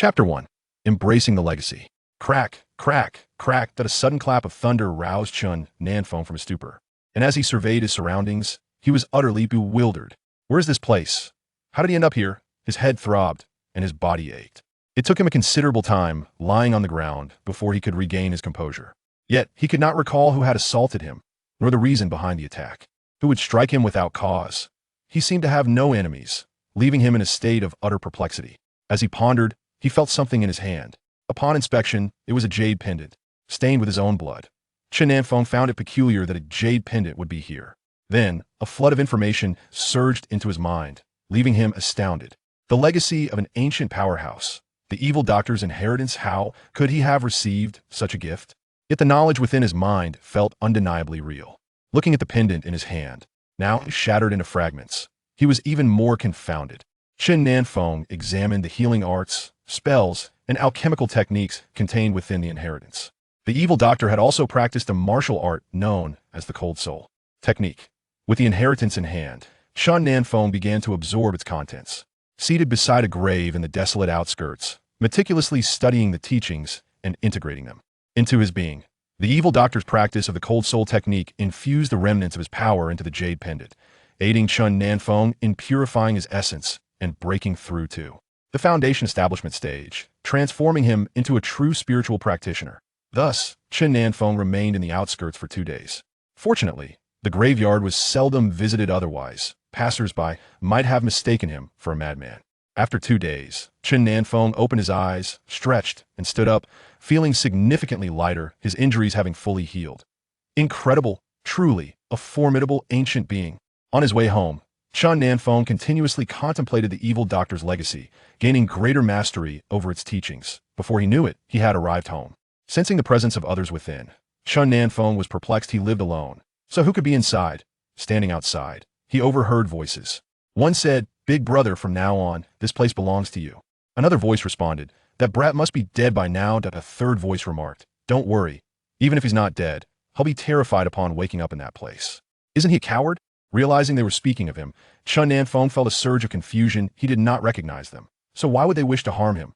Chapter 1. Embracing the Legacy. Crack, crack, crack, that a sudden clap of thunder roused Chen Nan Feng from his stupor. And as he surveyed his surroundings, he was utterly bewildered. Where is this place? How did he end up here? His head throbbed, and his body ached. It took him a considerable time, lying on the ground, before he could regain his composure. Yet, he could not recall who had assaulted him, nor the reason behind the attack. Who would strike him without cause? He seemed to have no enemies, leaving him in a state of utter perplexity. As he pondered, he felt something in his hand. Upon inspection, it was a jade pendant, stained with his own blood. Chen Nan Feng found it peculiar that a jade pendant would be here. Then, a flood of information surged into his mind, leaving him astounded. The legacy of an ancient powerhouse. The evil doctor's inheritance. How could he have received such a gift? Yet the knowledge within his mind felt undeniably real. Looking at the pendant in his hand, now shattered into fragments, he was even more confounded. Chen Nan Feng examined the healing arts, spells, and alchemical techniques contained within the inheritance. The evil doctor had also practiced a martial art known as the Cold Soul technique. With the inheritance in hand, Chen Nan Feng began to absorb its contents. Seated beside a grave in the desolate outskirts, meticulously studying the teachings and integrating them into his being, the evil doctor's practice of the Cold Soul technique infused the remnants of his power into the jade pendant, aiding Chen Nan Feng in purifying his essence and breaking through to the foundation establishment stage, transforming him into a true spiritual practitioner. Thus, Chen Nan Feng remained in the outskirts for 2 days. Fortunately, the graveyard was seldom visited otherwise. Passers-by might have mistaken him for a madman. After 2 days, Chen Nan Feng opened his eyes, stretched, and stood up, feeling significantly lighter, his injuries having fully healed. Incredible, truly, a formidable ancient being. On his way home, Chen Nan Feng continuously contemplated the evil doctor's legacy, gaining greater mastery over its teachings. Before he knew it, he had arrived home. Sensing the presence of others within, Chen Nan Feng was perplexed. He lived alone. So who could be inside? Standing outside, he overheard voices. One said, "Big brother, from now on, this place belongs to you." Another voice responded, "That brat must be dead by now." A third voice remarked, "Don't worry. Even if he's not dead, he'll be terrified upon waking up in that place. Isn't he a coward?" Realizing they were speaking of him, Chen Nan Feng felt a surge of confusion. He did not recognize them. So why would they wish to harm him?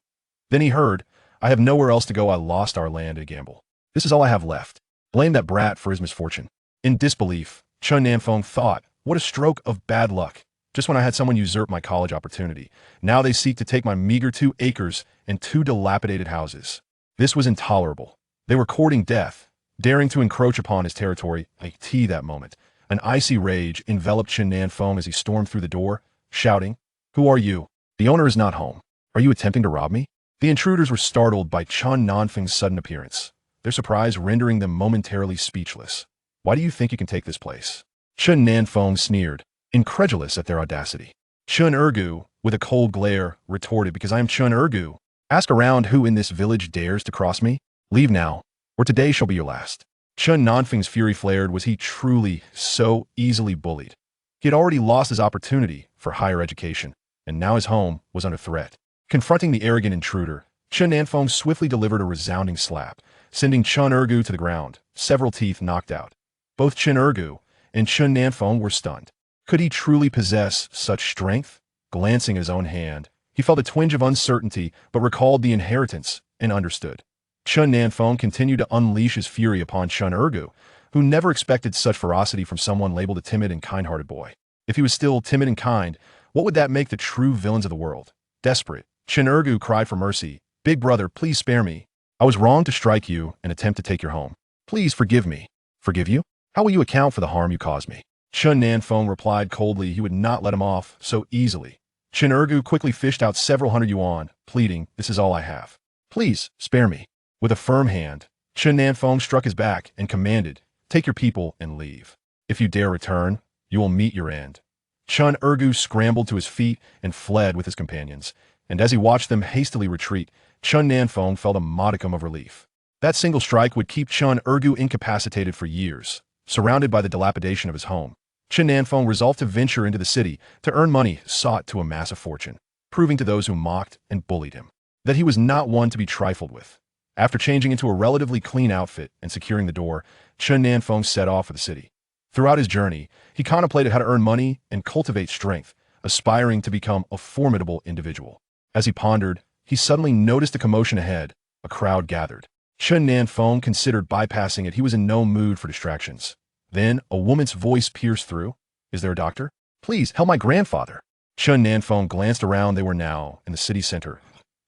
Then he heard, "I have nowhere else to go. I lost our land at a gamble. This is all I have left. Blame that brat for his misfortune." In disbelief, Chen Nan Feng thought, "What a stroke of bad luck. Just when I had someone usurp my college opportunity, now they seek to take my meager 2 acres and 2 dilapidated houses." This was intolerable. They were courting death, daring to encroach upon his territory. That moment, an icy rage enveloped Chen Nan Feng as he stormed through the door, shouting, "Who are you? The owner is not home. Are you attempting to rob me?" The intruders were startled by Chen Nan Feng's sudden appearance, their surprise rendering them momentarily speechless. "Why do you think you can take this place?" Chen Nan Feng sneered, incredulous at their audacity. Chen Ergu, with a cold glare, retorted, "Because I am Chen Ergu. Ask around who in this village dares to cross me. Leave now, or today shall be your last." Chen Nan Feng's fury flared. Was he truly so easily bullied? He had already lost his opportunity for higher education, and now his home was under threat. Confronting the arrogant intruder, Chen Nan Feng swiftly delivered a resounding slap, sending Chen Ergu to the ground, several teeth knocked out. Both Chen Ergu and Chen Nan Feng were stunned. Could he truly possess such strength? Glancing at his own hand, he felt a twinge of uncertainty but recalled the inheritance and understood. Chen Nan Feng continued to unleash his fury upon Chen Ergu, who never expected such ferocity from someone labeled a timid and kind-hearted boy. If he was still timid and kind, what would that make the true villains of the world? Desperate, Chen Ergu cried for mercy. "Big brother, please spare me. I was wrong to strike you and attempt to take your home. Please forgive me." "Forgive you? How will you account for the harm you caused me?" Chen Nan Feng replied coldly. He would not let him off so easily. Chen Ergu quickly fished out several hundred yuan, pleading, "This is all I have. Please, spare me." With a firm hand, Chen Nan Feng struck his back and commanded, "Take your people and leave. If you dare return, you will meet your end." Chen Ergu scrambled to his feet and fled with his companions, and as he watched them hastily retreat, Chen Nan Feng felt a modicum of relief. That single strike would keep Chen Ergu incapacitated for years. Surrounded by the dilapidation of his home, Chen Nan Feng resolved to venture into the city to earn money sought to amass a fortune, proving to those who mocked and bullied him that he was not one to be trifled with. After changing into a relatively clean outfit and securing the door, Chen Nan Feng set off for the city. Throughout his journey, he contemplated how to earn money and cultivate strength, aspiring to become a formidable individual. As he pondered, he suddenly noticed a commotion ahead. A crowd gathered. Chen Nan Feng considered bypassing it. He was in no mood for distractions. Then a woman's voice pierced through. "Is there a doctor? Please, help my grandfather." Chen Nan Feng glanced around. They were now in the city center.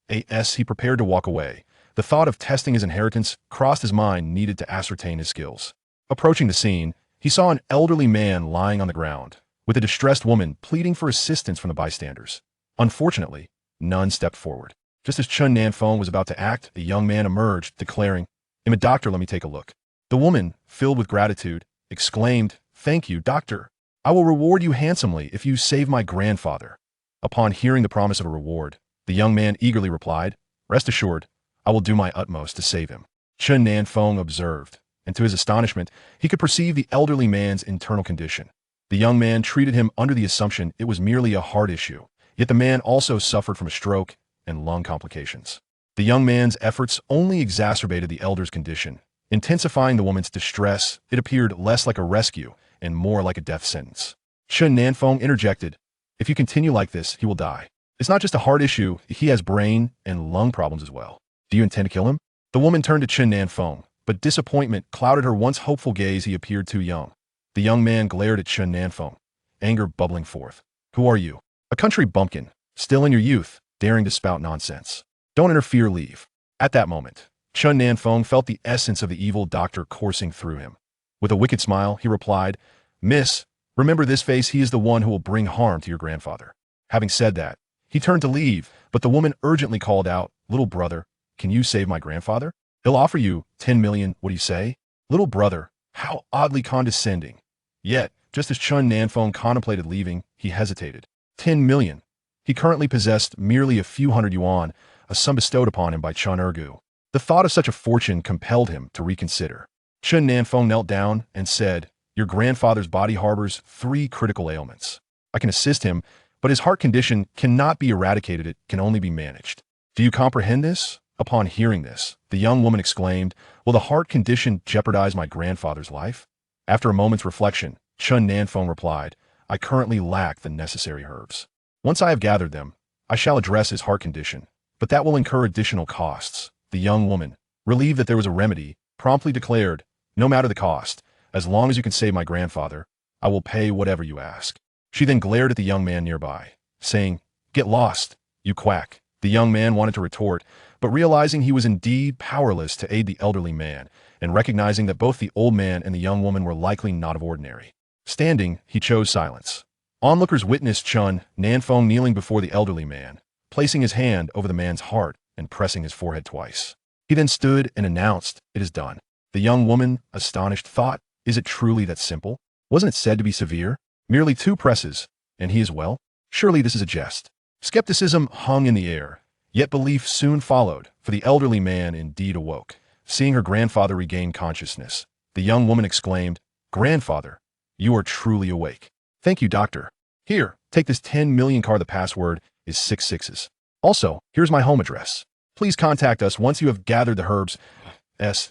He prepared to walk away. The thought of testing his inheritance crossed his mind, needed to ascertain his skills. Approaching the scene, he saw an elderly man lying on the ground, with a distressed woman pleading for assistance from the bystanders. Unfortunately, none stepped forward. Just as Chen Nan Feng was about to act, a young man emerged, declaring, "I'm a doctor, let me take a look." The woman, filled with gratitude, exclaimed, "Thank you, doctor. I will reward you handsomely if you save my grandfather." Upon hearing the promise of a reward, the young man eagerly replied, "Rest assured, I will do my utmost to save him." Chen Nan Feng observed, and to his astonishment, he could perceive the elderly man's internal condition. The young man treated him under the assumption it was merely a heart issue, yet the man also suffered from a stroke and lung complications. The young man's efforts only exacerbated the elder's condition, intensifying the woman's distress. It appeared less like a rescue and more like a death sentence. Chen Nan Feng interjected, "If you continue like this, he will die. It's not just a heart issue, he has brain and lung problems as well. Do you intend to kill him?" The woman turned to Chen Nan Feng, but disappointment clouded her once hopeful gaze. He appeared too young. The young man glared at Chen Nan Feng, anger bubbling forth. "Who are you? A country bumpkin, still in your youth, daring to spout nonsense. Don't interfere, leave." At that moment, Chen Nan Feng felt the essence of the evil doctor coursing through him. With a wicked smile, he replied, "Miss, remember this face, he is the one who will bring harm to your grandfather." Having said that, he turned to leave, but the woman urgently called out, "Little brother, can you save my grandfather? He'll offer you 10 million, what do you say?" Little brother, how oddly condescending. Yet, just as Chen Nan Feng contemplated leaving, he hesitated. 10 million. He currently possessed merely a few hundred yuan, a sum bestowed upon him by Chun Ergu. The thought of such a fortune compelled him to reconsider. Chen Nan Feng knelt down and said, "Your grandfather's body harbors 3 critical ailments. I can assist him, but his heart condition cannot be eradicated, it can only be managed. Do you comprehend this?" Upon hearing this, the young woman exclaimed, "Will the heart condition jeopardize my grandfather's life?" After a moment's reflection, Chen Nan Feng replied, "I currently lack the necessary herbs. Once I have gathered them, I shall address his heart condition, but that will incur additional costs." The young woman, relieved that there was a remedy, promptly declared, "No matter the cost, as long as you can save my grandfather, I will pay whatever you ask." She then glared at the young man nearby, saying, "Get lost, you quack." The young man wanted to retort, but realizing he was indeed powerless to aid the elderly man, and recognizing that both the old man and the young woman were likely not of ordinary. Standing, he chose silence. Onlookers witnessed Chen Nan Feng kneeling before the elderly man, placing his hand over the man's heart and pressing his forehead twice. He then stood and announced, "It is done." The young woman, astonished, thought, "Is it truly that simple? Wasn't it said to be severe? Merely 2 presses, and he is well? Surely this is a jest." Skepticism hung in the air, yet belief soon followed, for the elderly man indeed awoke. Seeing her grandfather regain consciousness, the young woman exclaimed, "Grandfather, you are truly awake." "Thank you, doctor. Here, take this 10 million card. The password is 6 sixes. Also, here's my home address. Please contact us once you have gathered the herbs."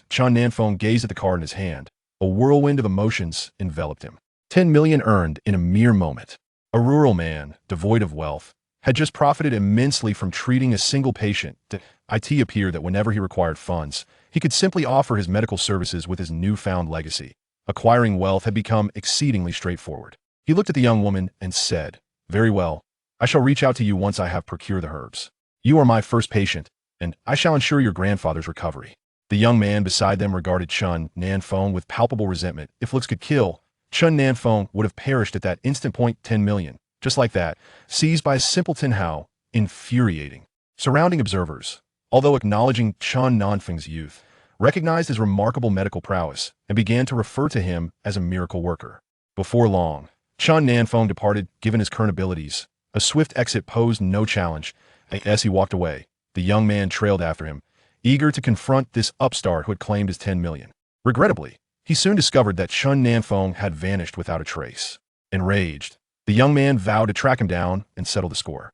Chen Nan Feng gazed at the card in his hand. A whirlwind of emotions enveloped him. 10 million earned in a mere moment. A rural man, devoid of wealth, had just profited immensely from treating a single patient. It appeared that whenever he required funds, he could simply offer his medical services with his newfound legacy. Acquiring wealth had become exceedingly straightforward. He looked at the young woman and said, "Very well, I shall reach out to you once I have procured the herbs. You are my first patient, and I shall ensure your grandfather's recovery." The young man beside them regarded Chen Nan Feng with palpable resentment. If looks could kill, Chen Nan Feng would have perished at that instant. 10 million, just like that, seized by a simpleton. How infuriating. Surrounding observers, although acknowledging Chen Nan Feng's youth, recognized his remarkable medical prowess and began to refer to him as a miracle worker. Before long, Chen Nan Feng departed. Given his current abilities, a swift exit posed no challenge. As he walked away, the young man trailed after him, eager to confront this upstart who had claimed his 10 million. Regrettably, he soon discovered that Chen Nan Feng had vanished without a trace. Enraged, the young man vowed to track him down and settle the score.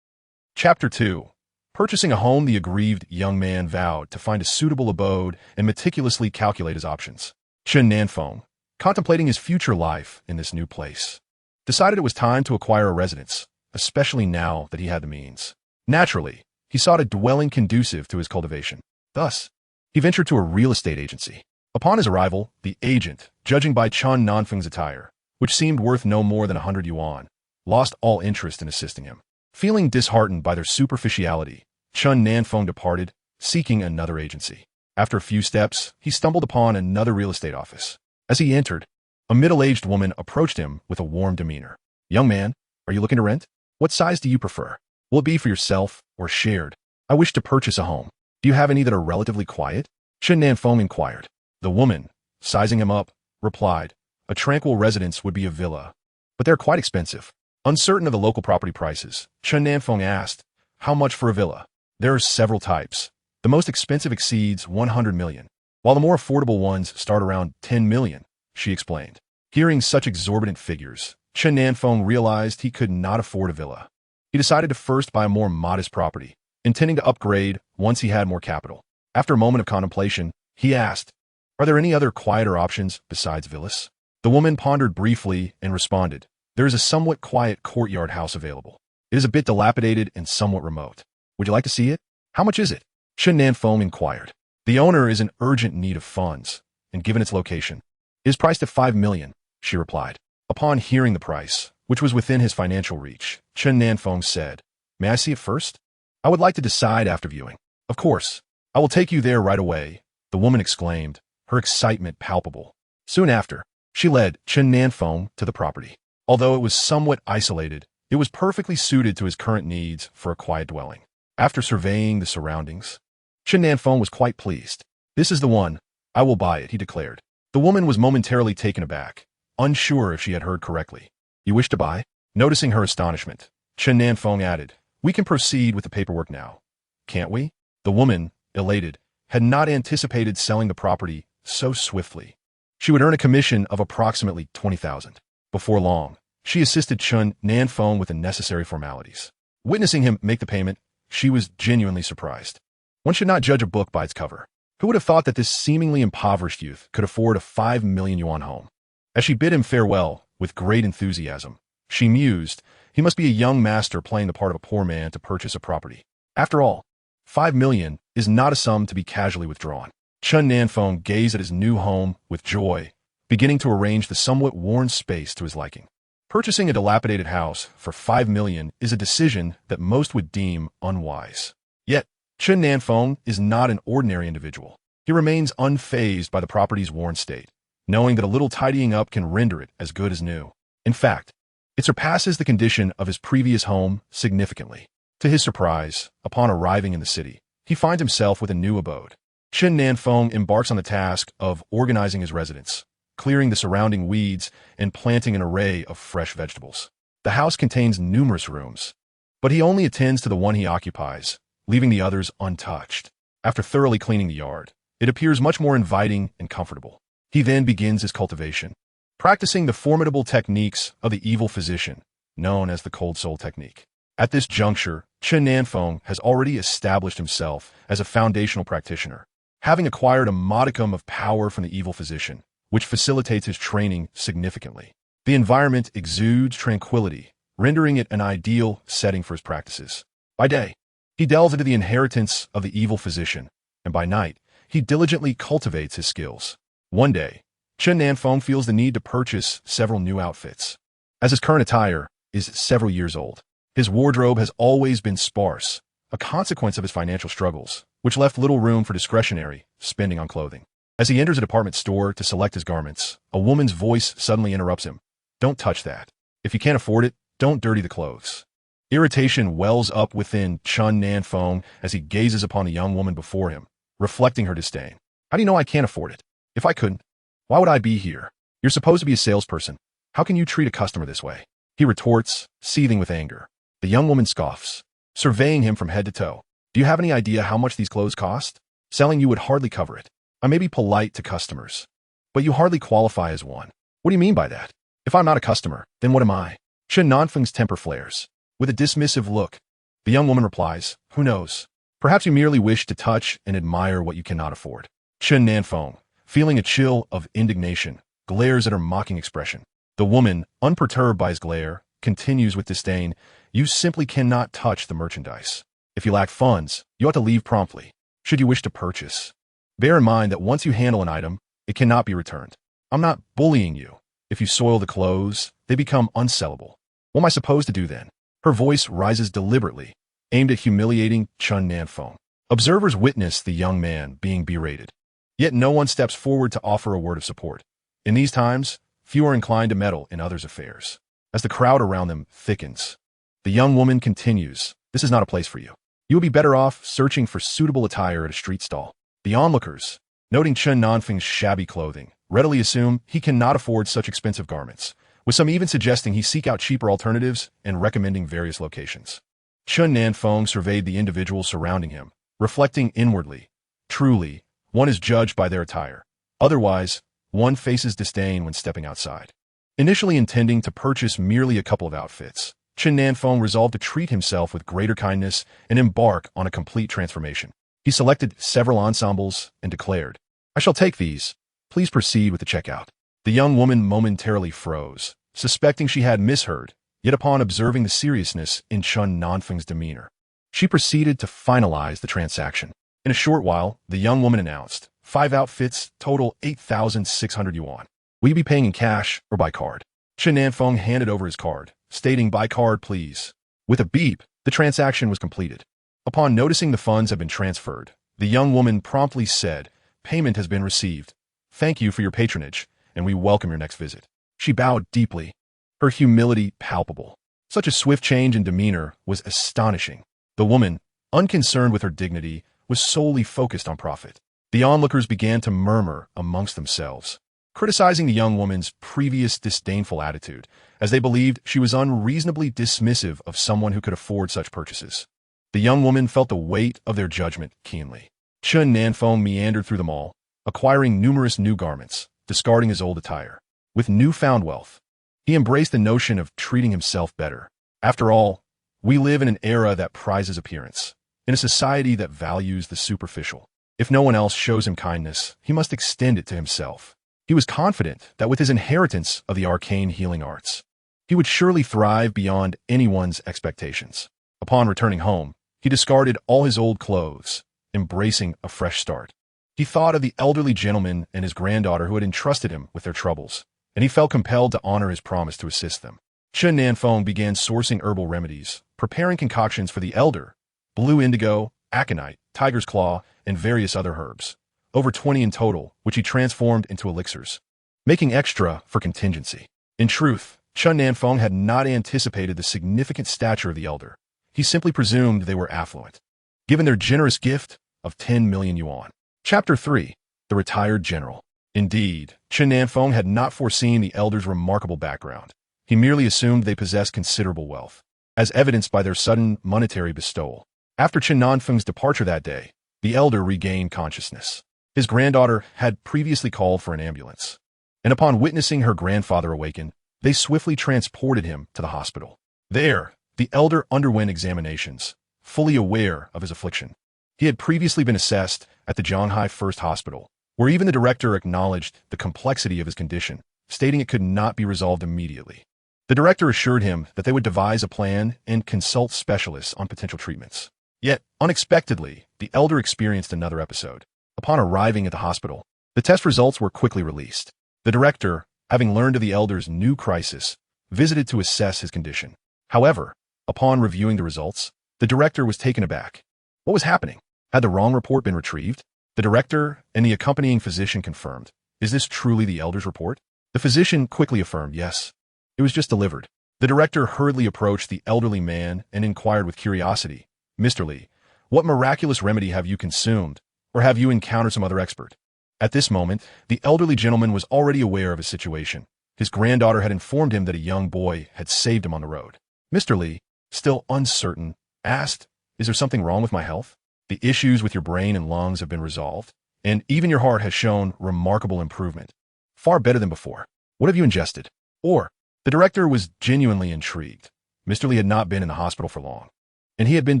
Chapter 2. Purchasing a home, the aggrieved young man vowed to find a suitable abode and meticulously calculate his options. Chen Nan Feng, contemplating his future life in this new place, decided it was time to acquire a residence. especially now that he had the means. Naturally, he sought a dwelling conducive to his cultivation. Thus, he ventured to a real estate agency. Upon his arrival, the agent, judging by Chen Nan Feng's attire, which seemed worth no more than 100 yuan, lost all interest in assisting him. Feeling disheartened by their superficiality, Chen Nan Feng departed, seeking another agency. After a few steps, he stumbled upon another real estate office. As he entered, a middle-aged woman approached him with a warm demeanor. "Young man, are you looking to rent? What size do you prefer? Will it be for yourself or shared? I wish to purchase a home. Do you have any that are relatively quiet?" Chen Nan Feng inquired. The woman, sizing him up, replied, "A tranquil residence would be a villa, but they're quite expensive." Uncertain of the local property prices, Chen Nan Feng asked, "How much for a villa?" "There are several types. The most expensive exceeds 100 million, while the more affordable ones start around 10 million, she explained. Hearing such exorbitant figures, Chen Nan Feng realized he could not afford a villa. He decided to first buy a more modest property, intending to upgrade once he had more capital. After a moment of contemplation, he asked, "Are there any other quieter options besides villas?" The woman pondered briefly and responded, "There is a somewhat quiet courtyard house available. It is a bit dilapidated and somewhat remote. Would you like to see it? How much is it?" Chen Nan Feng inquired. "The owner is in urgent need of funds, and given its location, it is priced at 5 million, she replied. Upon hearing the price, which was within his financial reach, Chen Nan Feng said, "May I see it first? I would like to decide after viewing." "Of course. I will take you there right away," the woman exclaimed, her excitement palpable. Soon after, she led Chen Nan Feng to the property. Although it was somewhat isolated, it was perfectly suited to his current needs for a quiet dwelling. After surveying the surroundings, Chen Nan Feng was quite pleased. "This is the one. I will buy it," he declared. The woman was momentarily taken aback, unsure if she had heard correctly. "You wish to buy?" Noticing her astonishment, Chen Nan Feng added, "We can proceed with the paperwork now, can't we?" The woman, elated, had not anticipated selling the property so swiftly. She would earn a commission of approximately 20,000. Before long, she assisted Chen Nan Feng with the necessary formalities. Witnessing him make the payment, she was genuinely surprised. One should not judge a book by its cover. Who would have thought that this seemingly impoverished youth could afford a 5 million yuan home? As she bid him farewell with great enthusiasm, she mused, he must be a young master playing the part of a poor man to purchase a property. After all, 5 million is not a sum to be casually withdrawn. Chen Nan Feng gazed at his new home with joy, beginning to arrange the somewhat worn space to his liking. Purchasing a dilapidated house for 5 million is a decision that most would deem unwise. Yet, Chen Nan Feng is not an ordinary individual. He remains unfazed by the property's worn state, knowing that a little tidying up can render it as good as new. In fact, it surpasses the condition of his previous home significantly. To his surprise, upon arriving in the city, he finds himself with a new abode. Chen Nan Feng embarks on the task of organizing his residence, clearing the surrounding weeds and planting an array of fresh vegetables. The house contains numerous rooms, but he only attends to the one he occupies, leaving the others untouched. After thoroughly cleaning the yard, it appears much more inviting and comfortable. He then begins his cultivation, practicing the formidable techniques of the evil physician, known as the cold soul technique. At this juncture, Chen Nan Feng has already established himself as a foundational practitioner, having acquired a modicum of power from the evil physician, which facilitates his training significantly. The environment exudes tranquility, rendering it an ideal setting for his practices. By day, he delves into the inheritance of the evil physician, and by night, he diligently cultivates his skills. One day, Chen Nan Feng feels the need to purchase several new outfits. As his current attire is several years old, his wardrobe has always been sparse, a consequence of his financial struggles, which left little room for discretionary spending on clothing. As he enters a department store to select his garments, a woman's voice suddenly interrupts him. "Don't touch that. If you can't afford it, don't dirty the clothes." Irritation wells up within Chen Nan Feng as he gazes upon the young woman before him, reflecting her disdain. "How do you know I can't afford it? If I couldn't, why would I be here? You're supposed to be a salesperson. How can you treat a customer this way?" He retorts, seething with anger. The young woman scoffs, surveying him from head to toe. "Do you have any idea how much these clothes cost? Selling you would hardly cover it. I may be polite to customers, but you hardly qualify as one." "What do you mean by that? If I'm not a customer, then what am I?" Chen Nan Feng's temper flares. With a dismissive look, the young woman replies, "Who knows? Perhaps you merely wish to touch and admire what you cannot afford." Chen Nan Feng, feeling a chill of indignation, glares at her mocking expression. The woman, unperturbed by his glare, continues with disdain, "You simply cannot touch the merchandise. If you lack funds, you ought to leave promptly, should you wish to purchase. Bear in mind that once you handle an item, it cannot be returned. I'm not bullying you. If you soil the clothes, they become unsellable. What am I supposed to do then?" Her voice rises deliberately, aimed at humiliating Chen Nan Feng. Observers witness the young man being berated. Yet no one steps forward to offer a word of support. In these times, few are inclined to meddle in others' affairs. As the crowd around them thickens, the young woman continues, "This is not a place for you. You will be better off searching for suitable attire at a street stall." The onlookers, noting Chen Nan Feng's shabby clothing, readily assume he cannot afford such expensive garments, with some even suggesting he seek out cheaper alternatives and recommending various locations. Chen Nan Feng surveyed the individuals surrounding him, reflecting inwardly. Truly, one is judged by their attire. Otherwise, one faces disdain when stepping outside. Initially intending to purchase merely a couple of outfits, Chen Nan Feng resolved to treat himself with greater kindness and embark on a complete transformation. He selected several ensembles and declared, "I shall take these. Please proceed with the checkout." The young woman momentarily froze, suspecting she had misheard, yet upon observing the seriousness in Chen Nan Feng's demeanor, she proceeded to finalize the transaction. In a short while, the young woman announced, 5 outfits, total 8,600 yuan. Will you be paying in cash or by card?" Chen Nan Feng handed over his card, stating, "By card, please." With a beep, the transaction was completed. Upon noticing the funds had been transferred, the young woman promptly said, "Payment has been received. Thank you for your patronage, and we welcome your next visit." She bowed deeply, her humility palpable. Such a swift change in demeanor was astonishing. The woman, unconcerned with her dignity, was solely focused on profit. The onlookers began to murmur amongst themselves, criticizing the young woman's previous disdainful attitude, as they believed she was unreasonably dismissive of someone who could afford such purchases. The young woman felt the weight of their judgment keenly. Chen Nan Feng meandered through the mall, acquiring numerous new garments, discarding his old attire. With newfound wealth, he embraced the notion of treating himself better. After all, we live in an era that prizes appearance, in a society that values the superficial. If no one else shows him kindness, he must extend it to himself. He was confident that with his inheritance of the arcane healing arts, he would surely thrive beyond anyone's expectations. Upon returning home, he discarded all his old clothes, embracing a fresh start. He thought of the elderly gentleman and his granddaughter who had entrusted him with their troubles, and he felt compelled to honor his promise to assist them. Chen Nan Feng began sourcing herbal remedies, preparing concoctions for the elder, blue indigo, aconite, tiger's claw, and various other herbs, over 20 in total, which he transformed into elixirs, making extra for contingency. In truth, Chen Nan Feng had not anticipated the significant stature of the elder. He simply presumed they were affluent, given their generous gift of 10 million yuan. Chapter 3. The Retired General. Indeed, Chen Nan Feng had not foreseen the elder's remarkable background. He merely assumed they possessed considerable wealth, as evidenced by their sudden monetary bestowal. After Chen Nan Feng's departure that day, the elder regained consciousness. His granddaughter had previously called for an ambulance, and upon witnessing her grandfather awaken, they swiftly transported him to the hospital. There, the elder underwent examinations, fully aware of his affliction. He had previously been assessed at the Zhanghai First Hospital, where even the director acknowledged the complexity of his condition, stating it could not be resolved immediately. The director assured him that they would devise a plan and consult specialists on potential treatments. Yet, unexpectedly, the elder experienced another episode. Upon arriving at the hospital, the test results were quickly released. The director, having learned of the elder's new crisis, visited to assess his condition. However, upon reviewing the results, the director was taken aback. What was happening? Had the wrong report been retrieved? The director and the accompanying physician confirmed. Is this truly the elder's report? The physician quickly affirmed, yes. It was just delivered. The director hurriedly approached the elderly man and inquired with curiosity, "Mr. Li, what miraculous remedy have you consumed, or have you encountered some other expert?" At this moment, the elderly gentleman was already aware of his situation. His granddaughter had informed him that a young boy had saved him on the road. Mr. Li, still uncertain, asked, "Is there something wrong with my health? The issues with your brain and lungs have been resolved, and even your heart has shown remarkable improvement. Far better than before. What have you ingested?" Or, the director was genuinely intrigued. Mr. Li had not been in the hospital for long, and he had been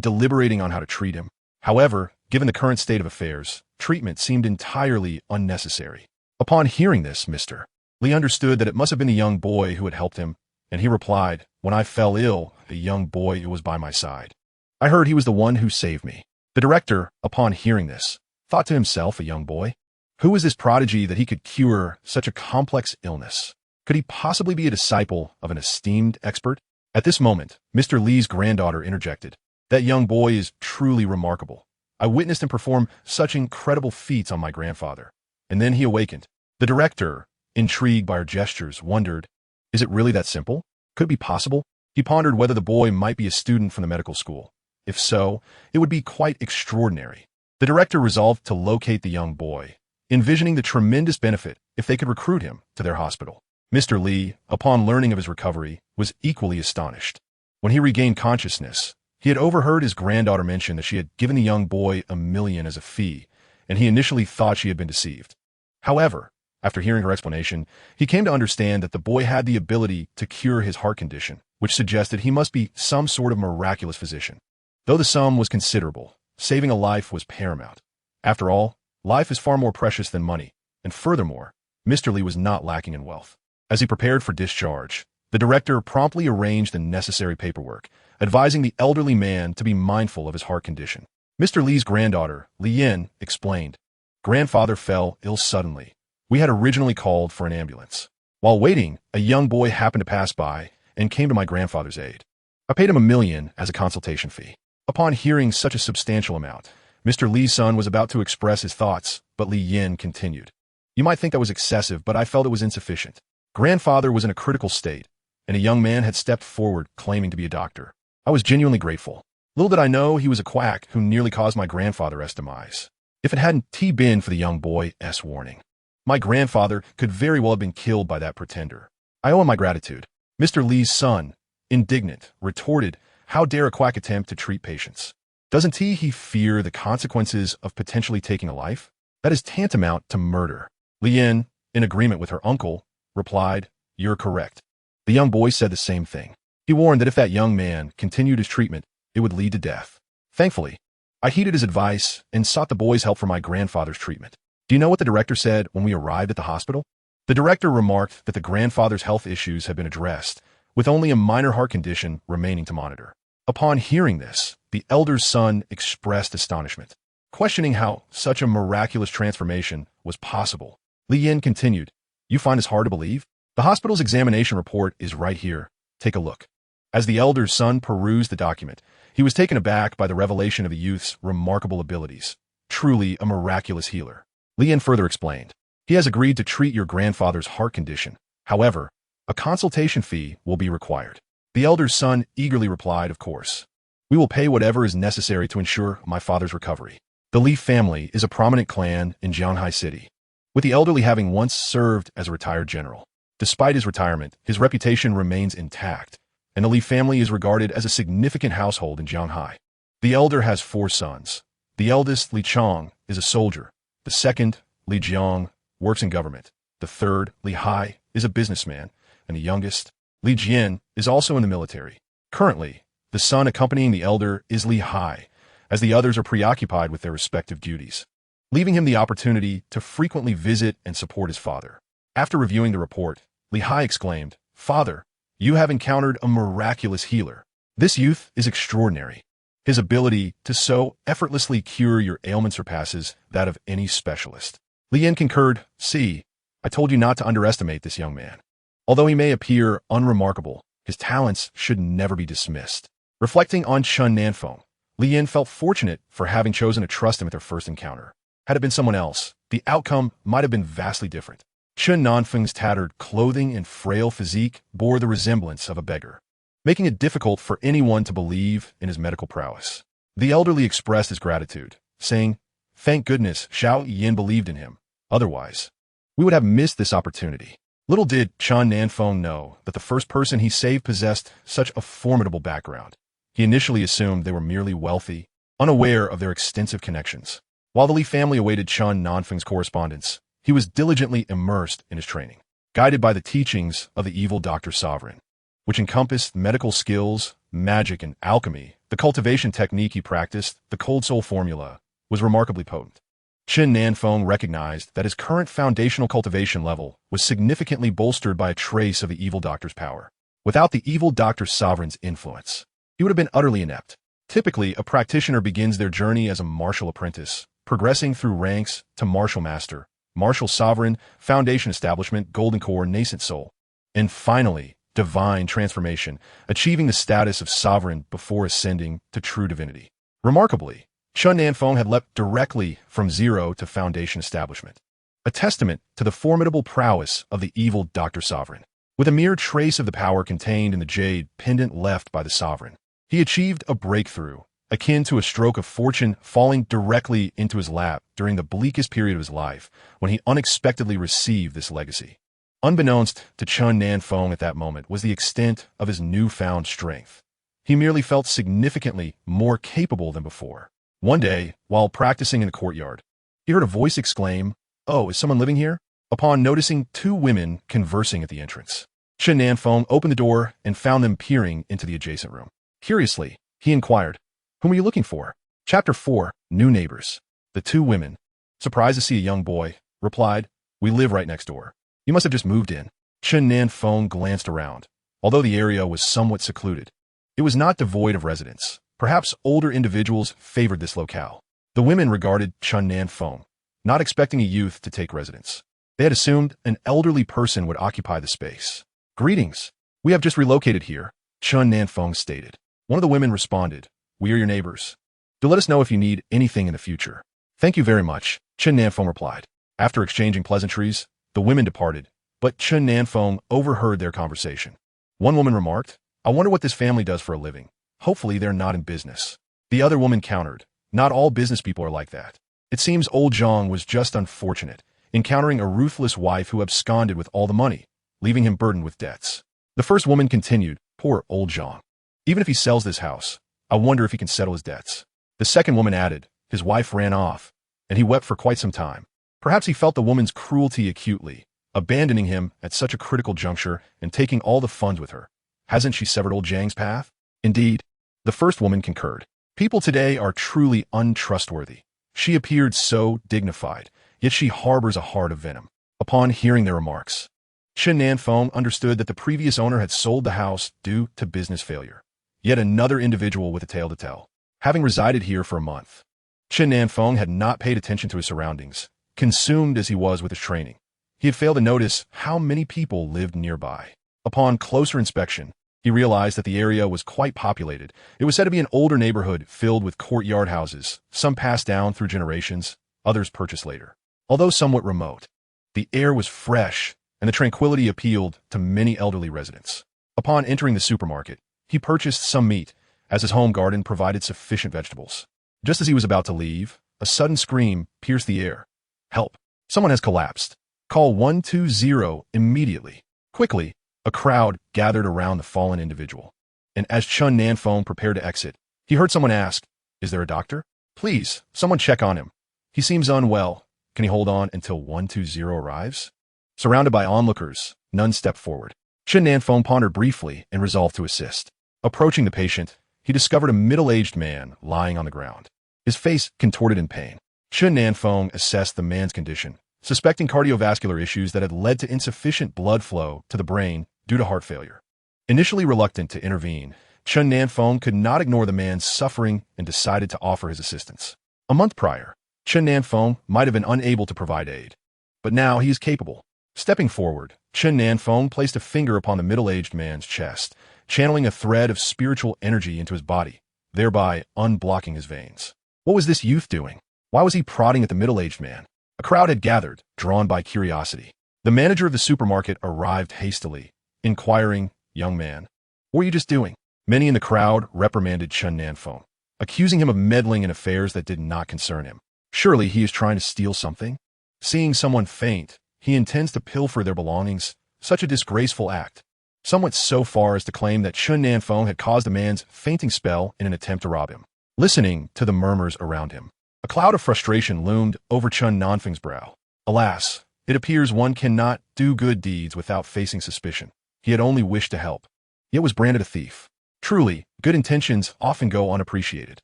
deliberating on how to treat him. However, given the current state of affairs, treatment seemed entirely unnecessary. Upon hearing this, Mr. Li understood that it must have been the young boy who had helped him, and he replied, When I fell ill, a young boy was by my side. I heard he was the one who saved me. The director, upon hearing this, thought to himself, a young boy? Who was this prodigy that he could cure such a complex illness? Could he possibly be a disciple of an esteemed expert? At this moment, Mr. Li's granddaughter interjected. That young boy is truly remarkable. I witnessed him perform such incredible feats on my grandfather. And then he awakened. The director, intrigued by her gestures, wondered, is it really that simple? Could it be possible? He pondered whether the boy might be a student from the medical school. If so, it would be quite extraordinary. The director resolved to locate the young boy, envisioning the tremendous benefit if they could recruit him to their hospital. Mr. Li, upon learning of his recovery, was equally astonished. When he regained consciousness, he had overheard his granddaughter mention that she had given the young boy $1 million as a fee, and he initially thought she had been deceived. However, after hearing her explanation, he came to understand that the boy had the ability to cure his heart condition, which suggested he must be some sort of miraculous physician. Though the sum was considerable, saving a life was paramount. After all, life is far more precious than money, and furthermore, Mr. Li was not lacking in wealth. As he prepared for discharge, the director promptly arranged the necessary paperwork, advising the elderly man to be mindful of his heart condition. Mr. Li's granddaughter, Li Yin, explained, "Grandfather fell ill suddenly. We had originally called for an ambulance. While waiting, a young boy happened to pass by and came to my grandfather's aid. I paid him $1 million as a consultation fee." Upon hearing such a substantial amount, Mr. Li's son was about to express his thoughts, but Li Yin continued. "You might think that was excessive, but I felt it was insufficient. Grandfather was in a critical state, and a young man had stepped forward claiming to be a doctor. I was genuinely grateful. Little did I know he was a quack who nearly caused my grandfather's demise. If it hadn't been for the young boy's warning, my grandfather could very well have been killed by that pretender. I owe him my gratitude." Mr. Li's son, indignant, retorted, "How dare a quack attempt to treat patients? Doesn't he fear the consequences of potentially taking a life? That is tantamount to murder." Li Yin, in agreement with her uncle, replied, "You're correct." The young boy said the same thing. He warned that if that young man continued his treatment, it would lead to death. Thankfully, I heeded his advice and sought the boy's help for my grandfather's treatment. Do you know what the director said when we arrived at the hospital? The director remarked that the grandfather's health issues had been addressed, with only a minor heart condition remaining to monitor. Upon hearing this, the elder's son expressed astonishment, questioning how such a miraculous transformation was possible. Li Yin continued, "You find this hard to believe? The hospital's examination report is right here. Take a look." As the elder's son perused the document, he was taken aback by the revelation of the youth's remarkable abilities. Truly a miraculous healer. Li Yin further explained, "He has agreed to treat your grandfather's heart condition. However, a consultation fee will be required." The elder's son eagerly replied, "Of course. We will pay whatever is necessary to ensure my father's recovery." The Li family is a prominent clan in Jianghai City, with the elderly having once served as a retired general. Despite his retirement, his reputation remains intact, and the Li family is regarded as a significant household in Jianghai. The elder has 4 sons. The eldest, Li Chong, is a soldier. The second, Li Jiang, works in government. The third, Li Hai, is a businessman, and the youngest, Li Jian, is also in the military. Currently, the son accompanying the elder is Li Hai, as the others are preoccupied with their respective duties, leaving him the opportunity to frequently visit and support his father. After reviewing the report, Li Hai exclaimed, "Father, you have encountered a miraculous healer. This youth is extraordinary. His ability to so effortlessly cure your ailment surpasses that of any specialist." Li Yin concurred, "See, I told you not to underestimate this young man. Although he may appear unremarkable, his talents should never be dismissed." Reflecting on Chen Nan Feng, Li Yin felt fortunate for having chosen to trust him at their first encounter. Had it been someone else, the outcome might have been vastly different. Chen Nan Feng's tattered clothing and frail physique bore the resemblance of a beggar, making it difficult for anyone to believe in his medical prowess. The elderly expressed his gratitude, saying, "Thank goodness Xiao Yin believed in him. Otherwise, we would have missed this opportunity." Little did Chen Nan Feng know that the first person he saved possessed such a formidable background. He initially assumed they were merely wealthy, unaware of their extensive connections. While the Li family awaited Chen Nan Feng's correspondence, he was diligently immersed in his training, guided by the teachings of the evil Dr. Sovereign, which encompassed medical skills, magic, and alchemy. The cultivation technique he practiced, the cold soul formula, was remarkably potent. Chen Nan Feng recognized that his current foundational cultivation level was significantly bolstered by a trace of the evil doctor's power. Without the evil Dr. Sovereign's influence, he would have been utterly inept. Typically, a practitioner begins their journey as a martial apprentice, progressing through ranks to martial master, martial sovereign, foundation establishment, golden core, nascent soul, and finally, divine transformation, achieving the status of sovereign before ascending to true divinity. Remarkably, Chen Nan Feng had leapt directly from zero to foundation establishment, a testament to the formidable prowess of the evil Dr. Sovereign. With a mere trace of the power contained in the jade pendant left by the sovereign, he achieved a breakthrough, akin to a stroke of fortune falling directly into his lap during the bleakest period of his life, when he unexpectedly received this legacy. Unbeknownst to Chen Nan Feng at that moment was the extent of his newfound strength. He merely felt significantly more capable than before. One day, while practicing in the courtyard, he heard a voice exclaim, "Oh, is someone living here?" Upon noticing two women conversing at the entrance, Chen Nan Feng opened the door and found them peering into the adjacent room. Curiously, he inquired, "Whom are you looking for?" Chapter 4, New Neighbors. The two women, surprised to see a young boy, replied, "We live right next door. You must have just moved in." Chen Nan Feng glanced around. Although the area was somewhat secluded, it was not devoid of residents. Perhaps older individuals favored this locale. The women regarded Chen Nan Feng, not expecting a youth to take residence. They had assumed an elderly person would occupy the space. "Greetings. We have just relocated here," Chen Nan Feng stated. One of the women responded, "We are your neighbors. Do let us know if you need anything in the future." "Thank you very much," Chen Nan Feng replied. After exchanging pleasantries, the women departed, but Chen Nan Feng overheard their conversation. One woman remarked, "I wonder what this family does for a living. Hopefully they're not in business." The other woman countered, "Not all business people are like that." It seems old Zhang was just unfortunate, encountering a ruthless wife who absconded with all the money, leaving him burdened with debts. The first woman continued, "Poor old Zhang. Even if he sells this house, I wonder if he can settle his debts." The second woman added, "His wife ran off, and he wept for quite some time. Perhaps he felt the woman's cruelty acutely, abandoning him at such a critical juncture and taking all the funds with her. Hasn't she severed old Zhang's path?" Indeed, the first woman concurred. People today are truly untrustworthy. She appeared so dignified, yet she harbors a heart of venom. Upon hearing their remarks, Chen Nan Feng understood that the previous owner had sold the house due to business failure. Yet another individual with a tale to tell. Having resided here for a month, Chen Nan Feng had not paid attention to his surroundings, consumed as he was with his training. He had failed to notice how many people lived nearby. Upon closer inspection, he realized that the area was quite populated. It was said to be an older neighborhood filled with courtyard houses, some passed down through generations, others purchased later. Although somewhat remote, the air was fresh, and the tranquility appealed to many elderly residents. Upon entering the supermarket, he purchased some meat, as his home garden provided sufficient vegetables. Just as he was about to leave, a sudden scream pierced the air. "Help! Someone has collapsed. Call 120 immediately." Quickly, a crowd gathered around the fallen individual, and as Chen Nan Feng prepared to exit, he heard someone ask, "Is there a doctor? Please, someone check on him. He seems unwell. Can he hold on until 120 arrives?" Surrounded by onlookers, none stepped forward. Chen Nan Feng pondered briefly and resolved to assist. Approaching the patient, he discovered a middle-aged man lying on the ground, his face contorted in pain. Chen Nan Feng assessed the man's condition, suspecting cardiovascular issues that had led to insufficient blood flow to the brain due to heart failure. Initially reluctant to intervene, Chen Nan Feng could not ignore the man's suffering and decided to offer his assistance. A month prior, Chen Nan Feng might have been unable to provide aid, but now he is capable. Stepping forward, Chen Nan Feng placed a finger upon the middle-aged man's chest, channeling a thread of spiritual energy into his body, thereby unblocking his veins. What was this youth doing? Why was he prodding at the middle-aged man? A crowd had gathered, drawn by curiosity. The manager of the supermarket arrived hastily, inquiring, "Young man, what were you just doing?" Many in the crowd reprimanded Chen Nan Feng, accusing him of meddling in affairs that did not concern him. Surely he is trying to steal something? Seeing someone faint, he intends to pilfer their belongings. Such a disgraceful act. Some went so far as to claim that Chen Nan Feng had caused the man's fainting spell in an attempt to rob him. Listening to the murmurs around him, a cloud of frustration loomed over Chen Nan Feng's brow. Alas, it appears one cannot do good deeds without facing suspicion. He had only wished to help, yet was branded a thief. Truly, good intentions often go unappreciated.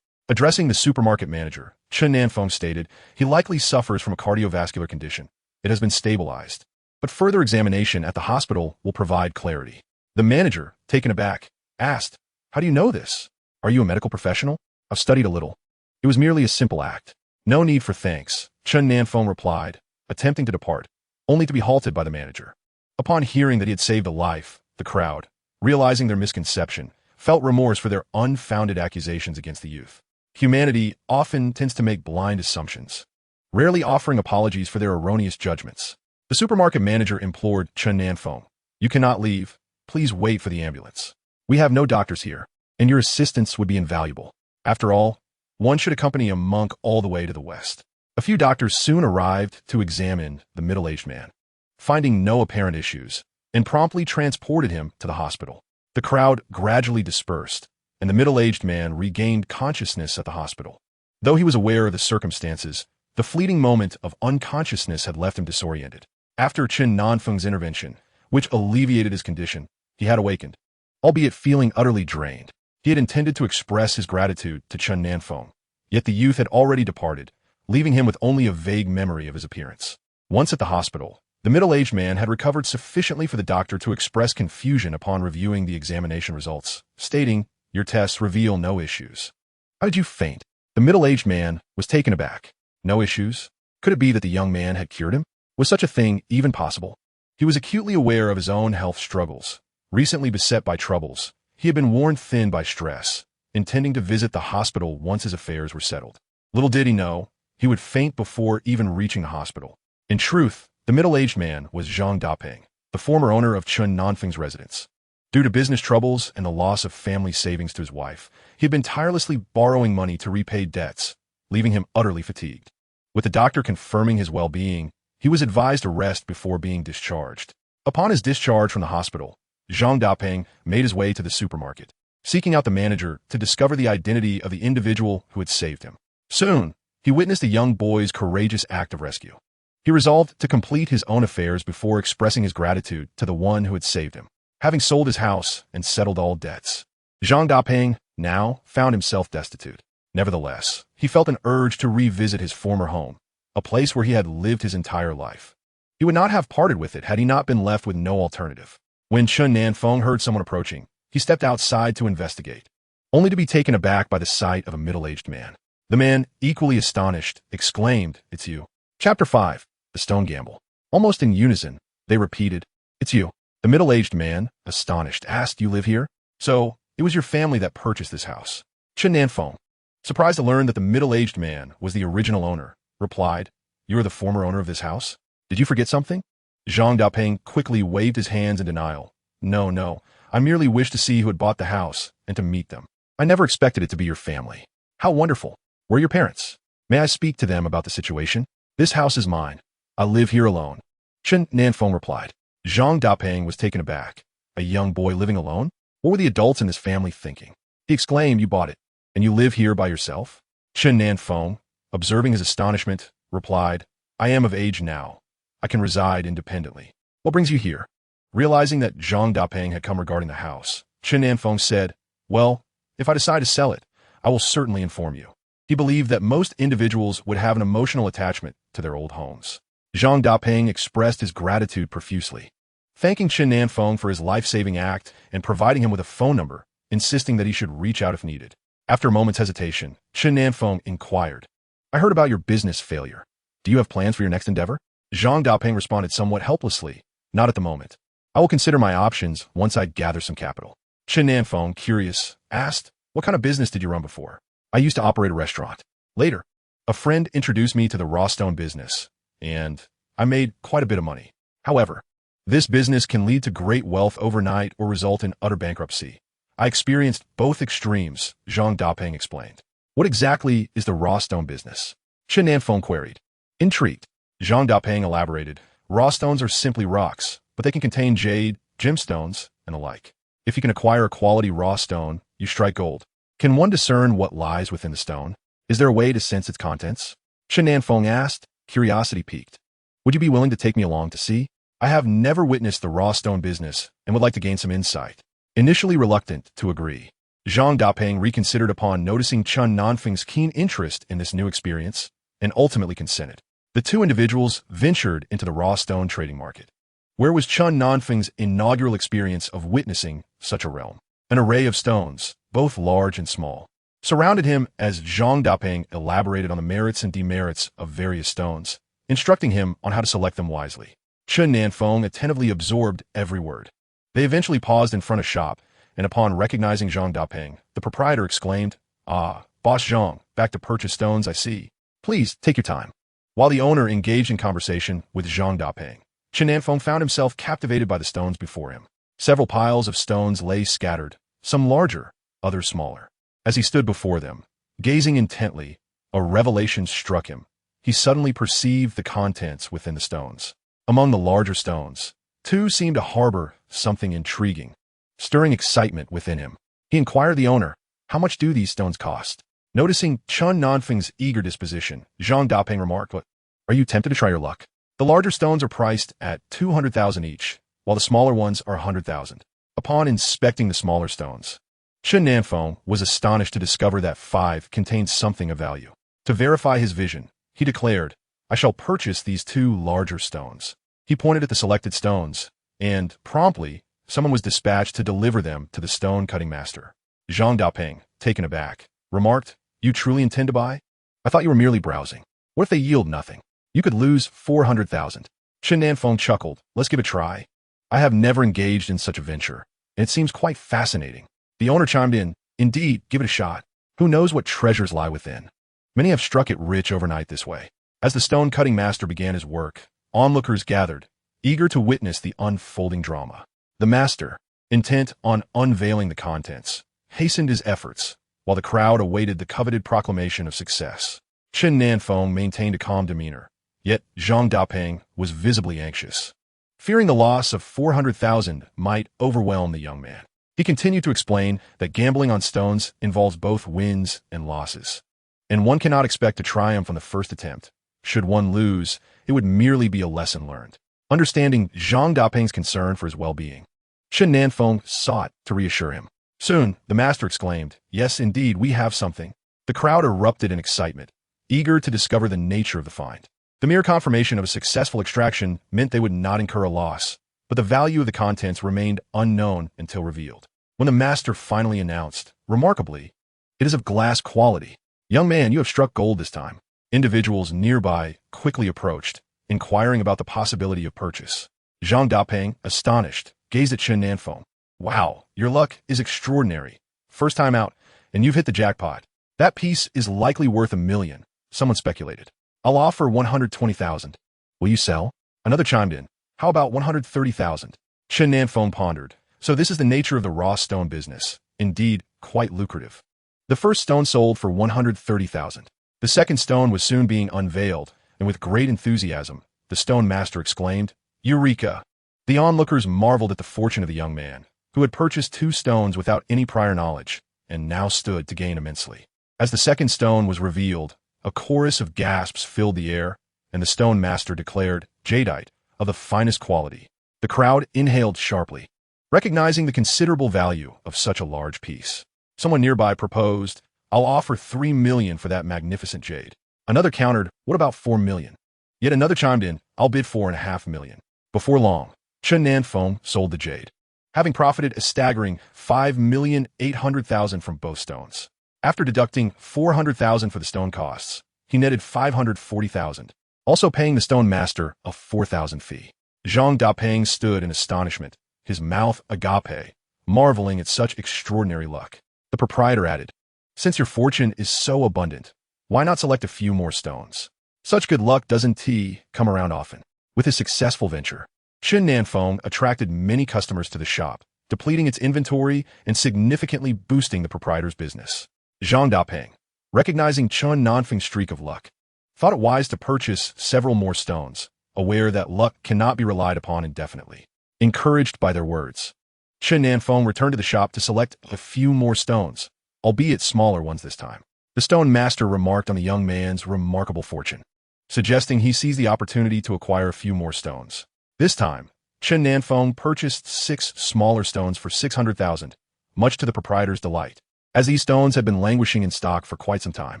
Addressing the supermarket manager, Chen Nan Feng stated, "He likely suffers from a cardiovascular condition. It has been stabilized, but further examination at the hospital will provide clarity." The manager, taken aback, asked, "How do you know this? Are you a medical professional?" "I've studied a little." "It was merely a simple act." "No need for thanks," Chen Nan Feng replied, attempting to depart, only to be halted by the manager. Upon hearing that he had saved a life, the crowd, realizing their misconception, felt remorse for their unfounded accusations against the youth. Humanity often tends to make blind assumptions, rarely offering apologies for their erroneous judgments. The supermarket manager implored Chen Nan Feng, "You cannot leave. Please wait for the ambulance. We have no doctors here, and your assistance would be invaluable. After all, one should accompany a monk all the way to the west." A few doctors soon arrived to examine the middle-aged man, finding no apparent issues, and promptly transported him to the hospital. The crowd gradually dispersed, and the middle-aged man regained consciousness at the hospital. Though he was aware of the circumstances, the fleeting moment of unconsciousness had left him disoriented. After Chen Nan Feng's intervention, which alleviated his condition, he had awakened, albeit feeling utterly drained. He had intended to express his gratitude to Chen Nan Feng, yet the youth had already departed, leaving him with only a vague memory of his appearance. Once at the hospital, the middle-aged man had recovered sufficiently for the doctor to express confusion upon reviewing the examination results, stating, "Your tests reveal no issues." "How did you faint?" The middle-aged man was taken aback. No issues? Could it be that the young man had cured him? Was such a thing even possible? He was acutely aware of his own health struggles. Recently beset by troubles, he had been worn thin by stress, intending to visit the hospital once his affairs were settled. Little did he know, he would faint before even reaching the hospital. In truth, the middle-aged man was Zhang Dapeng, the former owner of Chen Nan Feng's residence. Due to business troubles and the loss of family savings to his wife, he had been tirelessly borrowing money to repay debts, leaving him utterly fatigued. With the doctor confirming his well-being, he was advised to rest before being discharged. Upon his discharge from the hospital, Zhang Dapeng made his way to the supermarket, seeking out the manager to discover the identity of the individual who had saved him. Soon, he witnessed a young boy's courageous act of rescue. He resolved to complete his own affairs before expressing his gratitude to the one who had saved him. Having sold his house and settled all debts, Zhang Dapeng now found himself destitute. Nevertheless, he felt an urge to revisit his former home, a place where he had lived his entire life. He would not have parted with it had he not been left with no alternative. When Chen Nan Feng heard someone approaching, he stepped outside to investigate, only to be taken aback by the sight of a middle-aged man. The man, equally astonished, exclaimed, "It's you." Chapter 5. The Stone Gamble. Almost in unison, they repeated, "It's you." The middle-aged man, astonished, asked, "You live here?" "So, it was your family that purchased this house." Chen Nan Feng, surprised to learn that the middle-aged man was the original owner, replied, "You are the former owner of this house? Did you forget something?" Zhang Dapeng quickly waved his hands in denial. No, I merely wished to see who had bought the house and to meet them. I never expected it to be your family." "How wonderful. Where are your parents? May I speak to them about the situation?" "This house is mine. I live here alone," Chen Nan Feng replied. Zhang Dapeng was taken aback. A young boy living alone? What were the adults in his family thinking? He exclaimed, "You bought it, and you live here by yourself?" Chen Nan Feng, observing his astonishment, replied, "I am of age now. I can reside independently." "What brings you here?" Realizing that Zhang Dapeng had come regarding the house, Chen Nan Feng said, "Well, if I decide to sell it, I will certainly inform you." He believed that most individuals would have an emotional attachment to their old homes. Zhang Dapeng expressed his gratitude profusely, thanking Chen Nan Feng for his life-saving act and providing him with a phone number, insisting that he should reach out if needed. After a moment's hesitation, Chen Nan Feng inquired, "I heard about your business failure. Do you have plans for your next endeavor?" Zhang Dapeng responded somewhat helplessly, "Not at the moment. I will consider my options once I gather some capital." Chen Nan Feng, curious, asked, "What kind of business did you run before?" "I used to operate a restaurant. Later, a friend introduced me to the raw stone business, and I made quite a bit of money. However, this business can lead to great wealth overnight or result in utter bankruptcy. I experienced both extremes," Zhang Dapeng explained. "What exactly is the raw stone business?" Chen Nan Feng queried. Intrigued, Zhang Dapeng elaborated, "Raw stones are simply rocks, but they can contain jade, gemstones, and the like. If you can acquire a quality raw stone, you strike gold. Can one discern what lies within the stone? Is there a way to sense its contents?" Chen Nan Feng asked, curiosity piqued. "Would you be willing to take me along to see? I have never witnessed the raw stone business and would like to gain some insight." Initially reluctant to agree, Zhang Dapeng reconsidered upon noticing Chen Nan Feng's keen interest in this new experience and ultimately consented. The two individuals ventured into the raw stone trading market. Where was Chen Nan Feng's inaugural experience of witnessing such a realm? An array of stones, both large and small, surrounded him as Zhang Dapeng elaborated on the merits and demerits of various stones, instructing him on how to select them wisely. Chen Nan Feng attentively absorbed every word. They eventually paused in front of shop, and upon recognizing Zhang Dapeng, the proprietor exclaimed, "Ah, Boss Zhang, back to purchase stones, I see. Please, take your time." While the owner engaged in conversation with Zhang Dapeng, Chen Nan Feng found himself captivated by the stones before him. Several piles of stones lay scattered, some larger, others smaller. As he stood before them, gazing intently, a revelation struck him. He suddenly perceived the contents within the stones. Among the larger stones, two seemed to harbor something intriguing, stirring excitement within him. He inquired the owner, "How much do these stones cost?" Noticing Chen Nan Feng's eager disposition, Zhang Dapeng remarked, "Are you tempted to try your luck? The larger stones are priced at 200,000 each, while the smaller ones are 100,000. Upon inspecting the smaller stones, Chen Nan Feng was astonished to discover that 5 contained something of value. To verify his vision, he declared, "I shall purchase these 2 larger stones." He pointed at the selected stones, and, promptly, someone was dispatched to deliver them to the stone-cutting master. Zhang Dapeng, taken aback, remarked, "You truly intend to buy? I thought you were merely browsing. What if they yield nothing? You could lose 400,000. Chen Nan Feng chuckled, "Let's give it a try. I have never engaged in such a venture, and it seems quite fascinating." The owner chimed in, "Indeed, give it a shot. Who knows what treasures lie within? Many have struck it rich overnight this way." As the stone-cutting master began his work, onlookers gathered, eager to witness the unfolding drama. The master, intent on unveiling the contents, hastened his efforts, while the crowd awaited the coveted proclamation of success. Chen Nan Feng maintained a calm demeanor, yet Zhang Dapeng was visibly anxious, fearing the loss of 400,000 might overwhelm the young man. He continued to explain that gambling on stones involves both wins and losses, and one cannot expect to triumph on the first attempt. Should one lose, it would merely be a lesson learned. Understanding Zhang Dapeng's concern for his well-being, Chen Nan Feng sought to reassure him. Soon, the master exclaimed, "Yes, indeed, we have something." The crowd erupted in excitement, eager to discover the nature of the find. The mere confirmation of a successful extraction meant they would not incur a loss, but the value of the contents remained unknown until revealed. When the master finally announced, "Remarkably, it is of glass quality. Young man, you have struck gold this time." Individuals nearby quickly approached, inquiring about the possibility of purchase. Zhang Dapeng, astonished, gazed at Chen Nan Feng. "Wow, your luck is extraordinary. First time out, and you've hit the jackpot. That piece is likely worth $1 million, someone speculated. "I'll offer 120,000. Will you sell?" Another chimed in. "How about 130,000? Chen Nan Feng pondered. So this is the nature of the raw stone business. Indeed, quite lucrative. The first stone sold for 130,000. The second stone was soon being unveiled, and with great enthusiasm, the stone master exclaimed, "Eureka!" The onlookers marveled at the fortune of the young man, who had purchased 2 stones without any prior knowledge, and now stood to gain immensely. As the second stone was revealed, a chorus of gasps filled the air, and the stone master declared, "Jadeite, of the finest quality." The crowd inhaled sharply, recognizing the considerable value of such a large piece. Someone nearby proposed, "I'll offer 3 million for that magnificent jade." Another countered, "What about 4 million? Yet another chimed in, "I'll bid 4.5 million. Before long, Chen Nan Feng sold the jade, having profited a staggering 5,800,000 from both stones. After deducting 400,000 for the stone costs, he netted 540,000, also paying the stone master a 4,000 fee. Zhang Dapeng stood in astonishment, his mouth agape, marveling at such extraordinary luck. The proprietor added, "Since your fortune is so abundant, why not select a few more stones? Such good luck doesn't come around often." With his successful venture, Chen Nan Feng attracted many customers to the shop, depleting its inventory and significantly boosting the proprietor's business. Zhang Dapeng, recognizing Chen Nan Feng's streak of luck, thought it wise to purchase several more stones, aware that luck cannot be relied upon indefinitely. Encouraged by their words, Chen Nan Feng returned to the shop to select a few more stones, albeit smaller ones this time. The stone master remarked on the young man's remarkable fortune, suggesting he seize the opportunity to acquire a few more stones. This time, Chen Nan Feng purchased 6 smaller stones for 600,000, much to the proprietor's delight, as these stones had been languishing in stock for quite some time.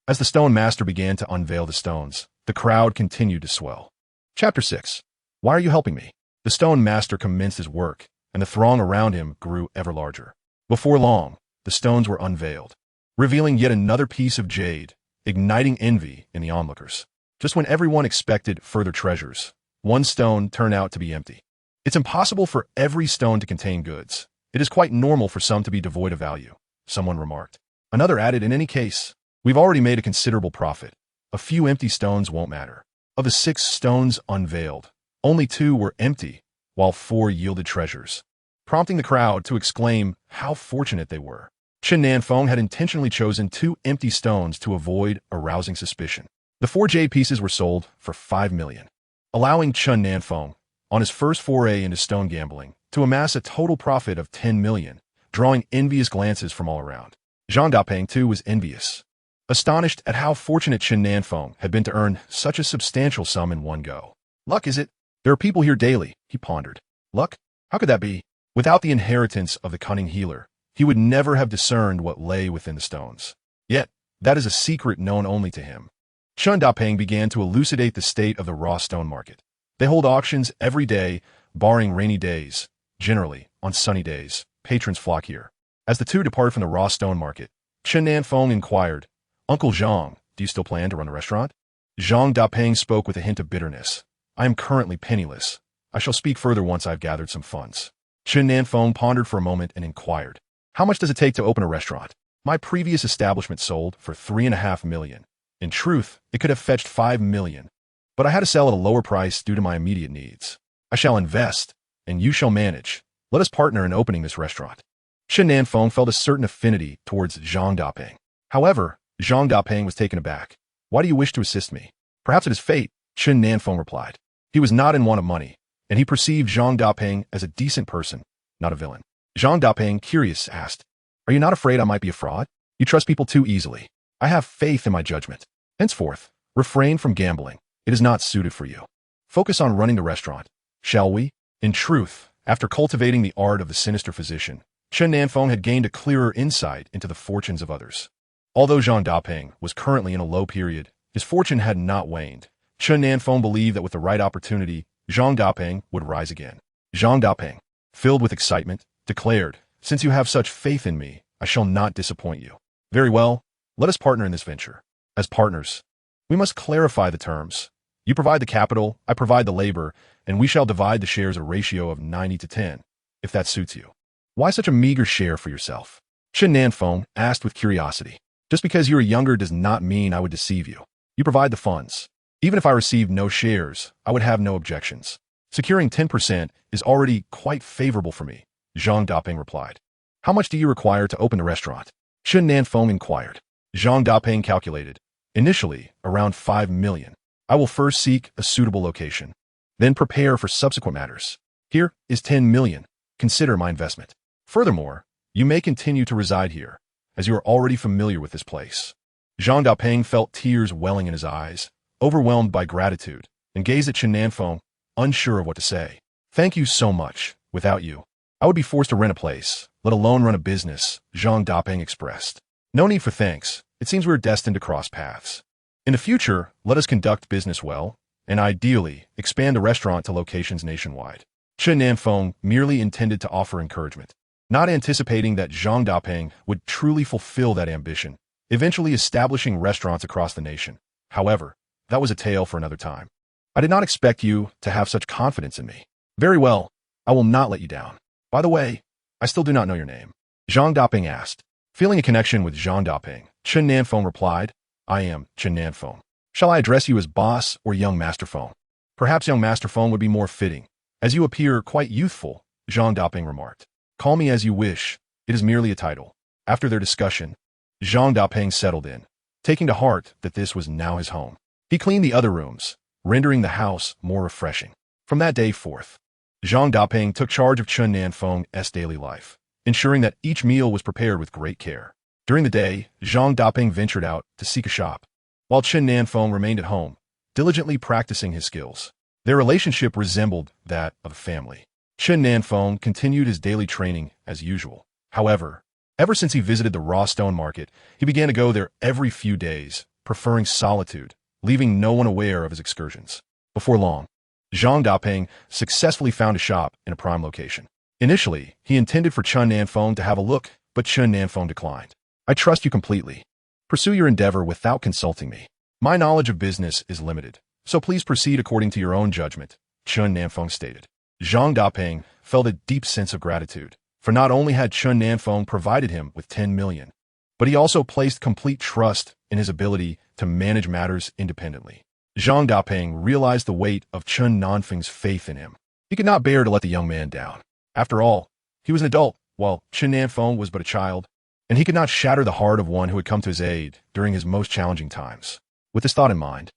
As the stone master began to unveil the stones, the crowd continued to swell. Chapter 6. Why are you helping me? The stone master commenced his work, and the throng around him grew ever larger. Before long, the stones were unveiled, revealing yet another piece of jade, igniting envy in the onlookers. Just when everyone expected further treasures, one stone turned out to be empty. It's impossible for every stone to contain goods. It is quite normal for some to be devoid of value, someone remarked. Another added, in any case, we've already made a considerable profit. A few empty stones won't matter. Of the 6 stones unveiled, only 2 were empty, while 4 yielded treasures, prompting the crowd to exclaim how fortunate they were. Chen Nan Feng had intentionally chosen 2 empty stones to avoid arousing suspicion. The 4 jade pieces were sold for 5 million, allowing Chen Nan Feng, on his first foray into stone gambling, to amass a total profit of 10 million, drawing envious glances from all around. Zhang Dapeng, too, was envious, astonished at how fortunate Chen Nan Feng had been to earn such a substantial sum in one go. Luck, is it? There are people here daily, he pondered. Luck? How could that be? Without the inheritance of the cunning healer, he would never have discerned what lay within the stones. Yet, that is a secret known only to him. Chen Dapeng began to elucidate the state of the raw stone market. They hold auctions every day, barring rainy days. Generally, on sunny days, patrons flock here. As the two departed from the raw stone market, Chen Nan Feng inquired, Uncle Zhang, do you still plan to run the restaurant? Zhang Dapeng spoke with a hint of bitterness. I am currently penniless. I shall speak further once I've gathered some funds. Chen Nan Feng pondered for a moment and inquired, how much does it take to open a restaurant? My previous establishment sold for 3.5 million. In truth, it could have fetched 5 million. But I had to sell at a lower price due to my immediate needs. I shall invest, and you shall manage. Let us partner in opening this restaurant. Chen Nan Feng felt a certain affinity towards Zhang Dapeng. However, Zhang Dapeng was taken aback. Why do you wish to assist me? Perhaps it is fate, Chen Nan Feng replied. He was not in want of money, and he perceived Zhang Dapeng as a decent person, not a villain. Zhang Dapeng, curious, asked, Are you not afraid I might be a fraud? You trust people too easily. I have faith in my judgment. Henceforth, refrain from gambling. It is not suited for you. Focus on running the restaurant, shall we? In truth, after cultivating the art of the sinister physician, Chen Nan Feng had gained a clearer insight into the fortunes of others. Although Zhang Dapeng was currently in a low period, his fortune had not waned. Chen Nan Feng believed that with the right opportunity, Zhang Dapeng would rise again. Zhang Dapeng, filled with excitement, declared, Since you have such faith in me, I shall not disappoint you. Very well, let us partner in this venture. As partners, we must clarify the terms. You provide the capital, I provide the labor, and we shall divide the shares at a ratio of 90-10, if that suits you. Why such a meager share for yourself? Chen Nan Feng asked with curiosity. Just because you are younger does not mean I would deceive you. You provide the funds. Even if I received no shares, I would have no objections. Securing 10% is already quite favorable for me, Zhang Dapeng replied. How much do you require to open the restaurant? Chen Nan Feng inquired. Zhang Dapeng calculated. Initially, around 5 million. I will first seek a suitable location, then prepare for subsequent matters. Here is 10 million. Consider my investment. Furthermore, you may continue to reside here, as you are already familiar with this place. Zhang Dapeng felt tears welling in his eyes, overwhelmed by gratitude, and gazed at Chen Nan Feng, unsure of what to say. Thank you so much. Without you, I would be forced to rent a place, let alone run a business, Zhang Dapeng expressed. No need for thanks. It seems we are destined to cross paths. In the future, let us conduct business well, and ideally, expand the restaurant to locations nationwide. Chen Nan Feng merely intended to offer encouragement, not anticipating that Zhang Dapeng would truly fulfill that ambition, eventually establishing restaurants across the nation. However, that was a tale for another time. I did not expect you to have such confidence in me. Very well, I will not let you down. By the way, I still do not know your name. Zhang Dapeng asked. Feeling a connection with Zhang Dapeng, Chen Nan Feng replied, I am Chen Nan Feng. Shall I address you as boss or young Master Feng? Perhaps young Master Feng would be more fitting, as you appear quite youthful, Zhang Dapeng remarked. Call me as you wish. It is merely a title. After their discussion, Zhang Dapeng settled in, taking to heart that this was now his home. He cleaned the other rooms, rendering the house more refreshing. From that day forth, Zhang Dapeng took charge of Chen Nan Feng's daily life, ensuring that each meal was prepared with great care. During the day, Zhang Dapeng ventured out to seek a shop, while Chen Nan Feng remained at home, diligently practicing his skills. Their relationship resembled that of a family. Chen Nan Feng continued his daily training as usual. However, ever since he visited the raw stone market, he began to go there every few days, preferring solitude, leaving no one aware of his excursions. Before long, Zhang Dapeng successfully found a shop in a prime location. Initially, he intended for Chen Nan Feng to have a look, but Chen Nan Feng declined. I trust you completely. Pursue your endeavor without consulting me. My knowledge of business is limited, so please proceed according to your own judgment, Chen Nan Feng stated. Zhang Dapeng felt a deep sense of gratitude, for not only had Chen Nan Feng provided him with 10 million, but he also placed complete trust in his ability to manage matters independently. Zhang Dapeng realized the weight of Chen Nan Feng's faith in him. He could not bear to let the young man down. After all, he was an adult, while Chen Nan Feng was but a child, and he could not shatter the heart of one who had come to his aid during his most challenging times. With this thought in mind,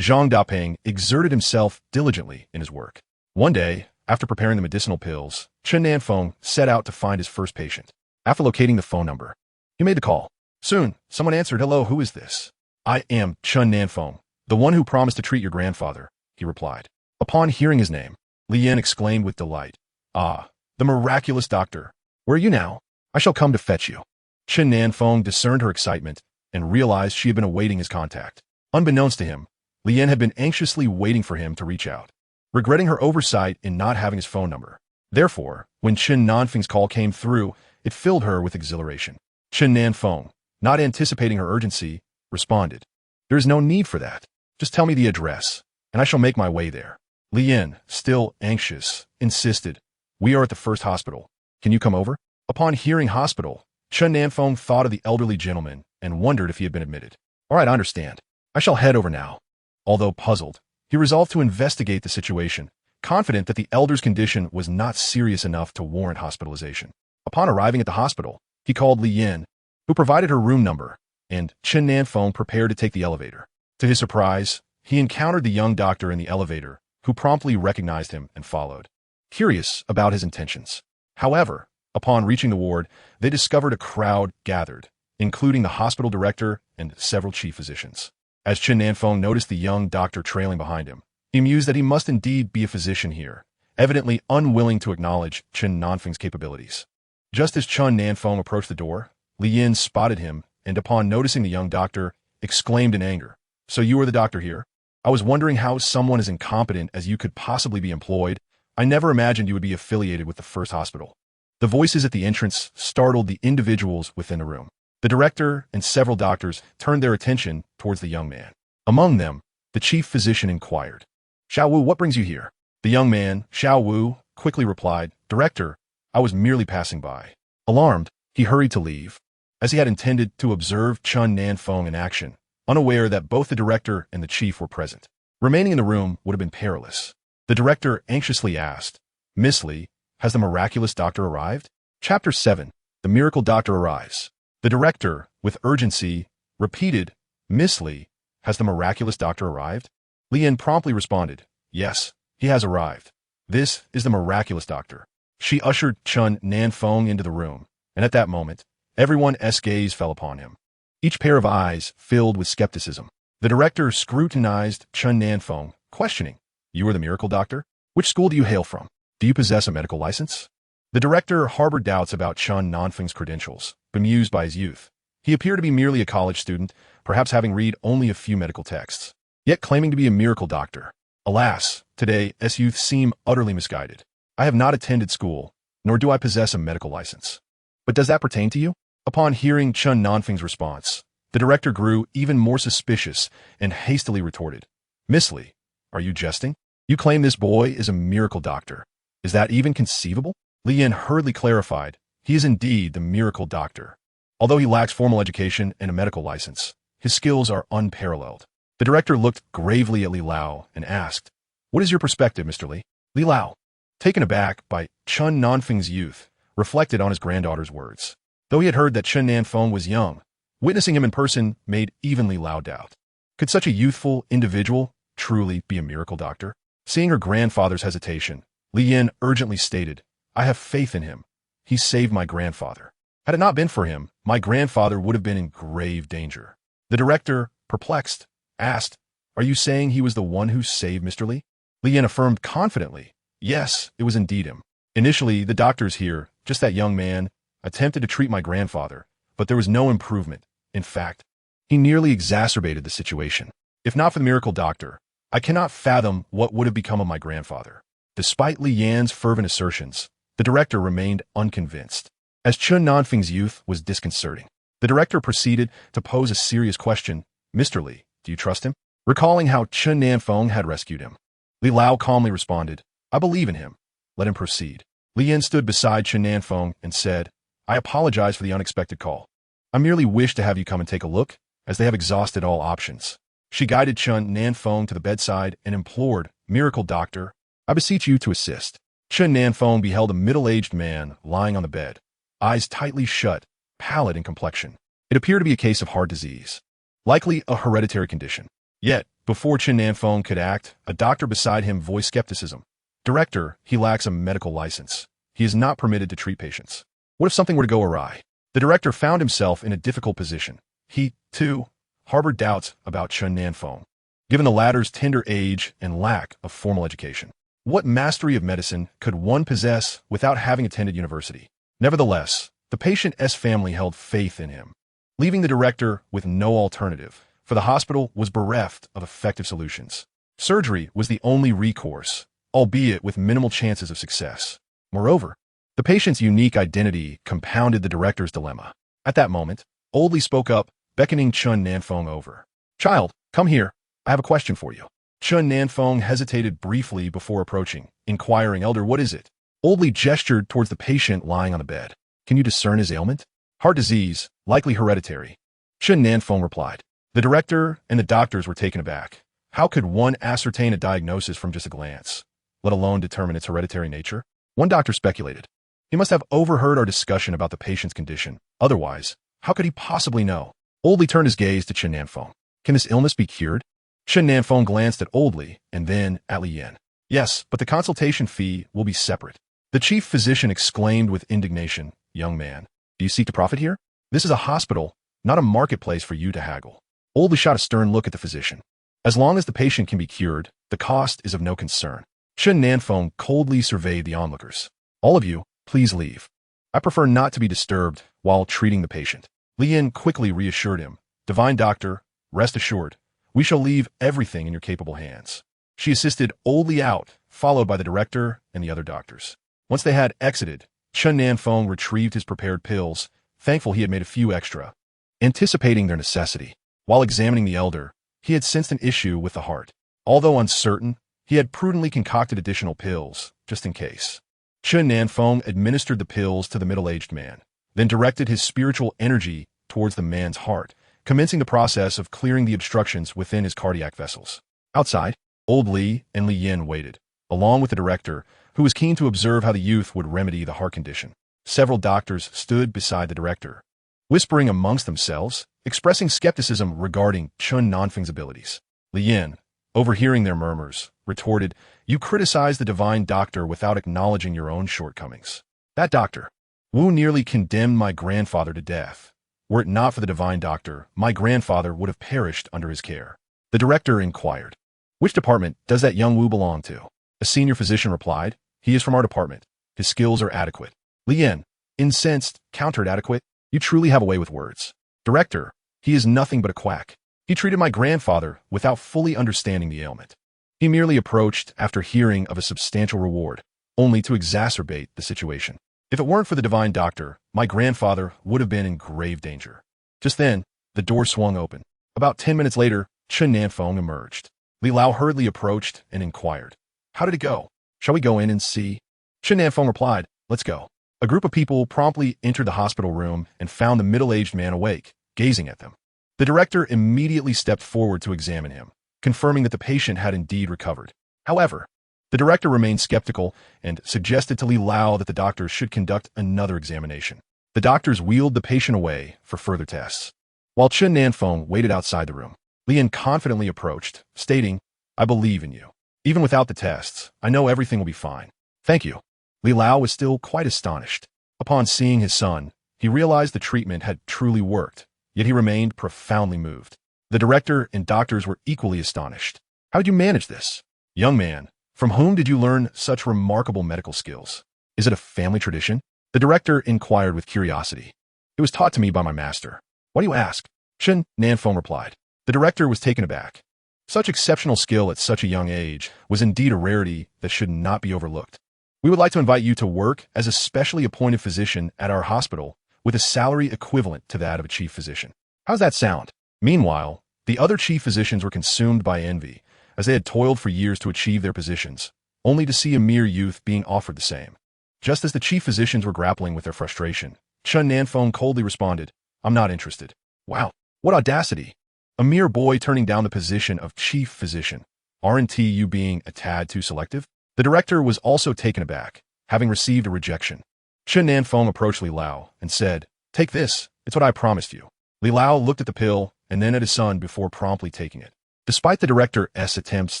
Zhang Dapeng exerted himself diligently in his work. One day, after preparing the medicinal pills, Chen Nan Feng set out to find his first patient. After locating the phone number, he made the call. Soon, someone answered, "Hello, who is this?" "I am Chen Nan Feng, the one who promised to treat your grandfather," he replied. Upon hearing his name, Li Yan exclaimed with delight, "Ah, the miraculous doctor. Where are you now? I shall come to fetch you." Chen Nan Feng discerned her excitement and realized she had been awaiting his contact. Unbeknownst to him, Li Yan had been anxiously waiting for him to reach out, regretting her oversight in not having his phone number. Therefore, when Chen Nan Feng's call came through, it filled her with exhilaration. Chen Nan Feng, not anticipating her urgency, responded, "There is no need for that. Just tell me the address, and I shall make my way there." Li Yan, still anxious, insisted, "We are at the first hospital. Can you come over?" Upon hearing hospital, Chen Nan Feng thought of the elderly gentleman and wondered if he had been admitted. "All right, I understand. I shall head over now." Although puzzled, he resolved to investigate the situation, confident that the elder's condition was not serious enough to warrant hospitalization. Upon arriving at the hospital, he called Li Yan, who provided her room number, and Chen Nan Feng prepared to take the elevator. To his surprise, he encountered the young doctor in the elevator, who promptly recognized him and followed, curious about his intentions. However, upon reaching the ward, they discovered a crowd gathered, including the hospital director and several chief physicians. As Chen Nan Feng noticed the young doctor trailing behind him, he mused that he must indeed be a physician here, evidently unwilling to acknowledge Chen Nan Feng's capabilities. Just as Chen Nan Feng approached the door, Li Yan spotted him and upon noticing the young doctor, exclaimed in anger, "So you are the doctor here? I was wondering how someone as incompetent as you could possibly be employed. I never imagined you would be affiliated with the first hospital." The voices at the entrance startled the individuals within the room. The director and several doctors turned their attention towards the young man. Among them, the chief physician inquired, "Xiao Wu, what brings you here?" The young man, Xiao Wu, quickly replied, "Director, I was merely passing by." Alarmed, he hurried to leave, as he had intended to observe Chen Nan Feng in action, unaware that both the director and the chief were present. Remaining in the room would have been perilous. The director anxiously asked, "Miss Li, has the miraculous doctor arrived?" Chapter 7, The Miracle Doctor Arrives. The director, with urgency, repeated, "Miss Li, has the miraculous doctor arrived?" Li Yan promptly responded, "Yes, he has arrived. This is the miraculous doctor." She ushered Chen Nan Feng into the room, and at that moment, everyone's gaze fell upon him, each pair of eyes filled with skepticism. The director scrutinized Chen Nan Feng, questioning, "You are the miracle doctor? Which school do you hail from? Do you possess a medical license?" The director harbored doubts about Chen Nan Feng's credentials, bemused by his youth. He appeared to be merely a college student, perhaps having read only a few medical texts, yet claiming to be a miracle doctor. Alas, today, youth seem utterly misguided. I have not attended school, nor do I possess a medical license. But does that pertain to you? Upon hearing Chen Nan Feng's response, the director grew even more suspicious and hastily retorted, "Miss Li, are you jesting? You claim this boy is a miracle doctor. Is that even conceivable?" Li Yan hurriedly clarified, "He is indeed the miracle doctor. Although he lacks formal education and a medical license, his skills are unparalleled." The director looked gravely at Li Lao and asked, "What is your perspective, Mr. Li?" Li Lao, taken aback by Chen Nan Feng's youth, reflected on his granddaughter's words. Though he had heard that Chen Nan Feng was young, witnessing him in person made even Li Lao doubt. Could such a youthful individual truly be a miracle doctor? Seeing her grandfather's hesitation, Li Yan urgently stated, "I have faith in him. He saved my grandfather. Had it not been for him, my grandfather would have been in grave danger." The director, perplexed, asked, "Are you saying he was the one who saved Mr. Li?" Li Yan affirmed confidently, "Yes, it was indeed him. Initially, the doctors here, just that young man, attempted to treat my grandfather, but there was no improvement. In fact, he nearly exacerbated the situation. If not for the miracle doctor, I cannot fathom what would have become of my grandfather. Despite Li Yan's fervent assertions, the director remained unconvinced. As Chen Nan Feng's youth was disconcerting, the director proceeded to pose a serious question. Mr. Li, do you trust him? Recalling how Chen Nan Feng had rescued him, Li Lao calmly responded, I believe in him. Let him proceed. Li Yan stood beside Chen Nan Feng and said, I apologize for the unexpected call. I merely wish to have you come and take a look, as they have exhausted all options. She guided Chen Nan Feng to the bedside and implored, Miracle Doctor, I beseech you to assist. Chen Nan Feng beheld a middle-aged man lying on the bed, eyes tightly shut, pallid in complexion. It appeared to be a case of heart disease, likely a hereditary condition. Yet, before Chen Nan Feng could act, a doctor beside him voiced skepticism. Director, he lacks a medical license. He is not permitted to treat patients. What if something were to go awry? The director found himself in a difficult position. He, too, harbored doubts about Chen Nan Feng, given the latter's tender age and lack of formal education. What mastery of medicine could one possess without having attended university? Nevertheless, the patient's family held faith in him, leaving the director with no alternative, for the hospital was bereft of effective solutions. Surgery was the only recourse, albeit with minimal chances of success. Moreover, the patient's unique identity compounded the director's dilemma. At that moment, Old Li spoke up, beckoning Chen Nan Feng over. Child, come here. I have a question for you. Chen Nan Feng hesitated briefly before approaching, inquiring, Elder, what is it? Old Li gestured towards the patient lying on the bed. Can you discern his ailment? Heart disease, likely hereditary. Chen Nan Feng replied. The director and the doctors were taken aback. How could one ascertain a diagnosis from just a glance, let alone determine its hereditary nature? One doctor speculated. He must have overheard our discussion about the patient's condition. Otherwise, how could he possibly know? Old Li turned his gaze to Chen Nan Feng. Can this illness be cured? Chen Nan Feng glanced at Old Li and then at Li Yan. Yes, but the consultation fee will be separate. The chief physician exclaimed with indignation, Young man, do you seek to profit here? This is a hospital, not a marketplace for you to haggle. Old Li shot a stern look at the physician. As long as the patient can be cured, the cost is of no concern. Chen Nan Feng coldly surveyed the onlookers. All of you, please leave. I prefer not to be disturbed while treating the patient. Li Yan quickly reassured him. Divine Doctor, rest assured, we shall leave everything in your capable hands. She assisted Old Li out, followed by the director and the other doctors. Once they had exited, Chen Nan Feng retrieved his prepared pills, thankful he had made a few extra. Anticipating their necessity, while examining the elder, he had sensed an issue with the heart. Although uncertain, he had prudently concocted additional pills, just in case. Chen Nan Feng administered the pills to the middle-aged man, then directed his spiritual energy towards the man's heart, commencing the process of clearing the obstructions within his cardiac vessels. Outside, Old Li and Li Yan waited, along with the director, who was keen to observe how the youth would remedy the heart condition. Several doctors stood beside the director, whispering amongst themselves, expressing skepticism regarding Chen Nan Feng's abilities. Li Yan, overhearing their murmurs, retorted, You criticize the divine doctor without acknowledging your own shortcomings. That doctor, Wu, nearly condemned my grandfather to death. Were it not for the divine doctor, my grandfather would have perished under his care. The director inquired, Which department does that young Wu belong to? A senior physician replied, He is from our department. His skills are adequate. Li Yan, incensed, countered, Adequate? You truly have a way with words. Director, he is nothing but a quack. He treated my grandfather without fully understanding the ailment. He merely approached after hearing of a substantial reward, only to exacerbate the situation. If it weren't for the divine doctor, my grandfather would have been in grave danger. Just then, the door swung open. About 10 minutes later, Chen Nan Feng emerged. Li Lao hurriedly approached and inquired, How did it go? Shall we go in and see? Chen Nan Feng replied, Let's go. A group of people promptly entered the hospital room and found the middle-aged man awake, gazing at them. The director immediately stepped forward to examine him, confirming that the patient had indeed recovered. However, the director remained skeptical and suggested to Li Lao that the doctors should conduct another examination. The doctors wheeled the patient away for further tests. While Chen Nan Feng waited outside the room, Li Yan confidently approached, stating, I believe in you. Even without the tests, I know everything will be fine. Thank you. Li Lao was still quite astonished. Upon seeing his son, he realized the treatment had truly worked, yet he remained profoundly moved. The director and doctors were equally astonished. How did you manage this? Young man, from whom did you learn such remarkable medical skills? Is it a family tradition? The director inquired with curiosity. It was taught to me by my master. Why do you ask? Chen Nan Feng replied. The director was taken aback. Such exceptional skill at such a young age was indeed a rarity that should not be overlooked. We would like to invite you to work as a specially appointed physician at our hospital with a salary equivalent to that of a chief physician. How's that sound? Meanwhile, the other chief physicians were consumed by envy, as they had toiled for years to achieve their positions, only to see a mere youth being offered the same. Just as the chief physicians were grappling with their frustration, Chen Nan Feng coldly responded, "I'm not interested." Wow, what audacity! A mere boy turning down the position of chief physician. Aren't you being a tad too selective? The director was also taken aback, having received a rejection. Chen Nan Feng approached Li Lao and said, "Take this, it's what I promised you." Li Lao looked at the pill and then at his son before promptly taking it. Despite the director's attempts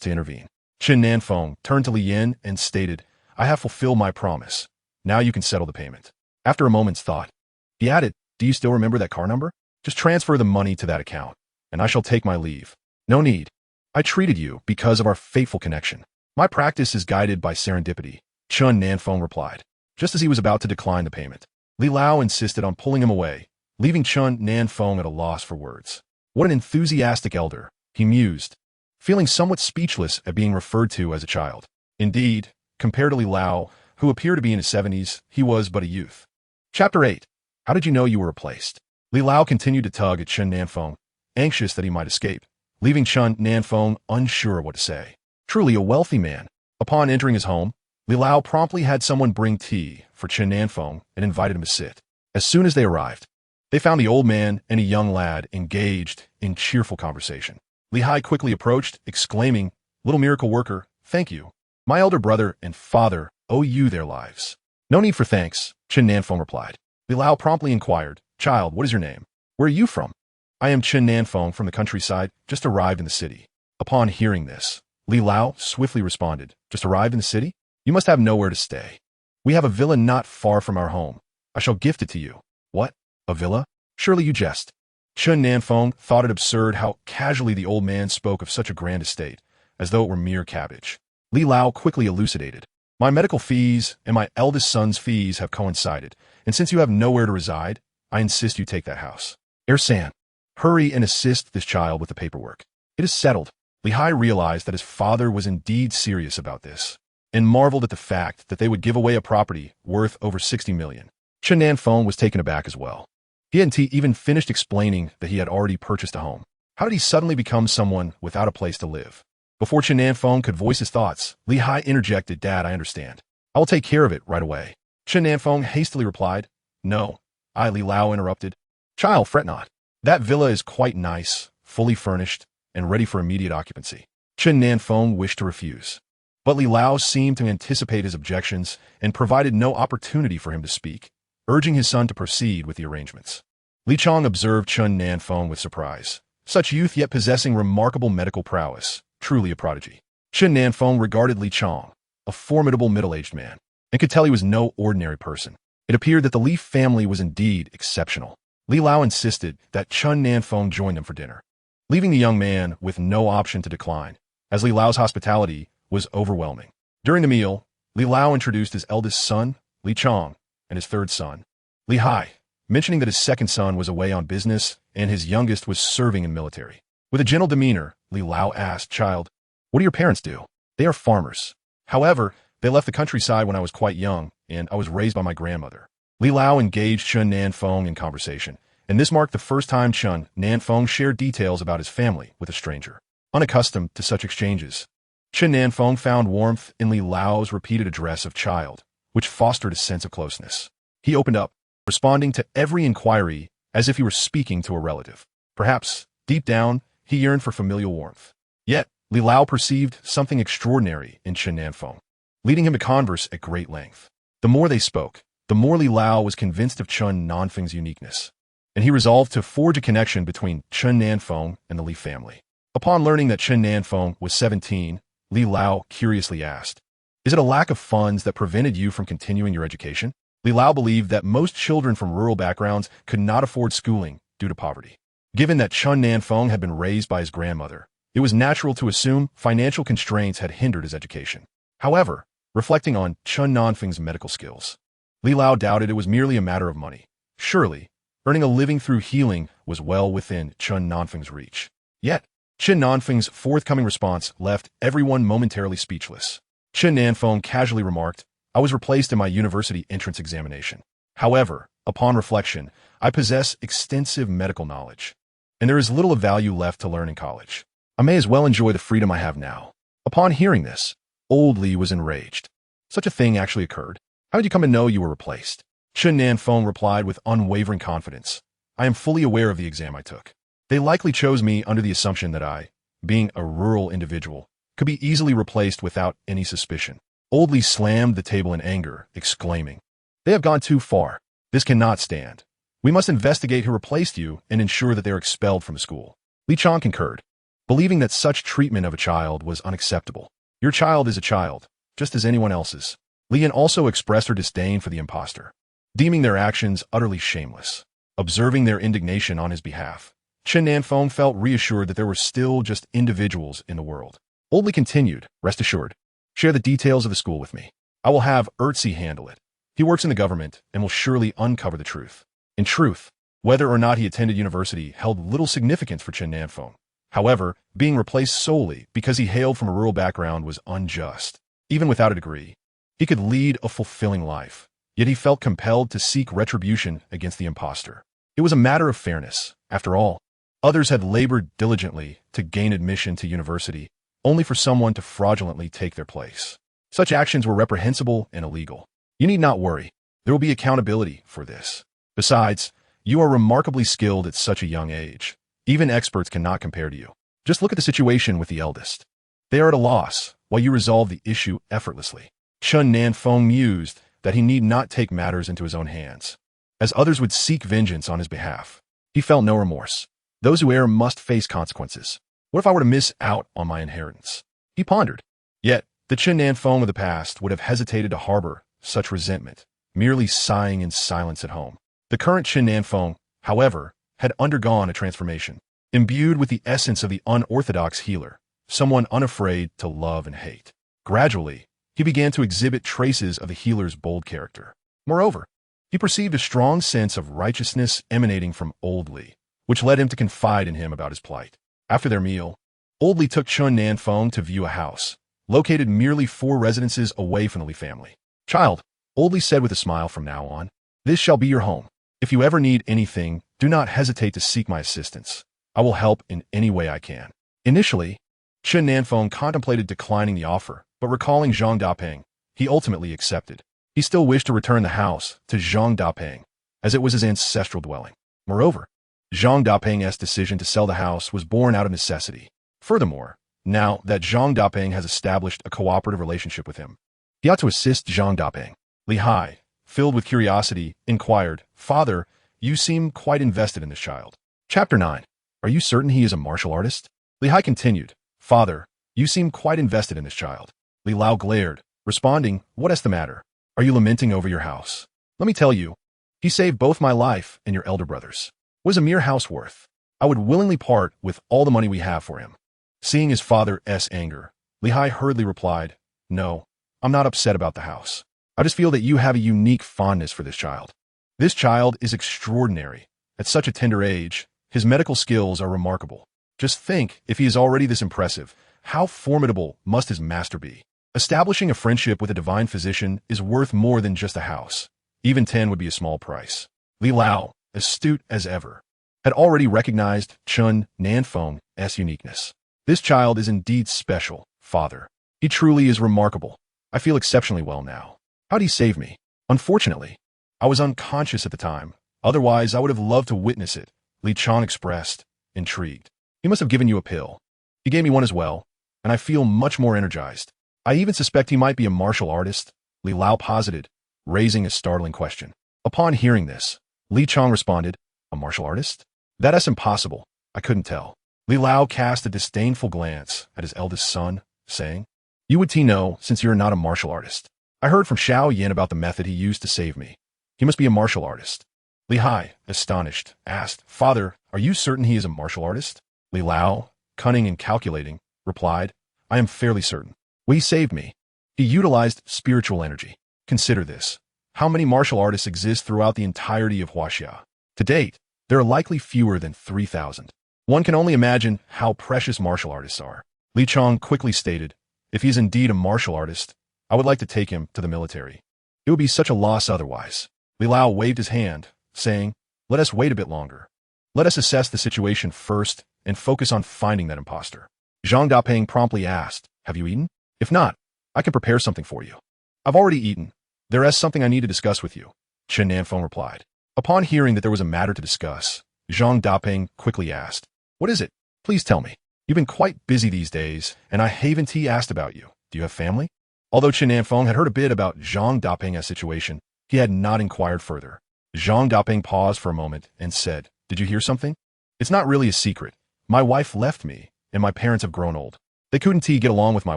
to intervene, Chen Nan Feng turned to Li Yin and stated, "I have fulfilled my promise. Now you can settle the payment." After a moment's thought, he added, "Do you still remember that car number? Just transfer the money to that account, and I shall take my leave." "No need. I treated you because of our fateful connection. My practice is guided by serendipity," Chen Nan Feng replied. Just as he was about to decline the payment, Li Lao insisted on pulling him away, leaving Chen Nan Feng at a loss for words. What an enthusiastic elder, he mused, feeling somewhat speechless at being referred to as a child. Indeed, compared to Li Lao, who appeared to be in his 70s, he was but a youth. Chapter 8. How did you know you were replaced? Li Lao continued to tug at Chen Nan Feng, anxious that he might escape, leaving Chen Nan Feng unsure of what to say. Truly a wealthy man. Upon entering his home, Li Lao promptly had someone bring tea for Chen Nan Feng and invited him to sit. As soon as they arrived, they found the old man and a young lad engaged in cheerful conversation. Li Hai quickly approached, exclaiming, "Little miracle worker, thank you. My elder brother and father owe you their lives." "No need for thanks," Chen Nan Feng replied. Li Lao promptly inquired, "Child, what is your name? Where are you from?" "I am Chen Nan Feng from the countryside, just arrived in the city." Upon hearing this, Li Lao swiftly responded, "Just arrived in the city? You must have nowhere to stay. We have a villa not far from our home. I shall gift it to you." "What? A villa? Surely you jest." Chen Nan Feng thought it absurd how casually the old man spoke of such a grand estate, as though it were mere cabbage. Li Lao quickly elucidated, "My medical fees and my eldest son's fees have coincided, and since you have nowhere to reside, I insist you take that house. San, hurry and assist this child with the paperwork." "It is settled." Li Hai realized that his father was indeed serious about this, and marveled at the fact that they would give away a property worth over 60 million. Chen Nan Feng was taken aback as well. He hadn't even finished explaining that he had already purchased a home. How did he suddenly become someone without a place to live? Before Chen Nan Feng could voice his thoughts, Li Hai interjected, "Dad, I understand. I will take care of it right away." Chen Nan Feng hastily replied, "No." Li Lao interrupted, "Child, fret not. That villa is quite nice, fully furnished, and ready for immediate occupancy." Chen Nan Feng wished to refuse, but Li Lao seemed to anticipate his objections and provided no opportunity for him to speak, urging his son to proceed with the arrangements. Li Chong observed Chen Nan Feng with surprise. Such youth yet possessing remarkable medical prowess, truly a prodigy. Chen Nan Feng regarded Li Chong, a formidable middle-aged man, and could tell he was no ordinary person. It appeared that the Li family was indeed exceptional. Li Lao insisted that Chen Nan Feng join them for dinner, leaving the young man with no option to decline, as Li Lao's hospitality was overwhelming. During the meal, Li Lao introduced his eldest son, Li Chong, and his third son, Li Hai, mentioning that his second son was away on business and his youngest was serving in military. With a gentle demeanor, Li Lao asked, "Child, what do your parents do?" "They are farmers. However, they left the countryside when I was quite young, and I was raised by my grandmother." Li Lao engaged Chen Nan Feng in conversation, and this marked the first time Chen Nan Feng shared details about his family with a stranger. Unaccustomed to such exchanges, Chen Nan Feng found warmth in Li Lao's repeated address of child, which fostered a sense of closeness. He opened up, responding to every inquiry as if he were speaking to a relative. Perhaps, deep down, he yearned for familial warmth. Yet, Li Lao perceived something extraordinary in Chen Nan Feng, leading him to converse at great length. The more they spoke, the more Li Lao was convinced of Chen Nan Feng's uniqueness, and he resolved to forge a connection between Chen Nan Feng and the Li family. Upon learning that Chen Nan Feng was 17, Li Lao curiously asked, "Is it a lack of funds that prevented you from continuing your education?" Li Lao believed that most children from rural backgrounds could not afford schooling due to poverty. Given that Chen Nan Feng had been raised by his grandmother, it was natural to assume financial constraints had hindered his education. However, reflecting on Chen Nan Feng's medical skills, Li Lao doubted it was merely a matter of money. Surely, earning a living through healing was well within Chen Nan Feng's reach. Yet, Chen Nan Feng's forthcoming response left everyone momentarily speechless. Chen Nan Feng casually remarked, I was replaced in my university entrance examination. However, upon reflection, I possess extensive medical knowledge, and there is little of value left to learn in college. I may as well enjoy the freedom I have now. Upon hearing this, old Li was enraged. Such a thing actually occurred. How did you come to know you were replaced? Chen Nan Feng replied with unwavering confidence. I am fully aware of the exam I took. They likely chose me under the assumption that I, being a rural individual, could be easily replaced without any suspicion. Old Li slammed the table in anger, exclaiming, They have gone too far. This cannot stand. We must investigate who replaced you and ensure that they are expelled from the school. Li Chang concurred, believing that such treatment of a child was unacceptable. Your child is a child, just as anyone else's. Li Yan also expressed her disdain for the impostor, deeming their actions utterly shameless. Observing their indignation on his behalf, Chen Nan Feng felt reassured that there were still just individuals in the world. Old Li continued, Rest assured, share the details of the school with me. I will have Ertzi handle it. He works in the government and will surely uncover the truth. In truth, whether or not he attended university held little significance for Chen Nan Feng. However, being replaced solely because he hailed from a rural background was unjust. Even without a degree, he could lead a fulfilling life, yet he felt compelled to seek retribution against the impostor. It was a matter of fairness. After all, others had labored diligently to gain admission to university, only for someone to fraudulently take their place. Such actions were reprehensible and illegal. You need not worry. There will be accountability for this. Besides, you are remarkably skilled at such a young age. Even experts cannot compare to you. Just look at the situation with the eldest. They are at a loss, while you resolve the issue effortlessly. Chen Nan Feng mused that he need not take matters into his own hands, as others would seek vengeance on his behalf. He felt no remorse. Those who err must face consequences. What if I were to miss out on my inheritance? He pondered. Yet, the Chen Nan Feng of the past would have hesitated to harbor such resentment, merely sighing in silence at home. The current Chen Nan Feng, however, had undergone a transformation, imbued with the essence of the unorthodox healer, someone unafraid to love and hate. Gradually, he began to exhibit traces of the healer's bold character. Moreover, he perceived a strong sense of righteousness emanating from Old Li, which led him to confide in him about his plight. After their meal, Old Li took Chen Nan Feng to view a house, located merely 4 residences away from the Li family. Child, Old Li said with a smile, from now on, this shall be your home. If you ever need anything, do not hesitate to seek my assistance. I will help in any way I can. Initially, Chen Nan Feng contemplated declining the offer, but recalling Zhang Dapeng, he ultimately accepted. He still wished to return the house to Zhang Dapeng, as it was his ancestral dwelling. Moreover, Zhang Dapeng's decision to sell the house was born out of necessity. Furthermore, now that Zhang Dapeng has established a cooperative relationship with him, he ought to assist Zhang Dapeng. Li Hai, filled with curiosity, inquired, Father, you seem quite invested in this child. Chapter 9. Are you certain he is a martial artist? Li Hai continued, Father, you seem quite invested in this child. Li Lao glared, responding, What is the matter? Are you lamenting over your house? Let me tell you, he saved both my life and your elder brother's. What is a mere house worth? I would willingly part with all the money we have for him. Seeing his father's anger, Li Hai hurriedly replied, No, I'm not upset about the house. I just feel that you have a unique fondness for this child. This child is extraordinary. At such a tender age, his medical skills are remarkable. Just think, if he is already this impressive, how formidable must his master be? Establishing a friendship with a divine physician is worth more than just a house. Even 10 would be a small price. Li Lao, astute as ever, had already recognized Chen Nan Feng's uniqueness. This child is indeed special, Father. He truly is remarkable. I feel exceptionally well now. How'd he save me? Unfortunately, I was unconscious at the time. Otherwise, I would have loved to witness it, Li Chang expressed, intrigued. He must have given you a pill. He gave me one as well, and I feel much more energized. I even suspect he might be a martial artist, Li Lao posited, raising a startling question. Upon hearing this, Li Chang responded, A martial artist? That's impossible. I couldn't tell. Li Lao cast a disdainful glance at his eldest son, saying, You would know since you're not a martial artist. I heard from Xiao Yin about the method he used to save me. He must be a martial artist. Li Hai, astonished, asked, Father, are you certain he is a martial artist? Li Lao, cunning and calculating, replied, I am fairly certain. He saved me. He utilized spiritual energy. Consider this. How many martial artists exist throughout the entirety of Huaxia? To date, there are likely fewer than 3,000. One can only imagine how precious martial artists are. Li Chong quickly stated, if he is indeed a martial artist, I would like to take him to the military. It would be such a loss otherwise. Li Lao waved his hand, saying, let us wait a bit longer. Let us assess the situation first and focus on finding that imposter. Zhang Dapeng promptly asked, have you eaten? If not, I can prepare something for you. I've already eaten. There is something I need to discuss with you, Chen Nan Feng replied. Upon hearing that there was a matter to discuss, Zhang Dapeng quickly asked, what is it? Please tell me. You've been quite busy these days, and I haven't asked about you. Do you have family? Although Chen Nan Feng had heard a bit about Zhang Dapeng's situation, he had not inquired further. Zhang Dapeng paused for a moment and said, did you hear something? It's not really a secret. My wife left me, and my parents have grown old. They couldn't get along with my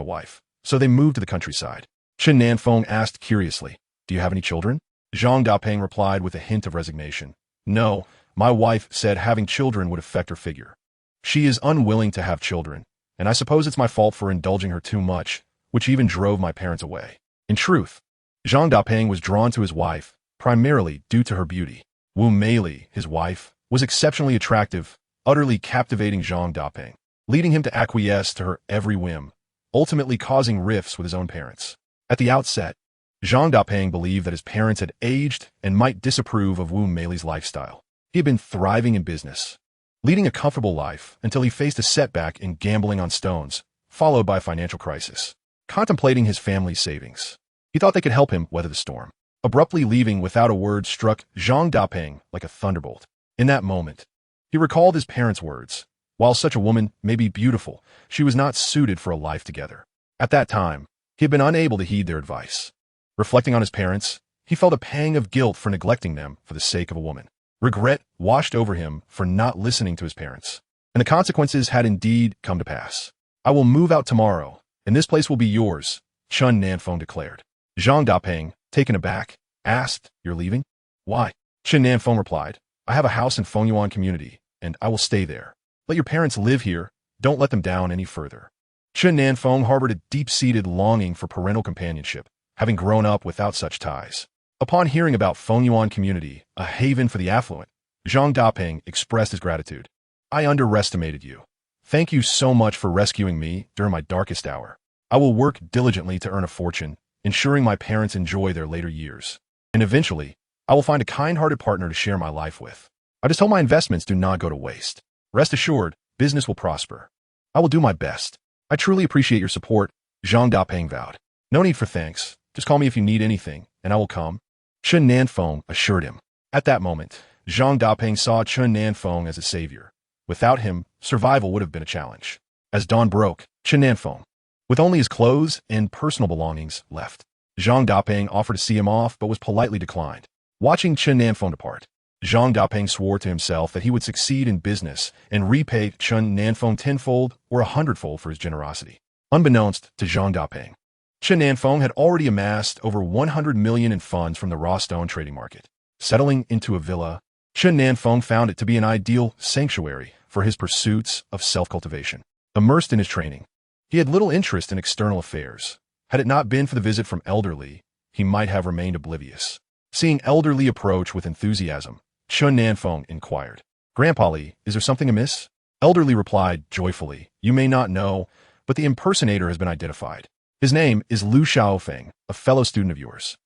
wife, so they moved to the countryside. Chen Nan Feng asked curiously, do you have any children? Zhang Dapeng replied with a hint of resignation. No, my wife said having children would affect her figure. She is unwilling to have children, and I suppose it's my fault for indulging her too much, which even drove my parents away. In truth, Zhang Dapeng was drawn to his wife, primarily due to her beauty. Wu Meili, his wife, was exceptionally attractive, utterly captivating Zhang Dapeng, leading him to acquiesce to her every whim, ultimately causing rifts with his own parents. At the outset, Zhang Dapeng believed that his parents had aged and might disapprove of Wu Meili's lifestyle. He had been thriving in business, leading a comfortable life until he faced a setback in gambling on stones, followed by a financial crisis. Contemplating his family's savings, he thought they could help him weather the storm. Abruptly leaving without a word struck Zhang Dapeng like a thunderbolt. In that moment, he recalled his parents' words. While such a woman may be beautiful, she was not suited for a life together. At that time, he had been unable to heed their advice. Reflecting on his parents, he felt a pang of guilt for neglecting them for the sake of a woman. Regret washed over him for not listening to his parents, and the consequences had indeed come to pass. I will move out tomorrow, and this place will be yours, Chen Nan Feng declared. Zhang Dapeng, taken aback, asked, you're leaving? Why? Chen Nan Feng replied, I have a house in Fengyuan community, and I will stay there. Let your parents live here, don't let them down any further. Chen Nan Feng harbored a deep-seated longing for parental companionship, having grown up without such ties. Upon hearing about Fengyuan community, a haven for the affluent, Zhang Dapeng expressed his gratitude. I underestimated you. Thank you so much for rescuing me during my darkest hour. I will work diligently to earn a fortune, ensuring my parents enjoy their later years. And eventually, I will find a kind-hearted partner to share my life with. I just hope my investments do not go to waste. Rest assured, business will prosper. I will do my best. I truly appreciate your support, Zhang Dapeng vowed. No need for thanks. Just call me if you need anything, and I will come. Chen Nan Feng assured him. At that moment, Zhang Dapeng saw Chen Nan Feng as a savior. Without him, survival would have been a challenge. As dawn broke, Chen Nan Feng, with only his clothes and personal belongings, left. Zhang Dapeng offered to see him off but was politely declined. Watching Chen Nan Feng depart, Zhang Dapeng swore to himself that he would succeed in business and repay Chen Nan Feng tenfold or 100-fold for his generosity. Unbeknownst to Zhang Dapeng, Chen Nan Feng had already amassed over 100 million in funds from the raw stone trading market. Settling into a villa, Chen Nan Feng found it to be an ideal sanctuary for his pursuits of self-cultivation. Immersed in his training, he had little interest in external affairs. Had it not been for the visit from Elder Li, he might have remained oblivious. Seeing Elder Li approach with enthusiasm, Chen Nan Feng inquired, Grandpa Li, is there something amiss? Elder Li replied joyfully, you may not know, but the impersonator has been identified. His name is Lu Xiaofeng, a fellow student of yours.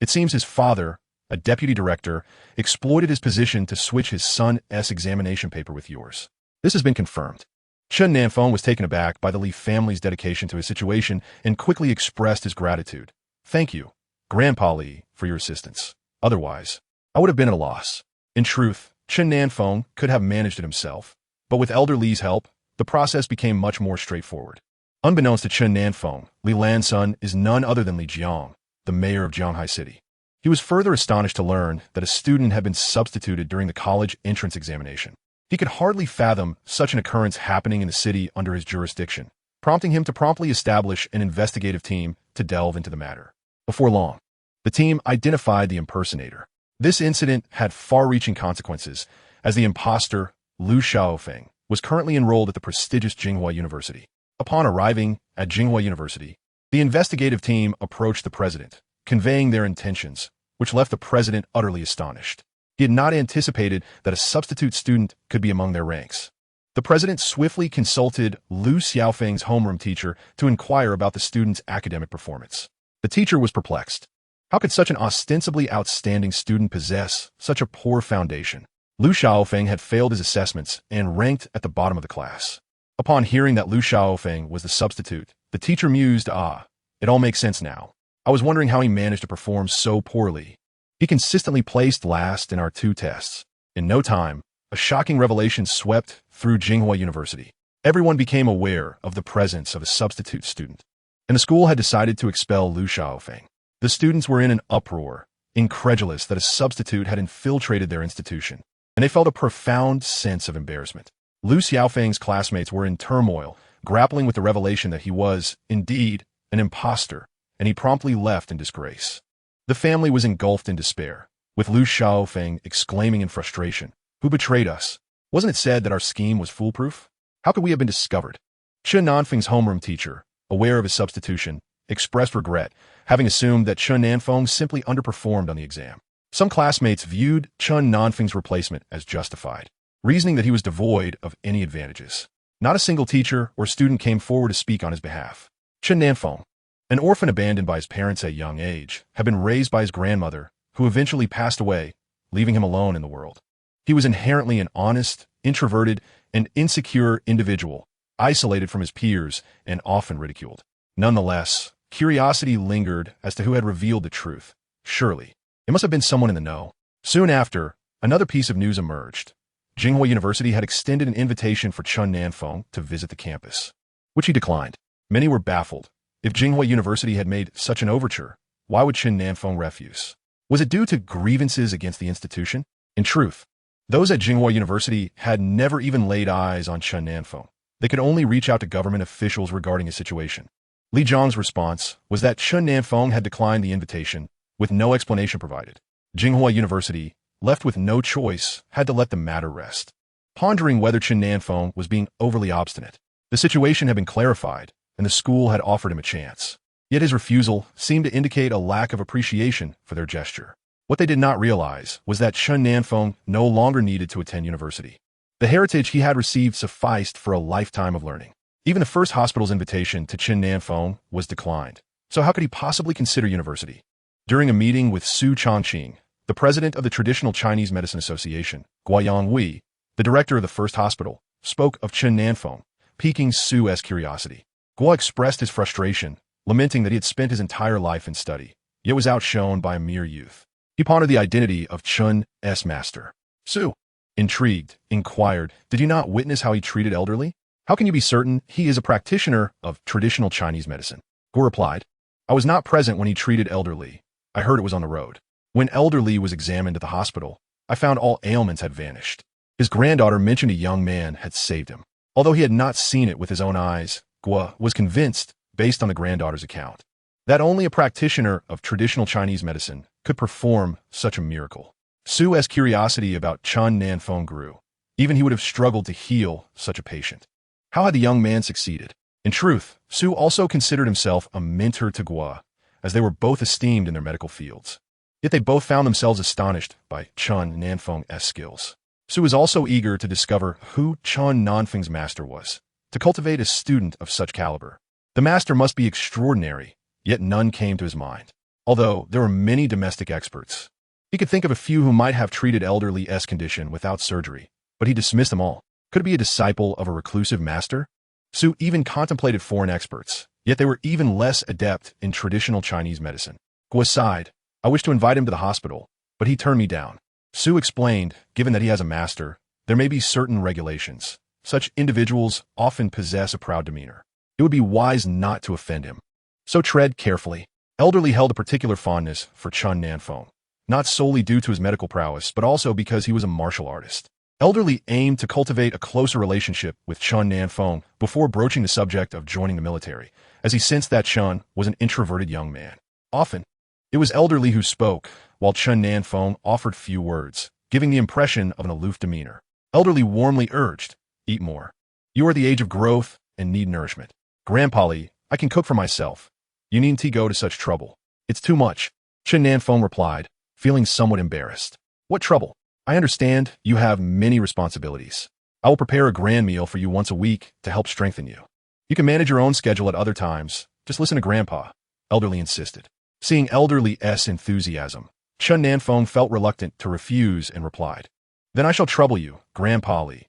It seems his father, a deputy director, exploited his position to switch his son's examination paper with yours. This has been confirmed. Chen Nan Feng was taken aback by the Li family's dedication to his situation and quickly expressed his gratitude. Thank you, Grandpa Li, for your assistance. Otherwise, I would have been at a loss. In truth, Chen Nan Feng could have managed it himself, but with Elder Li's help, the process became much more straightforward. Unbeknownst to Chen Nan Feng, Li Lan's son is none other than Li Jiang, the mayor of Jianghai City. He was further astonished to learn that a student had been substituted during the college entrance examination. He could hardly fathom such an occurrence happening in the city under his jurisdiction, prompting him to promptly establish an investigative team to delve into the matter. Before long, the team identified the impersonator. This incident had far-reaching consequences, as the imposter, Lu Xiaofeng, was currently enrolled at the prestigious Jinghua University. Upon arriving at Jinghua University, the investigative team approached the president, conveying their intentions, which left the president utterly astonished. He had not anticipated that a substitute student could be among their ranks. The president swiftly consulted Lu Xiaofeng's homeroom teacher to inquire about the student's academic performance. The teacher was perplexed. How could such an ostensibly outstanding student possess such a poor foundation? Lu Xiaofeng had failed his assessments and ranked at the bottom of the class. Upon hearing that Lu Xiaofeng was the substitute, the teacher mused, it all makes sense now. I was wondering how he managed to perform so poorly. He consistently placed last in our 2 tests. In no time, a shocking revelation swept through Jinghua University. Everyone became aware of the presence of a substitute student, and the school had decided to expel Lu Xiaofeng. The students were in an uproar, incredulous that a substitute had infiltrated their institution, and they felt a profound sense of embarrassment. Lu Xiaofeng's classmates were in turmoil, grappling with the revelation that he was, indeed, an imposter, and he promptly left in disgrace. The family was engulfed in despair, with Lu Xiaofeng exclaiming in frustration, "Who betrayed us? Wasn't it said that our scheme was foolproof? How could we have been discovered?" Chen Nan Feng's homeroom teacher, aware of his substitution, expressed regret, having assumed that Chen Nan Feng simply underperformed on the exam. Some classmates viewed Chen Nan Feng's replacement as justified, reasoning that he was devoid of any advantages. Not a single teacher or student came forward to speak on his behalf. Chen Nan Feng, an orphan abandoned by his parents at a young age, had been raised by his grandmother, who eventually passed away, leaving him alone in the world. He was inherently an honest, introverted, and insecure individual, isolated from his peers and often ridiculed. Nonetheless, curiosity lingered as to who had revealed the truth. Surely, it must have been someone in the know. Soon after, another piece of news emerged. Jinghua University had extended an invitation for Chen Nan Feng to visit the campus, which he declined. Many were baffled. If Jinghua University had made such an overture, why would Chen Nan Feng refuse? Was it due to grievances against the institution? In truth, those at Jinghua University had never even laid eyes on Chen Nan Feng. They could only reach out to government officials regarding his situation. Li Zhang's response was that Chen Nan Feng had declined the invitation, with no explanation provided. Jinghua University, left with no choice, had to let the matter rest, pondering whether Chen Nan Feng was being overly obstinate. The situation had been clarified, and the school had offered him a chance. Yet his refusal seemed to indicate a lack of appreciation for their gesture. What they did not realize was that Chen Nan Feng no longer needed to attend university. The heritage he had received sufficed for a lifetime of learning. Even the first hospital's invitation to Chen Nan Feng was declined. So how could he possibly consider university? During a meeting with Su Chongqing, the president of the Traditional Chinese Medicine Association, Guoyang Wei, the director of the first hospital, spoke of Chen Nan Feng, piquing Su's curiosity. Guo expressed his frustration, lamenting that he had spent his entire life in study, yet was outshone by a mere youth. He pondered the identity of Chen's master. Su, intrigued, inquired, "Did you not witness how he treated elderly? How can you be certain he is a practitioner of traditional Chinese medicine?" Guo replied, "I was not present when he treated elderly. I heard it was on the road. When elderly was examined at the hospital, I found all ailments had vanished. His granddaughter mentioned a young man had saved him. Although he had not seen it with his own eyes, Guo was convinced, based on the granddaughter's account, that only a practitioner of traditional Chinese medicine could perform such a miracle." Su's curiosity about Chen Nan Feng grew. Even he would have struggled to heal such a patient. How had the young man succeeded? In truth, Su also considered himself a mentor to Guo, as they were both esteemed in their medical fields. Yet they both found themselves astonished by Chen Nan Feng's skills. Su was also eager to discover who Chen Nan Feng's master was. To cultivate a student of such caliber, the master must be extraordinary, yet none came to his mind. Although there were many domestic experts, he could think of a few who might have treated elderly's condition without surgery, but he dismissed them all. Could it be a disciple of a reclusive master? Su even contemplated foreign experts, yet they were even less adept in traditional Chinese medicine. Guo sighed. "I wish to invite him to the hospital, but he turned me down." Su explained, given that he has a master, there may be certain regulations. Such individuals often possess a proud demeanor. It would be wise not to offend him. So tread carefully. Elderly held a particular fondness for Chen Nan Feng, not solely due to his medical prowess, but also because he was a martial artist. Elderly aimed to cultivate a closer relationship with Chen Nan Feng before broaching the subject of joining the military, as he sensed that Chen was an introverted young man. Often, it was Elderly who spoke, while Chen Nan Feng offered few words, giving the impression of an aloof demeanor. Elderly warmly urged, "Eat more. You are the age of growth and need nourishment. Grandpa Li, I can cook for myself. You needn't go to such trouble. It's too much." Chen Nan Feng replied, feeling somewhat embarrassed. "What trouble? I understand you have many responsibilities. I will prepare a grand meal for you once a week to help strengthen you. You can manage your own schedule at other times. Just listen to Grandpa, Elderly insisted. Seeing Elderly's enthusiasm, Chen Nan Feng felt reluctant to refuse and replied, "Then I shall trouble you, Grandpa Li."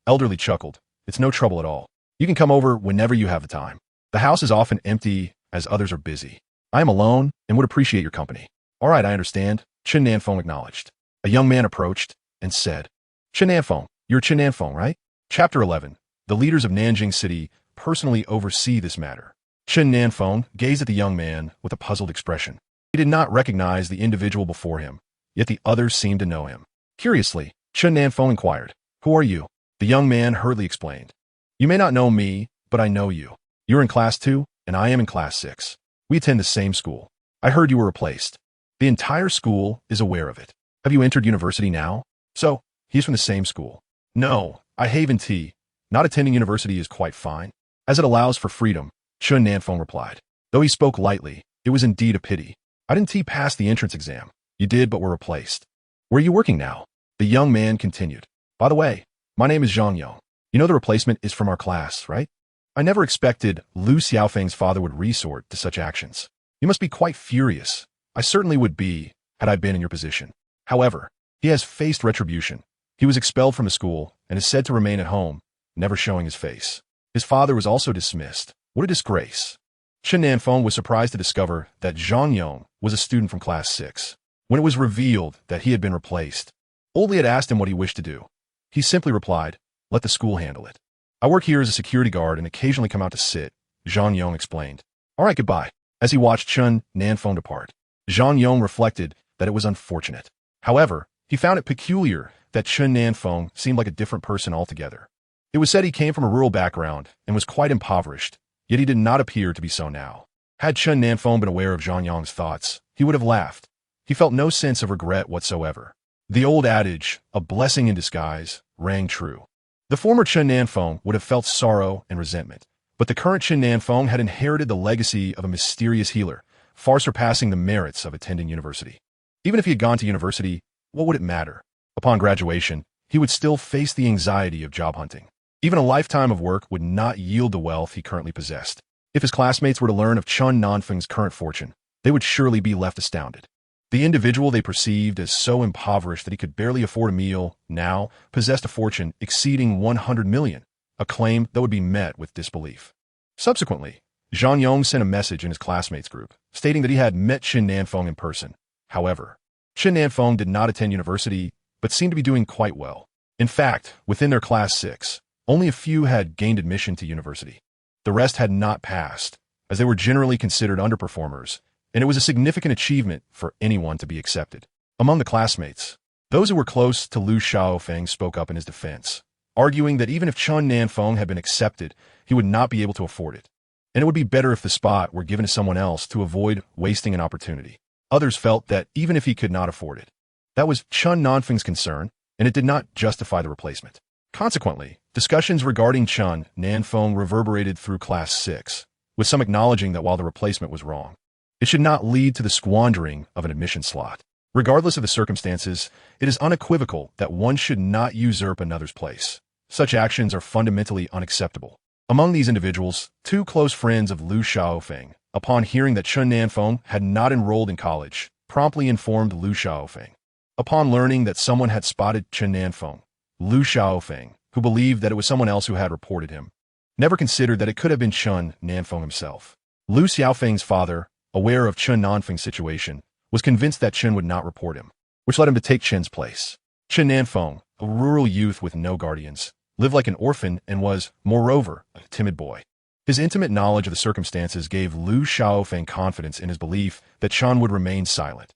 Elderly chuckled. "It's no trouble at all. You can come over whenever you have the time. The house is often empty as others are busy. I am alone and would appreciate your company." "All right, I understand," Chen Nan Feng acknowledged. A young man approached and said, "Chen Nan Feng, you're Chen Nan Feng, right?" Chapter 11. The leaders of Nanjing City personally oversee this matter. Chen Nan Feng gazed at the young man with a puzzled expression. He did not recognize the individual before him, yet the others seemed to know him. Curiously, Chen Nan Feng inquired, "Who are you?" The young man hurriedly explained, "You may not know me, but I know you. You're in class 2, and I am in class 6. We attend the same school. I heard you were replaced. The entire school is aware of it. Have you entered university now?" "So, he's from the same school." "No, I haven tea. Not attending university is quite fine, as it allows for freedom," Chen Nan Feng replied. Though he spoke lightly, it was indeed a pity. "I didn't pass the entrance exam." "You did, but were replaced." "Where are you working now?" The young man continued. "By the way, my name is Zhang Yong. You know the replacement is from our class, right?" I never expected Lu Xiaofeng's father would resort to such actions. "You must be quite furious. I certainly would be, had I been in your position. However, he has faced retribution. He was expelled from the school and is said to remain at home, never showing his face. His father was also dismissed. What a disgrace." Chen Nan Feng was surprised to discover that Zhang Yong was a student from class 6. When it was revealed that he had been replaced, Oldly had asked him what he wished to do. He simply replied, "Let the school handle it. I work here as a security guard and occasionally come out to sit," Zhang Yong explained. "All right, goodbye." As he watched Chen Nan Feng depart, Zhang Yong reflected that it was unfortunate. However, he found it peculiar that Chen Nan Feng seemed like a different person altogether. It was said he came from a rural background and was quite impoverished, yet he did not appear to be so now. Had Chen Nan Feng been aware of Zhang Yong's thoughts, he would have laughed. He felt no sense of regret whatsoever. The old adage, "a blessing in disguise," rang true. The former Chen Nan Feng would have felt sorrow and resentment, but the current Chen Nan Feng had inherited the legacy of a mysterious healer, far surpassing the merits of attending university. Even if he had gone to university, what would it matter? Upon graduation, he would still face the anxiety of job hunting. Even a lifetime of work would not yield the wealth he currently possessed. If his classmates were to learn of Chen Nan Feng's current fortune, they would surely be left astounded. The individual they perceived as so impoverished that he could barely afford a meal now possessed a fortune exceeding 100 million, a claim that would be met with disbelief. Subsequently, Zhang Yong sent a message in his classmates group, stating that he had met Chen Nan Feng in person. However, Chen Nan Feng did not attend university, but seemed to be doing quite well. In fact, within their class 6, only a few had gained admission to university. The rest had not passed, as they were generally considered underperformers, and it was a significant achievement for anyone to be accepted. Among the classmates, those who were close to Lu Xiaofeng spoke up in his defense, arguing that even if Chen Nan Feng had been accepted, he would not be able to afford it, and it would be better if the spot were given to someone else to avoid wasting an opportunity. Others felt that even if he could not afford it, that was Chen Nan Feng's concern, and it did not justify the replacement. Consequently, discussions regarding Chen Nan Feng reverberated through class 6, with some acknowledging that while the replacement was wrong, it should not lead to the squandering of an admission slot. Regardless of the circumstances, it is unequivocal that one should not usurp another's place. Such actions are fundamentally unacceptable. Among these individuals, 2 close friends of Lu Xiaofeng, upon hearing that Chen Nan Feng had not enrolled in college, promptly informed Lu Xiaofeng. Upon learning that someone had spotted Chen Nan Feng, Lu Xiaofeng, who believed that it was someone else who had reported him, never considered that it could have been Chen Nan Feng himself. Lu Xiaofeng's father, aware of Chen Nan Feng's situation, was convinced that Chen would not report him, which led him to take Chen's place. Chen Nan Feng, a rural youth with no guardians, lived like an orphan and was, moreover, a timid boy. His intimate knowledge of the circumstances gave Lu Xiaofeng confidence in his belief that Chen would remain silent,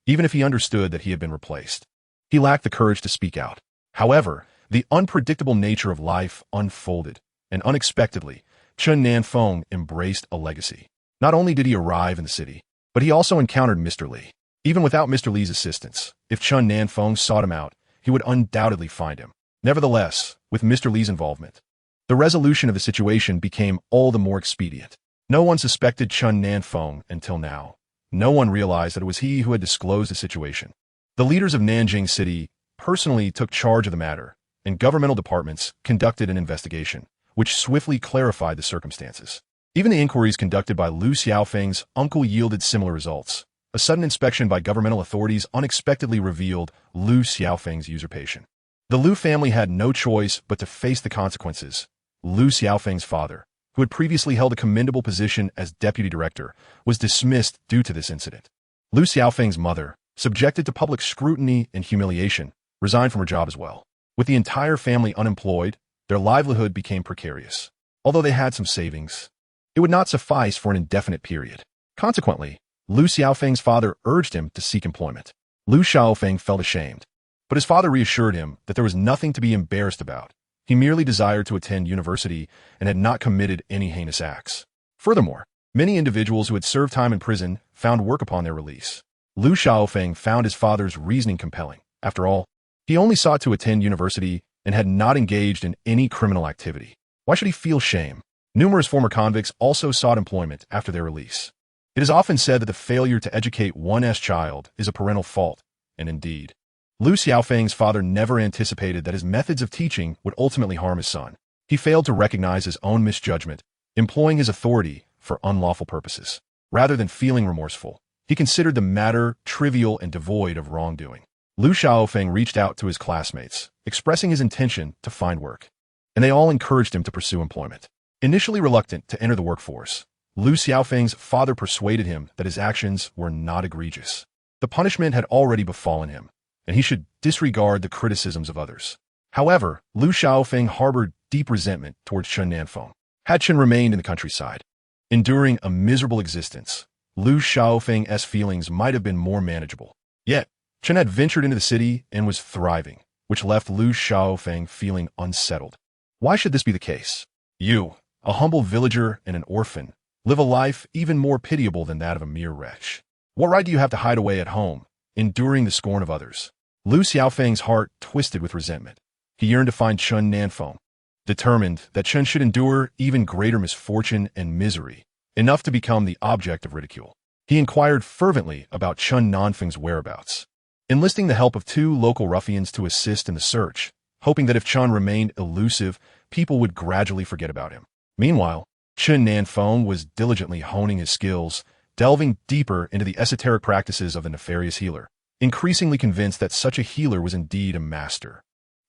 even if he understood that he had been replaced. He lacked the courage to speak out. However, the unpredictable nature of life unfolded, and unexpectedly, Chen Nan Feng embraced a legacy. Not only did he arrive in the city, but he also encountered Mr. Li. Even without Mr. Li's assistance, if Chen Nan Feng sought him out, he would undoubtedly find him. Nevertheless, with Mr. Li's involvement, the resolution of the situation became all the more expedient. No one suspected Chen Nan Feng until now. No one realized that it was he who had disclosed the situation. The leaders of Nanjing City personally took charge of the matter, and governmental departments conducted an investigation, which swiftly clarified the circumstances. Even the inquiries conducted by Lu Xiaofeng's uncle yielded similar results. A sudden inspection by governmental authorities unexpectedly revealed Lu Xiaofeng's usurpation. The Lu family had no choice but to face the consequences. Lu Xiaofeng's father, who had previously held a commendable position as deputy director, was dismissed due to this incident. Lu Xiaofeng's mother, subjected to public scrutiny and humiliation, resigned from her job as well. With the entire family unemployed, their livelihood became precarious. Although they had some savings, it would not suffice for an indefinite period. Consequently, Lu Xiaofeng's father urged him to seek employment. Lu Xiaofeng felt ashamed, but his father reassured him that there was nothing to be embarrassed about. He merely desired to attend university and had not committed any heinous acts. Furthermore, many individuals who had served time in prison found work upon their release. Lu Xiaofeng found his father's reasoning compelling. After all, he only sought to attend university and had not engaged in any criminal activity. Why should he feel shame? Numerous former convicts also sought employment after their release. It is often said that the failure to educate one's child is a parental fault, and indeed, Lu Xiaofeng's father never anticipated that his methods of teaching would ultimately harm his son. He failed to recognize his own misjudgment, employing his authority for unlawful purposes. Rather than feeling remorseful, he considered the matter trivial and devoid of wrongdoing. Lu Xiaofeng reached out to his classmates, expressing his intention to find work, and they all encouraged him to pursue employment. Initially reluctant to enter the workforce, Lu Xiaofeng's father persuaded him that his actions were not egregious. The punishment had already befallen him, and he should disregard the criticisms of others. However, Lu Xiaofeng harbored deep resentment towards Chen Nan Feng. Had Chen remained in the countryside, enduring a miserable existence, Lu Xiaofeng's feelings might have been more manageable. Yet, Chen had ventured into the city and was thriving, which left Lu Xiaofeng feeling unsettled. Why should this be the case? You, a humble villager and an orphan, live a life even more pitiable than that of a mere wretch. What right do you have to hide away at home, enduring the scorn of others? Lu Xiaofeng's heart twisted with resentment. He yearned to find Chen Nan Feng, determined that Chen should endure even greater misfortune and misery, enough to become the object of ridicule. He inquired fervently about Chen Nan Feng's whereabouts, enlisting the help of 2 local ruffians to assist in the search, hoping that if Chen remained elusive, people would gradually forget about him. Meanwhile, Chen Nan Feng was diligently honing his skills, delving deeper into the esoteric practices of the nefarious healer, increasingly convinced that such a healer was indeed a master,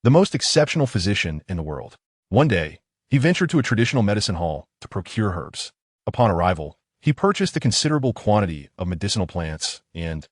the most exceptional physician in the world. One day, he ventured to a traditional medicine hall to procure herbs. Upon arrival, he purchased a considerable quantity of medicinal plants and,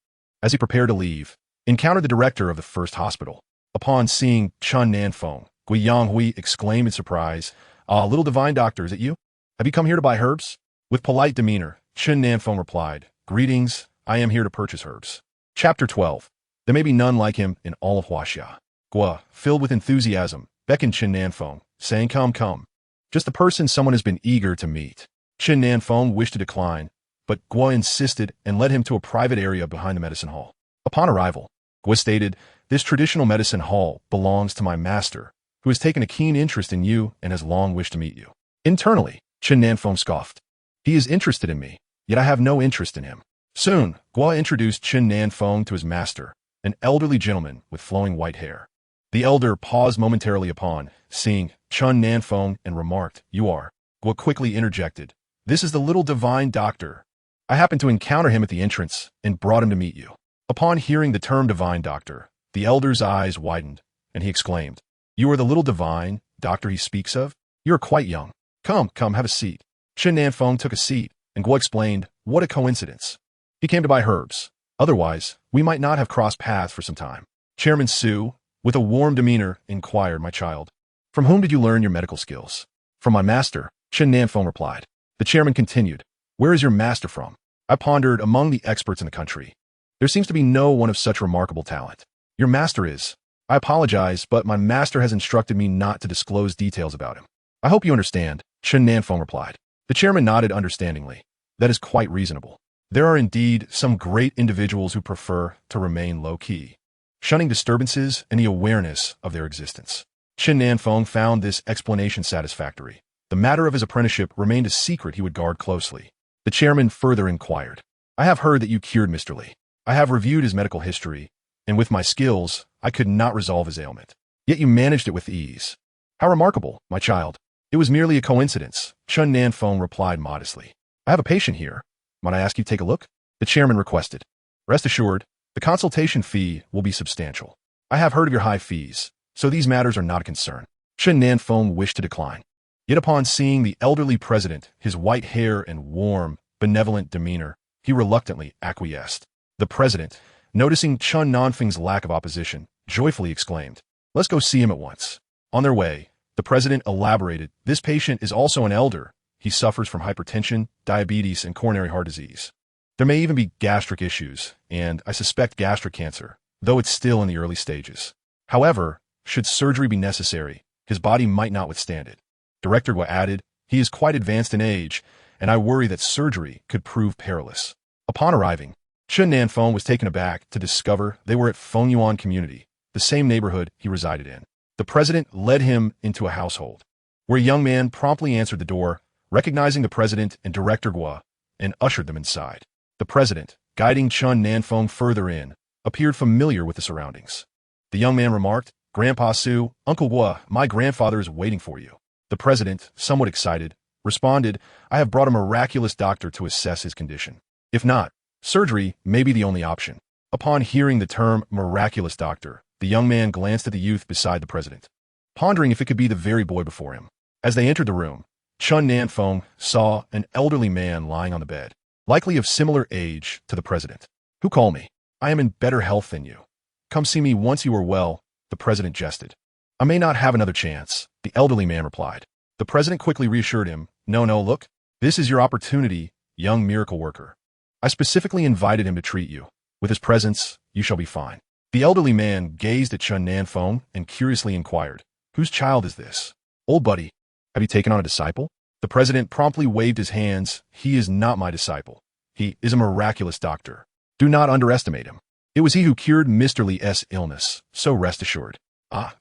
as he prepared to leave, encountered the director of the first hospital. Upon seeing Chen Nan Feng, Guiyang Hui exclaimed in surprise, "Ah, little divine doctor, is it you? Have you come here to buy herbs?" With polite demeanor, Chen Nan Feng replied, "Greetings, I am here to purchase herbs." Chapter 12. There may be none like him in all of Huaxia. Gua, filled with enthusiasm, beckoned Chen Nan Feng, saying, "Come, come. Just the person someone has been eager to meet." Chen Nan Feng wished to decline, but Gua insisted and led him to a private area behind the medicine hall. Upon arrival, Gua stated, "This traditional medicine hall belongs to my master, who has taken a keen interest in you and has long wished to meet you." Internally, Chen Nan Feng scoffed. "He is interested in me, yet I have no interest in him." Soon, Gua introduced Chen Nan Feng to his master, an elderly gentleman with flowing white hair. The elder paused momentarily upon seeing Chen Nan Feng and remarked, "You are." Gua quickly interjected, "This is the little divine doctor. I happened to encounter him at the entrance and brought him to meet you." Upon hearing the term divine doctor, the elder's eyes widened, and he exclaimed, "You are the little divine doctor he speaks of? You are quite young. Come, come, have a seat." Chen Nan Feng took a seat, and Gua explained, "What a coincidence. He came to buy herbs. Otherwise, we might not have crossed paths for some time." Chairman Su, with a warm demeanor, inquired, "My child, from whom did you learn your medical skills?" "From my master," Chen Nan Feng replied. The chairman continued, "Where is your master from?" I pondered among the experts in the country. There seems to be no one of such remarkable talent. Your master is. I apologize, but my master has instructed me not to disclose details about him. I hope you understand, Chen Nan Feng replied. The chairman nodded understandingly. That is quite reasonable. There are indeed some great individuals who prefer to remain low-key, shunning disturbances and the awareness of their existence. Chen Nan Feng found this explanation satisfactory. The matter of his apprenticeship remained a secret he would guard closely. The chairman further inquired, "I have heard that you cured Mr. Li. I have reviewed his medical history, and with my skills, I could not resolve his ailment. Yet you managed it with ease. How remarkable, my child. It was merely a coincidence, Chen Nan Feng replied modestly. I have a patient here. Might I ask you to take a look? The chairman requested. Rest assured, the consultation fee will be substantial. I have heard of your high fees, so these matters are not a concern. Chen Nan Feng wished to decline. Yet upon seeing the elderly president, his white hair and warm, benevolent demeanor, he reluctantly acquiesced. The president, noticing Chen Nan Feng's lack of opposition, joyfully exclaimed, Let's go see him at once. On their way, the president elaborated, This patient is also an elder. He suffers from hypertension, diabetes, and coronary heart disease. There may even be gastric issues, and I suspect gastric cancer, though it's still in the early stages. However, should surgery be necessary, his body might not withstand it. Director Gua added, He is quite advanced in age, and I worry that surgery could prove perilous. Upon arriving, Chen Nan Feng was taken aback to discover they were at Fengyuan Community, the same neighborhood he resided in. The president led him into a household, where a young man promptly answered the door, recognizing the president and Director Gua, and ushered them inside. The president, guiding Chen Nan Feng further in, appeared familiar with the surroundings. The young man remarked, Grandpa Su, Uncle Gua, my grandfather is waiting for you. The president, somewhat excited, responded, I have brought a miraculous doctor to assess his condition. If not, surgery may be the only option. Upon hearing the term miraculous doctor, the young man glanced at the youth beside the president, pondering if it could be the very boy before him. As they entered the room, Chen Nan Feng saw an elderly man lying on the bed, likely of similar age to the president. Who called me? I am in better health than you. Come see me once you are well, the president jested. I may not have another chance, the elderly man replied. The president quickly reassured him, No, look, this is your opportunity, young miracle worker. I specifically invited him to treat you. With his presence, you shall be fine. The elderly man gazed at Chen Nan Feng and curiously inquired, Whose child is this? Old buddy, have you taken on a disciple? The president promptly waved his hands. He is not my disciple. He is a miraculous doctor. Do not underestimate him. It was he who cured Mr. Li's illness, so rest assured.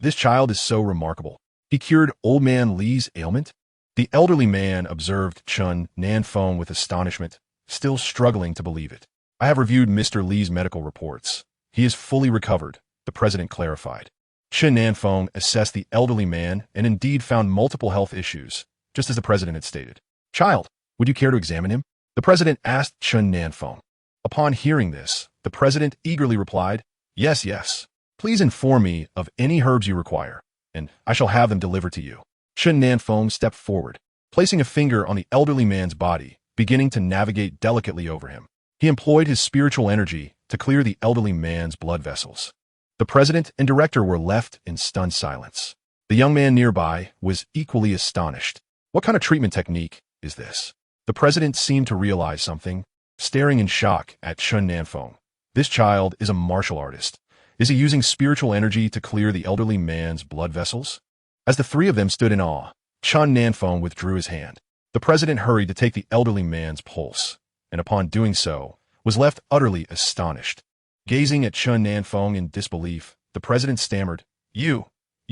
This child is so remarkable. He cured old man Li's ailment? The elderly man observed Chen Nan Feng with astonishment, still struggling to believe it. I have reviewed Mr. Li's medical reports. He is fully recovered, the president clarified. Chen Nan Feng assessed the elderly man and indeed found multiple health issues, just as the president had stated. Child, would you care to examine him? The president asked Chen Nan Feng. Upon hearing this, the president eagerly replied, Yes. Please inform me of any herbs you require, and I shall have them delivered to you. Chen Nan Feng stepped forward, placing a finger on the elderly man's body, beginning to navigate delicately over him. He employed his spiritual energy to clear the elderly man's blood vessels. The president and director were left in stunned silence. The young man nearby was equally astonished. What kind of treatment technique is this? The president seemed to realize something, staring in shock at Chen Nan Feng. This child is a martial artist. Is he using spiritual energy to clear the elderly man's blood vessels? As the three of them stood in awe, Chen Nan Feng withdrew his hand. The president hurried to take the elderly man's pulse, and upon doing so, was left utterly astonished. Gazing at Chen Nan Feng in disbelief, the president stammered, You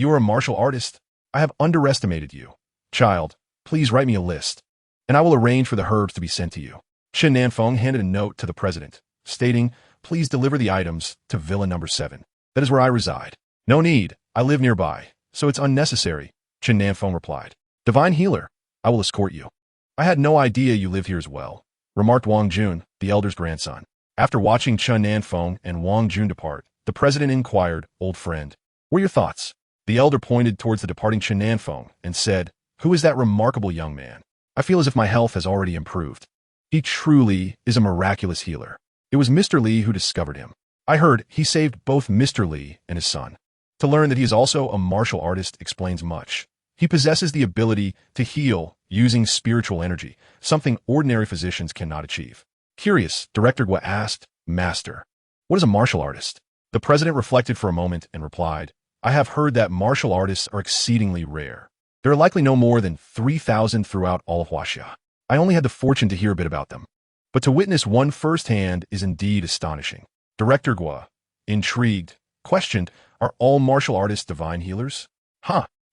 are a martial artist. I have underestimated you. Child, please write me a list, and I will arrange for the herbs to be sent to you. Chen Nan Feng handed a note to the president, stating, Please deliver the items to Villa number 7. That is where I reside. No need. I live nearby, so it's unnecessary, Chen Nan Feng replied. Divine healer, I will escort you. I had no idea you live here as well, remarked Wang Jun, the elder's grandson. After watching Chen Nan Feng and Wang Jun depart, the president inquired, Old friend, what are your thoughts? The elder pointed towards the departing Chen Nan Feng and said, Who is that remarkable young man? I feel as if my health has already improved. He truly is a miraculous healer. It was Mr. Li who discovered him. I heard he saved both Mr. Li and his son. To learn that he is also a martial artist explains much. He possesses the ability to heal using spiritual energy, something ordinary physicians cannot achieve. Curious, Director Gua asked, Master, what is a martial artist? The president reflected for a moment and replied, I have heard that martial artists are exceedingly rare. There are likely no more than 3,000 throughout all of Huaxia. I only had the fortune to hear a bit about them. But to witness one firsthand is indeed astonishing. Director Gua, intrigued, questioned, Are all martial artists divine healers?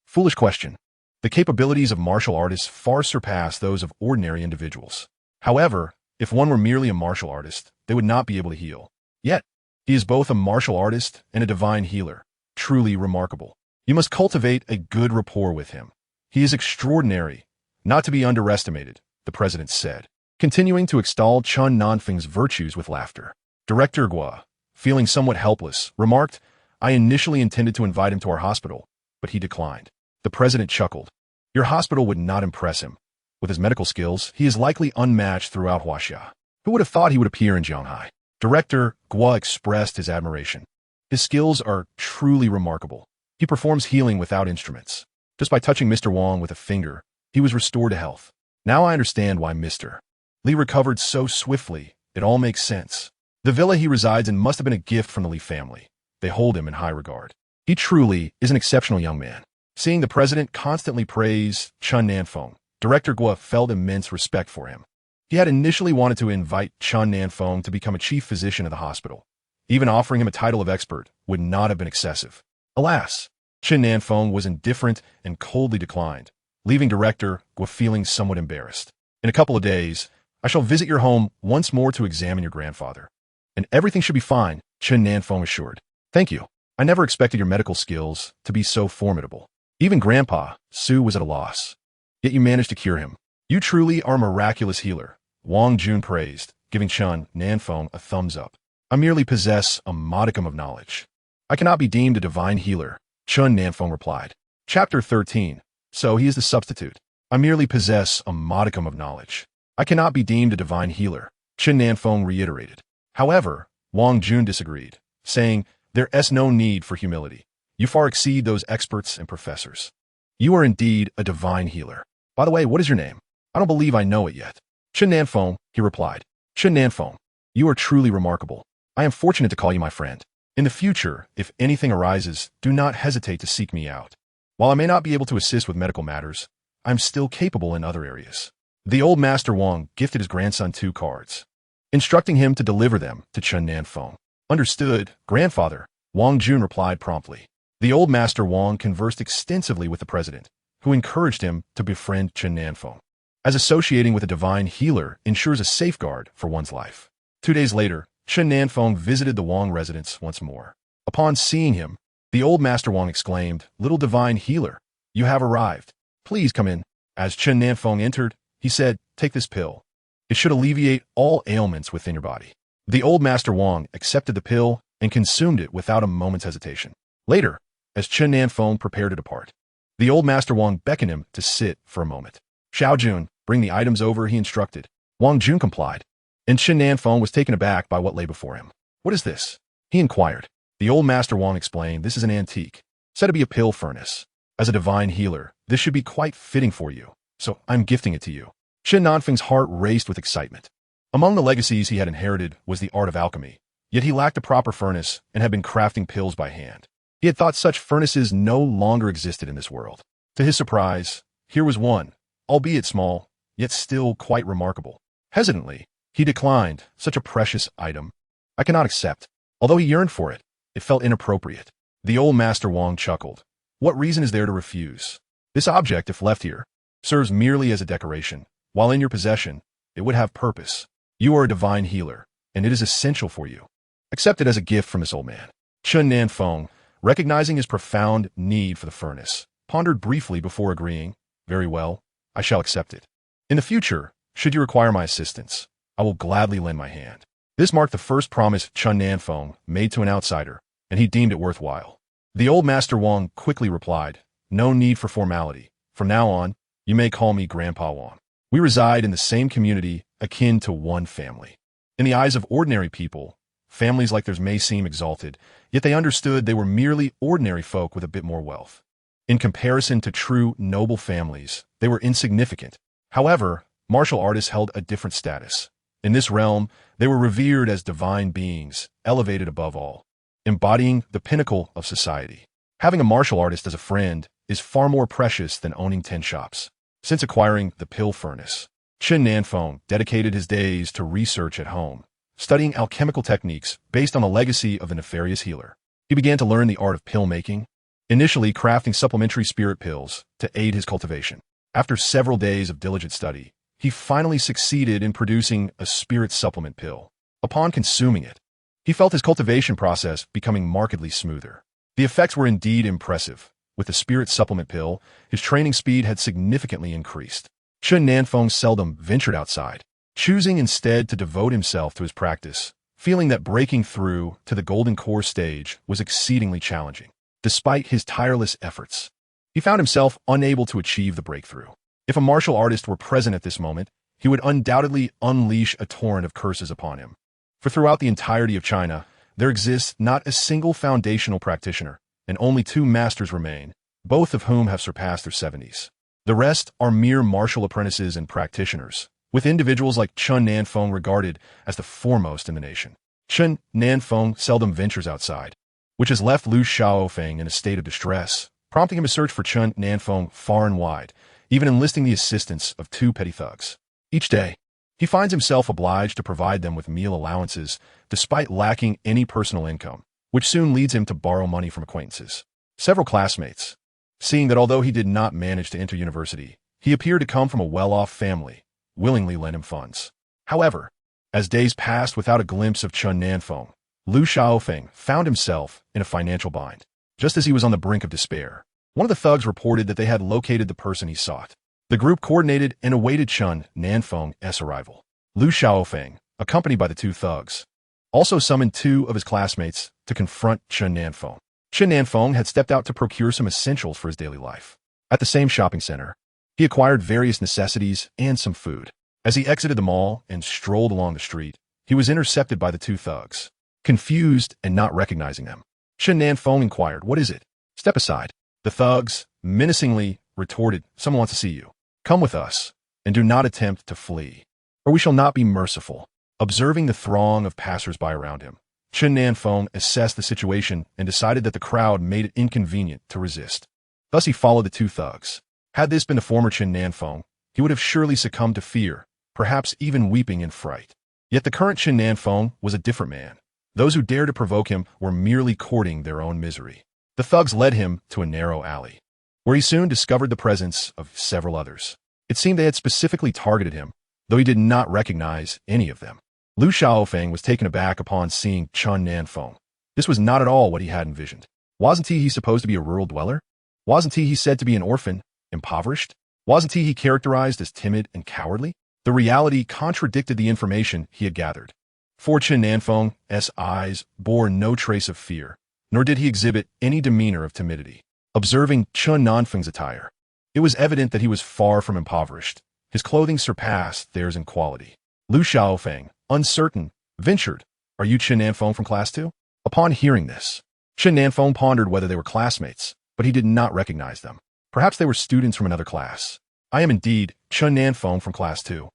Foolish question. The capabilities of martial artists far surpass those of ordinary individuals. However, if one were merely a martial artist, they would not be able to heal. Yet, he is both a martial artist and a divine healer. Truly remarkable. You must cultivate a good rapport with him. He is extraordinary, not to be underestimated, the president said, continuing to extol Chen Nan Feng's virtues with laughter. Director Gua, feeling somewhat helpless, remarked, I initially intended to invite him to our hospital, but he declined. The president chuckled. Your hospital would not impress him. With his medical skills, he is likely unmatched throughout Huaxia. Who would have thought he would appear in Zhanghai? Director Gua expressed his admiration. His skills are truly remarkable. He performs healing without instruments. Just by touching Mr. Wang with a finger, he was restored to health. Now I understand why Mr. Li recovered so swiftly. It all makes sense. The villa he resides in must have been a gift from the Li family. They hold him in high regard. He truly is an exceptional young man. Seeing the president constantly praise Chen Nan Feng, Director Gua felt immense respect for him. He had initially wanted to invite Chen Nan Feng to become a chief physician of the hospital. Even offering him a title of expert would not have been excessive. Alas, Chen Nan Feng was indifferent and coldly declined, leaving Director Gua feeling somewhat embarrassed. In a couple of days, I shall visit your home once more to examine your grandfather. And everything should be fine, Chen Nan Feng assured. Thank you. I never expected your medical skills to be so formidable. Even Grandpa, Su, was at a loss. Yet you managed to cure him. You truly are a miraculous healer, Wang Jun praised, giving Chen Nan Feng a thumbs up. I merely possess a modicum of knowledge. I cannot be deemed a divine healer, Chen Nan Feng replied. Chapter 13. So he is the substitute. I merely possess a modicum of knowledge. I cannot be deemed a divine healer, Chen Nan Feng reiterated. However, Wang Jun disagreed, saying, there is no need for humility. You far exceed those experts and professors. You are indeed a divine healer. By the way, what is your name? I don't believe I know it yet. Chen Nan Feng, he replied. Chen Nan Feng, you are truly remarkable. I am fortunate to call you my friend. In the future, if anything arises, do not hesitate to seek me out. While I may not be able to assist with medical matters, I am still capable in other areas. The old Master Wang gifted his grandson 2 cards, instructing him to deliver them to Chen Nan Feng. Understood, grandfather, Wang Jun replied promptly. The old Master Wang conversed extensively with the president, who encouraged him to befriend Chen Nan Feng, as associating with a divine healer ensures a safeguard for one's life. 2 days later, Chen Nan Feng visited the Wang residence once more. Upon seeing him, the old Master Wang exclaimed, Little divine healer, you have arrived. Please come in. As Chen Nan Feng entered, he said, Take this pill. It should alleviate all ailments within your body. The old Master Wang accepted the pill and consumed it without a moment's hesitation. Later, as Chen Nan Feng prepared to depart, the old Master Wang beckoned him to sit for a moment. Xiao Jun, bring the items over, he instructed. Wang Jun complied, and Chen Nan Feng was taken aback by what lay before him. What is this? He inquired. The old Master Wang explained, This is an antique, said to be a pill furnace. As a divine healer, this should be quite fitting for you, so I'm gifting it to you. Chen Nan Feng's heart raced with excitement. Among the legacies he had inherited was the art of alchemy, yet he lacked a proper furnace and had been crafting pills by hand. He had thought such furnaces no longer existed in this world. To his surprise, here was one, albeit small, yet still quite remarkable. Hesitantly, he declined, such a precious item. I cannot accept. Although he yearned for it, it felt inappropriate. The old Master Wang chuckled. What reason is there to refuse? This object, if left here, serves merely as a decoration. While in your possession, it would have purpose. You are a divine healer, and it is essential for you. Accept it as a gift from this old man. Chen Nan Feng, recognizing his profound need for the furnace, pondered briefly before agreeing, Very well, I shall accept it. In the future, should you require my assistance, I will gladly lend my hand. This marked the first promise Chen Nan Feng made to an outsider, and he deemed it worthwhile. The old Master Wang quickly replied, No need for formality. From now on, you may call me Grandpa Wang. We reside in the same community, akin to one family. In the eyes of ordinary people, families like theirs may seem exalted, yet they understood they were merely ordinary folk with a bit more wealth. In comparison to true, noble families, they were insignificant. However, martial artists held a different status. In this realm, they were revered as divine beings, elevated above all, embodying the pinnacle of society. Having a martial artist as a friend is far more precious than owning 10 shops. Since acquiring the pill furnace, Chen Nan Feng dedicated his days to research at home, studying alchemical techniques based on the legacy of the nefarious healer. He began to learn the art of pill making, initially crafting supplementary spirit pills to aid his cultivation. After several days of diligent study, he finally succeeded in producing a spirit supplement pill. Upon consuming it, he felt his cultivation process becoming markedly smoother. The effects were indeed impressive, With the spirit supplement pill, his training speed had significantly increased. Chen Nan Feng seldom ventured outside, choosing instead to devote himself to his practice, feeling that breaking through to the golden core stage was exceedingly challenging. Despite his tireless efforts, he found himself unable to achieve the breakthrough. If a martial artist were present at this moment, he would undoubtedly unleash a torrent of curses upon him. For throughout the entirety of China, there exists not a single foundational practitioner, and only 2 masters remain, both of whom have surpassed their 70s. The rest are mere martial apprentices and practitioners, with individuals like Chen Nan Feng regarded as the foremost in the nation. Chen Nan Feng seldom ventures outside, which has left Liu Xiaofeng in a state of distress, prompting him to search for Chen Nan Feng far and wide, even enlisting the assistance of 2 petty thugs. Each day, he finds himself obliged to provide them with meal allowances, despite lacking any personal income, which soon leads him to borrow money from acquaintances. Several classmates, seeing that although he did not manage to enter university, he appeared to come from a well-off family, willingly lent him funds. However, as days passed without a glimpse of Chen Nan Feng, Liu Xiaofeng found himself in a financial bind. Just as he was on the brink of despair, one of the thugs reported that they had located the person he sought. The group coordinated and awaited Chen Nan Feng's arrival. Liu Xiaofeng, accompanied by the 2 thugs, also summoned 2 of his classmates to confront Chen Nan Feng. Chen Nan Feng had stepped out to procure some essentials for his daily life. At the same shopping center, he acquired various necessities and some food. As he exited the mall and strolled along the street, he was intercepted by the 2 thugs. Confused and not recognizing them, Chen Nan Feng inquired, "What is it?" "Step aside." The thugs menacingly retorted, "Someone wants to see you. Come with us, and do not attempt to flee, or we shall not be merciful." Observing the throng of passers-by around him, Chen Nan Feng assessed the situation and decided that the crowd made it inconvenient to resist. Thus he followed the 2 thugs. Had this been the former Chen Nan Feng, he would have surely succumbed to fear, perhaps even weeping in fright. Yet the current Chen Nan Feng was a different man. Those who dared to provoke him were merely courting their own misery. The thugs led him to a narrow alley, where he soon discovered the presence of several others. It seemed they had specifically targeted him, though he did not recognize any of them. Liu Xiaofeng was taken aback upon seeing Chen Nan Feng. This was not at all what he had envisioned. Wasn't he supposed to be a rural dweller? Wasn't he said to be an orphan, impoverished? Wasn't he characterized as timid and cowardly? The reality contradicted the information he had gathered. For Chen Nan Feng's eyes bore no trace of fear, nor did he exhibit any demeanor of timidity. Observing Chen Nan Feng's attire, it was evident that he was far from impoverished. His clothing surpassed theirs in quality. Liu Xiaofeng, uncertain, ventured, "Are you Chen Nan Feng from class 2? Upon hearing this, Chen Nan Feng pondered whether they were classmates, but he did not recognize them. Perhaps they were students from another class. "I am indeed Chen Nan Feng from class 2.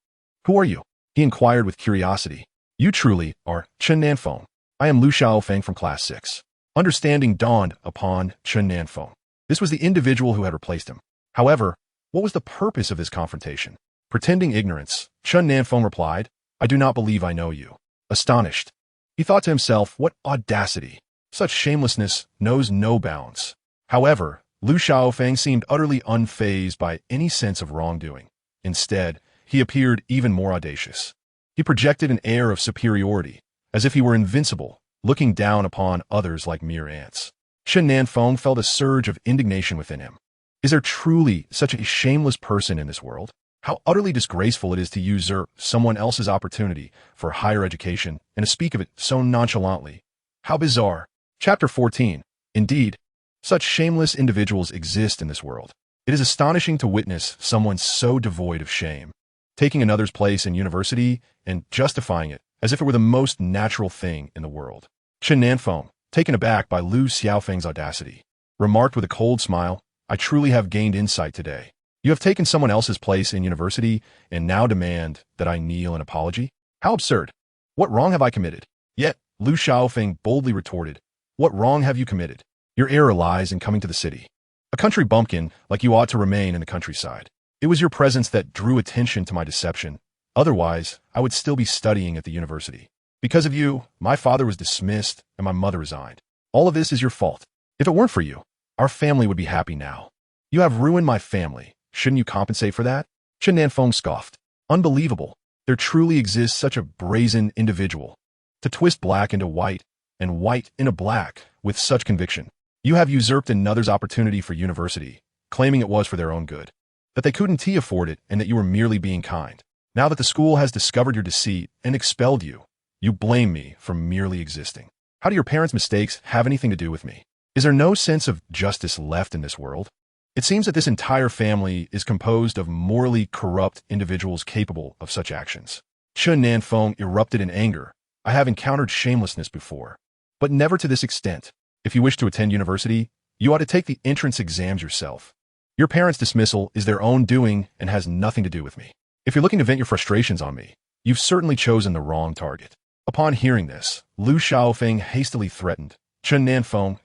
"Who are you?" he inquired with curiosity. "You truly are Chen Nan Feng. I am Liu Xiaofeng from class 6. Understanding dawned upon Chen Nan Feng. This was the individual who had replaced him. However, what was the purpose of this confrontation? Pretending ignorance, Chen Nan Feng replied, "I do not believe I know you." Astonished, he thought to himself, what audacity! Such shamelessness knows no bounds. However, Liu Xiaofeng seemed utterly unfazed by any sense of wrongdoing. Instead, he appeared even more audacious. He projected an air of superiority, as if he were invincible, looking down upon others like mere ants. Chen Nan Feng felt a surge of indignation within him. Is there truly such a shameless person in this world? How utterly disgraceful it is to usurp someone else's opportunity for higher education and to speak of it so nonchalantly. How bizarre. Chapter 14. Indeed, such shameless individuals exist in this world. It is astonishing to witness someone so devoid of shame, taking another's place in university and justifying it as if it were the most natural thing in the world. Chen Nan Feng, taken aback by Liu Xiaofeng's audacity, remarked with a cold smile, "I truly have gained insight today. You have taken someone else's place in university and now demand that I kneel in apology? How absurd! What wrong have I committed?" Yet, Liu Xiaofeng boldly retorted, "What wrong have you committed? Your error lies in coming to the city. A country bumpkin like you ought to remain in the countryside. It was your presence that drew attention to my deception. Otherwise, I would still be studying at the university. Because of you, my father was dismissed and my mother resigned. All of this is your fault. If it weren't for you, our family would be happy now. You have ruined my family. Shouldn't you compensate for that?" Chen Nan Feng scoffed. Unbelievable. There truly exists such a brazen individual. To twist black into white and white into black with such conviction. You have usurped another's opportunity for university, claiming it was for their own good, that they couldn't afford it and that you were merely being kind. Now that the school has discovered your deceit and expelled you, you blame me for merely existing. How do your parents' mistakes have anything to do with me? Is there no sense of justice left in this world? It seems that this entire family is composed of morally corrupt individuals capable of such actions. Chen Nan Feng erupted in anger. I have encountered shamelessness before, but never to this extent. If you wish to attend university, you ought to take the entrance exams yourself. Your parents' dismissal is their own doing and has nothing to do with me. If you're looking to vent your frustrations on me, you've certainly chosen the wrong target. Upon hearing this, Lu Xiaofeng hastily threatened, Chen Nan Feng,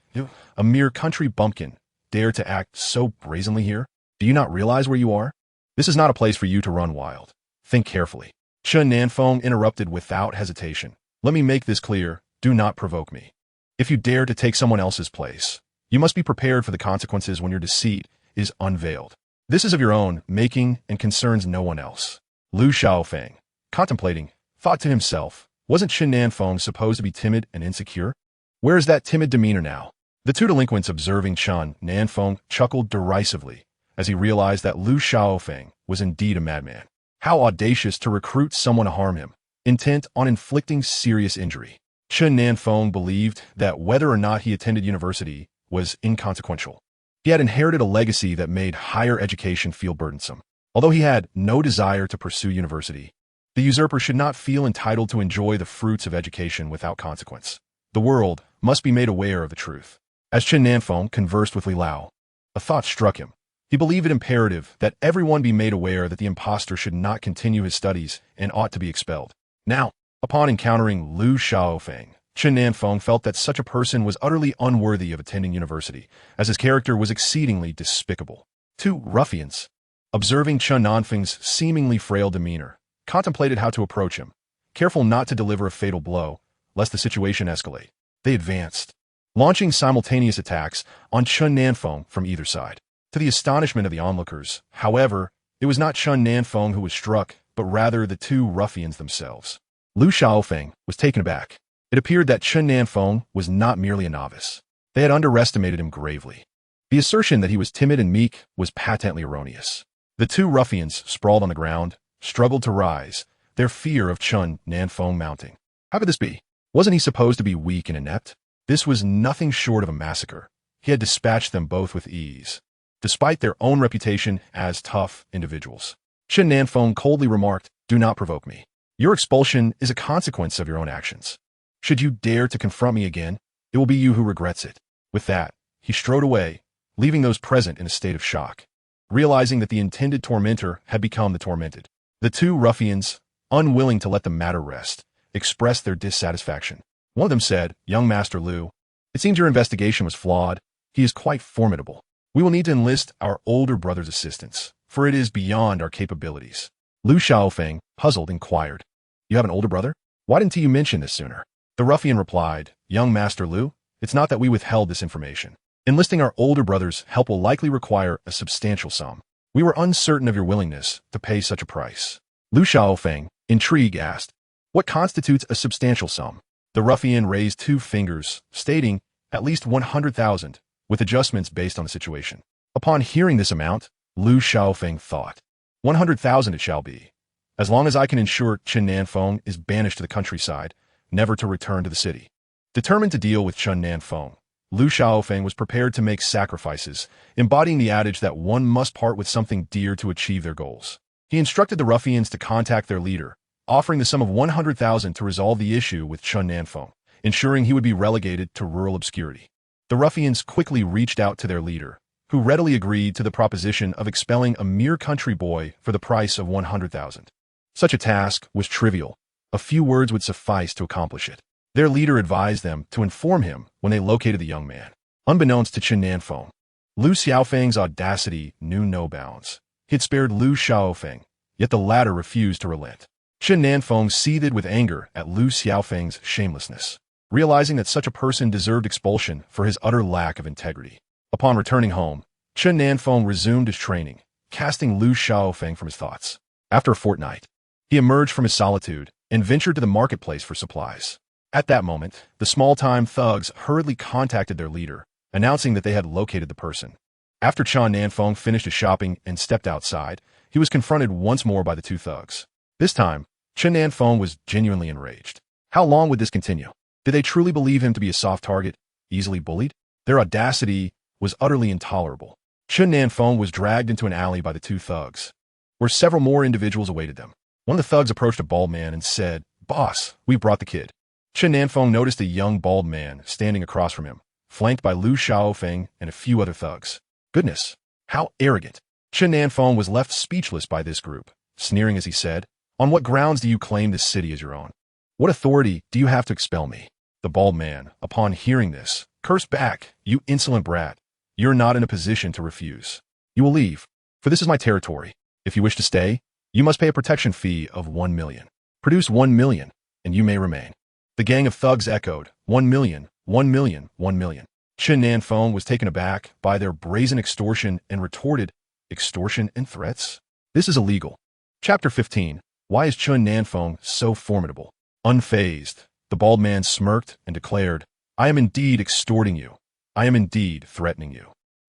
a mere country bumpkin, dare to act so brazenly here? Do you not realize where you are? This is not a place for you to run wild. Think carefully. Chen Nan Feng interrupted without hesitation. Let me make this clear, do not provoke me. If you dare to take someone else's place, you must be prepared for the consequences when your deceit is unveiled. This is of your own making and concerns no one else. Lu Xiaofeng, contemplating, thought to himself, wasn't Chen Nan Feng supposed to be timid and insecure? Where is that timid demeanor now? The two delinquents observing Chen Nan Feng chuckled derisively as he realized that Lu Xiaofeng was indeed a madman. How audacious to recruit someone to harm him, intent on inflicting serious injury. Chen Nan Feng believed that whether or not he attended university was inconsequential. He had inherited a legacy that made higher education feel burdensome. Although he had no desire to pursue university, the usurper should not feel entitled to enjoy the fruits of education without consequence. The world must be made aware of the truth. As Chen Nan Feng conversed with Li Lao, a thought struck him. He believed it imperative that everyone be made aware that the impostor should not continue his studies and ought to be expelled. Now, upon encountering Lu Xiaofeng, Chen Nan Feng felt that such a person was utterly unworthy of attending university, as his character was exceedingly despicable. Two ruffians, observing Chen Nan Feng's seemingly frail demeanor, contemplated how to approach him, careful not to deliver a fatal blow, lest the situation escalate. They advanced, launching simultaneous attacks on Chen Nan Feng from either side. To the astonishment of the onlookers, however, it was not Chen Nan Feng who was struck, but rather the two ruffians themselves. Lu Xiaofeng was taken aback. It appeared that Chen Nan Feng was not merely a novice. They had underestimated him gravely. The assertion that he was timid and meek was patently erroneous. The two ruffians, sprawled on the ground, struggled to rise, their fear of Chen Nan Feng mounting. How could this be? Wasn't he supposed to be weak and inept? This was nothing short of a massacre. He had dispatched them both with ease, despite their own reputation as tough individuals. Chen Nan Feng coldly remarked, "Do not provoke me. Your expulsion is a consequence of your own actions. Should you dare to confront me again, it will be you who regrets it." With that, he strode away, leaving those present in a state of shock, realizing that the intended tormentor had become the tormented. The two ruffians, unwilling to let the matter rest, expressed their dissatisfaction. One of them said, "Young Master Lu, it seems your investigation was flawed. He is quite formidable. We will need to enlist our older brother's assistance, for it is beyond our capabilities." Lu Xiaofeng, puzzled, inquired, "You have an older brother? Why didn't you mention this sooner?" The ruffian replied, "Young Master Lu, it's not that we withheld this information. Enlisting our older brother's help will likely require a substantial sum. We were uncertain of your willingness to pay such a price." Lu Xiaofeng, intrigued, asked, "What constitutes a substantial sum?" The ruffian raised two fingers, stating, "At least 100,000, with adjustments based on the situation." Upon hearing this amount, Lu Xiaofeng thought, 100,000 it shall be, as long as I can ensure Chen Nan Feng is banished to the countryside, never to return to the city. Determined to deal with Chen Nan Feng, Lu Xiaofeng was prepared to make sacrifices, embodying the adage that one must part with something dear to achieve their goals. He instructed the ruffians to contact their leader, offering the sum of 100,000 to resolve the issue with Chen Nan Feng, ensuring he would be relegated to rural obscurity. The ruffians quickly reached out to their leader, who readily agreed to the proposition of expelling a mere country boy for the price of 100,000. Such a task was trivial. A few words would suffice to accomplish it. Their leader advised them to inform him when they located the young man. Unbeknownst to Chen Nan Feng, Lu Xiaofeng's audacity knew no bounds. He had spared Lu Xiaofeng, yet the latter refused to relent. Chen Nan Feng seethed with anger at Lu Xiaofeng's shamelessness, realizing that such a person deserved expulsion for his utter lack of integrity. Upon returning home, Chen Nan Feng resumed his training, casting Lu Xiaofeng from his thoughts. After a fortnight, he emerged from his solitude and ventured to the marketplace for supplies. At that moment, the small-time thugs hurriedly contacted their leader, announcing that they had located the person. After Chen Nan Feng finished his shopping and stepped outside, he was confronted once more by the two thugs. This time, Chen Nan Feng was genuinely enraged. How long would this continue? Did they truly believe him to be a soft target, easily bullied? Their audacity was utterly intolerable. Chen Nan Feng was dragged into an alley by the two thugs, where several more individuals awaited them. One of the thugs approached a bald man and said, "Boss, we brought the kid." Chen Nan Feng noticed a young bald man standing across from him, flanked by Liu Xiaofeng and a few other thugs. Goodness, how arrogant. Chen Nan Feng was left speechless by this group, sneering as he said, "On what grounds do you claim this city as your own? What authority do you have to expel me?" The bald man, upon hearing this, cursed back, "You insolent brat. You're not in a position to refuse. You will leave, for this is my territory. If you wish to stay, you must pay a protection fee of 1 million. Produce 1 million, and you may remain." The gang of thugs echoed, 1 million, 1 million, 1 million. Chen Nan Feng was taken aback by their brazen extortion and retorted, "Extortion and threats? This is illegal." Chapter 15. Why is Chen Nan Feng so formidable? Unfazed, the bald man smirked and declared, "I am indeed extorting you. I am indeed threatening you.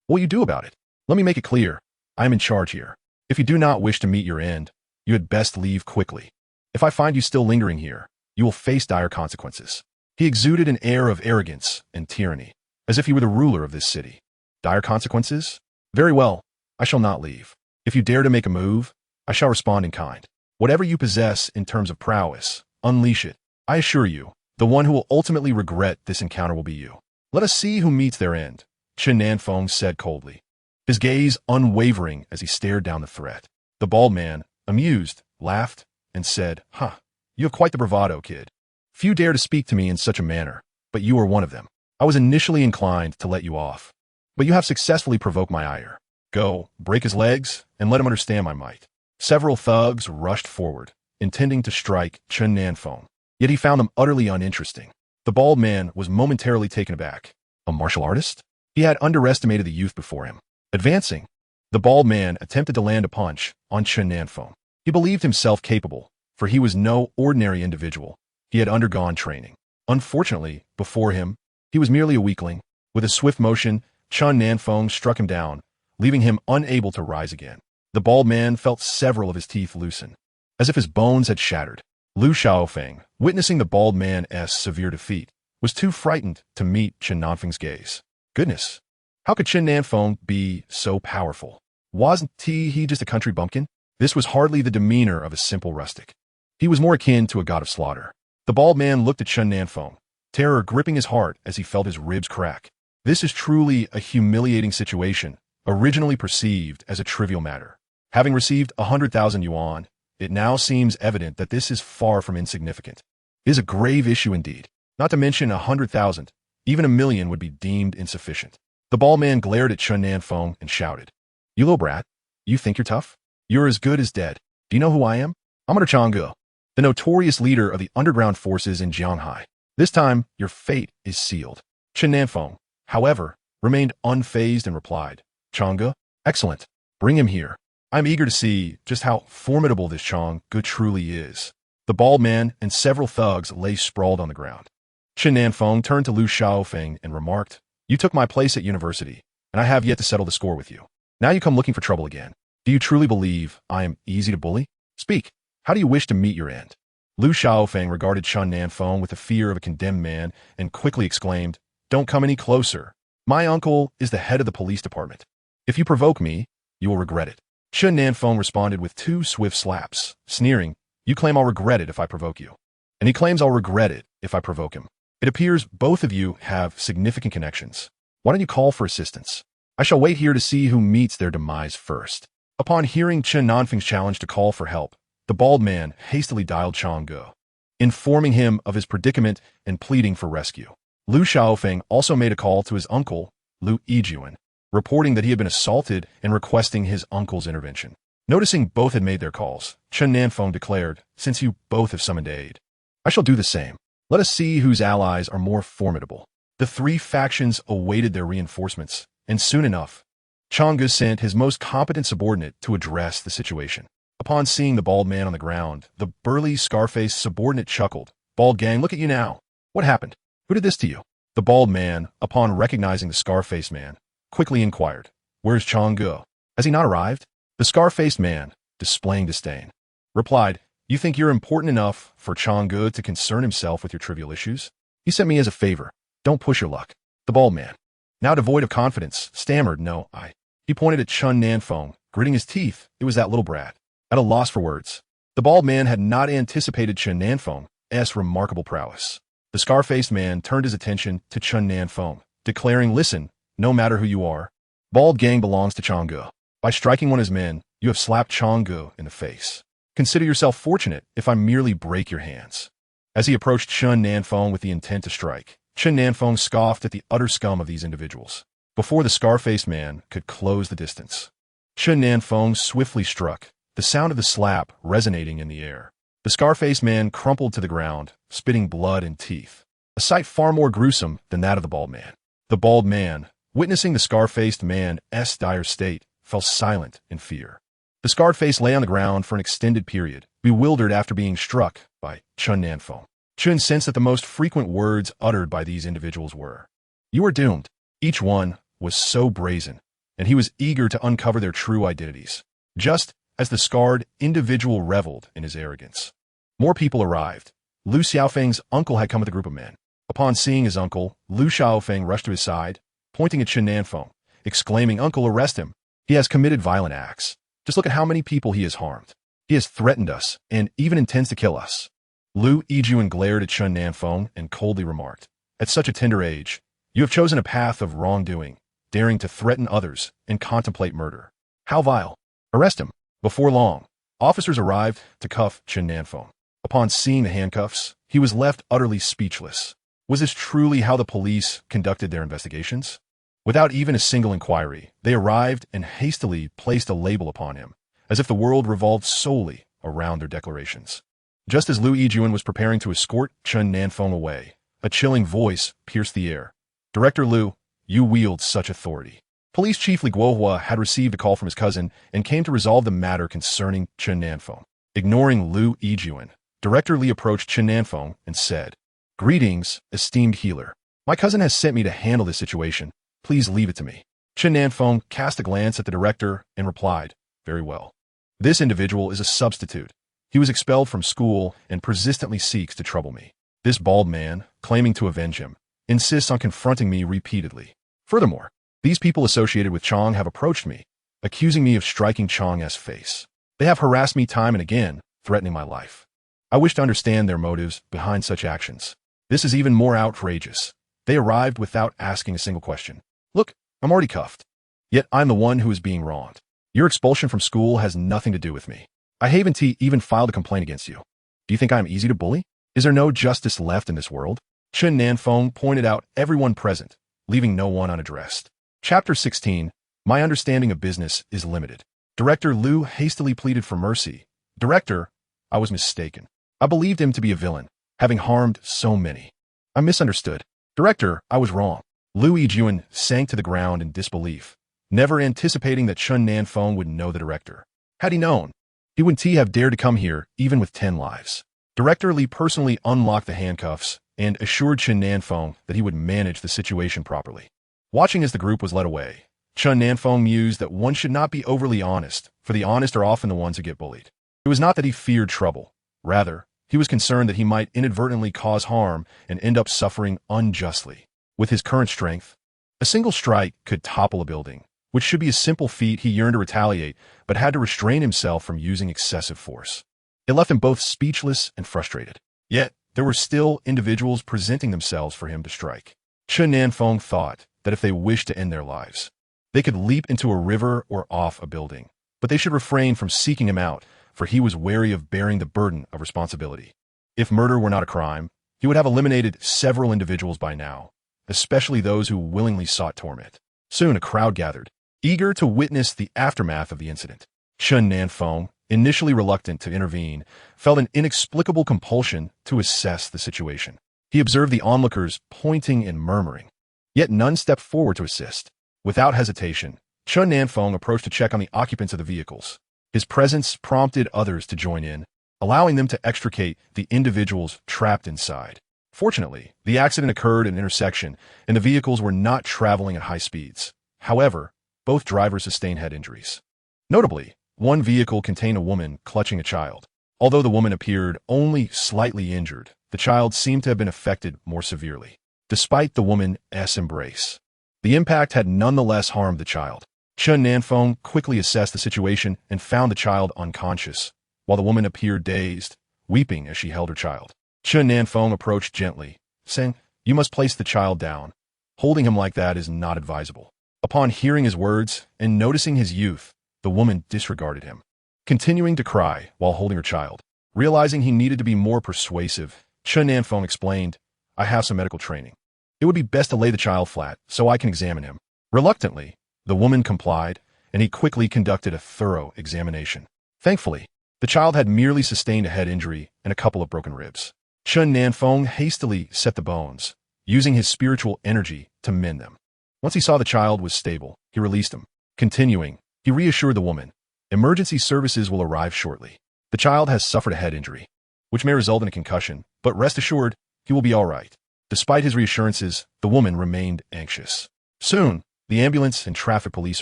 What will you do about it? Let me make it clear. I am in charge here. If you do not wish to meet your end, you had best leave quickly. If I find you still lingering here, you will face dire consequences." He exuded an air of arrogance and tyranny, as if he were the ruler of this city. Dire consequences? Very well, I shall not leave. If you dare to make a move, I shall respond in kind. Whatever you possess in terms of prowess, unleash it. I assure you, the one who will ultimately regret this encounter will be you. Let us see who meets their end, Chen Nan Feng said coldly, his gaze unwavering as he stared down the threat. The bald man, amused, laughed, and said, "Huh, you have quite the bravado, kid. Few dare to speak to me in such a manner, but you are one of them. I was initially inclined to let you off, but you have successfully provoked my ire. Go, break his legs, and let him understand my might." Several thugs rushed forward, intending to strike Chen Nan Feng, yet he found them utterly uninteresting. The bald man was momentarily taken aback. A martial artist? He had underestimated the youth before him. Advancing, the bald man attempted to land a punch on Chen Nan Feng. He believed himself capable, for he was no ordinary individual. He had undergone training. Unfortunately, before him, he was merely a weakling. With a swift motion, Chen Nan Feng struck him down, leaving him unable to rise again. The bald man felt several of his teeth loosen, as if his bones had shattered. Liu Xiaofeng, witnessing the bald man's severe defeat, was too frightened to meet Chen Nan Feng's gaze. Goodness, how could Chen Nan Feng be so powerful? Wasn't he just a country bumpkin? This was hardly the demeanor of a simple rustic. He was more akin to a god of slaughter. The bald man looked at Chen Nan Feng, terror gripping his heart as he felt his ribs crack. This is truly a humiliating situation, originally perceived as a trivial matter. Having received 100,000 yuan, it now seems evident that this is far from insignificant. It is a grave issue indeed. Not to mention 100,000, even 1 million would be deemed insufficient. The bald man glared at Chen Nan Feng and shouted, "You little brat, you think you're tough? You're as good as dead. Do you know who I am? I'm Changge, the notorious leader of the underground forces in Jianghai. This time, your fate is sealed." Chen Nan Feng, however, remained unfazed and replied, "Changge, excellent. Bring him here. I'm eager to see just how formidable this Changge truly is." The bald man and several thugs lay sprawled on the ground. Chen Nan Feng turned to Liu Xiaofeng and remarked, "You took my place at university, and I have yet to settle the score with you. Now you come looking for trouble again. Do you truly believe I am easy to bully? Speak, how do you wish to meet your end?" Liu Xiaofeng regarded Chen Nan Feng with the fear of a condemned man and quickly exclaimed, "Don't come any closer. My uncle is the head of the police department. If you provoke me, you will regret it." Chen Nan Feng responded with 2 swift slaps, sneering, "You claim I'll regret it if I provoke you. And he claims I'll regret it if I provoke him. It appears both of you have significant connections. Why don't you call for assistance? I shall wait here to see who meets their demise first." Upon hearing Chen Nan Feng's challenge to call for help, the bald man hastily dialed Changge, informing him of his predicament and pleading for rescue. Liu Xiaofeng also made a call to his uncle, Liu Yijuan, reporting that he had been assaulted and requesting his uncle's intervention. Noticing both had made their calls, Chen Nan Feng declared, "Since you both have summoned aid, I shall do the same. Let us see whose allies are more formidable." The 3 factions awaited their reinforcements, and soon enough, Changge sent his most competent subordinate to address the situation. Upon seeing the bald man on the ground, the burly, scar-faced subordinate chuckled. "Bald gang, look at you now. What happened? Who did this to you?" The bald man, upon recognizing the scar-faced man, quickly inquired, "Where's Chang'e? Has he not arrived?" The scar-faced man, displaying disdain, replied, "You think you're important enough for Chang'e to concern himself with your trivial issues? He sent me as a favor. Don't push your luck." The bald man, now devoid of confidence, stammered, "No, I." He pointed at Chen Nan Feng, gritting his teeth. It was that little brat. At a loss for words. The bald man had not anticipated Chen Nan Feng's remarkable prowess. The scar-faced man turned his attention to Chen Nan Feng, declaring, "Listen, no matter who you are, bald gang belongs to Chang'e. By striking one of his men, you have slapped Chang'e in the face. Consider yourself fortunate if I merely break your hands." As he approached Chen Nan Feng with the intent to strike, Chen Nan Feng scoffed at the utter scum of these individuals. Before the scar-faced man could close the distance, Chen Nan Feng swiftly struck, the sound of the slap resonating in the air. The scar-faced man crumpled to the ground, spitting blood and teeth, a sight far more gruesome than that of the bald man. The bald man, witnessing the scar-faced man's dire state, fell silent in fear. The scarred face lay on the ground for an extended period, bewildered after being struck by Chen Nan Feng. Chen sensed that the most frequent words uttered by these individuals were, "You are doomed." Each one was so brazen, and he was eager to uncover their true identities, just as the scarred individual reveled in his arrogance. More people arrived. Lu Xiaofeng's uncle had come with a group of men. Upon seeing his uncle, Lu Xiaofeng rushed to his side, pointing at Chen Nan Feng, exclaiming, "Uncle, arrest him. He has committed violent acts. Just look at how many people he has harmed. He has threatened us and even intends to kill us." Lu Yijuan glared at Chen Nan Feng and coldly remarked, "At such a tender age, you have chosen a path of wrongdoing, daring to threaten others and contemplate murder. How vile! Arrest him." Before long, officers arrived to cuff Chen Nan Feng. Upon seeing the handcuffs, he was left utterly speechless. Was this truly how the police conducted their investigations? Without even a single inquiry, they arrived and hastily placed a label upon him, as if the world revolved solely around their declarations. Just as Lu Yijuan was preparing to escort Chen Nan Feng away, a chilling voice pierced the air. "Director Lu, you wield such authority." Police Chief Li Guohua had received a call from his cousin and came to resolve the matter concerning Chen Nan Feng. Ignoring Lu Yijuan, Director Li approached Chen Nan Feng and said, "Greetings, esteemed healer. My cousin has sent me to handle this situation. Please leave it to me." Chen Nan Feng cast a glance at the director and replied, "Very well. This individual is a substitute. He was expelled from school and persistently seeks to trouble me. This bald man, claiming to avenge him, insists on confronting me repeatedly. Furthermore, these people associated with Chang have approached me, accusing me of striking Chang's face. They have harassed me time and again, threatening my life. I wish to understand their motives behind such actions. This is even more outrageous. They arrived without asking a single question. Look, I'm already cuffed. Yet I'm the one who is being wronged. Your expulsion from school has nothing to do with me. I haven't even filed a complaint against you. Do you think I'm easy to bully? Is there no justice left in this world?" Chen Nan Feng pointed out everyone present, leaving no one unaddressed. Chapter 16, My Understanding of Business is Limited. Director Lu hastily pleaded for mercy. "Director, I was mistaken. I believed him to be a villain, having harmed so many. I misunderstood. Director, I was wrong." Lu Yijuan sank to the ground in disbelief, never anticipating that Chen Nan Feng would know the director. Had he known, he wouldn't have dared to come here even with 10 lives. Director Li personally unlocked the handcuffs and assured Chen Nan Feng that he would manage the situation properly. Watching as the group was led away, Chen Nan Feng mused that one should not be overly honest, for the honest are often the ones who get bullied. It was not that he feared trouble. Rather, he was concerned that he might inadvertently cause harm and end up suffering unjustly. With his current strength, a single strike could topple a building, which should be a simple feat. He yearned to retaliate, but had to restrain himself from using excessive force. It left him both speechless and frustrated. Yet, there were still individuals presenting themselves for him to strike. Chen Nan Feng thought that if they wished to end their lives, they could leap into a river or off a building, but they should refrain from seeking him out, for he was wary of bearing the burden of responsibility. If murder were not a crime, he would have eliminated several individuals by now, especially those who willingly sought torment. Soon a crowd gathered, eager to witness the aftermath of the incident. Chen Nan Feng, initially reluctant to intervene, felt an inexplicable compulsion to assess the situation. He observed the onlookers pointing and murmuring, yet none stepped forward to assist. Without hesitation, Chen Nan Feng approached to check on the occupants of the vehicles. His presence prompted others to join in, allowing them to extricate the individuals trapped inside. Fortunately, the accident occurred at an intersection, and the vehicles were not traveling at high speeds. However, both drivers sustained head injuries. Notably, one vehicle contained a woman clutching a child. Although the woman appeared only slightly injured, the child seemed to have been affected more severely. Despite the woman's embrace, the impact had nonetheless harmed the child. Chen Nan Feng quickly assessed the situation and found the child unconscious, while the woman appeared dazed, weeping as she held her child. Chen Nan Feng approached gently, saying, "You must place the child down. Holding him like that is not advisable." Upon hearing his words and noticing his youth, the woman disregarded him, continuing to cry while holding her child. Realizing he needed to be more persuasive, Chen Nan Feng explained, "I have some medical training. It would be best to lay the child flat so I can examine him." Reluctantly, the woman complied, and he quickly conducted a thorough examination. Thankfully, the child had merely sustained a head injury and a couple of broken ribs. Chen Nan Feng hastily set the bones, using his spiritual energy to mend them. Once he saw the child was stable, he released him. Continuing, he reassured the woman, "Emergency services will arrive shortly. The child has suffered a head injury, which may result in a concussion, but rest assured, he will be all right." Despite his reassurances, the woman remained anxious. Soon, the ambulance and traffic police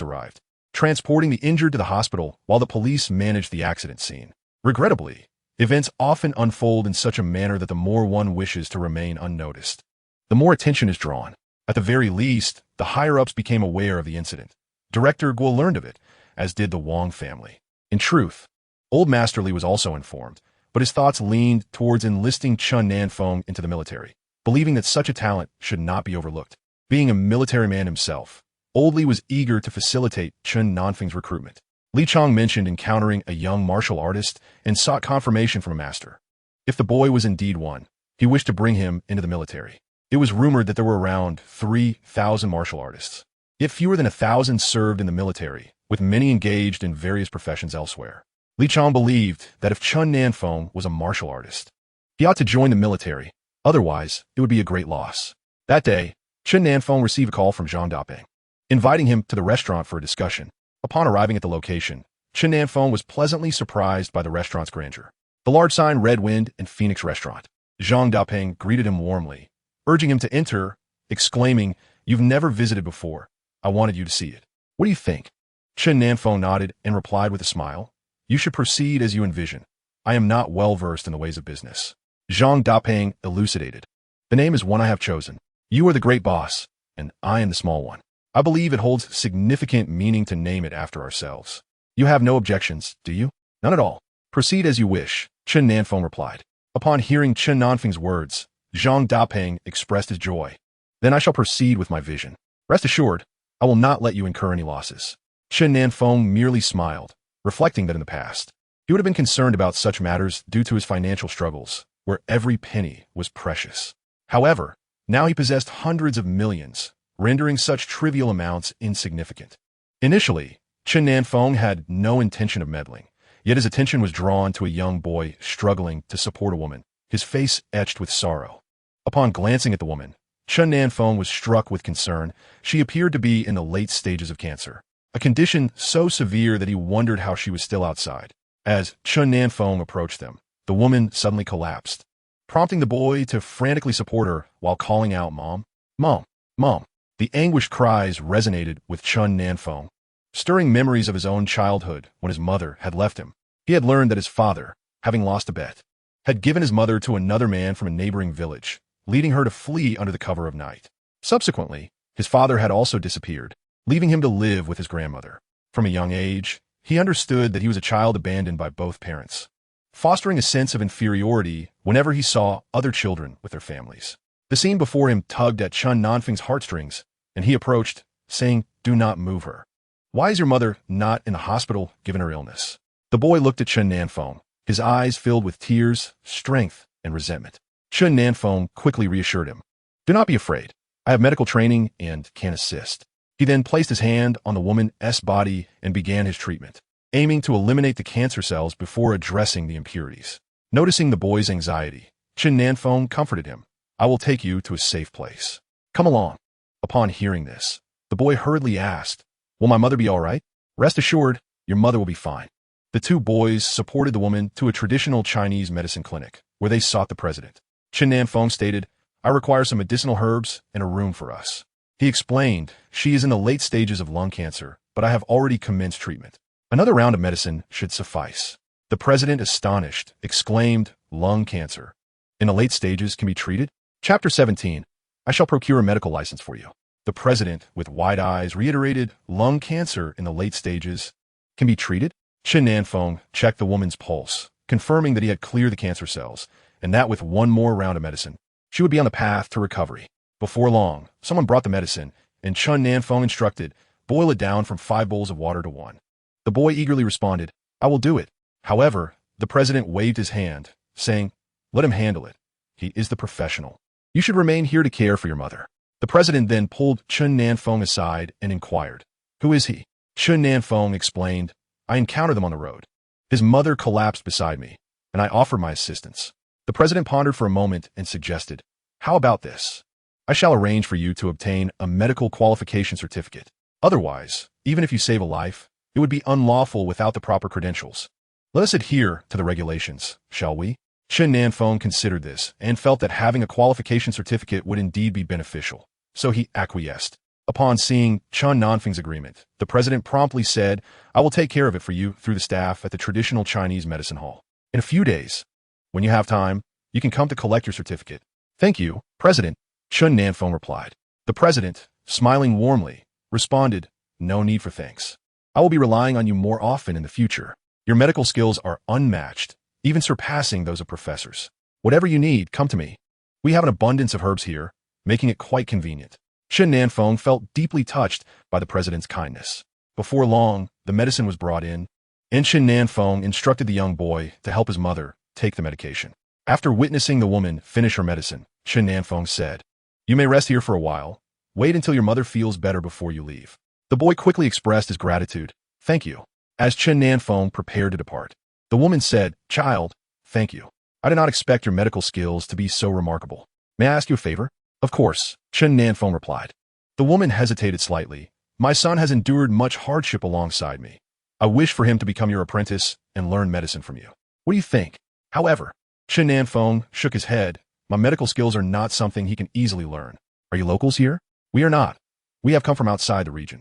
arrived, transporting the injured to the hospital while the police managed the accident scene. Regrettably, events often unfold in such a manner that the more one wishes to remain unnoticed, the more attention is drawn. At the very least, the higher-ups became aware of the incident. Director Guo learned of it, as did the Wang family. In truth, Old Master Li was also informed, but his thoughts leaned towards enlisting Chen Nan Feng into the military, believing that such a talent should not be overlooked. Being a military man himself, Old Li was eager to facilitate Chen Nan Feng's recruitment. Li Chong mentioned encountering a young martial artist and sought confirmation from a master. If the boy was indeed one, he wished to bring him into the military. It was rumored that there were around 3,000 martial artists, yet fewer than 1,000 served in the military, with many engaged in various professions elsewhere. Li Chong believed that if Chen Nan Feng was a martial artist, he ought to join the military, otherwise it would be a great loss. That day, Chen Nan Feng received a call from Zhang Dapeng, inviting him to the restaurant for a discussion. Upon arriving at the location, Chen Nan Feng was pleasantly surprised by the restaurant's grandeur. The large sign Red Wind and Phoenix Restaurant. Zhang Dapeng greeted him warmly, urging him to enter, exclaiming, "You've never visited before. I wanted you to see it. What do you think?" Chen Nan Feng nodded and replied with a smile, "You should proceed as you envision. I am not well versed in the ways of business." Zhang Dapeng elucidated, "The name is one I have chosen. You are the great boss, and I am the small one. I believe it holds significant meaning to name it after ourselves. You have no objections, do you?" "None at all. Proceed as you wish," Chen Nan Feng replied. Upon hearing Chen Nan Feng's words, Zhang Dapeng expressed his joy. "Then I shall proceed with my vision. Rest assured, I will not let you incur any losses." Chen Nan Feng merely smiled, reflecting that in the past, he would have been concerned about such matters due to his financial struggles, where every penny was precious. However, now he possessed hundreds of millions, rendering such trivial amounts insignificant. Initially, Chen Nan Feng had no intention of meddling, yet his attention was drawn to a young boy struggling to support a woman, his face etched with sorrow. Upon glancing at the woman, Chen Nan Feng was struck with concern. She appeared to be in the late stages of cancer, a condition so severe that he wondered how she was still outside. As Chen Nan Feng approached them, the woman suddenly collapsed, prompting the boy to frantically support her while calling out, "Mom, Mom, Mom." The anguished cries resonated with Chen Nan Feng, stirring memories of his own childhood when his mother had left him. He had learned that his father, having lost a bet, had given his mother to another man from a neighboring village, leading her to flee under the cover of night. Subsequently, his father had also disappeared, leaving him to live with his grandmother. From a young age, he understood that he was a child abandoned by both parents, fostering a sense of inferiority whenever he saw other children with their families. The scene before him tugged at Chen Nan Feng's heartstrings, and he approached, saying, "Do not move her. Why is your mother not in the hospital given her illness?" The boy looked at Chen Nan Feng, his eyes filled with tears, strength, and resentment. Chen Nan Feng quickly reassured him, "Do not be afraid. I have medical training and can assist." He then placed his hand on the woman's body and began his treatment, aiming to eliminate the cancer cells before addressing the impurities. Noticing the boy's anxiety, Chen Nan Feng comforted him. "I will take you to a safe place. Come along." Upon hearing this, the boy hurriedly asked, "Will my mother be all right?" "Rest assured, your mother will be fine." The two boys supported the woman to a traditional Chinese medicine clinic, where they sought the president. Chen Nan Feng stated, I require some medicinal herbs and a room for us. He explained, she is in the late stages of lung cancer, but I have already commenced treatment. Another round of medicine should suffice. The president, astonished, exclaimed, lung cancer in the late stages can be treated? Chapter 17. I shall procure a medical license for you. The president, with wide eyes, reiterated, lung cancer in the late stages can be treated? Chen Nan Feng checked the woman's pulse, confirming that he had cleared the cancer cells, and that with one more round of medicine, she would be on the path to recovery. Before long, someone brought the medicine, and Chen Nan Feng instructed, boil it down from 5 bowls of water to 1. The boy eagerly responded, I will do it. However, the president waved his hand, saying, let him handle it. He is the professional. You should remain here to care for your mother. The president then pulled Chen Nan Feng aside and inquired, who is he? Chen Nan Feng explained, I encountered them on the road. His mother collapsed beside me, and I offered my assistance. The president pondered for a moment and suggested, how about this? I shall arrange for you to obtain a medical qualification certificate. Otherwise, even if you save a life, it would be unlawful without the proper credentials. Let us adhere to the regulations, shall we? Chen Nan Feng considered this and felt that having a qualification certificate would indeed be beneficial, so he acquiesced. Upon seeing Chen Nan Feng's agreement, the president promptly said, I will take care of it for you through the staff at the traditional Chinese medicine hall. In a few days, when you have time, you can come to collect your certificate. Thank you, President, Chen Nan Feng replied. The president, smiling warmly, responded, no need for thanks. I will be relying on you more often in the future. Your medical skills are unmatched, even surpassing those of professors. Whatever you need, come to me. We have an abundance of herbs here, making it quite convenient. Chen Nan Feng felt deeply touched by the president's kindness. Before long, the medicine was brought in, and Chen Nan Feng instructed the young boy to help his mother take the medication. After witnessing the woman finish her medicine, Chen Nan Feng said, you may rest here for a while. Wait until your mother feels better before you leave. The boy quickly expressed his gratitude. Thank you. As Chen Nan Feng prepared to depart, the woman said, child, thank you. I did not expect your medical skills to be so remarkable. May I ask you a favor? Of course, Chen Nan Feng replied. The woman hesitated slightly. My son has endured much hardship alongside me. I wish for him to become your apprentice and learn medicine from you. What do you think? However, Chen Nan Feng shook his head. My medical skills are not something he can easily learn. Are you locals here? We are not. We have come from outside the region.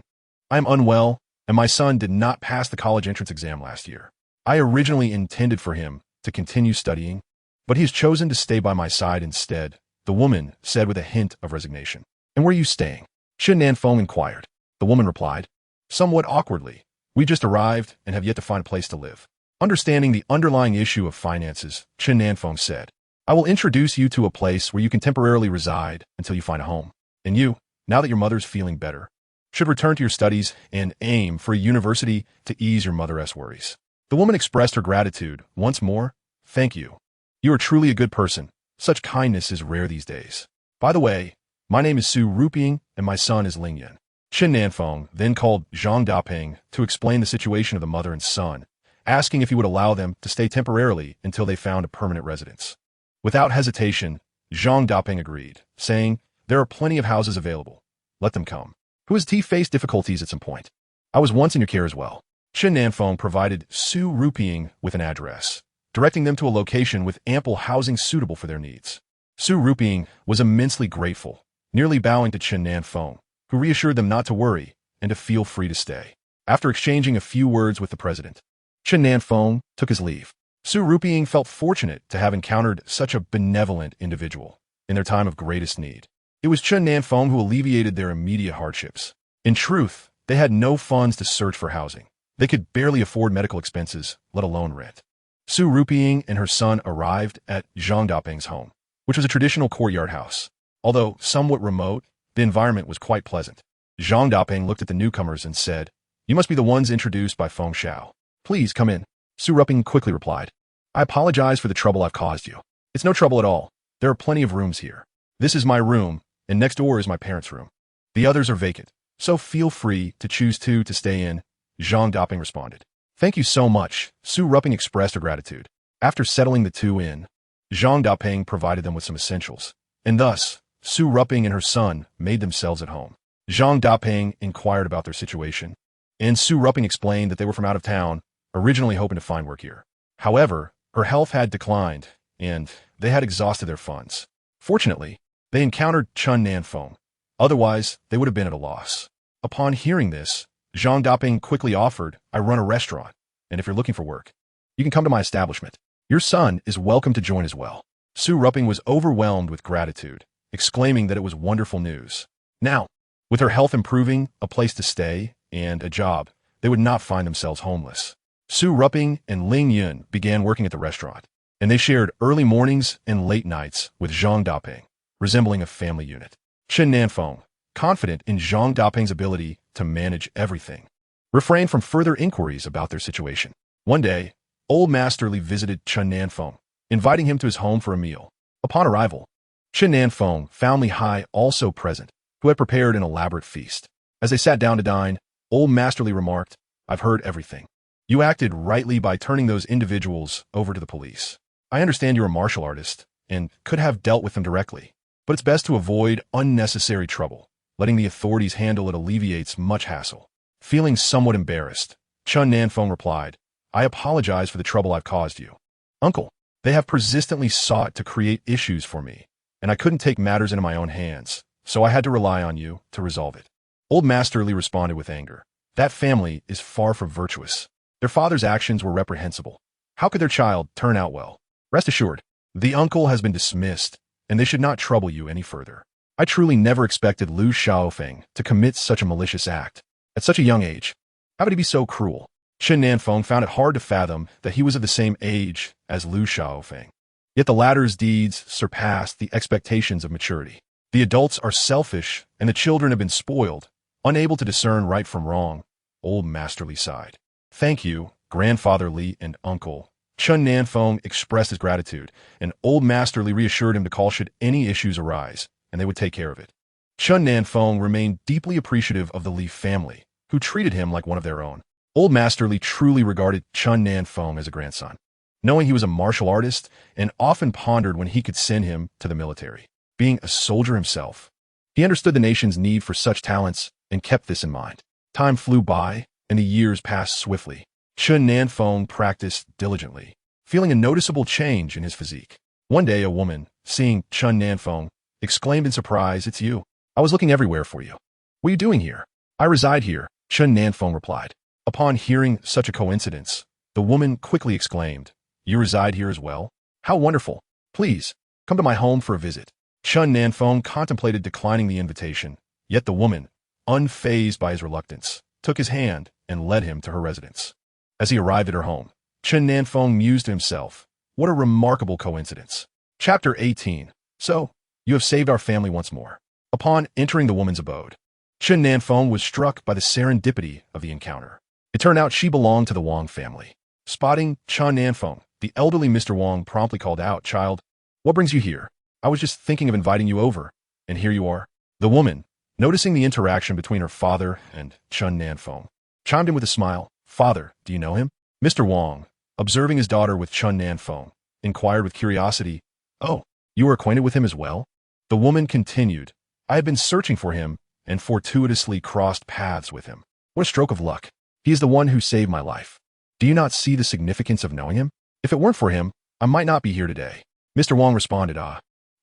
I am unwell, and my son did not pass the college entrance exam last year. I originally intended for him to continue studying, but he has chosen to stay by my side instead, the woman said with a hint of resignation. And where are you staying? Chen Nan Feng inquired. The woman replied, somewhat awkwardly, we just arrived and have yet to find a place to live. Understanding the underlying issue of finances, Chen Nan Feng said, I will introduce you to a place where you can temporarily reside until you find a home. And you, now that your mother's feeling better, should return to your studies and aim for a university to ease your mother's worries. The woman expressed her gratitude once more. Thank you. You are truly a good person. Such kindness is rare these days. By the way, my name is Su Ruping and my son is Ling Yan. Chen Nan Feng then called Zhang Daping to explain the situation of the mother and son, asking if he would allow them to stay temporarily until they found a permanent residence. Without hesitation, Zhang Daping agreed, saying, there are plenty of houses available. Let them come. Who has faced difficulties at some point? I was once in your care as well. Chen Nan Feng provided Su Ruping with an address, directing them to a location with ample housing suitable for their needs. Su Ruping was immensely grateful, nearly bowing to Chen Nan Feng, who reassured them not to worry and to feel free to stay. After exchanging a few words with the president, Chen Nan Feng took his leave. Su Ruping felt fortunate to have encountered such a benevolent individual in their time of greatest need. It was Chen Nan Feng who alleviated their immediate hardships. In truth, they had no funds to search for housing. They could barely afford medical expenses, let alone rent. Su Ruping and her son arrived at Zhang Daping's home, which was a traditional courtyard house. Although somewhat remote, the environment was quite pleasant. Zhang Daping looked at the newcomers and said, you must be the ones introduced by Feng Xiao. Please come in. Su Ruping quickly replied, I apologize for the trouble I've caused you. It's no trouble at all. There are plenty of rooms here. This is my room, and next door is my parents' room. The others are vacant, so feel free to choose two to stay in, Zhang Daping responded. Thank you so much, Su Ruping expressed her gratitude. After settling the two in, Zhang Daping provided them with some essentials, and thus, Su Ruping and her son made themselves at home. Zhang Daping inquired about their situation, and Su Ruping explained that they were from out of town, originally hoping to find work here. However, her health had declined, and they had exhausted their funds. Fortunately, They encountered Chen Nan Feng. Otherwise, they would have been at a loss. Upon hearing this, Zhang Daping quickly offered, I run a restaurant, and if you're looking for work, you can come to my establishment. Your son is welcome to join as well. Su Ruping was overwhelmed with gratitude, exclaiming that it was wonderful news. Now, with her health improving, a place to stay, and a job, they would not find themselves homeless. Su Ruping and Ling Yun began working at the restaurant, and they shared early mornings and late nights with Zhang Daping, resembling a family unit. Chen Nan Feng, confident in Zhang Daping's ability to manage everything, refrained from further inquiries about their situation. One day, Old Master Li visited Chen Nan Feng, inviting him to his home for a meal. Upon arrival, Chen Nan Feng found Li Hai also present, who had prepared an elaborate feast. As they sat down to dine, Old Master Li remarked, I've heard everything. You acted rightly by turning those individuals over to the police. I understand you're a martial artist and could have dealt with them directly, but it's best to avoid unnecessary trouble. Letting the authorities handle it alleviates much hassle. Feeling somewhat embarrassed, Chen Nan Feng replied, I apologize for the trouble I've caused you. Uncle, they have persistently sought to create issues for me, and I couldn't take matters into my own hands, so I had to rely on you to resolve it. Old Master Li responded with anger. That family is far from virtuous. Their father's actions were reprehensible. How could their child turn out well? Rest assured, the uncle has been dismissed, and they should not trouble you any further. I truly never expected Lu Xiaofeng to commit such a malicious act. At such a young age, how could he be so cruel? Chen Nan Feng found it hard to fathom that he was of the same age as Lu Xiaofeng. Yet the latter's deeds surpassed the expectations of maturity. The adults are selfish, and the children have been spoiled, unable to discern right from wrong. Old Master Li sighed. Thank you, Grandfather Li and Uncle. Chen Nan Feng expressed his gratitude, and Old Master Li reassured him to call should any issues arise, and they would take care of it. Chen Nan Feng remained deeply appreciative of the Li family, who treated him like one of their own. Old Master Li truly regarded Chen Nan Feng as a grandson, knowing he was a martial artist, and often pondered when he could send him to the military. Being a soldier himself, he understood the nation's need for such talents and kept this in mind. Time flew by, and the years passed swiftly. Chen Nan Feng practiced diligently, feeling a noticeable change in his physique. One day, a woman, seeing Chen Nan Feng, exclaimed in surprise, It's you. I was looking everywhere for you. What are you doing here? I reside here, Chen Nan Feng replied. Upon hearing such a coincidence, the woman quickly exclaimed, You reside here as well? How wonderful. Please, come to my home for a visit. Chen Nan Feng contemplated declining the invitation, yet the woman, unfazed by his reluctance, took his hand and led him to her residence. As he arrived at her home, Chen Nan Feng mused to himself, What a remarkable coincidence. Chapter 18. So, you have saved our family once more. Upon entering the woman's abode, Chen Nan Feng was struck by the serendipity of the encounter. It turned out she belonged to the Wang family. Spotting Chen Nan Feng, the elderly Mr. Wang promptly called out, Child, what brings you here? I was just thinking of inviting you over, and here you are. The woman, noticing the interaction between her father and Chen Nan Feng, chimed in with a smile, Father, do you know him? Mr. Wang, observing his daughter with Chen Nan Feng, inquired with curiosity, Oh, you are acquainted with him as well? The woman continued, I have been searching for him and fortuitously crossed paths with him. What a stroke of luck. He is the one who saved my life. Do you not see the significance of knowing him? If it weren't for him, I might not be here today. Mr. Wang responded,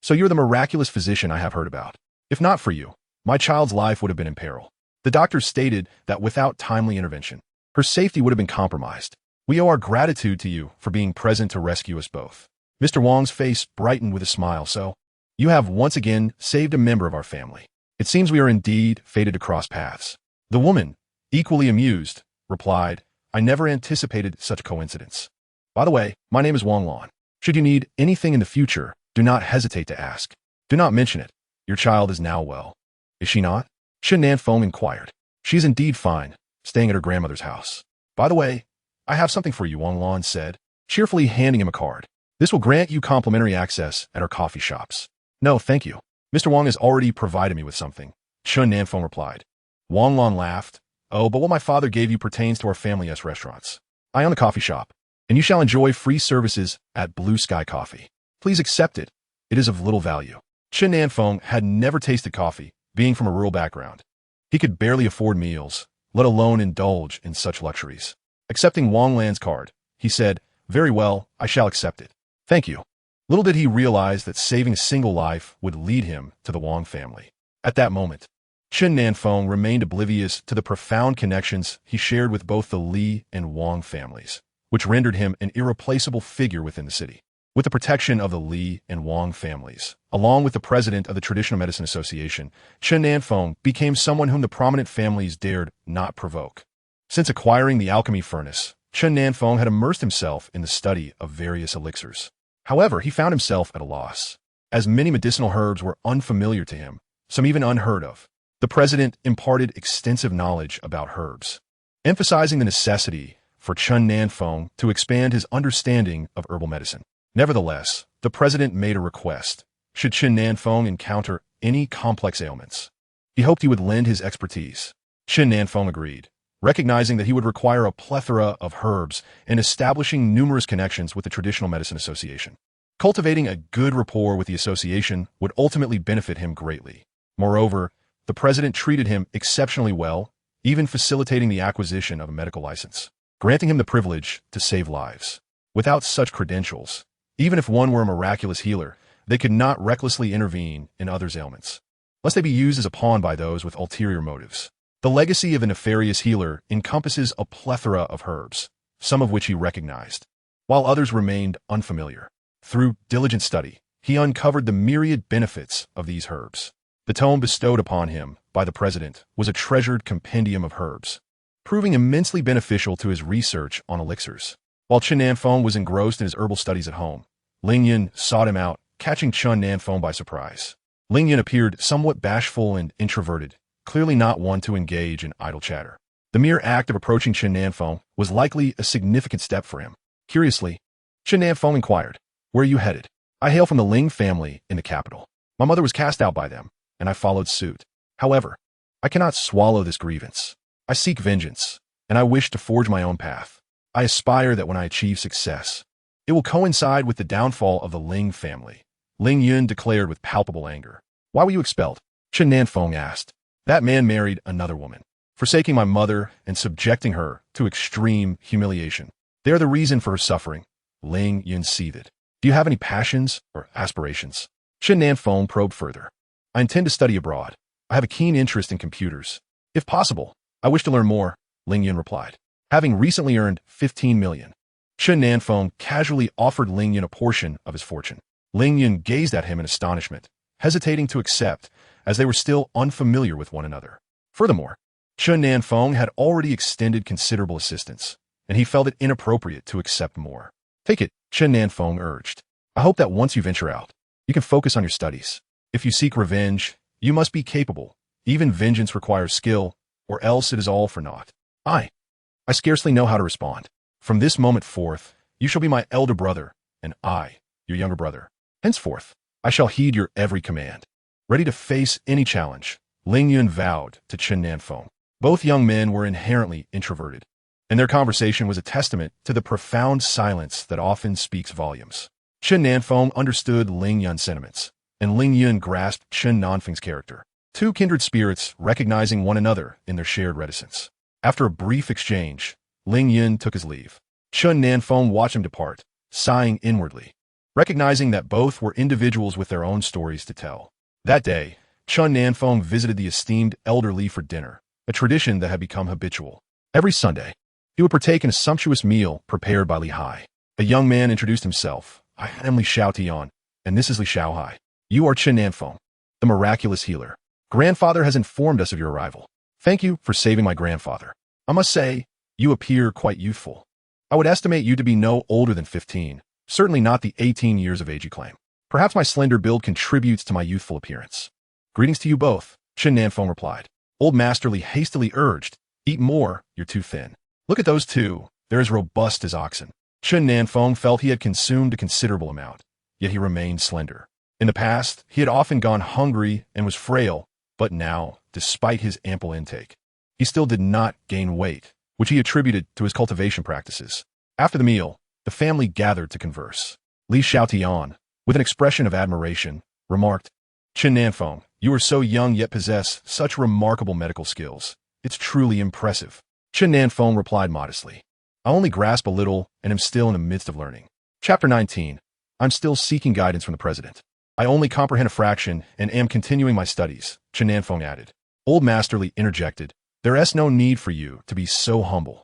So you're the miraculous physician I have heard about. If not for you, my child's life would have been in peril. The doctors stated that without timely intervention, her safety would have been compromised. We owe our gratitude to you for being present to rescue us both. Mr. Wang's face brightened with a smile. So, you have once again saved a member of our family. It seems we are indeed fated to cross paths. The woman, equally amused, replied, I never anticipated such a coincidence. By the way, my name is Wang Lan. Should you need anything in the future, do not hesitate to ask. Do not mention it. Your child is now well. Is she not? Chen Nan Feng inquired. She is indeed fine, staying at her grandmother's house. By the way, I have something for you, Wang Lan said, cheerfully handing him a card. This will grant you complimentary access at our coffee shops. No, thank you. Mr. Wang has already provided me with something, Chen Nan Feng replied. Wang Lan laughed. Oh, but what my father gave you pertains to our family's restaurants. I own a coffee shop, and you shall enjoy free services at Blue Sky Coffee. Please accept it. It is of little value. Chen Nan Feng had never tasted coffee, being from a rural background. He could barely afford meals, let alone indulge in such luxuries. Accepting Wang Lan's card, he said, Very well, I shall accept it. Thank you. Little did he realize that saving a single life would lead him to the Wang family. At that moment, Chen Nan Feng remained oblivious to the profound connections he shared with both the Li and Wang families, which rendered him an irreplaceable figure within the city. With the protection of the Li and Wang families, along with the president of the Traditional Medicine Association, Chen Nan Feng became someone whom the prominent families dared not provoke. Since acquiring the alchemy furnace, Chen Nan Feng had immersed himself in the study of various elixirs. However, he found himself at a loss, as many medicinal herbs were unfamiliar to him, some even unheard of. The president imparted extensive knowledge about herbs, emphasizing the necessity for Chen Nan Feng to expand his understanding of herbal medicine. Nevertheless, the president made a request. Should Chen Nan Feng encounter any complex ailments, he hoped he would lend his expertise. Chen Nan Feng agreed, recognizing that he would require a plethora of herbs and establishing numerous connections with the Traditional Medicine Association. Cultivating a good rapport with the association would ultimately benefit him greatly. Moreover, the president treated him exceptionally well, even facilitating the acquisition of a medical license, granting him the privilege to save lives. Without such credentials, even if one were a miraculous healer, they could not recklessly intervene in others' ailments, lest they be used as a pawn by those with ulterior motives. The legacy of a nefarious healer encompasses a plethora of herbs, some of which he recognized, while others remained unfamiliar. Through diligent study, he uncovered the myriad benefits of these herbs. The tome bestowed upon him by the president was a treasured compendium of herbs, proving immensely beneficial to his research on elixirs. While Chen Nan Feng was engrossed in his herbal studies at home, Ling Yun sought him out, catching Chen Nan Feng by surprise. Ling Yun appeared somewhat bashful and introverted, clearly not one to engage in idle chatter. The mere act of approaching Chen Nan Feng was likely a significant step for him. Curiously, Chen Nan Feng inquired, "Where are you headed?" "I hail from the Ling family in the capital. My mother was cast out by them, and I followed suit. However, I cannot swallow this grievance. I seek vengeance, and I wish to forge my own path. I aspire that when I achieve success, it will coincide with the downfall of the Ling family." Ling Yun declared with palpable anger. "Why were you expelled?" Chen Nan Feng asked. "That man married another woman, forsaking my mother and subjecting her to extreme humiliation. They are the reason for her suffering." Ling Yun seethed. "Do you have any passions or aspirations?" Chen Nan Feng probed further. "I intend to study abroad. I have a keen interest in computers. If possible, I wish to learn more," Ling Yun replied. Having recently earned 15 million, Chen Nan Feng casually offered Ling Yun a portion of his fortune. Ling Yun gazed at him in astonishment, hesitating to accept, as they were still unfamiliar with one another. Furthermore, Chen Nan Feng had already extended considerable assistance, and he felt it inappropriate to accept more. "Take it," Chen Nan Feng urged. "I hope that once you venture out, you can focus on your studies. If you seek revenge, you must be capable. Even vengeance requires skill, or else it is all for naught." I scarcely know how to respond. "From this moment forth, you shall be my elder brother, and I, your younger brother. Henceforth, I shall heed your every command." Ready to face any challenge, Ling Yun vowed to Chen Nan Feng. Both young men were inherently introverted, and their conversation was a testament to the profound silence that often speaks volumes. Chen Nan Feng understood Ling Yun's sentiments, and Ling Yun grasped Chen Nan Feng's character. Two kindred spirits recognizing one another in their shared reticence. After a brief exchange, Ling Yun took his leave. Chen Nan Feng watched him depart, sighing inwardly, recognizing that both were individuals with their own stories to tell. That day, Chen Nan Feng visited the esteemed elder Li for dinner, a tradition that had become habitual. Every Sunday, he would partake in a sumptuous meal prepared by Li Hai. A young man introduced himself. "I am Li Xiao Tian, and this is Li Xiao Hai. You are Chen Nan Feng, the miraculous healer. Grandfather has informed us of your arrival. Thank you for saving my grandfather. I must say, you appear quite youthful. I would estimate you to be no older than 15, certainly not the 18 years of age you claim. Perhaps my slender build contributes to my youthful appearance." "Greetings to you both," Chen Nan Feng replied. Old Master Li hastily urged, "Eat more, you're too thin. Look at those two, they're as robust as oxen." Chen Nan Feng felt he had consumed a considerable amount, yet he remained slender. In the past, he had often gone hungry and was frail, but now, despite his ample intake, he still did not gain weight, which he attributed to his cultivation practices. After the meal, the family gathered to converse. Li Xiaotian, with an expression of admiration, remarked, "Chen Nan Feng, you are so young yet possess such remarkable medical skills. It's truly impressive." Chen Nan Feng replied modestly, "I only grasp a little and am still in the midst of learning." Chapter 19. I'm still seeking guidance from the president. I only comprehend a fraction and am continuing my studies, Chen Nan Feng added. Old Masterly interjected. There is no need for you to be so humble.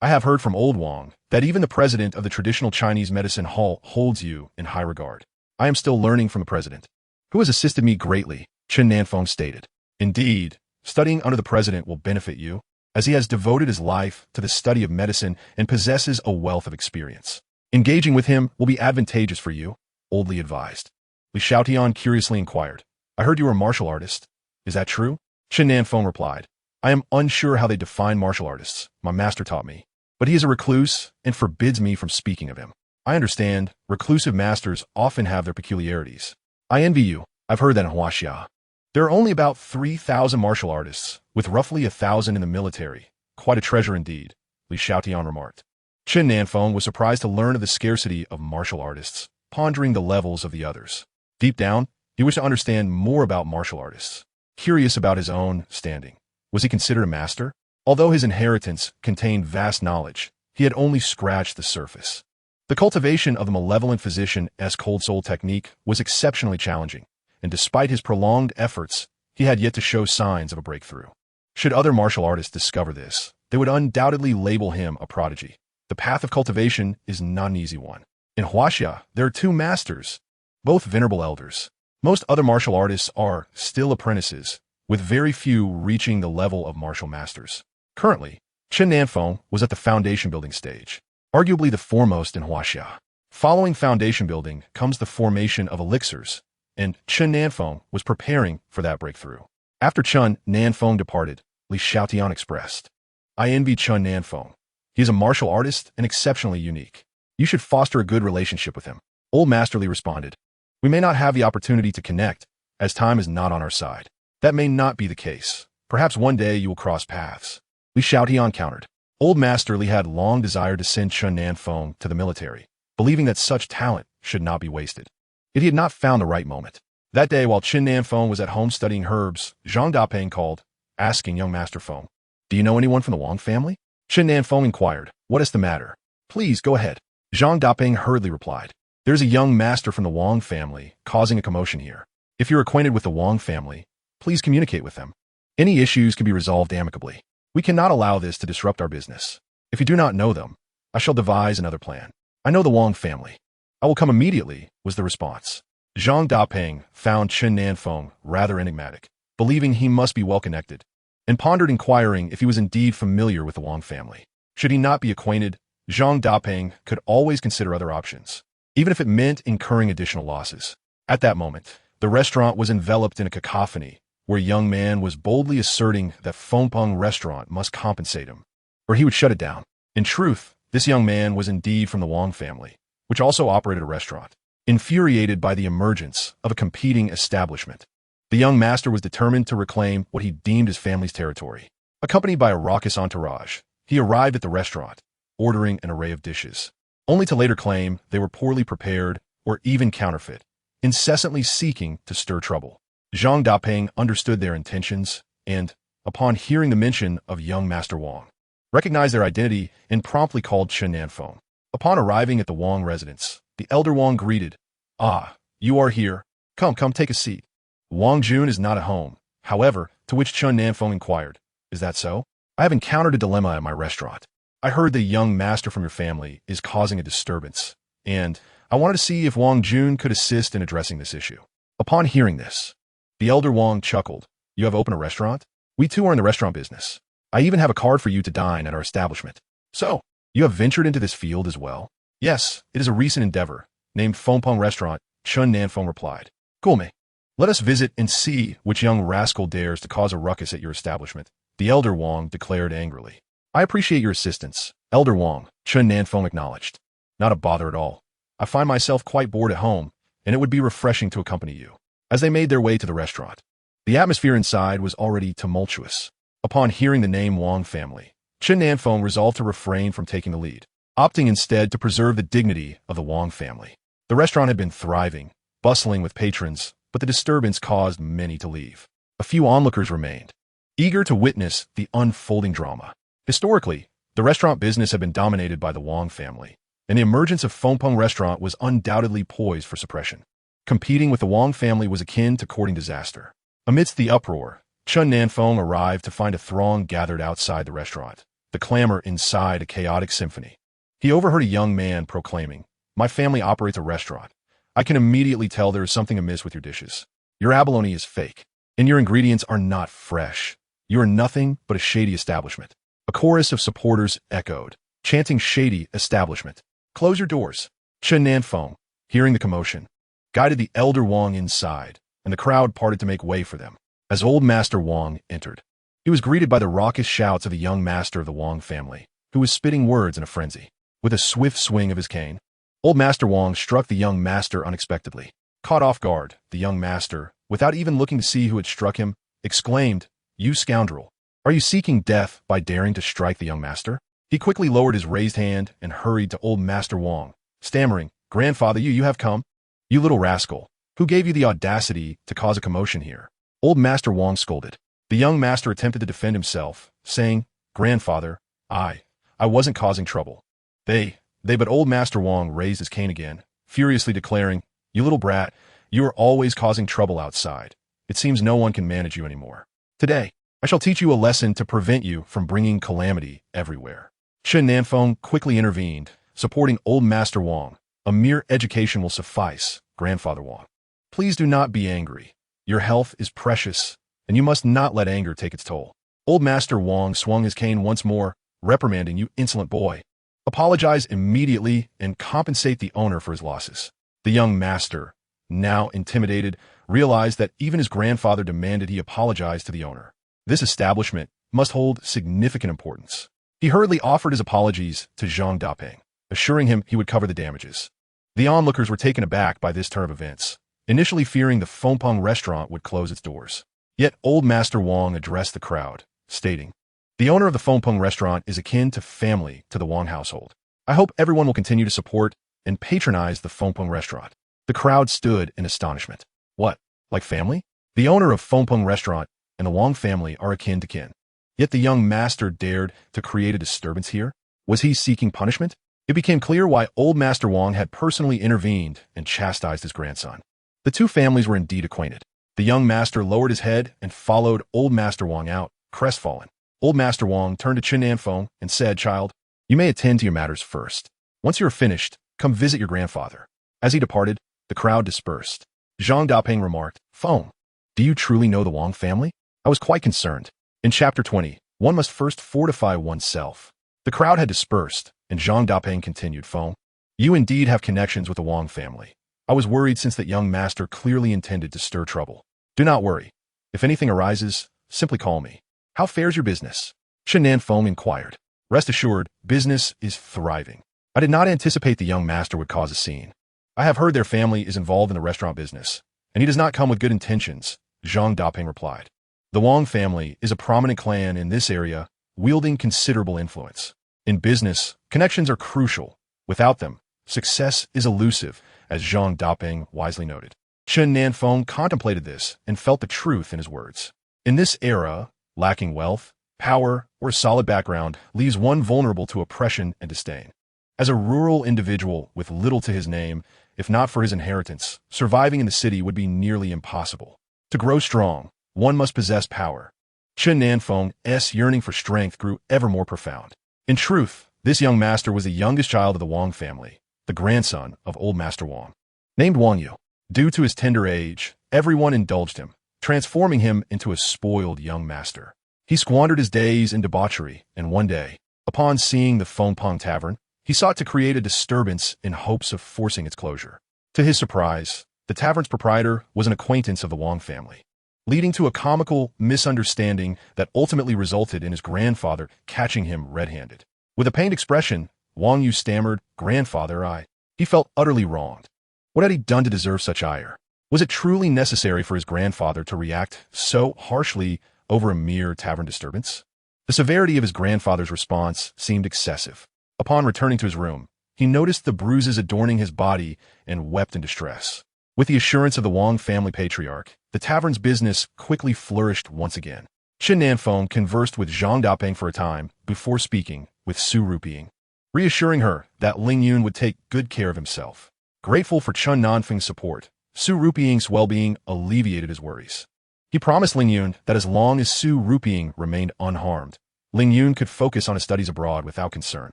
I have heard from Old Wang that even the president of the traditional Chinese medicine hall holds you in high regard. I am still learning from the president, who has assisted me greatly, Chen Nan Feng stated. Indeed, studying under the president will benefit you, as he has devoted his life to the study of medicine and possesses a wealth of experience. Engaging with him will be advantageous for you, Old Li advised. Li Xiaotian curiously inquired. I heard you were a martial artist. Is that true? Chen Nan Feng replied. I am unsure how they define martial artists. My master taught me. But he is a recluse and forbids me from speaking of him. I understand, reclusive masters often have their peculiarities. I envy you. I've heard that in Huaxia. There are only about 3,000 martial artists, with roughly 1,000 in the military. Quite a treasure indeed, Li Xiaotian remarked. Chen Nan Feng was surprised to learn of the scarcity of martial artists, pondering the levels of the others. Deep down, he wished to understand more about martial artists. Curious about his own standing. Was he considered a master? Although his inheritance contained vast knowledge, he had only scratched the surface. The cultivation of the malevolent physician's cold soul technique was exceptionally challenging, and despite his prolonged efforts, he had yet to show signs of a breakthrough. Should other martial artists discover this, they would undoubtedly label him a prodigy. The path of cultivation is not an easy one. In Huaxia, there are 2 masters, both venerable elders. Most other martial artists are still apprentices, with very few reaching the level of martial masters. Currently, Chen Nan Feng was at the foundation building stage, arguably the foremost in Huaxia. Following foundation building comes the formation of elixirs, and Chen Nan Feng was preparing for that breakthrough. After Chen Nan Feng departed, Li Xiaotian expressed, I envy Chen Nan Feng. He is a martial artist and exceptionally unique. You should foster a good relationship with him. Old Masterly responded, we may not have the opportunity to connect, as time is not on our side. That may not be the case. Perhaps one day you will cross paths. Li Xiaotian countered. Old Masterly had long desired to send Chen Nan Feng to the military, believing that such talent should not be wasted. Yet he had not found the right moment. That day, while Chen Nan Feng was at home studying herbs, Zhang Dapeng called, asking young Master Feng, do you know anyone from the Wang family? Chen Nan Feng inquired, what is the matter? Please, go ahead. Zhang Dapeng hurriedly replied, there's a young master from the Wang family causing a commotion here. If you're acquainted with the Wang family, please communicate with them. Any issues can be resolved amicably. We cannot allow this to disrupt our business. If you do not know them, I shall devise another plan. I know the Wang family. I will come immediately, was the response. Zhang Dapeng found Chen Nan Feng rather enigmatic, believing he must be well connected, and pondered inquiring if he was indeed familiar with the Wang family. Should he not be acquainted, Zhang Dapeng could always consider other options, even if it meant incurring additional losses. At that moment, the restaurant was enveloped in a cacophony, where a young man was boldly asserting that Fengpeng restaurant must compensate him, or he would shut it down. In truth, this young man was indeed from the Wang family, which also operated a restaurant. Infuriated by the emergence of a competing establishment, the young master was determined to reclaim what he deemed his family's territory. Accompanied by a raucous entourage, he arrived at the restaurant, ordering an array of dishes, only to later claim they were poorly prepared or even counterfeit, incessantly seeking to stir trouble. Zhang Dapeng understood their intentions and, upon hearing the mention of young Master Wang, recognized their identity and promptly called Chen Nan Feng. Upon arriving at the Wang residence, the elder Wang greeted, Ah, you are here. Come, take a seat. Wang Jun is not at home, however, to which Chen Nan Feng inquired, Is that so? I have encountered a dilemma at my restaurant. I heard the young master from your family is causing a disturbance, and I wanted to see if Wang Jun could assist in addressing this issue. Upon hearing this, the elder Wang chuckled. You have opened a restaurant? We too are in the restaurant business. I even have a card for you to dine at our establishment. So, you have ventured into this field as well? Yes, it is a recent endeavor, named Fengpeng Restaurant, Chen Nan Feng replied. Gulme, let us visit and see which young rascal dares to cause a ruckus at your establishment, the elder Wang declared angrily. I appreciate your assistance, elder Wang, Chen Nan Feng acknowledged. Not a bother at all. I find myself quite bored at home, and it would be refreshing to accompany you. As they made their way to the restaurant, the atmosphere inside was already tumultuous. Upon hearing the name Wang family, Chen Nan Feng resolved to refrain from taking the lead, opting instead to preserve the dignity of the Wang family. The restaurant had been thriving, bustling with patrons, but the disturbance caused many to leave. A few onlookers remained, eager to witness the unfolding drama. Historically, the restaurant business had been dominated by the Wang family, and the emergence of Fengpeng Restaurant was undoubtedly poised for suppression. Competing with the Wang family was akin to courting disaster. Amidst the uproar, Chen Nan Feng arrived to find a throng gathered outside the restaurant, the clamor inside a chaotic symphony. He overheard a young man proclaiming, "My family operates a restaurant. I can immediately tell there is something amiss with your dishes. Your abalone is fake, and your ingredients are not fresh. You are nothing but a shady establishment." A chorus of supporters echoed, chanting shady establishment. "Close your doors." Chen Nan Feng, hearing the commotion, guided the elder Wang inside, and the crowd parted to make way for them. As old Master Wang entered, he was greeted by the raucous shouts of the young master of the Wang family, who was spitting words in a frenzy. With a swift swing of his cane, old Master Wang struck the young master unexpectedly. Caught off guard, the young master, without even looking to see who had struck him, exclaimed, "You scoundrel! Are you seeking death by daring to strike the young master?" He quickly lowered his raised hand and hurried to old Master Wang, stammering, "Grandfather, you have come? You little rascal! Who gave you the audacity to cause a commotion here?" Old Master Wang scolded. The young master attempted to defend himself, saying, "Grandfather, I wasn't causing trouble. But old Master Wang raised his cane again, furiously declaring, "You little brat, you are always causing trouble outside. It seems no one can manage you anymore. Today, I shall teach you a lesson to prevent you from bringing calamity everywhere." Chen Nan Feng quickly intervened, supporting old Master Wang. "A mere education will suffice, Grandfather Wang. Please do not be angry. Your health is precious, and you must not let anger take its toll." Old Master Wang swung his cane once more, reprimanding, "You insolent boy. Apologize immediately and compensate the owner for his losses." The young master, now intimidated, realized that even his grandfather demanded he apologize to the owner. This establishment must hold significant importance. He hurriedly offered his apologies to Zhang Dapeng, assuring him he would cover the damages. The onlookers were taken aback by this turn of events, initially fearing the Fengpeng restaurant would close its doors. Yet old Master Wang addressed the crowd, stating, "The owner of the Fengpeng restaurant is akin to family to the Wang household. I hope everyone will continue to support and patronize the Fengpeng restaurant." The crowd stood in astonishment. What, like family? The owner of Fengpeng restaurant and the Wang family are akin to kin. Yet the young master dared to create a disturbance here? Was he seeking punishment? It became clear why old Master Wang had personally intervened and chastised his grandson. The two families were indeed acquainted. The young master lowered his head and followed old Master Wang out, crestfallen. Old Master Wang turned to Chen Nan Feng and said, "Child, you may attend to your matters first. Once you are finished, come visit your grandfather." As he departed, the crowd dispersed. Zhang Dapeng remarked, "Feng, do you truly know the Wang family? I was quite concerned." In Chapter 20, one must first fortify oneself. The crowd had dispersed, and Zhang Dapeng continued, "Feng, you indeed have connections with the Wang family. I was worried since that young master clearly intended to stir trouble. Do not worry. If anything arises, simply call me." "How fares your business?" Chen Nan Feng inquired. "Rest assured, business is thriving. I did not anticipate the young master would cause a scene. I have heard their family is involved in the restaurant business, and he does not come with good intentions," Zhang Dapeng replied. The Wang family is a prominent clan in this area, wielding considerable influence. In business, connections are crucial. Without them, success is elusive, as Zhang Dapeng wisely noted. Chen Nan Feng contemplated this and felt the truth in his words. In this era, lacking wealth, power, or a solid background leaves one vulnerable to oppression and disdain. As a rural individual with little to his name, if not for his inheritance, surviving in the city would be nearly impossible. To grow strong, one must possess power. Chen Nan Feng's yearning for strength grew ever more profound. In truth, this young master was the youngest child of the Wang family, the grandson of old Master Wang. Named Wang Yu, due to his tender age, everyone indulged him, transforming him into a spoiled young master. He squandered his days in debauchery, and one day, upon seeing the Fengpeng Tavern, he sought to create a disturbance in hopes of forcing its closure. To his surprise, the tavern's proprietor was an acquaintance of the Wang family, leading to a comical misunderstanding that ultimately resulted in his grandfather catching him red-handed. With a pained expression, Wang Yu stammered, "Grandfather, He felt utterly wronged. What had he done to deserve such ire? Was it truly necessary for his grandfather to react so harshly over a mere tavern disturbance? The severity of his grandfather's response seemed excessive. Upon returning to his room, he noticed the bruises adorning his body and wept in distress. With the assurance of the Wang family patriarch, the tavern's business quickly flourished once again. Chen Nan Feng conversed with Zhang Dapeng for a time before speaking with Su Ruping. reassuring her that Ling Yun would take good care of himself. Grateful for Chen Nan Feng's support, Su Rupiying's well-being alleviated his worries. He promised Ling Yun that as long as Su Rupiying remained unharmed, Ling Yun could focus on his studies abroad without concern.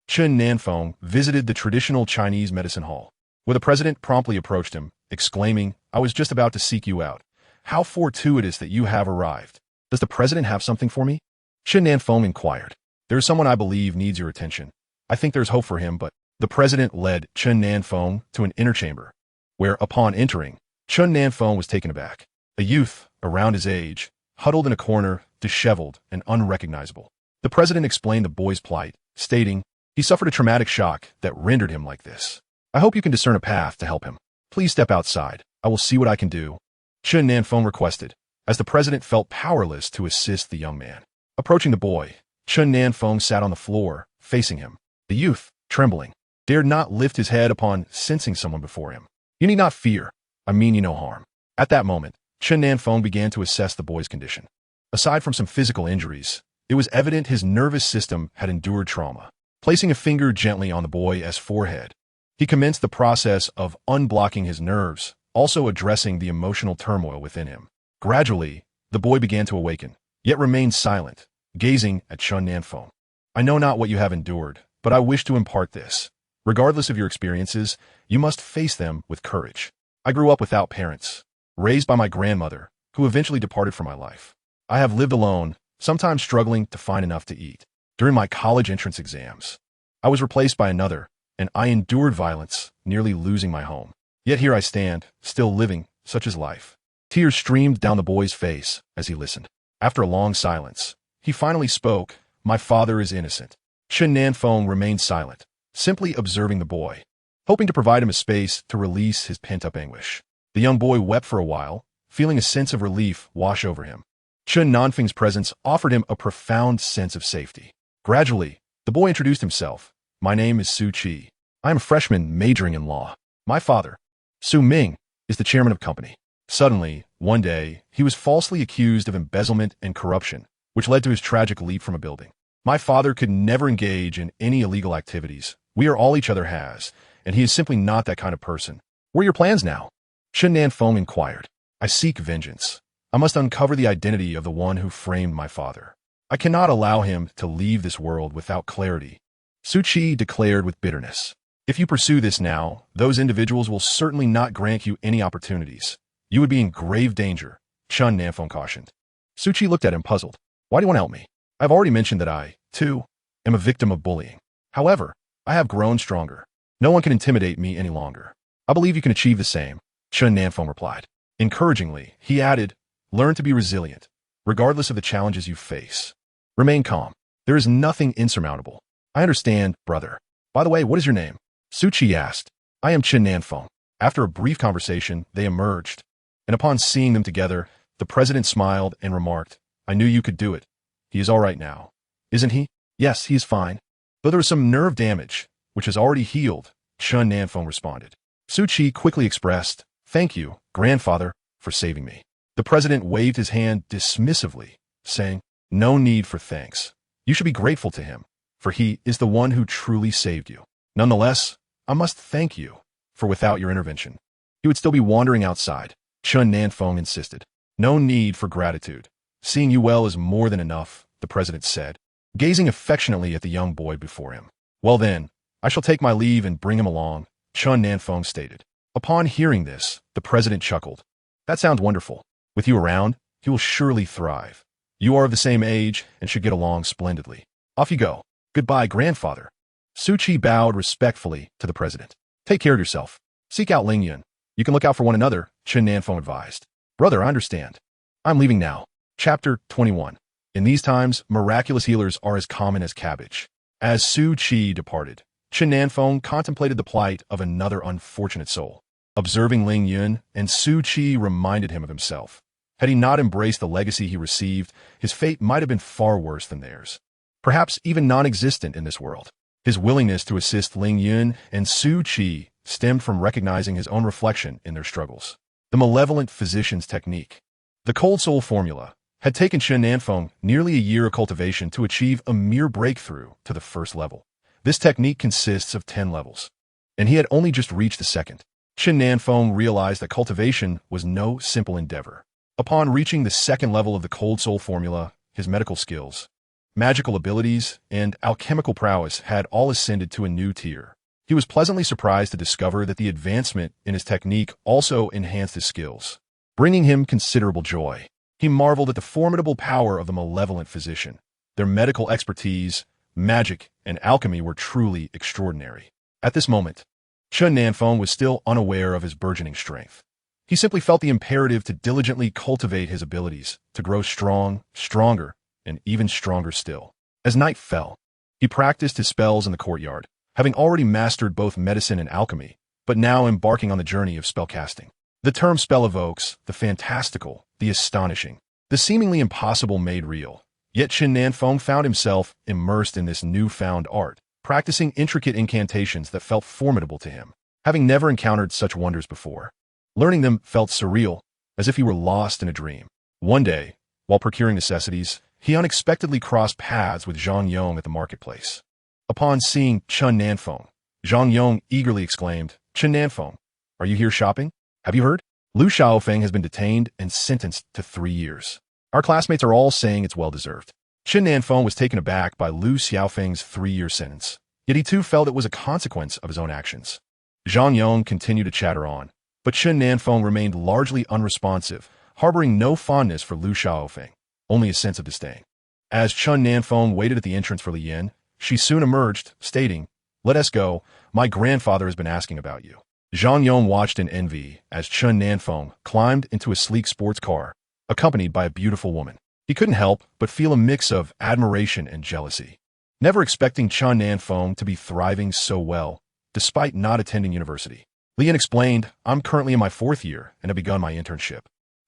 Chen Nan Feng visited the traditional Chinese medicine hall, where the president promptly approached him, exclaiming, "I was just about to seek you out. How fortuitous that you have arrived. Does the president have something for me?" Chen Nan Feng inquired. "There is someone I believe needs your attention. I think there's hope for him, but..." The president led Chen Nan Feng to an inner chamber, where, upon entering, Chen Nan Feng was taken aback. A youth, around his age, huddled in a corner, disheveled and unrecognizable. The president explained the boy's plight, stating, "He suffered a traumatic shock that rendered him like this. I hope you can discern a path to help him. Please step outside. I will see what I can do," Chen Nan Feng requested, as the president felt powerless to assist the young man. Approaching the boy, Chen Nan Feng sat on the floor, facing him. The youth, trembling, dared not lift his head upon sensing someone before him. "You need not fear. I mean you no harm." At that moment, Chen Nan Feng began to assess the boy's condition. Aside from some physical injuries, it was evident his nervous system had endured trauma. Placing a finger gently on the boy's forehead, he commenced the process of unblocking his nerves, also addressing the emotional turmoil within him. Gradually, the boy began to awaken, yet remained silent, gazing at Chen Nan Feng. "I know not what you have endured, but I wish to impart this. Regardless of your experiences, you must face them with courage. I grew up without parents, raised by my grandmother, who eventually departed from my life. I have lived alone, sometimes struggling to find enough to eat. During my college entrance exams, I was replaced by another, and I endured violence, nearly losing my home. Yet here I stand, still living, such is life." Tears streamed down the boy's face as he listened. After a long silence, he finally spoke, "My father is innocent." Chen Nan Feng remained silent, simply observing the boy, hoping to provide him a space to release his pent-up anguish. The young boy wept for a while, feeling a sense of relief wash over him. Chen Nan Feng's presence offered him a profound sense of safety. Gradually, the boy introduced himself. "My name is Su Qi. I am a freshman majoring in law. My father, Su Ming, is the chairman of the company." Suddenly, one day, he was falsely accused of embezzlement and corruption, which led to his tragic leap from a building. "My father could never engage in any illegal activities. We are all each other has, and he is simply not that kind of person. What are your plans now?" Chen Nan Feng inquired. "I seek vengeance. I must uncover the identity of the one who framed my father. I cannot allow him to leave this world without clarity," Su Qi declared with bitterness. "If you pursue this now, those individuals will certainly not grant you any opportunities. You would be in grave danger," Chen Nan Feng cautioned. Su Qi looked at him puzzled. "Why do you want to help me? I've already mentioned that I, too, am a victim of bullying. However, I have grown stronger. No one can intimidate me any longer. I believe you can achieve the same," Chen Nan Feng replied. Encouragingly, he added, "Learn to be resilient, regardless of the challenges you face. Remain calm. There is nothing insurmountable." "I understand, brother. By the way, what is your name?" Su Qi asked. "I am Chen Nan Feng." After a brief conversation, they emerged, and upon seeing them together, the president smiled and remarked, "I knew you could do it. He is all right now, isn't he?" "Yes, he is fine. Though there was some nerve damage, which has already healed," Chen Nan Feng responded. Su Qi quickly expressed, "Thank you, grandfather, for saving me." The president waved his hand dismissively, saying, "No need for thanks. You should be grateful to him, for he is the one who truly saved you. Nonetheless, I must thank you, for without your intervention, he would still be wandering outside," Chen Nan Feng insisted. "No need for gratitude. Seeing you well is more than enough," the president said, gazing affectionately at the young boy before him. "Well then, I shall take my leave and bring him along," Chen Nan Feng stated. Upon hearing this, the president chuckled. "That sounds wonderful. With you around, he will surely thrive. You are of the same age and should get along splendidly. Off you go. Goodbye, grandfather." Su Qi bowed respectfully to the president. "Take care of yourself. Seek out Ling Yun. You can look out for one another," Chen Nan Feng advised. "Brother, I understand. I'm leaving now." Chapter 21. In these times, miraculous healers are as common as cabbage. As Su Qi departed, Chen Nan Feng contemplated the plight of another unfortunate soul. Observing Ling Yun, and Su Qi reminded him of himself. Had he not embraced the legacy he received, his fate might have been far worse than theirs. Perhaps even non-existent in this world. His willingness to assist Ling Yun and Su Qi stemmed from recognizing his own reflection in their struggles. The malevolent physician's technique. The cold soul formula had taken Chen Nan Feng nearly a year of cultivation to achieve a mere breakthrough to the first level. This technique consists of 10 levels, and he had only just reached the second. Chen Nan Feng realized that cultivation was no simple endeavor. Upon reaching the second level of the Cold Soul formula, his medical skills, magical abilities, and alchemical prowess had all ascended to a new tier. He was pleasantly surprised to discover that the advancement in his technique also enhanced his skills, bringing him considerable joy. He marveled at the formidable power of the malevolent physician. Their medical expertise, magic, and alchemy were truly extraordinary. At this moment, Chen Nan Feng was still unaware of his burgeoning strength. He simply felt the imperative to diligently cultivate his abilities, to grow strong, stronger, and even stronger still. As night fell, he practiced his spells in the courtyard, having already mastered both medicine and alchemy, but now embarking on the journey of spellcasting. The term spell evokes the fantastical, the astonishing, the seemingly impossible made real. Yet Chen Nan Feng found himself immersed in this newfound art, practicing intricate incantations that felt formidable to him, having never encountered such wonders before. Learning them felt surreal, as if he were lost in a dream. One day, while procuring necessities, he unexpectedly crossed paths with Zhang Yong at the marketplace. Upon seeing Chen Nan Feng, Zhang Yong eagerly exclaimed, "Chen Nan Feng, are you here shopping? Have you heard? Lu Xiaofeng has been detained and sentenced to 3 years. Our classmates are all saying it's well-deserved." Chen Nan Feng was taken aback by Lu Xiaofeng's 3-year sentence, yet he too felt it was a consequence of his own actions. Zhang Yong continued to chatter on, but Chen Nan Feng remained largely unresponsive, harboring no fondness for Lu Xiaofeng, only a sense of disdain. As Chen Nan Feng waited at the entrance for Li Yin, she soon emerged, stating, "Let us go. My grandfather has been asking about you." Zhang Yong watched in envy as Chen Nan Feng climbed into a sleek sports car, accompanied by a beautiful woman. He couldn't help but feel a mix of admiration and jealousy. Never expecting Chen Nan Feng to be thriving so well, despite not attending university. Li Yin explained, "I'm currently in my 4th year and have begun my internship.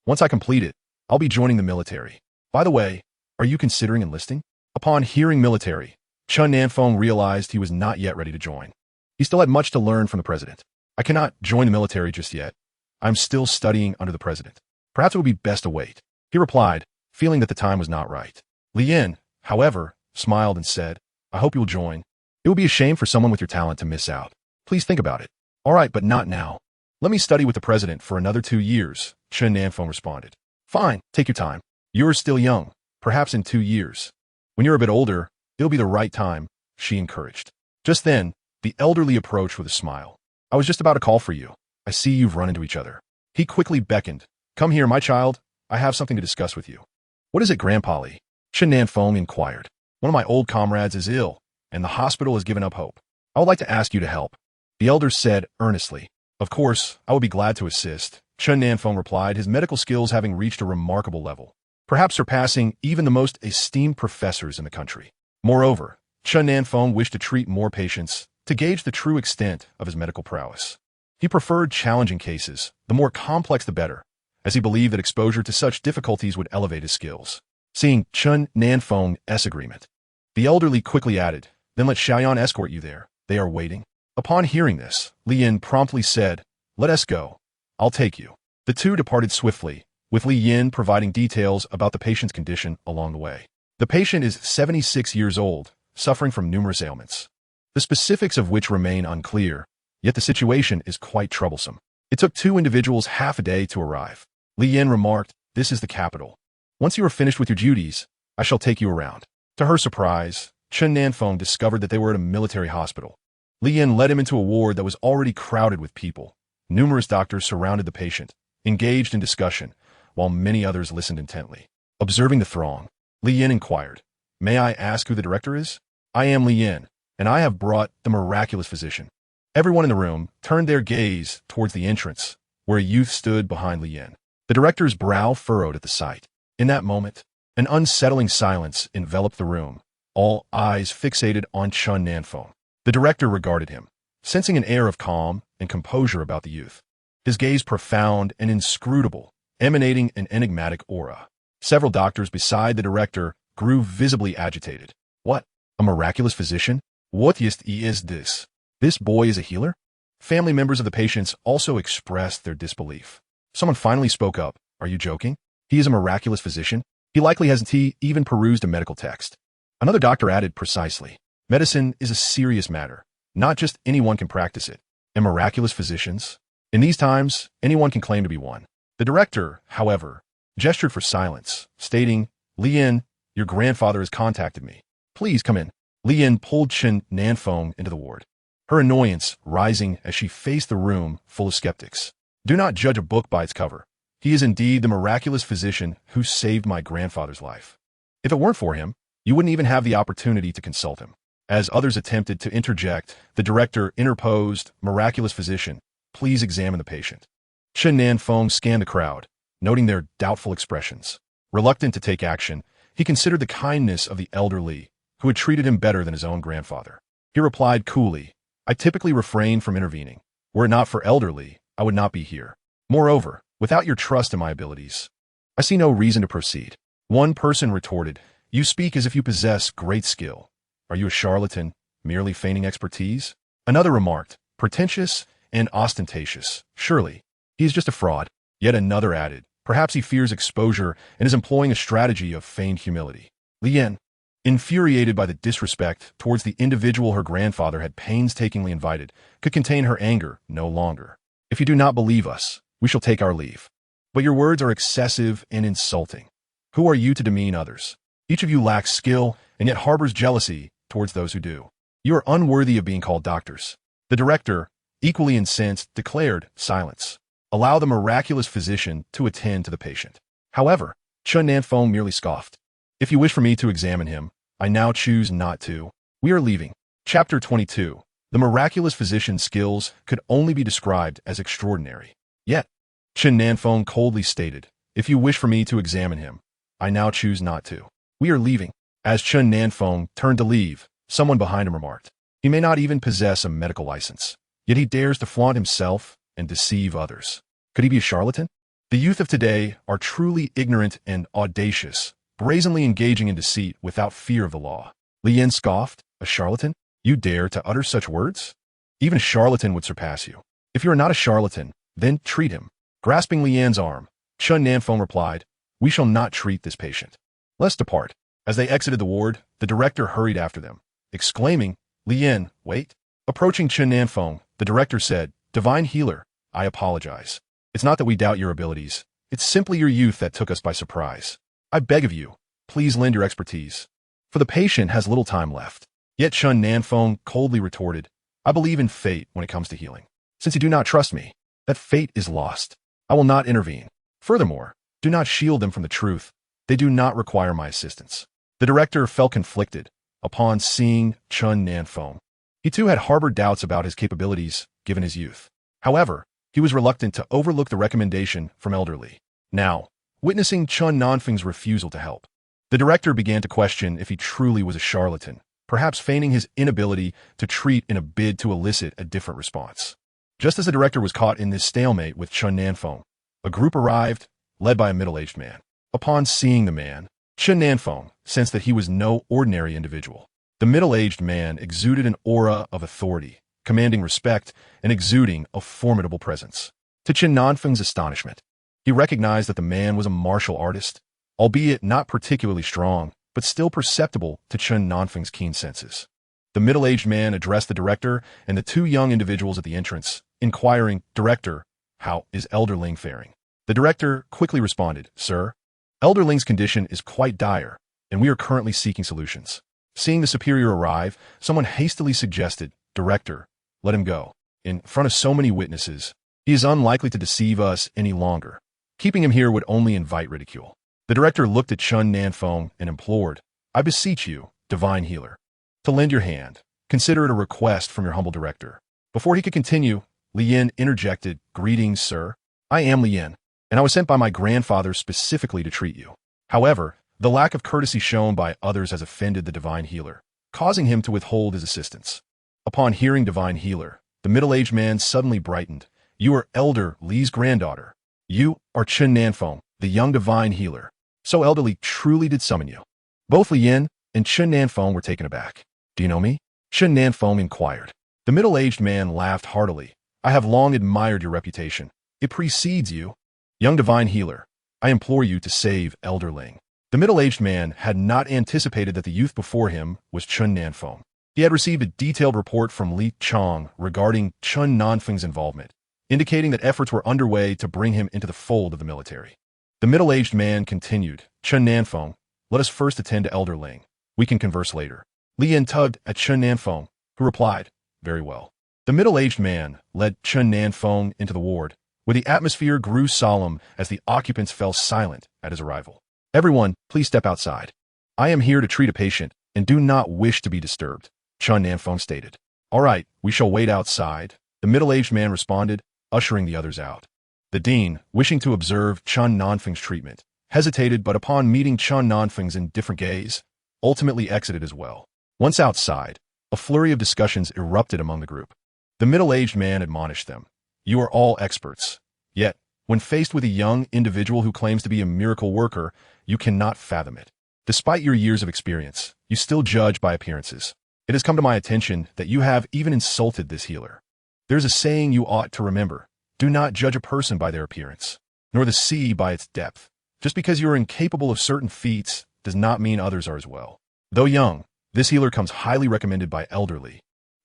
Once I complete it, I'll be joining the military. By the way, are you considering enlisting?" Upon hearing military, Chen Nan Feng realized he was not yet ready to join. He still had much to learn from the president. "I cannot join the military just yet. I'm still studying under the president. Perhaps it would be best to wait," he replied, feeling that the time was not right. Li Yin, however, smiled and said, "I hope you'll join. It would be a shame for someone with your talent to miss out. Please think about it." "All right, but not now. Let me study with the president for another 2 years," Chen Nan Feng responded. "Fine, take your time. You're still young, perhaps in 2 years. When you're a bit older, it'll be the right time," she encouraged. Just then, the elderly approached with a smile. "I was just about to call for you. I see you've run into each other." He quickly beckoned. "Come here, my child. I have something to discuss with you." "What is it, Grandpa Li?" Chen Nan Feng inquired. "One of my old comrades is ill, and the hospital has given up hope. I would like to ask you to help," the elder said earnestly. "Of course, I would be glad to assist," Chen Nan Feng replied, his medical skills having reached a remarkable level, perhaps surpassing even the most esteemed professors in the country. Moreover, Chen Nan Feng wished to treat more patients to gauge the true extent of his medical prowess. He preferred challenging cases, the more complex the better, as he believed that exposure to such difficulties would elevate his skills. Seeing Chen Nan Feng's agreement, the elderly quickly added, "Then let Xiaoyan escort you there. They are waiting." Upon hearing this, Li Yin promptly said, "Let us go. I'll take you." The two departed swiftly, with Li Yin providing details about the patient's condition along the way. The patient is 76 years old, suffering from numerous ailments, the specifics of which remain unclear, yet the situation is quite troublesome. It took 2 individuals half a day to arrive. Li Yin remarked, "This is the capital. Once you are finished with your duties, I shall take you around." To her surprise, Chen Nan Feng discovered that they were at a military hospital. Li Yin led him into a ward that was already crowded with people. Numerous doctors surrounded the patient, engaged in discussion, while many others listened intently. Observing the throng, Li Yin inquired, "May I ask who the director is?" "I am Li Yin, and I have brought the miraculous physician." Everyone in the room turned their gaze towards the entrance, where a youth stood behind Li Yin. The director's brow furrowed at the sight. In that moment, an unsettling silence enveloped the room, all eyes fixated on Chen Nan Feng. The director regarded him, sensing an air of calm and composure about the youth. His gaze profound and inscrutable, emanating an enigmatic aura. Several doctors beside the director grew visibly agitated. "What? A miraculous physician? What is this? This boy is a healer?" Family members of the patients also expressed their disbelief. Someone finally spoke up. "Are you joking? He is a miraculous physician? He likely hasn't even perused a medical text." Another doctor added precisely. Medicine is a serious matter. Not just anyone can practice it. And miraculous physicians? In these times, anyone can claim to be one. The director, however, gestured for silence, stating, Lian, your grandfather has contacted me. Please come in. Lian pulled Chen Nan Feng into the ward, her annoyance rising as she faced the room full of skeptics. Do not judge a book by its cover. He is indeed the miraculous physician who saved my grandfather's life. If it weren't for him, you wouldn't even have the opportunity to consult him. As others attempted to interject, the director interposed, Miraculous physician, please examine the patient. Chen Nan Feng scanned the crowd, noting their doubtful expressions. Reluctant to take action, he considered the kindness of the elderly, who had treated him better than his own grandfather. He replied coolly, I typically refrain from intervening. Were it not for elderly, I would not be here. Moreover, without your trust in my abilities, I see no reason to proceed. One person retorted, You speak as if you possess great skill. Are you a charlatan, merely feigning expertise? Another remarked, pretentious and ostentatious. Surely, he is just a fraud. Yet another added, perhaps he fears exposure and is employing a strategy of feigned humility. Lian, infuriated by the disrespect towards the individual her grandfather had painstakingly invited, could contain her anger no longer. If you do not believe us, we shall take our leave. But your words are excessive and insulting. Who are you to demean others? Each of you lacks skill and yet harbors jealousy towards those who do. You are unworthy of being called doctors. The director, equally incensed, declared silence. Allow the miraculous physician to attend to the patient. However, Chen Nan Feng merely scoffed. If you wish for me to examine him, I now choose not to. We are leaving. Chapter 22. The miraculous physician's skills could only be described as extraordinary. Yet, Chen Nan Feng coldly stated, if you wish for me to examine him, I now choose not to. We are leaving. As Chen Nan Feng turned to leave, someone behind him remarked, he may not even possess a medical license, yet he dares to flaunt himself and deceive others. Could he be a charlatan? The youth of today are truly ignorant and audacious, brazenly engaging in deceit without fear of the law. Lian scoffed, a charlatan? You dare to utter such words? Even a charlatan would surpass you. If you are not a charlatan, then treat him. Grasping Lian's arm, Chen Nan Feng replied, we shall not treat this patient. Let's depart. As they exited the ward, the director hurried after them, exclaiming, Lian, wait. Approaching Chen Nan Feng, the director said, Divine healer, I apologize. It's not that we doubt your abilities. It's simply your youth that took us by surprise. I beg of you, please lend your expertise. For the patient has little time left. Yet Chen Nan Feng coldly retorted, I believe in fate when it comes to healing. Since you do not trust me, that fate is lost. I will not intervene. Furthermore, do not shield them from the truth. They do not require my assistance. The director felt conflicted upon seeing Chen Nan Feng. He too had harbored doubts about his capabilities given his youth. However, he was reluctant to overlook the recommendation from elderly. Now, witnessing Chen Nan Feng's refusal to help, the director began to question if he truly was a charlatan, perhaps feigning his inability to treat in a bid to elicit a different response. Just as the director was caught in this stalemate with Chen Nan Feng, a group arrived, led by a middle-aged man. Upon seeing the man, Chen Nan Feng sensed that he was no ordinary individual. The middle-aged man exuded an aura of authority, commanding respect and exuding a formidable presence. To Chen Nan Feng's astonishment, he recognized that the man was a martial artist, albeit not particularly strong, but still perceptible to Chen Nan Feng's keen senses. The middle-aged man addressed the director and the two young individuals at the entrance, inquiring, Director, how is Elder Ling faring? The director quickly responded, Sir, Elder Ling's condition is quite dire, and we are currently seeking solutions. Seeing the superior arrive, someone hastily suggested, Director, let him go. In front of so many witnesses, he is unlikely to deceive us any longer. Keeping him here would only invite ridicule. The director looked at Chen Nan Feng and implored, I beseech you, divine healer, to lend your hand. Consider it a request from your humble director. Before he could continue, Lian interjected, Greetings, sir. I am Lian, and I was sent by my grandfather specifically to treat you. However, the lack of courtesy shown by others has offended the divine healer, causing him to withhold his assistance. Upon hearing divine healer, the middle-aged man suddenly brightened. You are Elder Li's granddaughter. You are Chen Nan Feng, the young divine healer. So elderly truly did summon you. Both Lian and Chen Nan Feng were taken aback. Do you know me? Chen Nan Feng inquired. The middle-aged man laughed heartily. I have long admired your reputation. It precedes you. Young divine healer, I implore you to save Elder Ling. The middle-aged man had not anticipated that the youth before him was Chen Nan Feng. He had received a detailed report from Li Chong regarding Chen Nan Feng's involvement, indicating that efforts were underway to bring him into the fold of the military. The middle-aged man continued, Chen Nan Feng, let us first attend to Elder Ling. We can converse later. Li Yan tugged at Chen Nan Feng, who replied, very well. The middle-aged man led Chen Nan Feng into the ward, where the atmosphere grew solemn as the occupants fell silent at his arrival. Everyone, please step outside. I am here to treat a patient and do not wish to be disturbed, Chen Nan Feng stated. All right, we shall wait outside, the middle-aged man responded, ushering the others out. The dean, wishing to observe Chen Nan Feng's treatment, hesitated but upon meeting Chen Nan Feng's indifferent gaze, ultimately exited as well. Once outside, a flurry of discussions erupted among the group. The middle-aged man admonished them. You are all experts. Yet, when faced with a young individual who claims to be a miracle worker, you cannot fathom it. Despite your years of experience, you still judge by appearances. It has come to my attention that you have even insulted this healer. There's a saying you ought to remember. Do not judge a person by their appearance, nor the sea by its depth. Just because you are incapable of certain feats does not mean others are as well. Though young, this healer comes highly recommended by elderly,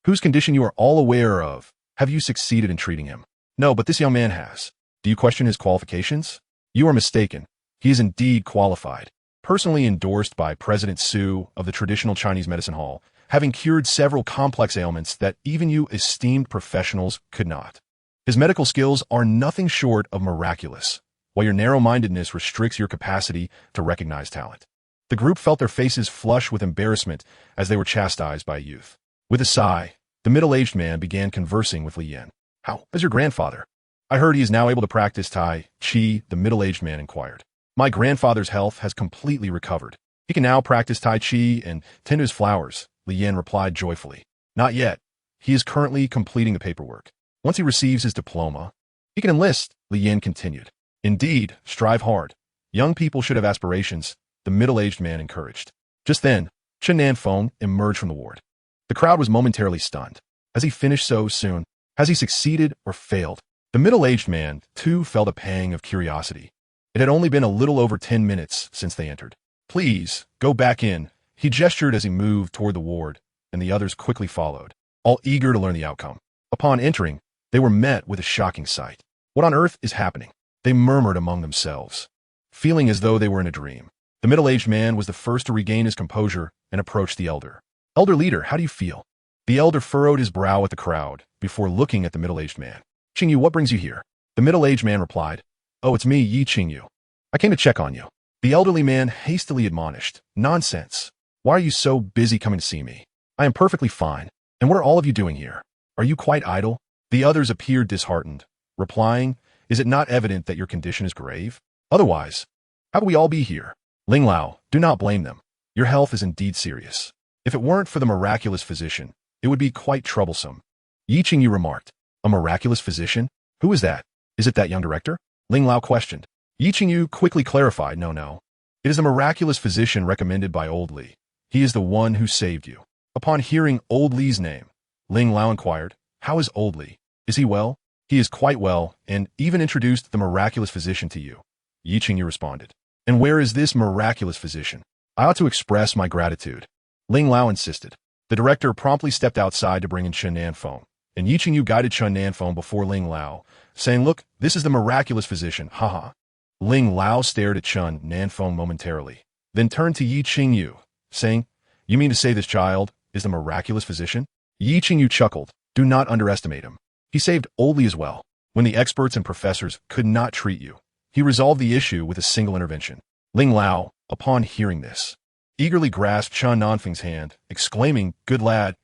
whose condition you are all aware of. Have you succeeded in treating him? No, but this young man has. Do you question his qualifications? You are mistaken. He is indeed qualified. Personally endorsed by President Su of the traditional Chinese medicine hall, having cured several complex ailments that even you esteemed professionals could not. His medical skills are nothing short of miraculous, while your narrow-mindedness restricts your capacity to recognize talent. The group felt their faces flush with embarrassment as they were chastised by a youth. With a sigh, the middle-aged man began conversing with Li Yan. How is your grandfather? I heard he is now able to practice Tai Chi, the middle-aged man inquired. My grandfather's health has completely recovered. He can now practice Tai Chi and tend to his flowers, Li Yan replied joyfully. Not yet. He is currently completing the paperwork. Once he receives his diploma, he can enlist, Li Yan continued. Indeed, strive hard. Young people should have aspirations, the middle-aged man encouraged. Just then, Chen Nan Feng emerged from the ward. The crowd was momentarily stunned. Has he finished so soon? Has he succeeded or failed? The middle-aged man, too, felt a pang of curiosity. It had only been a little over 10 minutes since they entered. Please, go back in, he gestured as he moved toward the ward, and the others quickly followed, all eager to learn the outcome. Upon entering, they were met with a shocking sight. What on earth is happening? They murmured among themselves, feeling as though they were in a dream. The middle-aged man was the first to regain his composure and approached the elder. Elder leader, how do you feel? The elder furrowed his brow at the crowd before looking at the middle-aged man. Qingyu, what brings you here? The middle-aged man replied, Oh, it's me, Yi Qingyu. I came to check on you. The elderly man hastily admonished, Nonsense. Why are you so busy coming to see me? I am perfectly fine. And what are all of you doing here? Are you quite idle? The others appeared disheartened, replying, Is it not evident that your condition is grave? Otherwise, how would we all be here? Ling Lao, do not blame them. Your health is indeed serious. If it weren't for the miraculous physician, it would be quite troublesome. Yi Qingyu remarked, A miraculous physician? Who is that? Is it that young director? Ling Lao questioned. Yi Qingyu quickly clarified, No. It is the miraculous physician recommended by Old Li. He is the one who saved you. Upon hearing Old Li's name, Ling Lao inquired, How is Old Li? Is he well? He is quite well, and even introduced the miraculous physician to you. Yi Qingyu responded. And where is this miraculous physician? I ought to express my gratitude. Ling Lao insisted. The director promptly stepped outside to bring in Chen Nan Feng, and Yi Qingyu guided Chen Nan Feng before Ling Lao, saying, Look, this is the miraculous physician, haha. Ling Lao stared at Chen Nan Feng momentarily, then turned to Yi Qingyu, saying, You mean to say this child is the miraculous physician? Yi Qingyu chuckled. Do not underestimate him. He saved Old Li as well. When the experts and professors could not treat you, he resolved the issue with a single intervention. Ling Lao, upon hearing this, eagerly grasped Chen Nan Feng's hand, exclaiming, Good lad,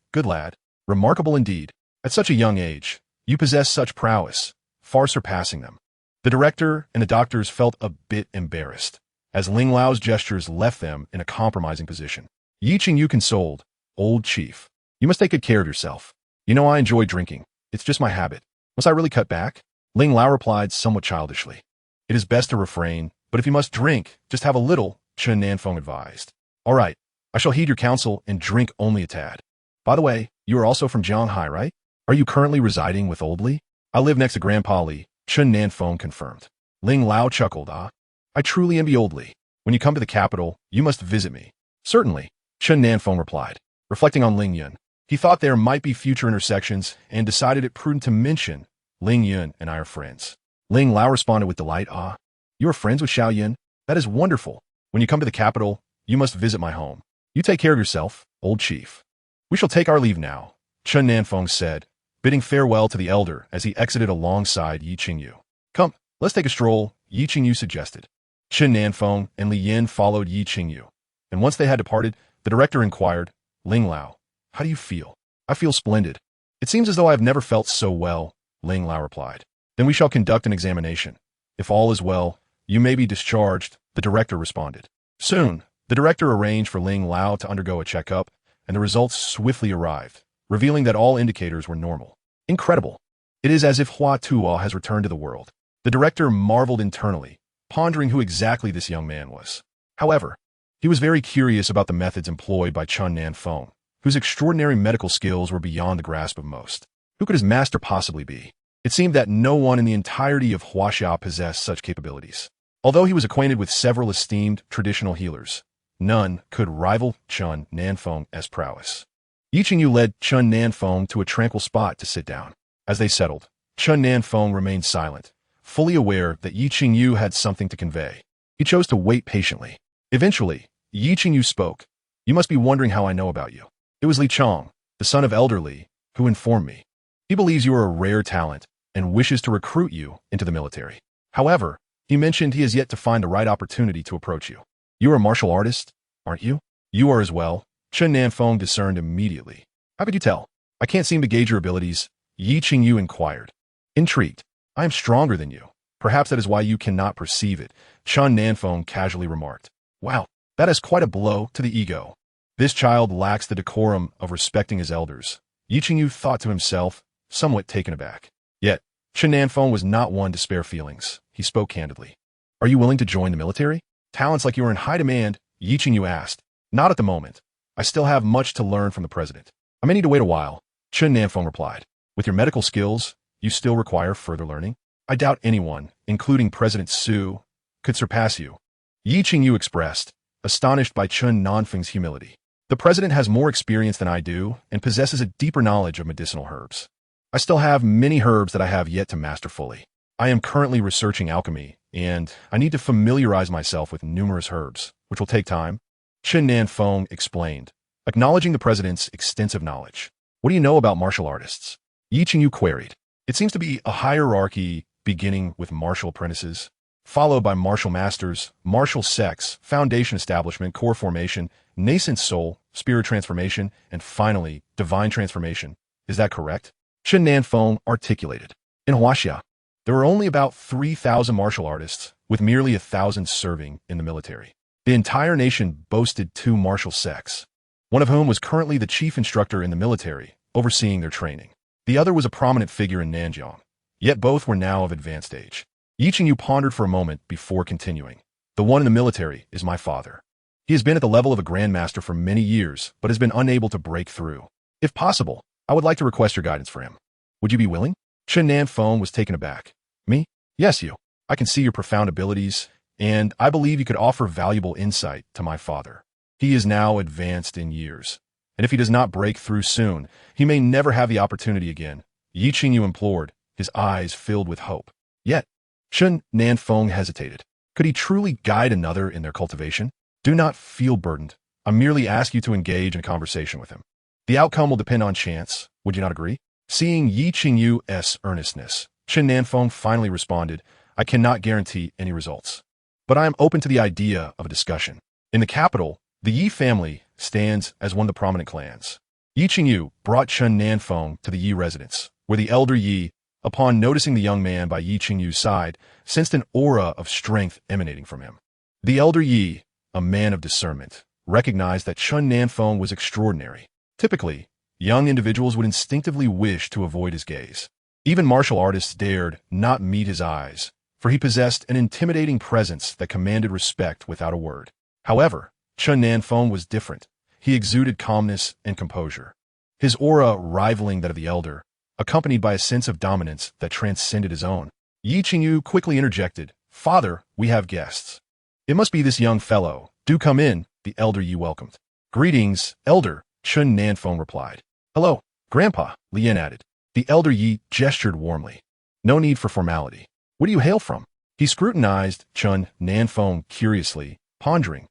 remarkable indeed. At such a young age, you possess such prowess, far surpassing them. The director and the doctors felt a bit embarrassed, as Ling Lao's gestures left them in a compromising position. Yi Qingyu consoled, Old chief, you must take good care of yourself. You know I enjoy drinking. It's just my habit. Must I really cut back? Ling Lao replied somewhat childishly. It is best to refrain, but if you must drink, just have a little, Chen Nan Feng advised. All right, I shall heed your counsel and drink only a tad. By the way, you are also from Jianghai, right? Are you currently residing with Old Li? I live next to Grandpa Li, Chen Nan Feng confirmed. Ling Lao chuckled, I truly envy Old Li. When you come to the capital, you must visit me. Certainly, Chen Nan Feng replied. Reflecting on Ling Yun, He thought there might be future intersections and decided it prudent to mention, Ling Yun and I are friends. Ling Lao responded with delight, "Ah, you are friends with Xiao Yun? That is wonderful. When you come to the capital, you must visit my home. You take care of yourself, old chief." "We shall take our leave now," Chen Nan Feng said, bidding farewell to the elder as he exited alongside Yi Qingyu. "Come, let's take a stroll," Yi Qingyu suggested. Chen Nan Feng and Li Yin followed Yi Qingyu, and once they had departed, the director inquired, "Ling Lao, how do you feel?" "I feel splendid. It seems as though I have never felt so well," Ling Lao replied. "Then we shall conduct an examination. If all is well, you may be discharged," the director responded. Soon, the director arranged for Ling Lao to undergo a checkup, and the results swiftly arrived, revealing that all indicators were normal. Incredible. It is as if Hua Tuo has returned to the world. The director marveled internally, pondering who exactly this young man was. However, he was very curious about the methods employed by Chen Nan Feng, whose extraordinary medical skills were beyond the grasp of most. Who could his master possibly be? It seemed that no one in the entirety of Huaxia possessed such capabilities. Although he was acquainted with several esteemed traditional healers, none could rival Chen Nan Feng as prowess. Yi Qingyu led Chen Nan Feng to a tranquil spot to sit down. As they settled, Chen Nan Feng remained silent, fully aware that Yi Qingyu had something to convey. He chose to wait patiently. Eventually, Yi Qingyu spoke. "You must be wondering how I know about you. It was Li Chong, the son of Elder Li, who informed me. He believes you are a rare talent and wishes to recruit you into the military. However, he mentioned he has yet to find the right opportunity to approach you. You are a martial artist, aren't you?" "You are as well," Chen Nan Feng discerned immediately. "How could you tell?" "I can't seem to gauge your abilities," Yi Qingyu inquired. Intrigued. "I am stronger than you. Perhaps that is why you cannot perceive it," Chen Nan Feng casually remarked. "Wow, that is quite a blow to the ego. This child lacks the decorum of respecting his elders," Yi Qingyu thought to himself, somewhat taken aback. Yet, Chen Nan Feng was not one to spare feelings. He spoke candidly. "Are you willing to join the military? Talents like you are in high demand," Yi Qingyu asked. "Not at the moment. I still have much to learn from the president. I may need to wait a while," Chen Nan Feng replied. "With your medical skills, you still require further learning? I doubt anyone, including President Su, could surpass you," Yi Qingyu expressed, astonished by Chen Nan Feng's humility. "The president has more experience than I do and possesses a deeper knowledge of medicinal herbs. I still have many herbs that I have yet to master fully. I am currently researching alchemy, and I need to familiarize myself with numerous herbs, which will take time," Chen Nan Feng explained, acknowledging the president's extensive knowledge. "What do you know about martial artists?" Yi Qingyu queried. "It seems to be a hierarchy beginning with martial apprentices, followed by martial masters, martial sects, foundation establishment, core formation, nascent soul, spirit transformation, and finally, divine transformation. Is that correct?" Chen Nan Feng articulated. "In Huaxia, there are only about 3,000 martial artists, with merely 1,000 serving in the military. The entire nation boasted 2 martial sects, one of whom was currently the chief instructor in the military, overseeing their training. The other was a prominent figure in Nanjiang, yet both were now of advanced age." Yi Qingyu pondered for a moment before continuing. "The one in the military is my father. He has been at the level of a grandmaster for many years, but has been unable to break through. If possible, I would like to request your guidance for him. Would you be willing?" Chen Nan Feng was taken aback. "Me? Yes, you. I can see your profound abilities, and I believe you could offer valuable insight to my father. He is now advanced in years, and if he does not break through soon, he may never have the opportunity again," Yi Qingyu implored, his eyes filled with hope. Yet, Chen Nan Feng hesitated. Could he truly guide another in their cultivation? "Do not feel burdened. I merely ask you to engage in a conversation with him. The outcome will depend on chance. Would you not agree?" Seeing Yi Qingyu's earnestness, Chen Nan Feng finally responded, "I cannot guarantee any results, but I am open to the idea of a discussion. In the capital, the Yi family stands as one of the prominent clans." Yi Qingyu brought Chen Nan Feng to the Yi residence, where the elder Yi, upon noticing the young man by Yi Qingyu's side, sensed an aura of strength emanating from him. The elder Yi, a man of discernment, recognized that Chen Nan Feng was extraordinary. Typically, young individuals would instinctively wish to avoid his gaze. Even martial artists dared not meet his eyes, for he possessed an intimidating presence that commanded respect without a word. However, Chen Nan Feng was different. He exuded calmness and composure, his aura rivaling that of the elder, accompanied by a sense of dominance that transcended his own. Yi Qingyu quickly interjected, "Father, we have guests." "It must be this young fellow. Do come in," the elder Yi welcomed. "Greetings, elder," Chen Nan Feng replied. Hello, Grandpa, Lien added. The elder Yi gestured warmly. No need for formality. Where do you hail from? He scrutinized Chen Nan Feng curiously, pondering.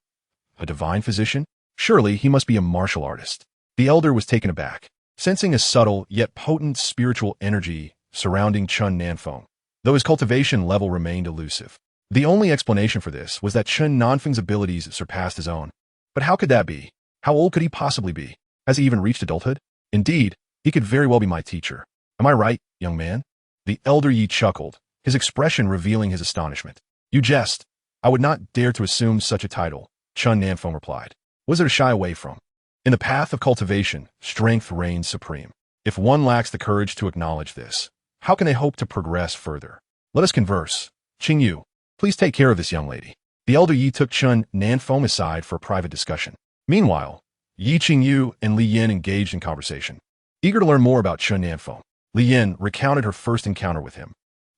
A divine physician? Surely he must be a martial artist. The elder was taken aback, sensing a subtle yet potent spiritual energy surrounding Chen Nan Feng, though his cultivation level remained elusive. The only explanation for this was that Chen Nan Feng's abilities surpassed his own. But how could that be? How old could he possibly be? Has he even reached adulthood? Indeed, he could very well be my teacher. Am I right, young man? The elder Yi chuckled, his expression revealing his astonishment. You jest. I would not dare to assume such a title, Chen Nan Feng replied. What is there to shy away from? In the path of cultivation, strength reigns supreme. If one lacks the courage to acknowledge this, how can they hope to progress further? Let us converse. Qing Yu, please take care of this young lady. The elder Yi took Chen Nan Feng aside for a private discussion. Meanwhile, Yi Qingyu and Li Yin engaged in conversation. Eager to learn more about Chen Nan Feng, Li Yin recounted her first encounter with him,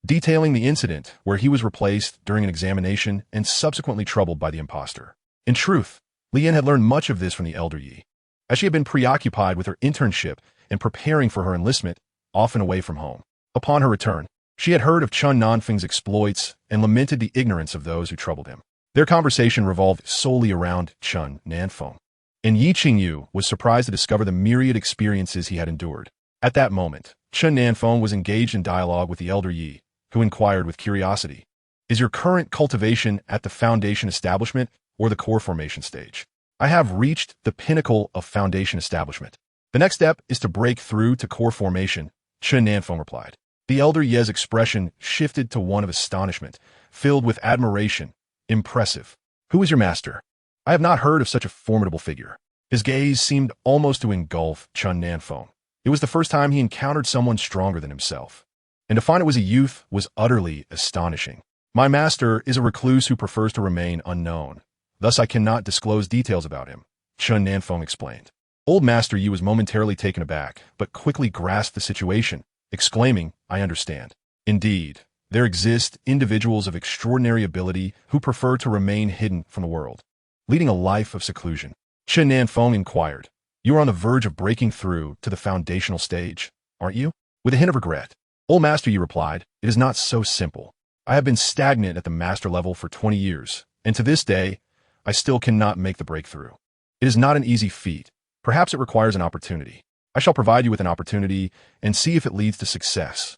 detailing the incident where he was replaced during an examination and subsequently troubled by the imposter. In truth, Li Yin had learned much of this from the elder Yi, as she had been preoccupied with her internship and preparing for her enlistment, often away from home. Upon her return, she had heard of Chen Nan Feng's exploits and lamented the ignorance of those who troubled him. Their conversation revolved solely around Chen Nan Feng, and Yi Qingyu was surprised to discover the myriad experiences he had endured. At that moment, Chen Nan Feng was engaged in dialogue with the elder Yi, who inquired with curiosity, Is your current cultivation at the foundation establishment or the core formation stage? I have reached the pinnacle of foundation establishment. The next step is to break through to core formation, Chen Nan Feng replied. The elder Ye's expression shifted to one of astonishment, filled with admiration. Impressive. Who is your master? I have not heard of such a formidable figure. His gaze seemed almost to engulf Chen Nan Feng. It was the first time he encountered someone stronger than himself. And to find it was a youth was utterly astonishing. My master is a recluse who prefers to remain unknown. Thus I cannot disclose details about him, Chen Nan Feng explained. Old Master Yi was momentarily taken aback, but quickly grasped the situation, exclaiming, I understand. Indeed, there exist individuals of extraordinary ability who prefer to remain hidden from the world, leading a life of seclusion. Chen Nan Feng inquired, You are on the verge of breaking through to the foundational stage, aren't you? With a hint of regret, Old Master Yi replied, It is not so simple. I have been stagnant at the master level for 20 years, and to this day, I still cannot make the breakthrough. It is not an easy feat. Perhaps it requires an opportunity. I shall provide you with an opportunity and see if it leads to success.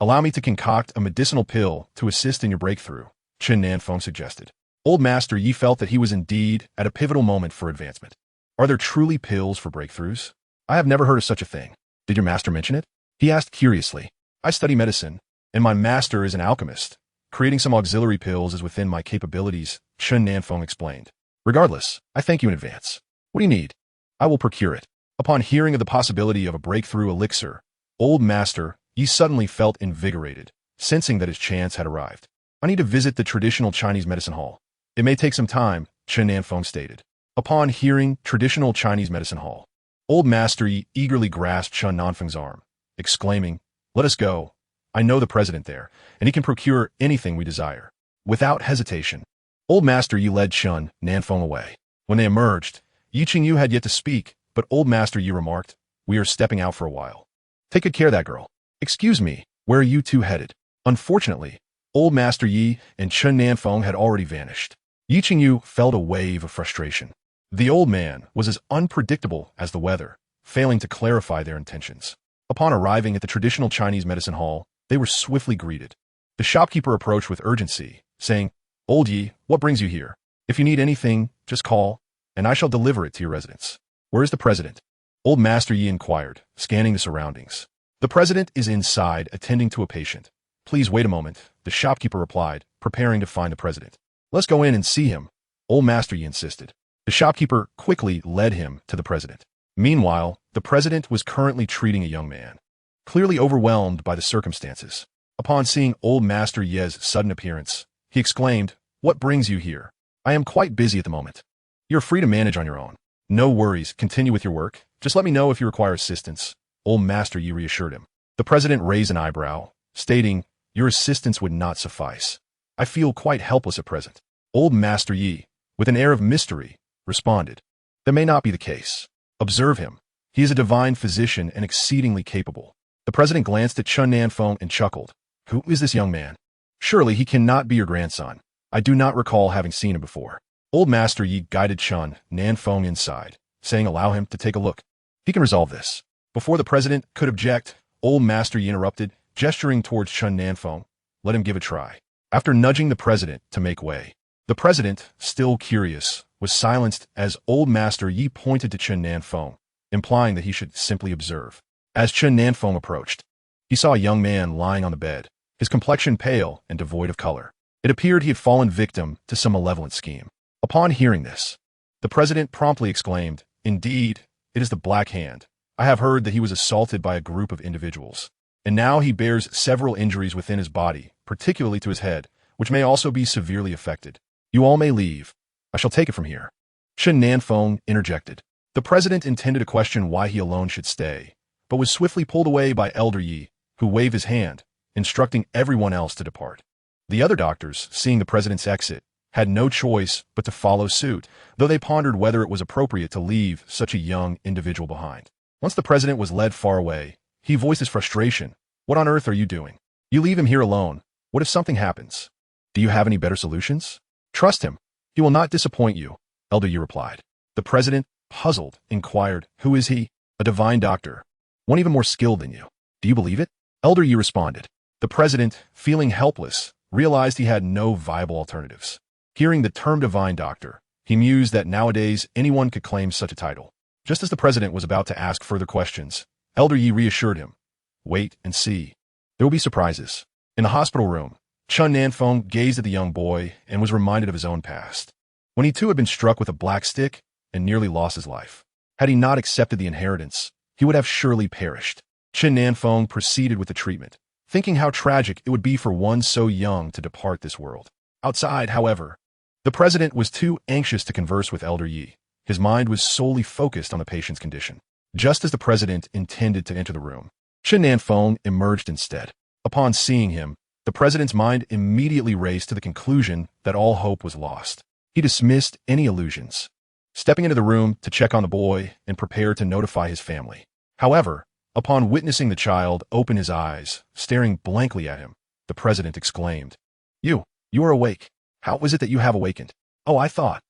Allow me to concoct a medicinal pill to assist in your breakthrough, Chen Nan Feng suggested. Old Master Yi felt that he was indeed at a pivotal moment for advancement. Are there truly pills for breakthroughs? I have never heard of such a thing. Did your master mention it? He asked curiously. I study medicine, and my master is an alchemist. Creating some auxiliary pills is within my capabilities, Chen Nan Feng explained. Regardless, I thank you in advance. What do you need? I will procure it. Upon hearing of the possibility of a breakthrough elixir, Old Master Yi suddenly felt invigorated, sensing that his chance had arrived. I need to visit the traditional Chinese medicine hall. It may take some time, Chen Nan Feng stated. Upon hearing traditional Chinese medicine hall, Old Master Yi eagerly grasped Chen Nan Feng's arm, exclaiming, Let us go. I know the president there, and he can procure anything we desire. Without hesitation, Old Master Yi led Chen Nan Feng away. When they emerged, Yi Qingyu had yet to speak, but Old Master Yi remarked, We are stepping out for a while. Take good care of that girl. Excuse me, where are you two headed? Unfortunately, Old Master Yi and Chen Nan Feng had already vanished. Yi Qingyu felt a wave of frustration. The old man was as unpredictable as the weather, failing to clarify their intentions. Upon arriving at the traditional Chinese medicine hall, they were swiftly greeted. The shopkeeper approached with urgency, saying, Old Yi, what brings you here? If you need anything, just call, and I shall deliver it to your residence. Where is the president? Old Master Yi inquired, scanning the surroundings. The president is inside, attending to a patient. Please wait a moment, the shopkeeper replied, preparing to find the president. Let's go in and see him, Old Master Yi insisted. The shopkeeper quickly led him to the president. Meanwhile, the president was currently treating a young man, clearly overwhelmed by the circumstances. Upon seeing Old Master Yi's sudden appearance, he exclaimed, What brings you here? I am quite busy at the moment. You're free to manage on your own. No worries, continue with your work. Just let me know if you require assistance, Old Master Yi reassured him. The president raised an eyebrow, stating, Your assistance would not suffice. I feel quite helpless at present. Old Master Yi, with an air of mystery, responded, That may not be the case. Observe him. He is a divine physician and exceedingly capable. The president glanced at Chen Nan Feng and chuckled. Who is this young man? Surely he cannot be your grandson. I do not recall having seen him before. Old Master Yi guided Chen Nan Feng inside, saying allow him to take a look. He can resolve this. Before the president could object, Old Master Yi interrupted, gesturing towards Chen Nan Feng. Let him give a try. After nudging the president to make way, the president, still curious, was silenced as Old Master Yi pointed to Chen Nan Feng, implying that he should simply observe. As Chen Nan Feng approached, he saw a young man lying on the bed, his complexion pale and devoid of color. It appeared he had fallen victim to some malevolent scheme. Upon hearing this, the president promptly exclaimed, Indeed, it is the Black Hand. I have heard that he was assaulted by a group of individuals, and now he bears several injuries within his body, particularly to his head, which may also be severely affected. You all may leave. I shall take it from here. Chen Nan Feng interjected. The president intended to question why he alone should stay, but was swiftly pulled away by Elder Yi, who waved his hand, instructing everyone else to depart. The other doctors, seeing the president's exit, had no choice but to follow suit, though they pondered whether it was appropriate to leave such a young individual behind. Once the president was led far away, he voiced his frustration. What on earth are you doing? You leave him here alone. What if something happens? Do you have any better solutions? Trust him. He will not disappoint you, Elder Yi replied. The president, puzzled, inquired, Who is he? A divine doctor. One even more skilled than you. Do you believe it? Elder Yi responded. The president, feeling helpless, realized he had no viable alternatives. Hearing the term divine doctor, he mused that nowadays anyone could claim such a title. Just as the president was about to ask further questions, Elder Yi reassured him. Wait and see. There will be surprises. In the hospital room, Chen Nan Feng gazed at the young boy and was reminded of his own past, when he too had been struck with a black stick and nearly lost his life. Had he not accepted the inheritance, he would have surely perished. Chen Nan Feng proceeded with the treatment, thinking how tragic it would be for one so young to depart this world. Outside, however, the president was too anxious to converse with Elder Yi. His mind was solely focused on the patient's condition. Just as the president intended to enter the room, Chen Nan Feng emerged instead. Upon seeing him, the president's mind immediately raced to the conclusion that all hope was lost. He dismissed any illusions, stepping into the room to check on the boy and prepare to notify his family. However, upon witnessing the child open his eyes, staring blankly at him, the president exclaimed, You are awake. How is it that you have awakened? Oh, I thought.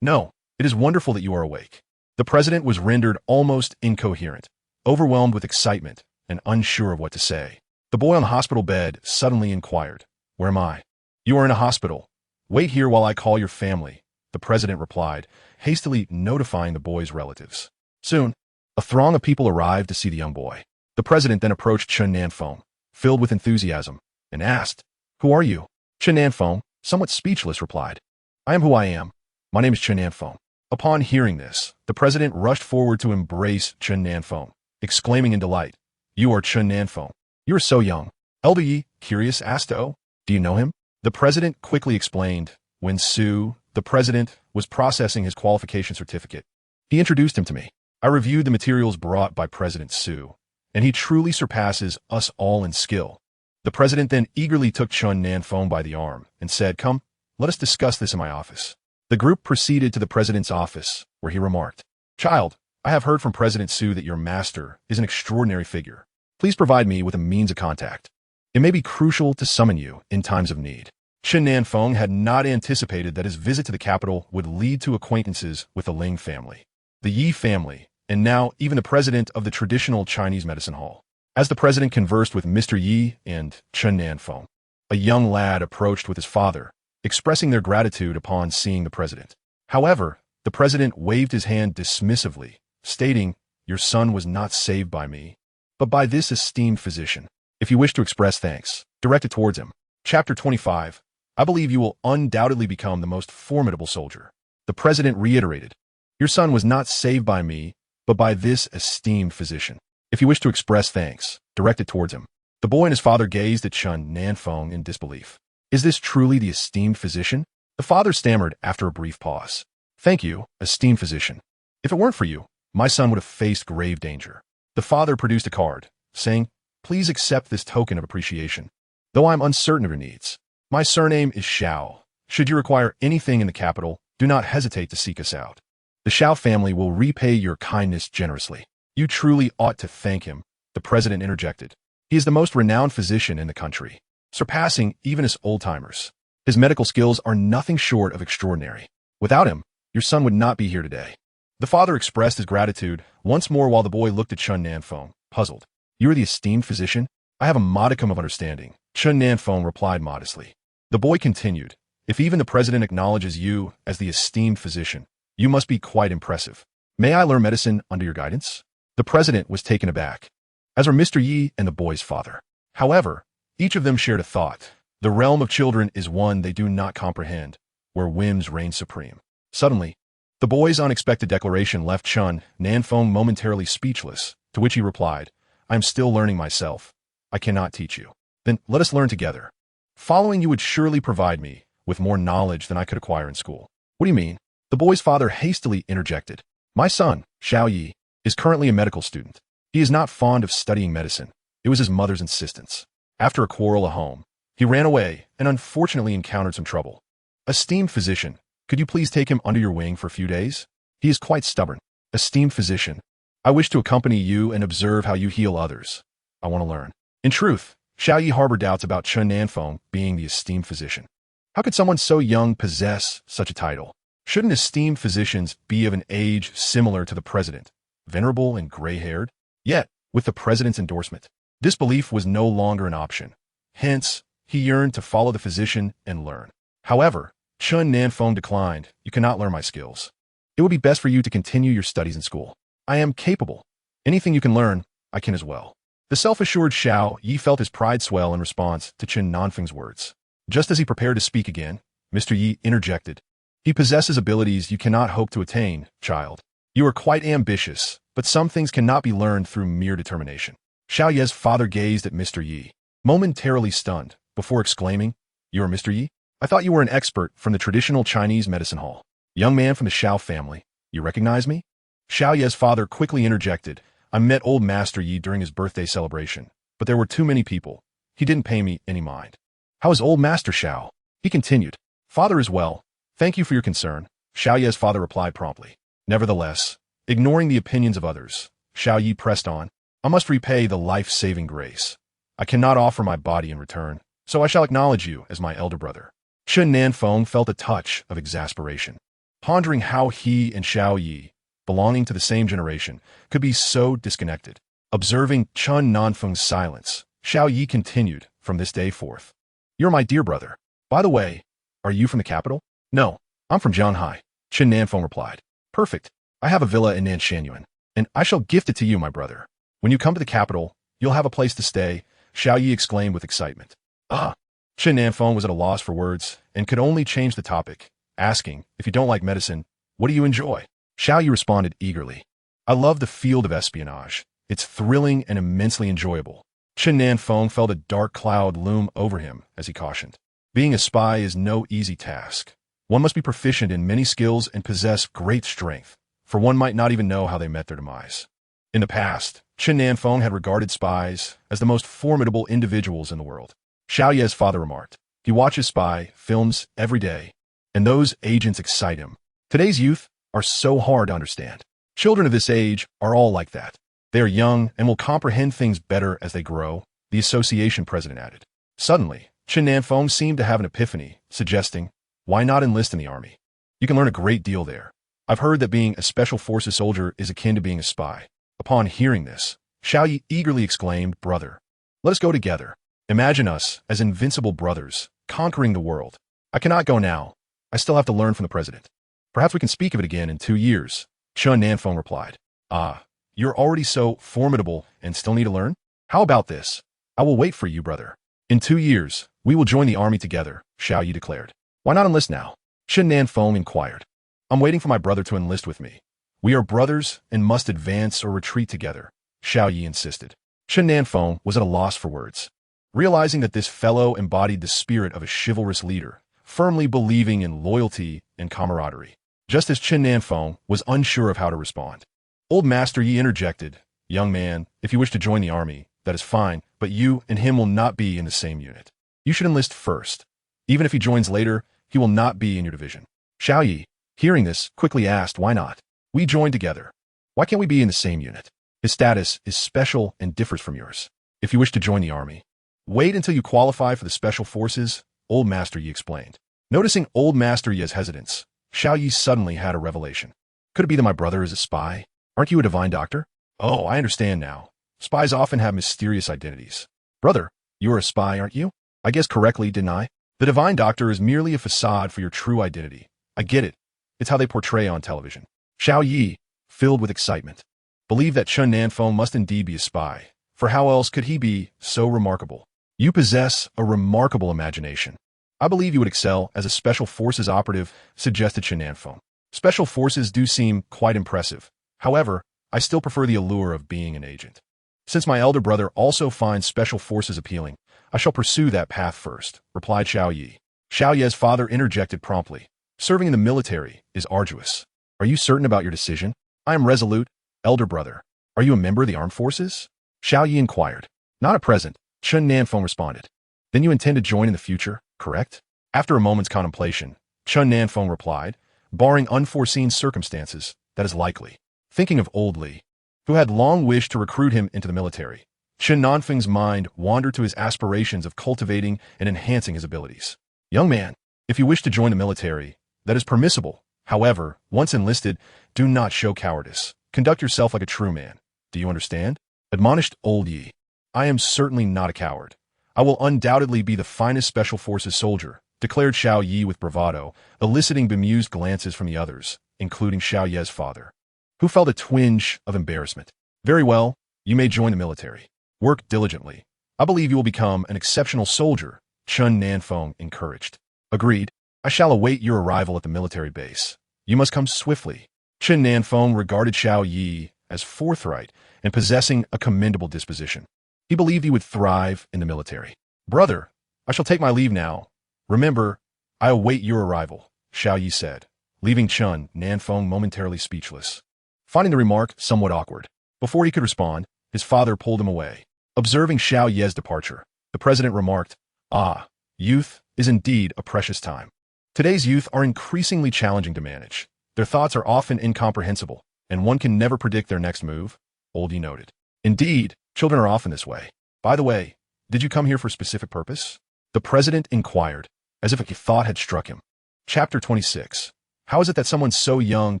No, it is wonderful that you are awake. The president was rendered almost incoherent, overwhelmed with excitement and unsure of what to say. The boy on the hospital bed suddenly inquired, Where am I? You are in a hospital. Wait here while I call your family, the president replied, hastily notifying the boy's relatives. Soon, a throng of people arrived to see the young boy. The president then approached Chen Nan Feng, filled with enthusiasm, and asked, Who are you? Chen Nan Feng, somewhat speechless, replied, I am who I am. My name is Chen Nan Feng. Upon hearing this, the president rushed forward to embrace Chen Nan Feng, exclaiming in delight, You are Chen Nan Feng. You are so young. Elder Yi, curious, asked, Oh, do you know him? The president quickly explained. When Su, the president, was processing his qualification certificate, he introduced him to me. I reviewed the materials brought by President Su, and he truly surpasses us all in skill. The president then eagerly took Chen Nan Feng by the arm and said, Come, let us discuss this in my office. The group proceeded to the president's office, where he remarked, Child, I have heard from President Su that your master is an extraordinary figure. Please provide me with a means of contact. It may be crucial to summon you in times of need. Chen Nan Feng had not anticipated that his visit to the capital would lead to acquaintances with the Ling family, the Yi family, and now even the president of the traditional Chinese medicine hall. As the president conversed with Mr. Yi and Chen Nan Feng, a young lad approached with his father, expressing their gratitude upon seeing the president. However, the president waved his hand dismissively, stating, Your son was not saved by me, but by this esteemed physician. If you wish to express thanks, direct it towards him. Chapter 25. I believe you will undoubtedly become the most formidable soldier. The president reiterated, Your son was not saved by me, but by this esteemed physician. If you wish to express thanks, direct it towards him. The boy and his father gazed at Chen Nan Feng in disbelief. Is this truly the esteemed physician? The father stammered after a brief pause. Thank you, esteemed physician. If it weren't for you, my son would have faced grave danger. The father produced a card, saying, Please accept this token of appreciation. Though I am uncertain of your needs, my surname is Xiao. Should you require anything in the capital, do not hesitate to seek us out. The Xiao family will repay your kindness generously. You truly ought to thank him, the president interjected. He is the most renowned physician in the country, surpassing even us old-timers. His medical skills are nothing short of extraordinary. Without him, your son would not be here today. The father expressed his gratitude once more while the boy looked at Chen Nan Feng, puzzled. You are the esteemed physician? I have a modicum of understanding, Chen Nan Feng replied modestly. The boy continued. If even the president acknowledges you as the esteemed physician, you must be quite impressive. May I learn medicine under your guidance? The president was taken aback, as were Mr. Yi and the boy's father. However, each of them shared a thought. The realm of children is one they do not comprehend, where whims reign supreme. Suddenly, the boy's unexpected declaration left Chen Nan Feng momentarily speechless, to which he replied, I am still learning myself. I cannot teach you. Then let us learn together. Following you would surely provide me with more knowledge than I could acquire in school. What do you mean? The boy's father hastily interjected. My son, Xiao Yi, is currently a medical student. He is not fond of studying medicine. It was his mother's insistence. After a quarrel at home, he ran away and unfortunately encountered some trouble. Esteemed physician, could you please take him under your wing for a few days? He is quite stubborn. Esteemed physician, I wish to accompany you and observe how you heal others. I want to learn. In truth, Xiao Yi harbored doubts about Chen Nan Feng being the esteemed physician. How could someone so young possess such a title? Shouldn't esteemed physicians be of an age similar to the president, venerable and gray-haired? Yet, with the president's endorsement, this belief was no longer an option. Hence, he yearned to follow the physician and learn. However, Chen Nan Feng declined. You cannot learn my skills. It would be best for you to continue your studies in school. I am capable. Anything you can learn, I can as well. The self-assured Xiao Yi felt his pride swell in response to Chen Nan Feng's words. Just as he prepared to speak again, Mr. Yi interjected. He possesses abilities you cannot hope to attain, child. You are quite ambitious, but some things cannot be learned through mere determination. Xiao Ye's father gazed at Mr. Yi, momentarily stunned, before exclaiming, You are Mr. Yi? I thought you were an expert from the traditional Chinese medicine hall. Young man from the Xiao family, you recognize me? Xiao Ye's father quickly interjected, I met old Master Yi during his birthday celebration, but there were too many people. He didn't pay me any mind. How is old Master Xiao? He continued. Father is well. Thank you for your concern, Xiao Ye's father replied promptly. Nevertheless, ignoring the opinions of others, Xiao Yi pressed on. I must repay the life-saving grace. I cannot offer my body in return, so I shall acknowledge you as my elder brother. Chen Nan Feng felt a touch of exasperation, pondering how he and Xiao Yi, belonging to the same generation, could be so disconnected. Observing Chen Nan Feng's silence, Xiao Yi continued, from this day forth. You're my dear brother. By the way, are you from the capital? No, I'm from Jianhai, Chen Nan Feng replied. Perfect. I have a villa in Nanshan, and I shall gift it to you, my brother. When you come to the capital, you'll have a place to stay, Xiao Yi exclaimed with excitement. Ah! Chen Nan Feng was at a loss for words, and could only change the topic, asking, if you don't like medicine, what do you enjoy? Xiao Yi responded eagerly. I love the field of espionage. It's thrilling and immensely enjoyable. Chen Nan Feng felt a dark cloud loom over him as he cautioned. Being a spy is no easy task. One must be proficient in many skills and possess great strength, for one might not even know how they met their demise. In the past, Chen Nan Feng had regarded spies as the most formidable individuals in the world. Xiao Ye's father remarked, he watches spy films every day, and those agents excite him. Today's youth are so hard to understand. Children of this age are all like that. They are young and will comprehend things better as they grow, the association president added. Suddenly, Chen Nan Feng seemed to have an epiphany, suggesting, why not enlist in the army? You can learn a great deal there. I've heard that being a special forces soldier is akin to being a spy. Upon hearing this, Xiao Yi eagerly exclaimed, Brother, let us go together. Imagine us as invincible brothers, conquering the world. I cannot go now. I still have to learn from the president. Perhaps we can speak of it again in 2 years, Chen Nan Feng replied. Ah, you're already so formidable and still need to learn? How about this? I will wait for you, brother. In 2 years, we will join the army together, Xiao Yi declared. Why not enlist now? Chen Nan Feng inquired. I'm waiting for my brother to enlist with me. We are brothers and must advance or retreat together, Xiao Yi insisted. Chen Nan Feng was at a loss for words. Realizing that this fellow embodied the spirit of a chivalrous leader, firmly believing in loyalty and camaraderie, just as Chen Nan Feng was unsure of how to respond. Old Master Yi interjected, Young man, if you wish to join the army, that is fine, but you and him will not be in the same unit. You should enlist first. Even if he joins later, he will not be in your division. Xiao Yi, hearing this, quickly asked, why not? We joined together. Why can't we be in the same unit? His status is special and differs from yours. If you wish to join the army, wait until you qualify for the special forces, Old Master Yi explained. Noticing Old Master Yi's hesitance, Xiao Yi suddenly had a revelation. Could it be that my brother is a spy? Aren't you a divine doctor? Oh, I understand now. Spies often have mysterious identities. Brother, you're a spy, aren't you? I guessed correctly, didn't I? The divine doctor is merely a facade for your true identity. I get it. It's how they portray on television. Xiao Yi, filled with excitement, believed that Chen Nan Feng must indeed be a spy, for how else could he be so remarkable? You possess a remarkable imagination. I believe you would excel as a special forces operative, suggested Chen Nan Feng. Special forces do seem quite impressive. However, I still prefer the allure of being an agent. Since my elder brother also finds special forces appealing, I shall pursue that path first, replied Xiao Yi. Xiao Ye's father interjected promptly. Serving in the military is arduous. Are you certain about your decision? I am resolute, elder brother. Are you a member of the armed forces? Xiao Yi inquired. Not at present, Chen Nan Feng responded. Then you intend to join in the future, correct? After a moment's contemplation, Chen Nan Feng replied, barring unforeseen circumstances, that is likely. Thinking of old Li, who had long wished to recruit him into the military, Chen Nan Feng's mind wandered to his aspirations of cultivating and enhancing his abilities. Young man, if you wish to join the military, that is permissible. However, once enlisted, do not show cowardice. Conduct yourself like a true man. Do you understand? Admonished old Yi. I am certainly not a coward. I will undoubtedly be the finest special forces soldier, declared Xiao Yi with bravado, eliciting bemused glances from the others, including Xiao Ye's father, who felt a twinge of embarrassment. Very well, you may join the military. Work diligently. I believe you will become an exceptional soldier, Chen Nan Feng encouraged. Agreed. I shall await your arrival at the military base. You must come swiftly. Chen Nan Feng regarded Xiao Yi as forthright and possessing a commendable disposition. He believed he would thrive in the military. Brother, I shall take my leave now. Remember, I await your arrival, Xiao Yi said, leaving Chen Nan Feng momentarily speechless. Finding the remark somewhat awkward, before he could respond, his father pulled him away. Observing Xiao Ye's departure, the president remarked, Ah, youth is indeed a precious time. Today's youth are increasingly challenging to manage. Their thoughts are often incomprehensible, and one can never predict their next move, Old Yi noted. Indeed, children are often this way. By the way, did you come here for a specific purpose? The president inquired, as if a thought had struck him. Chapter 26. How is it that someone so young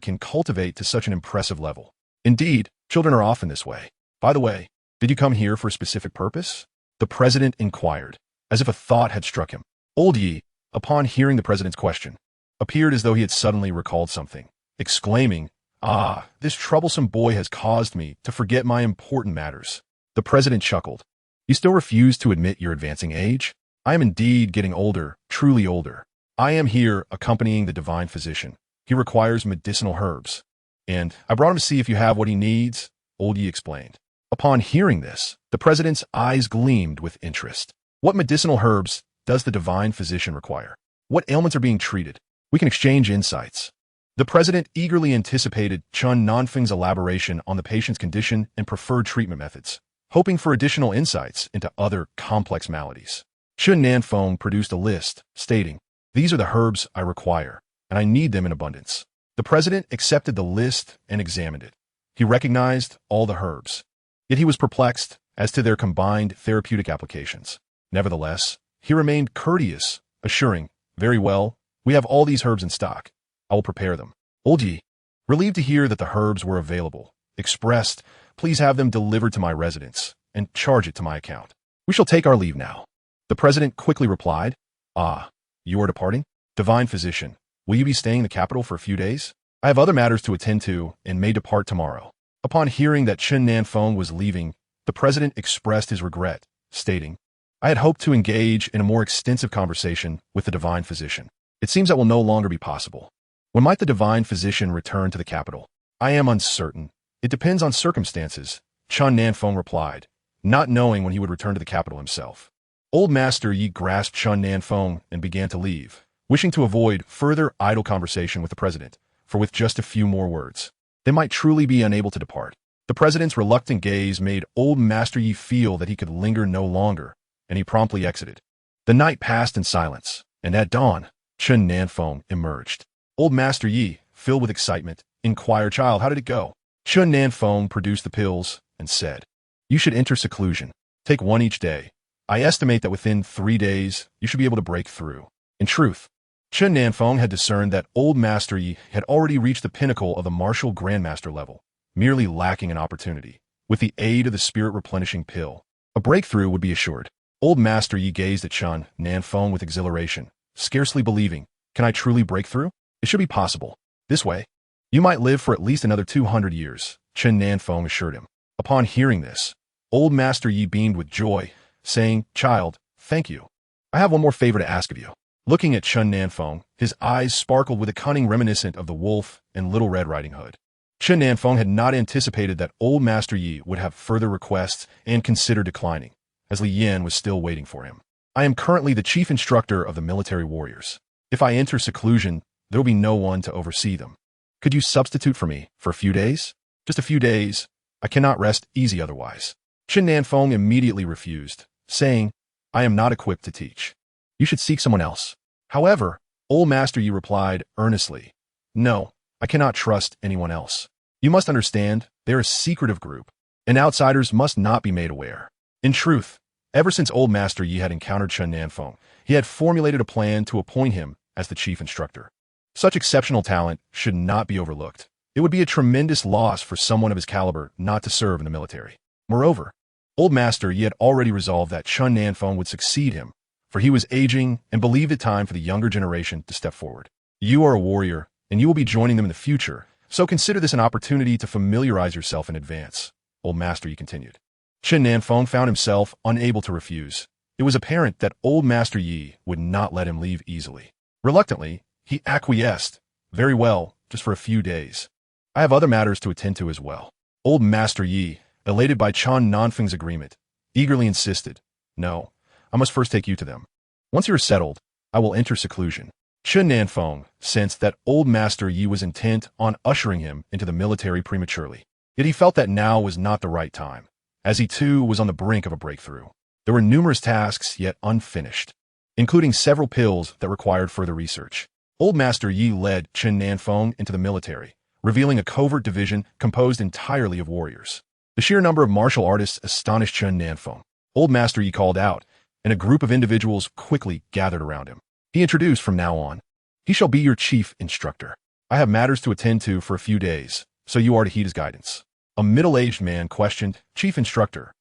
can cultivate to such an impressive level? Indeed, children are often this way. By the way, did you come here for a specific purpose? The president inquired, as if a thought had struck him. Old Yi, upon hearing the president's question, appeared as though he had suddenly recalled something, exclaiming, Ah, this troublesome boy has caused me to forget my important matters. The president chuckled. You still refuse to admit your advancing age? I am indeed getting older, truly older. I am here accompanying the divine physician. He requires medicinal herbs. And I brought him to see if you have what he needs, Old Yi explained. Upon hearing this, the president's eyes gleamed with interest. What medicinal herbs does the divine physician require? What ailments are being treated? We can exchange insights. The president eagerly anticipated Chen Nan Feng's elaboration on the patient's condition and preferred treatment methods, hoping for additional insights into other complex maladies. Chen Nan Feng produced a list, stating, These are the herbs I require, and I need them in abundance. The president accepted the list and examined it. He recognized all the herbs, yet he was perplexed as to their combined therapeutic applications. Nevertheless, he remained courteous, assuring, Very well, we have all these herbs in stock. I will prepare them. Old Yi, relieved to hear that the herbs were available, expressed, Please have them delivered to my residence, and charge it to my account. We shall take our leave now. The president quickly replied, Ah, you are departing? Divine physician, will you be staying in the capital for a few days? I have other matters to attend to and may depart tomorrow. Upon hearing that Chen Nan Feng was leaving, the president expressed his regret, stating, I had hoped to engage in a more extensive conversation with the divine physician. It seems that will no longer be possible. When might the divine physician return to the capital? I am uncertain. It depends on circumstances, Chen Nan Feng replied, not knowing when he would return to the capital himself. Old Master Yi grasped Chen Nan Feng and began to leave, wishing to avoid further idle conversation with the president, for with just a few more words, they might truly be unable to depart. The president's reluctant gaze made Old Master Yi feel that he could linger no longer, and he promptly exited. The night passed in silence, and at dawn, Chen Nan Feng emerged. Old Master Yi, filled with excitement, inquired. Child, how did it go? Chen Nan Feng produced the pills and said, you should enter seclusion. Take one each day. I estimate that within 3 days, you should be able to break through. In truth, Chen Nan Feng had discerned that Old Master Yi had already reached the pinnacle of the martial grandmaster level, merely lacking an opportunity. With the aid of the spirit-replenishing pill, a breakthrough would be assured. Old Master Yi gazed at Chen Nan Feng with exhilaration, scarcely believing, can I truly break through? It should be possible. This way, you might live for at least another 200 years, Chen Nan Feng assured him. Upon hearing this, Old Master Yi beamed with joy, saying, child, thank you. I have one more favor to ask of you. Looking at Chen Nan Feng, his eyes sparkled with a cunning reminiscent of the wolf and Little Red Riding Hood. Chen Nan Feng had not anticipated that Old Master Yi would have further requests and consider declining, as Li Yan was still waiting for him. I am currently the chief instructor of the military warriors. If I enter seclusion, there will be no one to oversee them. Could you substitute for me for a few days? Just a few days. I cannot rest easy otherwise. Chen Nan Feng immediately refused, saying, I am not equipped to teach. You should seek someone else. However, Old Master Yi replied earnestly, no, I cannot trust anyone else. You must understand, they're a secretive group, and outsiders must not be made aware. In truth, ever since Old Master Yi had encountered Chen Nan Feng, he had formulated a plan to appoint him as the chief instructor. Such exceptional talent should not be overlooked. It would be a tremendous loss for someone of his caliber not to serve in the military. Moreover, Old Master Yi had already resolved that Chen Nan Feng would succeed him, for he was aging and believed it time for the younger generation to step forward. You are a warrior, and you will be joining them in the future, so consider this an opportunity to familiarize yourself in advance, Old Master Yi continued. Chen Nan Feng found himself unable to refuse. It was apparent that Old Master Yi would not let him leave easily. Reluctantly, he acquiesced. Very well, just for a few days. I have other matters to attend to as well. Old Master Yi, elated by Chen Nan Feng's agreement, eagerly insisted, no, I must first take you to them. Once you are settled, I will enter seclusion. Chen Nan Feng sensed that Old Master Yi was intent on ushering him into the military prematurely. Yet he felt that now was not the right time, as he too was on the brink of a breakthrough. There were numerous tasks yet unfinished, including several pills that required further research. Old Master Yi led Chen Nan Feng into the military, revealing a covert division composed entirely of warriors. The sheer number of martial artists astonished Chen Nan Feng. Old Master Yi called out, and a group of individuals quickly gathered around him. He introduced from now on, he shall be your chief instructor. I have matters to attend to for a few days, so you are to heed his guidance. A middle-aged man questioned, Chief Instructor,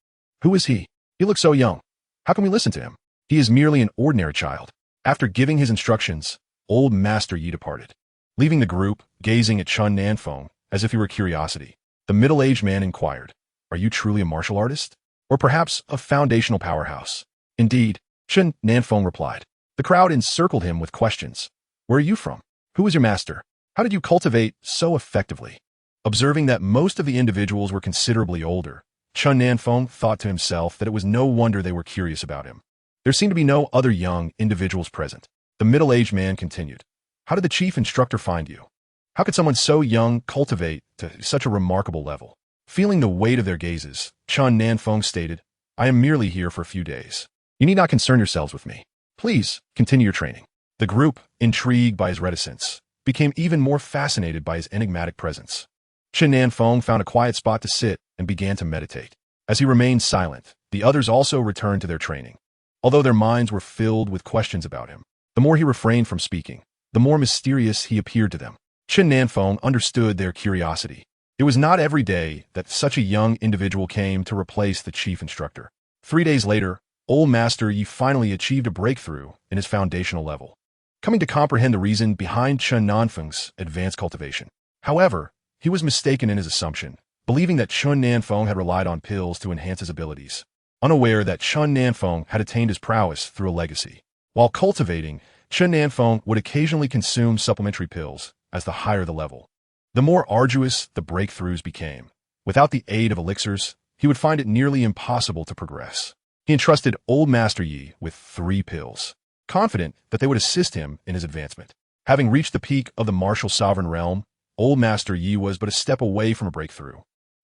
who is he? He looks so young. How can we listen to him? He is merely an ordinary child. After giving his instructions, Old Master Yi departed, leaving the group gazing at Chen Nan Feng as if he were curiosity. The middle-aged man inquired, are you truly a martial artist? Or perhaps a foundational powerhouse? Indeed, Chen Nan Feng replied. The crowd encircled him with questions. Where are you from? Who is your master? How did you cultivate so effectively? Observing that most of the individuals were considerably older, Chen Nan Feng thought to himself that it was no wonder they were curious about him. There seemed to be no other young individuals present. The middle-aged man continued. How did the chief instructor find you? How could someone so young cultivate to such a remarkable level? Feeling the weight of their gazes, Chen Nan Feng stated, I am merely here for a few days. You need not concern yourselves with me. Please, continue your training. The group, intrigued by his reticence, became even more fascinated by his enigmatic presence. Chen Nan Feng found a quiet spot to sit and began to meditate. As he remained silent, the others also returned to their training. Although their minds were filled with questions about him, the more he refrained from speaking, the more mysterious he appeared to them. Chen Nan Feng understood their curiosity. It was not every day that such a young individual came to replace the chief instructor. 3 days later, Old Master Yi finally achieved a breakthrough in his foundational level, coming to comprehend the reason behind Chen Nan Feng's advanced cultivation. However, he was mistaken in his assumption, believing that Chen Nan Feng had relied on pills to enhance his abilities, unaware that Chen Nan Feng had attained his prowess through a legacy. While cultivating, Chen Nan Feng would occasionally consume supplementary pills as the higher the level. The more arduous the breakthroughs became. Without the aid of elixirs, he would find it nearly impossible to progress. He entrusted Old Master Yi with 3 pills, confident that they would assist him in his advancement. Having reached the peak of the martial sovereign realm, Old Master Yi was but a step away from a breakthrough.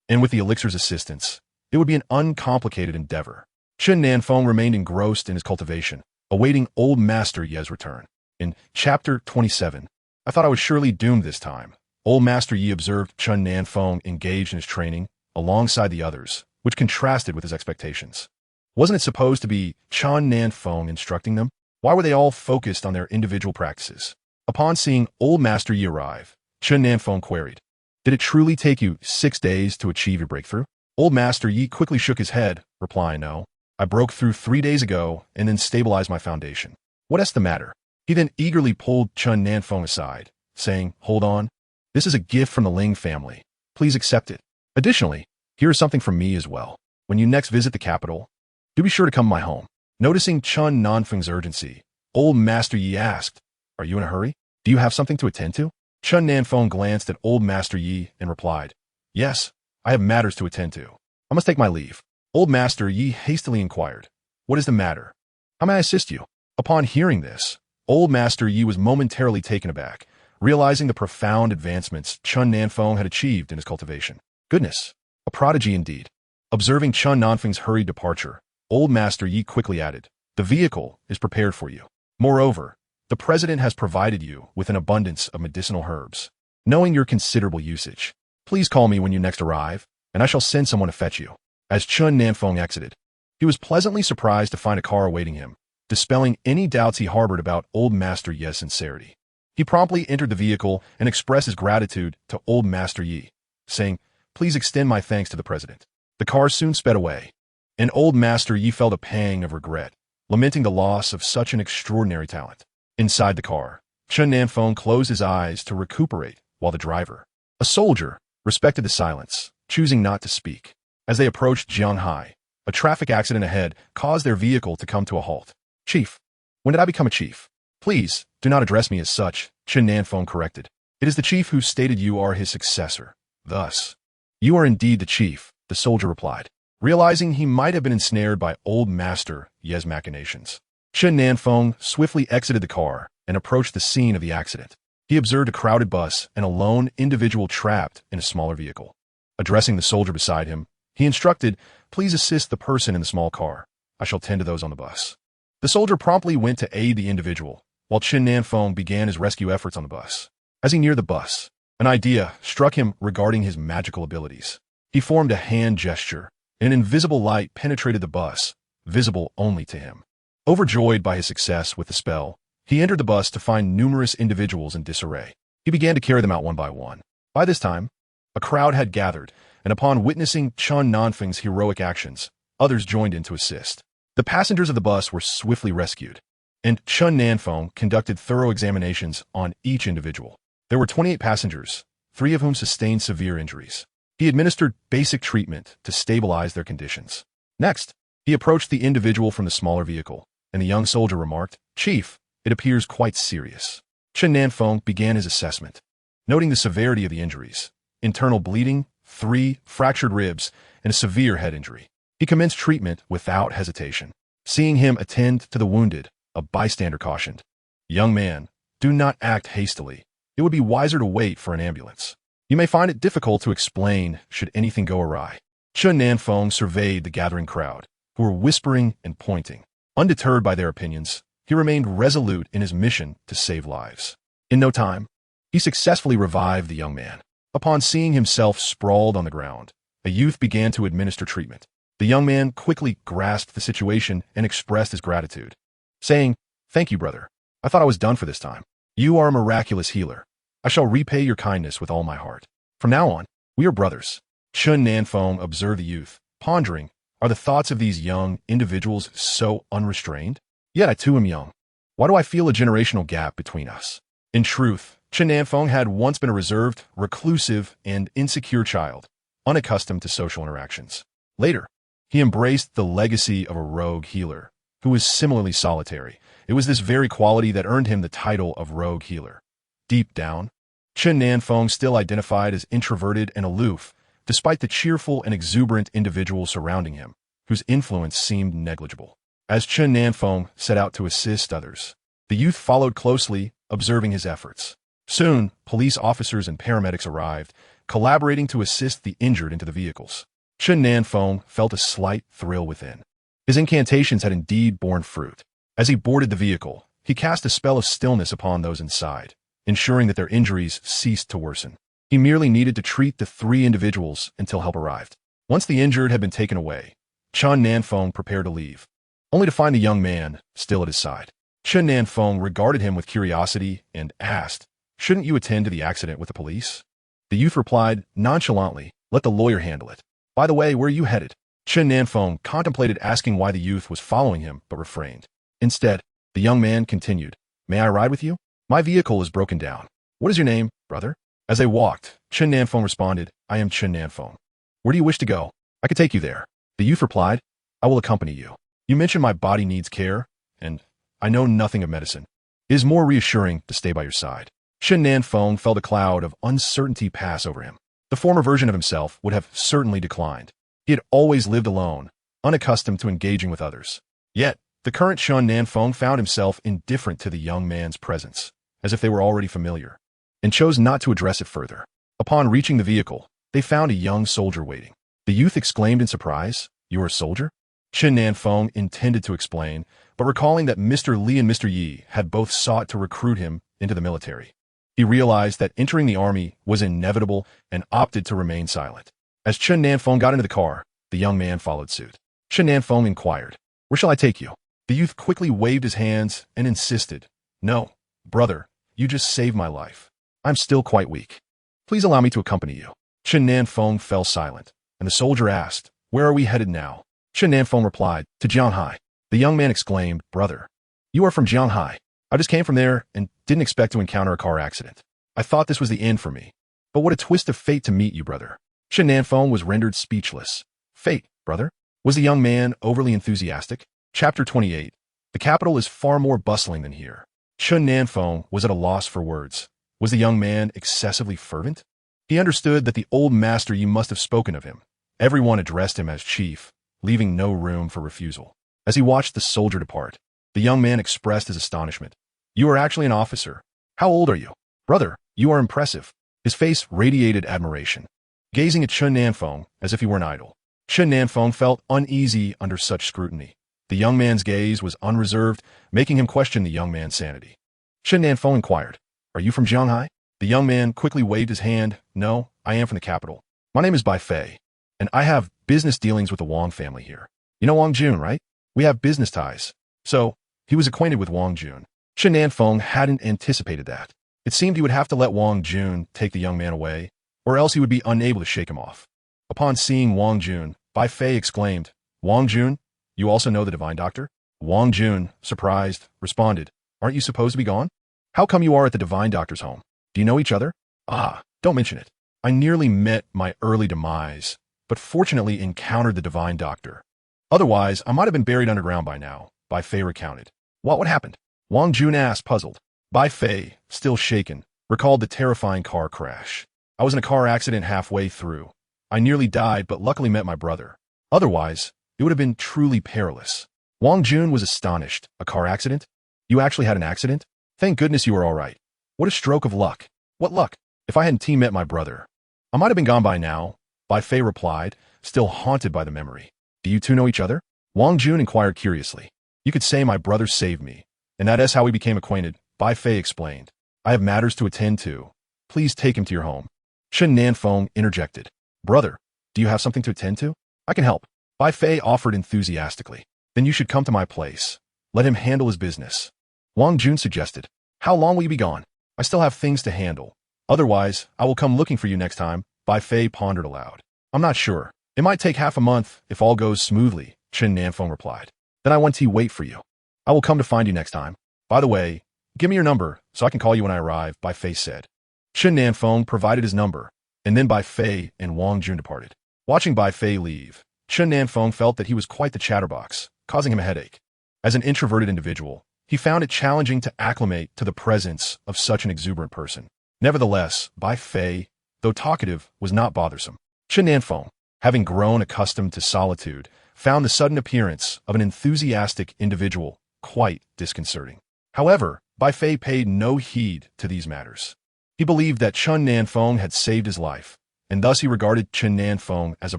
And with the elixir's assistance, it would be an uncomplicated endeavor. Chen Nan Feng remained engrossed in his cultivation, awaiting Old Master Yi's return. In Chapter 27, I thought I was surely doomed this time, Old Master Yi observed Chen Nan Feng engaged in his training alongside the others, which contrasted with his expectations. Wasn't it supposed to be Chen Nan Feng instructing them? Why were they all focused on their individual practices? Upon seeing Old Master Yi arrive, Chen Nan Feng queried, "Did it truly take you 6 days to achieve your breakthrough?" Old Master Yi quickly shook his head, replying, "No. I broke through 3 days ago and then stabilized my foundation." "What's the matter?" He then eagerly pulled Chen Nan Feng aside, saying, "Hold on. This is a gift from the Ling family. Please accept it. Additionally, here is something from me as well. When you next visit the capital, do be sure to come to my home." Noticing Chen Nan Feng's urgency, Old Master Yi asked, "Are you in a hurry? Do you have something to attend to?" Chen Nan Feng glanced at Old Master Yi and replied, "Yes, I have matters to attend to. I must take my leave." Old Master Yi hastily inquired, "What is the matter? How may I assist you?" Upon hearing this, Old Master Yi was momentarily taken aback, realizing the profound advancements Chen Nan Feng had achieved in his cultivation. Goodness, a prodigy indeed. Observing Chen Nan Feng's hurried departure, Old Master Yi quickly added, "The vehicle is prepared for you. Moreover, the president has provided you with an abundance of medicinal herbs. Knowing your considerable usage, please call me when you next arrive, and I shall send someone to fetch you." As Chen Nan Feng exited, he was pleasantly surprised to find a car awaiting him, dispelling any doubts he harbored about Old Master Yi's sincerity. He promptly entered the vehicle and expressed his gratitude to Old Master Yi, saying, "Please extend my thanks to the president." The car soon sped away, and Old Master Yi felt a pang of regret, lamenting the loss of such an extraordinary talent. Inside the car, Chen Nan Feng closed his eyes to recuperate while the driver, a soldier, respected the silence, choosing not to speak. As they approached Jianghai, a traffic accident ahead caused their vehicle to come to a halt. "Chief, when did I become a chief?" "Please, do not address me as such," Chen Nan Feng corrected. "It is the chief who stated you are his successor. Thus, you are indeed the chief," the soldier replied, realizing he might have been ensnared by Old Master Yi's machinations. Chen Nan Feng swiftly exited the car and approached the scene of the accident. He observed a crowded bus and a lone individual trapped in a smaller vehicle. Addressing the soldier beside him, he instructed, "Please assist the person in the small car. I shall tend to those on the bus." The soldier promptly went to aid the individual, while Chen Nan Feng began his rescue efforts on the bus. As he neared the bus, an idea struck him regarding his magical abilities. He formed a hand gesture, and an invisible light penetrated the bus, visible only to him. Overjoyed by his success with the spell, he entered the bus to find numerous individuals in disarray. He began to carry them out one by one. By this time, a crowd had gathered, and upon witnessing Chen Nan Feng's heroic actions, others joined in to assist. The passengers of the bus were swiftly rescued, and Chen Nan Feng conducted thorough examinations on each individual. There were 28 passengers, 3 of whom sustained severe injuries. He administered basic treatment to stabilize their conditions. Next, he approached the individual from the smaller vehicle, and the young soldier remarked, "Chief, it appears quite serious." Chen Nan Feng began his assessment. Noting the severity of the injuries, internal bleeding, 3 fractured ribs, and a severe head injury, he commenced treatment without hesitation. Seeing him attend to the wounded, a bystander cautioned, "Young man, do not act hastily. It would be wiser to wait for an ambulance. You may find it difficult to explain should anything go awry." Chen Nan Feng surveyed the gathering crowd, who were whispering and pointing. Undeterred by their opinions, he remained resolute in his mission to save lives. In no time, he successfully revived the young man. Upon seeing himself sprawled on the ground, a youth began to administer treatment. The young man quickly grasped the situation and expressed his gratitude, saying, "Thank you, brother. I thought I was done for this time. You are a miraculous healer. I shall repay your kindness with all my heart. From now on, we are brothers." Chen Nan Feng observed the youth, pondering, are the thoughts of these young individuals so unrestrained? Yet I too am young. Why do I feel a generational gap between us? In truth, Chen Nan Feng had once been a reserved, reclusive, and insecure child, unaccustomed to social interactions. Later, he embraced the legacy of a rogue healer, who was similarly solitary. It was this very quality that earned him the title of rogue healer. Deep down, Chen Nan Feng still identified as introverted and aloof, despite the cheerful and exuberant individuals surrounding him, whose influence seemed negligible. As Chen Nan Feng set out to assist others, the youth followed closely, observing his efforts. Soon, police officers and paramedics arrived, collaborating to assist the injured into the vehicles. Chen Nan Feng felt a slight thrill within. His incantations had indeed borne fruit. As he boarded the vehicle, he cast a spell of stillness upon those inside, ensuring that their injuries ceased to worsen. He merely needed to treat the 3 individuals until help arrived. Once the injured had been taken away, Chen Nan Feng prepared to leave, only to find the young man still at his side. Chen Nan Feng regarded him with curiosity and asked, "Shouldn't you attend to the accident with the police?" The youth replied nonchalantly, "Let the lawyer handle it. By the way, where are you headed?" Chen Nan Feng contemplated asking why the youth was following him, but refrained. Instead, the young man continued, "May I ride with you? My vehicle is broken down. What is your name, brother?" As they walked, Chen Nan Feng responded, "I am Chen Nan Feng. Where do you wish to go? I could take you there." The youth replied, "I will accompany you. You mentioned my body needs care, and I know nothing of medicine. It is more reassuring to stay by your side." Chen Nan Feng felt a cloud of uncertainty pass over him. The former version of himself would have certainly declined. He had always lived alone, unaccustomed to engaging with others. Yet, the current Chen Nan Feng found himself indifferent to the young man's presence, as if they were already familiar, and chose not to address it further. Upon reaching the vehicle, they found a young soldier waiting. The youth exclaimed in surprise, "You are a soldier?" Chen Nan Feng intended to explain, but recalling that Mr. Li and Mr. Yi had both sought to recruit him into the military, he realized that entering the army was inevitable and opted to remain silent. As Chen Nan Feng got into the car, the young man followed suit. Chen Nan Feng inquired, "Where shall I take you?" The youth quickly waved his hands and insisted, "No, brother, you just saved my life. I'm still quite weak. Please allow me to accompany you." Chen Nan Feng fell silent, and the soldier asked, "Where are we headed now?" Chen Nan Feng replied, "To Jianghai." The young man exclaimed, "Brother, you are from Jianghai? I just came from there and didn't expect to encounter a car accident. I thought this was the end for me. But what a twist of fate to meet you, brother." Chen Nan Feng was rendered speechless. "Fate, brother?" Was the young man overly enthusiastic? Chapter 28. The capital is far more bustling than here. Chen Nan Feng was at a loss for words. Was the young man excessively fervent? He understood that the old master Yi must have spoken of him. Everyone addressed him as chief, leaving no room for refusal. As he watched the soldier depart, the young man expressed his astonishment. "You are actually an officer. How old are you?" "Brother, you are impressive." His face radiated admiration. Gazing at Chen Nan Feng as if he were an idol, Chen Nan Feng felt uneasy under such scrutiny. The young man's gaze was unreserved, making him question the young man's sanity. Chen Nan Feng inquired, "Are you from Jianghai?" The young man quickly waved his hand. "No, I am from the capital. My name is Bai Fei, and I have business dealings with the Wang family here. You know Wang Jun, right? We have business ties." So, he was acquainted with Wang Jun. Chen Nan Feng hadn't anticipated that. It seemed he would have to let Wang Jun take the young man away, or else he would be unable to shake him off. Upon seeing Wang Jun, Bai Fei exclaimed, "Wang Jun, you also know the divine doctor?" Wang Jun, surprised, responded, "Aren't you supposed to be gone? How come you are at the divine doctor's home? Do you know each other?" "Ah, don't mention it. I nearly met my early demise, but fortunately encountered the divine doctor. Otherwise, I might have been buried underground by now," Bai Fei recounted. What happened?" Wang Jun asked, puzzled. Bai Fei, still shaken, recalled the terrifying car crash. "I was in a car accident halfway through. I nearly died, but luckily met my brother. Otherwise, it would have been truly perilous." Wang Jun was astonished. "A car accident? You actually had an accident? Thank goodness you were all right. What a stroke of luck." "What luck? If I hadn't met my brother, I might have been gone by now," Bai Fei replied, still haunted by the memory. "Do you two know each other?" Wang Jun inquired curiously. "You could say my brother saved me, and that is how we became acquainted," Bai Fei explained. "I have matters to attend to. Please take him to your home." Chen Nan Feng interjected. "Brother, do you have something to attend to? I can help." Bai Fei offered enthusiastically. "Then you should come to my place. Let him handle his business." Wang Jun suggested. "How long will you be gone? I still have things to handle. Otherwise, I will come looking for you next time." Bai Fei pondered aloud. "I'm not sure. It might take half a month if all goes smoothly," Chen Nan Feng replied. "Then I want to wait for you. I will come to find you next time. By the way, give me your number so I can call you when I arrive," Bai Fei said. Chen Nan Feng provided his number, and then Bai Fei and Wang Jun departed. Watching Bai Fei leave, Chen Nan Feng felt that he was quite the chatterbox, causing him a headache. As an introverted individual, he found it challenging to acclimate to the presence of such an exuberant person. Nevertheless, Bai Fei, though talkative, was not bothersome. Chen Nan Feng, having grown accustomed to solitude, found the sudden appearance of an enthusiastic individual quite disconcerting. However, Bai Fei paid no heed to these matters. He believed that Chen Nan Feng had saved his life, and thus he regarded Chen Nan Feng as a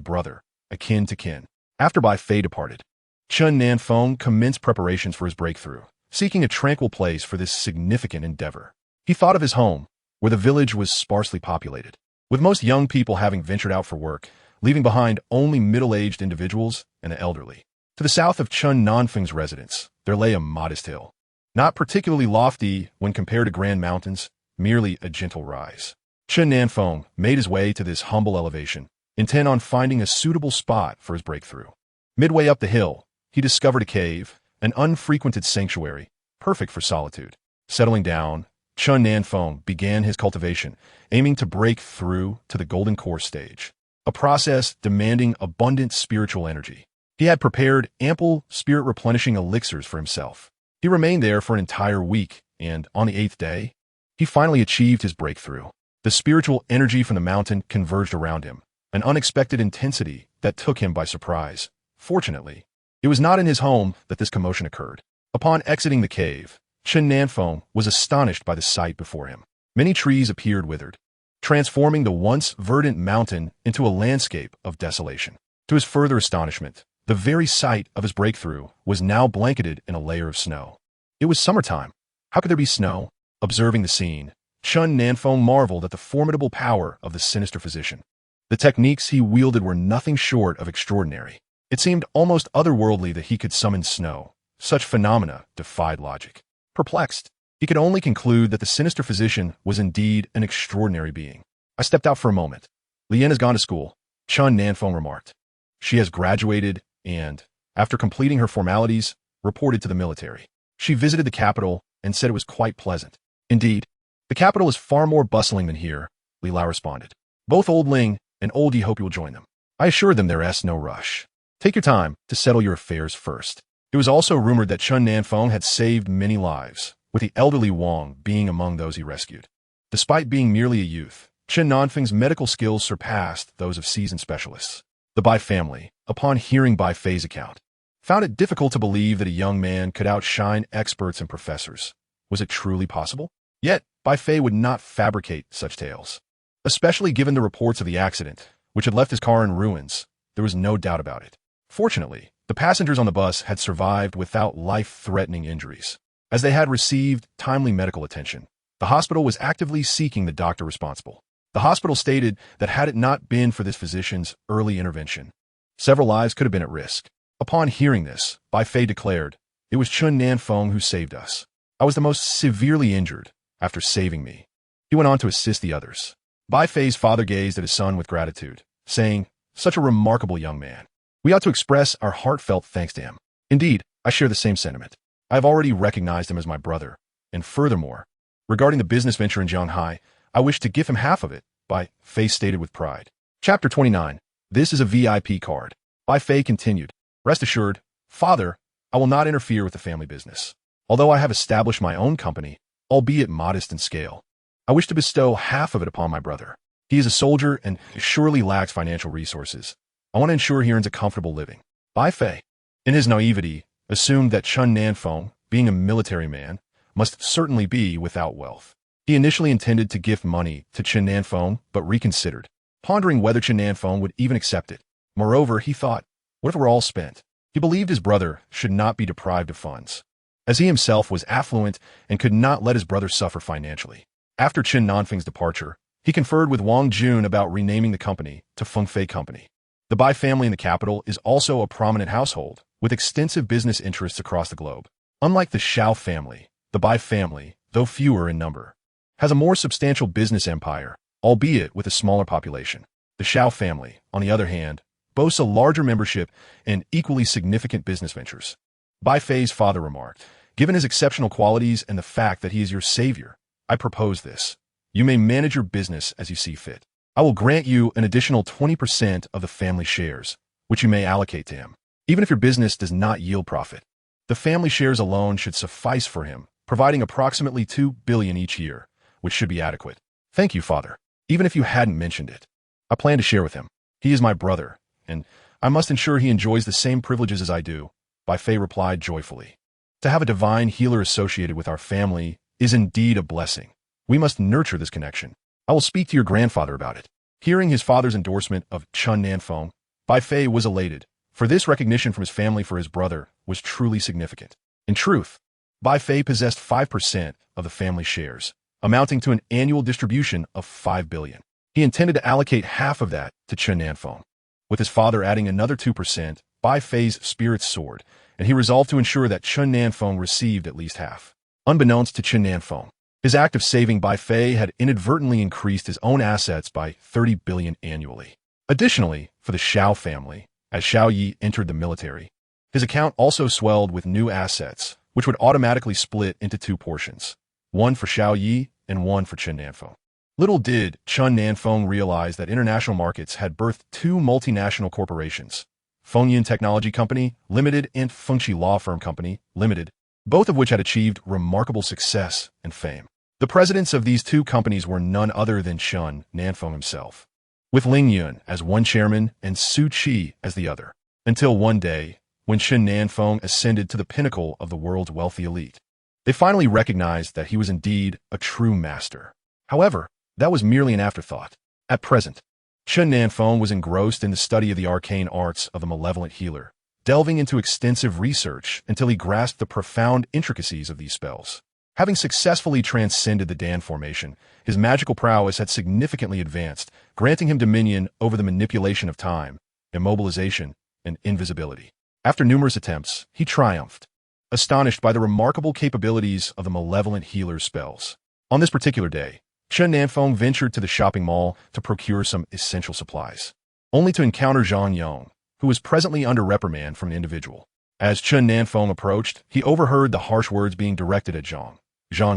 brother, akin to kin. After Bai Fei departed, Chen Nan Feng commenced preparations for his breakthrough, seeking a tranquil place for this significant endeavor. He thought of his home, where the village was sparsely populated. with most young people having ventured out for work, leaving behind only middle-aged individuals and the elderly. To the south of Chen Nan Feng's residence, there lay a modest hill. Not particularly lofty when compared to grand mountains, merely a gentle rise. Chen Nan Feng made his way to this humble elevation, intent on finding a suitable spot for his breakthrough. Midway up the hill, he discovered a cave, an unfrequented sanctuary, perfect for solitude. Settling down, Chen Nan Feng began his cultivation, aiming to break through to the golden core stage, a process demanding abundant spiritual energy. He had prepared ample spirit-replenishing elixirs for himself. He remained there for an entire week, and on the 8th day, he finally achieved his breakthrough. The spiritual energy from the mountain converged around him, an unexpected intensity that took him by surprise. Fortunately, it was not in his home that this commotion occurred. Upon exiting the cave, Chen Nan Feng was astonished by the sight before him. Many trees appeared withered, transforming the once verdant mountain into a landscape of desolation. To his further astonishment, the very site of his breakthrough was now blanketed in a layer of snow. It was summertime. How could there be snow? Observing the scene, Chen Nan Feng marveled at the formidable power of the sinister physician. The techniques he wielded were nothing short of extraordinary. It seemed almost otherworldly that he could summon snow. Such phenomena defied logic. Perplexed, he could only conclude that the sinister physician was indeed an extraordinary being. I stepped out for a moment. Lien has gone to school, Chen Nan Feng remarked. She has graduated and, after completing her formalities, reported to the military. She visited the capital and said it was quite pleasant. Indeed, the capital is far more bustling than here, Li Lao responded. Both Old Ling and Old Yi hope you will join them. I assured them there is no rush. Take your time to settle your affairs first. It was also rumored that Chen Nan Feng had saved many lives, with the elderly Wang being among those he rescued. Despite being merely a youth, Chen Nan Feng's medical skills surpassed those of seasoned specialists. The Bai family, upon hearing Bai Fei's account, found it difficult to believe that a young man could outshine experts and professors. Was it truly possible? Yet, Bai Fei would not fabricate such tales. Especially given the reports of the accident, which had left his car in ruins, there was no doubt about it. Fortunately, the passengers on the bus had survived without life-threatening injuries. As they had received timely medical attention, the hospital was actively seeking the doctor responsible. The hospital stated that had it not been for this physician's early intervention, several lives could have been at risk. Upon hearing this, Bai Fei declared, "It was Chen Nan Feng who saved us. I was the most severely injured after saving me." He went on to assist the others. Bai Fei's father gazed at his son with gratitude, saying, "Such a remarkable young man. We ought to express our heartfelt thanks to him. Indeed, I share the same sentiment. I have already recognized him as my brother, and furthermore, regarding the business venture in Shanghai, I wish to give him half of it," Bai Fei stated with pride. Chapter 29. This is a VIP card. Bai Fei continued, "Rest assured, Father, I will not interfere with the family business. Although I have established my own company, albeit modest in scale, I wish to bestow half of it upon my brother. He is a soldier and surely lacks financial resources. I want to ensure he earns a comfortable living." Bai Fei, in his naivety, assumed that Chen Nan Feng, being a military man, must certainly be without wealth. He initially intended to gift money to Chen Nan Feng, but reconsidered, pondering whether Chen Nan Feng would even accept it. Moreover, he thought, what if it were all spent? He believed his brother should not be deprived of funds, as he himself was affluent and could not let his brother suffer financially. After Chen Nan Feng's departure, he conferred with Wang Jun about renaming the company to Feng Fei Company. The Bai family in the capital is also a prominent household, with extensive business interests across the globe. Unlike the Xiao family, the Bai family, though fewer in number, has a more substantial business empire, albeit with a smaller population. The Xiao family, on the other hand, boasts a larger membership and equally significant business ventures. Bai Fei's father remarked, "Given his exceptional qualities and the fact that he is your savior, I propose this. You may manage your business as you see fit. I will grant you an additional 20% of the family shares, which you may allocate to him, even if your business does not yield profit. The family shares alone should suffice for him, providing approximately 2 billion each year, which should be adequate." "Thank you, Father. Even if you hadn't mentioned it, I plan to share with him. He is my brother, and I must ensure he enjoys the same privileges as I do," Bai Fei replied joyfully. "To have a divine healer associated with our family is indeed a blessing. We must nurture this connection. I will speak to your grandfather about it." Hearing his father's endorsement of Chen Nan Feng, Bai Fei was elated, for this recognition from his family for his brother was truly significant. In truth, Bai Fei possessed 5% of the family shares, amounting to an annual distribution of 5 billion. He intended to allocate half of that to Chen Nan Feng, with his father adding another 2%. Bai Fei's spirits soared, and he resolved to ensure that Chen Nan Feng received at least half. Unbeknownst to Chen Nan Feng, his act of saving Bai Fei had inadvertently increased his own assets by 30 billion annually. Additionally, for the Xiao family, as Xiao Yi entered the military, his account also swelled with new assets, which would automatically split into two portions, one for Xiao Yi and one for Chen Nan Feng. Little did Chen Nan Feng realize that international markets had birthed two multinational corporations, Fengyan Technology Company, Limited, and Fengqi Law Firm Company, Limited, both of which had achieved remarkable success and fame. The presidents of these two companies were none other than Chen Nan Feng himself, with Ling Yun as one chairman and Su Qi as the other, until one day, when Chen Nan Feng ascended to the pinnacle of the world's wealthy elite. They finally recognized that he was indeed a true master. However, that was merely an afterthought. At present, Chen Nan Feng was engrossed in the study of the arcane arts of the malevolent healer, delving into extensive research until he grasped the profound intricacies of these spells. Having successfully transcended the Dan formation, his magical prowess had significantly advanced, granting him dominion over the manipulation of time, immobilization, and invisibility. After numerous attempts, he triumphed, astonished by the remarkable capabilities of the malevolent healer's spells. On this particular day, Chen Nan Feng ventured to the shopping mall to procure some essential supplies, only to encounter Zhang Yong, who was presently under reprimand from an individual. As Chen Nan Feng approached, he overheard the harsh words being directed at Zhang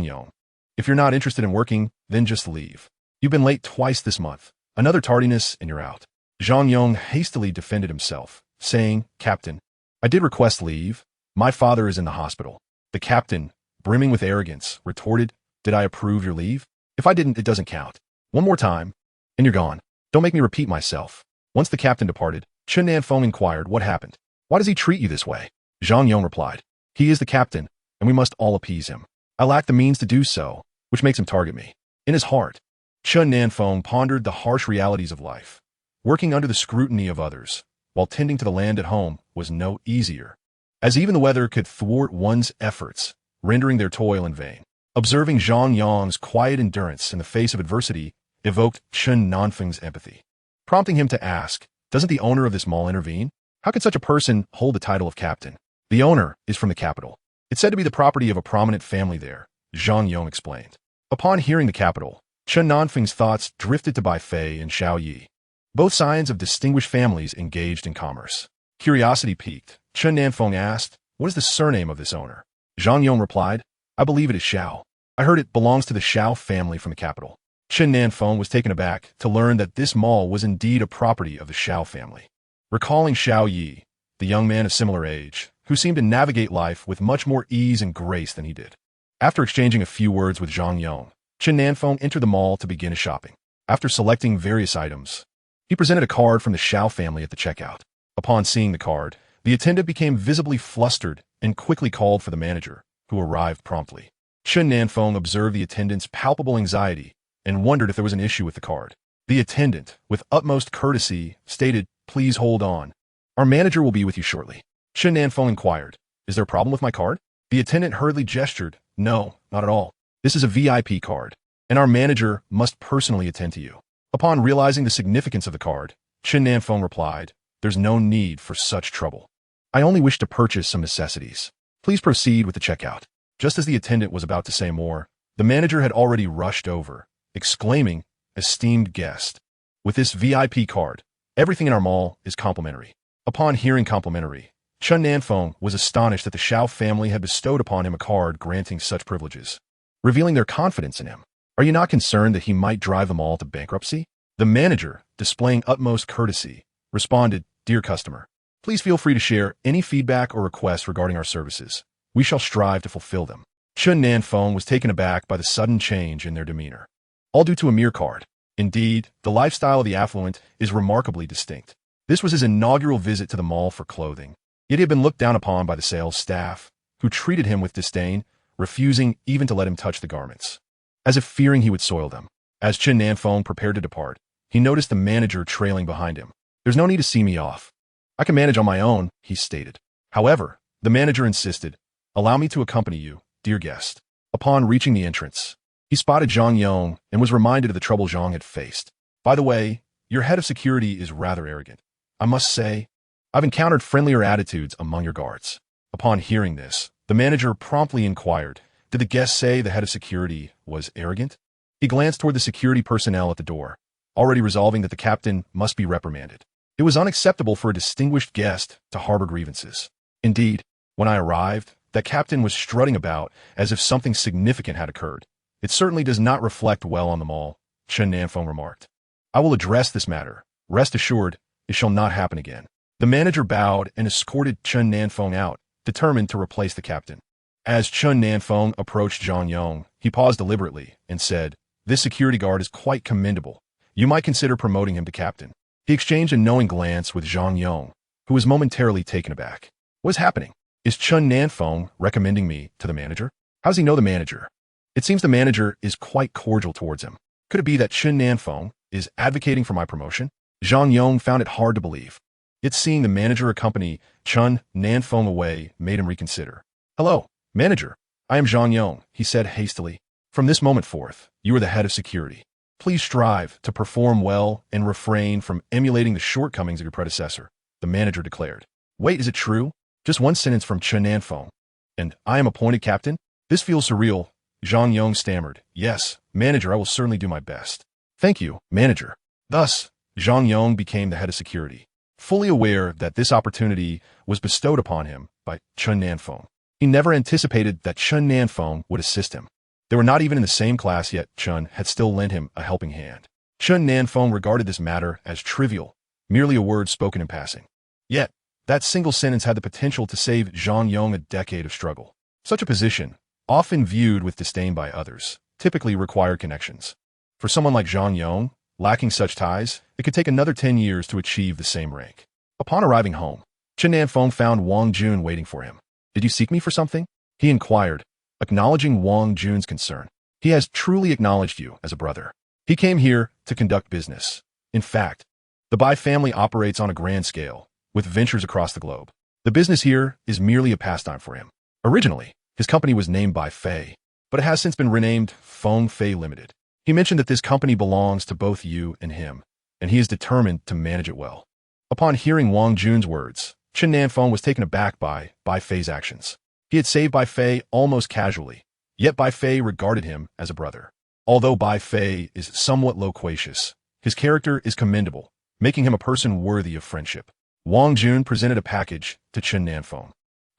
Yong. If you're not interested in working, then just leave. You've been late twice this month. Another tardiness and you're out. Zhang Yong hastily defended himself, saying, Captain, I did request leave. My father is in the hospital. The captain, brimming with arrogance, retorted, Did I approve your leave? If I didn't, it doesn't count. One more time, and you're gone. Don't make me repeat myself. Once the captain departed, Chen Nan Feng inquired what happened. Why does he treat you this way? Zhang Yong replied, He is the captain, and we must all appease him. I lack the means to do so, which makes him target me. In his heart, Chen Nan Feng pondered the harsh realities of life. Working under the scrutiny of others, while tending to the land at home, was no easier, as even the weather could thwart one's efforts, rendering their toil in vain. Observing Zhang Yong's quiet endurance in the face of adversity evoked Chen Nan Feng's empathy, prompting him to ask, Doesn't the owner of this mall intervene? How could such a person hold the title of captain? The owner is from the capital. It's said to be the property of a prominent family there, Zhang Yong explained. Upon hearing the capital, Chen Nan Feng's thoughts drifted to Bai Fei and Xiao Yi, both scions of distinguished families engaged in commerce. Curiosity piqued, Chen Nan Feng asked, What is the surname of this owner? Zhang Yong replied, I believe it is Xiao. I heard it belongs to the Xiao family from the capital. Chen Nan Feng was taken aback to learn that this mall was indeed a property of the Xiao family. Recalling Xiao Yi, the young man of similar age, who seemed to navigate life with much more ease and grace than he did. After exchanging a few words with Zhang Yong, Chen Nan Feng entered the mall to begin his shopping. After selecting various items, he presented a card from the Xiao family at the checkout. Upon seeing the card, the attendant became visibly flustered and quickly called for the manager, who arrived promptly. Chen Nan Feng observed the attendant's palpable anxiety and wondered if there was an issue with the card. The attendant, with utmost courtesy, stated, Please hold on. Our manager will be with you shortly. Chen Nan Feng inquired, Is there a problem with my card? The attendant hurriedly gestured, No, not at all. This is a VIP card, and our manager must personally attend to you. Upon realizing the significance of the card, Chen Nan Feng replied, There's no need for such trouble. I only wish to purchase some necessities. Please proceed with the checkout. Just as the attendant was about to say more, the manager had already rushed over, exclaiming, Esteemed guest, with this VIP card, everything in our mall is complimentary. Upon hearing complimentary, Chen Nan Feng was astonished that the Xiao family had bestowed upon him a card granting such privileges, revealing their confidence in him. Are you not concerned that he might drive the mall to bankruptcy? The manager, displaying utmost courtesy, responded, Dear customer, please feel free to share any feedback or requests regarding our services. We shall strive to fulfill them. Chen Nan Feng was taken aback by the sudden change in their demeanor, all due to a mere card. Indeed, the lifestyle of the affluent is remarkably distinct. This was his inaugural visit to the mall for clothing, yet he had been looked down upon by the sales staff, who treated him with disdain, refusing even to let him touch the garments, as if fearing he would soil them. As Chen Nan Feng prepared to depart, he noticed the manager trailing behind him. There's no need to see me off. I can manage on my own, he stated. However, the manager insisted, Allow me to accompany you, dear guest. Upon reaching the entrance, he spotted Zhang Yong and was reminded of the trouble Zhang had faced. By the way, your head of security is rather arrogant. I must say, I've encountered friendlier attitudes among your guards. Upon hearing this, the manager promptly inquired, did the guest say the head of security was arrogant? He glanced toward the security personnel at the door, already resolving that the captain must be reprimanded. It was unacceptable for a distinguished guest to harbor grievances. Indeed, when I arrived, that captain was strutting about as if something significant had occurred. It certainly does not reflect well on them all, Chen Nan Feng remarked. I will address this matter. Rest assured, it shall not happen again. The manager bowed and escorted Chen Nan Feng out, determined to replace the captain. As Chen Nan Feng approached Zhang Yong, he paused deliberately and said, this security guard is quite commendable. You might consider promoting him to captain. He exchanged a knowing glance with Zhang Yong, who was momentarily taken aback. What is happening? Is Chen Nan Feng recommending me to the manager? How does he know the manager? It seems the manager is quite cordial towards him. Could it be that Chen Nan Feng is advocating for my promotion? Zhang Yong found it hard to believe. Yet seeing the manager accompany Chen Nan Feng away made him reconsider. Hello, manager. I am Zhang Yong, he said hastily. From this moment forth, you are the head of security. Please strive to perform well and refrain from emulating the shortcomings of your predecessor, the manager declared. Wait, is it true? Just one sentence from Chen Nan Feng. And I am appointed captain? This feels surreal. Zhang Yong stammered. Yes, manager, I will certainly do my best. Thank you, manager. Thus, Zhang Yong became the head of security, fully aware that this opportunity was bestowed upon him by Chen Nan Feng. He never anticipated that Chen Nan Feng would assist him. They were not even in the same class yet Chen had still lent him a helping hand. Chen Nan Feng regarded this matter as trivial, merely a word spoken in passing. Yet, that single sentence had the potential to save Zhang Yong a decade of struggle. Such a position, often viewed with disdain by others, typically required connections. For someone like Zhang Yong, lacking such ties, it could take another 10 years to achieve the same rank. Upon arriving home, Chen Nan Feng found Wang Jun waiting for him. Did you seek me for something? He inquired, acknowledging Wang Jun's concern. He has truly acknowledged you as a brother. He came here to conduct business. In fact, the Bai family operates on a grand scale, with ventures across the globe. The business here is merely a pastime for him. Originally, his company was named Bai Fei, but it has since been renamed Feng Fei Limited. He mentioned that this company belongs to both you and him, and he is determined to manage it well. Upon hearing Wang Jun's words, Chen Nan Feng was taken aback by Bai Fei's actions. He had saved Bai Fei almost casually, yet Bai Fei regarded him as a brother. Although Bai Fei is somewhat loquacious, his character is commendable, making him a person worthy of friendship. Wang Jun presented a package to Chen Nan Feng,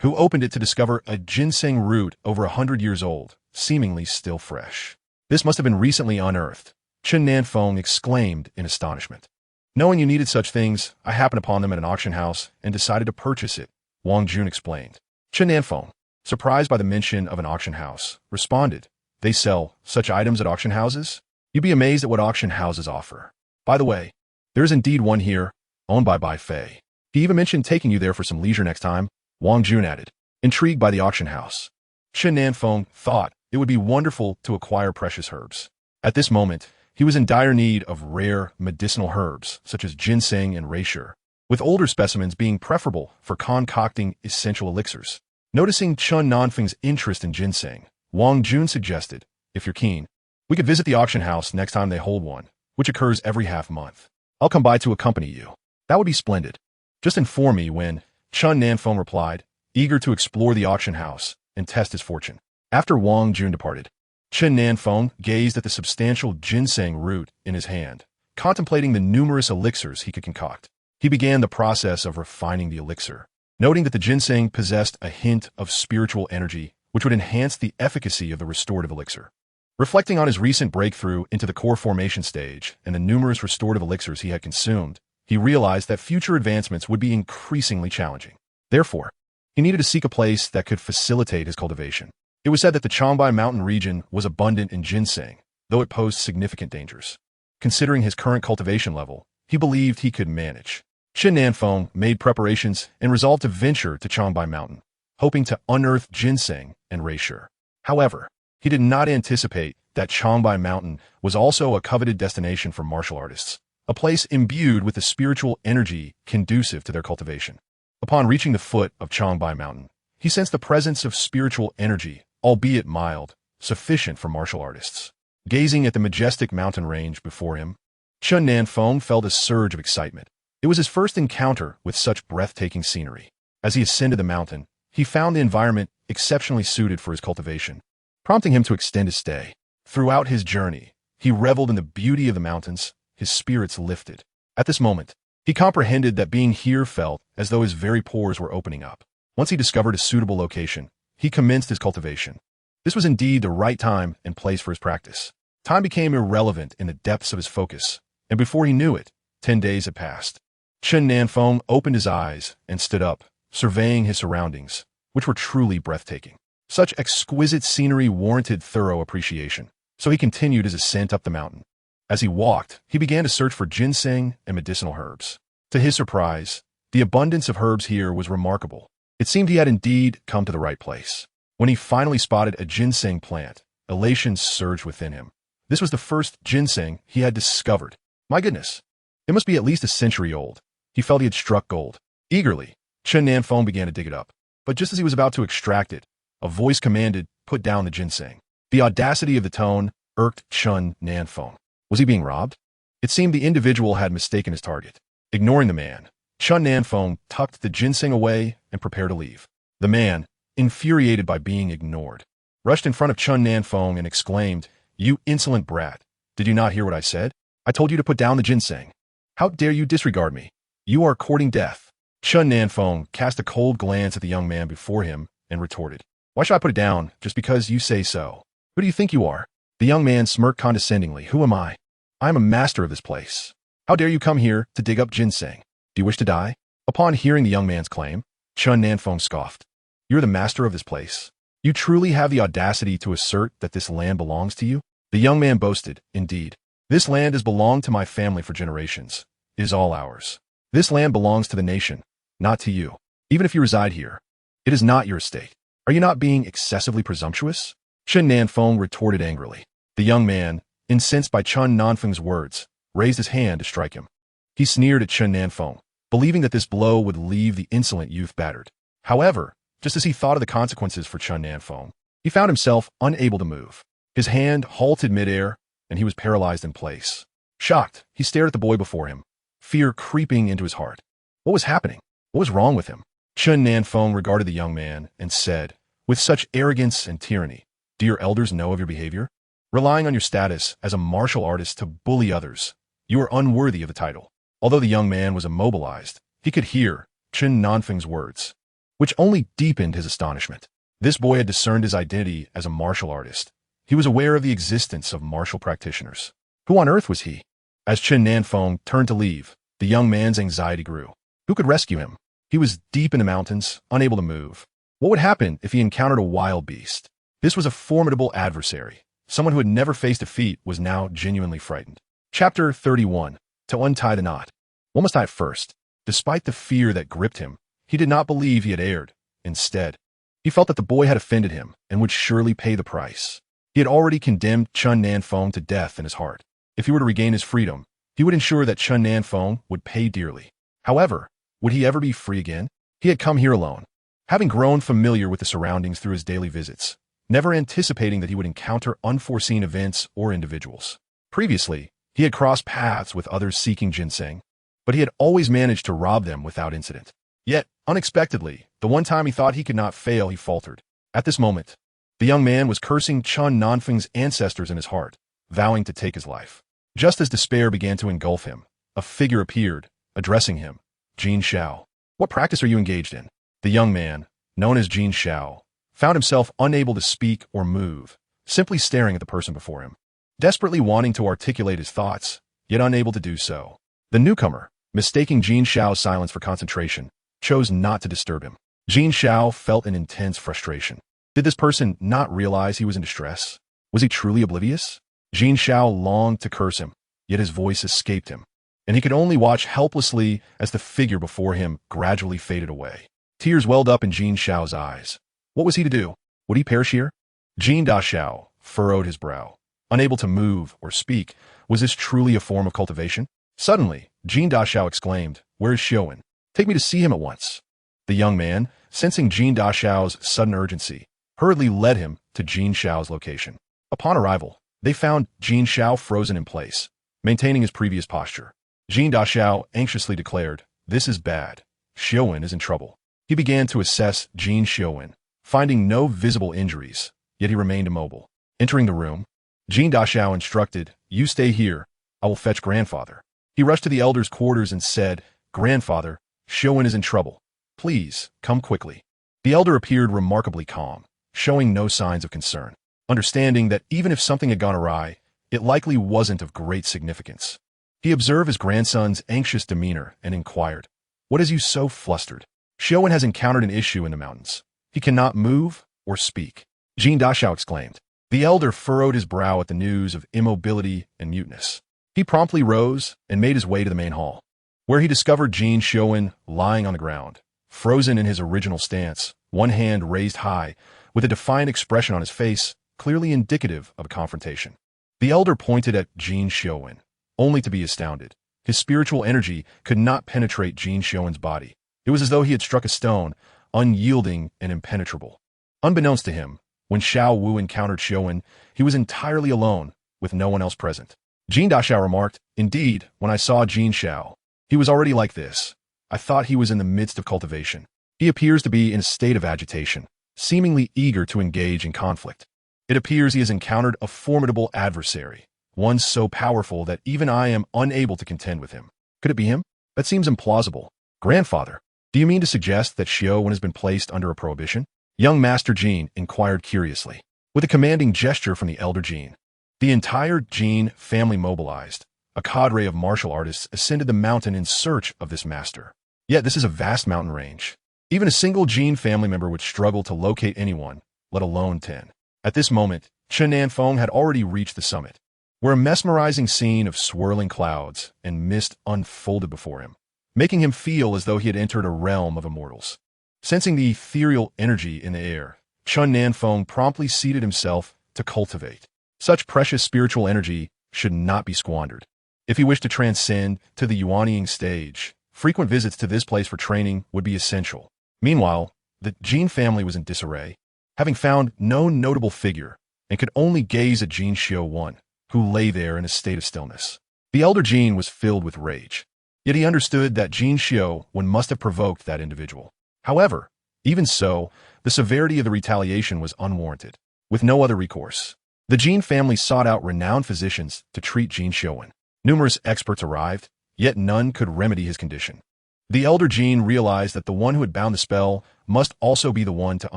who opened it to discover a ginseng root over 100 years old, seemingly still fresh. This must have been recently unearthed, Chen Nan Feng exclaimed in astonishment. Knowing you needed such things, I happened upon them at an auction house and decided to purchase it, Wang Jun explained. Chen Nan Feng, surprised by the mention of an auction house, responded, they sell such items at auction houses? You'd be amazed at what auction houses offer. By the way, there is indeed one here, owned by Bai Fei. He even mentioned taking you there for some leisure next time, Wang Jun added, intrigued by the auction house. Chen Nan Feng thought it would be wonderful to acquire precious herbs. At this moment, he was in dire need of rare medicinal herbs, such as ginseng and reishi, with older specimens being preferable for concocting essential elixirs. Noticing Chen Nan Feng's interest in ginseng, Wang Jun suggested, if you're keen, we could visit the auction house next time they hold one, which occurs every half month. I'll come by to accompany you. That would be splendid. Just inform me when, Chen Nan Feng replied, eager to explore the auction house and test his fortune. After Wang Jun departed, Chen Nan Feng gazed at the substantial ginseng root in his hand, contemplating the numerous elixirs he could concoct. He began the process of refining the elixir, noting that the ginseng possessed a hint of spiritual energy which would enhance the efficacy of the restorative elixir. Reflecting on his recent breakthrough into the core formation stage and the numerous restorative elixirs he had consumed, he realized that future advancements would be increasingly challenging. Therefore, he needed to seek a place that could facilitate his cultivation. It was said that the Changbai mountain region was abundant in ginseng, though it posed significant dangers. Considering his current cultivation level, he believed he could manage. Chen Nan Feng made preparations and resolved to venture to Changbai Mountain, hoping to unearth ginseng and reishi. However, he did not anticipate that Changbai Mountain was also a coveted destination for martial artists, a place imbued with the spiritual energy conducive to their cultivation. Upon reaching the foot of Changbai Mountain, he sensed the presence of spiritual energy, albeit mild, sufficient for martial artists. Gazing at the majestic mountain range before him, Chen Nan Feng felt a surge of excitement. It was his first encounter with such breathtaking scenery. As he ascended the mountain, he found the environment exceptionally suited for his cultivation, prompting him to extend his stay. Throughout his journey, he reveled in the beauty of the mountains, his spirits lifted. At this moment, he comprehended that being here felt as though his very pores were opening up. Once he discovered a suitable location, he commenced his cultivation. This was indeed the right time and place for his practice. Time became irrelevant in the depths of his focus, and before he knew it, 10 days had passed. Chen Nan Feng opened his eyes and stood up, surveying his surroundings, which were truly breathtaking. Such exquisite scenery warranted thorough appreciation, so he continued his ascent up the mountain. As he walked, he began to search for ginseng and medicinal herbs. To his surprise, the abundance of herbs here was remarkable. It seemed he had indeed come to the right place. When he finally spotted a ginseng plant, elation surged within him. This was the first ginseng he had discovered. My goodness, it must be at least a century old. He felt he had struck gold. Eagerly, Chen Nan Feng began to dig it up. But just as he was about to extract it, a voice commanded, "Put down the ginseng." The audacity of the tone irked Chen Nan Feng. Was he being robbed? It seemed the individual had mistaken his target. Ignoring the man, Chen Nan Feng tucked the ginseng away and prepared to leave. The man, infuriated by being ignored, rushed in front of Chen Nan Feng and exclaimed, "You insolent brat! Did you not hear what I said? I told you to put down the ginseng. How dare you disregard me? You are courting death." Chen Nan Feng cast a cold glance at the young man before him and retorted, "Why should I put it down just because you say so? Who do you think you are?" The young man smirked condescendingly. "Who am I? I am a master of this place. How dare you come here to dig up ginseng? Do you wish to die?" Upon hearing the young man's claim, Chen Nan Feng scoffed. "You're the master of this place. You truly have the audacity to assert that this land belongs to you?" The young man boasted, "Indeed. This land has belonged to my family for generations. It is all ours. This land belongs to the nation, not to you. Even if you reside here, it is not your estate. Are you not being excessively presumptuous?" Chen Nan Feng retorted angrily. The young man, incensed by Chen Nan Feng's words, raised his hand to strike him. He sneered at Chen Nan Feng, believing that this blow would leave the insolent youth battered. However, just as he thought of the consequences for Chen Nan Feng, he found himself unable to move. His hand halted midair, and he was paralyzed in place. Shocked, he stared at the boy before him, fear creeping into his heart. What was happening? What was wrong with him? Chen Nan Feng regarded the young man and said, with such arrogance and tyranny, "Do your elders know of your behavior? Relying on your status as a martial artist to bully others, you are unworthy of the title." Although the young man was immobilized, he could hear Chen Nan Feng's words, which only deepened his astonishment. This boy had discerned his identity as a martial artist. He was aware of the existence of martial practitioners. Who on earth was he? As Chen Nan Feng turned to leave, the young man's anxiety grew. Who could rescue him? He was deep in the mountains, unable to move. What would happen if he encountered a wild beast? This was a formidable adversary. Someone who had never faced defeat was now genuinely frightened. Chapter 31. To untie the knot. What must I at first? Despite the fear that gripped him, he did not believe he had erred. Instead, he felt that the boy had offended him and would surely pay the price. He had already condemned Chen Nan Feng to death in his heart. If he were to regain his freedom, he would ensure that Chen Nan Feng would pay dearly. However, would he ever be free again? He had come here alone, having grown familiar with the surroundings through his daily visits, never anticipating that he would encounter unforeseen events or individuals. Previously, he had crossed paths with others seeking ginseng, but he had always managed to rob them without incident. Yet, unexpectedly, the one time he thought he could not fail, he faltered. At this moment, the young man was cursing Chen Nan Feng's ancestors in his heart, vowing to take his life. Just as despair began to engulf him, a figure appeared, addressing him. "Jin Xiao, what practice are you engaged in?" The young man, known as Jin Xiao, found himself unable to speak or move, simply staring at the person before him, desperately wanting to articulate his thoughts, yet unable to do so. The newcomer, mistaking Jin Xiao's silence for concentration, chose not to disturb him. Jin Xiao felt an intense frustration. Did this person not realize he was in distress? Was he truly oblivious? Jin Xiao longed to curse him, yet his voice escaped him, and he could only watch helplessly as the figure before him gradually faded away. Tears welled up in Jin Xiao's eyes. What was he to do? Would he perish here? Jin Da Xiao furrowed his brow. Unable to move or speak, was this truly a form of cultivation? Suddenly, Jin Da Xiao exclaimed, "Where is Xiaowen? Take me to see him at once." The young man, sensing Jin Da Xiao's sudden urgency, hurriedly led him to Jin Xiao's location. Upon arrival, they found Jin Xiao frozen in place, maintaining his previous posture. Jin Daxiao anxiously declared, "This is bad. Xiaowen is in trouble." He began to assess Jin Xiaowen, finding no visible injuries, yet he remained immobile. Entering the room, Jin Daxiao instructed, "You stay here. I will fetch grandfather." He rushed to the elder's quarters and said, "Grandfather, Xiaowen is in trouble. Please, come quickly." The elder appeared remarkably calm, showing no signs of concern, understanding that even if something had gone awry, it likely wasn't of great significance. He observed his grandson's anxious demeanor and inquired, "What has you so flustered?" "Xiaowen has encountered an issue in the mountains. He cannot move or speak," Jin Daxiao exclaimed. The elder furrowed his brow at the news of immobility and muteness. He promptly rose and made his way to the main hall, where he discovered Jin Xiaowen lying on the ground, frozen in his original stance, one hand raised high, with a defiant expression on his face, clearly indicative of a confrontation. The elder pointed at Jin Xiaowen, only to be astounded. His spiritual energy could not penetrate Jin Xiaowen's body. It was as though he had struck a stone, unyielding and impenetrable. Unbeknownst to him, when Xiao Wu encountered Xiaowen, he was entirely alone, with no one else present. Jin Daxiao remarked, "Indeed, when I saw Jin Xiao, he was already like this. I thought he was in the midst of cultivation. He appears to be in a state of agitation, seemingly eager to engage in conflict. It appears he has encountered a formidable adversary, one so powerful that even I am unable to contend with him. Could it be him? That seems implausible. Grandfather, do you mean to suggest that Xiaowen has been placed under a prohibition?" Young Master Jin inquired curiously. With a commanding gesture from the elder Jin, the entire Jin family mobilized. A cadre of martial artists ascended the mountain in search of this master. Yet this is a vast mountain range. Even a single Jin family member would struggle to locate anyone, let alone 10. At this moment, Chen Nan Feng had already reached the summit, where a mesmerizing scene of swirling clouds and mist unfolded before him, making him feel as though he had entered a realm of immortals. Sensing the ethereal energy in the air, Chen Nan Feng promptly seated himself to cultivate. Such precious spiritual energy should not be squandered. If he wished to transcend to the Yuanying stage, frequent visits to this place for training would be essential. Meanwhile, the Jin family was in disarray, having found no notable figure, and could only gaze at Jin Xiaowen, who lay there in a state of stillness. The elder Jin was filled with rage, yet he understood that Jin Xiaowen must have provoked that individual. However, even so, the severity of the retaliation was unwarranted. With no other recourse, the Jin family sought out renowned physicians to treat Jin Xiaowen. Numerous experts arrived, yet none could remedy his condition. The elder Jin realized that the one who had bound the spell must also be the one to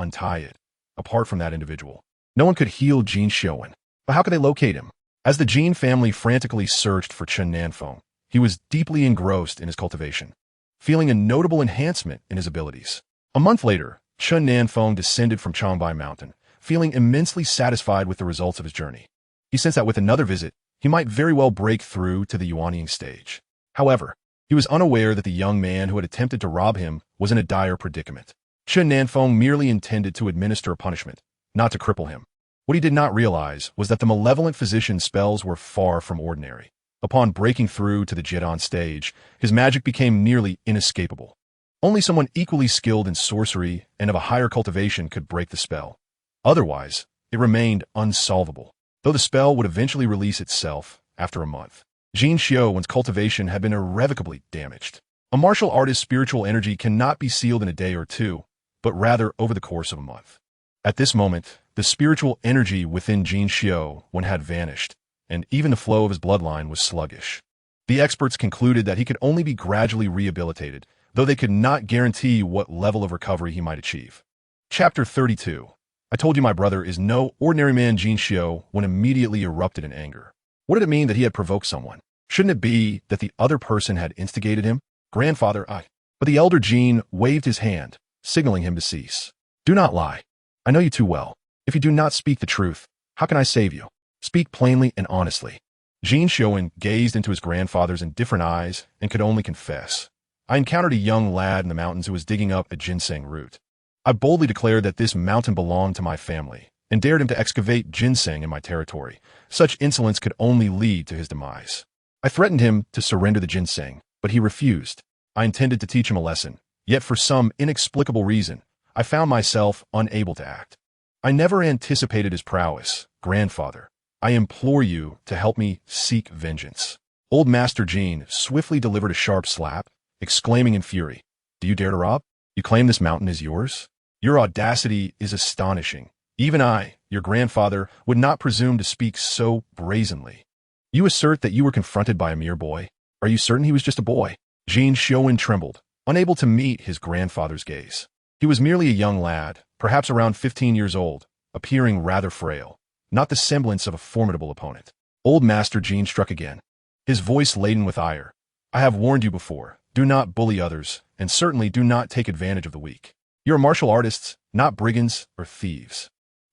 untie it. Apart from that individual, no one could heal Jin Xiaowen. But how could they locate him? As the Jin family frantically searched for Chen Nan Feng, he was deeply engrossed in his cultivation, feeling a notable enhancement in his abilities. A month later, Chen Nan Feng descended from Changbai Mountain, feeling immensely satisfied with the results of his journey. He sensed that with another visit, he might very well break through to the Yuanying stage. However, he was unaware that the young man who had attempted to rob him was in a dire predicament. Chen Nan Feng merely intended to administer a punishment, not to cripple him. What he did not realize was that the malevolent physician's spells were far from ordinary. Upon breaking through to the Jidan stage, his magic became nearly inescapable. Only someone equally skilled in sorcery and of a higher cultivation could break the spell. Otherwise, it remained unsolvable, though the spell would eventually release itself after a month. Jin Xiaowen's cultivation had been irrevocably damaged. A martial artist's spiritual energy cannot be sealed in a day or two, but rather over the course of a month. At this moment, the spiritual energy within Jin Xiaowen had vanished, and even the flow of his bloodline was sluggish. The experts concluded that he could only be gradually rehabilitated, though they could not guarantee what level of recovery he might achieve. Chapter 32. I told you my brother is no ordinary man. Jin Xiaowen immediately erupted in anger. What did it mean that he had provoked someone? Shouldn't it be that the other person had instigated him? Grandfather, But the elder Jin waved his hand, signaling him to cease. Do not lie. I know you too well. If you do not speak the truth, how can I save you? Speak plainly and honestly. Jin Xiaowen gazed into his grandfather's indifferent eyes and could only confess. I encountered a young lad in the mountains who was digging up a ginseng root. I boldly declared that this mountain belonged to my family, and dared him to excavate ginseng in my territory. Such insolence could only lead to his demise. I threatened him to surrender the ginseng, but he refused. I intended to teach him a lesson, yet for some inexplicable reason, I found myself unable to act. I never anticipated his prowess. Grandfather, I implore you to help me seek vengeance. Old Master Jean swiftly delivered a sharp slap, exclaiming in fury, "Do you dare to rob? You claim this mountain is yours? Your audacity is astonishing. Even I, your grandfather, would not presume to speak so brazenly. You assert that you were confronted by a mere boy. Are you certain he was just a boy?" Jean Xiaowen trembled, unable to meet his grandfather's gaze. He was merely a young lad, perhaps around 15 years old, appearing rather frail, not the semblance of a formidable opponent. Old Master Jean struck again, his voice laden with ire. "I have warned you before. Do not bully others, and certainly do not take advantage of the weak. You are martial artists, not brigands or thieves.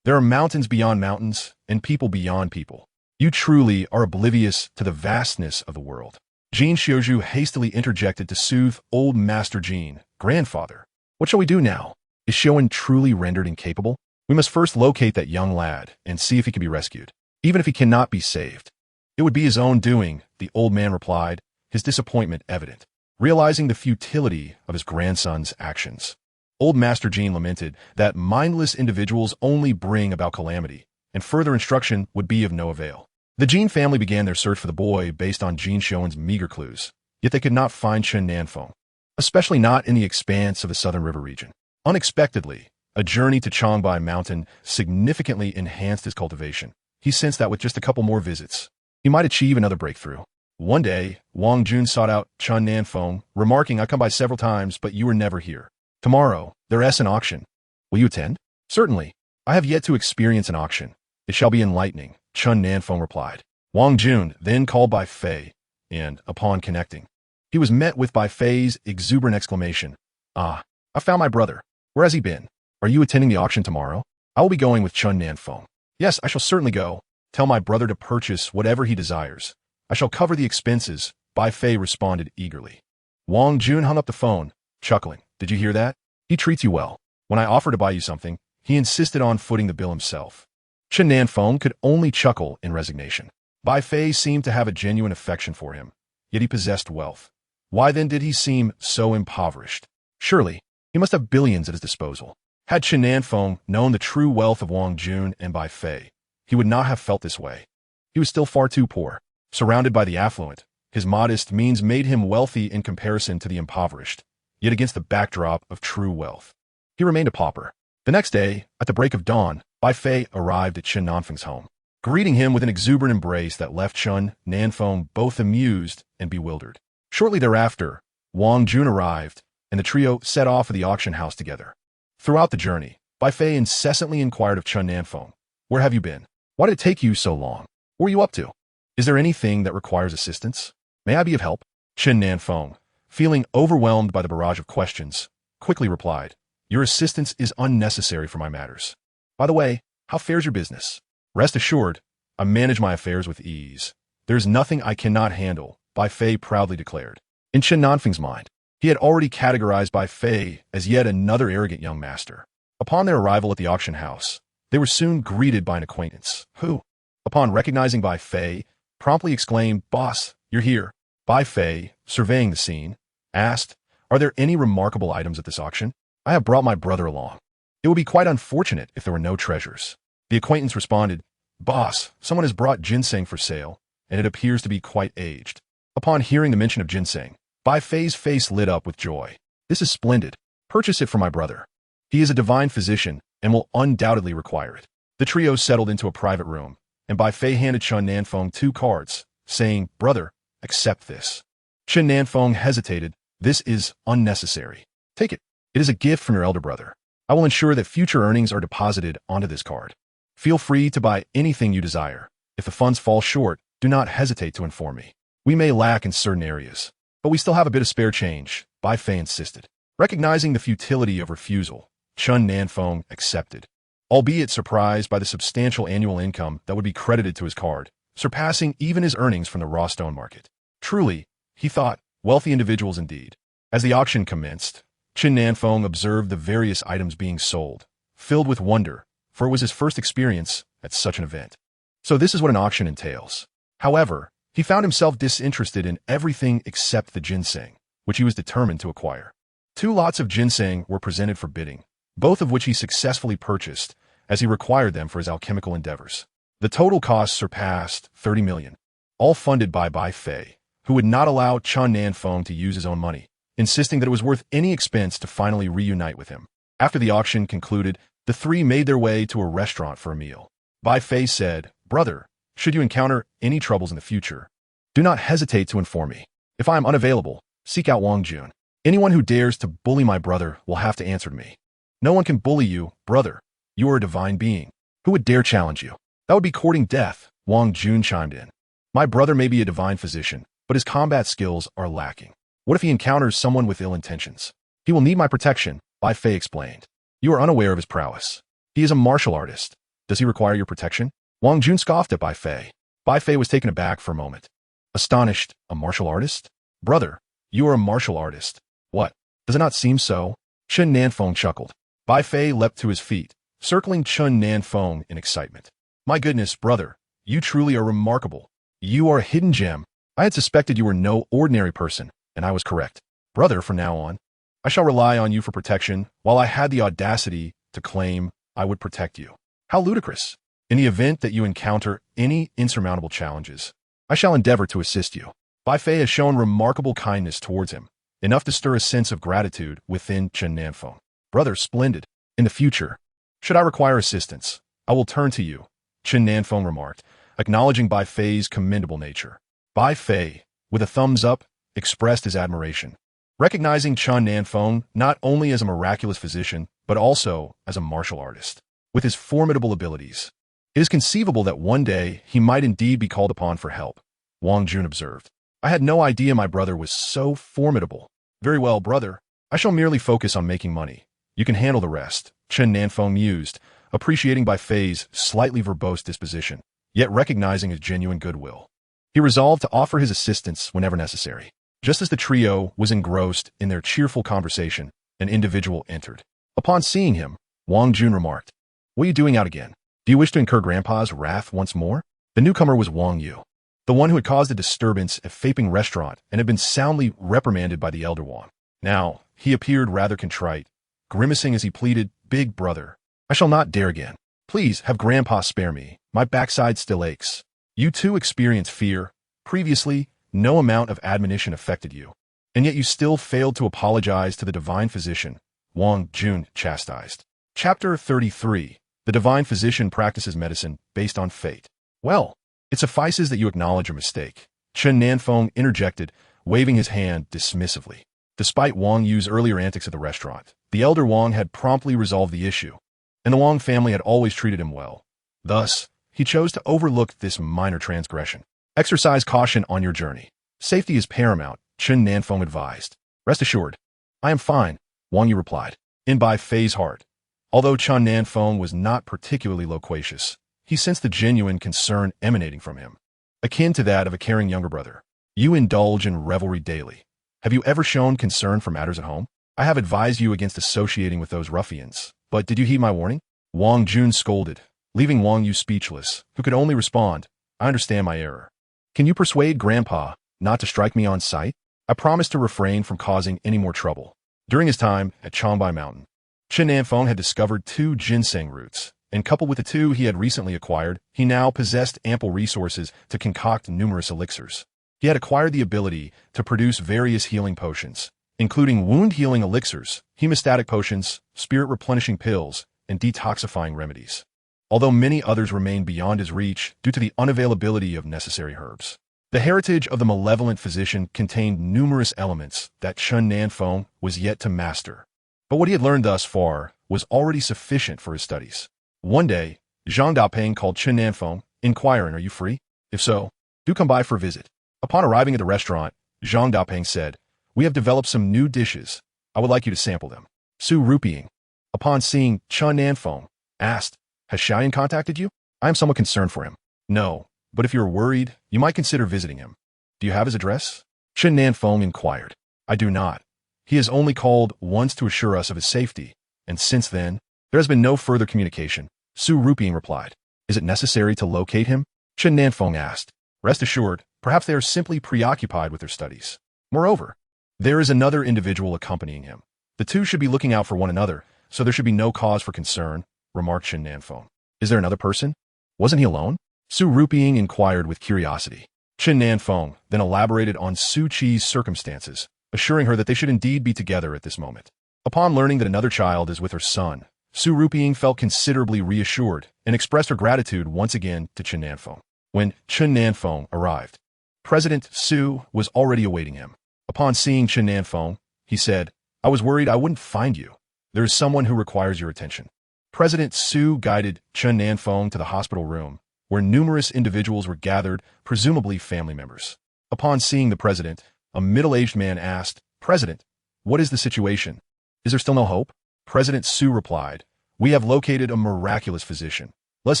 There are mountains beyond mountains, and people beyond people. You truly are oblivious to the vastness of the world." Jean Xiaozhu hastily interjected to soothe Old Master Jean. "Grandfather, what shall we do now? Is Xiaowen truly rendered incapable? We must first locate that young lad and see if he can be rescued, even if he cannot be saved." "It would be his own doing," the old man replied, his disappointment evident, realizing the futility of his grandson's actions. Old Master Jean lamented that mindless individuals only bring about calamity, and further instruction would be of no avail. The Jean family began their search for the boy based on Jean Xiaowen's meager clues, yet they could not find Chen Nan Feng, especially not in the expanse of the southern river region. Unexpectedly, a journey to Changbai Mountain significantly enhanced his cultivation. He sensed that with just a couple more visits, he might achieve another breakthrough. One day, Wang Jun sought out Chen Nan Feng, remarking, "I come by several times, but you were never here. Tomorrow, there is an auction. Will you attend?" "Certainly. I have yet to experience an auction. It shall be enlightening," Chen Nan Feng replied. Wang Jun then called Bai Fei, and, upon connecting, he was met with Bai Fei's exuberant exclamation, "Ah, I found my brother. Where has he been? Are you attending the auction tomorrow?" "I will be going with Chen Nan Feng." "Yes, I shall certainly go. Tell my brother to purchase whatever he desires. I shall cover the expenses," Bai Fei responded eagerly. Wang Jun hung up the phone, chuckling. "Did you hear that? He treats you well. When I offer to buy you something, he insisted on footing the bill himself." Chen Nan Feng could only chuckle in resignation. Bai Fei seemed to have a genuine affection for him, yet he possessed wealth. Why then did he seem so impoverished? Surely, he must have billions at his disposal. Had Chen Nan Feng known the true wealth of Wang Jun and Bai Fei, he would not have felt this way. He was still far too poor. Surrounded by the affluent, his modest means made him wealthy in comparison to the impoverished, yet against the backdrop of true wealth, he remained a pauper. The next day, at the break of dawn, Bai Fei arrived at Chen Nan Feng's home, greeting him with an exuberant embrace that left Chen Nan Feng both amused and bewildered. Shortly thereafter, Wang Jun arrived, and the trio set off for the auction house together. Throughout the journey, Bai Fei incessantly inquired of Chen Nan Feng, "Where have you been? Why did it take you so long? What were you up to? Is there anything that requires assistance? May I be of help?" Chen Nan Feng, feeling overwhelmed by the barrage of questions, quickly replied, "Your assistance is unnecessary for my matters. By the way, how fares your business?" "Rest assured, I manage my affairs with ease. There is nothing I cannot handle," Bai Fei proudly declared. In Chen Nan Feng's mind, he had already categorized Bai Fei as yet another arrogant young master. Upon their arrival at the auction house, they were soon greeted by an acquaintance, who, upon recognizing Bai Fei, promptly exclaimed, "Boss, you're here." Bai Fei, surveying the scene, asked, "Are there any remarkable items at this auction? I have brought my brother along. It would be quite unfortunate if there were no treasures." The acquaintance responded, "Boss, someone has brought ginseng for sale, and it appears to be quite aged." Upon hearing the mention of ginseng, Bai Fei's face lit up with joy. "This is splendid. Purchase it for my brother. He is a divine physician and will undoubtedly require it." The trio settled into a private room, and Bai Fei handed Chen Nan Feng 2 cards, saying, "Brother, accept this." Chen Nan Feng hesitated. "This is unnecessary. Take it. It is a gift from your elder brother. I will ensure that future earnings are deposited onto this card. Feel free to buy anything you desire. If the funds fall short, do not hesitate to inform me. We may lack in certain areas, but we still have a bit of spare change," Bai Fei insisted. Recognizing the futility of refusal, Chen Nan Feng accepted, albeit surprised by the substantial annual income that would be credited to his card, surpassing even his earnings from the raw stone market. Truly, he thought, wealthy individuals indeed. As the auction commenced, Chen Nan Feng observed the various items being sold, filled with wonder, for it was his first experience at such an event. So this is what an auction entails. However, he found himself disinterested in everything except the ginseng, which he was determined to acquire. 2 lots of ginseng were presented for bidding, both of which he successfully purchased, as he required them for his alchemical endeavors. The total cost surpassed 30 million, all funded by Bai Fei, who would not allow Chen Nan Feng to use his own money, insisting that it was worth any expense to finally reunite with him. After the auction concluded, the three made their way to a restaurant for a meal. Bai Fei said, "Brother, should you encounter any troubles in the future, do not hesitate to inform me. If I am unavailable, seek out Wang Jun. Anyone who dares to bully my brother will have to answer to me." "No one can bully you, brother. You are a divine being. Who would dare challenge you?" "That would be courting death," Wang Jun chimed in. "My brother may be a divine physician, but his combat skills are lacking. What if he encounters someone with ill intentions?" "He will need my protection," Bai Fei explained. "You are unaware of his prowess. He is a martial artist. Does he require your protection?" Wang Jun scoffed at Bai Fei. Bai Fei was taken aback for a moment. Astonished, "A martial artist? Brother, you are a martial artist. What? Does it not seem so?" Chen Nan Feng chuckled. Bai Fei leapt to his feet, circling Chen Nan Feng in excitement. "My goodness, brother, you truly are remarkable. You are a hidden gem. I had suspected you were no ordinary person, and I was correct. Brother, from now on, I shall rely on you for protection, while I had the audacity to claim I would protect you. How ludicrous! In the event that you encounter any insurmountable challenges, I shall endeavor to assist you." Bai Fei has shown remarkable kindness towards him, enough to stir a sense of gratitude within Chen Nan Feng. "Brother, splendid. In the future, should I require assistance, I will turn to you," Chen Nan Feng remarked, acknowledging Bai Fei's commendable nature. Bai Fei, with a thumbs up, expressed his admiration, recognizing Chen Nan Feng not only as a miraculous physician, but also as a martial artist. With his formidable abilities, it is conceivable that one day he might indeed be called upon for help, Wang Jun observed. "I had no idea my brother was so formidable." "Very well, brother. I shall merely focus on making money. You can handle the rest," Chen Nan Feng mused, appreciating Bai Fei's slightly verbose disposition, yet recognizing his genuine goodwill. He resolved to offer his assistance whenever necessary. Just as the trio was engrossed in their cheerful conversation, an individual entered. Upon seeing him, Wang Jun remarked, "What are you doing out again? Do you wish to incur Grandpa's wrath once more?" The newcomer was Wang Yu, the one who had caused a disturbance at Faping Restaurant and had been soundly reprimanded by the elder Wang. Now, he appeared rather contrite, grimacing as he pleaded, "Big brother, I shall not dare again. Please have Grandpa spare me. My backside still aches." "You too experience fear. Previously, no amount of admonition affected you, and yet you still failed to apologize to the divine physician," Wang Jun chastised. Chapter 33. The divine physician practices medicine based on fate. "Well, it suffices that you acknowledge your mistake," Chen Nan Feng interjected, waving his hand dismissively. Despite Wang Yu's earlier antics at the restaurant, the elder Wang had promptly resolved the issue, and the Wang family had always treated him well. Thus, he chose to overlook this minor transgression. "Exercise caution on your journey. Safety is paramount," Chen Nan Feng advised. "Rest assured, I am fine," Wang Yu replied. In Bai Fei's heart, although Chen Nan Feng was not particularly loquacious, he sensed the genuine concern emanating from him, akin to that of a caring younger brother. "You indulge in revelry daily. Have you ever shown concern for matters at home? I have advised you against associating with those ruffians, but did you heed my warning?" Wang Jun scolded, leaving Wang Yu speechless, who could only respond, "I understand my error. Can you persuade Grandpa not to strike me on sight? I promise to refrain from causing any more trouble." During his time at Changbai Mountain, Chen Nan Feng had discovered 2 ginseng roots, and coupled with the 2 he had recently acquired, he now possessed ample resources to concoct numerous elixirs. He had acquired the ability to produce various healing potions, including wound-healing elixirs, hemostatic potions, spirit-replenishing pills, and detoxifying remedies, although many others remained beyond his reach due to the unavailability of necessary herbs. The heritage of the malevolent physician contained numerous elements that Chen Nan Feng was yet to master, but what he had learned thus far was already sufficient for his studies. One day, Zhang Daopeng called Chen Nan Feng, inquiring, "Are you free? If so, do come by for a visit." Upon arriving at the restaurant, Zhang Daopeng said, "We have developed some new dishes. I would like you to sample them." Su Rupiing, upon seeing Chen Nan Feng, asked, "Has Xiaoyan contacted you? I am somewhat concerned for him." "No, but if you are worried, you might consider visiting him." "Do you have his address?" Chen Nan Feng inquired. "I do not. He has only called once to assure us of his safety, and since then, there has been no further communication," Su Rupiing replied. "Is it necessary to locate him?" Chen Nan Feng asked. "Rest assured, perhaps they are simply preoccupied with their studies. Moreover, there is another individual accompanying him. The 2 should be looking out for one another, so there should be no cause for concern," remarked Chen Nan Feng. "Is there another person? Wasn't he alone?" Su Rupiing inquired with curiosity. Chen Nan Feng then elaborated on Su Qi's circumstances, assuring her that they should indeed be together at this moment. Upon learning that another child is with her son, Su Rupiying felt considerably reassured and expressed her gratitude once again to Chen Nan Feng. When Chen Nan Feng arrived, President Su was already awaiting him. Upon seeing Chen Nan Feng, he said, "I was worried I wouldn't find you. There is someone who requires your attention." President Su guided Chen Nan Feng to the hospital room, where numerous individuals were gathered, presumably family members. Upon seeing the president, a middle-aged man asked, "President, what is the situation? Is there still no hope?" President Su replied, "We have located a miraculous physician. Let's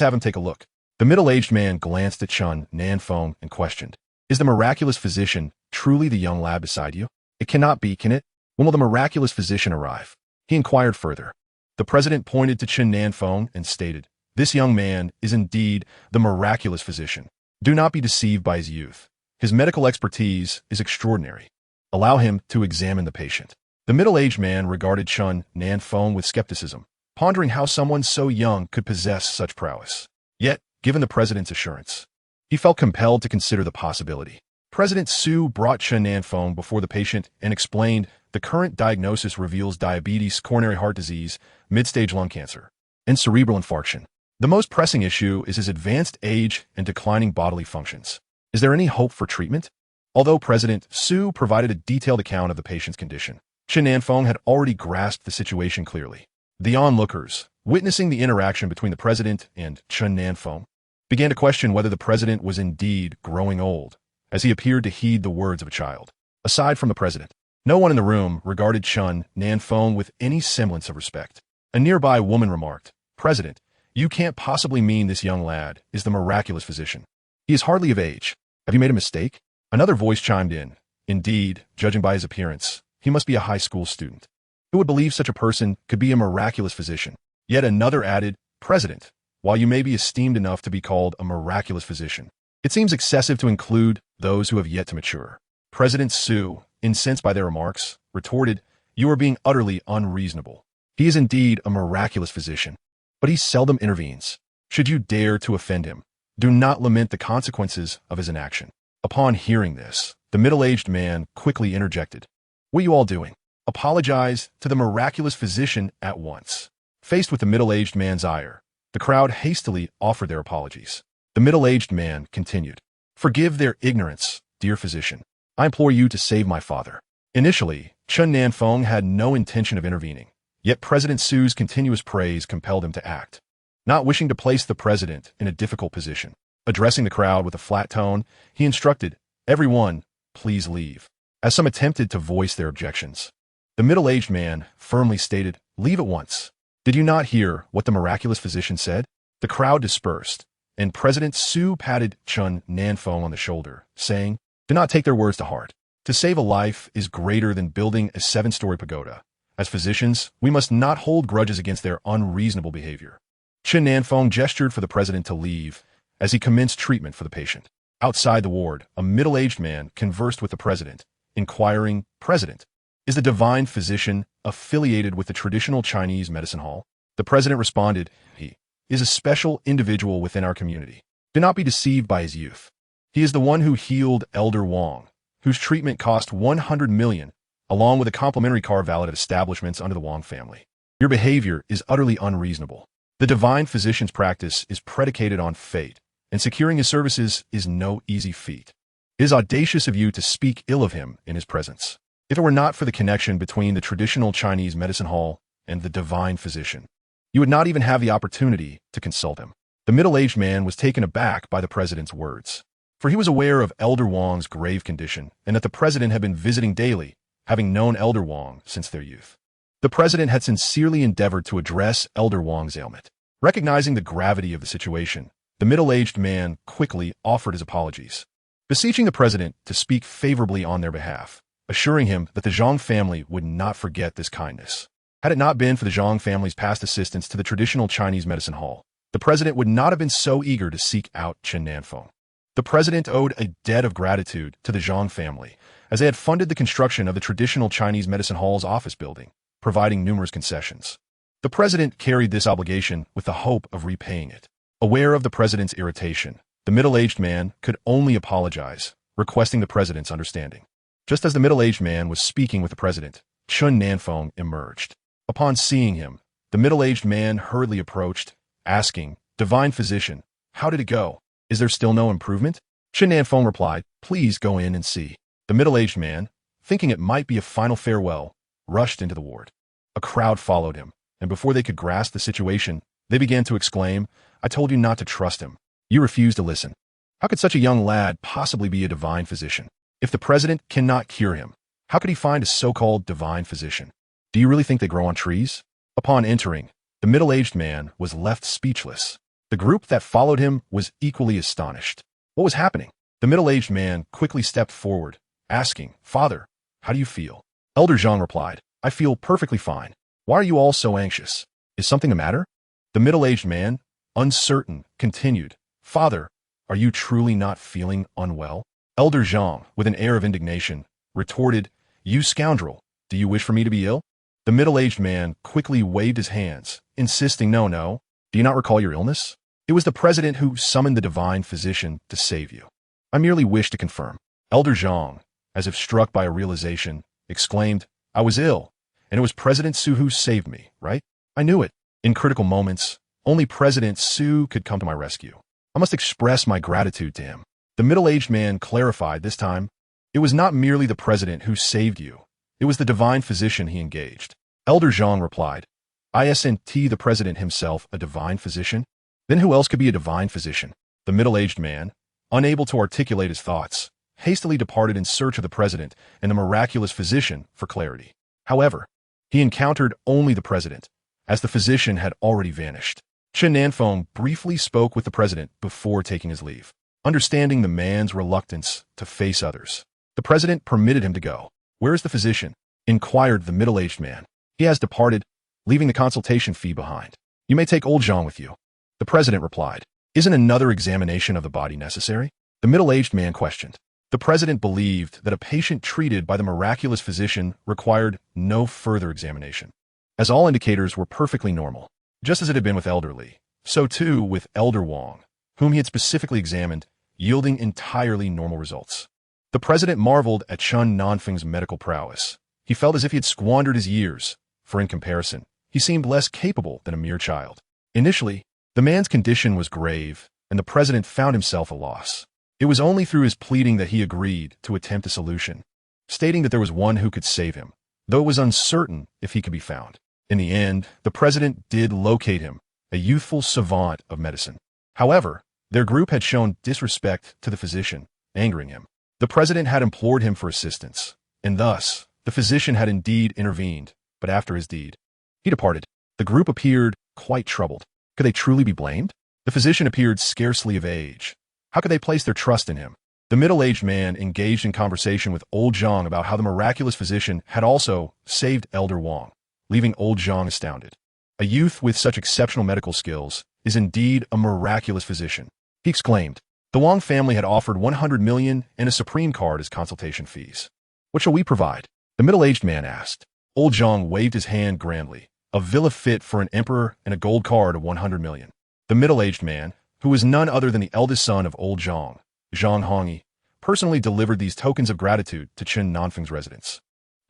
have him take a look." The middle-aged man glanced at Chen Nan Feng and questioned, "Is the miraculous physician truly the young lad beside you? It cannot be, can it? When will the miraculous physician arrive?" He inquired further. The president pointed to Chen Nan Feng and stated, "This young man is indeed the miraculous physician. Do not be deceived by his youth. His medical expertise is extraordinary. Allow him to examine the patient." The middle-aged man regarded Chen Nan Feng with skepticism, pondering how someone so young could possess such prowess. Yet, given the president's assurance, he felt compelled to consider the possibility. President Su brought Chen Nan Feng before the patient and explained the current diagnosis reveals diabetes, coronary heart disease, mid-stage lung cancer, and cerebral infarction. The most pressing issue is his advanced age and declining bodily functions. Is there any hope for treatment? Although President Su provided a detailed account of the patient's condition, Chen Nan Feng had already grasped the situation clearly. The onlookers, witnessing the interaction between the president and Chen Nan Feng, began to question whether the president was indeed growing old, as he appeared to heed the words of a child. Aside from the president, no one in the room regarded Chen Nan Feng with any semblance of respect. A nearby woman remarked, "President, you can't possibly mean this young lad is the miraculous physician. He is hardly of age. Have you made a mistake?" Another voice chimed in, "Indeed, judging by his appearance, he must be a high school student. Who would believe such a person could be a miraculous physician?" Yet another added, "President, while you may be esteemed enough to be called a miraculous physician, it seems excessive to include those who have yet to mature." President Su, incensed by their remarks, retorted, "You are being utterly unreasonable. He is indeed a miraculous physician, but he seldom intervenes. Should you dare to offend him, do not lament the consequences of his inaction." Upon hearing this, the middle-aged man quickly interjected, "What are you all doing? Apologize to the miraculous physician at once." Faced with the middle-aged man's ire, the crowd hastily offered their apologies. The middle-aged man continued, "Forgive their ignorance, dear physician. I implore you to save my father." Initially, Chen Nan Feng had no intention of intervening, yet President Su's continuous praise compelled him to act. Not wishing to place the president in a difficult position, addressing the crowd with a flat tone, he instructed, "Everyone, please leave." As some attempted to voice their objections, the middle-aged man firmly stated, "Leave at once. Did you not hear what the miraculous physician said?" The crowd dispersed, and President Su patted Chen Nan Feng on the shoulder, saying, "Do not take their words to heart. To save a life is greater than building a 7-story pagoda. As physicians, we must not hold grudges against their unreasonable behavior." Chen Nan Feng gestured for the president to leave as he commenced treatment for the patient. Outside the ward, a middle-aged man conversed with the president, inquiring, "President, is the divine physician affiliated with the traditional Chinese medicine hall?" The president responded, "He is a special individual within our community. Do not be deceived by his youth. He is the one who healed Elder Wang, whose treatment cost 100 million, along with a complimentary car valet at establishments under the Wang family. Your behavior is utterly unreasonable. The divine physician's practice is predicated on fate, and securing his services is no easy feat. It is audacious of you to speak ill of him in his presence. If it were not for the connection between the traditional Chinese medicine hall and the divine physician, you would not even have the opportunity to consult him." The middle-aged man was taken aback by the president's words, for he was aware of Elder Wang's grave condition and that the president had been visiting daily, having known Elder Wang since their youth. The president had sincerely endeavored to address Elder Wang's ailment. Recognizing the gravity of the situation, the middle-aged man quickly offered his apologies, beseeching the president to speak favorably on their behalf, assuring him that the Zhang family would not forget this kindness. Had it not been for the Zhang family's past assistance to the traditional Chinese medicine hall, the president would not have been so eager to seek out Chen Nan Feng. The president owed a debt of gratitude to the Zhang family, as they had funded the construction of the traditional Chinese medicine hall's office building, providing numerous concessions. The president carried this obligation with the hope of repaying it. Aware of the president's irritation, The middle-aged man could only apologize, requesting the president's understanding. Just as the middle-aged man was speaking with the president, Chen Nan Feng emerged. Upon seeing him, the middle-aged man hurriedly approached, asking, "Divine physician, how did it go? Is there still no improvement?" Chen Nan Feng replied, "Please go in and see." The middle-aged man, thinking it might be a final farewell, rushed into the ward. A crowd followed him, and before they could grasp the situation, they began to exclaim, "I told you not to trust him. You refused to listen. How could such a young lad possibly be a divine physician? If the president cannot cure him, how could he find a so-called divine physician? Do you really think they grow on trees?" Upon entering, the middle-aged man was left speechless. The group that followed him was equally astonished. What was happening? The middle-aged man quickly stepped forward, asking, "Father, how do you feel?" Elder Zhang replied, "I feel perfectly fine. Why are you all so anxious? Is something the matter?" The middle-aged man, uncertain, continued, "Father, are you truly not feeling unwell?" Elder Zhang, with an air of indignation, retorted, "You scoundrel, do you wish for me to be ill?" The middle-aged man quickly waved his hands, insisting, No. Do you not recall your illness? It was the president who summoned the divine physician to save you. I merely wish to confirm." Elder Zhang, as if struck by a realization, exclaimed, "I was ill, and it was President Su who saved me, right? I knew it. In critical moments, only President Su could come to my rescue. I must express my gratitude to him." The middle-aged man clarified this time, "It was not merely the president who saved you. It was the divine physician he engaged." Elder Zhang replied, "Isn't the president himself a divine physician? Then who else could be a divine physician?" The middle-aged man, unable to articulate his thoughts, hastily departed in search of the president and the miraculous physician for clarity. However, he encountered only the president, as the physician had already vanished. Chen Nan Feng briefly spoke with the president before taking his leave. Understanding the man's reluctance to face others, the president permitted him to go. "Where is the physician?" inquired the middle-aged man. "He has departed, leaving the consultation fee behind. You may take old Zhang with you." The president replied, "Isn't another examination of the body necessary?" The middle-aged man questioned. The president believed that a patient treated by the miraculous physician required no further examination, as all indicators were perfectly normal. Just as it had been with Elder Li, so too with Elder Wang, whom he had specifically examined, yielding entirely normal results. The president marveled at Chen Nan Feng's medical prowess. He felt as if he had squandered his years, for in comparison, he seemed less capable than a mere child. Initially, the man's condition was grave, and the president found himself a loss. It was only through his pleading that he agreed to attempt a solution, stating that there was one who could save him, though it was uncertain if he could be found. In the end, the president did locate him, a youthful savant of medicine. However, their group had shown disrespect to the physician, angering him. The president had implored him for assistance, and thus, the physician had indeed intervened, but after his deed, he departed. The group appeared quite troubled. Could they truly be blamed? The physician appeared scarcely of age. How could they place their trust in him? The middle-aged man engaged in conversation with old Zhang about how the miraculous physician had also saved Elder Wang, leaving old Zhang astounded. A youth with such exceptional medical skills is indeed a miraculous physician. He exclaimed. The Wang family had offered 100 million and a supreme card as consultation fees. "What shall we provide?" the middle-aged man asked. Old Zhang waved his hand grandly, a villa fit for an emperor and a gold card of 100 million. The middle-aged man, who was none other than the eldest son of old Zhang, Zhang Hongyi, personally delivered these tokens of gratitude to Chen Nan Feng's residence.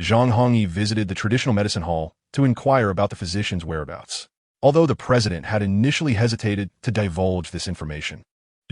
Zhang Hongyi visited the traditional medicine hall to inquire about the physician's whereabouts. Although the president had initially hesitated to divulge this information,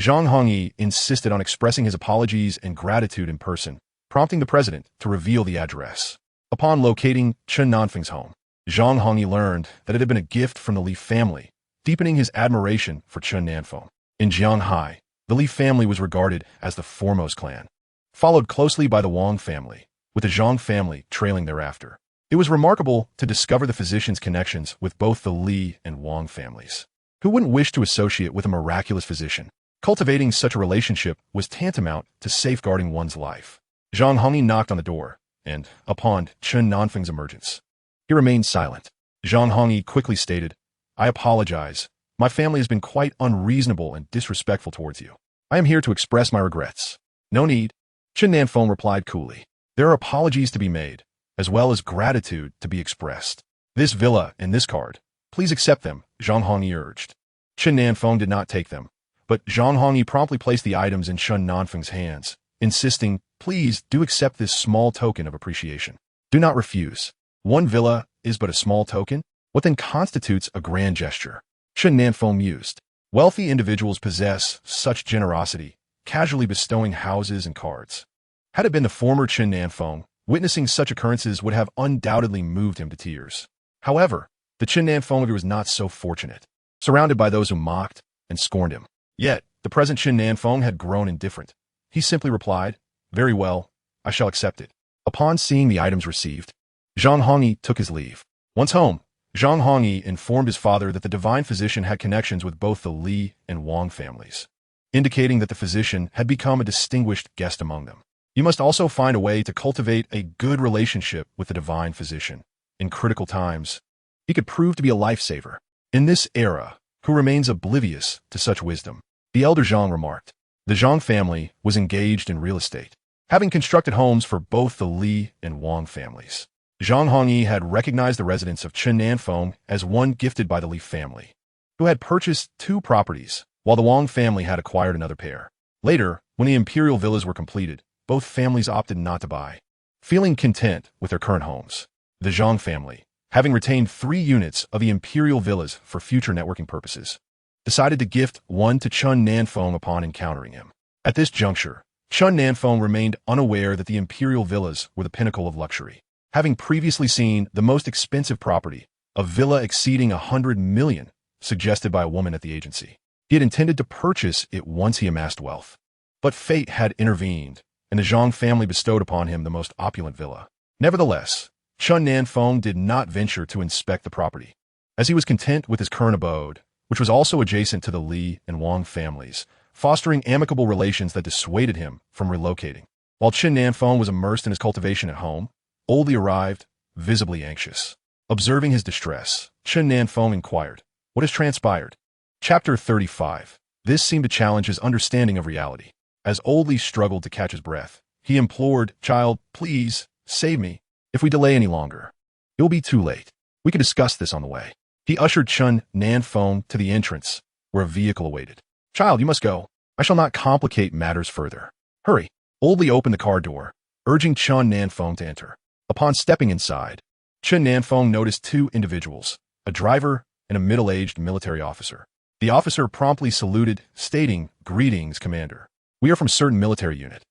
Zhang Hongyi insisted on expressing his apologies and gratitude in person, prompting the president to reveal the address. Upon locating Chen Nan Feng's home, Zhang Hongyi learned that it had been a gift from the Li family, deepening his admiration for Chen Nan Feng. In Jianghai, the Li family was regarded as the foremost clan, followed closely by the Wang family, with the Zhang family trailing thereafter. It was remarkable to discover the physician's connections with both the Li and Wang families. Who wouldn't wish to associate with a miraculous physician? Cultivating such a relationship was tantamount to safeguarding one's life. Zhang Hongyi knocked on the door, and, upon Chen Nan Feng's emergence, he remained silent. Zhang Hongyi quickly stated, "I apologize. My family has been quite unreasonable and disrespectful towards you. I am here to express my regrets." "No need," Chen Nan Feng replied coolly. "There are apologies to be made, as well as gratitude to be expressed. This villa and this card, please accept them," Zhang Hongyi urged. Chen Nan Feng did not take them, But Zhang Hongyi promptly placed the items in Chen Nan Feng's hands, insisting, "Please do accept this small token of appreciation. Do not refuse. One villa is but a small token? What then constitutes a grand gesture?" Chen Nan Feng mused. Wealthy individuals possess such generosity, casually bestowing houses and cards. Had it been the former Chen Nan Feng, witnessing such occurrences would have undoubtedly moved him to tears. However, the Chen Nan Feng was not so fortunate, surrounded by those who mocked and scorned him. Yet, the present Chen Nan Feng had grown indifferent. He simply replied, "Very well, I shall accept it." Upon seeing the items received, Zhang Hongyi took his leave. Once home, Zhang Hongyi informed his father that the divine physician had connections with both the Li and Wang families, indicating that the physician had become a distinguished guest among them. You must also find a way to cultivate a good relationship with the divine physician. In critical times, he could prove to be a lifesaver. In this era, who remains oblivious to such wisdom? The elder Zhang remarked. The Zhang family was engaged in real estate, having constructed homes for both the Li and Wang families. Zhang Hongyi had recognized the residence of Chen Nan Feng as one gifted by the Li family, who had purchased 2 properties, while the Wang family had acquired another pair. Later, when the imperial villas were completed, both families opted not to buy, feeling content with their current homes. The Zhang family, having retained 3 units of the imperial villas for future networking purposes, decided to gift one to Chen Nan Feng upon encountering him. At this juncture, Chen Nan Feng remained unaware that the imperial villas were the pinnacle of luxury. Having previously seen the most expensive property, a villa exceeding 100 million, suggested by a woman at the agency, he had intended to purchase it once he amassed wealth. But fate had intervened, and the Zhang family bestowed upon him the most opulent villa. Nevertheless, Chen Nan Feng did not venture to inspect the property, as he was content with his current abode, which was also adjacent to the Li and Wang families, fostering amicable relations that dissuaded him from relocating. While Chen Nan Feng was immersed in his cultivation at home, Oldie arrived, visibly anxious. Observing his distress, Chen Nan Feng inquired, "What has transpired?" Chapter 35. This seemed to challenge his understanding of reality. As Oldie struggled to catch his breath, he implored, "Child, please, save me. If we delay any longer, it will be too late. We can discuss this on the way." He ushered Chen Nan Feng to the entrance, where a vehicle awaited. "Child, you must go. I shall not complicate matters further. Hurry." Oldie opened the car door, urging Chen Nan Feng to enter. Upon stepping inside, Chen Nan Feng noticed 2 individuals, a driver and a middle-aged military officer. The officer promptly saluted, stating, "Greetings, Commander. We are from certain military unit.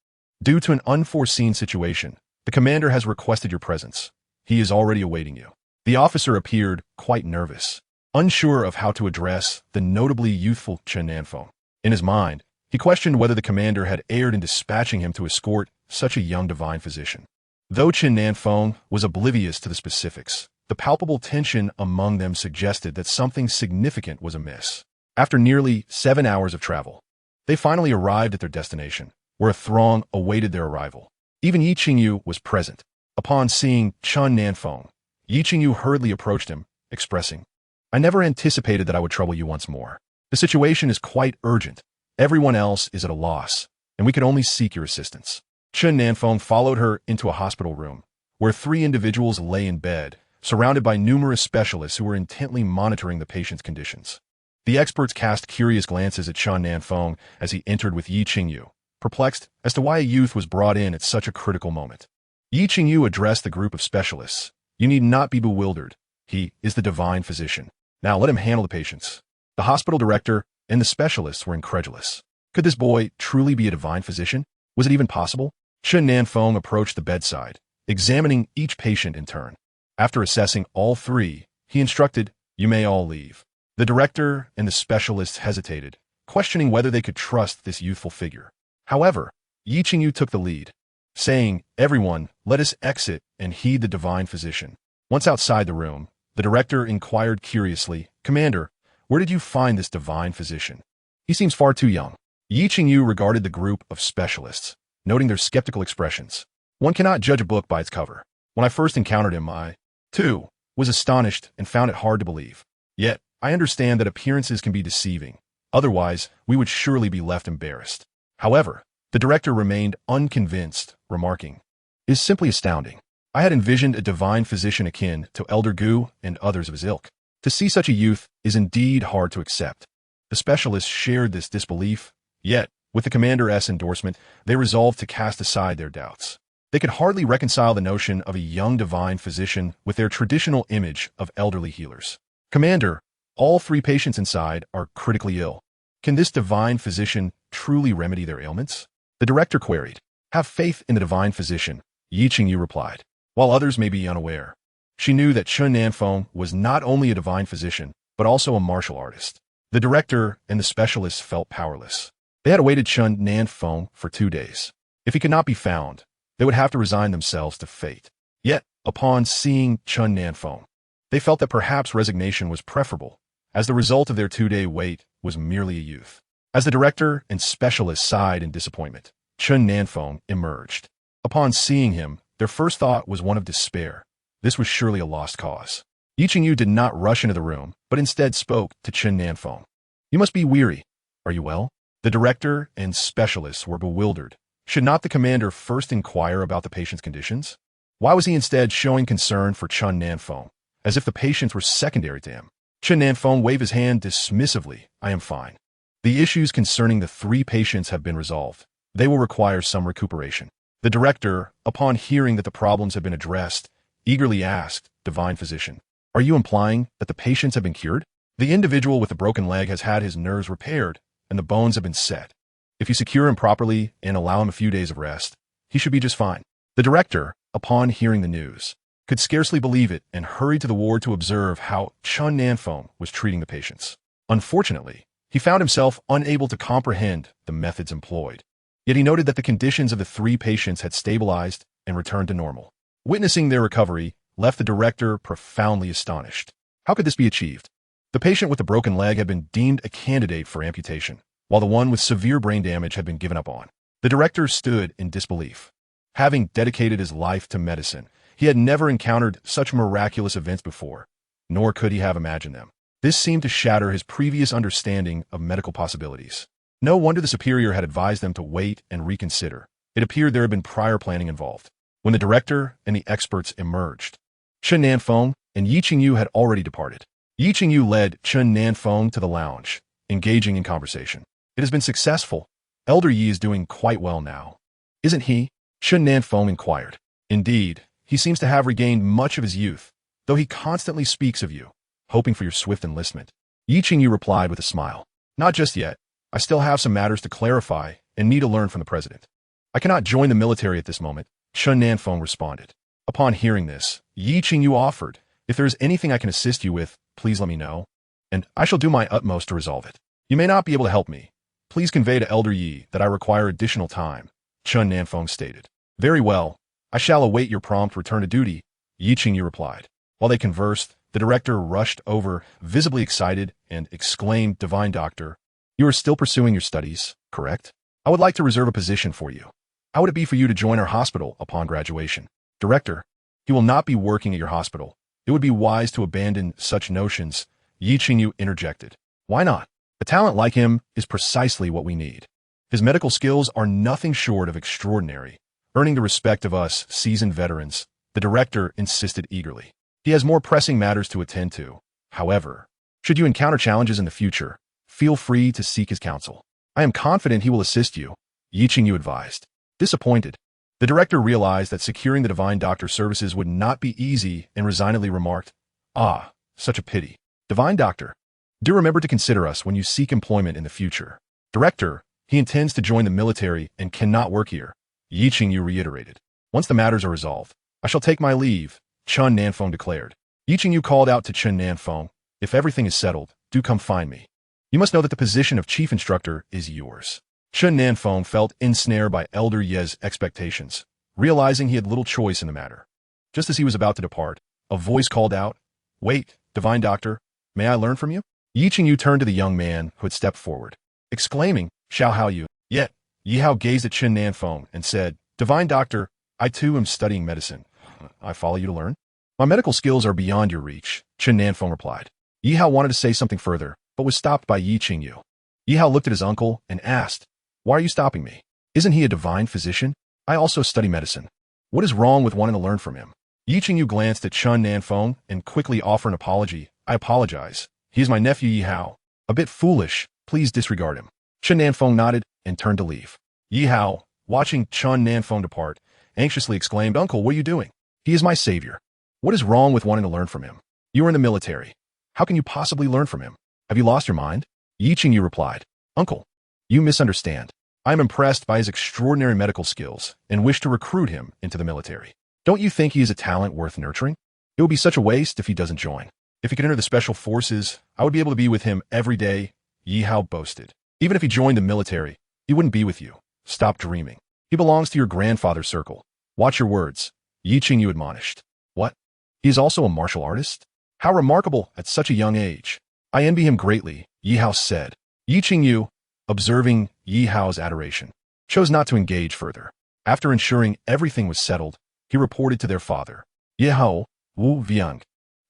Due to an unforeseen situation, the commander has requested your presence. He is already awaiting you." The officer appeared quite nervous, unsure of how to address the notably youthful Chen Nan Feng. In his mind, he questioned whether the commander had erred in dispatching him to escort such a young divine physician. Though Chen Nan Feng was oblivious to the specifics, the palpable tension among them suggested that something significant was amiss. After nearly 7 hours of travel, they finally arrived at their destination, where a throng awaited their arrival. Even Yi Qingyu was present. Upon seeing Chen Nan Feng, Yi Qingyu hurriedly approached him, expressing, "I never anticipated that I would trouble you once more. The situation is quite urgent. Everyone else is at a loss, and we can only seek your assistance." Chen Nan Feng followed her into a hospital room, where 3 individuals lay in bed, surrounded by numerous specialists who were intently monitoring the patient's conditions. The experts cast curious glances at Chen Nan Feng as he entered with Yi Qingyu, perplexed as to why a youth was brought in at such a critical moment. Yi Qingyu addressed the group of specialists. "You need not be bewildered. He is the divine physician. Now let him handle the patients." The hospital director and the specialists were incredulous. Could this boy truly be a divine physician? Was it even possible? Chen Nan Feng approached the bedside, examining each patient in turn. After assessing all 3, he instructed, "You may all leave." The director and the specialists hesitated, questioning whether they could trust this youthful figure. However, Yi Qingyu took the lead, saying, "Everyone, let us exit and heed the divine physician." Once outside the room, the director inquired curiously, "Commander, where did you find this divine physician? He seems far too young." Yi Qingyu regarded the group of specialists, noting their skeptical expressions. "One cannot judge a book by its cover. When I first encountered him, I, too, was astonished and found it hard to believe. Yet, I understand that appearances can be deceiving. Otherwise, we would surely be left embarrassed." However, the director remained unconvinced, remarking, "It is simply astounding. I had envisioned a divine physician akin to Elder Gu and others of his ilk. To see such a youth is indeed hard to accept." The specialists shared this disbelief, yet, with the commander's endorsement, they resolved to cast aside their doubts. They could hardly reconcile the notion of a young divine physician with their traditional image of elderly healers. Commander, all 3 patients inside are critically ill. Can this divine physician truly remedy their ailments? The director queried. Have faith in the divine physician, Yi Qingyu replied, while others may be unaware. She knew that Chen Nan Feng was not only a divine physician, but also a martial artist. The director and the specialists felt powerless. They had awaited Chen Nan Feng for 2 days. If he could not be found, they would have to resign themselves to fate. Yet, upon seeing Chen Nan Feng, they felt that perhaps resignation was preferable, as the result of their 2-day wait was merely a youth. As the director and specialists sighed in disappointment, Chen Nan Feng emerged. Upon seeing him, their first thought was one of despair. This was surely a lost cause. Yi Qingyu did not rush into the room, but instead spoke to Chen Nan Feng. You must be weary. Are you well? The director and specialists were bewildered. Should not the commander first inquire about the patient's conditions? Why was he instead showing concern for Chen Nan Feng, as if the patients were secondary to him? Chen Nan Feng waved his hand dismissively. I am fine. The issues concerning the 3 patients have been resolved. They will require some recuperation. The director, upon hearing that the problems had been addressed, eagerly asked, Divine Physician, are you implying that the patients have been cured? The individual with the broken leg has had his nerves repaired, and the bones have been set. If you secure him properly and allow him a few days of rest, he should be just fine. The director, upon hearing the news, could scarcely believe it and hurried to the ward to observe how Chen Nan Feng was treating the patients. Unfortunately, he found himself unable to comprehend the methods employed. Yet he noted that the conditions of the 3 patients had stabilized and returned to normal. Witnessing their recovery left the director profoundly astonished. How could this be achieved? The patient with the broken leg had been deemed a candidate for amputation, while the one with severe brain damage had been given up on. The director stood in disbelief. Having dedicated his life to medicine, he had never encountered such miraculous events before, nor could he have imagined them. This seemed to shatter his previous understanding of medical possibilities. No wonder the superior had advised them to wait and reconsider. It appeared there had been prior planning involved. When the director and the experts emerged, Chen Nan Feng and Yi Qingyu had already departed. Yi Qingyu led Chen Nan Feng to the lounge, engaging in conversation. It has been successful. Elder Yi is doing quite well now. Isn't he? Chen Nan Feng inquired. Indeed, he seems to have regained much of his youth, though he constantly speaks of you, hoping for your swift enlistment. Yi Qingyu replied with a smile. Not just yet. I still have some matters to clarify and need to learn from the president. I cannot join the military at this moment, Chen Nan Feng responded. Upon hearing this, Yi Qingyu offered, if there is anything I can assist you with, please let me know, and I shall do my utmost to resolve it. You may not be able to help me. Please convey to Elder Yi that I require additional time, Chen Nan Feng stated. Very well. I shall await your prompt return to duty, Yi Qingyu replied. While they conversed, the director rushed over, visibly excited, and exclaimed, Divine Doctor, you are still pursuing your studies, correct? I would like to reserve a position for you. How would it be for you to join our hospital upon graduation? Director, he will not be working at your hospital. It would be wise to abandon such notions, Yi Qingyu interjected. Why not? A talent like him is precisely what we need. His medical skills are nothing short of extraordinary, earning the respect of us seasoned veterans, the director insisted eagerly. He has more pressing matters to attend to. However, should you encounter challenges in the future, feel free to seek his counsel. I am confident he will assist you, Yi Qingyu advised. Disappointed, the director realized that securing the Divine Doctor services would not be easy and resignedly remarked, Ah, such a pity. Divine Doctor, do remember to consider us when you seek employment in the future. Director, he intends to join the military and cannot work here, Yi Qingyu reiterated. Once the matters are resolved, I shall take my leave, Chen Nan Feng declared. Yi Qingyu called out to Chen Nan Feng, if everything is settled, do come find me. You must know that the position of chief instructor is yours. Chen Nan Feng felt ensnared by Elder Ye's expectations, realizing he had little choice in the matter. Just as he was about to depart, a voice called out, Wait, Divine Doctor, may I learn from you? Yi Qingyu turned to the young man who had stepped forward, exclaiming, Xiao Hao Yu. Yet, Yi Hao gazed at Chen Nan Feng and said, Divine Doctor, I too am studying medicine. I follow you to learn? My medical skills are beyond your reach, Chen Nan Feng replied. Yi Hao wanted to say something further, but was stopped by Yi Qingyu. Yi Hao looked at his uncle and asked, Why are you stopping me? Isn't he a divine physician? I also study medicine. What is wrong with wanting to learn from him? Yi Qingyu glanced at Chen Nan Feng and quickly offered an apology. I apologize. He is my nephew Yi Hao. A bit foolish, Please disregard him. Chen Nan Feng nodded and turned to leave. Yi Hao, watching Chen Nan Feng depart, anxiously exclaimed, "Uncle, what are you doing? He is my savior. What is wrong with wanting to learn from him? You are in the military. How can you possibly learn from him? Have you lost your mind?" Yi Qingyu replied, "Uncle, you misunderstand. I am impressed by his extraordinary medical skills and wish to recruit him into the military. Don't you think he is a talent worth nurturing? It would be such a waste if he doesn't join. If he could enter the special forces, I would be able to be with him every day," Yi Hao boasted. "Even if he joined the military, he wouldn't be with you. Stop dreaming. He belongs to your grandfather's circle. Watch your words," Yi Qingyu admonished. "What? He is also a martial artist? How remarkable at such a young age. I envy him greatly," Yi Hao said. Yi Qingyu, observing Yi Hao's adoration, chose not to engage further. After ensuring everything was settled, he reported to their father. Yi Hao, Wu Viang,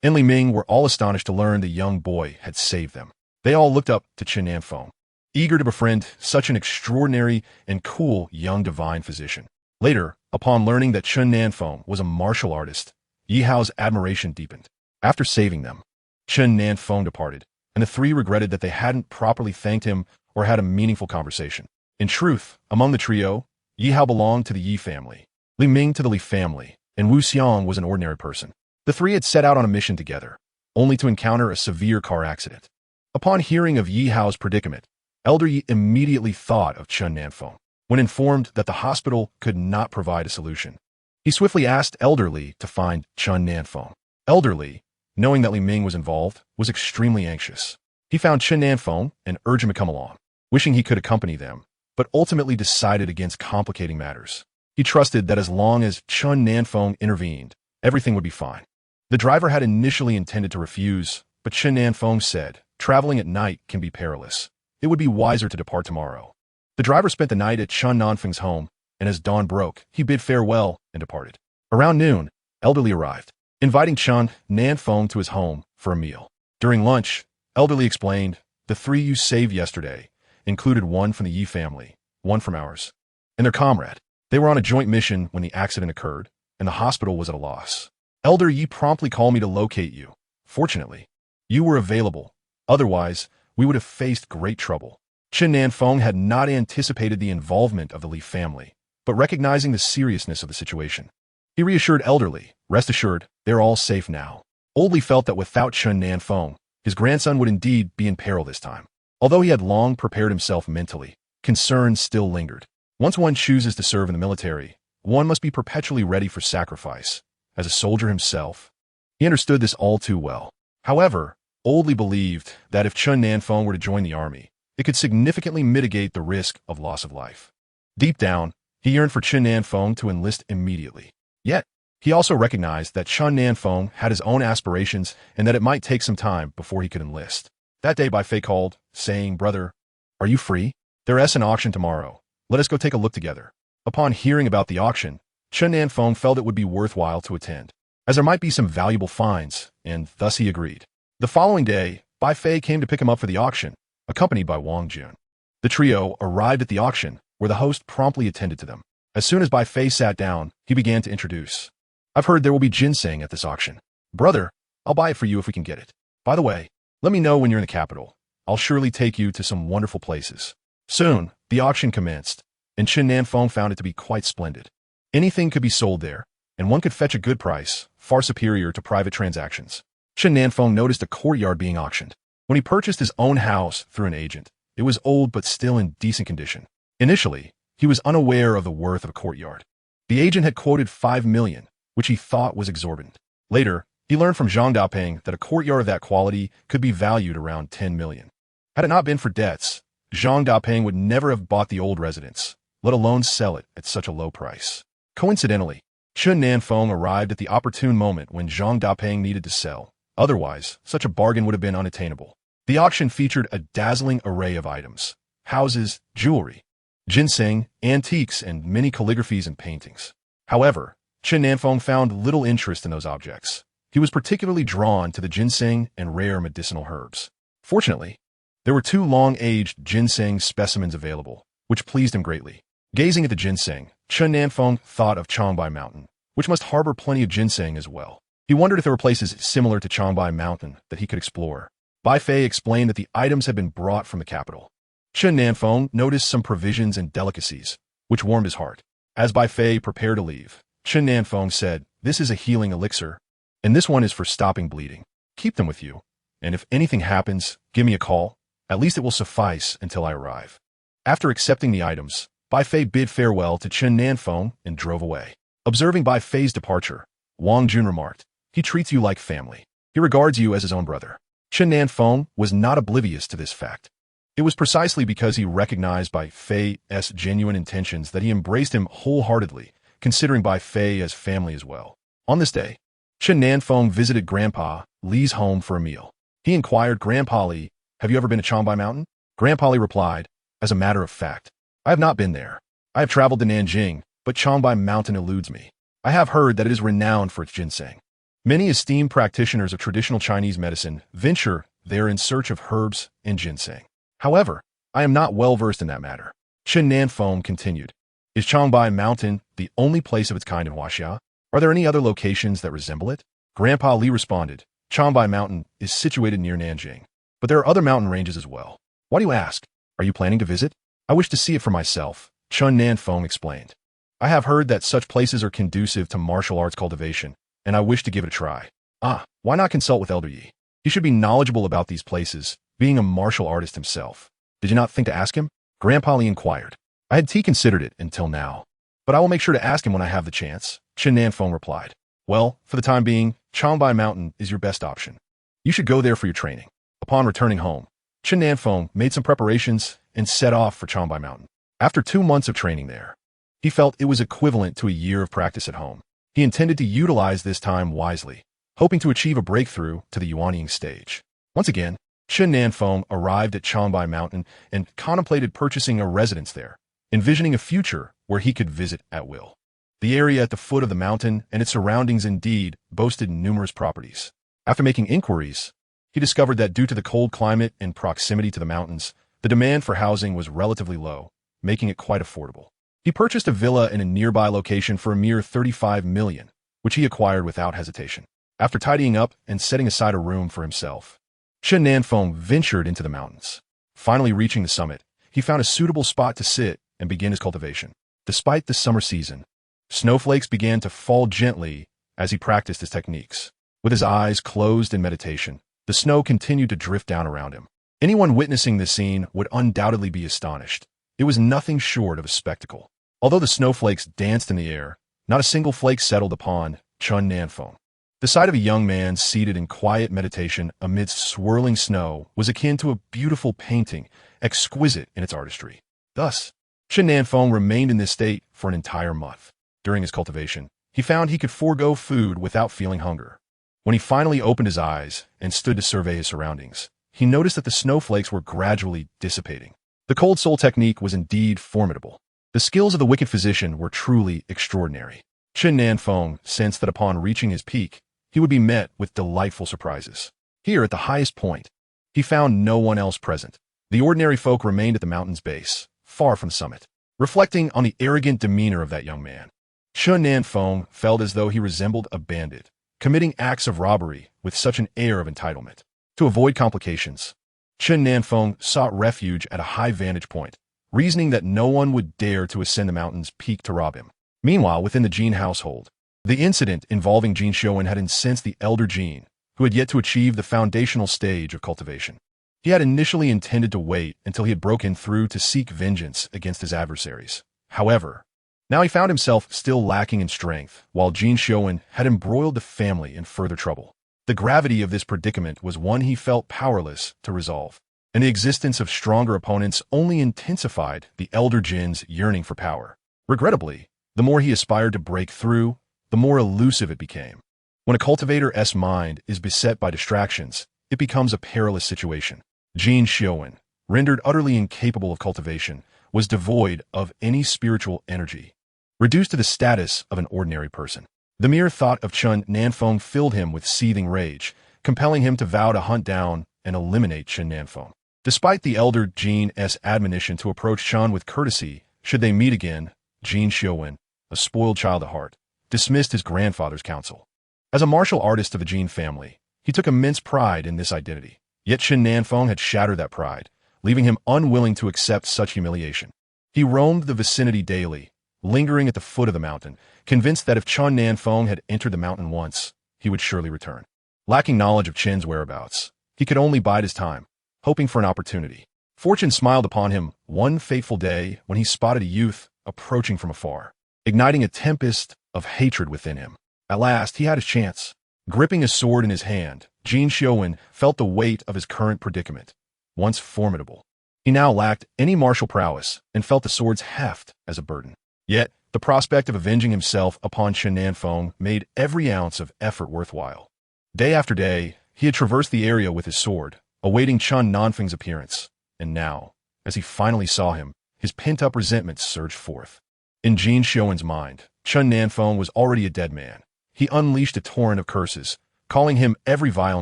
and Li Ming were all astonished to learn the young boy had saved them. They all looked up to Chen Nan Feng, eager to befriend such an extraordinary and cool young divine physician. Later, upon learning that Chen Nan Feng was a martial artist, Yi Hao's admiration deepened. After saving them, Chen Nan Feng departed, and the three regretted that they hadn't properly thanked him or had a meaningful conversation. In truth, among the trio, Yi Hao belonged to the Yi family, Li Ming to the Li family, and Wu Xiang was an ordinary person. The three had set out on a mission together, only to encounter a severe car accident. Upon hearing of Yi Hao's predicament, Elder Yi immediately thought of Chen Nan Feng. When informed that the hospital could not provide a solution, he swiftly asked Elder Li to find Chen Nan Feng. Elder Li, knowing that Li Ming was involved, was extremely anxious. He found Chen Nan Feng and urged him to come along, wishing he could accompany them, but ultimately decided against complicating matters. He trusted that as long as Chen Nan Feng intervened, everything would be fine. The driver had initially intended to refuse, but Chen Nan Feng said, "Traveling at night can be perilous. It would be wiser to depart tomorrow." The driver spent the night at Chen Nan Feng's home, and as dawn broke, he bid farewell and departed. Around noon, Elder Li arrived, inviting Chen Nan Feng to his home for a meal. During lunch, Elder Li explained, "The three you saved yesterday included one from the Yi family, one from ours, and their comrade. They were on a joint mission when the accident occurred, and the hospital was at a loss. Elder Yi promptly called me to locate you. Fortunately, you were available. Otherwise, we would have faced great trouble." Chen Nan Feng had not anticipated the involvement of the Li family, but recognizing the seriousness of the situation, he reassured Elder Li, "Rest assured, they're all safe now." Old Li felt that without Chen Nan Feng, his grandson would indeed be in peril this time. Although he had long prepared himself mentally, concerns still lingered. Once one chooses to serve in the military, one must be perpetually ready for sacrifice. As a soldier himself, he understood this all too well. However, Old Li believed that if Chen Nan Feng were to join the army, it could significantly mitigate the risk of loss of life. Deep down, he yearned for Chen Nan Feng to enlist immediately. Yet, he also recognized that Chen Nan Feng had his own aspirations and that it might take some time before he could enlist. That day, Bai Fei called, saying, "Brother, are you free? There is an auction tomorrow. Let us go take a look together." Upon hearing about the auction, Chen Nan Feng felt it would be worthwhile to attend, as there might be some valuable finds, and thus he agreed. The following day, Bai Fei came to pick him up for the auction, accompanied by Wang Jun. The trio arrived at the auction, where the host promptly attended to them. As soon as Bai Fei sat down, he began to introduce. "I've heard there will be ginseng at this auction. Brother, I'll buy it for you if we can get it. By the way, let me know when you're in the capital. I'll surely take you to some wonderful places." Soon, the auction commenced, and Chen Nan Feng found it to be quite splendid. Anything could be sold there, and one could fetch a good price, far superior to private transactions. Chen Nan Feng noticed a courtyard being auctioned. When he purchased his own house through an agent, it was old but still in decent condition. Initially, he was unaware of the worth of a courtyard. The agent had quoted 5 million, which he thought was exorbitant. Later, he learned from Zhang Dapeng that a courtyard of that quality could be valued around 10 million. Had it not been for debts, Zhang Dapeng would never have bought the old residence, let alone sell it at such a low price. Coincidentally, Chen Nan Feng arrived at the opportune moment when Zhang Dapeng needed to sell. Otherwise, such a bargain would have been unattainable. The auction featured a dazzling array of items: houses, jewelry, ginseng, antiques, and many calligraphies and paintings. However, Chen Nan Feng found little interest in those objects. He was particularly drawn to the ginseng and rare medicinal herbs. Fortunately, there were 2 long-aged ginseng specimens available, which pleased him greatly. Gazing at the ginseng, Chen Nan Feng thought of Changbai Mountain, which must harbor plenty of ginseng as well. He wondered if there were places similar to Changbai Mountain that he could explore. Bai Fei explained that the items had been brought from the capital. Chen Nan Feng noticed some provisions and delicacies, which warmed his heart. As Bai Fei prepared to leave, Chen Nan Feng said, "This is a healing elixir, and this one is for stopping bleeding. Keep them with you, and if anything happens, give me a call. At least it will suffice until I arrive." After accepting the items, Bai Fei bid farewell to Chen Nan Feng and drove away. Observing Bai Fei's departure, Wang Jun remarked, "He treats you like family. He regards you as his own brother." Chen Nan Feng was not oblivious to this fact. It was precisely because he recognized Bai Fei's genuine intentions that he embraced him wholeheartedly, considering Bai Fei as family as well. On this day, Chen Nan Feng visited Grandpa Li's home for a meal. He inquired, "Grandpa Li, have you ever been to Changbai Mountain?" Grandpa Li replied, "As a matter of fact, I have not been there. I have traveled to Nanjing, but Changbai Mountain eludes me. I have heard that it is renowned for its ginseng. Many esteemed practitioners of traditional Chinese medicine venture there in search of herbs and ginseng. However, I am not well versed in that matter." Chen Nan Feng continued, "Is Changbai Mountain the only place of its kind in Huaxia? Are there any other locations that resemble it?" Grandpa Li responded, "Changbai Mountain is situated near Nanjing, but there are other mountain ranges as well. Why do you ask? Are you planning to visit?" "I wish to see it for myself," Chen Nan Feng explained. "I have heard that such places are conducive to martial arts cultivation, and I wish to give it a try." "Ah, why not consult with Elder Yi? He should be knowledgeable about these places, being a martial artist himself." "Did you not think to ask him?" Grandpa Li inquired. "I had considered it until now, but I will make sure to ask him when I have the chance," Chen Nan Feng replied. "Well, for the time being, Changbai Mountain is your best option. You should go there for your training." Upon returning home, Chen Nan Feng made some preparations and set off for Changbai Mountain. After 2 months of training there, he felt it was equivalent to a year of practice at home. He intended to utilize this time wisely, hoping to achieve a breakthrough to the Yuanying stage. Once again, Chen Nan Feng arrived at Changbai Mountain and contemplated purchasing a residence there, envisioning a future where he could visit at will. The area at the foot of the mountain and its surroundings indeed boasted numerous properties. After making inquiries, he discovered that due to the cold climate and proximity to the mountains, the demand for housing was relatively low, making it quite affordable. He purchased a villa in a nearby location for a mere 35 million, which he acquired without hesitation. After tidying up and setting aside a room for himself, Chen Nan Feng ventured into the mountains. Finally reaching the summit, he found a suitable spot to sit and begin his cultivation. Despite the summer season, snowflakes began to fall gently as he practiced his techniques. With his eyes closed in meditation, the snow continued to drift down around him. Anyone witnessing this scene would undoubtedly be astonished. It was nothing short of a spectacle. Although the snowflakes danced in the air, not a single flake settled upon Chen Nan Feng. The sight of a young man seated in quiet meditation amidst swirling snow was akin to a beautiful painting, exquisite in its artistry. Thus, Chen Nan Feng remained in this state for an entire month. During his cultivation, he found he could forego food without feeling hunger. When he finally opened his eyes and stood to survey his surroundings, he noticed that the snowflakes were gradually dissipating. The cold soul technique was indeed formidable. The skills of the wicked physician were truly extraordinary. Chen Nan Feng sensed that upon reaching his peak, he would be met with delightful surprises. Here, at the highest point, he found no one else present. The ordinary folk remained at the mountain's base, far from the summit. Reflecting on the arrogant demeanor of that young man, Chen Nan Feng felt as though he resembled a bandit, committing acts of robbery with such an air of entitlement. To avoid complications, Chen Nan Feng sought refuge at a high vantage point, reasoning that no one would dare to ascend the mountain's peak to rob him. Meanwhile, within the Jin household, the incident involving Jin Xiuwen had incensed the elder Jin, who had yet to achieve the foundational stage of cultivation. He had initially intended to wait until he had broken through to seek vengeance against his adversaries. However, now he found himself still lacking in strength, while Jin Xiuwen had embroiled the family in further trouble. The gravity of this predicament was one he felt powerless to resolve, and the existence of stronger opponents only intensified the elder Jin's yearning for power. Regrettably, the more he aspired to break through, the more elusive it became. When a cultivator's mind is beset by distractions, it becomes a perilous situation. Jin Xiuwen, rendered utterly incapable of cultivation, was devoid of any spiritual energy, reduced to the status of an ordinary person. The mere thought of Chen Nan Feng filled him with seething rage, compelling him to vow to hunt down and eliminate Chen Nan Feng. Despite the elder Jin's admonition to approach Chen with courtesy should they meet again, Jin Xiuwen, a spoiled child at heart, dismissed his grandfather's counsel. As a martial artist of the Jin family, he took immense pride in this identity. Yet Chen Nan Feng had shattered that pride, leaving him unwilling to accept such humiliation. He roamed the vicinity daily, lingering at the foot of the mountain, convinced that if Chen Nan Feng had entered the mountain once, he would surely return. Lacking knowledge of Chen's whereabouts, he could only bide his time, hoping for an opportunity. Fortune smiled upon him one fateful day when he spotted a youth approaching from afar, igniting a tempest of hatred within him. At last, he had his chance. Gripping a sword in his hand, Jin Xiuwen felt the weight of his current predicament. Once formidable, he now lacked any martial prowess and felt the sword's heft as a burden. Yet, the prospect of avenging himself upon Chen Nan Feng made every ounce of effort worthwhile. Day after day, he had traversed the area with his sword, awaiting Chen Nan Feng's appearance, and now, as he finally saw him, his pent-up resentment surged forth. In Jin Xiuwen's mind, Chen Nan Feng was already a dead man. He unleashed a torrent of curses, calling him every vile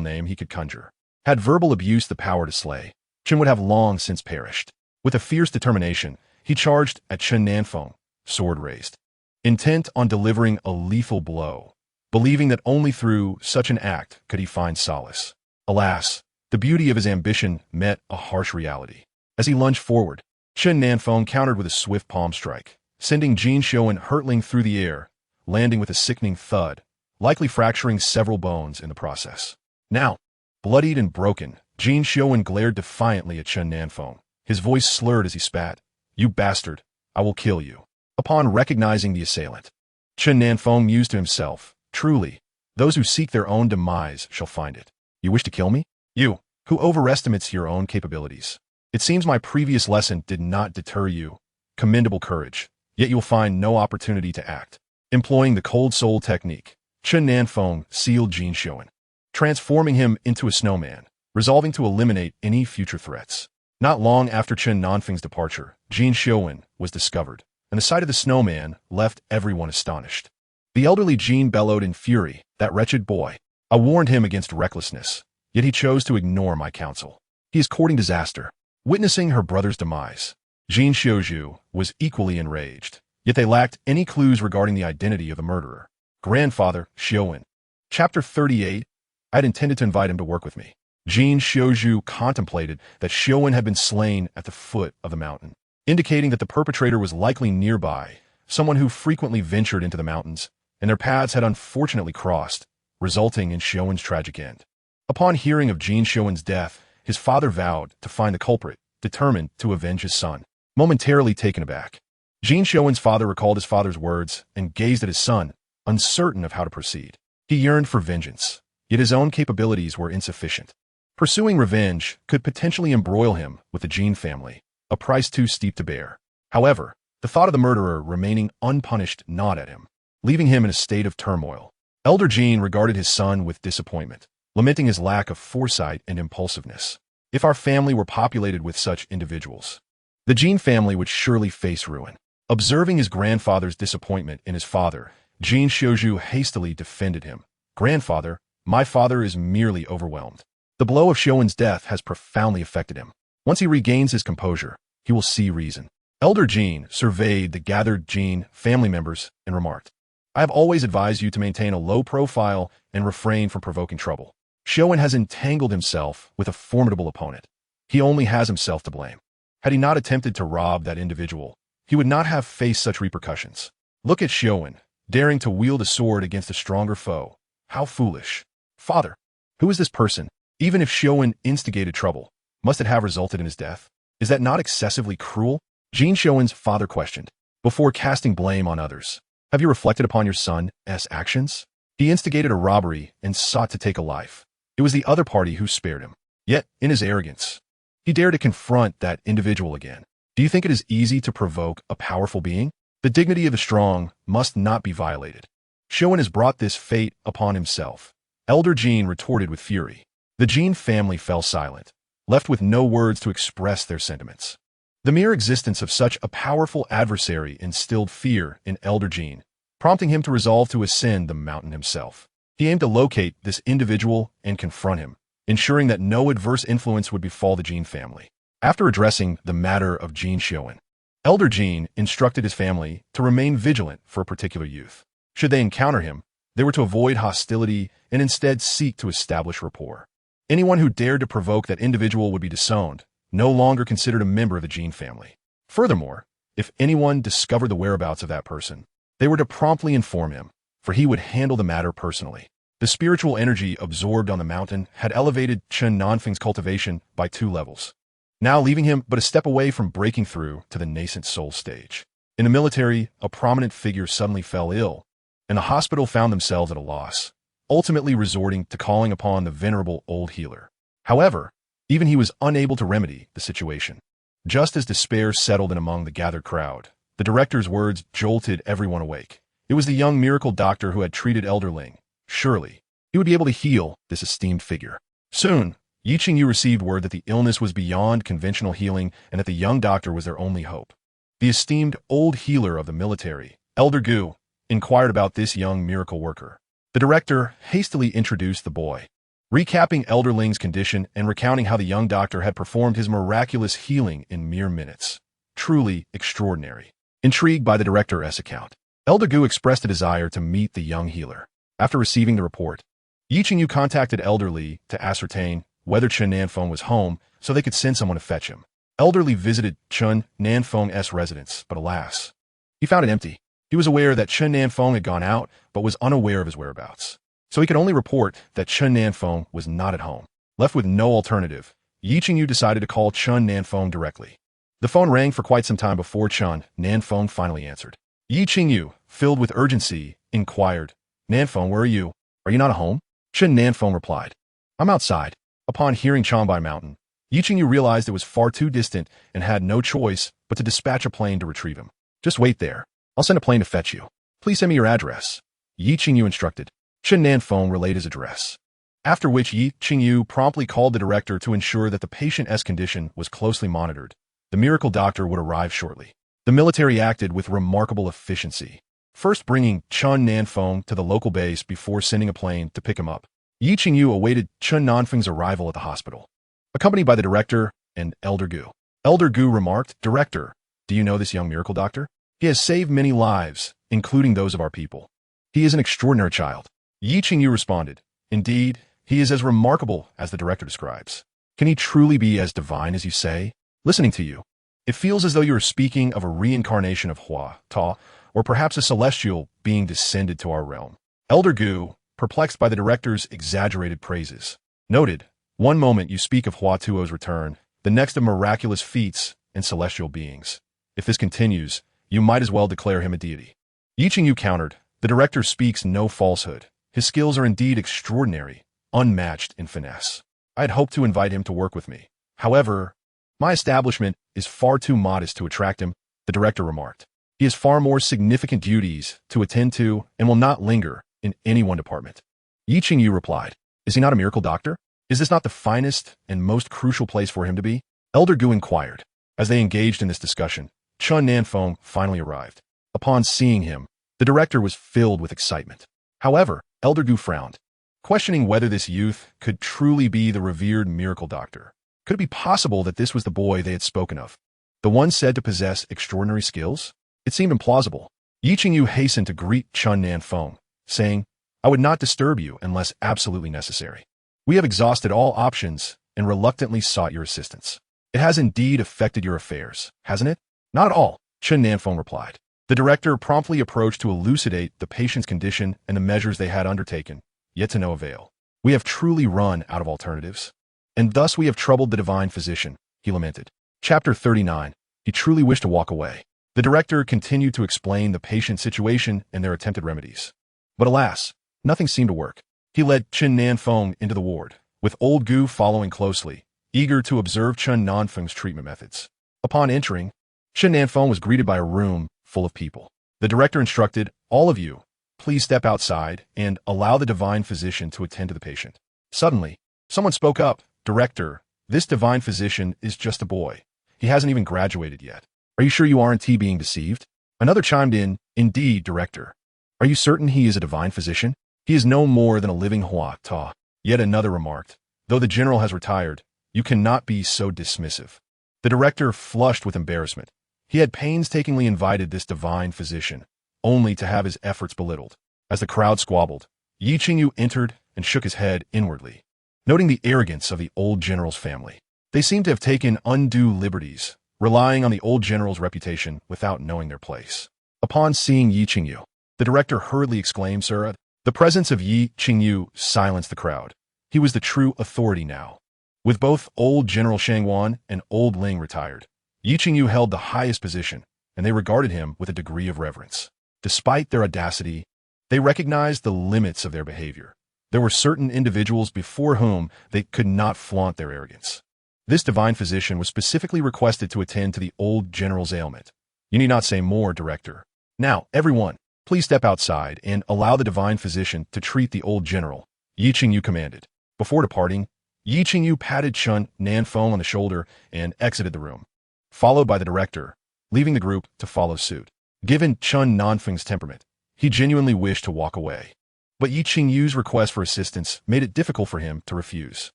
name he could conjure. Had verbal abuse the power to slay, Chen would have long since perished. With a fierce determination, he charged at Chen Nan Feng, sword raised, intent on delivering a lethal blow, believing that only through such an act could he find solace. Alas, the beauty of his ambition met a harsh reality. As he lunged forward, Chen Nan Feng countered with a swift palm strike, sending Jin Xiuwen hurtling through the air, landing with a sickening thud, likely fracturing several bones in the process. Now, bloodied and broken, Jin Xiuwen glared defiantly at Chen Nan Feng. His voice slurred as he spat, "You bastard, I will kill you." Upon recognizing the assailant, Chen Nan Feng mused to himself, "Truly, those who seek their own demise shall find it. You wish to kill me? You, who overestimates your own capabilities. It seems my previous lesson did not deter you. Commendable courage, yet you will find no opportunity to act." Employing the cold soul technique, Chen Nan Feng sealed Jin Xiuwen, transforming him into a snowman, resolving to eliminate any future threats. Not long after Chen Nan Feng's departure, Jin Xiuwen was discovered, and the sight of the snowman left everyone astonished. The elderly Jin bellowed in fury, "That wretched boy! I warned him against recklessness, yet he chose to ignore my counsel. He is courting disaster." Witnessing her brother's demise, Jin Xiuzhu was equally enraged, yet they lacked any clues regarding the identity of the murderer. Grandfather Xiuwen. Chapter 38. I had intended to invite him to work with me. Jin Xiuzhu contemplated that Xiuwen had been slain at the foot of the mountain, indicating that the perpetrator was likely nearby, someone who frequently ventured into the mountains, and their paths had unfortunately crossed, resulting in Xiuwen's tragic end. Upon hearing of Jin Xiuwen's death, his father vowed to find the culprit, determined to avenge his son. Momentarily taken aback, Jin Xiuwen's father recalled his father's words and gazed at his son, uncertain of how to proceed. He yearned for vengeance, yet his own capabilities were insufficient. Pursuing revenge could potentially embroil him with the Jin family, a price too steep to bear. However, the thought of the murderer remaining unpunished gnawed at him, leaving him in a state of turmoil. Elder Jin regarded his son with disappointment, lamenting his lack of foresight and impulsiveness. If our family were populated with such individuals, the Jin family would surely face ruin. Observing his grandfather's disappointment in his father, Jin Xiuzhu hastily defended him. "Grandfather, my father is merely overwhelmed. The blow of Xiuwen's death has profoundly affected him. Once he regains his composure, he will see reason." Elder Jin surveyed the gathered Jin family members and remarked, "I have always advised you to maintain a low profile and refrain from provoking trouble. Xiuwen has entangled himself with a formidable opponent. He only has himself to blame. Had he not attempted to rob that individual, he would not have faced such repercussions. Look at Xiuwen, daring to wield a sword against a stronger foe. How foolish. Father, who is this person? Even if Xiuwen instigated trouble, must it have resulted in his death? Is that not excessively cruel?" Jin Xiuwen's father questioned, before casting blame on others. "Have you reflected upon your son's actions? He instigated a robbery and sought to take a life. It was the other party who spared him. Yet, in his arrogance, he dared to confront that individual again. Do you think it is easy to provoke a powerful being? The dignity of the strong must not be violated. Xiuwen has brought this fate upon himself." Elder Jin retorted with fury. The Jin family fell silent, left with no words to express their sentiments. The mere existence of such a powerful adversary instilled fear in Elder Jin, prompting him to resolve to ascend the mountain himself. He aimed to locate this individual and confront him, ensuring that no adverse influence would befall the Jin family. After addressing the matter of Jin Xiuwen, Elder Jin instructed his family to remain vigilant for a particular youth. Should they encounter him, they were to avoid hostility and instead seek to establish rapport. Anyone who dared to provoke that individual would be disowned, no longer considered a member of the Jin family. Furthermore, if anyone discovered the whereabouts of that person, they were to promptly inform him, for he would handle the matter personally. The spiritual energy absorbed on the mountain had elevated Chen Nan Feng's cultivation by 2 levels, now leaving him but a step away from breaking through to the nascent soul stage. In the military, a prominent figure suddenly fell ill, and the hospital found themselves at a loss, ultimately resorting to calling upon the venerable old healer. However, even he was unable to remedy the situation. Just as despair settled in among the gathered crowd, the director's words jolted everyone awake. It was the young miracle doctor who had treated Elder Ling. Surely, he would be able to heal this esteemed figure. Soon, Yi Qingyu received word that the illness was beyond conventional healing and that the young doctor was their only hope. The esteemed old healer of the military, Elder Gu, inquired about this young miracle worker. The director hastily introduced the boy, recapping Elder Ling's condition and recounting how the young doctor had performed his miraculous healing in mere minutes. Truly extraordinary. Intrigued by the director's account, Elder Gu expressed a desire to meet the young healer. After receiving the report, Yi Qingyu contacted Elder Li to ascertain whether Chen Nan Feng was home so they could send someone to fetch him. Elder Li visited Chen Nan Feng's residence, but alas, he found it empty. He was aware that Chen Nan Feng had gone out, but was unaware of his whereabouts. So he could only report that Chen Nan Feng was not at home. Left with no alternative, Yi Qingyu decided to call Chen Nan Feng directly. The phone rang for quite some time before Chen Nan Feng finally answered. Yi Qingyu, filled with urgency, inquired, "Nan Feng, where are you? Are you not at home?" Chen Nan Feng replied, "I'm outside." Upon hearing Changbai Mountain, Yi Qingyu realized it was far too distant and had no choice but to dispatch a plane to retrieve him. "Just wait there. I'll send a plane to fetch you. Please send me your address," Yi Qingyu instructed. Chen Nan Feng relayed his address, after which Yi Qingyu promptly called the director to ensure that the patient's condition was closely monitored. The miracle doctor would arrive shortly. The military acted with remarkable efficiency, first bringing Chen Nan Feng to the local base before sending a plane to pick him up. Yi Qingyu awaited Chen Nan Feng's arrival at the hospital, accompanied by the director and Elder Gu. Elder Gu remarked, "Director, do you know this young miracle doctor? He has saved many lives, including those of our people. He is an extraordinary child." Yi Qingyu responded, "Indeed, he is as remarkable as the director describes. Can he truly be as divine as you say? Listening to you, it feels as though you are speaking of a reincarnation of Hua, Ta, or perhaps a celestial being descended to our realm." Elder Gu, perplexed by the director's exaggerated praises, noted, "One moment you speak of Hua Tuo's return, the next of miraculous feats and celestial beings. If this continues, you might as well declare him a deity." Yi Qingyu countered, "The director speaks no falsehood. His skills are indeed extraordinary, unmatched in finesse. I had hoped to invite him to work with me. However, my establishment is far too modest to attract him," the director remarked. "He has far more significant duties to attend to and will not linger in any one department." Yi Qingyu replied, "Is he not a miracle doctor? Is this not the finest and most crucial place for him to be?" Elder Gu inquired. As they engaged in this discussion, Chen Nan Feng finally arrived. Upon seeing him, the director was filled with excitement. However, Elder Gu frowned, questioning whether this youth could truly be the revered miracle doctor. Could it be possible that this was the boy they had spoken of, the one said to possess extraordinary skills? It seemed implausible. Yi Qingyu hastened to greet Chen Nan Feng, saying, "I would not disturb you unless absolutely necessary. We have exhausted all options and reluctantly sought your assistance. It has indeed affected your affairs, hasn't it?" "Not at all," Chen Nan Feng replied. The director promptly approached to elucidate the patient's condition and the measures they had undertaken, yet to no avail. "We have truly run out of alternatives, and thus we have troubled the divine physician," he lamented. Chapter 39. He truly wished to walk away. The director continued to explain the patient's situation and their attempted remedies. But alas, nothing seemed to work. He led Chen Nan Feng into the ward, with old Gu following closely, eager to observe Chen Nan Feng's treatment methods. Upon entering, Chen Nan Feng was greeted by a room full of people. The director instructed, "All of you, please step outside and allow the divine physician to attend to the patient." Suddenly, someone spoke up, "Director, this divine physician is just a boy. He hasn't even graduated yet. Are you sure you aren't being deceived?" Another chimed in, "Indeed, Director. Are you certain he is a divine physician? He is no more than a living Hua Ta." Yet another remarked, "Though the general has retired, you cannot be so dismissive." The director flushed with embarrassment. He had painstakingly invited this divine physician, only to have his efforts belittled. As the crowd squabbled, Yi Qingyu entered and shook his head inwardly, noting the arrogance of the old general's family. They seemed to have taken undue liberties, relying on the old general's reputation without knowing their place. Upon seeing Yi Qingyu, the director hurriedly exclaimed, "Sir." The presence of Yi Qingyu silenced the crowd. He was the true authority now. With both old General Shangwan and old Ling retired, Yi Qingyu held the highest position, and they regarded him with a degree of reverence. Despite their audacity, they recognized the limits of their behavior. There were certain individuals before whom they could not flaunt their arrogance. This divine physician was specifically requested to attend to the old general's ailment. You need not say more, director. Now, everyone, please step outside and allow the divine physician to treat the old general, Yi Qingyu commanded. Before departing, Yi Qingyu patted Chen Nan Feng on the shoulder and exited the room, followed by the director, leaving the group to follow suit. Given Chen Nan Feng's temperament, he genuinely wished to walk away. But Yi Qingyu's request for assistance made it difficult for him to refuse.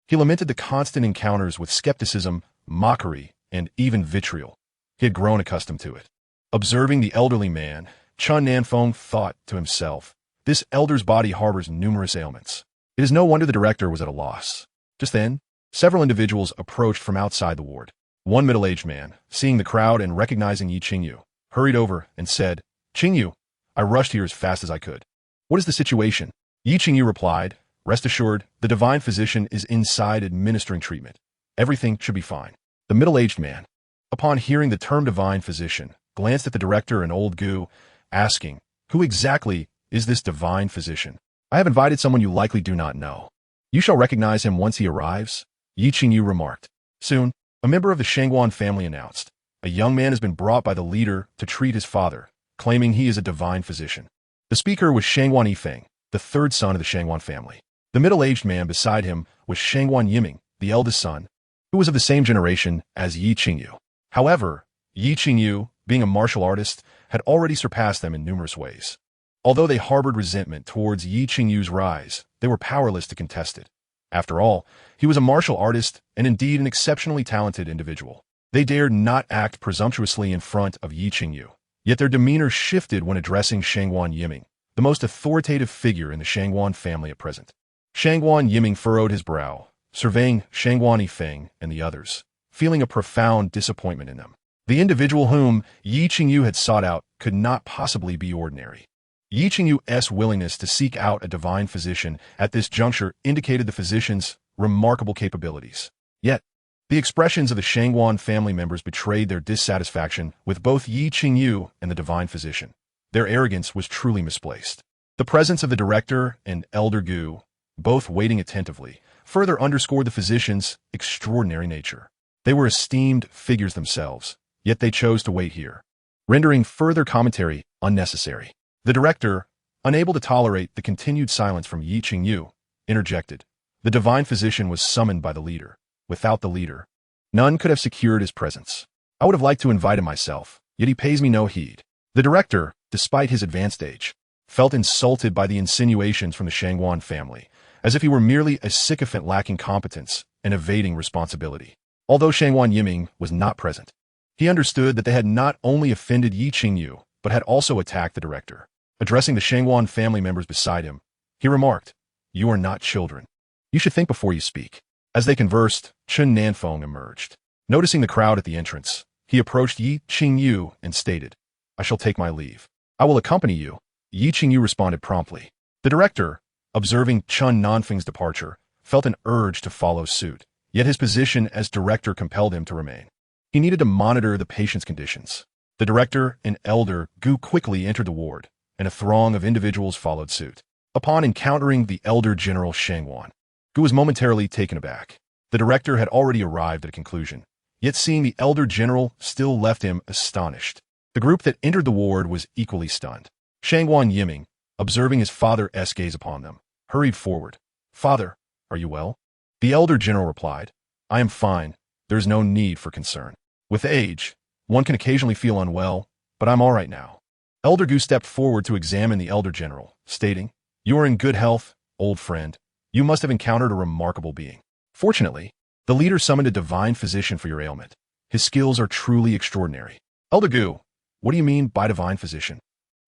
He lamented the constant encounters with skepticism, mockery, and even vitriol. He had grown accustomed to it. Observing the elderly man, Chen Nan Feng thought to himself, this elder's body harbors numerous ailments. It is no wonder the director was at a loss. Just then, several individuals approached from outside the ward. One middle-aged man, seeing the crowd and recognizing Yi Qingyu, hurried over and said, "Qingyu, I rushed here as fast as I could. What is the situation?" Yi Qingyu replied, "Rest assured, the divine physician is inside administering treatment. Everything should be fine." The middle-aged man, upon hearing the term divine physician, glanced at the director and old Gu, asking, "Who exactly is this divine physician? I have invited someone you likely do not know. You shall recognize him once he arrives," Yi Qingyu remarked. Soon, a member of the Shangwan family announced, "A young man has been brought by the leader to treat his father, claiming he is a divine physician." The speaker was Shangwan Yifeng, the third son of the Shangwan family. The middle-aged man beside him was Shangwan Yiming, the eldest son, who was of the same generation as Yi Qingyu. However, Yi Qingyu, being a martial artist, had already surpassed them in numerous ways. Although they harbored resentment towards Yi Qingyu's rise, they were powerless to contest it. After all, he was a martial artist and indeed an exceptionally talented individual. They dared not act presumptuously in front of Yi Qingyu, yet their demeanor shifted when addressing Shangwan Yiming, the most authoritative figure in the Shangwan family at present. Shangwan Yiming furrowed his brow, surveying Shangwan Yifeng and the others, feeling a profound disappointment in them. The individual whom Yi Qingyu had sought out could not possibly be ordinary. Yi Qingyu's willingness to seek out a divine physician at this juncture indicated the physician's remarkable capabilities. Yet, the expressions of the Shangwan family members betrayed their dissatisfaction with both Yi Qingyu and the divine physician. Their arrogance was truly misplaced. The presence of the director and elder Gu, both waiting attentively, further underscored the physician's extraordinary nature. They were esteemed figures themselves, yet they chose to wait here, rendering further commentary unnecessary. The director, unable to tolerate the continued silence from Yi Qingyu, interjected. The divine physician was summoned by the leader. Without the leader, none could have secured his presence. I would have liked to invite him myself, yet he pays me no heed. The director, despite his advanced age, felt insulted by the insinuations from the Shangwan family, as if he were merely a sycophant lacking competence and evading responsibility. Although Shangwan Yiming was not present, he understood that they had not only offended Yi Qingyu, but had also attacked the director. Addressing the Shangwan family members beside him, he remarked, "You are not children. You should think before you speak." As they conversed, Chen Nan Feng emerged. Noticing the crowd at the entrance, he approached Yi Qingyu and stated, "I shall take my leave." "I will accompany you," Yi Qingyu responded promptly. The director, observing Chen Nan Feng's departure, felt an urge to follow suit, yet his position as director compelled him to remain. He needed to monitor the patient's conditions. The director and elder Gu quickly entered the ward, and a throng of individuals followed suit. Upon encountering the elder General Shangwan, Gu was momentarily taken aback. The director had already arrived at a conclusion, yet seeing the elder general still left him astonished. The group that entered the ward was equally stunned. Shangwan Yiming, observing his father's gaze upon them, hurried forward. "Father, are you well?" The elder general replied, "I am fine. There is no need for concern. With age, one can occasionally feel unwell, but I'm all right now." Elder Gu stepped forward to examine the elder general, stating, "You are in good health, old friend. You must have encountered a remarkable being. Fortunately, the leader summoned a divine physician for your ailment. His skills are truly extraordinary." "Elder Gu, what do you mean by divine physician?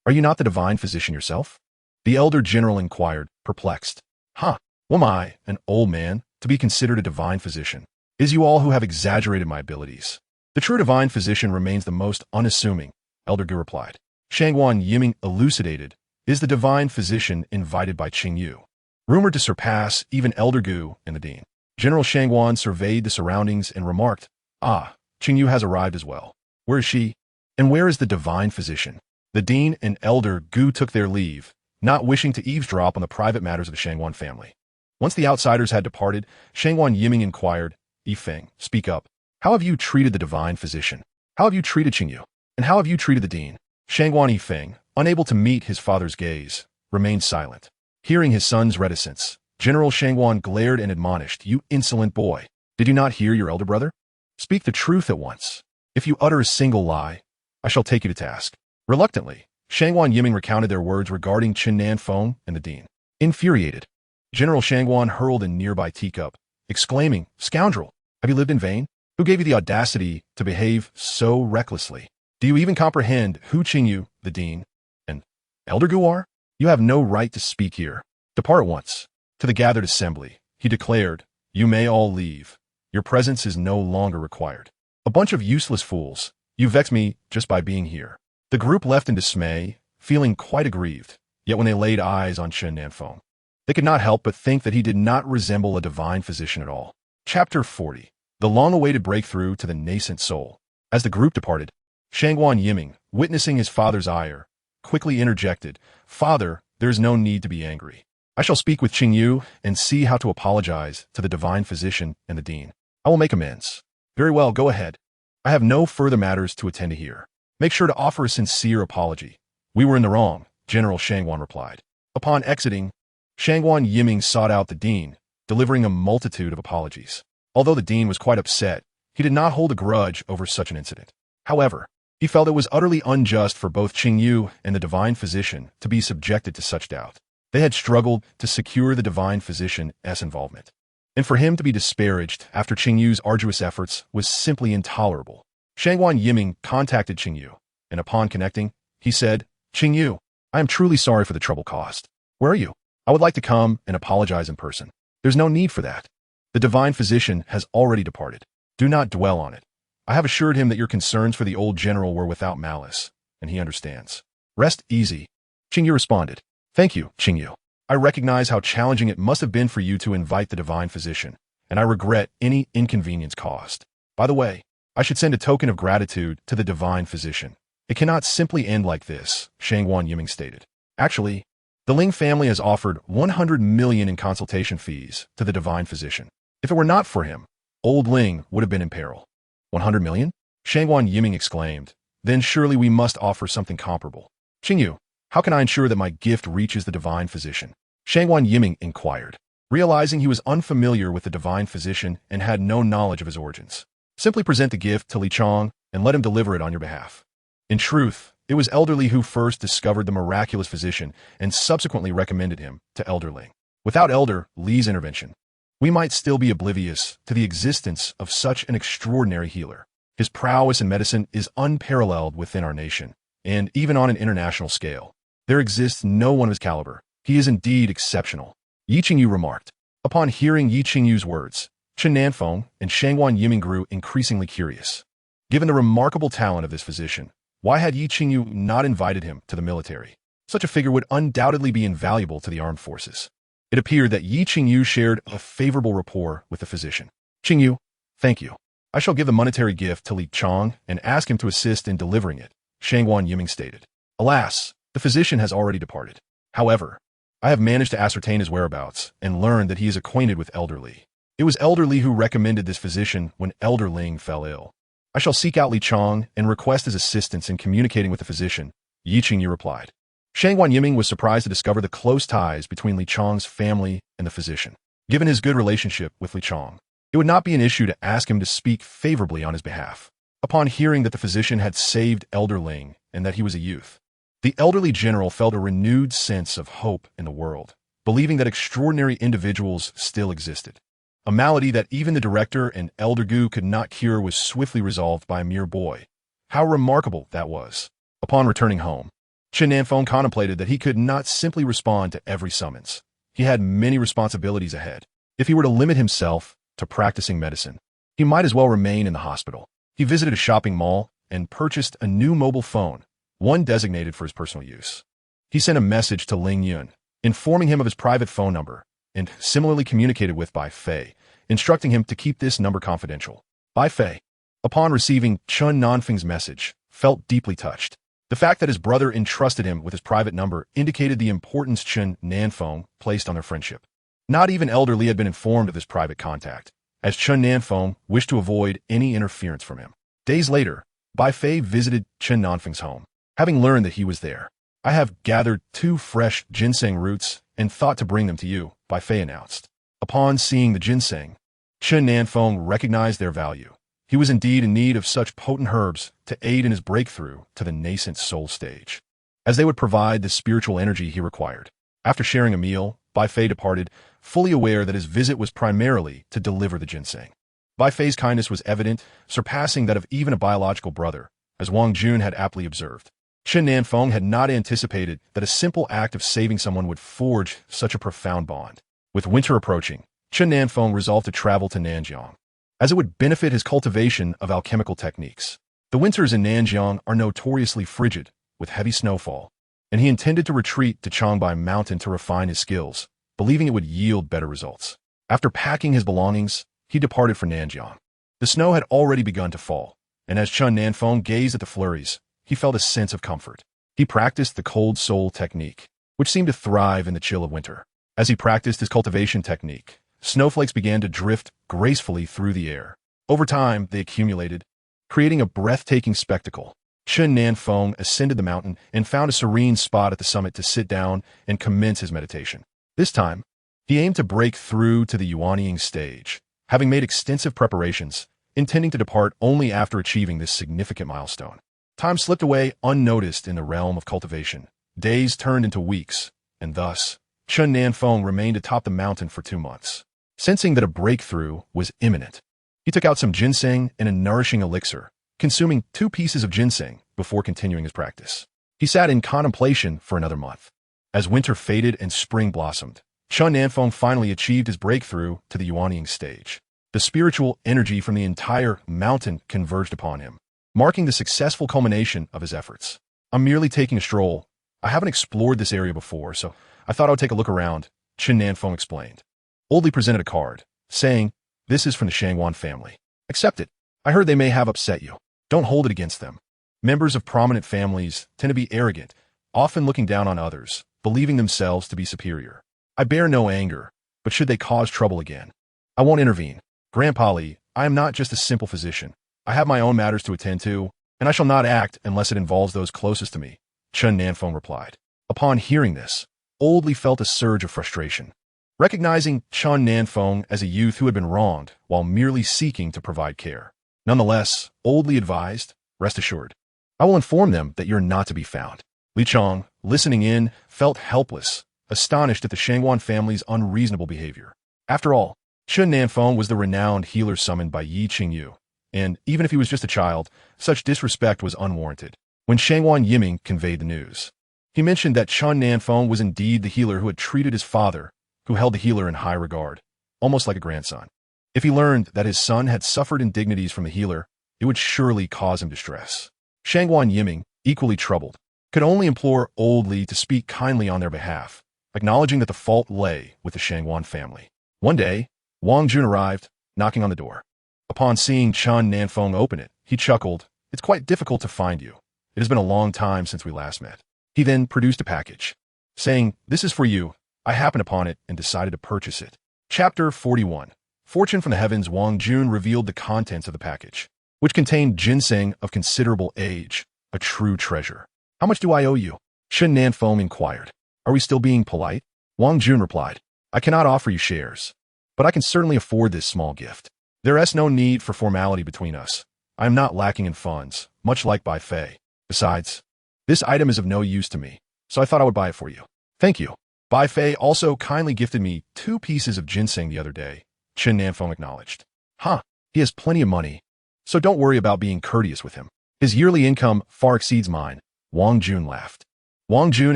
Are you not the divine physician yourself?" The elder general inquired, perplexed. "Huh, am I, an old man, to be considered a divine physician?" is you all who have exaggerated my abilities. The true divine physician remains the most unassuming, Elder Gu replied. Shangguan Yiming elucidated, is the divine physician invited by Qingyu, rumored to surpass even Elder Gu and the dean. General Shangguan surveyed the surroundings and remarked, ah, Qingyu has arrived as well. Where is she? And where is the divine physician? The dean and Elder Gu took their leave, not wishing to eavesdrop on the private matters of the Shangguan family. Once the outsiders had departed, Shangguan Yiming inquired, Yi Feng, speak up. How have you treated the divine physician? How have you treated Qingyu? And how have you treated the dean? Shangguan Yi Feng, unable to meet his father's gaze, remained silent. Hearing his son's reticence, General Shangguan glared and admonished, you insolent boy. Did you not hear your elder brother? Speak the truth at once. If you utter a single lie, I shall take you to task. Reluctantly, Shangguan Yiming recounted their words regarding Chen Nan Feng and the dean. Infuriated, General Shangguan hurled a nearby teacup, exclaiming, scoundrel, have you lived in vain? Who gave you the audacity to behave so recklessly? Do you even comprehend who Qingyu, the dean, and Elder Gu are? You have no right to speak here. Depart at once. To the gathered assembly, he declared, you may all leave. Your presence is no longer required. A bunch of useless fools. You vex me just by being here. The group left in dismay, feeling quite aggrieved, yet when they laid eyes on Chen Nan Feng, they could not help but think that he did not resemble a divine physician at all. Chapter 40. The long-awaited breakthrough to the nascent soul. As the group departed, Shangguan Yiming, witnessing his father's ire, quickly interjected, Father, there is no need to be angry. I shall speak with Qingyu and see how to apologize to the divine physician and the dean. I will make amends. Very well, go ahead. I have no further matters to attend to here. Make sure to offer a sincere apology. We were in the wrong, General Shangguan replied. Upon exiting, Shangguan Yiming sought out the dean, delivering a multitude of apologies. Although the dean was quite upset, he did not hold a grudge over such an incident. However, he felt it was utterly unjust for both Qingyu and the divine physician to be subjected to such doubt. They had struggled to secure the divine physician's involvement, and for him to be disparaged after Qingyu's arduous efforts was simply intolerable. Shangguan Yiming contacted Qingyu, and upon connecting, he said, Qingyu, I am truly sorry for the trouble caused. Where are you? I would like to come and apologize in person. There's no need for that. The divine physician has already departed. Do not dwell on it. I have assured him that your concerns for the old general were without malice, and he understands. Rest easy. Qingyu responded. Thank you, Qingyu. I recognize how challenging it must have been for you to invite the divine physician, and I regret any inconvenience caused. By the way, I should send a token of gratitude to the divine physician. It cannot simply end like this, Shangguan Yiming stated. Actually, the Ling family has offered 100 million in consultation fees to the divine physician. If it were not for him, old Ling would have been in peril. 100 million? Shangguan Yiming exclaimed. Then surely we must offer something comparable. Qingyu, how can I ensure that my gift reaches the divine physician? Shangguan Yiming inquired, realizing he was unfamiliar with the divine physician and had no knowledge of his origins. Simply present the gift to Li Chong and let him deliver it on your behalf. In truth, it was Elder Li who first discovered the miraculous physician and subsequently recommended him to Elder Ling. Without Elder Li's intervention, we might still be oblivious to the existence of such an extraordinary healer. His prowess in medicine is unparalleled within our nation, and even on an international scale. There exists no one of his caliber. He is indeed exceptional. Yi Qingyu remarked. Upon hearing Yi Qingyu's words, Chen Nan Feng and Shangguan Yiming grew increasingly curious. Given the remarkable talent of this physician, why had Yi Qingyu not invited him to the military? Such a figure would undoubtedly be invaluable to the armed forces. It appeared that Yi Qingyu shared a favorable rapport with the physician. Qingyu, thank you. I shall give the monetary gift to Li Chong and ask him to assist in delivering it, Shangguan Yiming stated. Alas, the physician has already departed. However, I have managed to ascertain his whereabouts and learned that he is acquainted with Elder Li. It was Elder Li who recommended this physician when Elder Ling fell ill. I shall seek out Li Chong and request his assistance in communicating with the physician, Yi Qingyu replied. Shangguan Yiming was surprised to discover the close ties between Li Chong's family and the physician. Given his good relationship with Li Chong, it would not be an issue to ask him to speak favorably on his behalf. Upon hearing that the physician had saved Elder Ling and that he was a youth, the elderly general felt a renewed sense of hope in the world, believing that extraordinary individuals still existed. A malady that even the director and Elder Gu could not cure was swiftly resolved by a mere boy. How remarkable that was. Upon returning home, Chen Nan Feng contemplated that he could not simply respond to every summons. He had many responsibilities ahead. If he were to limit himself to practicing medicine, He might as well remain in the hospital. He visited a shopping mall and purchased a new mobile phone, one designated for his personal use. He sent a message to Ling Yun, informing him of his private phone number, and similarly communicated with Bai Fei, instructing him to keep this number confidential. Bai Fei, upon receiving Chen Nan Feng's message, felt deeply touched. The fact that his brother entrusted him with his private number indicated the importance Chen Nan Feng placed on their friendship. Not even Elder Li had been informed of this private contact, as Chen Nan Feng wished to avoid any interference from him. Days later, Bai Fei visited Chen Nan Feng's home. Having learned that he was there, "I have gathered 2 fresh ginseng roots and thought to bring them to you," Bai Fei announced. Upon seeing the ginseng, Chen Nan Feng recognized their value. He was indeed in need of such potent herbs to aid in his breakthrough to the nascent soul stage, as they would provide the spiritual energy he required. After sharing a meal, Bai Fei departed, fully aware that his visit was primarily to deliver the ginseng. Bai Fei's kindness was evident, surpassing that of even a biological brother, as Wang Jun had aptly observed. Chen Nan Feng had not anticipated that a simple act of saving someone would forge such a profound bond. With winter approaching, Chen Nan Feng resolved to travel to Nanjiang, as it would benefit his cultivation of alchemical techniques. The winters in Nanjiang are notoriously frigid, with heavy snowfall, and he intended to retreat to Changbai Mountain to refine his skills, believing it would yield better results. After packing his belongings, he departed for Nanjiang. The snow had already begun to fall, and as Chen Nan Feng gazed at the flurries, he felt a sense of comfort. He practiced the cold soul technique, which seemed to thrive in the chill of winter. As he practiced his cultivation technique, snowflakes began to drift gracefully through the air. Over time, they accumulated, creating a breathtaking spectacle. Chen Nan Feng ascended the mountain and found a serene spot at the summit to sit down and commence his meditation. This time, he aimed to break through to the Yuanying stage, having made extensive preparations, intending to depart only after achieving this significant milestone. Time slipped away unnoticed in the realm of cultivation. Days turned into weeks, and thus, Chen Nan Feng remained atop the mountain for 2 months. Sensing that a breakthrough was imminent, he took out some ginseng and a nourishing elixir, consuming 2 pieces of ginseng before continuing his practice. He sat in contemplation for another month. As winter faded and spring blossomed, Chen Nan Feng finally achieved his breakthrough to the Yuanying stage. The spiritual energy from the entire mountain converged upon him, marking the successful culmination of his efforts. "I'm merely taking a stroll. I haven't explored this area before, so I thought I would take a look around," Chen Nan Feng explained. Old Li presented a card, saying, "This is from the Shangwan family. Accept it. I heard they may have upset you. Don't hold it against them. Members of prominent families tend to be arrogant, often looking down on others, believing themselves to be superior. I bear no anger, but should they cause trouble again, I won't intervene. Grandpa Li, I am not just a simple physician. I have my own matters to attend to, and I shall not act unless it involves those closest to me," Chen Nan Feng replied. Upon hearing this, Old Li felt a surge of frustration. Recognizing Chen Nan Feng as a youth who had been wronged while merely seeking to provide care. Nonetheless, Old Li advised, "Rest assured, I will inform them that you're not to be found." Li Chong, listening in, felt helpless, astonished at the Shangwan family's unreasonable behavior. After all, Chen Nan Feng was the renowned healer summoned by Yi Qingyu, and even if he was just a child, such disrespect was unwarranted. When Shangwan Yiming conveyed the news, he mentioned that Chen Nan Feng was indeed the healer who had treated his father, who held the healer in high regard, almost like a grandson. If he learned that his son had suffered indignities from the healer, it would surely cause him distress. Shangwan Yiming, equally troubled, could only implore Old Li to speak kindly on their behalf, acknowledging that the fault lay with the Shangwan family. One day, Wang Jun arrived, knocking on the door. Upon seeing Chen Nan Feng open it, he chuckled, "It's quite difficult to find you. It has been a long time since we last met." He then produced a package, saying, "This is for you. I happened upon it and decided to purchase it." Chapter 41. Fortune from the Heavens. Wang Jun revealed the contents of the package, which contained ginseng of considerable age, a true treasure. "How much do I owe you?" Chen Nan Feng inquired. "Are we still being polite?" Wang Jun replied, "I cannot offer you shares, but I can certainly afford this small gift. There is no need for formality between us. I am not lacking in funds, much like Bai Fei. Besides, this item is of no use to me, so I thought I would buy it for you." "Thank you. Bai Fei also kindly gifted me 2 pieces of ginseng the other day," Chen Nan Feng acknowledged. "Huh, he has plenty of money, so don't worry about being courteous with him. His yearly income far exceeds mine," Wang Jun laughed. Wang Jun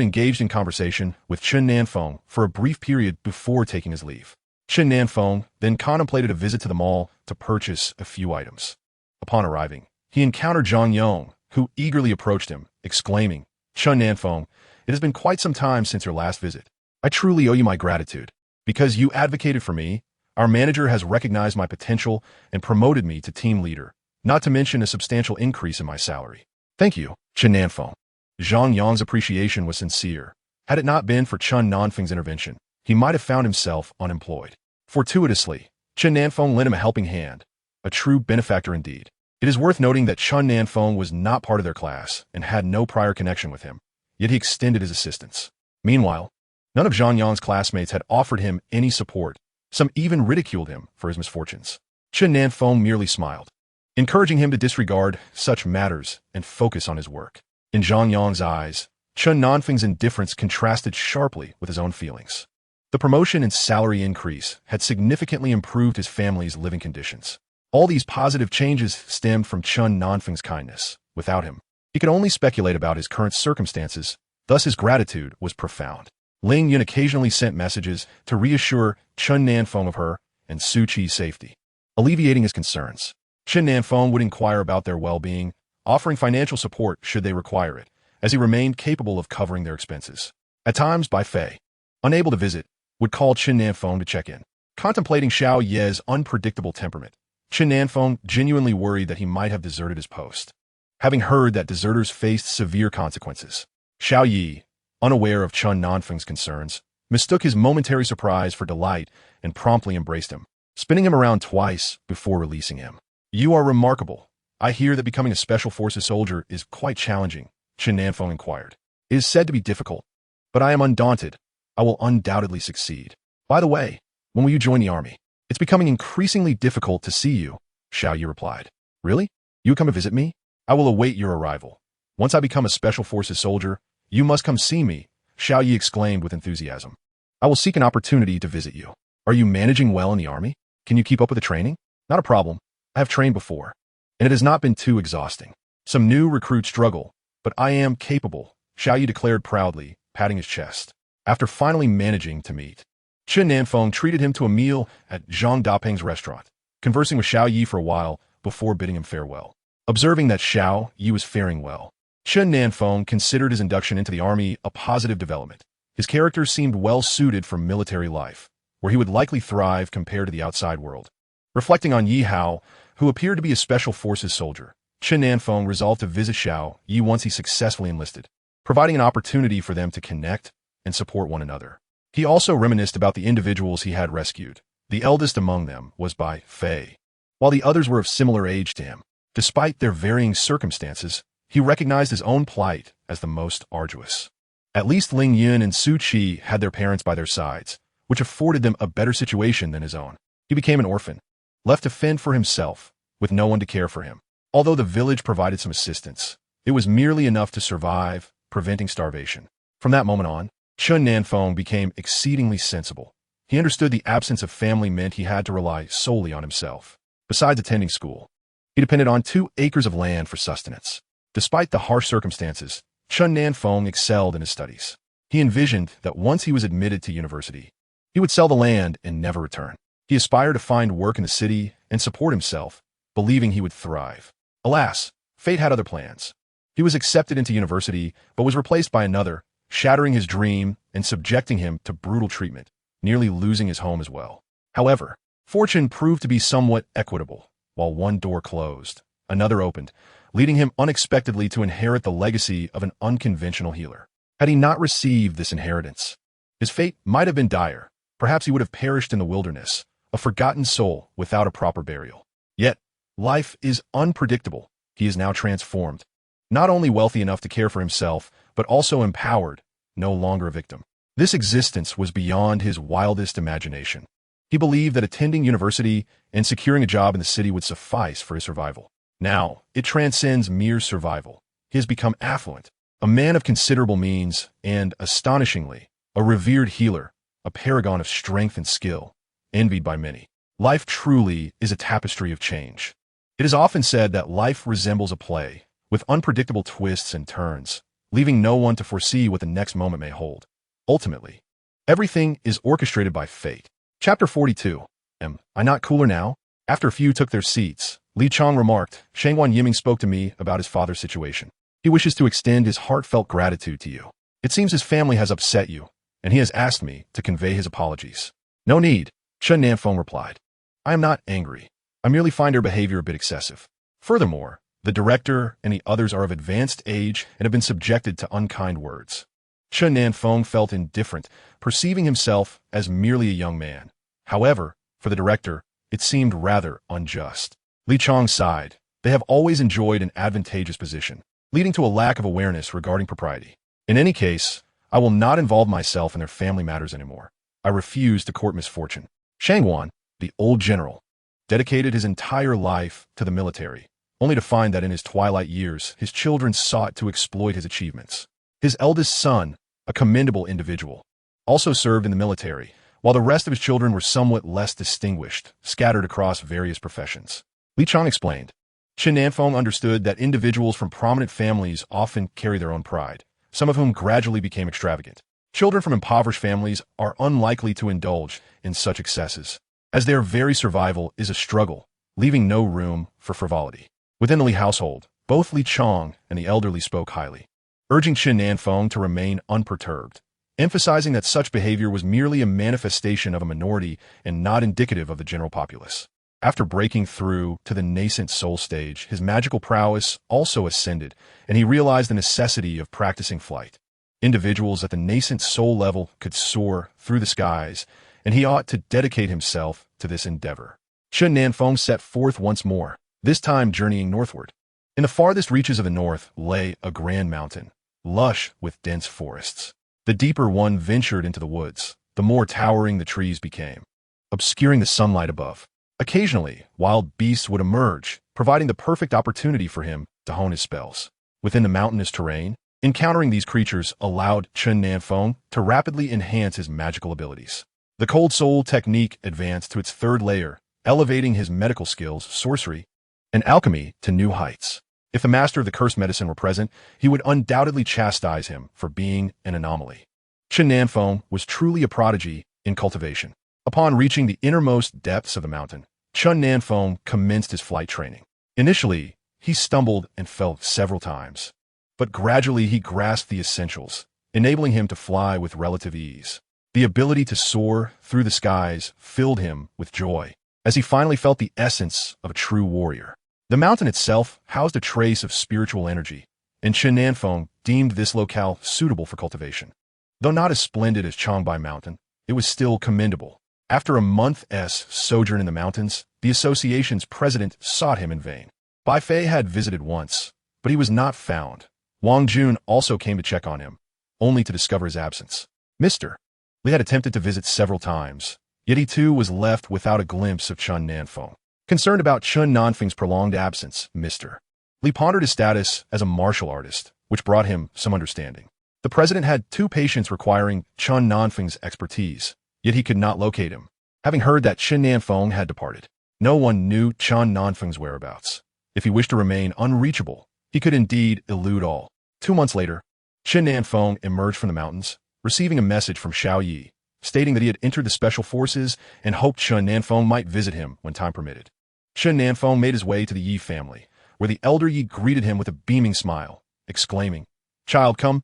engaged in conversation with Chen Nan Feng for a brief period before taking his leave. Chen Nan Feng then contemplated a visit to the mall to purchase a few items. Upon arriving, he encountered Zhang Yong, who eagerly approached him, exclaiming, "Chen Nan Feng, it has been quite some time since your last visit. I truly owe you my gratitude. Because you advocated for me, our manager has recognized my potential and promoted me to team leader, not to mention a substantial increase in my salary. Thank you, Chen Nan Feng." Zhang Yong's appreciation was sincere. Had it not been for Chen Nan Feng's intervention, he might have found himself unemployed. Fortuitously, Chen Nan Feng lent him a helping hand, a true benefactor indeed. It is worth noting that Chen Nan Feng was not part of their class and had no prior connection with him, yet he extended his assistance. Meanwhile, none of Zhang Yong's classmates had offered him any support. Some even ridiculed him for his misfortunes. Chen Nan Feng merely smiled, encouraging him to disregard such matters and focus on his work. In Zhang Yong's eyes, Chen Nan Feng's indifference contrasted sharply with his own feelings. The promotion and salary increase had significantly improved his family's living conditions. All these positive changes stemmed from Chen Nan Feng's kindness. Without him, he could only speculate about his current circumstances, thus his gratitude was profound. Ling Yun occasionally sent messages to reassure Chen Nan Feng of her and Su Qi's safety, alleviating his concerns. Chen Nan Feng would inquire about their well-being, offering financial support should they require it, as he remained capable of covering their expenses. At times, Bai Fei, unable to visit, would call Chen Nan Feng to check in. Contemplating Xiao Ye's unpredictable temperament, Chen Nan Feng genuinely worried that he might have deserted his post. Having heard that deserters faced severe consequences, Xiao Yi, unaware of Chen Nan Feng's concerns, mistook his momentary surprise for delight and promptly embraced him, spinning him around twice before releasing him. "You are remarkable. I hear that becoming a Special Forces soldier is quite challenging," Chen Nan Feng inquired. "It is said to be difficult, but I am undaunted. I will undoubtedly succeed. By the way, when will you join the army? It's becoming increasingly difficult to see you," Xiao Yi replied. "Really? You come to visit me? I will await your arrival. Once I become a Special Forces soldier, you must come see me," Xiao Yi exclaimed with enthusiasm. "I will seek an opportunity to visit you. Are you managing well in the army? Can you keep up with the training?" "Not a problem. I have trained before, and it has not been too exhausting. Some new recruits struggle, but I am capable," Xiao Yi declared proudly, patting his chest. After finally managing to meet, Chen Nan Feng treated him to a meal at Zhang Dapeng's restaurant, conversing with Xiao Yi for a while before bidding him farewell. Observing that Xiao Yi was faring well, Chen Nan Feng considered his induction into the army a positive development. His character seemed well suited for military life, where he would likely thrive compared to the outside world. Reflecting on Yi Hao, who appeared to be a Special Forces soldier, Chen Nan Feng resolved to visit Xiao Yi once he successfully enlisted, providing an opportunity for them to connect and support one another. He also reminisced about the individuals he had rescued. The eldest among them was Bai Fei, while the others were of similar age to him. Despite their varying circumstances, he recognized his own plight as the most arduous. At least Ling Yun and Su Qi had their parents by their sides, which afforded them a better situation than his own. He became an orphan, left to fend for himself, with no one to care for him. Although the village provided some assistance, it was merely enough to survive, preventing starvation. From that moment on, Chen Nan Feng became exceedingly sensible. He understood the absence of family meant he had to rely solely on himself. Besides attending school, he depended on 2 acres of land for sustenance. Despite the harsh circumstances, Chen Nan Feng excelled in his studies. He envisioned that once he was admitted to university, he would sell the land and never return. He aspired to find work in the city and support himself, believing he would thrive. Alas, fate had other plans. He was accepted into university, but was replaced by another, shattering his dream and subjecting him to brutal treatment, nearly losing his home as well. However, fortune proved to be somewhat equitable. While one door closed, another opened, leading him unexpectedly to inherit the legacy of an unconventional healer. Had he not received this inheritance, his fate might have been dire. Perhaps he would have perished in the wilderness, a forgotten soul without a proper burial. Yet, life is unpredictable. He is now transformed. Not only wealthy enough to care for himself, but also empowered, no longer a victim. This existence was beyond his wildest imagination. He believed that attending university and securing a job in the city would suffice for his survival. Now, it transcends mere survival. He has become affluent, a man of considerable means, and, astonishingly, a revered healer, a paragon of strength and skill, envied by many. Life truly is a tapestry of change. It is often said that life resembles a play, with unpredictable twists and turns, leaving no one to foresee what the next moment may hold. Ultimately, everything is orchestrated by fate. Chapter 42. Am I not cooler now? After a few took their seats, Li Chong remarked, Shangwan Yiming spoke to me about his father's situation. He wishes to extend his heartfelt gratitude to you. It seems his family has upset you, and he has asked me to convey his apologies. No need, Chen Nan Feng replied. I am not angry. I merely find her behavior a bit excessive. Furthermore, the director and the others are of advanced age and have been subjected to unkind words. Chen Nan Feng felt indifferent, perceiving himself as merely a young man. However, for the director, it seemed rather unjust. Li Chong sighed. They have always enjoyed an advantageous position, leading to a lack of awareness regarding propriety. In any case, I will not involve myself in their family matters anymore. I refuse to court misfortune. Shangwan, the old general, dedicated his entire life to the military, only to find that in his twilight years, his children sought to exploit his achievements. His eldest son, a commendable individual, also served in the military, while the rest of his children were somewhat less distinguished, scattered across various professions. Li Chong explained. Chen Nan Feng understood that individuals from prominent families often carry their own pride, some of whom gradually became extravagant. Children from impoverished families are unlikely to indulge in such excesses, as their very survival is a struggle, leaving no room for frivolity. Within the Li household, both Li Chong and the elderly spoke highly, urging Chen Nan Feng to remain unperturbed, emphasizing that such behavior was merely a manifestation of a minority and not indicative of the general populace. After breaking through to the nascent soul stage, his magical prowess also ascended, and he realized the necessity of practicing flight. Individuals at the nascent soul level could soar through the skies, and he ought to dedicate himself to this endeavor. Chen Nan Feng set forth once more, this time journeying northward. In the farthest reaches of the north lay a grand mountain, lush with dense forests. The deeper one ventured into the woods, the more towering the trees became, obscuring the sunlight above. Occasionally, wild beasts would emerge, providing the perfect opportunity for him to hone his spells. Within the mountainous terrain, encountering these creatures allowed Chen Nan Feng to rapidly enhance his magical abilities. The cold soul technique advanced to its third layer, elevating his medical skills, sorcery, and alchemy to new heights. If the master of the cursed medicine were present, he would undoubtedly chastise him for being an anomaly. Chen Nan Feng was truly a prodigy in cultivation. Upon reaching the innermost depths of the mountain, Chen Nan Feng commenced his flight training. Initially, he stumbled and fell several times, but gradually he grasped the essentials, enabling him to fly with relative ease. The ability to soar through the skies filled him with joy, as he finally felt the essence of a true warrior. The mountain itself housed a trace of spiritual energy, and Chen Nan Feng deemed this locale suitable for cultivation. Though not as splendid as Changbai Mountain, it was still commendable. After a month's sojourn in the mountains, the association's president sought him in vain. Bai Fei had visited once, but he was not found. Wang Jun also came to check on him, only to discover his absence. Mr. Li had attempted to visit several times, yet he too was left without a glimpse of Chen Nan Feng. Concerned about Chen Nan Feng's prolonged absence, Mr. Li pondered his status as a martial artist, which brought him some understanding. The president had 2 patients requiring Chen Nan Feng's expertise, yet he could not locate him, having heard that Chen Nan Feng had departed. No one knew Chen Nan Feng's whereabouts. If he wished to remain unreachable, he could indeed elude all. 2 months later, Chen Nan Feng emerged from the mountains, receiving a message from Xiao Yi, stating that he had entered the special forces and hoped Chen Nan Feng might visit him when time permitted. Chen Nan Feng made his way to the Yi family, where the elder Yi greeted him with a beaming smile, exclaiming, "Child, come,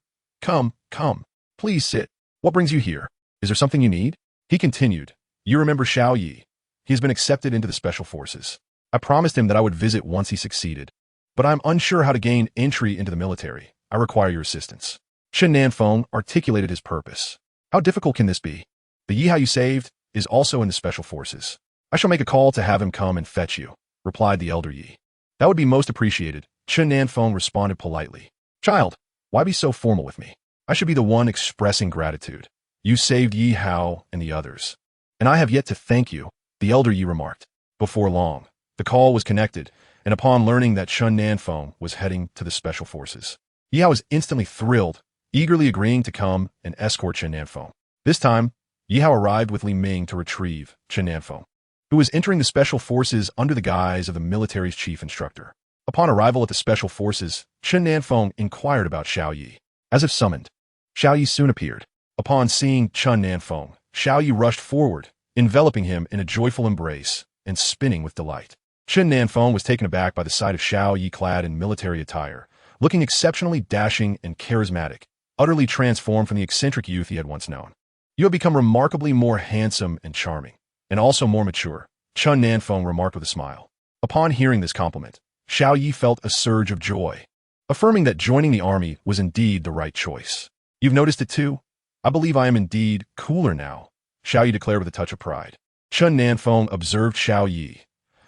please sit. What brings you here? Is there something you need?" He continued, "You remember Xiao Yi. He has been accepted into the special forces. I promised him that I would visit once he succeeded, but I'm unsure how to gain entry into the military. I require your assistance." Chen Nan Feng articulated his purpose. "How difficult can this be? The Yi you saved is also in the special forces. I shall make a call to have him come and fetch you," replied the elder Yi. "That would be most appreciated," Chen Nan Feng responded politely. "Child, why be so formal with me? I should be the one expressing gratitude. You saved Yi Hao and the others, and I have yet to thank you," the elder Yi remarked. Before long, the call was connected, and upon learning that Chen Nan Feng was heading to the special forces, Yi Hao was instantly thrilled, eagerly agreeing to come and escort Chen Nan Feng. This time, Yi Hao arrived with Li Ming to retrieve Chen Nan Feng, who was entering the special forces under the guise of the military's chief instructor. Upon arrival at the special forces, Chen Nan Feng inquired about Xiao Yi. As if summoned, Xiao Yi soon appeared. Upon seeing Chen Nan Feng, Xiao Yi rushed forward, enveloping him in a joyful embrace and spinning with delight. Chen Nan Feng was taken aback by the sight of Xiao Yi clad in military attire, looking exceptionally dashing and charismatic, utterly transformed from the eccentric youth he had once known. You have become remarkably more handsome and charming, and also more mature, Chen Nan Feng remarked with a smile. Upon hearing this compliment, Xiao Yi felt a surge of joy, affirming that joining the army was indeed the right choice. You've noticed it too? I believe I am indeed cooler now, Xiao Yi declared with a touch of pride. Chen Nan Feng observed Xiao Yi,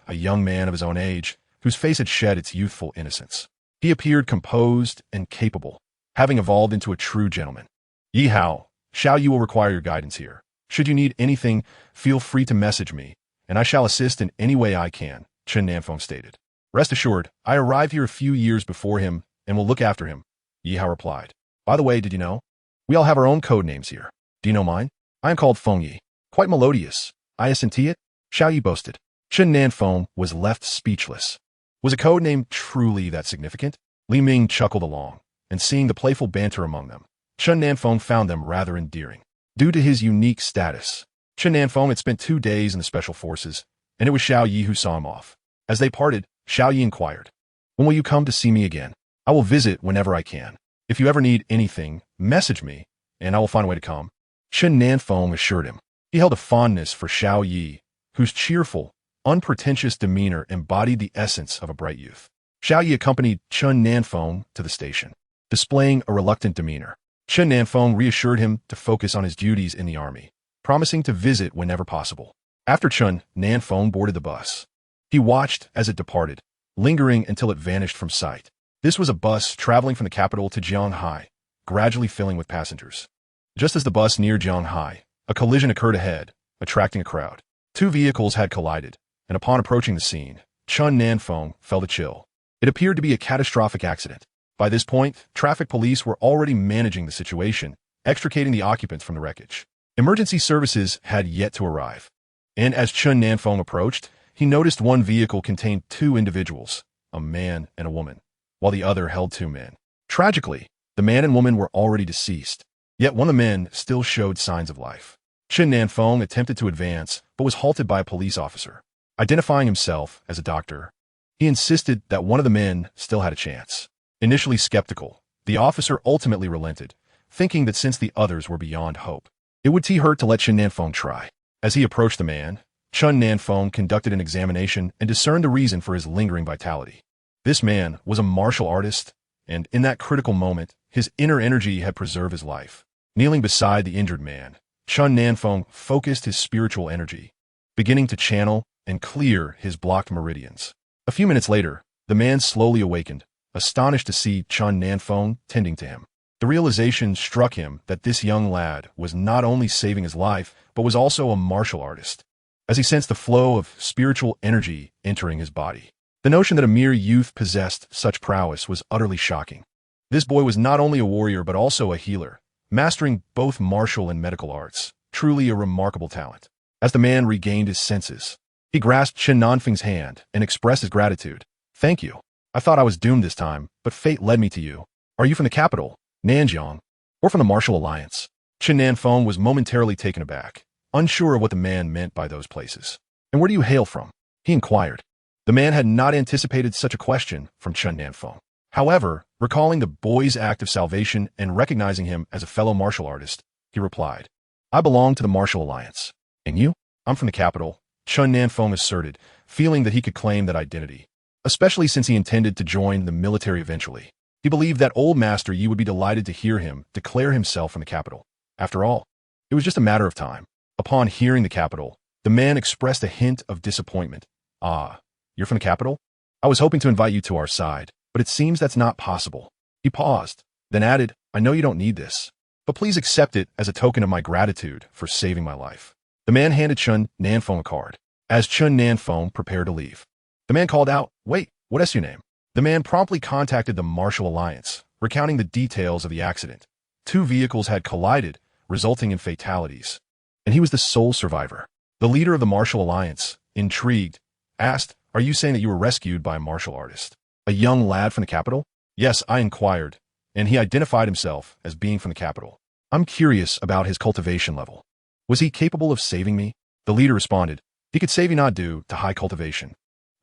a young man of his own age, whose face had shed its youthful innocence. He appeared composed and capable, having evolved into a true gentleman. Yi Hao, Xiao Yi will require your guidance here. Should you need anything, feel free to message me, and I shall assist in any way I can, Chen Nan Feng stated. Rest assured, I arrived here a few years before him and will look after him, Yi Hao replied. By the way, did you know? We all have our own code names here. Do you know mine? I am called Feng Yi. Quite melodious. I assentee it? Xiao Yi boasted. Chen Nan Feng was left speechless. Was a code name truly that significant? Li Ming chuckled along, and seeing the playful banter among them, Chen Nan Feng found them rather endearing. Due to his unique status, Chen Nan Feng had spent 2 days in the Special Forces, and it was Xiao Yi who saw him off. As they parted, Xiao Yi inquired, "When will you come to see me again? I will visit whenever I can. If you ever need anything, message me, and I will find a way to come." Chen Nan Feng assured him. He held a fondness for Xiao Yi, whose cheerful, unpretentious demeanor embodied the essence of a bright youth. Xiao Yi accompanied Chen Nan Feng to the station. Displaying a reluctant demeanor, Chen Nan Feng reassured him to focus on his duties in the army, promising to visit whenever possible. After Chen Nan Feng boarded the bus, he watched as it departed, lingering until it vanished from sight. This was a bus traveling from the capital to Jianghai, gradually filling with passengers. Just as the bus neared Jianghai, a collision occurred ahead, attracting a crowd. 2 vehicles had collided, and upon approaching the scene, Chen Nan Feng felt a chill. It appeared to be a catastrophic accident. By this point, traffic police were already managing the situation, extricating the occupants from the wreckage. Emergency services had yet to arrive. And as Chen Nan Feng approached, he noticed one vehicle contained 2 individuals, a man and a woman, while the other held 2 men. Tragically, the man and woman were already deceased, yet one of the men still showed signs of life. Chen Nan Feng attempted to advance, but was halted by a police officer. Identifying himself as a doctor, he insisted that one of the men still had a chance. Initially skeptical, the officer ultimately relented, thinking that since the others were beyond hope, it would hurt to let Chen Nan Feng try. As he approached the man, Chen Nan Feng conducted an examination and discerned the reason for his lingering vitality. This man was a martial artist, and in that critical moment, his inner energy had preserved his life. Kneeling beside the injured man, Chen Nan Feng focused his spiritual energy, beginning to channel and clear his blocked meridians. A few minutes later, the man slowly awakened, astonished to see Chen Nan Feng tending to him. The realization struck him that this young lad was not only saving his life, but was also a martial artist. As he sensed the flow of spiritual energy entering his body, the notion that a mere youth possessed such prowess was utterly shocking. This boy was not only a warrior but also a healer, mastering both martial and medical arts, truly a remarkable talent. As the man regained his senses, he grasped Chen Nan Feng's hand and expressed his gratitude. "Thank you. I thought I was doomed this time, but fate led me to you. Are you from the capital, Nanjiang, or from the Martial Alliance?" Chen Nan Feng was momentarily taken aback, unsure of what the man meant by those places. "And where do you hail from?" he inquired. The man had not anticipated such a question from Chen Nan Feng. However, recalling the boy's act of salvation and recognizing him as a fellow martial artist, he replied, "I belong to the Martial Alliance. And you?" "I'm from the capital," Chen Nan Feng asserted, feeling that he could claim that identity, especially since he intended to join the military eventually. He believed that old Master Yi would be delighted to hear him declare himself from the capital. After all, it was just a matter of time. Upon hearing the capital, the man expressed a hint of disappointment. "Ah, you're from the capital? I was hoping to invite you to our side, but it seems that's not possible." He paused, then added, "I know you don't need this, but please accept it as a token of my gratitude for saving my life." The man handed Chen Nan Feng a card. As Chen Nan Feng prepared to leave, the man called out, "Wait, what is your name?" The man promptly contacted the Martial Alliance, recounting the details of the accident. 2 vehicles had collided, resulting in fatalities, and he was the sole survivor. The leader of the Martial Alliance, intrigued, asked, "Are you saying that you were rescued by a martial artist? A young lad from the capital?" "Yes," I inquired, and he identified himself as being from the capital. "I'm curious about his cultivation level. Was he capable of saving me?" The leader responded, he could save you not due to high cultivation,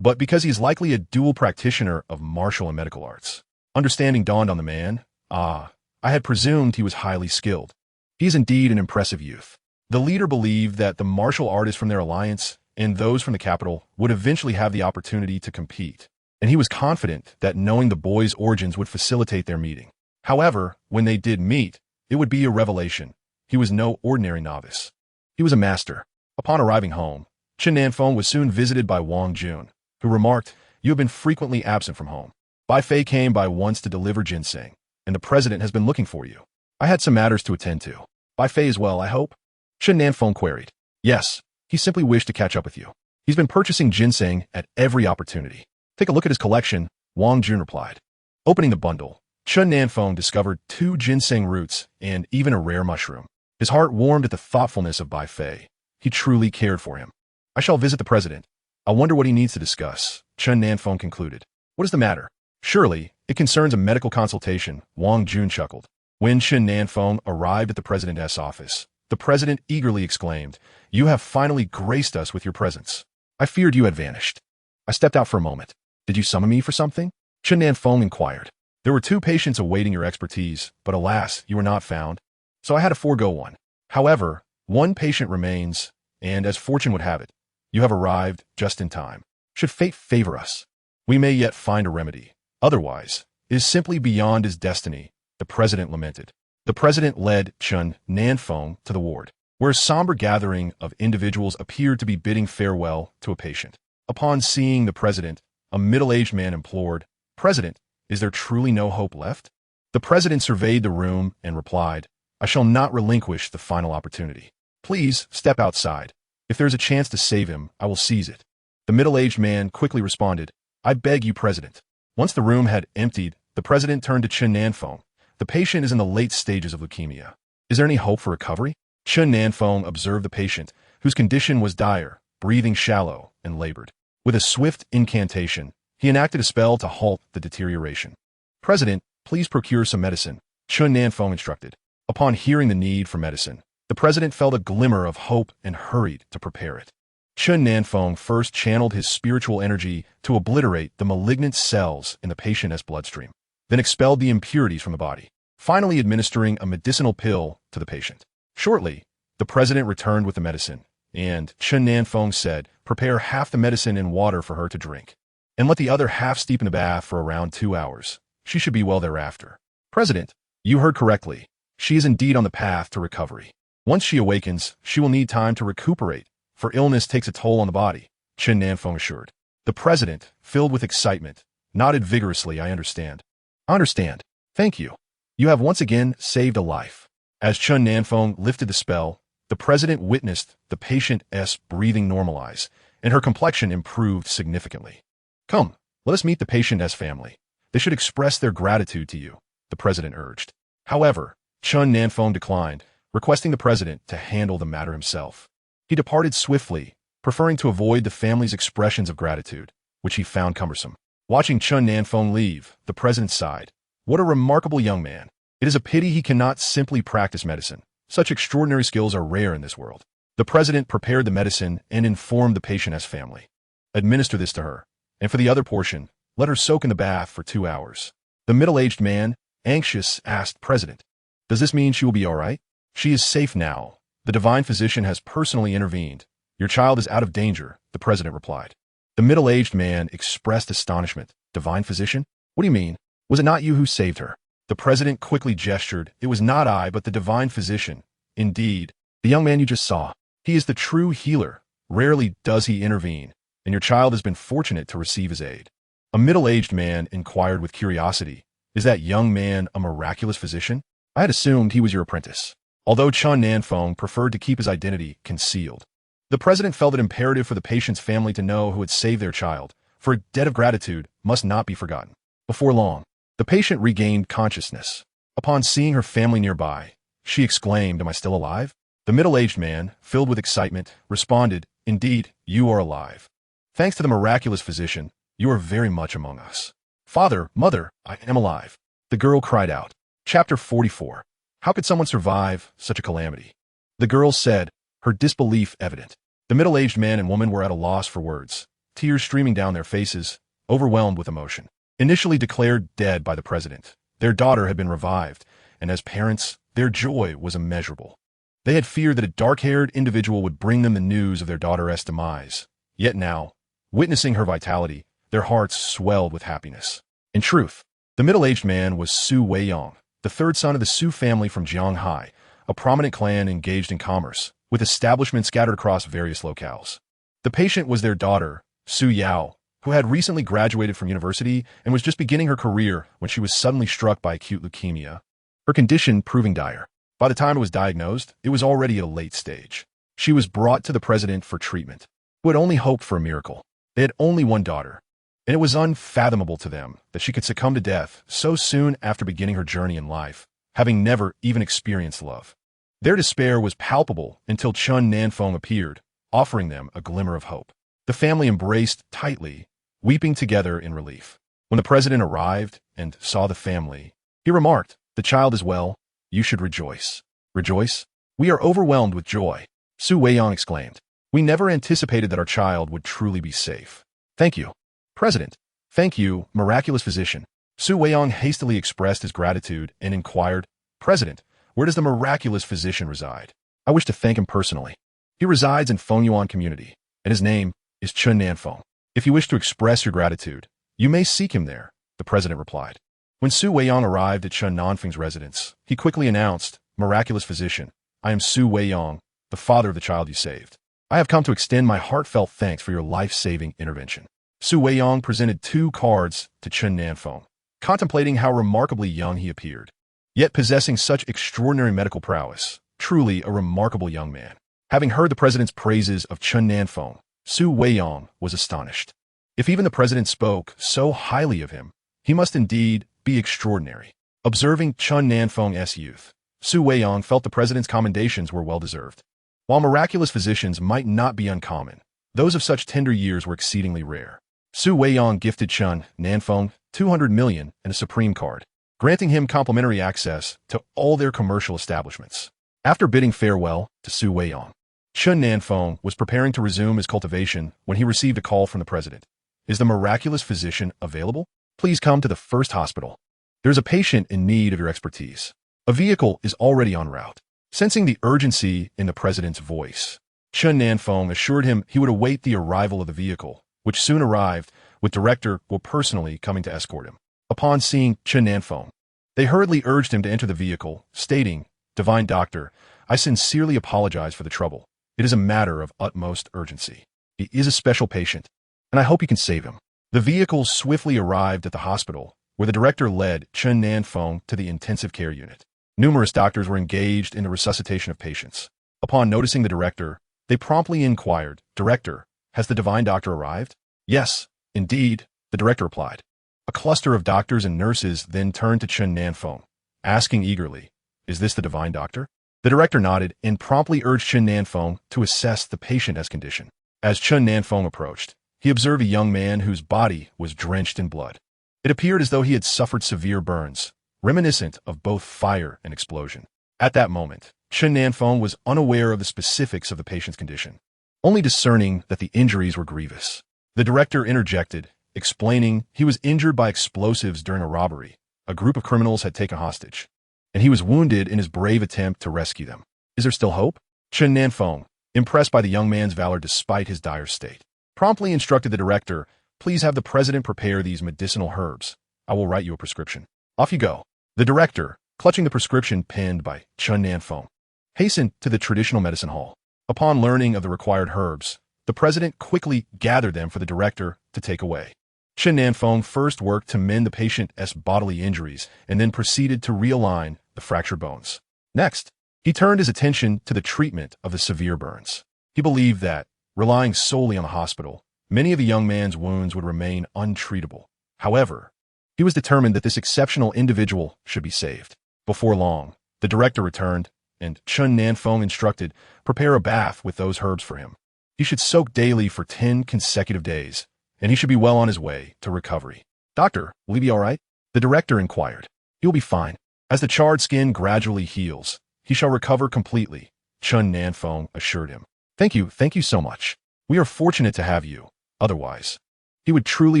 but because he is likely a dual practitioner of martial and medical arts. Understanding dawned on the man. I had presumed he was highly skilled. He is indeed an impressive youth. The leader believed that the martial artists from their alliance and those from the capital would eventually have the opportunity to compete, and he was confident that knowing the boy's origins would facilitate their meeting. However, when they did meet, it would be a revelation. He was no ordinary novice. He was a master. Upon arriving home, Chen Nan Feng was soon visited by Wang Jun, who remarked, "You have been frequently absent from home. Bai Fei came by once to deliver ginseng, and the president has been looking for you. I had some matters to attend to. Bai Fei is well, I hope?" Chen Nan Feng queried. "Yes, he simply wished to catch up with you. He's been purchasing ginseng at every opportunity. Take a look at his collection," Wang Jun replied. Opening the bundle, Chen Nan Feng discovered 2 ginseng roots and even a rare mushroom. His heart warmed at the thoughtfulness of Bai Fei. He truly cared for him. "I shall visit the president. I wonder what he needs to discuss," Chen Nan Feng concluded. "What is the matter?" "Surely, it concerns a medical consultation," Wang Jun chuckled. When Chen Nan Feng arrived at the president's office, the president eagerly exclaimed, "You have finally graced us with your presence. I feared you had vanished. I stepped out for a moment. Did you summon me for something?" Chen Nan Feng inquired. "There were 2 patients awaiting your expertise, but alas, you were not found, so I had to forego one. However, 1 patient remains, and as fortune would have it, you have arrived just in time. Should fate favor us, we may yet find a remedy. Otherwise, it is simply beyond his destiny," the president lamented. The president led Chen Nan Feng to the ward, where a somber gathering of individuals appeared to be bidding farewell to a patient. Upon seeing the president, a middle-aged man implored, "President, is there truly no hope left?" The president surveyed the room and replied, "I shall not relinquish the final opportunity. Please step outside. If there is a chance to save him, I will seize it." The middle-aged man quickly responded, "I beg you, President." Once the room had emptied, the president turned to Chen Nan Feng. "The patient is in the late stages of leukemia. Is there any hope for recovery?" Chen Nan Feng observed the patient, whose condition was dire, breathing shallow and labored. With a swift incantation, he enacted a spell to halt the deterioration. "President, please procure some medicine," Chen Nan Feng instructed. Upon hearing the need for medicine, the president felt a glimmer of hope and hurried to prepare it. Chen Nan Feng first channeled his spiritual energy to obliterate the malignant cells in the patient's bloodstream, then expelled the impurities from the body, finally administering a medicinal pill to the patient. Shortly, the president returned with the medicine, and Chen Nan Feng said, "Prepare half the medicine in water for her to drink, and let the other half steep in the bath for around 2 hours. She should be well thereafter." "President, you heard correctly. She is indeed on the path to recovery. Once she awakens, she will need time to recuperate, for illness takes a toll on the body," Chen Nan Feng assured. The president, filled with excitement, nodded vigorously. "I understand. I understand. Thank you. You have once again saved a life." As Chen Nan Feng lifted the spell, the president witnessed the patient's breathing normalize, and her complexion improved significantly. "Come, let us meet the patient's family. They should express their gratitude to you," the president urged. However, Chen Nan Feng declined, requesting the president to handle the matter himself. He departed swiftly, preferring to avoid the family's expressions of gratitude, which he found cumbersome. Watching Chen Nan Feng leave, the president sighed. "What a remarkable young man. It is a pity he cannot simply practice medicine. Such extraordinary skills are rare in this world." The president prepared the medicine and informed the patient's family. "Administer this to her, and for the other portion, let her soak in the bath for 2 hours." The middle-aged man, anxious, asked, "President, does this mean she will be all right?" "She is safe now. The divine physician has personally intervened. Your child is out of danger," the president replied. The middle-aged man expressed astonishment. "Divine physician? What do you mean? Was it not you who saved her?" The president quickly gestured. "It was not I, but the divine physician. Indeed, the young man you just saw. He is the true healer. Rarely does he intervene, and your child has been fortunate to receive his aid." A middle-aged man inquired with curiosity, "Is that young man a miraculous physician? I had assumed he was your apprentice," although Chen Nan Feng preferred to keep his identity concealed. The president felt it imperative for the patient's family to know who had saved their child, for a debt of gratitude must not be forgotten. Before long, the patient regained consciousness. Upon seeing her family nearby, she exclaimed, "Am I still alive?" The middle-aged man, filled with excitement, responded, "Indeed, you are alive. Thanks to the miraculous physician, you are very much among us." "Father, mother, I am alive," the girl cried out. Chapter 44. How could someone survive such a calamity? The girl said, her disbelief evident. The middle-aged man and woman were at a loss for words, tears streaming down their faces, overwhelmed with emotion. Initially declared dead by the president, their daughter had been revived, and as parents, their joy was immeasurable. They had feared that a dark-haired individual would bring them the news of their daughter's demise. Yet now, witnessing her vitality, their hearts swelled with happiness. In truth, the middle-aged man was Su Weiyang, the third son of the Su family from Jianghai, a prominent clan engaged in commerce, with establishments scattered across various locales. The patient was their daughter, Su Yao, who had recently graduated from university and was just beginning her career when she was suddenly struck by acute leukemia, her condition proving dire. By the time it was diagnosed, it was already at a late stage. She was brought to the president for treatment, who had only hoped for a miracle. They had only one daughter, and it was unfathomable to them that she could succumb to death so soon after beginning her journey in life, having never even experienced love. Their despair was palpable until Chen Nan Feng appeared, offering them a glimmer of hope. The family embraced tightly, weeping together in relief. When the president arrived and saw the family, he remarked, "The child is well. You should rejoice." "Rejoice? We are overwhelmed with joy," Su Weiyang exclaimed. "We never anticipated that our child would truly be safe." "Thank you, President." "Thank you, miraculous physician." Su Weiyang hastily expressed his gratitude and inquired, "President, where does the miraculous physician reside? I wish to thank him personally." "He resides in Fengyuan community, and his name is Chen Nan Feng. If you wish to express your gratitude, you may seek him there," the president replied. When Su Weiyang arrived at Chen Nan Feng's residence, he quickly announced, "Miraculous physician, I am Su Weiyang, the father of the child you saved. I have come to extend my heartfelt thanks for your life-saving intervention." Su Weiyang presented 2 cards to Chen Nan Feng, contemplating how remarkably young he appeared, yet possessing such extraordinary medical prowess, truly a remarkable young man. Having heard the president's praises of Chen Nan Feng, Su Weiyang was astonished. If even the president spoke so highly of him, he must indeed be extraordinary. Observing Chen Nan Feng's youth, Su Weiyang felt the president's commendations were well-deserved. While miraculous physicians might not be uncommon, those of such tender years were exceedingly rare. Su Weiyang gifted Chen Nan Feng 200 million and a supreme card, granting him complimentary access to all their commercial establishments. After bidding farewell to Su Weiyang, Chen Nan Feng was preparing to resume his cultivation when he received a call from the president. "Is the miraculous physician available? Please come to the first hospital. There's a patient in need of your expertise. A vehicle is already en route." Sensing the urgency in the president's voice, Chen Nan Feng assured him he would await the arrival of the vehicle, which soon arrived, with Director Guo personally coming to escort him. Upon seeing Chen Nan Feng, they hurriedly urged him to enter the vehicle, stating, "Divine Doctor, I sincerely apologize for the trouble. It is a matter of utmost urgency. He is a special patient, and I hope you can save him." The vehicle swiftly arrived at the hospital, where the director led Chen Nan Feng to the intensive care unit. Numerous doctors were engaged in the resuscitation of patients. Upon noticing the director, they promptly inquired, "Director, has the divine doctor arrived?" "Yes, indeed," the director replied. A cluster of doctors and nurses then turned to Chen Nan Feng, asking eagerly, "Is this the divine doctor?" The director nodded and promptly urged Chen Nan Feng to assess the patient's condition. As Chen Nan Feng approached, he observed a young man whose body was drenched in blood. It appeared as though he had suffered severe burns, reminiscent of both fire and explosion. At that moment, Chen Nan Feng was unaware of the specifics of the patient's condition, only discerning that the injuries were grievous. The director interjected, explaining he was injured by explosives during a robbery a group of criminals had taken hostage, and he was wounded in his brave attempt to rescue them. "Is there still hope?" Chen Nan Feng, impressed by the young man's valor despite his dire state, promptly instructed the director, "Please have the president prepare these medicinal herbs. I will write you a prescription. Off you go." The director, clutching the prescription penned by Chen Nan Feng, hastened to the traditional medicine hall. Upon learning of the required herbs, the president quickly gathered them for the director to take away. Chen Nan Feng first worked to mend the patient's bodily injuries and then proceeded to realign the fractured bones. Next, he turned his attention to the treatment of the severe burns. He believed that, relying solely on the hospital, many of the young man's wounds would remain untreatable. However, he was determined that this exceptional individual should be saved. Before long, the director returned, and Chen Nan Feng instructed, "Prepare a bath with those herbs for him. He should soak daily for 10 consecutive days, and he should be well on his way to recovery." "Doctor, will he be all right?" the director inquired. "He will be fine. As the charred skin gradually heals, he shall recover completely," Chen Nan Feng assured him. Thank you so much. We are fortunate to have you. Otherwise, he would truly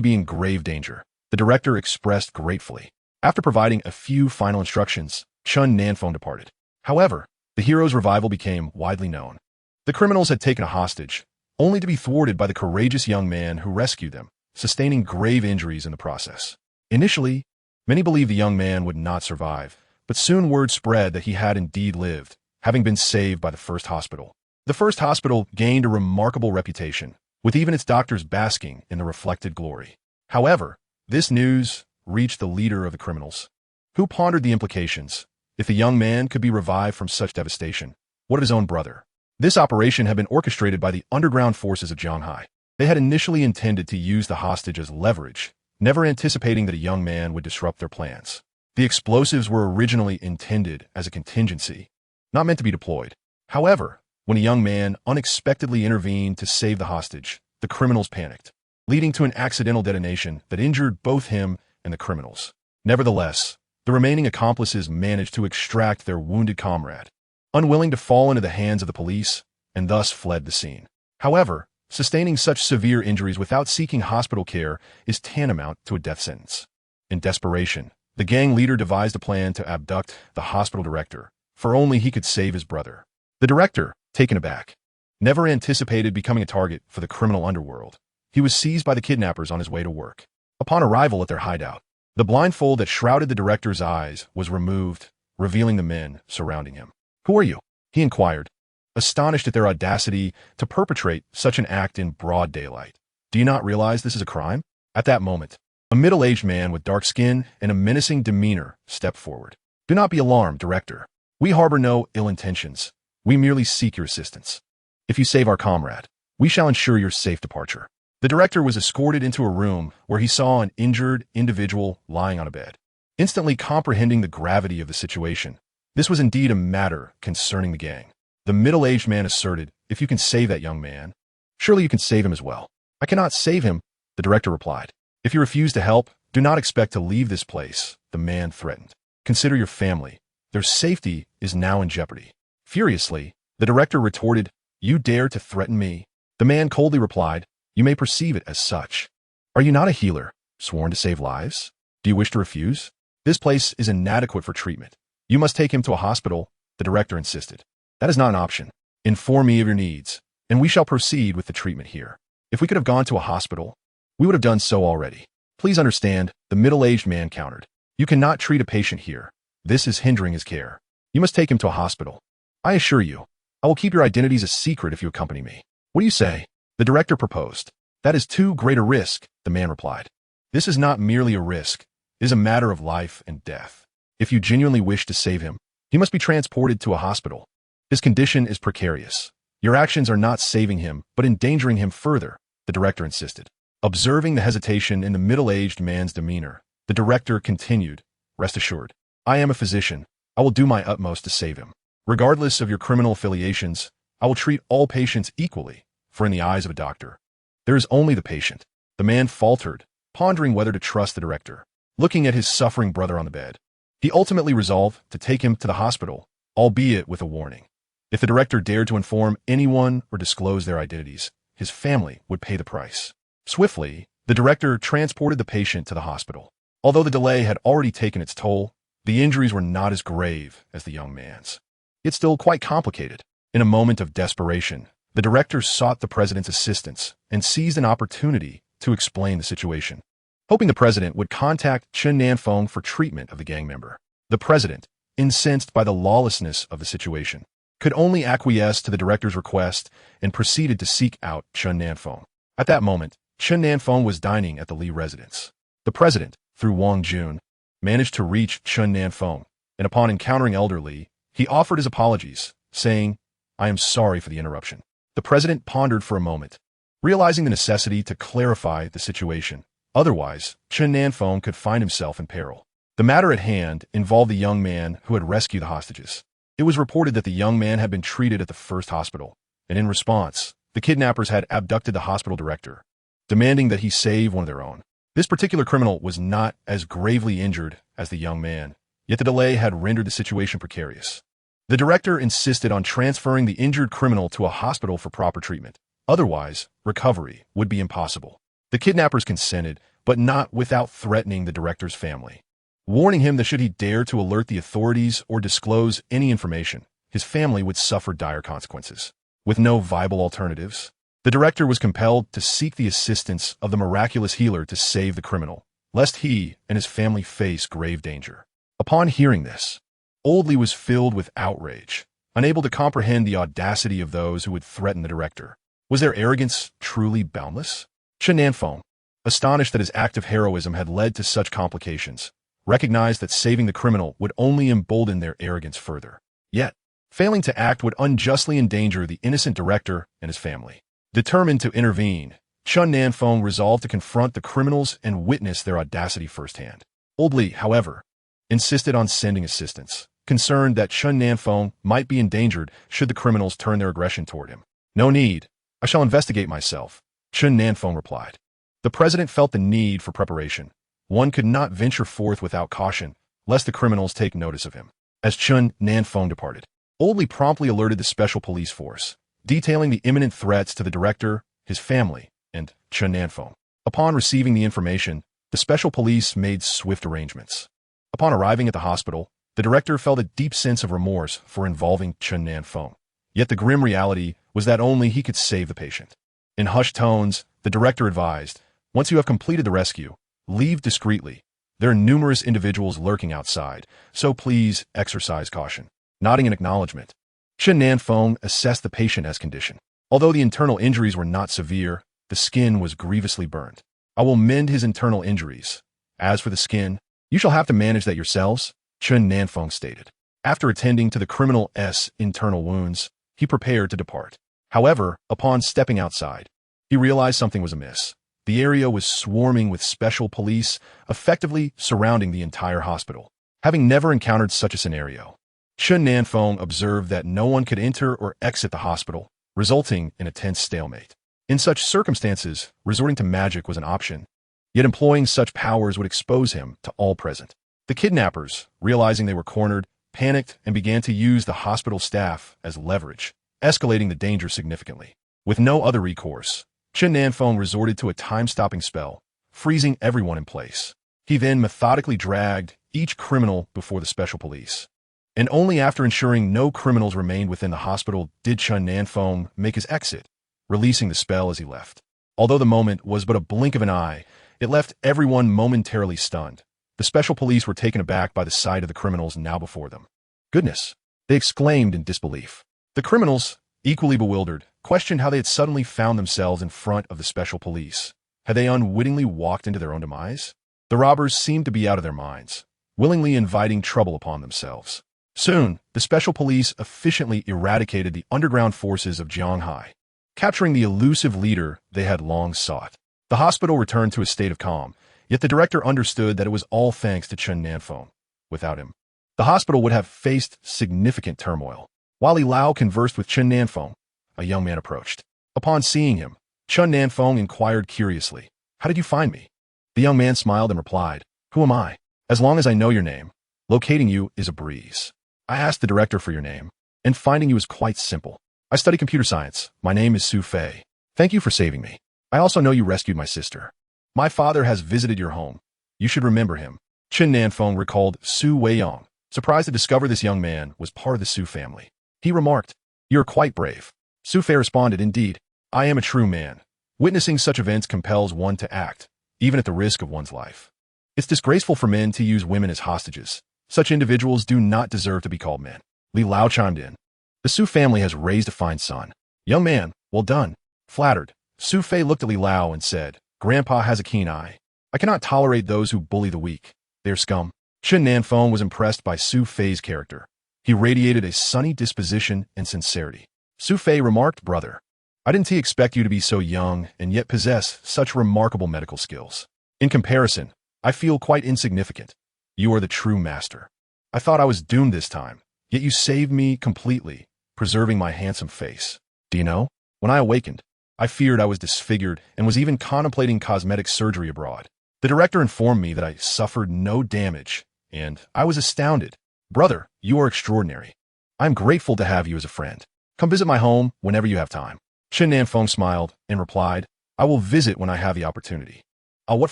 be in grave danger, the director expressed gratefully. After providing a few final instructions, Chen Nan Feng departed. However, the hero's revival became widely known. The criminals had taken a hostage, only to be thwarted by the courageous young man who rescued them, sustaining grave injuries in the process. Initially, many believed the young man would not survive, but soon word spread that he had indeed lived, having been saved by the first hospital. The first hospital gained a remarkable reputation, with even its doctors basking in the reflected glory. However, this news reached the leader of the criminals, who pondered the implications. If the young man could be revived from such devastation, what of his own brother? This operation had been orchestrated by the underground forces of Zhanghai. They had initially intended to use the hostage as leverage, never anticipating that a young man would disrupt their plans. The explosives were originally intended as a contingency, not meant to be deployed. However, when a young man unexpectedly intervened to save the hostage, the criminals panicked, leading to an accidental detonation that injured both him and the criminals. Nevertheless, the remaining accomplices managed to extract their wounded comrade, unwilling to fall into the hands of the police, and thus fled the scene. However, sustaining such severe injuries without seeking hospital care is tantamount to a death sentence. In desperation, the gang leader devised a plan to abduct the hospital director, for only he could save his brother. The director, taken aback, never anticipated becoming a target for the criminal underworld. He was seized by the kidnappers on his way to work. Upon arrival at their hideout, the blindfold that shrouded the director's eyes was removed, revealing the men surrounding him. "Who are you?" he inquired, astonished at their audacity to perpetrate such an act in broad daylight. "Do you not realize this is a crime?" At that moment, a middle-aged man with dark skin and a menacing demeanor stepped forward. "Do not be alarmed, director. We harbor no ill intentions. We merely seek your assistance. If you save our comrade, we shall ensure your safe departure." The director was escorted into a room where he saw an injured individual lying on a bed. Instantly comprehending the gravity of the situation, this was indeed a matter concerning the gang. The middle-aged man asserted, "If you can save that young man, surely you can save him as well." "I cannot save him," the director replied. "If you refuse to help, do not expect to leave this place," the man threatened. "Consider your family. Their safety is now in jeopardy." Furiously, the director retorted, "You dare to threaten me?" The man coldly replied, "You may perceive it as such. Are you not a healer, sworn to save lives? Do you wish to refuse? This place is inadequate for treatment. You must take him to a hospital," the director insisted. "That is not an option. Inform me of your needs, and we shall proceed with the treatment here. If we could have gone to a hospital, we would have done so already." "Please understand," the middle-aged man countered. "You cannot treat a patient here. This is hindering his care. You must take him to a hospital. I assure you, I will keep your identities a secret if you accompany me." "What do you say?" the director proposed. "That is too great a risk," the man replied. "This is not merely a risk. It is a matter of life and death. If you genuinely wish to save him, he must be transported to a hospital. His condition is precarious. Your actions are not saving him, but endangering him further," the director insisted. Observing the hesitation in the middle-aged man's demeanor, the director continued, "Rest assured, I am a physician. I will do my utmost to save him. Regardless of your criminal affiliations, I will treat all patients equally, for in the eyes of a doctor, there is only the patient." The man faltered, pondering whether to trust the director. Looking at his suffering brother on the bed, he ultimately resolved to take him to the hospital, albeit with a warning. If the director dared to inform anyone or disclose their identities, his family would pay the price. Swiftly, the director transported the patient to the hospital. Although the delay had already taken its toll, the injuries were not as grave as the young man's. Yet still quite complicated. In a moment of desperation, the director sought the president's assistance and seized an opportunity to explain the situation, hoping the president would contact Chen Nan Feng for treatment of the gang member. The president, incensed by the lawlessness of the situation, could only acquiesce to the director's request and proceeded to seek out Chen Nan Feng. At that moment, Chen Nan Feng was dining at the Li residence. The president, through Wang Jun, managed to reach Chen Nan Feng, and upon encountering Elder Li, he offered his apologies, saying, "I am sorry for the interruption." The president pondered for a moment, realizing the necessity to clarify the situation. Otherwise, Chen Nan Feng could find himself in peril. The matter at hand involved the young man who had rescued the hostages. It was reported that the young man had been treated at the first hospital, and in response, the kidnappers had abducted the hospital director, demanding that he save one of their own. This particular criminal was not as gravely injured as the young man, yet the delay had rendered the situation precarious. The director insisted on transferring the injured criminal to a hospital for proper treatment. Otherwise, recovery would be impossible. The kidnappers consented, but not without threatening the director's family, warning him that should he dare to alert the authorities or disclose any information, his family would suffer dire consequences. With no viable alternatives, the director was compelled to seek the assistance of the miraculous healer to save the criminal, lest he and his family face grave danger. Upon hearing this, Old Li was filled with outrage, unable to comprehend the audacity of those who would threaten the director. Was their arrogance truly boundless? Chen Nan Feng, astonished that his act of heroism had led to such complications, recognized that saving the criminal would only embolden their arrogance further. Yet, failing to act would unjustly endanger the innocent director and his family. Determined to intervene, Chen Nan Feng resolved to confront the criminals and witness their audacity firsthand. Old Li, however, insisted on sending assistance, concerned that Chen Nan Feng might be endangered should the criminals turn their aggression toward him. No need. I shall investigate myself, Chen Nan Feng replied. The president felt the need for preparation. One could not venture forth without caution, lest the criminals take notice of him. As Chen Nan Feng departed, Old Li promptly alerted the special police force, detailing the imminent threats to the director, his family, and Chen Nan Feng. Upon receiving the information, the special police made swift arrangements. Upon arriving at the hospital, the director felt a deep sense of remorse for involving Chen Nan Feng. Yet the grim reality was that only he could save the patient. In hushed tones, the director advised, "Once you have completed the rescue, leave discreetly. There are numerous individuals lurking outside, so please exercise caution." Nodding in acknowledgement, Chen Nan Feng assessed the patient as condition. Although the internal injuries were not severe, the skin was grievously burned. "I will mend his internal injuries. As for the skin, you shall have to manage that yourselves," Chen Nan Feng stated. After attending to the criminal's internal wounds, he prepared to depart. However, upon stepping outside, he realized something was amiss. The area was swarming with special police, effectively surrounding the entire hospital. Having never encountered such a scenario, Chen Nan Feng observed that no one could enter or exit the hospital, resulting in a tense stalemate. In such circumstances, resorting to magic was an option, yet employing such powers would expose him to all present. The kidnappers, realizing they were cornered, panicked and began to use the hospital staff as leverage, escalating the danger significantly. With no other recourse, Chen Nan Feng resorted to a time-stopping spell, freezing everyone in place. He then methodically dragged each criminal before the special police. And only after ensuring no criminals remained within the hospital did Chen Nan Feng make his exit, releasing the spell as he left. Although the moment was but a blink of an eye, it left everyone momentarily stunned. The special police were taken aback by the sight of the criminals now before them. "Goodness!" they exclaimed in disbelief. The criminals, equally bewildered, questioned how they had suddenly found themselves in front of the special police. Had they unwittingly walked into their own demise? The robbers seemed to be out of their minds, willingly inviting trouble upon themselves. Soon, the special police efficiently eradicated the underground forces of Jianghai, capturing the elusive leader they had long sought. The hospital returned to a state of calm, yet the director understood that it was all thanks to Chen Nan Feng. Without him, the hospital would have faced significant turmoil. While Li Lao conversed with Chen Nan Feng, a young man approached. Upon seeing him, Chen Nan Feng inquired curiously, "How did you find me?" The young man smiled and replied, "Who am I? As long as I know your name, locating you is a breeze. I asked the director for your name, and finding you is quite simple. I study computer science. My name is Su Fei. Thank you for saving me. I also know you rescued my sister. My father has visited your home. You should remember him." Chen Nan Feng recalled Su Weiyang, surprised to discover this young man was part of the Su family. He remarked, "You are quite brave." Su Fei responded, "Indeed, I am a true man. Witnessing such events compels one to act, even at the risk of one's life. It's disgraceful for men to use women as hostages. Such individuals do not deserve to be called men." Li Lao chimed in. "The Su family has raised a fine son. Young man, well done." Flattered, Su Fei looked at Li Lao and said, "Grandpa has a keen eye. I cannot tolerate those who bully the weak. They're scum." Chen Nan Feng was impressed by Su Fei's character. He radiated a sunny disposition and sincerity. Su Fei remarked, "Brother, I didn't expect you to be so young and yet possess such remarkable medical skills. In comparison, I feel quite insignificant. You are the true master. I thought I was doomed this time, yet you saved me completely, preserving my handsome face. Do you know, when I awakened, I feared I was disfigured and was even contemplating cosmetic surgery abroad. The director informed me that I suffered no damage, and I was astounded. Brother, you are extraordinary. I'm grateful to have you as a friend. Come visit my home whenever you have time. Chen Nan Feng smiled and replied, I will visit when I have the opportunity. What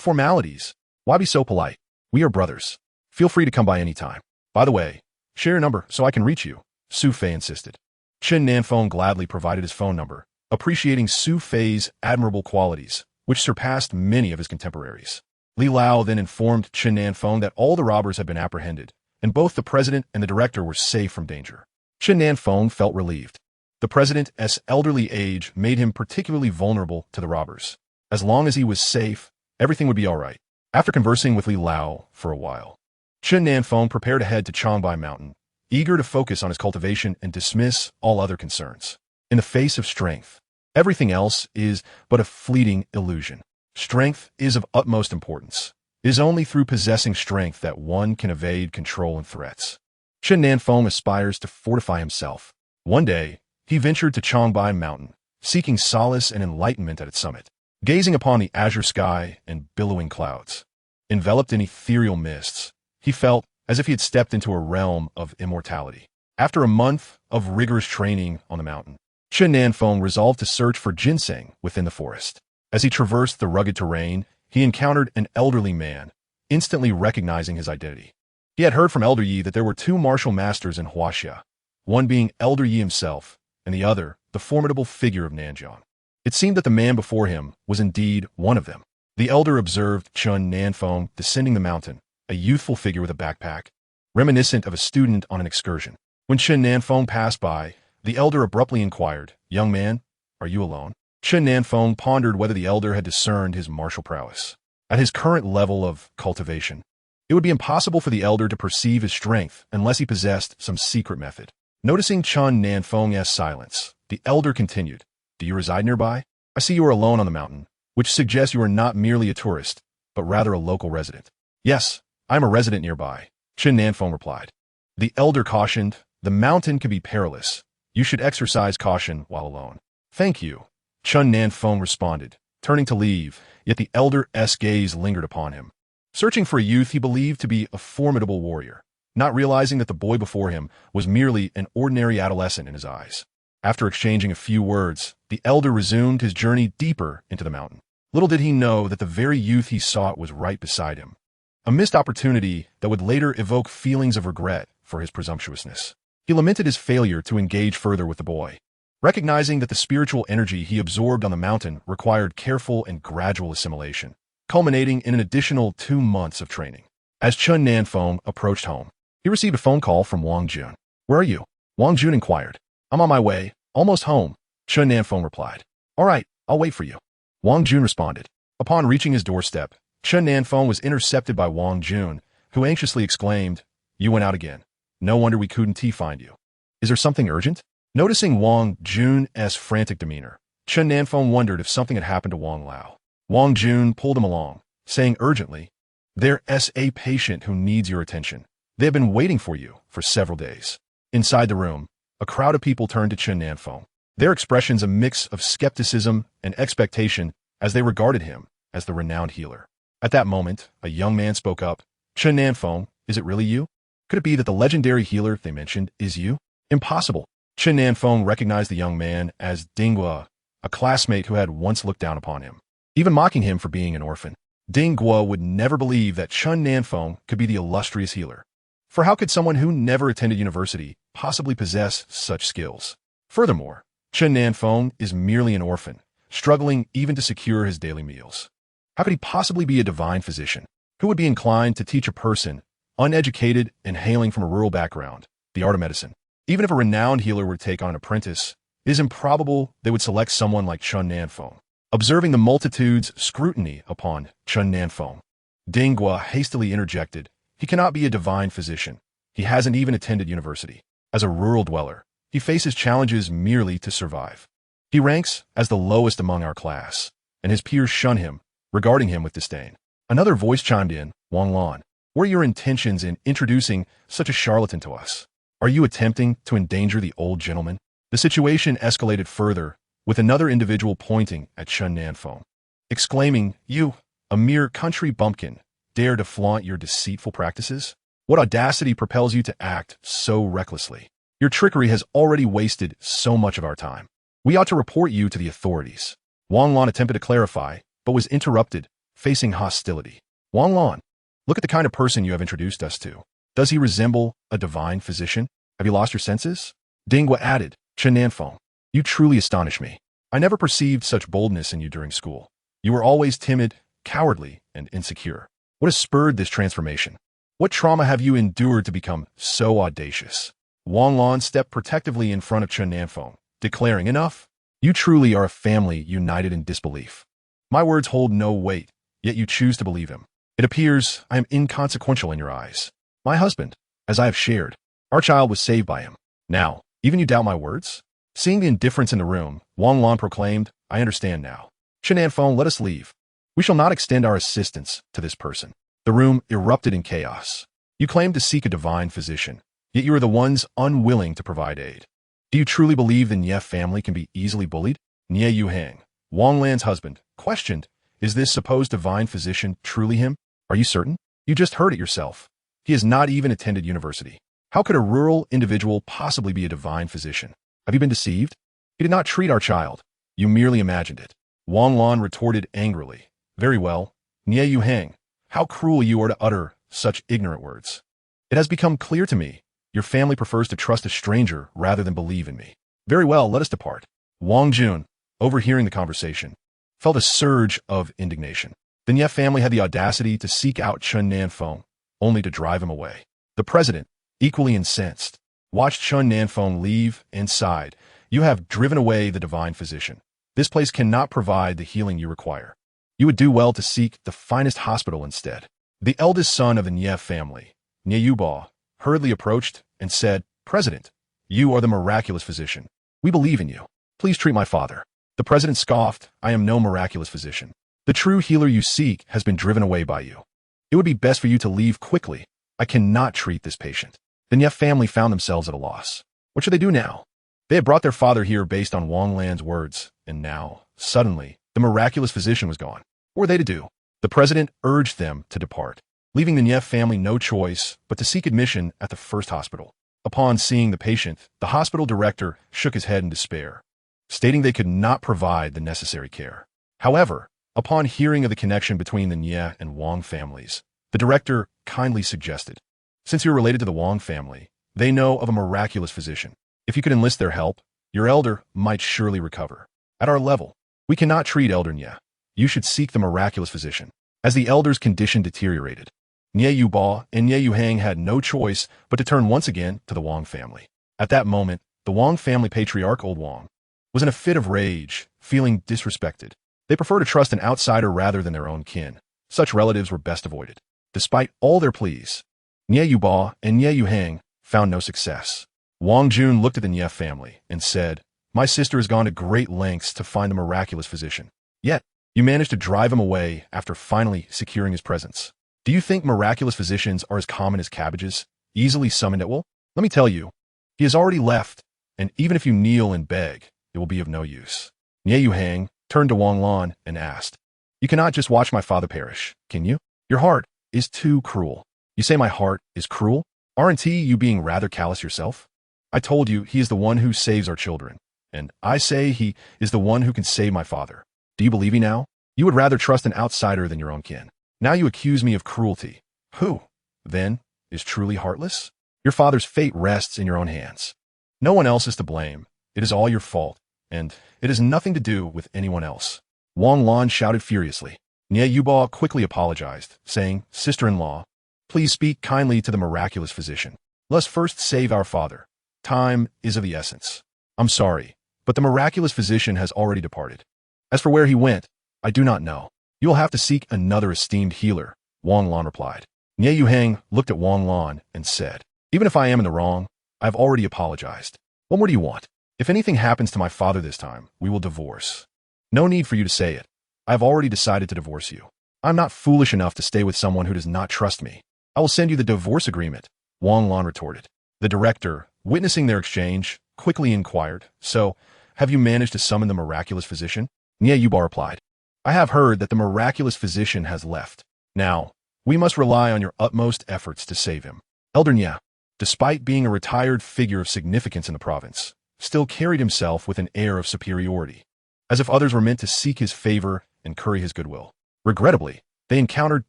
formalities? Why be so polite? We are brothers. Feel free to come by any time. By the way, share your number so I can reach you, Su Fei insisted. Chen Nan Feng gladly provided his phone number, appreciating Su Fei's admirable qualities, which surpassed many of his contemporaries. Li Lao then informed Chen Nan Feng that all the robbers had been apprehended, and both the president and the director were safe from danger. Chen Nan Feng felt relieved. The president's elderly age made him particularly vulnerable to the robbers. As long as he was safe, everything would be all right. After conversing with Li Lao for a while, Chen Nan Feng prepared to head to Changbai Mountain, eager to focus on his cultivation and dismiss all other concerns. In the face of strength, everything else is but a fleeting illusion. Strength is of utmost importance. It is only through possessing strength that one can evade control and threats. Chen Nan Feng aspires to fortify himself. One day, he ventured to Changbai Mountain, seeking solace and enlightenment at its summit. Gazing upon the azure sky and billowing clouds, enveloped in ethereal mists, he felt as if he had stepped into a realm of immortality. After a month of rigorous training on the mountain, Chen Nan Feng resolved to search for ginseng within the forest. As he traversed the rugged terrain, he encountered an elderly man, instantly recognizing his identity. He had heard from Elder Yi that there were two martial masters in Huaxia, one being Elder Yi himself, and the other the formidable figure of Nanjiang. It seemed that the man before him was indeed one of them. The elder observed Chen Nan Feng descending the mountain, a youthful figure with a backpack, reminiscent of a student on an excursion. When Chen Nan Feng passed by, the elder abruptly inquired, Young man, are you alone? Chen Nan Feng pondered whether the elder had discerned his martial prowess. At his current level of cultivation, it would be impossible for the elder to perceive his strength unless he possessed some secret method. Noticing Chen Nan Feng's silence, the elder continued, Do you reside nearby? I see you are alone on the mountain, which suggests you are not merely a tourist, but rather a local resident. Yes, I am a resident nearby, Chen Nan Feng replied. The elder cautioned, The mountain can be perilous. You should exercise caution while alone. Thank you, Chen Nan Feng responded, turning to leave, yet the elder's gaze lingered upon him. Searching for a youth he believed to be a formidable warrior, not realizing that the boy before him was merely an ordinary adolescent in his eyes. After exchanging a few words, the elder resumed his journey deeper into the mountain. Little did he know that the very youth he sought was right beside him, a missed opportunity that would later evoke feelings of regret for his presumptuousness. He lamented his failure to engage further with the boy, recognizing that the spiritual energy he absorbed on the mountain required careful and gradual assimilation, culminating in an additional 2 months of training. As Chen Nan Feng approached home, he received a phone call from Wang Jun. Where are you? Wang Jun inquired. I'm on my way, almost home, Chen Nan Feng replied. All right, I'll wait for you. Wang Jun responded. Upon reaching his doorstep, Chen Nan Feng was intercepted by Wang Jun, who anxiously exclaimed, You went out again. No wonder we couldn't find you. Is there something urgent? Noticing Wang Jun's frantic demeanor, Chen Nan Feng wondered if something had happened to Wang Lao. Wang Jun pulled him along, saying urgently, There's a patient who needs your attention. They have been waiting for you for several days. Inside the room, a crowd of people turned to Chen Nan Feng, their expressions a mix of skepticism and expectation as they regarded him as the renowned healer. At that moment, a young man spoke up. Chen Nan Feng, is it really you? Could it be that the legendary healer they mentioned is you? Impossible. Chen Nan Feng recognized the young man as Ding Guo, a classmate who had once looked down upon him, even mocking him for being an orphan. Ding Guo would never believe that Chen Nan Feng could be the illustrious healer. For how could someone who never attended university possibly possess such skills? Furthermore, Chen Nan Feng is merely an orphan, struggling even to secure his daily meals. How could he possibly be a divine physician? Who would be inclined to teach a person, uneducated and hailing from a rural background, the art of medicine? Even if a renowned healer were to take on an apprentice, it is improbable they would select someone like Chen Nan Feng. Observing the multitude's scrutiny upon Chen Nan Feng, Ding Guo hastily interjected, He cannot be a divine physician. He hasn't even attended university. As a rural dweller, he faces challenges merely to survive. He ranks as the lowest among our class, and his peers shun him, regarding him with disdain. Another voice chimed in, Wang Lan, what are your intentions in introducing such a charlatan to us? Are you attempting to endanger the old gentleman? The situation escalated further, with another individual pointing at Chen Nan Feng, exclaiming, You, a mere country bumpkin, dare to flaunt your deceitful practices? What audacity propels you to act so recklessly? Your trickery has already wasted so much of our time. We ought to report you to the authorities. Wang Lan attempted to clarify, but was interrupted, facing hostility. Wang Lan, look at the kind of person you have introduced us to. Does he resemble a divine physician? Have you lost your senses? Dinghua added, Chen Nan Feng, you truly astonish me. I never perceived such boldness in you during school. You were always timid, cowardly, and insecure. What has spurred this transformation? What trauma have you endured to become so audacious? Wang Lan stepped protectively in front of Chen Nan Feng, declaring, enough. You truly are a family united in disbelief. My words hold no weight, yet you choose to believe him. It appears I am inconsequential in your eyes. My husband, as I have shared, our child was saved by him. Now, even you doubt my words? Seeing the indifference in the room, Wang Lan proclaimed, I understand now. Chen Nan Feng, let us leave. We shall not extend our assistance to this person. The room erupted in chaos. You claim to seek a divine physician, yet you are the ones unwilling to provide aid. Do you truly believe the Nie family can be easily bullied? Nie Yuhang, Wang Lan's husband, questioned, is this supposed divine physician truly him? Are you certain? You just heard it yourself. He has not even attended university. How could a rural individual possibly be a divine physician? Have you been deceived? He did not treat our child. You merely imagined it. Wang Lan retorted angrily. Very well, Nie Yuhang, how cruel you are to utter such ignorant words. It has become clear to me, your family prefers to trust a stranger rather than believe in me. Very well, let us depart. Wang Jun, overhearing the conversation, felt a surge of indignation. The Nie family had the audacity to seek out Chen Nan Feng, only to drive him away. The president, equally incensed, watched Chen Nan Feng leave and sighed. You have driven away the divine physician. This place cannot provide the healing you require. You would do well to seek the finest hospital instead. The eldest son of the Nie family, Nie Yuba, hurriedly approached and said, President, you are the miraculous physician. We believe in you. Please treat my father. The president scoffed, I am no miraculous physician. The true healer you seek has been driven away by you. It would be best for you to leave quickly. I cannot treat this patient. The Nie family found themselves at a loss. What should they do now? They had brought their father here based on Wang Lan's words, and now, suddenly, the miraculous physician was gone. What were they to do? The president urged them to depart, leaving the Nie family no choice but to seek admission at the first hospital. Upon seeing the patient, the hospital director shook his head in despair, stating they could not provide the necessary care. However, upon hearing of the connection between the Nie and Wang families, the director kindly suggested, since you're related to the Wang family, they know of a miraculous physician. If you could enlist their help, your elder might surely recover. At our level, we cannot treat elder Nie. You should seek the miraculous physician. As the elder's condition deteriorated, Nie Yuba and Nie Yuhang had no choice but to turn once again to the Wang family. At that moment, the Wang family patriarch, Old Wang, was in a fit of rage, feeling disrespected. They prefer to trust an outsider rather than their own kin. Such relatives were best avoided. Despite all their pleas, Nie Yuba and Nie Yuhang found no success. Wang Jun looked at the Nie family and said, My sister has gone to great lengths to find the miraculous physician. Yet, you managed to drive him away after finally securing his presence. Do you think miraculous physicians are as common as cabbages, easily summoned at will? Let me tell you, he has already left, and even if you kneel and beg, it will be of no use. Nie Yuhang turned to Wang Lan and asked, You cannot just watch my father perish, can you? Your heart is too cruel. You say my heart is cruel? Aren't you being rather callous yourself? I told you he is the one who saves our children, and I say he is the one who can save my father. Do you believe me now? You would rather trust an outsider than your own kin. Now you accuse me of cruelty. Who, then, is truly heartless? Your father's fate rests in your own hands. No one else is to blame. It is all your fault, and it has nothing to do with anyone else. Wang Lan shouted furiously. Nie Yuba quickly apologized, saying, Sister-in-law, please speak kindly to the miraculous physician. Let us first save our father. Time is of the essence. I'm sorry, but the miraculous physician has already departed. As for where he went, I do not know. You will have to seek another esteemed healer, Wang Lan replied. Nie Yuhang looked at Wang Lan and said, Even if I am in the wrong, I have already apologized. What more do you want? If anything happens to my father this time, we will divorce. No need for you to say it. I have already decided to divorce you. I'm not foolish enough to stay with someone who does not trust me. I will send you the divorce agreement, Wang Lan retorted. The director, witnessing their exchange, quickly inquired, So, have you managed to summon the miraculous physician? Nie Yuba replied, I have heard that the miraculous physician has left. Now, we must rely on your utmost efforts to save him. Elder Nie, despite being a retired figure of significance in the province, still carried himself with an air of superiority, as if others were meant to seek his favor and curry his goodwill. Regrettably, they encountered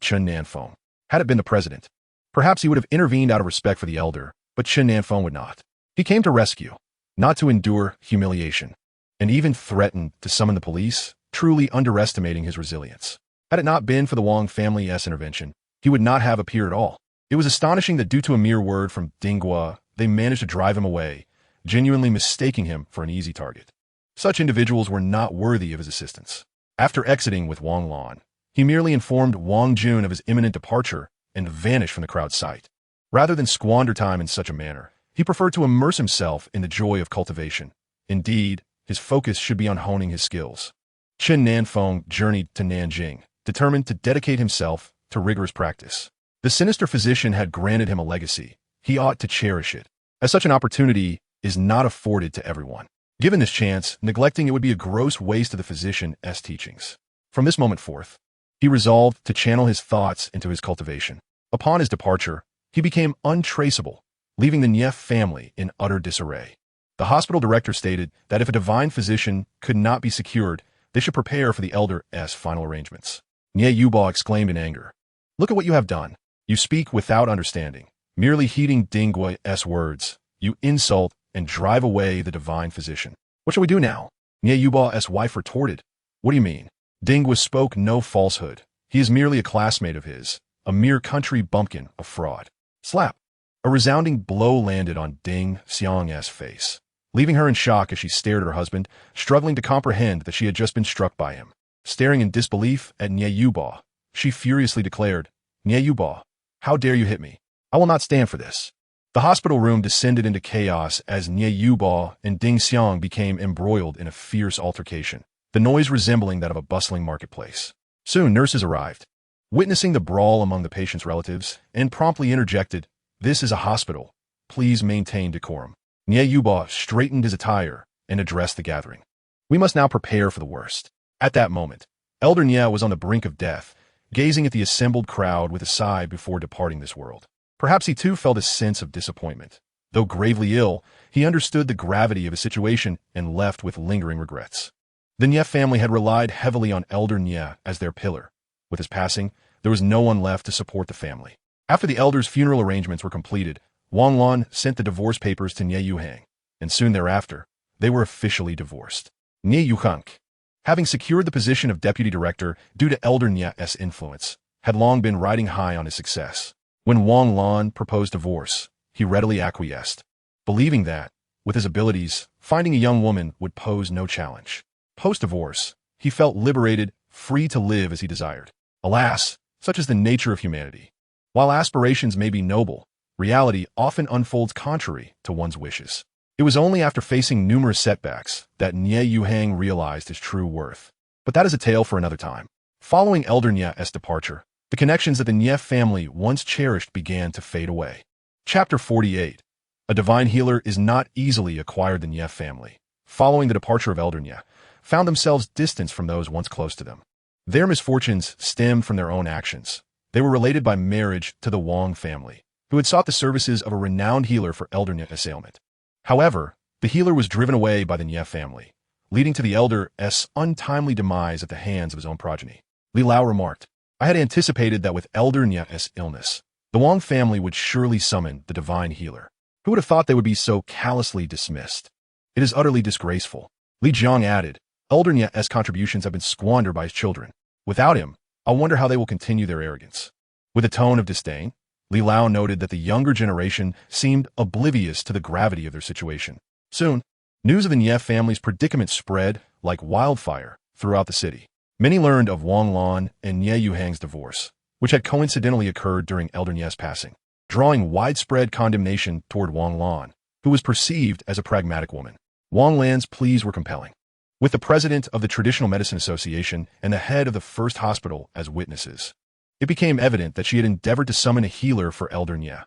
Chen Nan Feng. Had it been the president, perhaps he would have intervened out of respect for the elder, but Chen Nan Feng would not. He came to rescue, not to endure humiliation, and even threatened to summon the police, truly underestimating his resilience. Had it not been for the Wang family's intervention, he would not have appeared at all. It was astonishing that due to a mere word from Dinghua, they managed to drive him away, genuinely mistaking him for an easy target. Such individuals were not worthy of his assistance. After exiting with Wang Lan, he merely informed Wang Jun of his imminent departure and vanished from the crowd's sight. Rather than squander time in such a manner, he preferred to immerse himself in the joy of cultivation. Indeed, his focus should be on honing his skills. Chen Nan Feng journeyed to Nanjing, determined to dedicate himself to rigorous practice. The sinister physician had granted him a legacy. He ought to cherish it, as such an opportunity is not afforded to everyone. Given this chance, neglecting it would be a gross waste of the physician's teachings. From this moment forth, he resolved to channel his thoughts into his cultivation. Upon his departure, he became untraceable, leaving the Nye family in utter disarray. The hospital director stated that if a divine physician could not be secured, they should prepare for the elder's final arrangements. Nye Yuba exclaimed in anger, "Look at what you have done. You speak without understanding, merely heeding Dinggui's words. You insult and drive away the divine physician. What shall we do now?" Nye Yuba's wife retorted, "What do you mean? Dinghua spoke no falsehood. He is merely a classmate of his, a mere country bumpkin, a fraud." Slap! A resounding blow landed on Ding Xiang's face, leaving her in shock as she stared at her husband, struggling to comprehend that she had just been struck by him. Staring in disbelief at Nye Yuba, she furiously declared, "Nye Yuba, how dare you hit me? I will not stand for this." The hospital room descended into chaos as Nye Yuba and Ding Xiang became embroiled in a fierce altercation, the noise resembling that of a bustling marketplace. Soon nurses arrived, witnessing the brawl among the patient's relatives, and promptly interjected, "This is a hospital. Please maintain decorum." Nye Yuba straightened his attire and addressed the gathering. "We must now prepare for the worst." At that moment, Elder Nye was on the brink of death, gazing at the assembled crowd with a sigh before departing this world. Perhaps he too felt a sense of disappointment. Though gravely ill, he understood the gravity of his situation and left with lingering regrets. The Nye family had relied heavily on Elder Nye as their pillar. With his passing, there was no one left to support the family. After the elder's funeral arrangements were completed, Wang Lan sent the divorce papers to Nye Yuhang, and soon thereafter, they were officially divorced. Nye Yuhang, having secured the position of deputy director due to Elder Nye's influence, had long been riding high on his success. When Wang Lan proposed divorce, he readily acquiesced, believing that, with his abilities, finding a young woman would pose no challenge. Post-divorce, he felt liberated, free to live as he desired. Alas, such is the nature of humanity. While aspirations may be noble, reality often unfolds contrary to one's wishes. It was only after facing numerous setbacks that Nye Yuhang realized his true worth. But that is a tale for another time. Following Elder Nye's departure, the connections that the Nye family once cherished began to fade away. Chapter 48. A divine healer is not easily acquired. The Nye family, following the departure of Elder Nye, found themselves distanced from those once close to them. Their misfortunes stemmed from their own actions. They were related by marriage to the Wang family, who had sought the services of a renowned healer for Elder Nye's ailment. However, the healer was driven away by the Nye family, leading to the elder's untimely demise at the hands of his own progeny. Li Lao remarked, "I had anticipated that with Elder Nye's illness, the Wang family would surely summon the divine healer. Who would have thought they would be so callously dismissed? It is utterly disgraceful." Li Jiang added, "Elder Nye's contributions have been squandered by his children. Without him, I wonder how they will continue their arrogance." With a tone of disdain, Li Lao noted that the younger generation seemed oblivious to the gravity of their situation. Soon, news of the Nye family's predicament spread like wildfire throughout the city. Many learned of Wang Lan and Nye Yuhang's divorce, which had coincidentally occurred during Elder Nye's passing, drawing widespread condemnation toward Wang Lan, who was perceived as a pragmatic woman. Wang Lan's pleas were compelling, with the president of the Traditional Medicine Association and the head of the first hospital as witnesses. It became evident that she had endeavored to summon a healer for Elder Nye,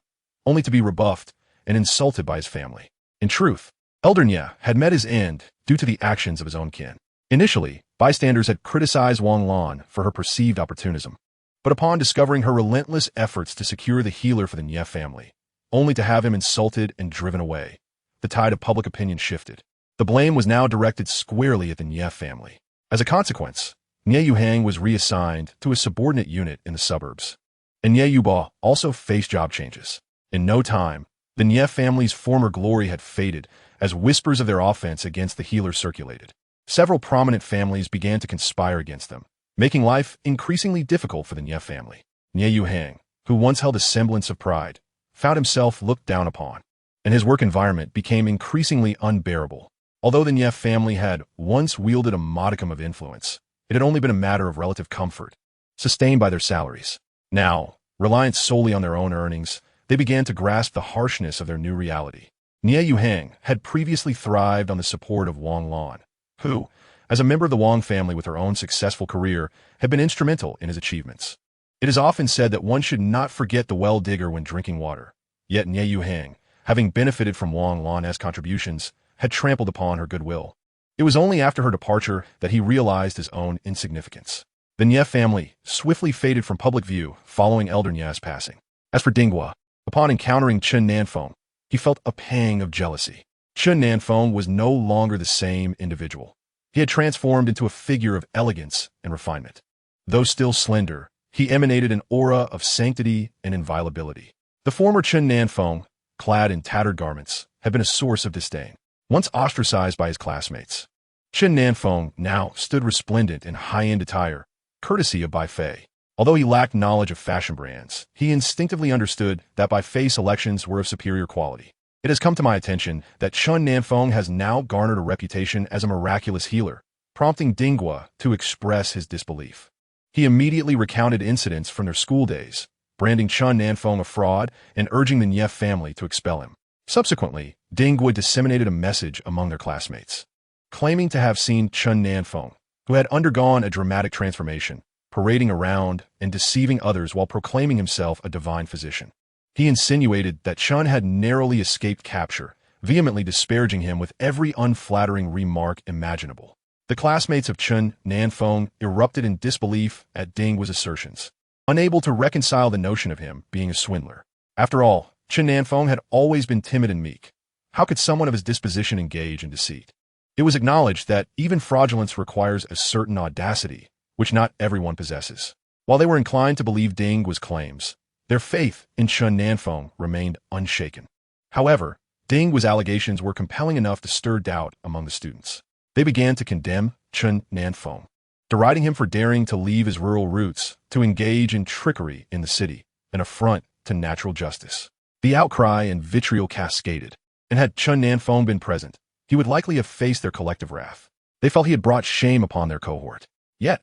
only to be rebuffed and insulted by his family. In truth, Elder Nye had met his end due to the actions of his own kin. Initially, bystanders had criticized Wang Lan for her perceived opportunism, but upon discovering her relentless efforts to secure the healer for the Nye family, only to have him insulted and driven away. The tide of public opinion shifted. The blame was now directed squarely at the Nie family. As a consequence, Nie Yuhang was reassigned to a subordinate unit in the suburbs. And Nie Yuba also faced job changes. In no time, the Nie family's former glory had faded as whispers of their offense against the healer circulated. Several prominent families began to conspire against them, making life increasingly difficult for the Nie family. Nie Yuhang, who once held a semblance of pride, found himself looked down upon, and his work environment became increasingly unbearable. Although the Nie family had once wielded a modicum of influence, it had only been a matter of relative comfort, sustained by their salaries. Now, reliant solely on their own earnings, they began to grasp the harshness of their new reality. Nie Yuhang had previously thrived on the support of Wang Lan, who, as a member of the Wang family with her own successful career, had been instrumental in his achievements. It is often said that one should not forget the well-digger when drinking water. Yet Nie Yuhang, having benefited from Wang Lan's contributions, had trampled upon her goodwill. It was only after her departure that he realized his own insignificance. The Nie family swiftly faded from public view following Elder Nie's passing. As for Dinghua, upon encountering Chen Nan Feng, he felt a pang of jealousy. Chen Nan Feng was no longer the same individual. He had transformed into a figure of elegance and refinement. Though still slender, he emanated an aura of sanctity and inviolability. The former Chen Nan Feng, clad in tattered garments, had been a source of disdain. Once ostracized by his classmates, Chen Nan Feng now stood resplendent in high-end attire, courtesy of Bai Fei. Although he lacked knowledge of fashion brands, he instinctively understood that Bai Fei selections were of superior quality. It has come to my attention that Chen Nan Feng has now garnered a reputation as a miraculous healer, prompting Dinghua to express his disbelief. He immediately recounted incidents from their school days, branding Chen Nan Feng a fraud and urging the Nie family to expel him. Subsequently, Dinghua disseminated a message among their classmates, claiming to have seen Chen Nan Feng, who had undergone a dramatic transformation, parading around and deceiving others while proclaiming himself a divine physician. He insinuated that Chen had narrowly escaped capture, vehemently disparaging him with every unflattering remark imaginable. The classmates of Chen Nan Feng erupted in disbelief at Dinghua's assertions, unable to reconcile the notion of him being a swindler. After all, Chen Nan Feng had always been timid and meek. How could someone of his disposition engage in deceit? It was acknowledged that even fraudulence requires a certain audacity, which not everyone possesses. While they were inclined to believe Dinghua's claims, their faith in Chen Nan Feng remained unshaken. However, Dinghua's allegations were compelling enough to stir doubt among the students. They began to condemn Chen Nan Feng, deriding him for daring to leave his rural roots to engage in trickery in the city, an affront to natural justice. The outcry and vitriol cascaded, and had Chen Nan Feng been present, he would likely have faced their collective wrath. They felt he had brought shame upon their cohort. Yet,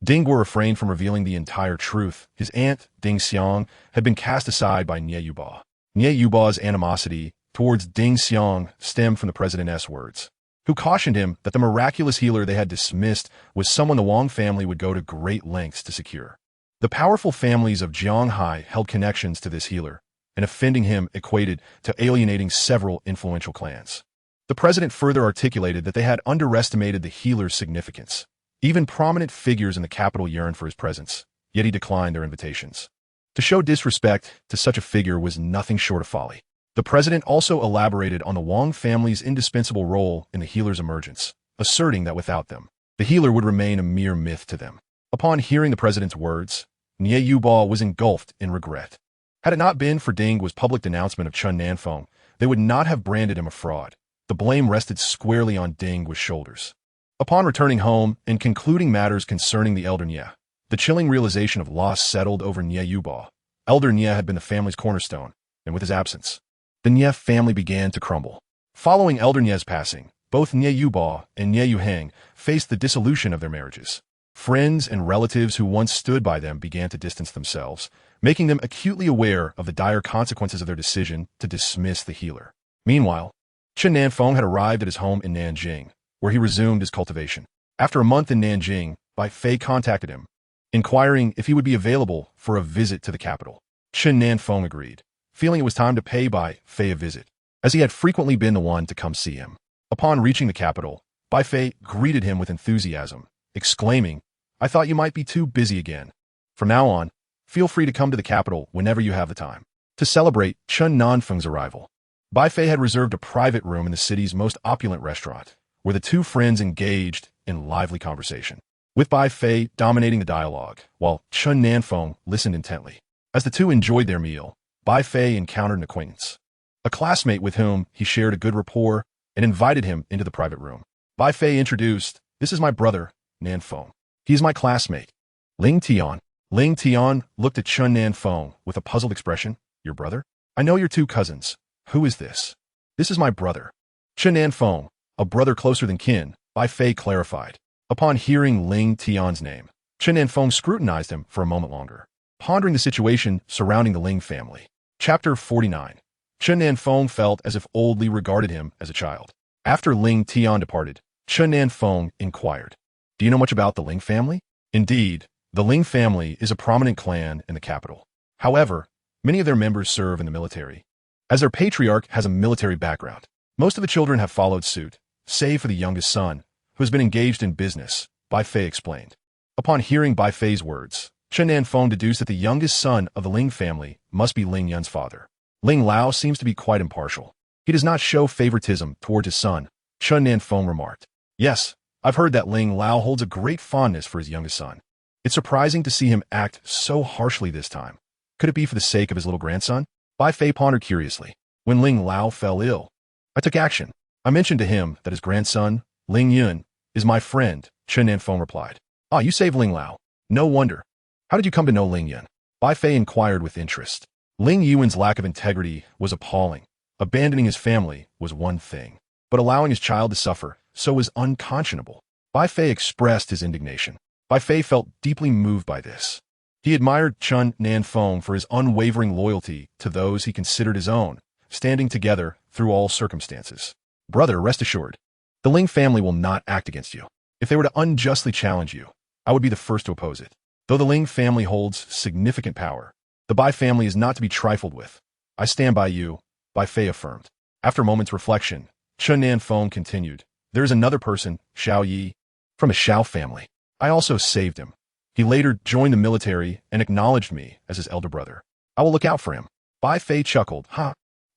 Dinghua refrained from revealing the entire truth. His aunt, Ding Xiang, had been cast aside by Nie Yuba. Nie Yuba's animosity towards Ding Xiang stemmed from the president's words, who cautioned him that the miraculous healer they had dismissed was someone the Wang family would go to great lengths to secure. The powerful families of Jianghai held connections to this healer, and offending him equated to alienating several influential clans. The president further articulated that they had underestimated the healer's significance. Even prominent figures in the capital yearned for his presence, yet he declined their invitations. To show disrespect to such a figure was nothing short of folly. The president also elaborated on the Wang family's indispensable role in the healer's emergence, asserting that without them, the healer would remain a mere myth to them. Upon hearing the president's words, Nie Yuba was engulfed in regret. Had it not been for Dinghua's public denouncement of Chen Nan Feng, they would not have branded him a fraud. The blame rested squarely on Dinghua's shoulders. Upon returning home and concluding matters concerning the elder Nie, the chilling realization of loss settled over Nie Yuba. Elder Nie had been the family's cornerstone, and with his absence, the Nie family began to crumble. Following Elder Nie's passing, both Nie Yuba and Nie Yuhang faced the dissolution of their marriages. Friends and relatives who once stood by them began to distance themselves, making them acutely aware of the dire consequences of their decision to dismiss the healer. Meanwhile, Chen Nan Feng had arrived at his home in Nanjing, where he resumed his cultivation. After a month in Nanjing, Bai Fei contacted him, inquiring if he would be available for a visit to the capital. Chen Nan Feng agreed, feeling it was time to pay Bai Fei a visit, as he had frequently been the one to come see him. Upon reaching the capital, Bai Fei greeted him with enthusiasm, exclaiming, "I thought you might be too busy again. From now on, feel free to come to the capital whenever you have the time." To celebrate Chen Nan Feng's arrival, Bai Fei had reserved a private room in the city's most opulent restaurant, where the two friends engaged in lively conversation, with Bai Fei dominating the dialogue, while Chen Nan Feng listened intently. As the two enjoyed their meal, Bai Fei encountered an acquaintance, a classmate with whom he shared a good rapport, and invited him into the private room. Bai Fei introduced, "This is my brother, Nan Feng. He is my classmate, Ling Tian." Ling Tian looked at Chen Nan Feng with a puzzled expression. "Your brother? I know your two cousins. Who is this?" "This is my brother, Chen Nan Feng, a brother closer than kin," Bai Fei clarified. Upon hearing Ling Tian's name, Chen Nan Feng scrutinized him for a moment longer, pondering the situation surrounding the Ling family. Chapter 49. Chen Nan Feng felt as if old Li regarded him as a child. After Ling Tian departed, Chen Nan Feng inquired, "Do you know much about the Ling family?" Indeed, the Ling family is a prominent clan in the capital. However, many of their members serve in the military. As their patriarch has a military background, most of the children have followed suit, save for the youngest son, who has been engaged in business, Bai Fei explained. Upon hearing Bai Fei's words, Chen Nan Feng deduced that the youngest son of the Ling family must be Ling Yun's father. Ling Lao seems to be quite impartial. He does not show favoritism toward his son, Chen Nan Feng remarked. "Yes, I've heard that Ling Lao holds a great fondness for his youngest son. It's surprising to see him act so harshly this time. Could it be for the sake of his little grandson?" Bai Fei pondered curiously. "When Ling Lao fell ill, I took action. I mentioned to him that his grandson, Ling Yun, is my friend," Chen Nan Feng replied. "Ah, you saved Ling Lao. No wonder. How did you come to know Ling Yun?" Bai Fei inquired with interest. Ling Yuan's lack of integrity was appalling. Abandoning his family was one thing, but allowing his child to suffer so was unconscionable. Bai Fei expressed his indignation. Bai Fei felt deeply moved by this. He admired Chen Nan Feng for his unwavering loyalty to those he considered his own, standing together through all circumstances. "Brother, rest assured, the Ling family will not act against you. If they were to unjustly challenge you, I would be the first to oppose it. Though the Ling family holds significant power, the Bai family is not to be trifled with. I stand by you," Bai Fei affirmed. After a moment's reflection, Chen Nan Feng continued, "There is another person, Xiao Yi, from a Xiao family. I also saved him. He later joined the military and acknowledged me as his elder brother. I will look out for him." Bai Fei chuckled.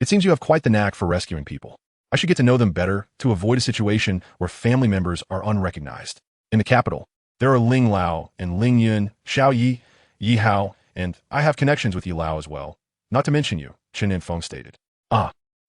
It seems you have quite the knack for rescuing people. I should get to know them better to avoid a situation where family members are unrecognized. In the capital, there are Ling Lao and Ling Yun, Xiao Yi, Yi Hao, and I have connections with Yi Lao as well. Not to mention you," Chen Nan Feng stated.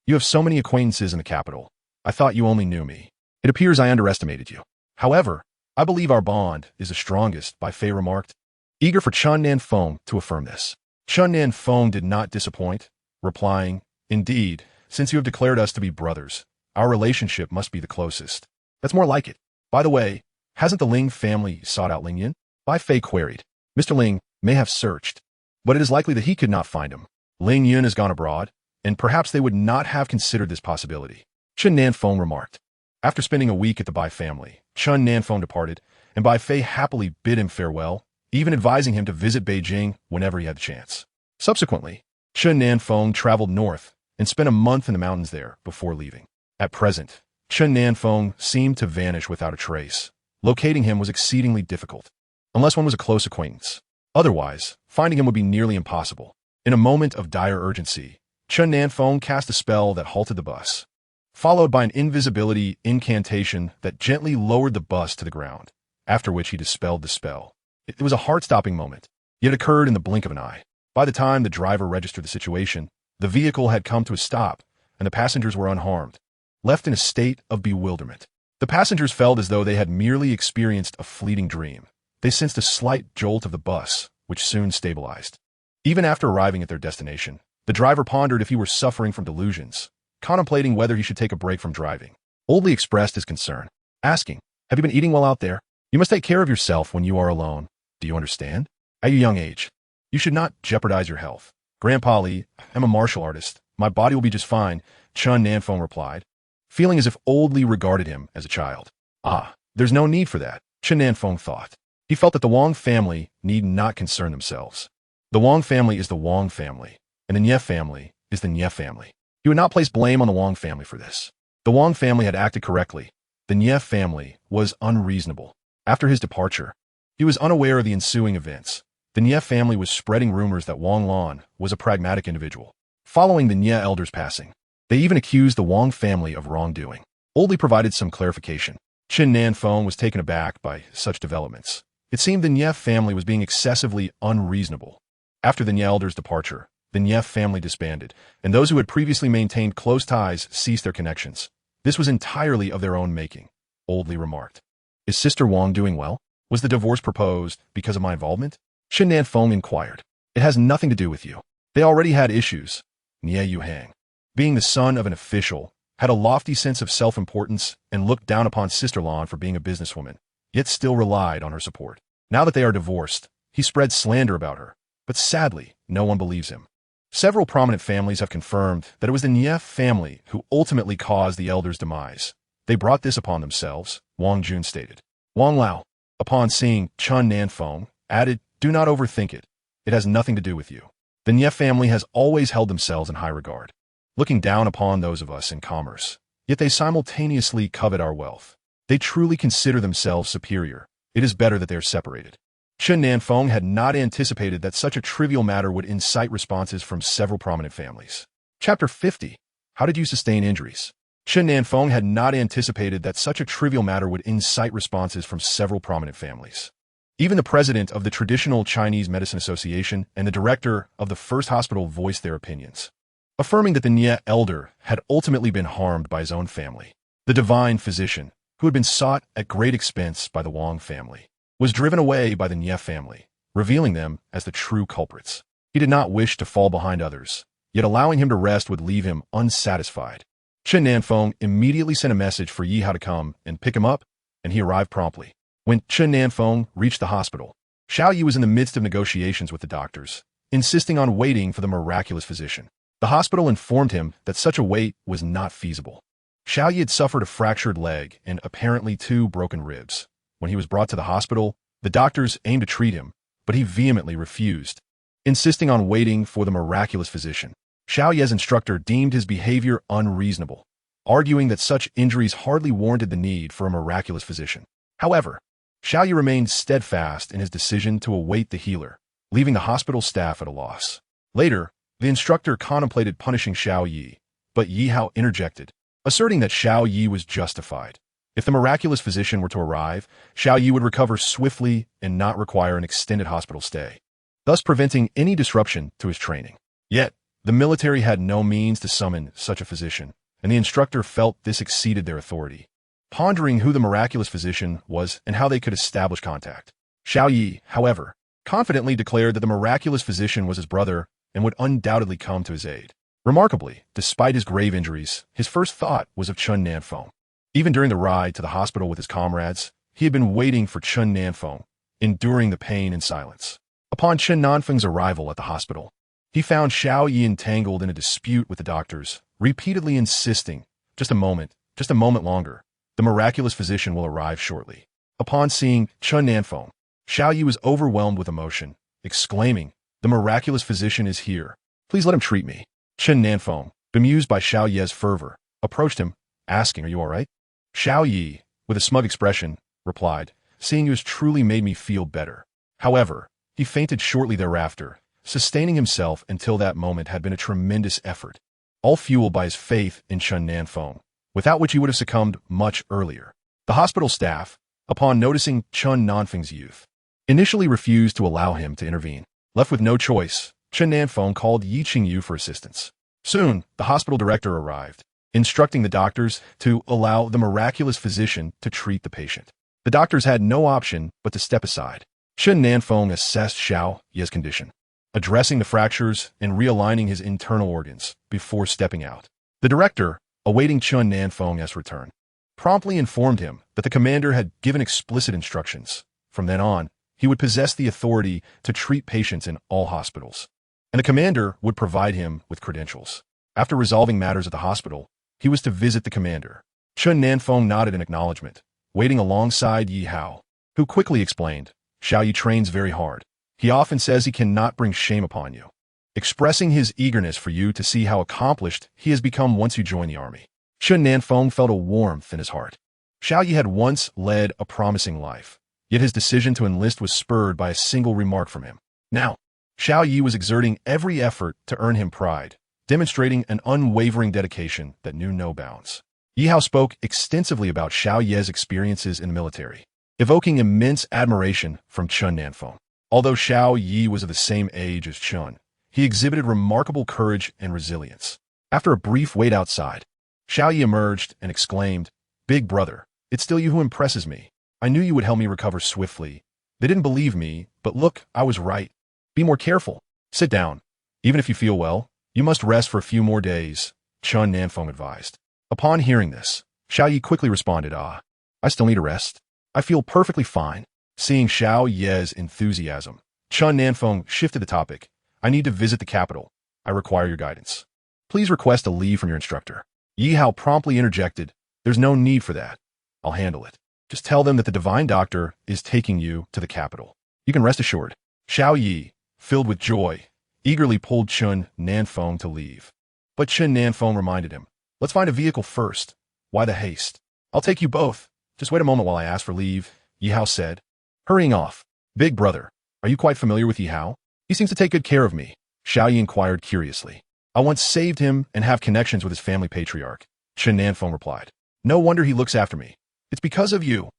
You have so many acquaintances in the capital. I thought you only knew me. It appears I underestimated you. However, I believe our bond is the strongest," Bai Fei remarked, eager for Chen Nan Feng to affirm this. Chen Nan Feng did not disappoint, replying, "Indeed, since you have declared us to be brothers, our relationship must be the closest. That's more like it. By the way, hasn't the Ling family sought out Ling Yun?" Bai Fei queried. "Mr. Ling may have searched, but it is likely that he could not find him. Ling Yun has gone abroad, and perhaps they would not have considered this possibility," Chen Nan Feng remarked. After spending a week at the Bai family, Chen Nan Feng departed, and Bai Fei happily bid him farewell, even advising him to visit Beijing whenever he had the chance. Subsequently, Chen Nan Feng traveled north and spent a month in the mountains there before leaving. At present, Chen Nan Feng seemed to vanish without a trace. Locating him was exceedingly difficult, unless one was a close acquaintance. Otherwise, finding him would be nearly impossible. In a moment of dire urgency, Chen Nan Feng cast a spell that halted the bus, followed by an invisibility incantation that gently lowered the bus to the ground, after which he dispelled the spell. It was a heart-stopping moment, yet it occurred in the blink of an eye. By the time the driver registered the situation, the vehicle had come to a stop, and the passengers were unharmed, left in a state of bewilderment. The passengers felt as though they had merely experienced a fleeting dream. They sensed a slight jolt of the bus, which soon stabilized. Even after arriving at their destination, the driver pondered if he were suffering from delusions, contemplating whether he should take a break from driving. Oldly expressed his concern, asking, "Have you been eating well out there? You must take care of yourself when you are alone. Do you understand? At your young age, you should not jeopardize your health." "Grandpa Li, I'm a martial artist. My body will be just fine," Chen Nan Feng replied, feeling as if Old Li regarded him as a child. There's no need for that, Chen Nan Feng thought. He felt that the Wang family need not concern themselves. The Wang family is the Wang family, and the Nye family is the Nye family. He would not place blame on the Wang family for this. The Wang family had acted correctly. The Nye family was unreasonable. After his departure, he was unaware of the ensuing events. The Nye family was spreading rumors that Wang Lan was a pragmatic individual. following the Nye elders' passing. They even accused the Wang family of wrongdoing. Oldly provided some clarification. Chen Nan Feng was taken aback by such developments. It seemed the Nye family was being excessively unreasonable. After the Nye elders' departure, the Nye family disbanded, and those who had previously maintained close ties ceased their connections. This was entirely of their own making, Oldly remarked. Is Sister Wang doing well? Was the divorce proposed because of my involvement? Chen Nan Feng inquired. It has nothing to do with you. They already had issues. Nye Yuhang, being the son of an official, had a lofty sense of self-importance and looked down upon Sister Lan for being a businesswoman, yet still relied on her support. Now that they are divorced, he spreads slander about her, but sadly, no one believes him. Several prominent families have confirmed that it was the Nye family who ultimately caused the elders' demise. They brought this upon themselves, Wang Jun stated. Wang Lao, upon seeing Chen Nan Feng, added, do not overthink it. It has nothing to do with you. The Nye family has always held themselves in high regard, looking down upon those of us in commerce, yet they simultaneously covet our wealth. They truly consider themselves superior. It is better that they are separated. Chen Nan Feng had not anticipated that such a trivial matter would incite responses from several prominent families. Chapter 50. How did you sustain injuries? Chen Nan Feng had not anticipated that such a trivial matter would incite responses from several prominent families. Even the president of the Traditional Chinese Medicine Association and the director of the first hospital voiced their opinions, affirming that the Nye elder had ultimately been harmed by his own family. The divine physician, who had been sought at great expense by the Wang family, was driven away by the Nye family, revealing them as the true culprits. He did not wish to fall behind others, yet allowing him to rest would leave him unsatisfied. Chen Nan Feng immediately sent a message for Yi Hao to come and pick him up, and he arrived promptly. When Chen Nan Feng reached the hospital, Xiao Yi was in the midst of negotiations with the doctors, insisting on waiting for the miraculous physician. The hospital informed him that such a wait was not feasible. Xiao Yi had suffered a fractured leg and apparently 2 broken ribs. When he was brought to the hospital, the doctors aimed to treat him, but he vehemently refused, insisting on waiting for the miraculous physician. Xiao Ye's instructor deemed his behavior unreasonable, arguing that such injuries hardly warranted the need for a miraculous physician. However, Xiao Yi remained steadfast in his decision to await the healer, leaving the hospital staff at a loss. Later, the instructor contemplated punishing Xiao Yi, but Yi Hao interjected, asserting that Xiao Yi was justified. If the miraculous physician were to arrive, Xiao Yi would recover swiftly and not require an extended hospital stay, thus preventing any disruption to his training. Yet, the military had no means to summon such a physician, and the instructor felt this exceeded their authority. Pondering who the miraculous physician was and how they could establish contact, Xiao Yi, however, confidently declared that the miraculous physician was his brother and would undoubtedly come to his aid. Remarkably, despite his grave injuries, his first thought was of Chen Nan Feng. Even during the ride to the hospital with his comrades, he had been waiting for Chen Nan Feng, enduring the pain in silence. Upon Chen Nan Feng's arrival at the hospital, he found Xiao Yi entangled in a dispute with the doctors, repeatedly insisting, just a moment longer. The miraculous physician will arrive shortly. Upon seeing Chen Nan Feng, Xiao Yi was overwhelmed with emotion, exclaiming, the miraculous physician is here. Please let him treat me. Chen Nan Feng, bemused by Xiao Ye's fervor, approached him, asking, are you all right? Xiao Yi, with a smug expression, replied, seeing you has truly made me feel better. However, he fainted shortly thereafter, sustaining himself until that moment had been a tremendous effort, all fueled by his faith in Chen Nan Feng, without which he would have succumbed much earlier. The hospital staff, upon noticing Chen Nan Feng's youth, initially refused to allow him to intervene. Left with no choice, Chen Nan Feng called Yi Qingyu for assistance. Soon, the hospital director arrived, instructing the doctors to allow the miraculous physician to treat the patient. The doctors had no option but to step aside. Chen Nan Feng assessed Xiao Ye's condition, addressing the fractures and realigning his internal organs before stepping out. The director, awaiting Chen Nan Feng's return, promptly informed him that the commander had given explicit instructions. From then on, he would possess the authority to treat patients in all hospitals, and the commander would provide him with credentials. After resolving matters at the hospital, he was to visit the commander. Chen Nan Feng nodded in acknowledgement, waiting alongside Yi Hao, who quickly explained, Xiao Yi trains very hard. He often says he cannot bring shame upon you, expressing his eagerness for you to see how accomplished he has become once you join the army. Chen Nan Feng felt a warmth in his heart. Xiao Yi had once led a promising life, yet his decision to enlist was spurred by a single remark from him. Now, Xiao Yi was exerting every effort to earn him pride, demonstrating an unwavering dedication that knew no bounds. Yi Hao spoke extensively about Xiao Ye's experiences in the military, evoking immense admiration from Chen Nan Feng. Although Xiao Yi was of the same age as Chen, he exhibited remarkable courage and resilience. After a brief wait outside, Xiao Yi emerged and exclaimed, "Big brother, it's still you who impresses me. I knew you would help me recover swiftly. They didn't believe me, but look, I was right. Be more careful. Sit down. Even if you feel well, you must rest for a few more days," Chen Nan Feng advised. Upon hearing this, Xiao Yi quickly responded, I still need a rest. I feel perfectly fine." Seeing Xiao Ye's enthusiasm, Chen Nan Feng shifted the topic. "I need to visit the capital. I require your guidance. Please request a leave from your instructor." Yi Hao promptly interjected, "There's no need for that. I'll handle it. Just tell them that the divine doctor is taking you to the capital. You can rest assured." Xiao Yi, filled with joy, eagerly pulled Chen Nan Feng to leave. But Chen Nan Feng reminded him, "Let's find a vehicle first. Why the haste? I'll take you both. Just wait a moment while I ask for leave," Yi Hao said, hurrying off. "Big brother, are you quite familiar with Yi Hao? He seems to take good care of me," Xiao Yi inquired curiously. "I once saved him and have connections with his family patriarch," Chen Nan Feng replied. "No wonder he looks after me. It's because of you."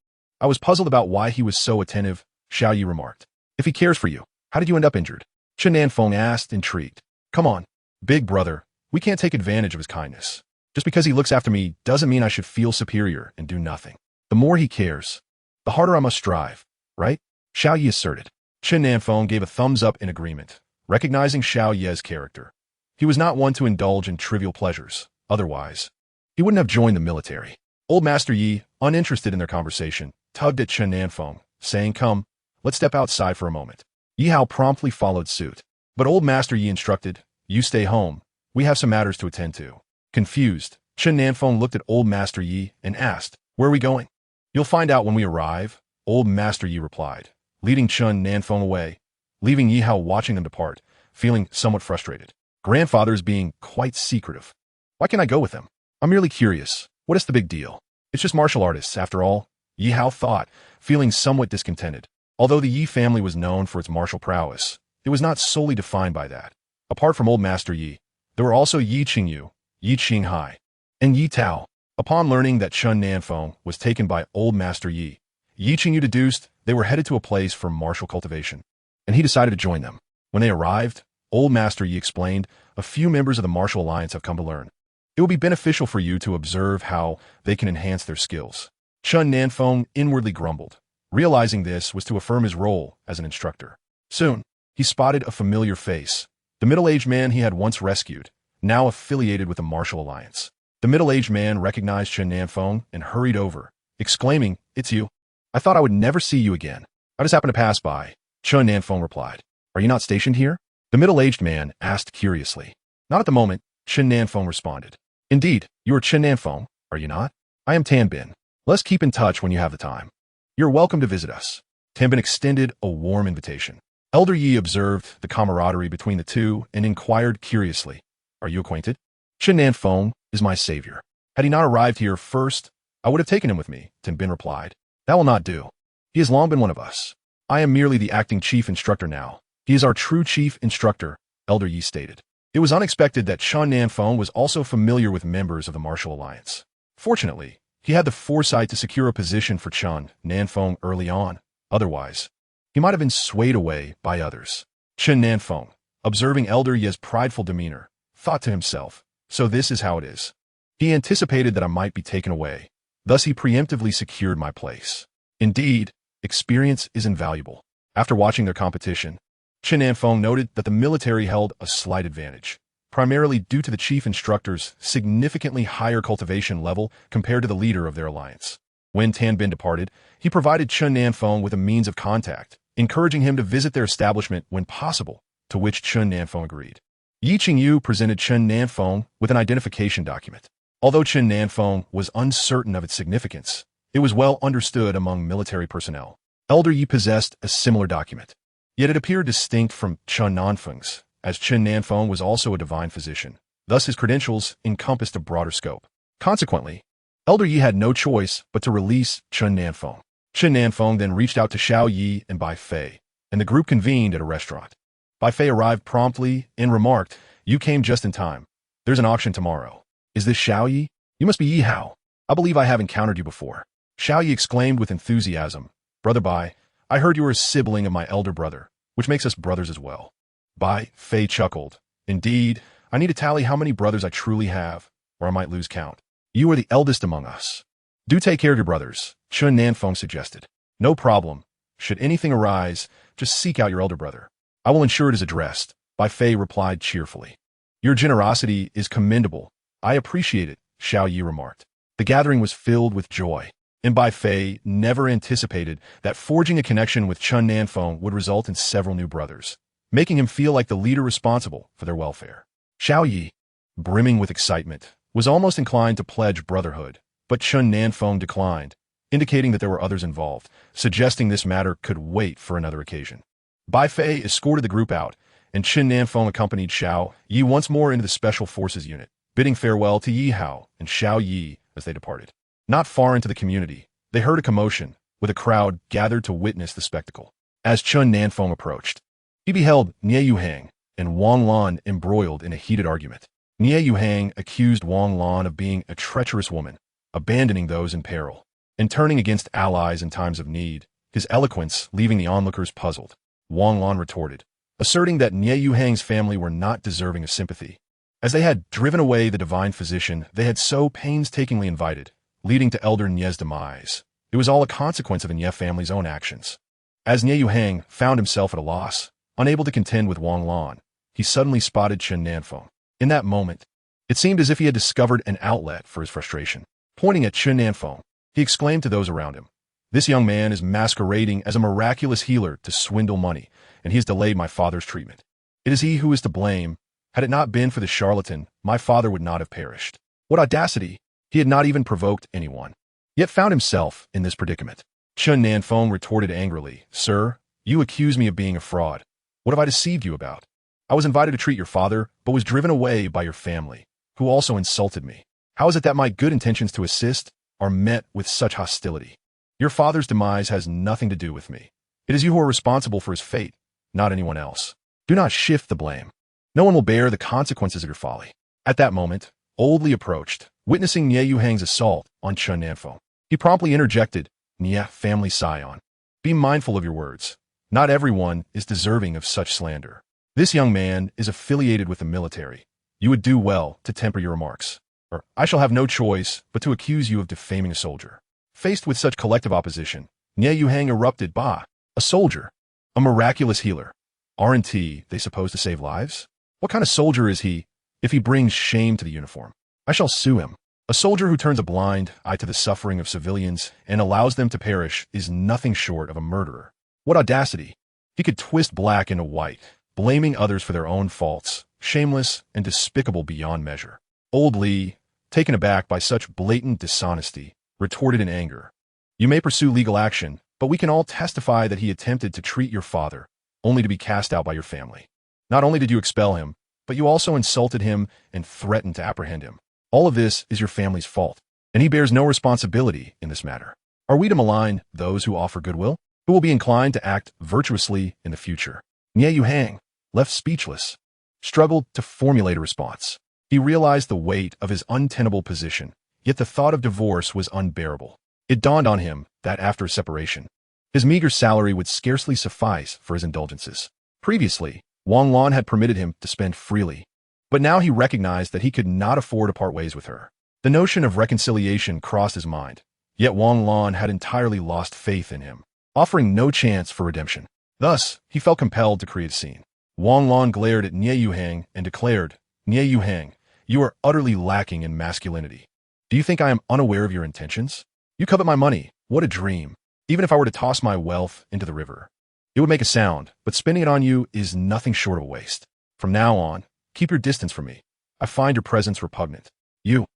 "I was puzzled about why he was so attentive," Xiao Yi remarked. "If he cares for you, how did you end up injured?" Chen Nan Feng asked, intrigued. "Come on, big brother, we can't take advantage of his kindness. Just because he looks after me doesn't mean I should feel superior and do nothing. The more he cares, the harder I must strive, right?" Xiao Yi asserted. Chen Nan Feng gave a thumbs up in agreement, recognizing Xiao Ye's character. He was not one to indulge in trivial pleasures. Otherwise, he wouldn't have joined the military. Old Master Yi, uninterested in their conversation, tugged at Chen Nan Feng, saying, "Come, let's step outside for a moment." Yi Hao promptly followed suit. But Old Master Yi instructed, "You stay home. We have some matters to attend to." Confused, Chen Nan Feng looked at Old Master Yi and asked, "Where are we going?" "You'll find out when we arrive," Old Master Yi replied, leading Chen Nan Feng away, leaving Yi Hao watching them depart, feeling somewhat frustrated. Grandfather is being quite secretive. Why can't I go with them? I'm merely curious. What is the big deal? It's just martial artists, after all, Yi Hao thought, feeling somewhat discontented. Although the Yi family was known for its martial prowess, it was not solely defined by that. Apart from Old Master Yi, there were also Yi Qingyu, Yi Qinghai, and Yi Tao. Upon learning that Chen Nan Feng was taken by Old Master Yi, Yi Qingyu deduced they were headed to a place for martial cultivation, and he decided to join them. When they arrived, Old Master Yi explained, "A few members of the martial alliance have come to learn. It will be beneficial for you to observe how they can enhance their skills." Chen Nan Feng inwardly grumbled. Realizing this was to affirm his role as an instructor. Soon, he spotted a familiar face, the middle-aged man he had once rescued, now affiliated with the martial alliance. The middle-aged man recognized Chen Nan Feng and hurried over, exclaiming, "It's you. I thought I would never see you again. I just happened to pass by," Chen Nan Feng replied. "Are you not stationed here?" The middle-aged man asked curiously. "Not at the moment," Chen Nan Feng responded. "Indeed, you are Chen Nan Feng, are you not? I am Tan Bin. Let's keep in touch when you have the time. You're welcome to visit us." Tan Bin extended a warm invitation. Elder Yi observed the camaraderie between the two and inquired curiously, "Are you acquainted?" "Chen Nan Feng is my savior. Had he not arrived here first, I would have taken him with me," Tan Bin replied. "That will not do. He has long been one of us. I am merely the acting chief instructor now. He is our true chief instructor," Elder Yi stated. It was unexpected that Chen Nan Feng was also familiar with members of the martial alliance. Fortunately, he had the foresight to secure a position for Chen Nan Feng early on. Otherwise, he might have been swayed away by others. Chen Nan Feng, observing Elder Yi's prideful demeanor, thought to himself, "So this is how it is." He anticipated that I might be taken away. Thus he preemptively secured my place. Indeed, experience is invaluable. After watching their competition, Chen Nan Feng noted that the military held a slight advantage, primarily due to the chief instructor's significantly higher cultivation level compared to the leader of their alliance. When Tan Bin departed, he provided Chen Nan Feng with a means of contact, encouraging him to visit their establishment when possible, to which Chen Nan Feng agreed. Yi Qingyu presented Chen Nan Feng with an identification document. Although Chen Nan Feng was uncertain of its significance, it was well understood among military personnel. Elder Yi possessed a similar document. Yet it appeared distinct from Chen Nan Feng's, as Chen Nan Feng was also a divine physician. Thus his credentials encompassed a broader scope. Consequently, Elder Yi had no choice but to release Chen Nan Feng. Chen Nan Feng then reached out to Xiao Yi and Bai Fei, and the group convened at a restaurant. Bai Fei arrived promptly and remarked, "You came just in time. There's an auction tomorrow. Is this Xiao Yi? You must be Yi Hao. I believe I have encountered you before. Xiao Yi exclaimed with enthusiasm. Brother Bai, I heard you were a sibling of my elder brother, which makes us brothers as well. Bai Fei chuckled. Indeed, I need to tally how many brothers I truly have, or I might lose count. You are the eldest among us. Do take care of your brothers, Chen Nan Feng suggested. No problem. Should anything arise, just seek out your elder brother. I will ensure it is addressed, Bai Fei replied cheerfully. Your generosity is commendable. I appreciate it, Xiao Yi remarked. The gathering was filled with joy, and Bai Fei never anticipated that forging a connection with Chen Nan Feng would result in several new brothers, making him feel like the leader responsible for their welfare. Xiao Yi, brimming with excitement, was almost inclined to pledge brotherhood, but Chen Nan Feng declined, indicating that there were others involved, suggesting this matter could wait for another occasion. Bai Fei escorted the group out, and Chen Nan Feng accompanied Xiao Yi once more into the Special Forces unit, bidding farewell to Yi Hao and Xiao Yi as they departed. Not far into the community, they heard a commotion, with a crowd gathered to witness the spectacle. As Chen Nan Feng approached, he beheld Nie Yuhang and Wang Lan embroiled in a heated argument. Nie Yuhang accused Wang Lan of being a treacherous woman, abandoning those in peril, and turning against allies in times of need, his eloquence leaving the onlookers puzzled. Wang Lan retorted, asserting that Nie Yuhang's family were not deserving of sympathy, as they had driven away the divine physician they had so painstakingly invited, leading to Elder Nie's demise. It was all a consequence of the Nie family's own actions. As Nie Yuhang found himself at a loss, unable to contend with Wang Lan, he suddenly spotted Chen Nan Feng. In that moment, it seemed as if he had discovered an outlet for his frustration. Pointing at Chen Nan Feng, he exclaimed to those around him, "This young man is masquerading as a miraculous healer to swindle money, and he has delayed my father's treatment. It is he who is to blame. Had it not been for the charlatan, my father would not have perished." What audacity! He had not even provoked anyone, yet found himself in this predicament. Chen Nan Feng retorted angrily, "Sir, you accuse me of being a fraud. What have I deceived you about? I was invited to treat your father, but was driven away by your family, who also insulted me. How is it that my good intentions to assist are met with such hostility? Your father's demise has nothing to do with me. It is you who are responsible for his fate, not anyone else. Do not shift the blame. No one will bear the consequences of your folly." At that moment, Old Li approached, witnessing Nie Yuhang's assault on Chen Nan Feng. He promptly interjected, "Nie, family scion, be mindful of your words. Not everyone is deserving of such slander. This young man is affiliated with the military. You would do well to temper your remarks, or I shall have no choice but to accuse you of defaming a soldier." Faced with such collective opposition, Nie Yuhang erupted, "Bah, a soldier, a miraculous healer. Aren't they supposed to save lives? What kind of soldier is he if he brings shame to the uniform? I shall sue him. A soldier who turns a blind eye to the suffering of civilians and allows them to perish is nothing short of a murderer. What audacity! He could twist black into white, blaming others for their own faults, shameless and despicable beyond measure." Old Li, taken aback by such blatant dishonesty, retorted in anger, "You may pursue legal action, but we can all testify that he attempted to treat your father, only to be cast out by your family. Not only did you expel him, but you also insulted him and threatened to apprehend him. All of this is your family's fault, and he bears no responsibility in this matter. Are we to malign those who offer goodwill, who will be inclined to act virtuously in the future?" Nie Yuhang, left speechless, struggled to formulate a response. He realized the weight of his untenable position, yet the thought of divorce was unbearable. It dawned on him that after a separation, his meager salary would scarcely suffice for his indulgences. Previously, Wang Lan had permitted him to spend freely, but now he recognized that he could not afford to part ways with her. The notion of reconciliation crossed his mind, yet Wang Lan had entirely lost faith in him, offering no chance for redemption. Thus, he felt compelled to create a scene. Wang Lan glared at Nie Yuhang and declared, "Nie Yuhang, you are utterly lacking in masculinity. Do you think I am unaware of your intentions? You covet my money. What a dream. Even if I were to toss my wealth into the river, it would make a sound, but spending it on you is nothing short of a waste. From now on, keep your distance from me. I find your presence repugnant. You,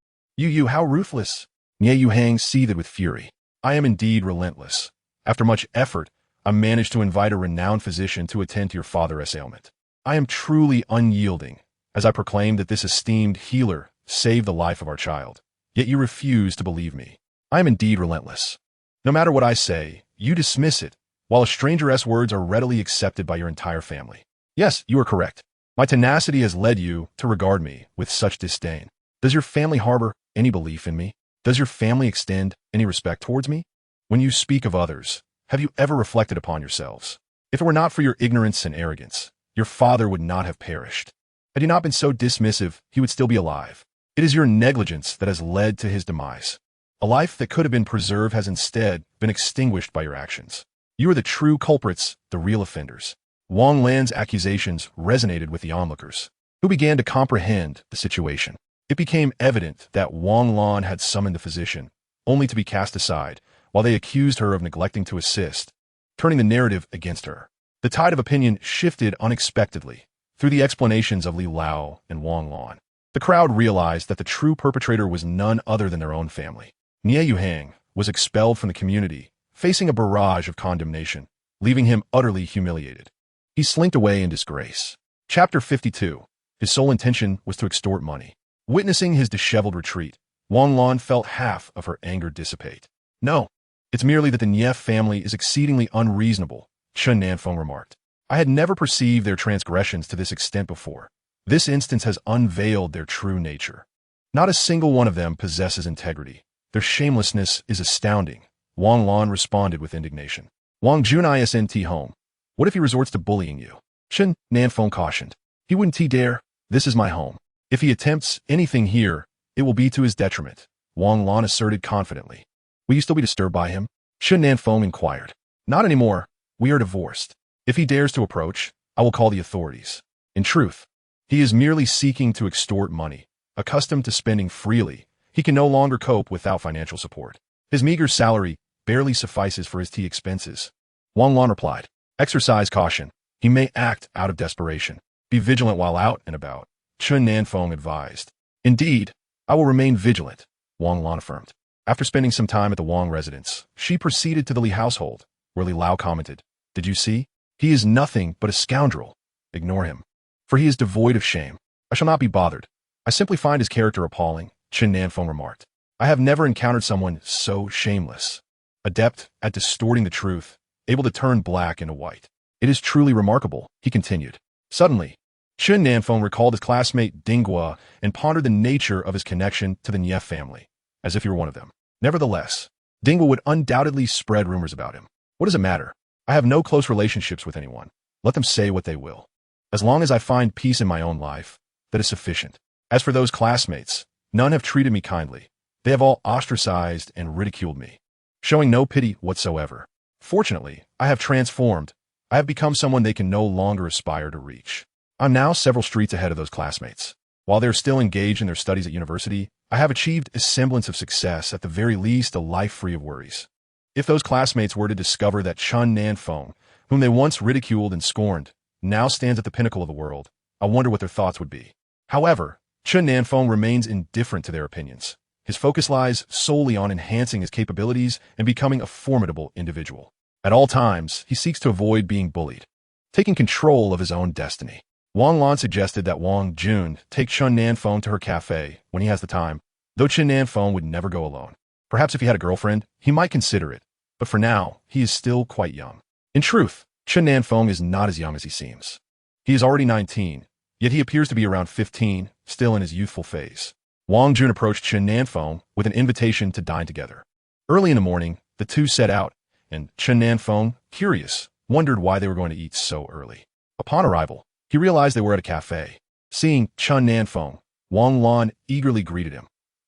how ruthless." Nie Yuhang seethed with fury. "I am indeed relentless. After much effort, I managed to invite a renowned physician to attend to your father's ailment. I am truly unyielding, as I proclaim that this esteemed healer saved the life of our child. Yet you refuse to believe me. I am indeed relentless. No matter what I say, you dismiss it, while a stranger's words are readily accepted by your entire family. Yes, you are correct. My tenacity has led you to regard me with such disdain. Does your family harbor any belief in me? Does your family extend any respect towards me? When you speak of others, have you ever reflected upon yourselves? If it were not for your ignorance and arrogance, your father would not have perished. Had you not been so dismissive, he would still be alive. It is your negligence that has led to his demise. A life that could have been preserved has instead been extinguished by your actions. You are the true culprits, the real offenders. Wang Lan's accusations resonated with the onlookers, who began to comprehend the situation. It became evident that Wang Lan had summoned the physician, only to be cast aside, while they accused her of neglecting to assist, turning the narrative against her. The tide of opinion shifted unexpectedly through the explanations of Li Lao and Wang Lan. The crowd realized that the true perpetrator was none other than their own family. Nie Yuhang was expelled from the community, facing a barrage of condemnation, leaving him utterly humiliated. He slinked away in disgrace. Chapter 52. His sole intention was to extort money. Witnessing his disheveled retreat, Wang Lan felt half of her anger dissipate. No, it's merely that the Nie family is exceedingly unreasonable, Chen Nan Feng remarked. I had never perceived their transgressions to this extent before. This instance has unveiled their true nature. Not a single one of them possesses integrity. Their shamelessness is astounding. Wang Lan responded with indignation. Wang Jun isn't home. What if he resorts to bullying you? Chen Nan Feng cautioned. He wouldn't dare. This is my home. If he attempts anything here, it will be to his detriment, Wang Lan asserted confidently. Will you still be disturbed by him? Chen Nan Feng inquired. Not anymore. We are divorced. If he dares to approach, I will call the authorities. In truth, he is merely seeking to extort money. Accustomed to spending freely, he can no longer cope without financial support. His meager salary barely suffices for his tea expenses. Wang Lan replied. Exercise caution. He may act out of desperation. Be vigilant while out and about, Chen Nan Feng advised. Indeed, I will remain vigilant, Wang Lan affirmed. After spending some time at the Wang residence, she proceeded to the Li household, where Li Lao commented, Did you see? He is nothing but a scoundrel. Ignore him, for he is devoid of shame. I shall not be bothered. I simply find his character appalling, Chen Nan Feng remarked. I have never encountered someone so shameless. Adept at distorting the truth, able to turn black into white. It is truly remarkable, he continued. Suddenly, Chen Nan Feng recalled his classmate Dinghua and pondered the nature of his connection to the Nie family, as if he were one of them. Nevertheless, Dinghua would undoubtedly spread rumors about him. What does it matter? I have no close relationships with anyone. Let them say what they will. As long as I find peace in my own life, that is sufficient. As for those classmates, none have treated me kindly. They have all ostracized and ridiculed me, showing no pity whatsoever. Fortunately, I have transformed. I have become someone they can no longer aspire to reach. I'm now several streets ahead of those classmates. While they're still engaged in their studies at university, I have achieved a semblance of success, at the very least a life free of worries. If those classmates were to discover that Chen Nan Feng, whom they once ridiculed and scorned, now stands at the pinnacle of the world, I wonder what their thoughts would be. However, Chen Nan Feng remains indifferent to their opinions. His focus lies solely on enhancing his capabilities and becoming a formidable individual. At all times, he seeks to avoid being bullied, taking control of his own destiny. Wang Lan suggested that Wang Jun take Chen Nan Feng to her cafe when he has the time, though Chen Nan Feng would never go alone. Perhaps if he had a girlfriend, he might consider it, but for now, he is still quite young. In truth, Chen Nan Feng is not as young as he seems. He is already 19, yet he appears to be around 15, still in his youthful phase. Wang Jun approached Chen Nan Feng with an invitation to dine together. Early in the morning, the two set out, and Chen Nan Feng, curious, wondered why they were going to eat so early. Upon arrival, he realized they were at a cafe. Seeing Chen Nan Feng, Wang Lan eagerly greeted him.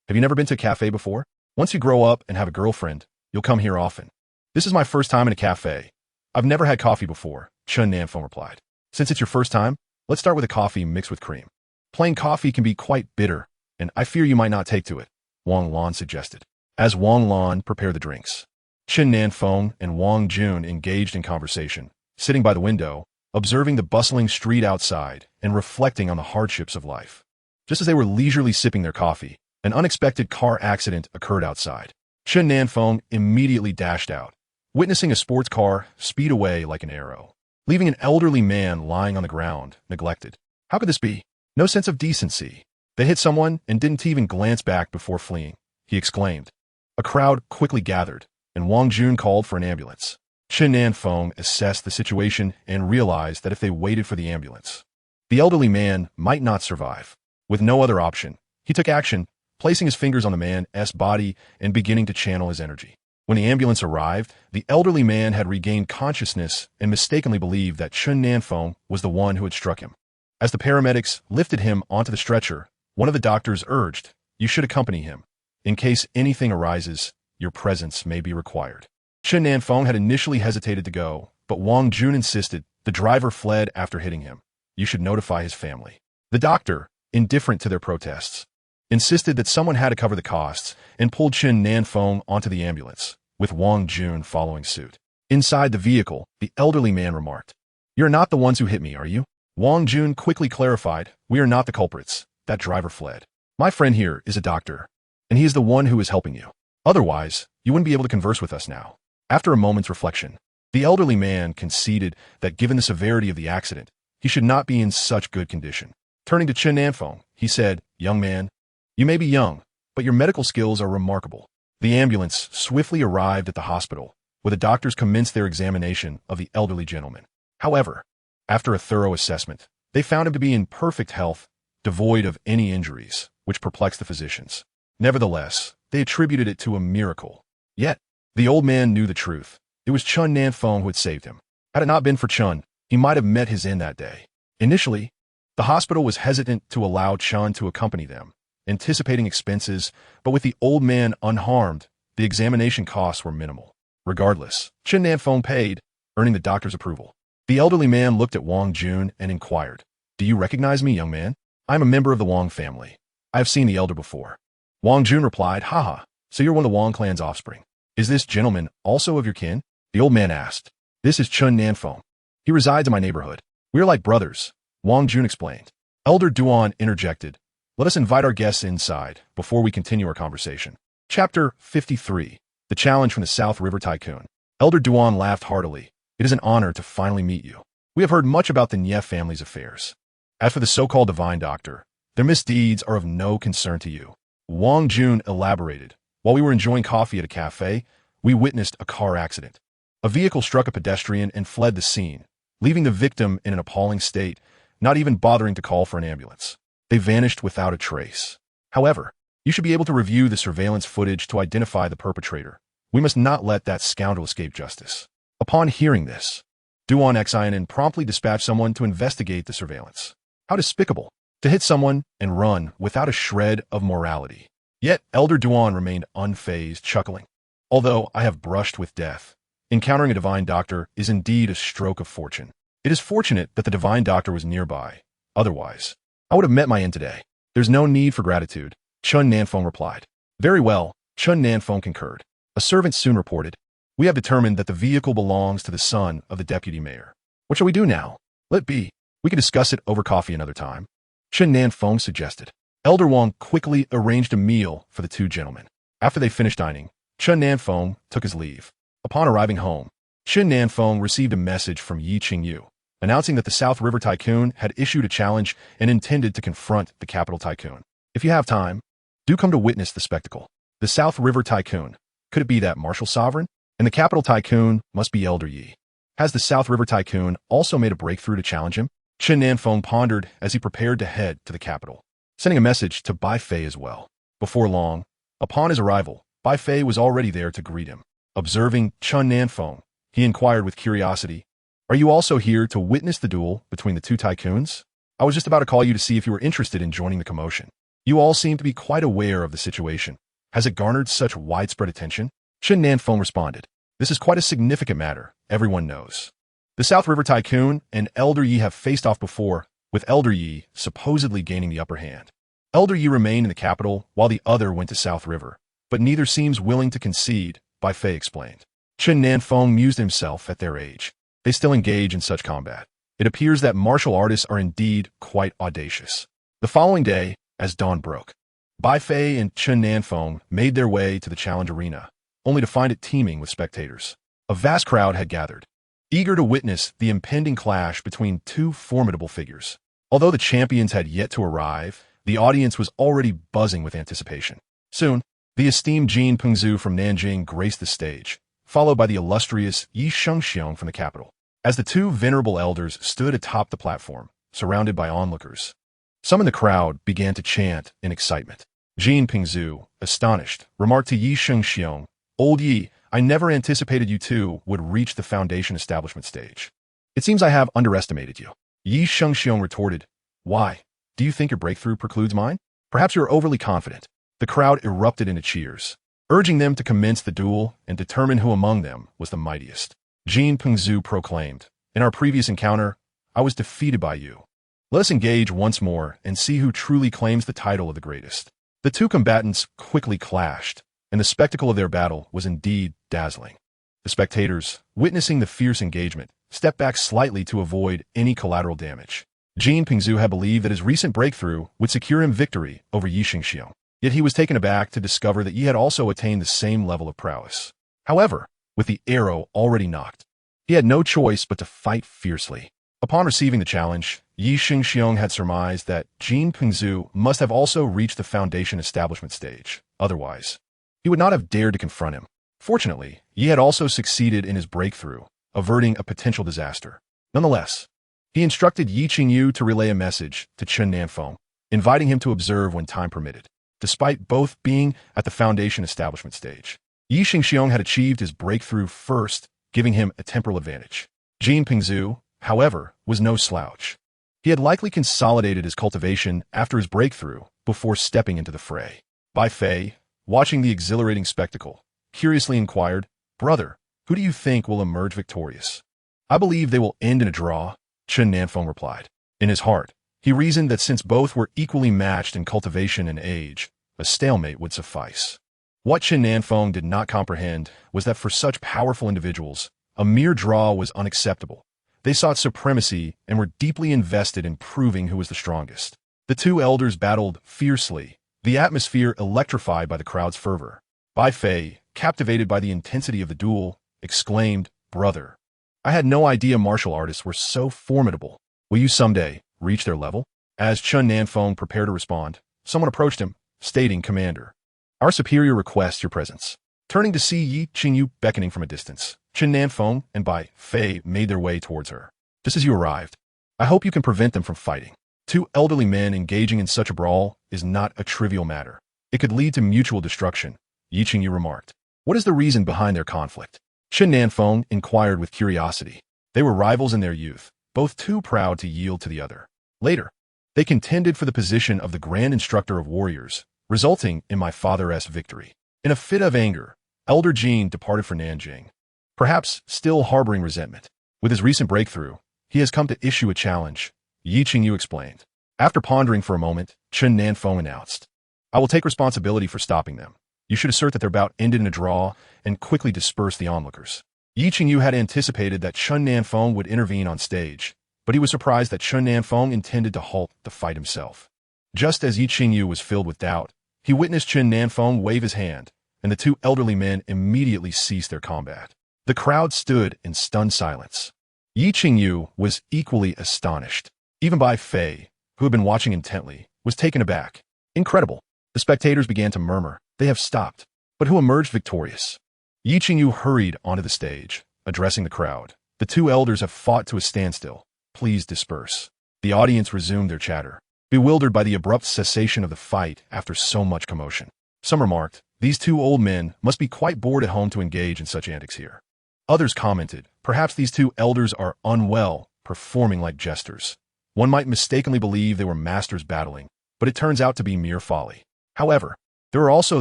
Have you never been to a cafe before? Once you grow up and have a girlfriend, you'll come here often. This is my first time in a cafe. I've never had coffee before, Chen Nan Feng replied. Since it's your first time, let's start with a coffee mixed with cream. Plain coffee can be quite bitter, and I fear you might not take to it, Wang Lan suggested. As Wang Lan prepared the drinks, Chen Nan Feng and Wang Jun engaged in conversation, sitting by the window, observing the bustling street outside and reflecting on the hardships of life. Just as they were leisurely sipping their coffee, an unexpected car accident occurred outside. Chen Nan Feng immediately dashed out, witnessing a sports car speed away like an arrow, leaving an elderly man lying on the ground, neglected. How could this be? No sense of decency. They hit someone and didn't even glance back before fleeing, he exclaimed. A crowd quickly gathered, and Wang Jun called for an ambulance. Chen Nan Feng assessed the situation and realized that if they waited for the ambulance, The elderly man might not survive. With no other option, he took action, placing his fingers on the man's body and beginning to channel his energy. When the ambulance arrived, the elderly man had regained consciousness and mistakenly believed that Chen Nan Feng was the one who had struck him. As the paramedics lifted him onto the stretcher, one of the doctors urged, "You should accompany him. In case anything arises, your presence may be required." Chen Nan Feng had initially hesitated to go, but Wang Jun insisted. The driver fled after hitting him. "You should notify his family." The doctor, indifferent to their protests, insisted that someone had to cover the costs and pulled Chen Nan Feng onto the ambulance, with Wang Jun following suit. Inside the vehicle, the elderly man remarked, "You're not the ones who hit me, are you?" Wang Jun quickly clarified, "We are not the culprits." That driver fled. "My friend here is a doctor, and he is the one who is helping you. Otherwise, you wouldn't be able to converse with us now." After a moment's reflection, the elderly man conceded that given the severity of the accident, he should not be in such good condition. Turning to Chen Nan Feng, he said, "Young man, you may be young, but your medical skills are remarkable." The ambulance swiftly arrived at the hospital, where the doctors commenced their examination of the elderly gentleman. However, after a thorough assessment, they found him to be in perfect health, devoid of any injuries, which perplexed the physicians. Nevertheless, they attributed it to a miracle. Yet, the old man knew the truth. It was Chen Nan Feng who had saved him. Had it not been for Chen, he might have met his end that day. Initially, the hospital was hesitant to allow Chen to accompany them, anticipating expenses, but with the old man unharmed, the examination costs were minimal. Regardless, Chen Nan Feng paid, earning the doctor's approval. The elderly man looked at Wang Jun and inquired, "Do you recognize me, young man? I am a member of the Wang family. I have seen the elder before." Wang Jun replied, "Haha, so you're one of the Wang clan's offspring. Is this gentleman also of your kin?" The old man asked. "This is Chen Nan Feng. He resides in my neighborhood. We are like brothers," Wang Jun explained. Elder Duan interjected, "Let us invite our guests inside before we continue our conversation." Chapter 53. The Challenge from the South River Tycoon. Elder Duan laughed heartily. "It is an honor to finally meet you. We have heard much about the Nye family's affairs. As for the so-called divine doctor, their misdeeds are of no concern to you." Wang Jun elaborated. "While we were enjoying coffee at a cafe, we witnessed a car accident. A vehicle struck a pedestrian and fled the scene, leaving the victim in an appalling state, not even bothering to call for an ambulance. They vanished without a trace. However, you should be able to review the surveillance footage to identify the perpetrator. We must not let that scoundrel escape justice." Upon hearing this, Duan Xianen promptly dispatched someone to investigate the surveillance. How despicable, to hit someone and run without a shred of morality. Yet Elder Duan remained unfazed, chuckling. "Although I have brushed with death, encountering a divine doctor is indeed a stroke of fortune. It is fortunate that the divine doctor was nearby. Otherwise, I would have met my end today." "There's no need for gratitude," Chen Nan Feng replied. "Very well," Chen Nan Feng concurred. A servant soon reported, "We have determined that the vehicle belongs to the son of the deputy mayor. What shall we do now?" "Let it be. We can discuss it over coffee another time," Chen Nan Feng suggested. Elder Wang quickly arranged a meal for the two gentlemen. After they finished dining, Chen Nan Feng took his leave. Upon arriving home, Chen Nan Feng received a message from Yi Qingyu, announcing that the South River Tycoon had issued a challenge and intended to confront the capital tycoon. "If you have time, do come to witness the spectacle." The South River Tycoon. Could it be that martial sovereign? And the capital tycoon must be Elder Yi. Has the South River Tycoon also made a breakthrough to challenge him? Chen Nan Feng pondered as he prepared to head to the capital, sending a message to Bai Fei as well. Before long, upon his arrival, Bai Fei was already there to greet him. Observing Chen Nan Feng, he inquired with curiosity, "Are you also here to witness the duel between the two tycoons? I was just about to call you to see if you were interested in joining the commotion. You all seem to be quite aware of the situation. Has it garnered such widespread attention?" Chen Nan Feng responded, "This is quite a significant matter, everyone knows. The South River Tycoon and Elder Yi have faced off before, with Elder Yi supposedly gaining the upper hand. Elder Yi remained in the capital while the other went to South River, but neither seems willing to concede," Bai Fei explained. Chen Nan Feng mused himself at their age. They still engage in such combat. It appears that martial artists are indeed quite audacious. The following day, as dawn broke, Bai Fei and Chen Nan Feng made their way to the challenge arena, only to find it teeming with spectators. A vast crowd had gathered, eager to witness the impending clash between two formidable figures. Although the champions had yet to arrive, the audience was already buzzing with anticipation. Soon, the esteemed Jin Pengzhu from Nanjing graced the stage, followed by the illustrious Yi Shengxiong from the capital. As the two venerable elders stood atop the platform, surrounded by onlookers. Some in the crowd began to chant in excitement. Jin Pingzhu, astonished, remarked to Yi Shengxiong, "Old Yi, I never anticipated you two would reach the foundation establishment stage. It seems I have underestimated you." Yi Shengxiong retorted, "Why? Do you think your breakthrough precludes mine? Perhaps you're overly confident." The crowd erupted into cheers, urging them to commence the duel and determine who among them was the mightiest. Jin Pingzhu proclaimed, "In our previous encounter, I was defeated by you. Let us engage once more and see who truly claims the title of the greatest." The two combatants quickly clashed, and the spectacle of their battle was indeed dazzling. The spectators, witnessing the fierce engagement, stepped back slightly to avoid any collateral damage. Jin Pingzhu had believed that his recent breakthrough would secure him victory over Yi Xingxiong, yet he was taken aback to discover that Yi had also attained the same level of prowess. However, with the arrow already knocked, he had no choice but to fight fiercely. Upon receiving the challenge, Yi Xingxiong had surmised that Jin Pingzhu must have also reached the foundation establishment stage. Otherwise, he would not have dared to confront him. Fortunately, Yi had also succeeded in his breakthrough, averting a potential disaster. Nonetheless, he instructed Yi Qingyu to relay a message to Chen Nan Feng, inviting him to observe when time permitted. Despite both being at the foundation establishment stage, Yi Xingxiong had achieved his breakthrough first, giving him a temporal advantage. Jin Pingzhu, however, was no slouch. He had likely consolidated his cultivation after his breakthrough before stepping into the fray. Bai Fei, watching the exhilarating spectacle, curiously inquired, "Brother, who do you think will emerge victorious?" "I believe they will end in a draw," Chen Nan Feng replied. In his heart, he reasoned that since both were equally matched in cultivation and age, a stalemate would suffice. What Chen Nan Feng did not comprehend was that for such powerful individuals, a mere draw was unacceptable. They sought supremacy and were deeply invested in proving who was the strongest. The two elders battled fiercely, the atmosphere electrified by the crowd's fervor. Bai Fei, captivated by the intensity of the duel, exclaimed, "Brother, I had no idea martial artists were so formidable. Will you someday reach their level?" As Chen Nan Feng prepared to respond, someone approached him, stating, "Commander, our superior requests your presence." Turning to see Yi Qingyu beckoning from a distance, Chen Nan Feng and Bai Fei made their way towards her. "Just as you arrived, I hope you can prevent them from fighting. Two elderly men engaging in such a brawl is not a trivial matter. It could lead to mutual destruction," Yi Qingyu remarked. "What is the reason behind their conflict?" Chen Nan Feng inquired with curiosity. They were rivals in their youth, both too proud to yield to the other. Later, they contended for the position of the Grand Instructor of Warriors, resulting in my father's victory. In a fit of anger, Elder Jin departed for Nanjing, perhaps still harboring resentment. With his recent breakthrough, he has come to issue a challenge, Yi Qingyu explained. After pondering for a moment, Chen Nan Feng announced, "I will take responsibility for stopping them. You should assert that their bout ended in a draw and quickly disperse the onlookers." Yi Qingyu had anticipated that Chen Nan Feng would intervene on stage, but he was surprised that Chen Nan Feng intended to halt the fight himself. Just as Yi Qingyu was filled with doubt, he witnessed Chen Nan Feng wave his hand, and the two elderly men immediately ceased their combat. The crowd stood in stunned silence. Yi Qingyu was equally astonished. Even Bai Fei, who had been watching intently, was taken aback. "Incredible." The spectators began to murmur, "They have stopped." But who emerged victorious? Yi Qingyu hurried onto the stage, addressing the crowd. "The two elders have fought to a standstill. Please disperse." The audience resumed their chatter, bewildered by the abrupt cessation of the fight after so much commotion. Some remarked, "These two old men must be quite bored at home to engage in such antics here." Others commented, "Perhaps these two elders are unwell, performing like jesters. One might mistakenly believe they were masters battling, but it turns out to be mere folly." However, there are also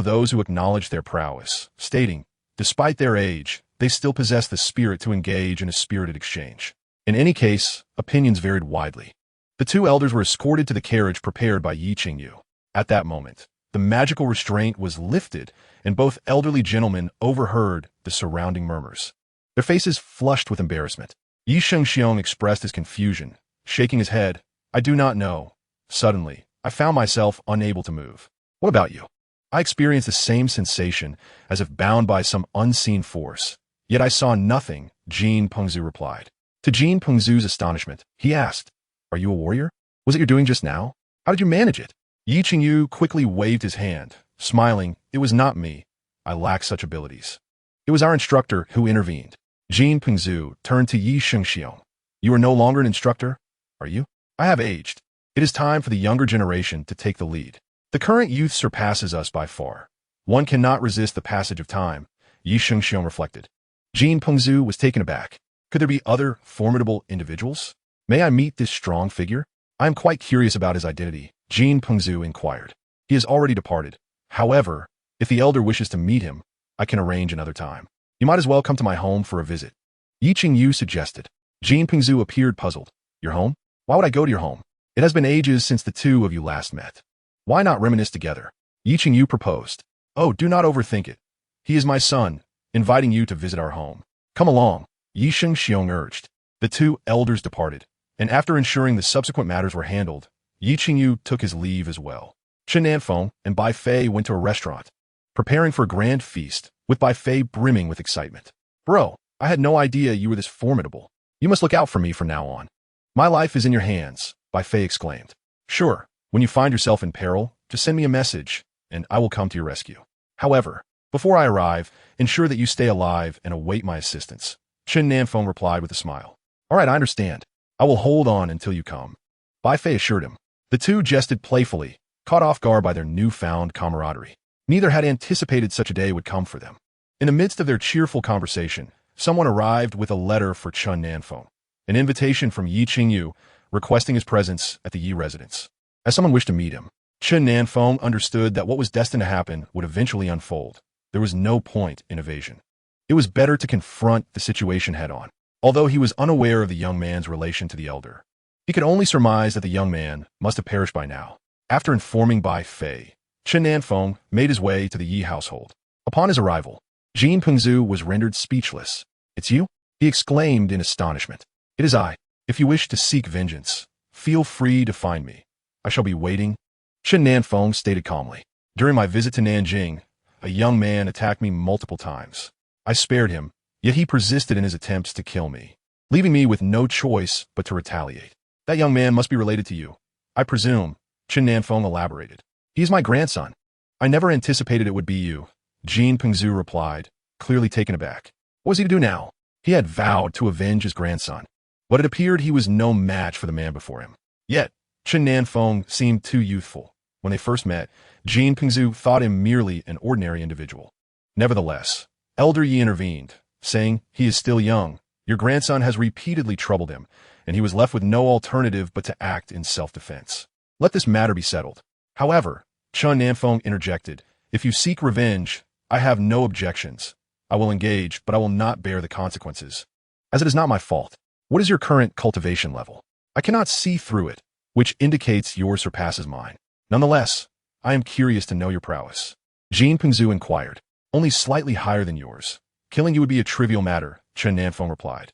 those who acknowledge their prowess, stating, despite their age, they still possess the spirit to engage in a spirited exchange. In any case, opinions varied widely. The two elders were escorted to the carriage prepared by Yi Qingyu. At that moment, the magical restraint was lifted, and both elderly gentlemen overheard the surrounding murmurs. Their faces flushed with embarrassment. Yi Shengxiong expressed his confusion, shaking his head. "I do not know. Suddenly, I found myself unable to move." "What about you?" "I experienced the same sensation, as if bound by some unseen force. Yet I saw nothing," Jin Pengzhu replied. To Jin Pengzhu's astonishment, he asked, "Are you a warrior? Was it your doing just now? How did you manage it?" Yi Qingyu quickly waved his hand, smiling. "It was not me. I lack such abilities. It was our instructor who intervened." Jin Pengzhu turned to Yi Shengxiong. "You are no longer an instructor, are you?" I have aged. It is time for the younger generation to take the lead. The current youth surpasses us by far. One cannot resist the passage of time, Yi Shengxiong reflected. Jin Pengzhu was taken aback. Could there be other formidable individuals? May I meet this strong figure? I am quite curious about his identity, Jin Pengzhu inquired. He has already departed. However, if the elder wishes to meet him, I can arrange another time. You might as well come to my home for a visit. Yi Qingyu suggested. Jin Pengzhu appeared puzzled. Your home? Why would I go to your home? It has been ages since the two of you last met. Why not reminisce together? Yi Qingyu proposed. Oh, do not overthink it. He is my son, inviting you to visit our home. Come along, Yi Shengxiong urged. The two elders departed, and after ensuring the subsequent matters were handled, Yi Qingyu took his leave as well. Chen Nan Feng and Bai Fei went to a restaurant, preparing for a grand feast, with Bai Fei brimming with excitement. Bro, I had no idea you were this formidable. You must look out for me from now on. My life is in your hands, Bai Fei exclaimed. Sure, when you find yourself in peril, just send me a message, and I will come to your rescue. However, before I arrive, ensure that you stay alive and await my assistance. Chen Nan Feng replied with a smile. All right, I understand. I will hold on until you come. Bai Fei assured him. The two jested playfully, caught off guard by their newfound camaraderie. Neither had anticipated such a day would come for them. In the midst of their cheerful conversation, someone arrived with a letter for Chen Nan Feng, an invitation from Yi Qingyu requesting his presence at the Yi residence. As someone wished to meet him, Chen Nan Feng understood that what was destined to happen would eventually unfold. There was no point in evasion. It was better to confront the situation head-on. Although he was unaware of the young man's relation to the elder, he could only surmise that the young man must have perished by now. After informing Bai Fei, Chen Nan Feng made his way to the Yi household. Upon his arrival, Jin Pengzhu was rendered speechless. It's you? He exclaimed in astonishment. It is I. If you wish to seek vengeance, feel free to find me. I shall be waiting. Chen Nan Feng stated calmly. During my visit to Nanjing, a young man attacked me multiple times. I spared him, yet he persisted in his attempts to kill me, leaving me with no choice but to retaliate. That young man must be related to you, I presume, Chen Nan Feng elaborated. He is my grandson. I never anticipated it would be you, Jin Pengzhu replied, clearly taken aback. What was he to do now? He had vowed to avenge his grandson, but it appeared he was no match for the man before him. Yet, Chen Nan Feng seemed too youthful. When they first met, Jin Pengzhu thought him merely an ordinary individual. Nevertheless, Elder Yi intervened, saying, he is still young. Your grandson has repeatedly troubled him, and he was left with no alternative but to act in self-defense. Let this matter be settled. However, Chen Nan Feng interjected, if you seek revenge, I have no objections. I will engage, but I will not bear the consequences, as it is not my fault. What is your current cultivation level? I cannot see through it, which indicates yours surpasses mine. Nonetheless, I am curious to know your prowess. Jin Pengzhu inquired. Only slightly higher than yours. Killing you would be a trivial matter, Chen Nan Feng replied.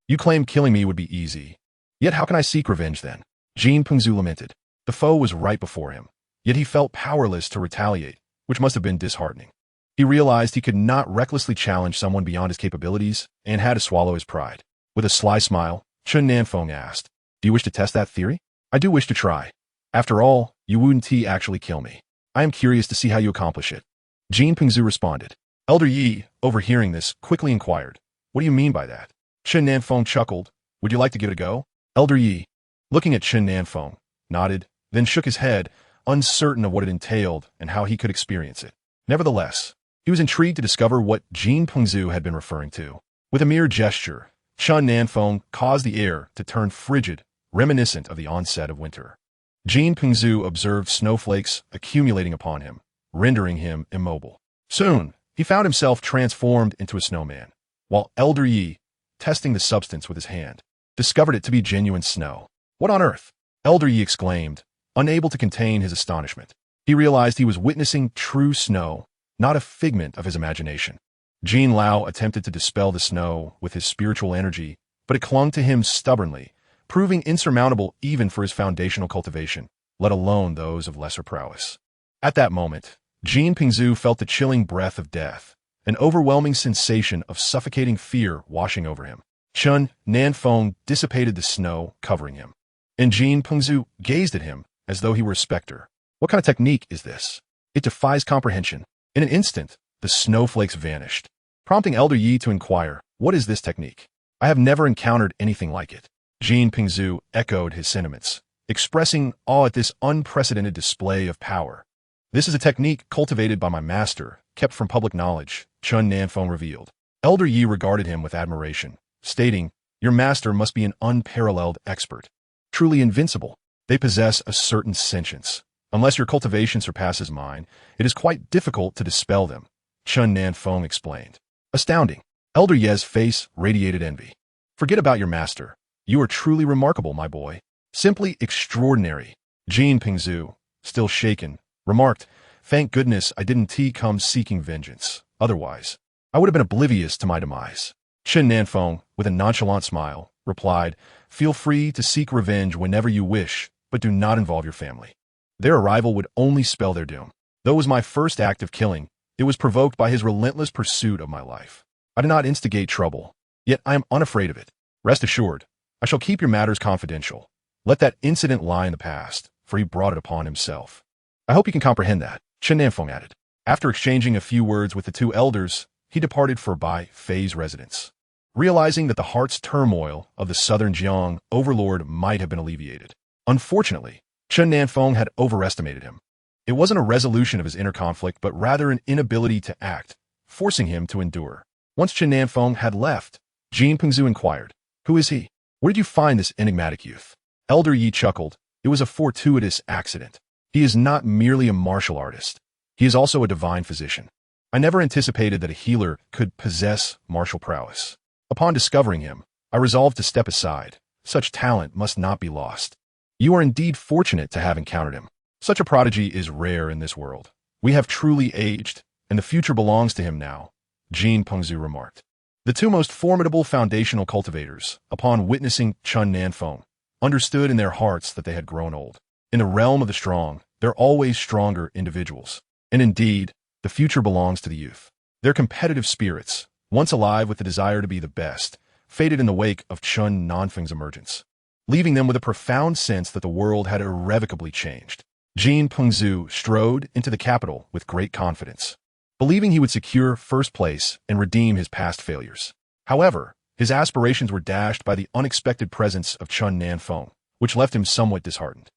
You claim killing me would be easy. Yet how can I seek revenge then? Jin Pengzhu lamented. The foe was right before him, yet he felt powerless to retaliate, which must have been disheartening. He realized he could not recklessly challenge someone beyond his capabilities and had to swallow his pride. With a sly smile, Chen Nan Feng asked, do you wish to test that theory? I do wish to try. After all, you wouldn't actually kill me. I am curious to see how you accomplish it. Jin Pengzhu responded. Elder Yi, overhearing this, quickly inquired, what do you mean by that? Chen Nan Feng chuckled. Would you like to give it a go? Elder Yi, looking at Chen Nan Feng, nodded, then shook his head, uncertain of what it entailed and how he could experience it. Nevertheless, he was intrigued to discover what Jin Pengzhu had been referring to. With a mere gesture, Chen Nan Feng caused the air to turn frigid, reminiscent of the onset of winter. Jin Pengzhu observed snowflakes accumulating upon him, rendering him immobile. Soon, he found himself transformed into a snowman, while Elder Yi, testing the substance with his hand, discovered it to be genuine snow. What on earth? Elder Yi exclaimed, unable to contain his astonishment. He realized he was witnessing true snow, not a figment of his imagination. Jin Lao attempted to dispel the snow with his spiritual energy, but it clung to him stubbornly, proving insurmountable even for his foundational cultivation, let alone those of lesser prowess. At that moment, Jin Pengzhu felt the chilling breath of death, an overwhelming sensation of suffocating fear washing over him. Chen Nan Feng dissipated the snow covering him, and Jin Pengzhu gazed at him as though he were a specter. What kind of technique is this? It defies comprehension. In an instant, the snowflakes vanished, prompting Elder Yi to inquire, what is this technique? I have never encountered anything like it. Jin Pingzhu echoed his sentiments, expressing awe at this unprecedented display of power. This is a technique cultivated by my master, kept from public knowledge, Chen Nan Feng revealed. Elder Yi regarded him with admiration, stating, "Your master must be an unparalleled expert. Truly invincible. They possess a certain sentience. Unless your cultivation surpasses mine, it is quite difficult to dispel them," Chen Nan Feng explained. Astounding. Elder Ye's face radiated envy. "Forget about your master. You are truly remarkable, my boy. Simply extraordinary." Jin Pingzhu, still shaken, remarked, "Thank goodness I didn't come seeking vengeance. Otherwise, I would have been oblivious to my demise." Chen Nan Feng, with a nonchalant smile, replied, "Feel free to seek revenge whenever you wish, but do not involve your family. Their arrival would only spell their doom. Though it was my first act of killing, it was provoked by his relentless pursuit of my life. I did not instigate trouble, yet I am unafraid of it. Rest assured, I shall keep your matters confidential. Let that incident lie in the past, for he brought it upon himself. I hope you can comprehend that," Chen Nan Feng added. After exchanging a few words with the two elders, he departed for Bai Fei's residence, realizing that the heart's turmoil of the southern Jiang overlord might have been alleviated. Unfortunately, Chen Nan Feng had overestimated him. It wasn't a resolution of his inner conflict, but rather an inability to act, forcing him to endure. Once Chen Nan Feng had left, Jin Pingzhu inquired, "Who is he? Where did you find this enigmatic youth?" Elder Yi chuckled. "It was a fortuitous accident. He is not merely a martial artist. He is also a divine physician. I never anticipated that a healer could possess martial prowess. Upon discovering him, I resolved to step aside. Such talent must not be lost. You are indeed fortunate to have encountered him. Such a prodigy is rare in this world. We have truly aged, and the future belongs to him now," Jin Pingzhu remarked. The two most formidable foundational cultivators, upon witnessing Chen Nan Feng, understood in their hearts that they had grown old. In the realm of the strong, there are always stronger individuals. And indeed, the future belongs to the youth. Their competitive spirits, once alive with the desire to be the best, faded in the wake of Chen Nan Feng's emergence, leaving them with a profound sense that the world had irrevocably changed. Jin Pingzhu strode into the capital with great confidence, believing he would secure first place and redeem his past failures. However, his aspirations were dashed by the unexpected presence of Chen Nan Feng, which left him somewhat disheartened.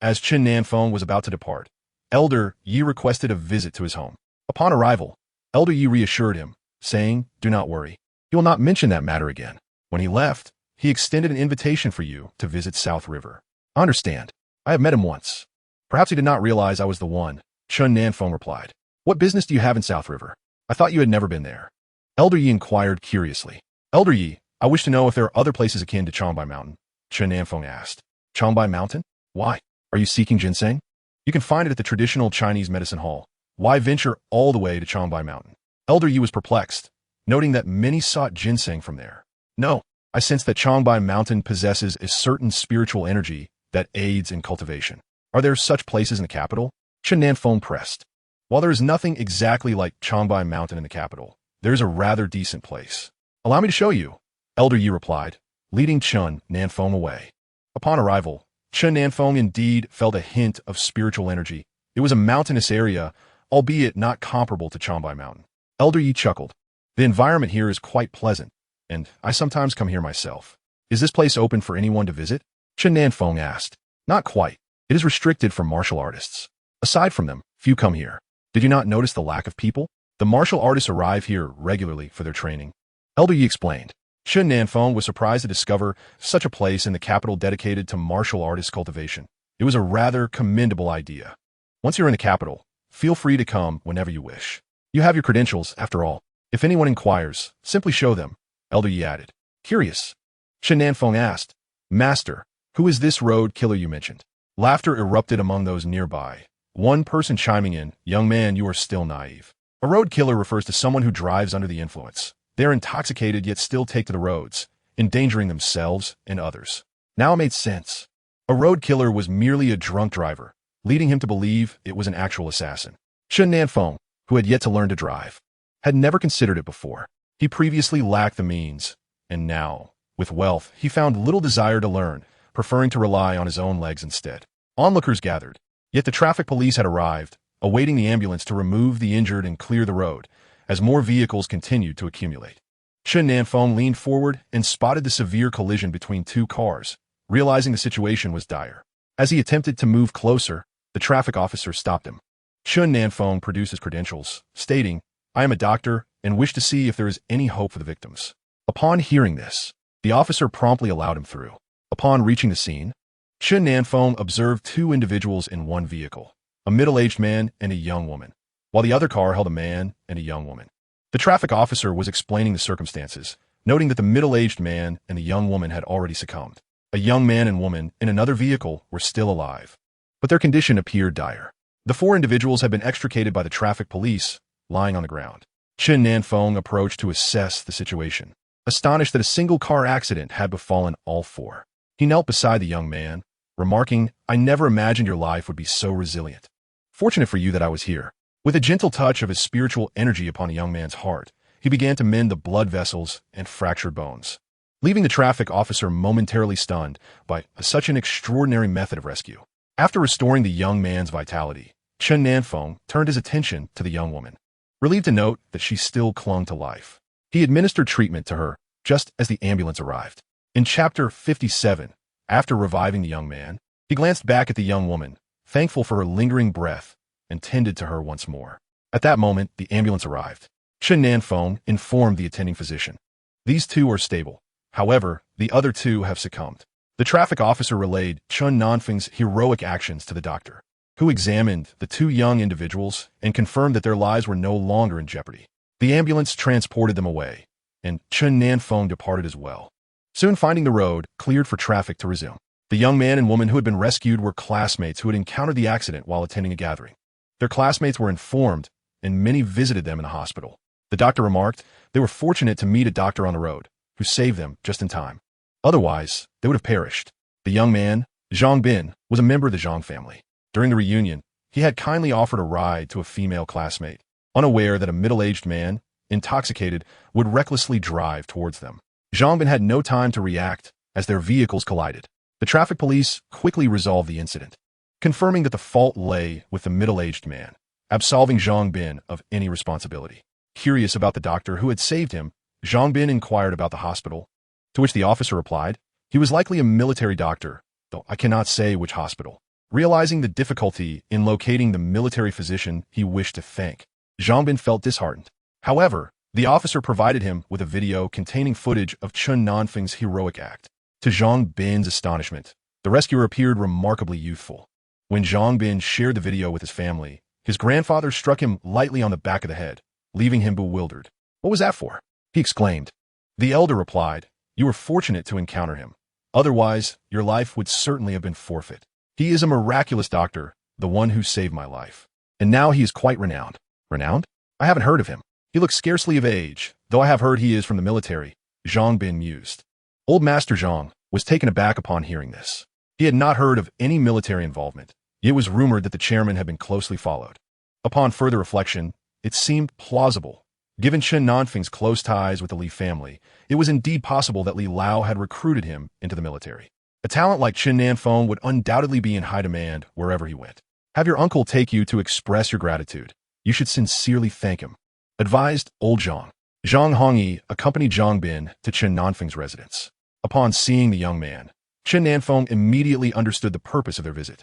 As Chen Nan Feng was about to depart, Elder Yi requested a visit to his home. Upon arrival, Elder Yi reassured him, saying, "Do not worry. He will not mention that matter again." When he left, he extended an invitation for you to visit South River. "I understand. I have met him once." "Perhaps he did not realize I was the one," Chen Nan Feng replied. "What business do you have in South River? I thought you had never been there." Elder Yi inquired curiously. "Elder Yi, I wish to know if there are other places akin to Changbai Mountain," Chen Nan Feng asked. "Changbai Mountain? Why? Are you seeking ginseng? You can find it at the traditional Chinese medicine hall. Why venture all the way to Changbai Mountain?" Elder Yi was perplexed, noting that many sought ginseng from there. "No, I sense that Changbai Mountain possesses a certain spiritual energy that aids in cultivation. Are there such places in the capital?" Chen Nan Feng pressed. "While there is nothing exactly like Changbai Mountain in the capital, there is a rather decent place. Allow me to show you," Elder Yi replied, leading Chen Nan Feng away. Upon arrival, Chen Nan Feng indeed felt a hint of spiritual energy. It was a mountainous area, albeit not comparable to Changbai Mountain. Elder Yi chuckled. "The environment here is quite pleasant, and I sometimes come here myself. Is this place open for anyone to visit?" Chen Nan Feng asked. "Not quite. It is restricted for martial artists. Aside from them, few come here. Did you not notice the lack of people? The martial artists arrive here regularly for their training," Elder Yi explained. Chen Nan Feng was surprised to discover such a place in the capital dedicated to martial artist cultivation. It was a rather commendable idea. "Once you're in the capital, feel free to come whenever you wish. You have your credentials, after all. If anyone inquires, simply show them," Elder Yi added. Curious, Chen Nan Feng asked, "Master, who is this road killer you mentioned?" Laughter erupted among those nearby, one person chiming in, "Young man, you are still naive. A road killer refers to someone who drives under the influence. They are intoxicated yet still take to the roads, endangering themselves and others." Now it made sense. A road killer was merely a drunk driver, leading him to believe it was an actual assassin. Chen Nan Feng, who had yet to learn to drive, had never considered it before. He previously lacked the means, and now, with wealth, he found little desire to learn, preferring to rely on his own legs instead. Onlookers gathered, yet the traffic police had arrived, awaiting the ambulance to remove the injured and clear the road, as more vehicles continued to accumulate. Chen Nan Feng leaned forward and spotted the severe collision between two cars, realizing the situation was dire. As he attempted to move closer, the traffic officer stopped him. Chen Nan Feng produced his credentials, stating, "I am a doctor and wish to see if there is any hope for the victims." Upon hearing this, the officer promptly allowed him through. Upon reaching the scene, Chen Nan Feng observed two individuals in one vehicle, a middle-aged man and a young woman, while the other car held a man and a young woman. The traffic officer was explaining the circumstances, noting that the middle-aged man and the young woman had already succumbed. A young man and woman in another vehicle were still alive, but their condition appeared dire. The four individuals had been extricated by the traffic police, lying on the ground. Chen Nan Feng approached to assess the situation, astonished that a single car accident had befallen all four. He knelt beside the young man, remarking, "I never imagined your life would be so resilient. Fortunate for you that I was here." With a gentle touch of his spiritual energy upon the young man's heart, he began to mend the blood vessels and fractured bones, leaving the traffic officer momentarily stunned by such an extraordinary method of rescue. After restoring the young man's vitality, Chen Nan Feng turned his attention to the young woman, relieved to note that she still clung to life. He administered treatment to her just as the ambulance arrived. In Chapter 57, after reviving the young man, he glanced back at the young woman, thankful for her lingering breath, and tended to her once more. At that moment, the ambulance arrived. Chen Nan Feng informed the attending physician, "These two are stable. However, the other two have succumbed." The traffic officer relayed Chen Nan Feng's heroic actions to the doctor, who examined the two young individuals and confirmed that their lives were no longer in jeopardy. The ambulance transported them away, and Chen Nan Feng departed as well, soon finding the road cleared for traffic to resume. The young man and woman who had been rescued were classmates who had encountered the accident while attending a gathering. Their classmates were informed, and many visited them in the hospital. The doctor remarked they were fortunate to meet a doctor on the road, who saved them just in time. Otherwise, they would have perished. The young man, Zhang Bin, was a member of the Zhang family. During the reunion, he had kindly offered a ride to a female classmate, unaware that a middle-aged man, intoxicated, would recklessly drive towards them. Zhang Bin had no time to react as their vehicles collided. The traffic police quickly resolved the incident, confirming that the fault lay with the middle-aged man, absolving Zhang Bin of any responsibility. Curious about the doctor who had saved him, Zhang Bin inquired about the hospital, to which the officer replied, "He was likely a military doctor, though I cannot say which hospital." Realizing the difficulty in locating the military physician he wished to thank, Zhang Bin felt disheartened. However, the officer provided him with a video containing footage of Chen Nan Feng's heroic act. To Zhang Bin's astonishment, the rescuer appeared remarkably youthful. When Zhang Bin shared the video with his family, his grandfather struck him lightly on the back of the head, leaving him bewildered. "What was that for?" he exclaimed. The elder replied, "You were fortunate to encounter him. Otherwise, your life would certainly have been forfeit. He is a miraculous doctor, the one who saved my life. And now he is quite renowned." "Renowned? I haven't heard of him. He looks scarcely of age, though I have heard he is from the military," Zhang Bin mused. Old Master Zhang was taken aback upon hearing this. He had not heard of any military involvement. It was rumored that the chairman had been closely followed. Upon further reflection, it seemed plausible. Given Chen Nan Feng's close ties with the Li family, it was indeed possible that Li Lao had recruited him into the military. A talent like Chen Nan Feng would undoubtedly be in high demand wherever he went. "Have your uncle take you to express your gratitude. You should sincerely thank him," advised old Zhang. Zhang Hongyi accompanied Zhang Bin to Chen Nan Feng's residence. Upon seeing the young man, Chen Nan Feng immediately understood the purpose of their visit.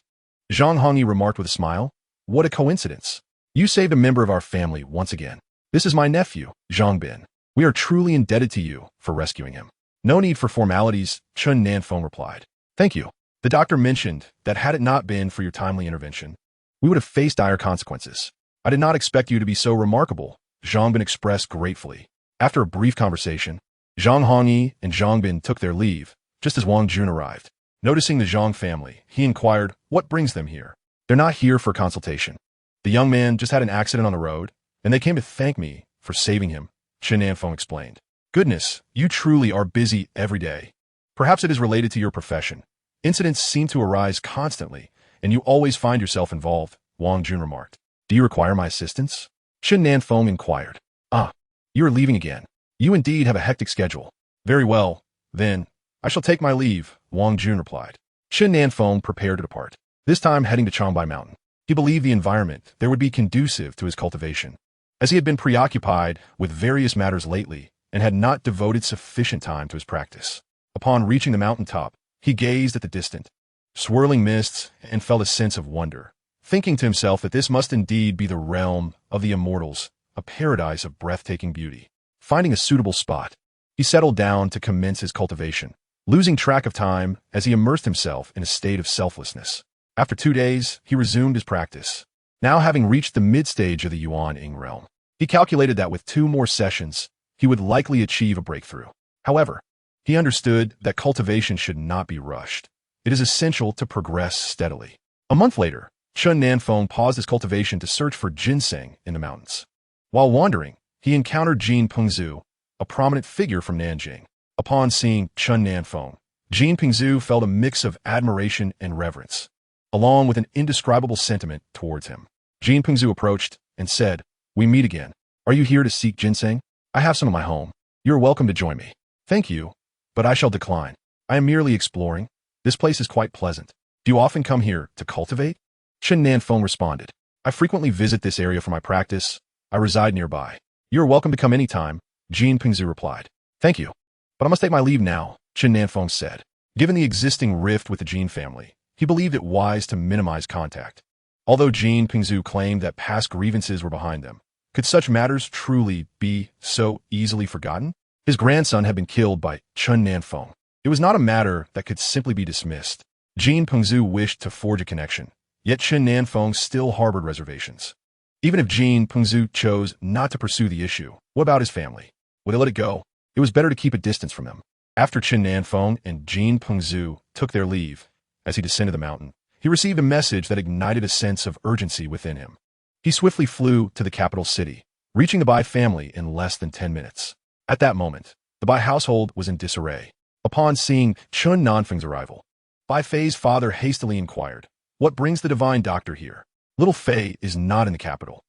Zhang Hongyi remarked with a smile, "What a coincidence. You saved a member of our family once again. This is my nephew, Zhang Bin. We are truly indebted to you for rescuing him." "No need for formalities," Chen Nan Feng replied. "Thank you." The doctor mentioned that had it not been for your timely intervention, we would have faced dire consequences. "I did not expect you to be so remarkable," Zhang Bin expressed gratefully. After a brief conversation, Zhang Hongyi and Zhang Bin took their leave, just as Wang Jun arrived. Noticing the Zhang family, he inquired, "What brings them here?" "They're not here for consultation. The young man just had an accident on the road, and they came to thank me for saving him," Chen Nan Feng explained. "Goodness, you truly are busy every day. Perhaps it is related to your profession. Incidents seem to arise constantly, and you always find yourself involved," Wang Jun remarked. "Do you require my assistance?" Chen Nan Feng inquired. "Ah, you are leaving again. You indeed have a hectic schedule." "Very well, then, I shall take my leave," Wang Jun replied. Chen Nan Feng prepared to depart, this time heading to Changbai Mountain. He believed the environment there would be conducive to his cultivation. As he had been preoccupied with various matters lately, and had not devoted sufficient time to his practice. Upon reaching the mountaintop, he gazed at the distant, swirling mists and felt a sense of wonder, thinking to himself that this must indeed be the realm of the immortals, a paradise of breathtaking beauty. Finding a suitable spot, he settled down to commence his cultivation, losing track of time as he immersed himself in a state of selflessness. After 2 days, he resumed his practice, now having reached the mid-stage of the Yuan-Ing realm. He calculated that with 2 more sessions, he would likely achieve a breakthrough. However, he understood that cultivation should not be rushed. It is essential to progress steadily. A month later, Chen Nan Feng paused his cultivation to search for ginseng in the mountains. While wandering, he encountered Jin Pengzhu, a prominent figure from Nanjing. Upon seeing Chen Nan Feng, Jin Pengzhu felt a mix of admiration and reverence, along with an indescribable sentiment towards him. Jin Pengzhu approached and said, "We meet again. Are you here to seek ginseng? I have some in my home. You are welcome to join me." "Thank you, but I shall decline. I am merely exploring. This place is quite pleasant. Do you often come here to cultivate?" Chen Nan Feng responded, "I frequently visit this area for my practice. I reside nearby." "You are welcome to come anytime," Jin Pengzhu replied. "Thank you, but I must take my leave now," Chen Nan Feng said. Given the existing rift with the Jin family, he believed it wise to minimize contact. Although Jin Pengzhu claimed that past grievances were behind them, could such matters truly be so easily forgotten? His grandson had been killed by Chen Nan Feng. It was not a matter that could simply be dismissed. Jin Pengzhu wished to forge a connection, yet Chen Nan Feng still harbored reservations. Even if Jin Pengzhu chose not to pursue the issue, what about his family? Would they let it go? It was better to keep a distance from them. After Chen Nan Feng and Jin Pengzhu took their leave, as he descended the mountain, he received a message that ignited a sense of urgency within him. He swiftly flew to the capital city, reaching the Bai family in less than 10 minutes. At that moment, the Bai household was in disarray. Upon seeing Chen Nan Feng's arrival, Bai Fei's father hastily inquired, "What brings the divine doctor here? Little Fei is not in the capital."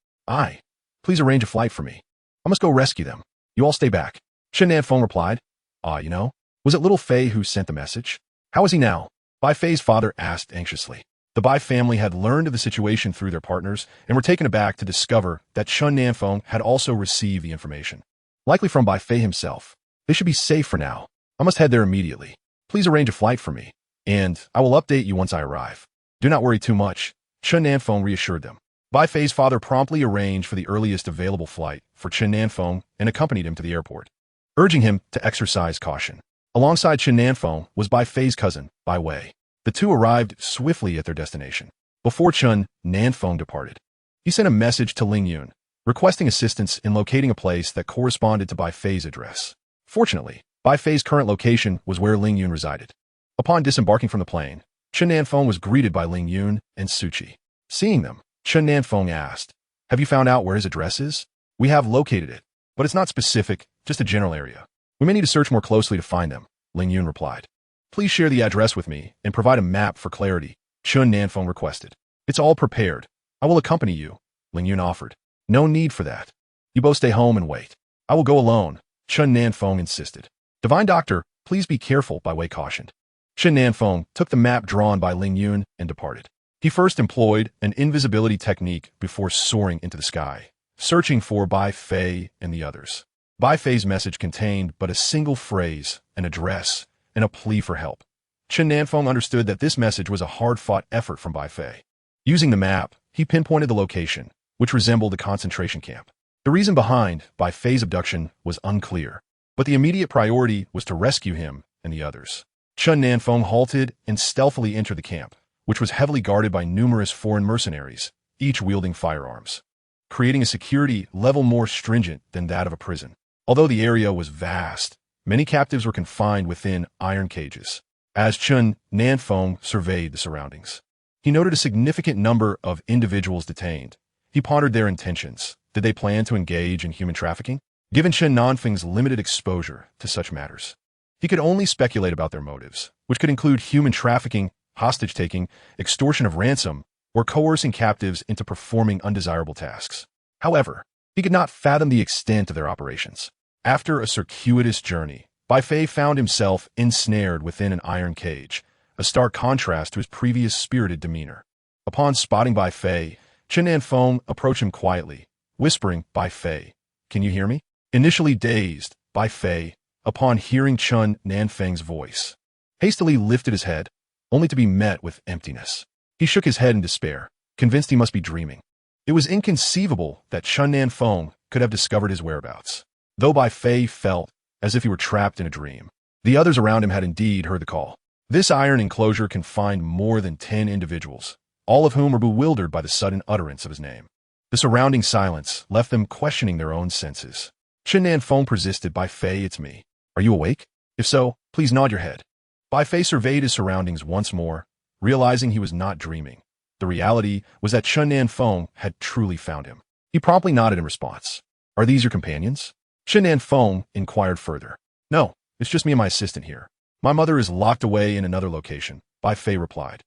Please arrange a flight for me. I must go rescue them. You all stay back." Chen Nan Feng replied, was it little Fei who sent the message? How is he now?" Bai Fei's father asked anxiously. The Bai family had learned of the situation through their partners and were taken aback to discover that Chen Nan Feng had also received the information, likely from Bai Fei himself. "They should be safe for now. I must head there immediately. Please arrange a flight for me, and I will update you once I arrive." "Do not worry too much," Chen Nan Feng reassured them. Bai Fei's father promptly arranged for the earliest available flight for Chen Nan Feng and accompanied him to the airport, urging him to exercise caution. Alongside Chen Nan Feng was Bai Fei's cousin, Bai Wei. The two arrived swiftly at their destination. Before Chen Nan Feng departed, he sent a message to Ling Yun, requesting assistance in locating a place that corresponded to Bai Fei's address. Fortunately, Bai Fei's current location was where Ling Yun resided. Upon disembarking from the plane, Chen Nan Feng was greeted by Ling Yun and Suchi. Seeing them, Chen Nan Feng asked, "Have you found out where his address is?" "We have located it, but it's not specific, just a general area. We may need to search more closely to find them," Ling Yun replied. "Please share the address with me and provide a map for clarity," Chen Nan Feng requested. "It's all prepared. I will accompany you," Ling Yun offered. "No need for that. You both stay home and wait." "I will go alone," Chen Nan Feng insisted. "Divine Doctor, please be careful," Bai Wei cautioned. Chen Nan Feng took the map drawn by Ling Yun and departed. He first employed an invisibility technique before soaring into the sky, searching for Bai Fei and the others. Bai Fei's message contained but a single phrase, an address, and a plea for help. Chen Nan Feng understood that this message was a hard-fought effort from Bai Fei. Using the map, he pinpointed the location, which resembled a concentration camp. The reason behind Bai Fei's abduction was unclear, but the immediate priority was to rescue him and the others. Chen Nan Feng halted and stealthily entered the camp, which was heavily guarded by numerous foreign mercenaries, each wielding firearms, creating a security level more stringent than that of a prison. Although the area was vast, many captives were confined within iron cages. As Chen Nan Feng surveyed the surroundings, he noted a significant number of individuals detained. He pondered their intentions. Did they plan to engage in human trafficking? Given Chen Nan Feng's limited exposure to such matters, he could only speculate about their motives, which could include human trafficking, hostage-taking, extortion of ransom, or coercing captives into performing undesirable tasks. However, he could not fathom the extent of their operations. After a circuitous journey, Bai Fei found himself ensnared within an iron cage, a stark contrast to his previous spirited demeanor. Upon spotting Bai Fei, Chen Nan Feng approached him quietly, whispering, "Bai Fei, can you hear me?" Initially dazed, Bai Fei, upon hearing Chen Nan Feng's voice, hastily lifted his head, only to be met with emptiness. He shook his head in despair, convinced he must be dreaming. It was inconceivable that Chen Nan Feng could have discovered his whereabouts, though Bai Fei felt as if he were trapped in a dream. The others around him had indeed heard the call. This iron enclosure confined more than 10 individuals, all of whom were bewildered by the sudden utterance of his name. The surrounding silence left them questioning their own senses. Chen Nan Feng persisted. Bai Fei, it's me. Are you awake? If so, please nod your head. Bai Fei surveyed his surroundings once more, realizing he was not dreaming. The reality was that Chen Nan Feng had truly found him. He promptly nodded in response. Are these your companions? Chen Nan Feng inquired further. No, it's just me and my assistant here. My mother is locked away in another location, Bai Fei replied.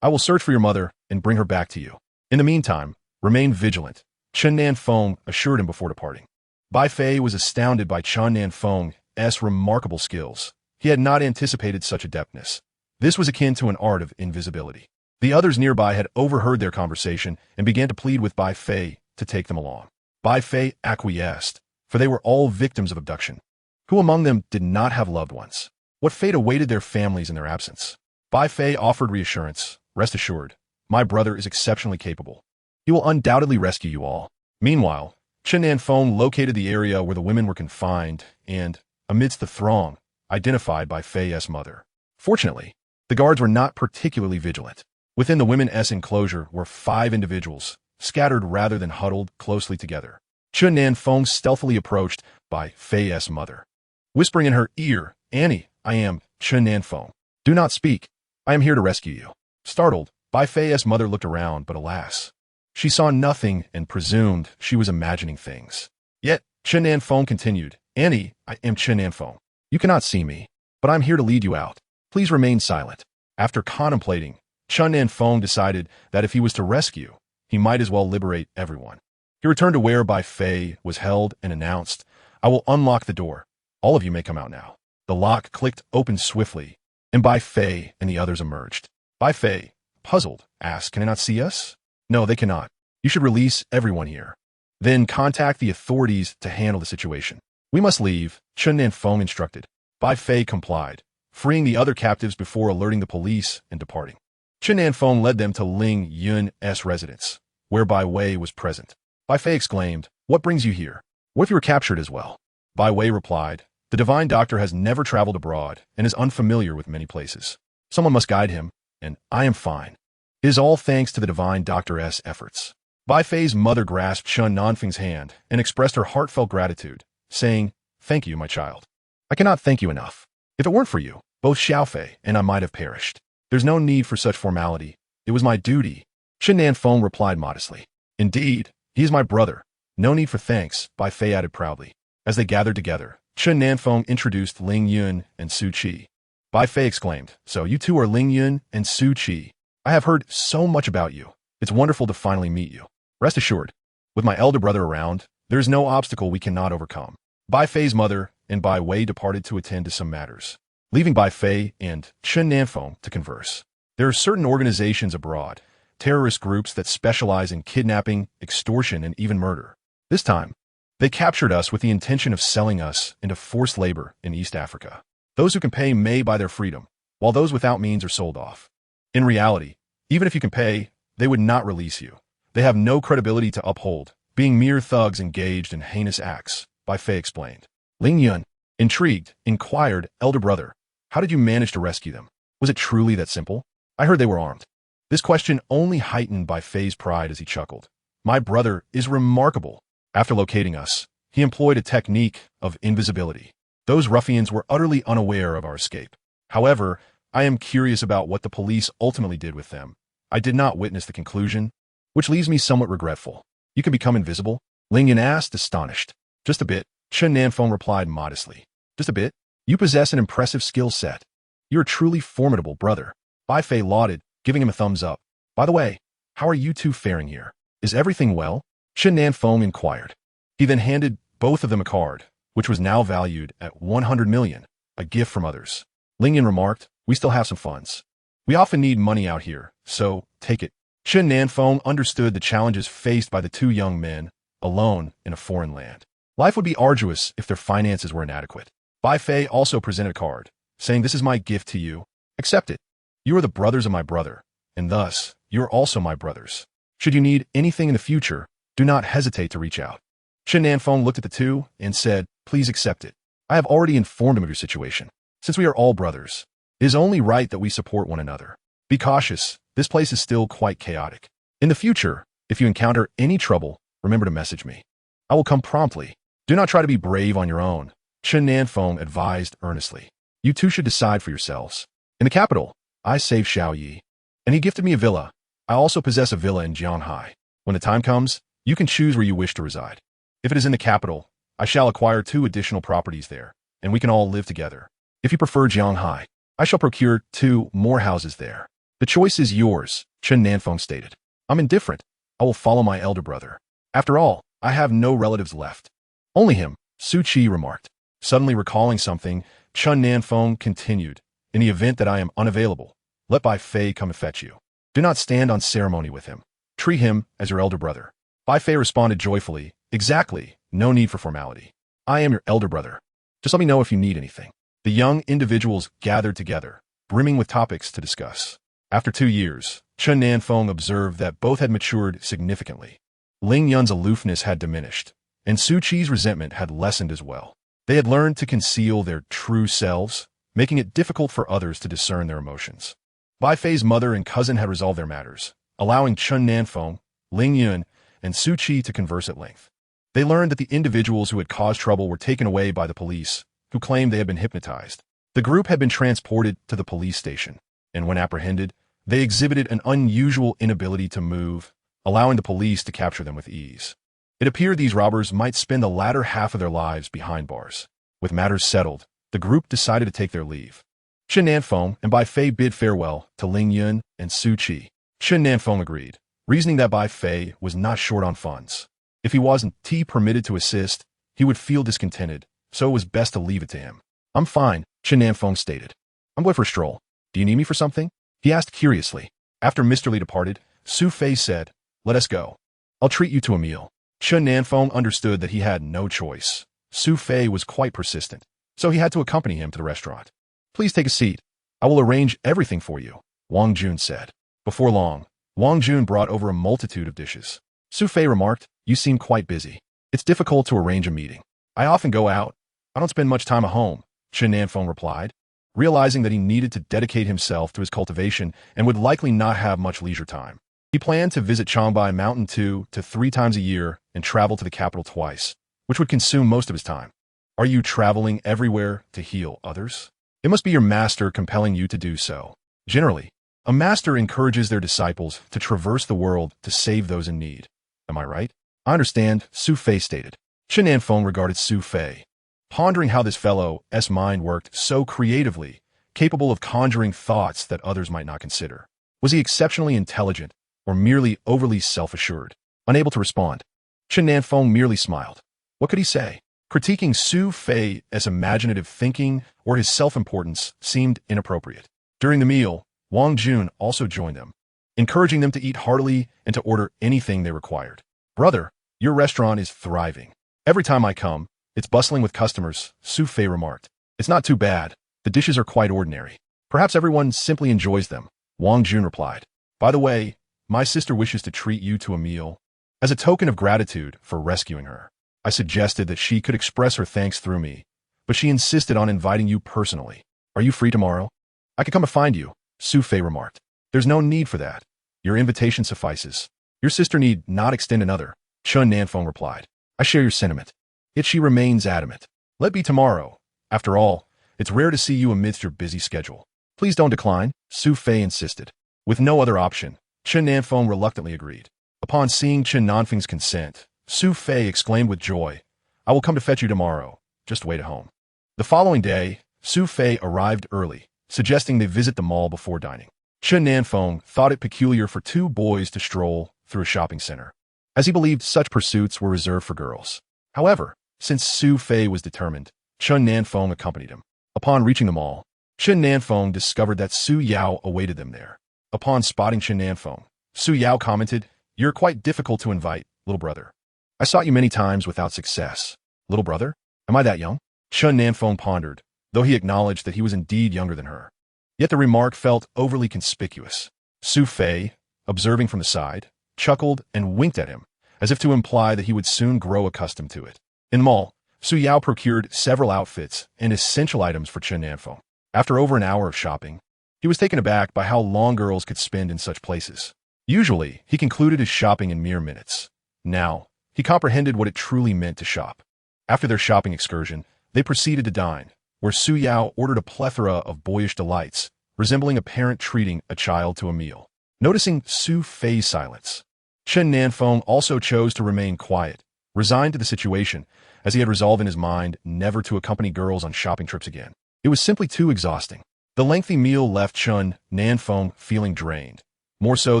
I will search for your mother and bring her back to you. In the meantime, remain vigilant, Chen Nan Feng assured him before departing. Bai Fei was astounded by Chen Nan Feng's remarkable skills. He had not anticipated such adeptness. This was akin to an art of invisibility. The others nearby had overheard their conversation and began to plead with Bai Fei to take them along. Bai Fei acquiesced, for they were all victims of abduction. Who among them did not have loved ones? What fate awaited their families in their absence? Bai Fei offered reassurance. Rest assured, my brother is exceptionally capable. He will undoubtedly rescue you all. Meanwhile, Chen Nan Feng located the area where the women were confined and, amidst the throng, identified Bai Fei's mother. Fortunately, the guards were not particularly vigilant. Within the women's enclosure were 5 individuals, scattered rather than huddled closely together. Chen Nan Feng stealthily approached Bai Fei's mother, whispering in her ear, Annie, I am Chen Nan Feng. Do not speak. I am here to rescue you. Startled, Bai Fei's mother looked around, but alas, she saw nothing and presumed she was imagining things. Yet, Chen Nan Feng continued, Annie, I am Chen Nan Feng. You cannot see me, but I'm here to lead you out. Please remain silent. After contemplating, Chen Nan Feng decided that if he was to rescue, he might as well liberate everyone. He returned to where Bai Fei was held and announced, I will unlock the door. All of you may come out now. The lock clicked open swiftly, and Bai Fei and the others emerged. Bai Fei, puzzled, asked, Can they not see us? No, they cannot. You should release everyone here. Then contact the authorities to handle the situation. We must leave, Chen Nan Feng instructed. Bai Fei complied, freeing the other captives before alerting the police and departing. Chen Nan Feng led them to Ling Yun's residence, where Bai Wei was present. Bai Fei exclaimed, What brings you here? What if you were captured as well? Bai Wei replied, The divine doctor has never traveled abroad and is unfamiliar with many places. Someone must guide him, and I am fine. It is all thanks to the divine doctor's efforts. Bai Fei's mother grasped Chen Nan Feng's hand and expressed her heartfelt gratitude, saying, Thank you, my child. I cannot thank you enough. If it weren't for you, both Xiaofei and I might have perished. There's no need for such formality. It was my duty. Chen Nan Feng replied modestly. Indeed, he is my brother. No need for thanks, Bai Fei added proudly. As they gathered together, Chen Nan Feng introduced Ling Yun and Su Qi. Bai Fei exclaimed, So you two are Ling Yun and Su Qi. I have heard so much about you. It's wonderful to finally meet you. Rest assured, with my elder brother around, there is no obstacle we cannot overcome. Bai Fei's mother and Bai Wei departed to attend to some matters, leaving Bai Fei and Chen Nan Feng to converse. There are certain organizations abroad, terrorist groups that specialize in kidnapping, extortion, and even murder. This time, they captured us with the intention of selling us into forced labor in East Africa. Those who can pay may buy their freedom, while those without means are sold off. In reality, even if you can pay, they would not release you. They have no credibility to uphold, being mere thugs engaged in heinous acts, Bai Fei explained. Ling Yun, intrigued, inquired, Elder brother, how did you manage to rescue them? Was it truly that simple? I heard they were armed. This question only heightened Bai Fei's pride as he chuckled. My brother is remarkable. After locating us, he employed a technique of invisibility. Those ruffians were utterly unaware of our escape. However, I am curious about what the police ultimately did with them. I did not witness the conclusion, which leaves me somewhat regretful. You can become invisible? Ling Yun asked, astonished. Just a bit, Chen Nan Feng replied modestly. Just a bit? You possess an impressive skill set. You're a truly formidable brother. Bai Fei lauded, giving him a thumbs up. By the way, how are you two faring here? Is everything well? Chen Nan Feng inquired. He then handed both of them a card, which was now valued at 100 million, a gift from others. Ling Yun remarked, We still have some funds. We often need money out here, so take it. Chen Nan Feng understood the challenges faced by the two young men, alone in a foreign land. Life would be arduous if their finances were inadequate. Bai Fei also presented a card, saying, "This is my gift to you. Accept it. You are the brothers of my brother, and thus you are also my brothers. Should you need anything in the future, do not hesitate to reach out." Chen Nan Feng looked at the two and said, "Please accept it. I have already informed him of your situation. Since we are all brothers, it is only right that we support one another. Be cautious. This place is still quite chaotic. In the future, if you encounter any trouble, remember to message me. I will come promptly. Do not try to be brave on your own," Chen Nan Feng advised earnestly. "You two should decide for yourselves. In the capital, I saved Xiao Yi, and he gifted me a villa. I also possess a villa in Jianghai. When the time comes, you can choose where you wish to reside. If it is in the capital, I shall acquire 2 additional properties there, and we can all live together. If you prefer Jianghai, I shall procure 2 more houses there. The choice is yours," Chen Nan Feng stated. "I'm indifferent. I will follow my elder brother. After all, I have no relatives left." "Only him," Su Qi remarked. Suddenly recalling something, Chen Nan Feng continued, "In the event that I am unavailable, let Bai Fei come and fetch you. Do not stand on ceremony with him. Treat him as your elder brother." Bai Fei responded joyfully, "Exactly, no need for formality. I am your elder brother. Just let me know if you need anything." The young individuals gathered together, brimming with topics to discuss. After 2 years, Chen Nan Feng observed that both had matured significantly. Ling Yun's aloofness had diminished, and Su Qi's resentment had lessened as well. They had learned to conceal their true selves, making it difficult for others to discern their emotions. Bai Fei's mother and cousin had resolved their matters, allowing Chen Nan Feng, Ling Yun, and Su Qi to converse at length. They learned that the individuals who had caused trouble were taken away by the police, who claimed they had been hypnotized. The group had been transported to the police station, and when apprehended, they exhibited an unusual inability to move, allowing the police to capture them with ease. It appeared these robbers might spend the latter half of their lives behind bars. With matters settled, the group decided to take their leave. Chen Nan Feng and Bai Fei bid farewell to Ling Yun and Su Qi. Chen Nan Feng agreed, reasoning that Bai Fei was not short on funds. If he wasn't permitted to assist, he would feel discontented, so it was best to leave it to him. "I'm fine," Chen Nan Feng stated. "I'm going for a stroll. Do you need me for something?" he asked curiously. After Mr. Li departed, Su Fei said, "Let us go. I'll treat you to a meal." Chen Nan Feng understood that he had no choice. Su Fei was quite persistent, so he had to accompany him to the restaurant. "Please take a seat. I will arrange everything for you," Wang Jun said. Before long, Wang Jun brought over a multitude of dishes. Su Fei remarked, "You seem quite busy. It's difficult to arrange a meeting. I often go out. I don't spend much time at home," Chen Nan Feng replied, realizing that he needed to dedicate himself to his cultivation and would likely not have much leisure time. He planned to visit Changbai Mountain 2 to 3 times a year and travel to the capital twice, which would consume most of his time. "Are you traveling everywhere to heal others? It must be your master compelling you to do so. Generally, a master encourages their disciples to traverse the world to save those in need. Am I right?" "I understand," Su Fei stated. Chen Nan Feng regarded Su Fei, pondering how this fellow's mind worked so creatively, capable of conjuring thoughts that others might not consider. Was he exceptionally intelligent, or merely overly self-assured? Unable to respond, Chen Nan Feng merely smiled. What could he say? Critiquing Su Fei as imaginative thinking or his self-importance seemed inappropriate. During the meal, Wang Jun also joined them, encouraging them to eat heartily and to order anything they required. "Brother, your restaurant is thriving. Every time I come, it's bustling with customers," Su Fei remarked. "It's not too bad. The dishes are quite ordinary. Perhaps everyone simply enjoys them," Wang Jun replied. "By the way, my sister wishes to treat you to a meal. As a token of gratitude for rescuing her, I suggested that she could express her thanks through me, but she insisted on inviting you personally. Are you free tomorrow?" "I could come and find you," Su Fei remarked. "There's no need for that. Your invitation suffices. Your sister need not extend another," Chen Nan Feng replied. "I share your sentiment." Yet she remains adamant. "Let be tomorrow. After all, it's rare to see you amidst your busy schedule." "Please don't decline," Su Fei insisted. With no other option, Chen Nan Feng reluctantly agreed. Upon seeing Chen Nan Feng's consent, Su Fei exclaimed with joy, "I will come to fetch you tomorrow. Just wait at home." The following day, Su Fei arrived early, suggesting they visit the mall before dining. Chen Nan Feng thought it peculiar for 2 boys to stroll through a shopping center, as he believed such pursuits were reserved for girls. However, since Su Fei was determined, Chen Nan Feng accompanied him. Upon reaching the mall, Chen Nan Feng discovered that Su Yao awaited them there. Upon spotting Chen Nan Feng, Su Yao commented, "You're quite difficult to invite, little brother. I sought you many times without success. Little brother? Am I that young? Chen Nan Feng pondered, though he acknowledged that he was indeed younger than her. Yet the remark felt overly conspicuous. Su Fei, observing from the side, chuckled and winked at him, as if to imply that he would soon grow accustomed to it. In the mall, Su Yao procured several outfits and essential items for Chen Nan Feng. After over an hour of shopping, he was taken aback by how long girls could spend in such places. Usually, he concluded his shopping in mere minutes. Now, he comprehended what it truly meant to shop. After their shopping excursion, they proceeded to dine, where Su Yao ordered a plethora of boyish delights, resembling a parent treating a child to a meal. Noticing Su Fei's silence, Chen Nan Feng also chose to remain quiet, resigned to the situation, as he had resolved in his mind never to accompany girls on shopping trips again. It was simply too exhausting. The lengthy meal left Chen Nan Feng feeling drained, more so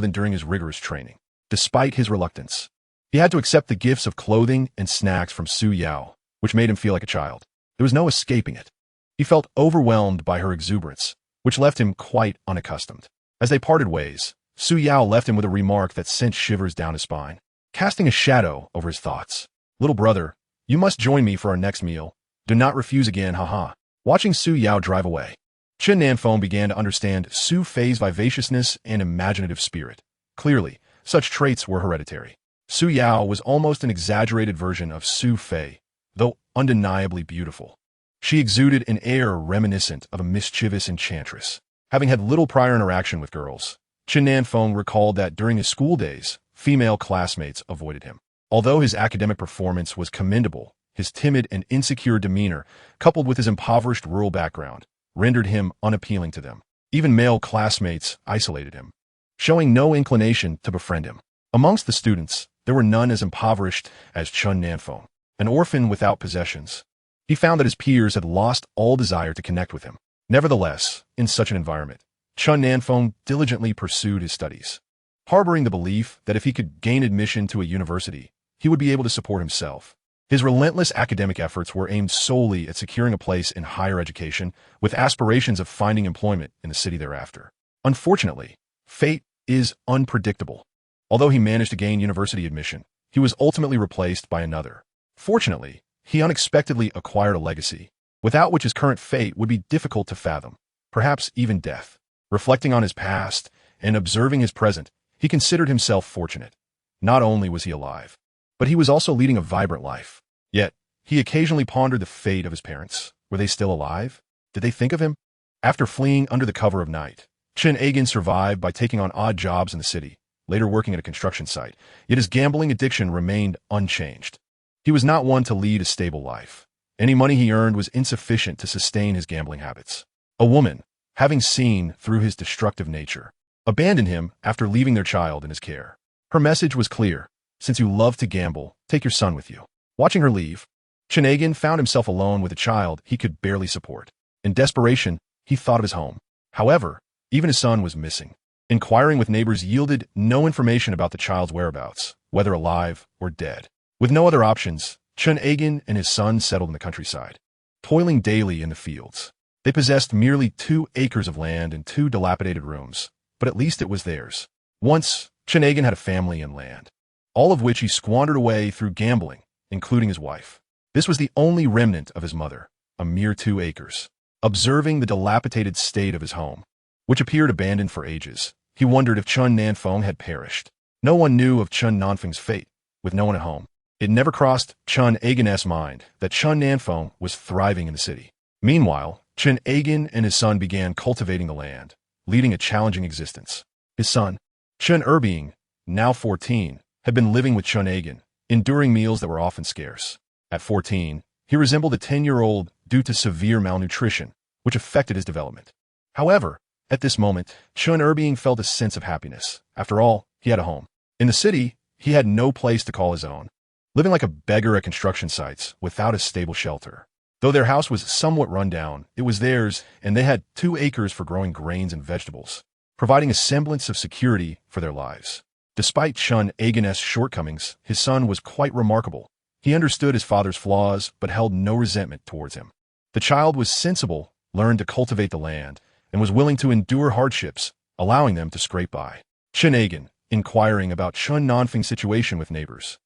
than during his rigorous training. Despite his reluctance, he had to accept the gifts of clothing and snacks from Su Yao, which made him feel like a child. There was no escaping it. He felt overwhelmed by her exuberance, which left him quite unaccustomed. As they parted ways, Su Yao left him with a remark that sent shivers down his spine, casting a shadow over his thoughts. Little brother, you must join me for our next meal. Do not refuse again, haha. Watching Su Yao drive away, Chen Nan Feng began to understand Su Fei's vivaciousness and imaginative spirit. Clearly, such traits were hereditary. Su Yao was almost an exaggerated version of Su Fei, though undeniably beautiful. She exuded an air reminiscent of a mischievous enchantress. Having had little prior interaction with girls, Chen Nan Feng recalled that during his school days, female classmates avoided him. Although his academic performance was commendable, his timid and insecure demeanor, coupled with his impoverished rural background, rendered him unappealing to them. Even male classmates isolated him, showing no inclination to befriend him. Amongst the students, there were none as impoverished as Chen Nan Feng, an orphan without possessions. He found that his peers had lost all desire to connect with him. Nevertheless, in such an environment, Chen Nan Feng diligently pursued his studies, harboring the belief that if he could gain admission to a university, he would be able to support himself. His relentless academic efforts were aimed solely at securing a place in higher education, with aspirations of finding employment in the city thereafter. Unfortunately, fate is unpredictable. Although he managed to gain university admission, he was ultimately replaced by another. Fortunately, he unexpectedly acquired a legacy, without which his current fate would be difficult to fathom, perhaps even death. Reflecting on his past and observing his present, he considered himself fortunate. Not only was he alive, but he was also leading a vibrant life. Yet, he occasionally pondered the fate of his parents. Were they still alive? Did they think of him? After fleeing under the cover of night, Chen Nan survived by taking on odd jobs in the city, later working at a construction site, yet his gambling addiction remained unchanged. He was not one to lead a stable life. Any money he earned was insufficient to sustain his gambling habits. A woman, having seen through his destructive nature, abandoned him after leaving their child in his care. Her message was clear: since you love to gamble, take your son with you. Watching her leave, Chen Nan found himself alone with a child he could barely support. In desperation, he thought of his home. However, even his son was missing. Inquiring with neighbors yielded no information about the child's whereabouts, whether alive or dead. With no other options, Chen Nan and his son settled in the countryside, toiling daily in the fields. They possessed merely 2 acres of land and 2 dilapidated rooms, but at least it was theirs. Once, Chen Nan had a family and land, all of which he squandered away through gambling, including his wife. This was the only remnant of his mother, a mere 2 acres. Observing the dilapidated state of his home, which appeared abandoned for ages, he wondered if Chen Nan Feng had perished. No one knew of Chen Nan Feng's fate, with no one at home. It never crossed Chen Nan's mind that Chen Nan Feng was thriving in the city. Meanwhile, Chen Nan and his son began cultivating the land, leading a challenging existence. His son, Chen Erbing, now 14, had been living with Chen Nan, enduring meals that were often scarce. At 14, he resembled a 10-year-old due to severe malnutrition, which affected his development. However, at this moment, Chen Erbing felt a sense of happiness. After all, he had a home. In the city, he had no place to call his own, living like a beggar at construction sites without a stable shelter. Though their house was somewhat run down, it was theirs, and they had 2 acres for growing grains and vegetables, providing a semblance of security for their lives. Despite Chen Nan's shortcomings, his son was quite remarkable. He understood his father's flaws, but held no resentment towards him. The child was sensible, learned to cultivate the land, and was willing to endure hardships, allowing them to scrape by. Chen Nan, inquiring about Chen Nan Feng's situation with neighbors,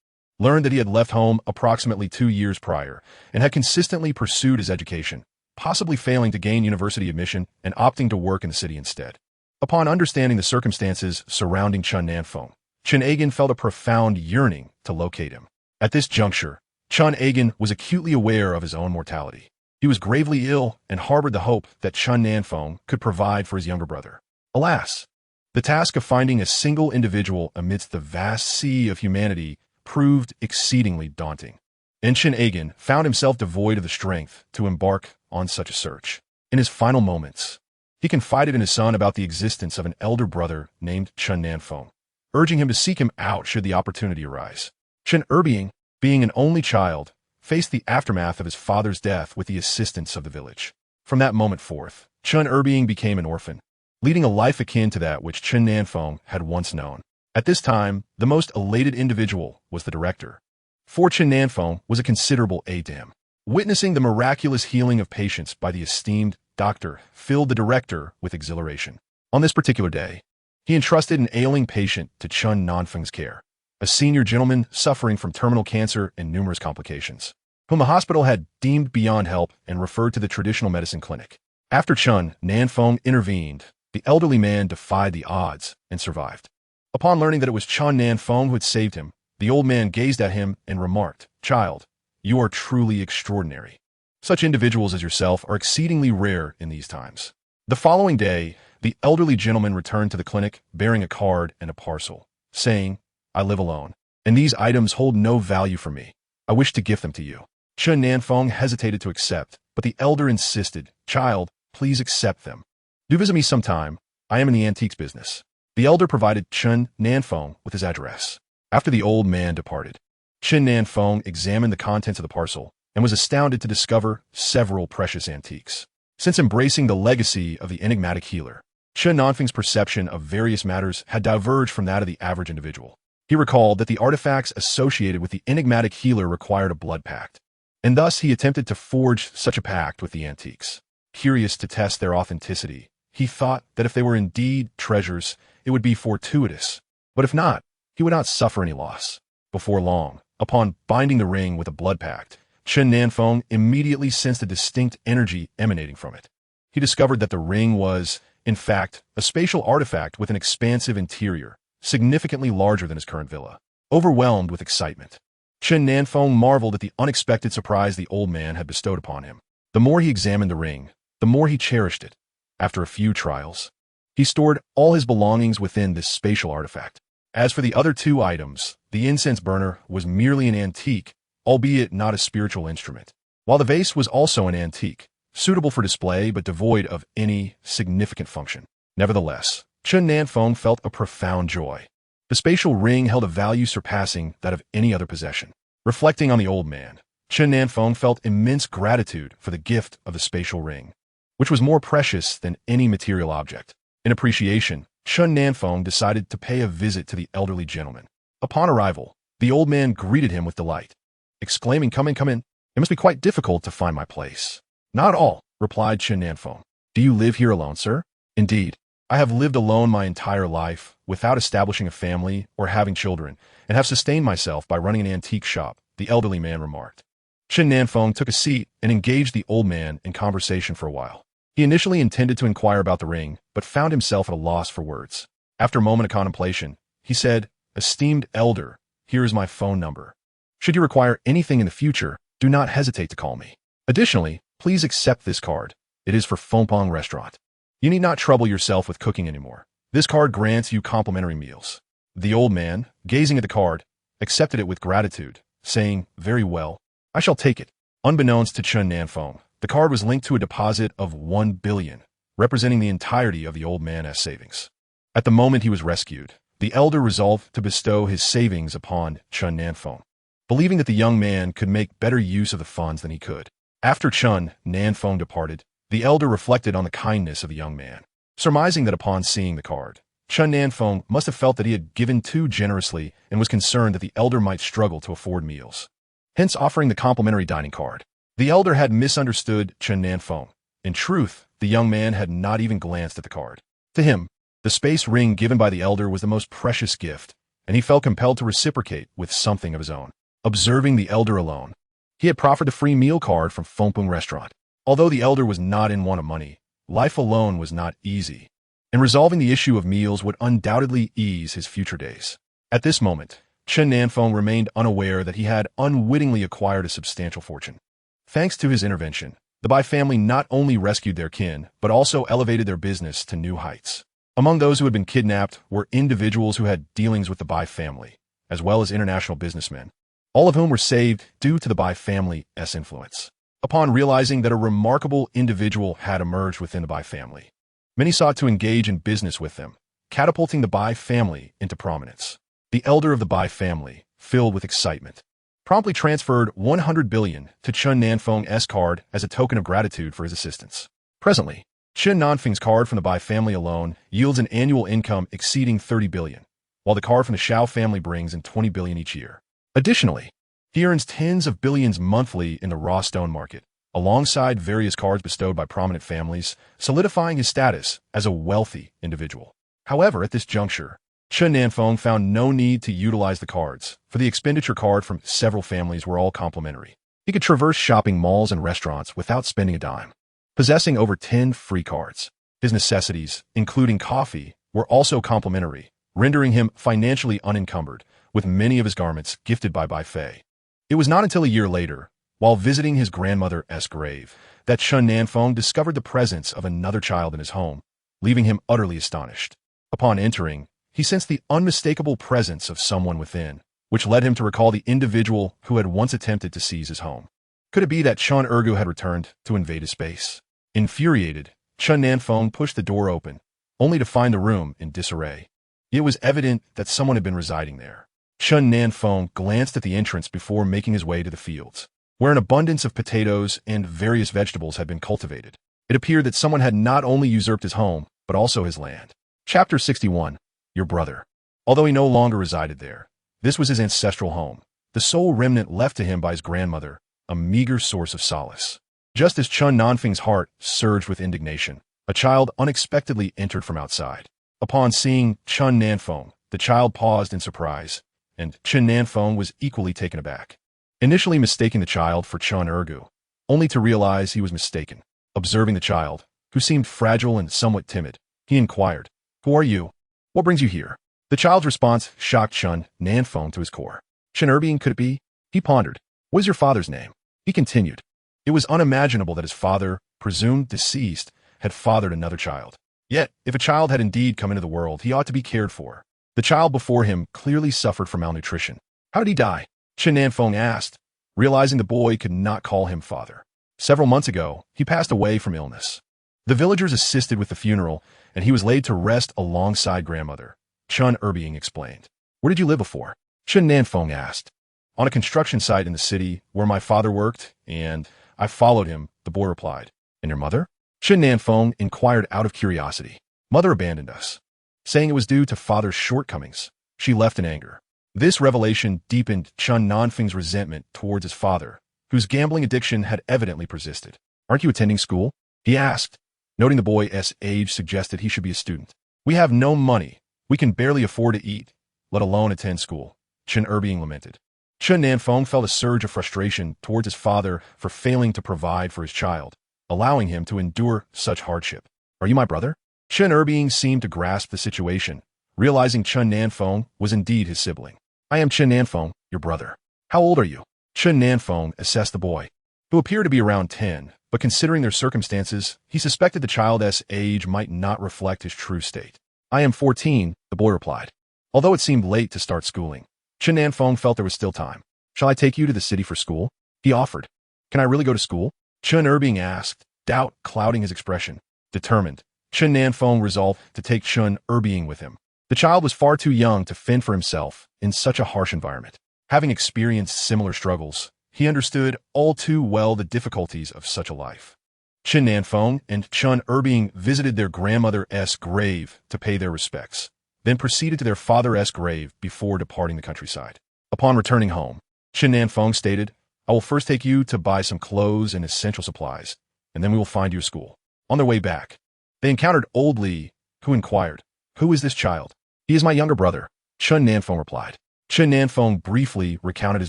learned that he had left home approximately 2 years prior and had consistently pursued his education, possibly failing to gain university admission and opting to work in the city instead. Upon understanding the circumstances surrounding Chen Nan Feng, Chen Nan felt a profound yearning to locate him. At this juncture, Chen Nan was acutely aware of his own mortality. He was gravely ill and harbored the hope that Chen Nan Feng could provide for his younger brother. Alas, the task of finding a single individual amidst the vast sea of humanity proved exceedingly daunting. And Chen Nan found himself devoid of the strength to embark on such a search. In his final moments, he confided in his son about the existence of an elder brother named Chen Nan Feng, urging him to seek him out should the opportunity arise. Chen Nan, being an only child, faced the aftermath of his father's death with the assistance of the village. From that moment forth, Chen Nan became an orphan, leading a life akin to that which Chen Nan Feng had once known. At this time, the most elated individual was the director, for Chen Nan Feng was a considerable aid to him. Witnessing the miraculous healing of patients by the esteemed doctor filled the director with exhilaration. On this particular day, he entrusted an ailing patient to Chen Nan Feng's care, a senior gentleman suffering from terminal cancer and numerous complications, whom the hospital had deemed beyond help and referred to the traditional medicine clinic. After Chen Nan Feng intervened, the elderly man defied the odds and survived. Upon learning that it was Chen Nan Feng who had saved him, the old man gazed at him and remarked, "Child, you are truly extraordinary. Such individuals as yourself are exceedingly rare in these times." The following day, the elderly gentleman returned to the clinic bearing a card and a parcel, saying, "I live alone, and these items hold no value for me. I wish to gift them to you." Chen Nan Feng hesitated to accept, but the elder insisted, "Child, please accept them. Do visit me sometime. I am in the antiques business." The elder provided Chen Nan Feng with his address. After the old man departed, Chen Nan Feng examined the contents of the parcel and was astounded to discover several precious antiques. Since embracing the legacy of the enigmatic healer, Chen Nan Feng's perception of various matters had diverged from that of the average individual. He recalled that the artifacts associated with the enigmatic healer required a blood pact, and thus he attempted to forge such a pact with the antiques. Curious to test their authenticity, he thought that if they were indeed treasures, it would be fortuitous, but if not, he would not suffer any loss. Before long, upon binding the ring with a blood pact, Chen Nan Feng immediately sensed a distinct energy emanating from it. He discovered that the ring was, in fact, a spatial artifact with an expansive interior, significantly larger than his current villa. Overwhelmed with excitement, Chen Nan Feng marveled at the unexpected surprise the old man had bestowed upon him. The more he examined the ring, the more he cherished it. After a few trials, he stored all his belongings within this spatial artifact. As for the other two items, the incense burner was merely an antique, albeit not a spiritual instrument, while the vase was also an antique, suitable for display but devoid of any significant function. Nevertheless, Chen Nan Feng felt a profound joy. The spatial ring held a value surpassing that of any other possession. Reflecting on the old man, Chen Nan Feng felt immense gratitude for the gift of the spatial ring, which was more precious than any material object. In appreciation, Chen Nan Feng decided to pay a visit to the elderly gentleman. Upon arrival, the old man greeted him with delight, exclaiming, "Come in, come in. It must be quite difficult to find my place." "Not at all," replied Chen Nan Feng. "Do you live here alone, sir?" "Indeed, I have lived alone my entire life, without establishing a family or having children, and have sustained myself by running an antique shop," the elderly man remarked. Chen Nan Feng took a seat and engaged the old man in conversation for a while. He initially intended to inquire about the ring, but found himself at a loss for words. After a moment of contemplation, he said, "Esteemed elder, here is my phone number. Should you require anything in the future, do not hesitate to call me. Additionally, please accept this card. It is for Fengpong Restaurant. You need not trouble yourself with cooking anymore. This card grants you complimentary meals." The old man, gazing at the card, accepted it with gratitude, saying, "Very well, I shall take it." Unbeknownst to Chen Nan Feng, the card was linked to a deposit of 1 billion, representing the entirety of the old man's savings. At the moment he was rescued, the elder resolved to bestow his savings upon Chen Nan Feng, believing that the young man could make better use of the funds than he could. After Chen Nan Feng departed, the elder reflected on the kindness of the young man, surmising that upon seeing the card, Chen Nan Feng must have felt that he had given too generously and was concerned that the elder might struggle to afford meals, hence offering the complimentary dining card. The elder had misunderstood Chen Nan Feng. In truth, the young man had not even glanced at the card. To him, the space ring given by the elder was the most precious gift, and he felt compelled to reciprocate with something of his own. observing the elder alone. He had proffered a free meal card from Fengpeng restaurant. Although the elder was not in want of money, life alone was not easy, and resolving the issue of meals would undoubtedly ease his future days. At this moment, Chen Nan Feng remained unaware that he had unwittingly acquired a substantial fortune. Thanks to his intervention, the Bai family not only rescued their kin, but also elevated their business to new heights. Among those who had been kidnapped were individuals who had dealings with the Bai family, as well as international businessmen, all of whom were saved due to the Bai family's influence. Upon realizing that a remarkable individual had emerged within the Bai family, many sought to engage in business with them, catapulting the Bai family into prominence. The elder of the Bai family, filled with excitement, promptly transferred 100 billion to Chen Nan Feng's card as a token of gratitude for his assistance. Presently, Chen Nan Feng's card from the Bai family alone yields an annual income exceeding 30 billion, while the card from the Xiao family brings in 20 billion each year. Additionally, he earns tens of billions monthly in the raw stone market, alongside various cards bestowed by prominent families, solidifying his status as a wealthy individual. However, at this juncture, Chen Nan Feng found no need to utilize the cards, for the expenditure card from several families were all complimentary. He could traverse shopping malls and restaurants without spending a dime, possessing over 10 free cards. His necessities, including coffee, were also complimentary, rendering him financially unencumbered, with many of his garments gifted by Bai Fei. It was not until a year later, while visiting his grandmother's grave, that Chen Nan Feng discovered the presence of another child in his home, leaving him utterly astonished. Upon entering, he sensed the unmistakable presence of someone within, which led him to recall the individual who had once attempted to seize his home. Could it be that Chen Ergu had returned to invade his space? Infuriated, Chen Nan Feng pushed the door open, only to find the room in disarray. It was evident that someone had been residing there. Chen Nan Feng glanced at the entrance before making his way to the fields, where an abundance of potatoes and various vegetables had been cultivated. It appeared that someone had not only usurped his home, but also his land. Chapter 61. Your brother. Although he no longer resided there, this was his ancestral home, the sole remnant left to him by his grandmother, a meager source of solace. Just as Chen Nan Feng's heart surged with indignation, a child unexpectedly entered from outside. Upon seeing Chen Nan Feng, the child paused in surprise, and Chen Nan Feng was equally taken aback. Initially mistaking the child for Chen Ergu, only to realize he was mistaken. Observing the child, who seemed fragile and somewhat timid, he inquired, "Who are you? What brings you here?" The child's response shocked Chen Nan Feng to his core. Chen Erbian could it be? He pondered. "What is your father's name?" He continued. It was unimaginable that his father, presumed deceased, had fathered another child. Yet, if a child had indeed come into the world, he ought to be cared for. The child before him clearly suffered from malnutrition. How did he die? Chen Nan Feng asked, realizing the boy could not call him father. Several months ago, he passed away from illness. The villagers assisted with the funeral, and he was laid to rest alongside grandmother. Chen Erbian explained. "Where did you live before?" Chen Nan Feng asked. "On a construction site in the city where my father worked, and I followed him," the boy replied. "And your mother?" Chen Nan Feng inquired out of curiosity. "Mother abandoned us, saying it was due to father's shortcomings. She left in anger." This revelation deepened Chen Nan Feng's resentment towards his father, whose gambling addiction had evidently persisted. "Aren't you attending school?" he asked, noting the boy's age suggested he should be a student. "We have no money. We can barely afford to eat, let alone attend school," Chen Erbian lamented. Chen Nan Feng felt a surge of frustration towards his father for failing to provide for his child, allowing him to endure such hardship. "Are you my brother?" Chen Erbian seemed to grasp the situation, realizing Chen Nan Feng was indeed his sibling. "I am Chen Nan Feng, your brother. How old are you?" Chen Nan Feng assessed the boy, who appeared to be around 10, but considering their circumstances, he suspected the child's age might not reflect his true state. "I am 14, the boy replied. Although it seemed late to start schooling, Chen Nan Feng felt there was still time. "Shall I take you to the city for school?" he offered. "Can I really go to school?" Chen Erbian asked, doubt clouding his expression. Determined, Chen Nan Feng resolved to take Chen Erbian with him. The child was far too young to fend for himself in such a harsh environment. Having experienced similar struggles, he understood all too well the difficulties of such a life. Chen Nan Feng and Chen Erbian visited their grandmother's grave to pay their respects, then proceeded to their father's grave before departing the countryside. Upon returning home, Chen Nan Feng stated, "I will first take you to buy some clothes and essential supplies, and then we will find you a school." On their way back, they encountered old Li, who inquired, "Who is this child?" "He is my younger brother," Chen Nan Feng replied. Chen Nan Feng briefly recounted his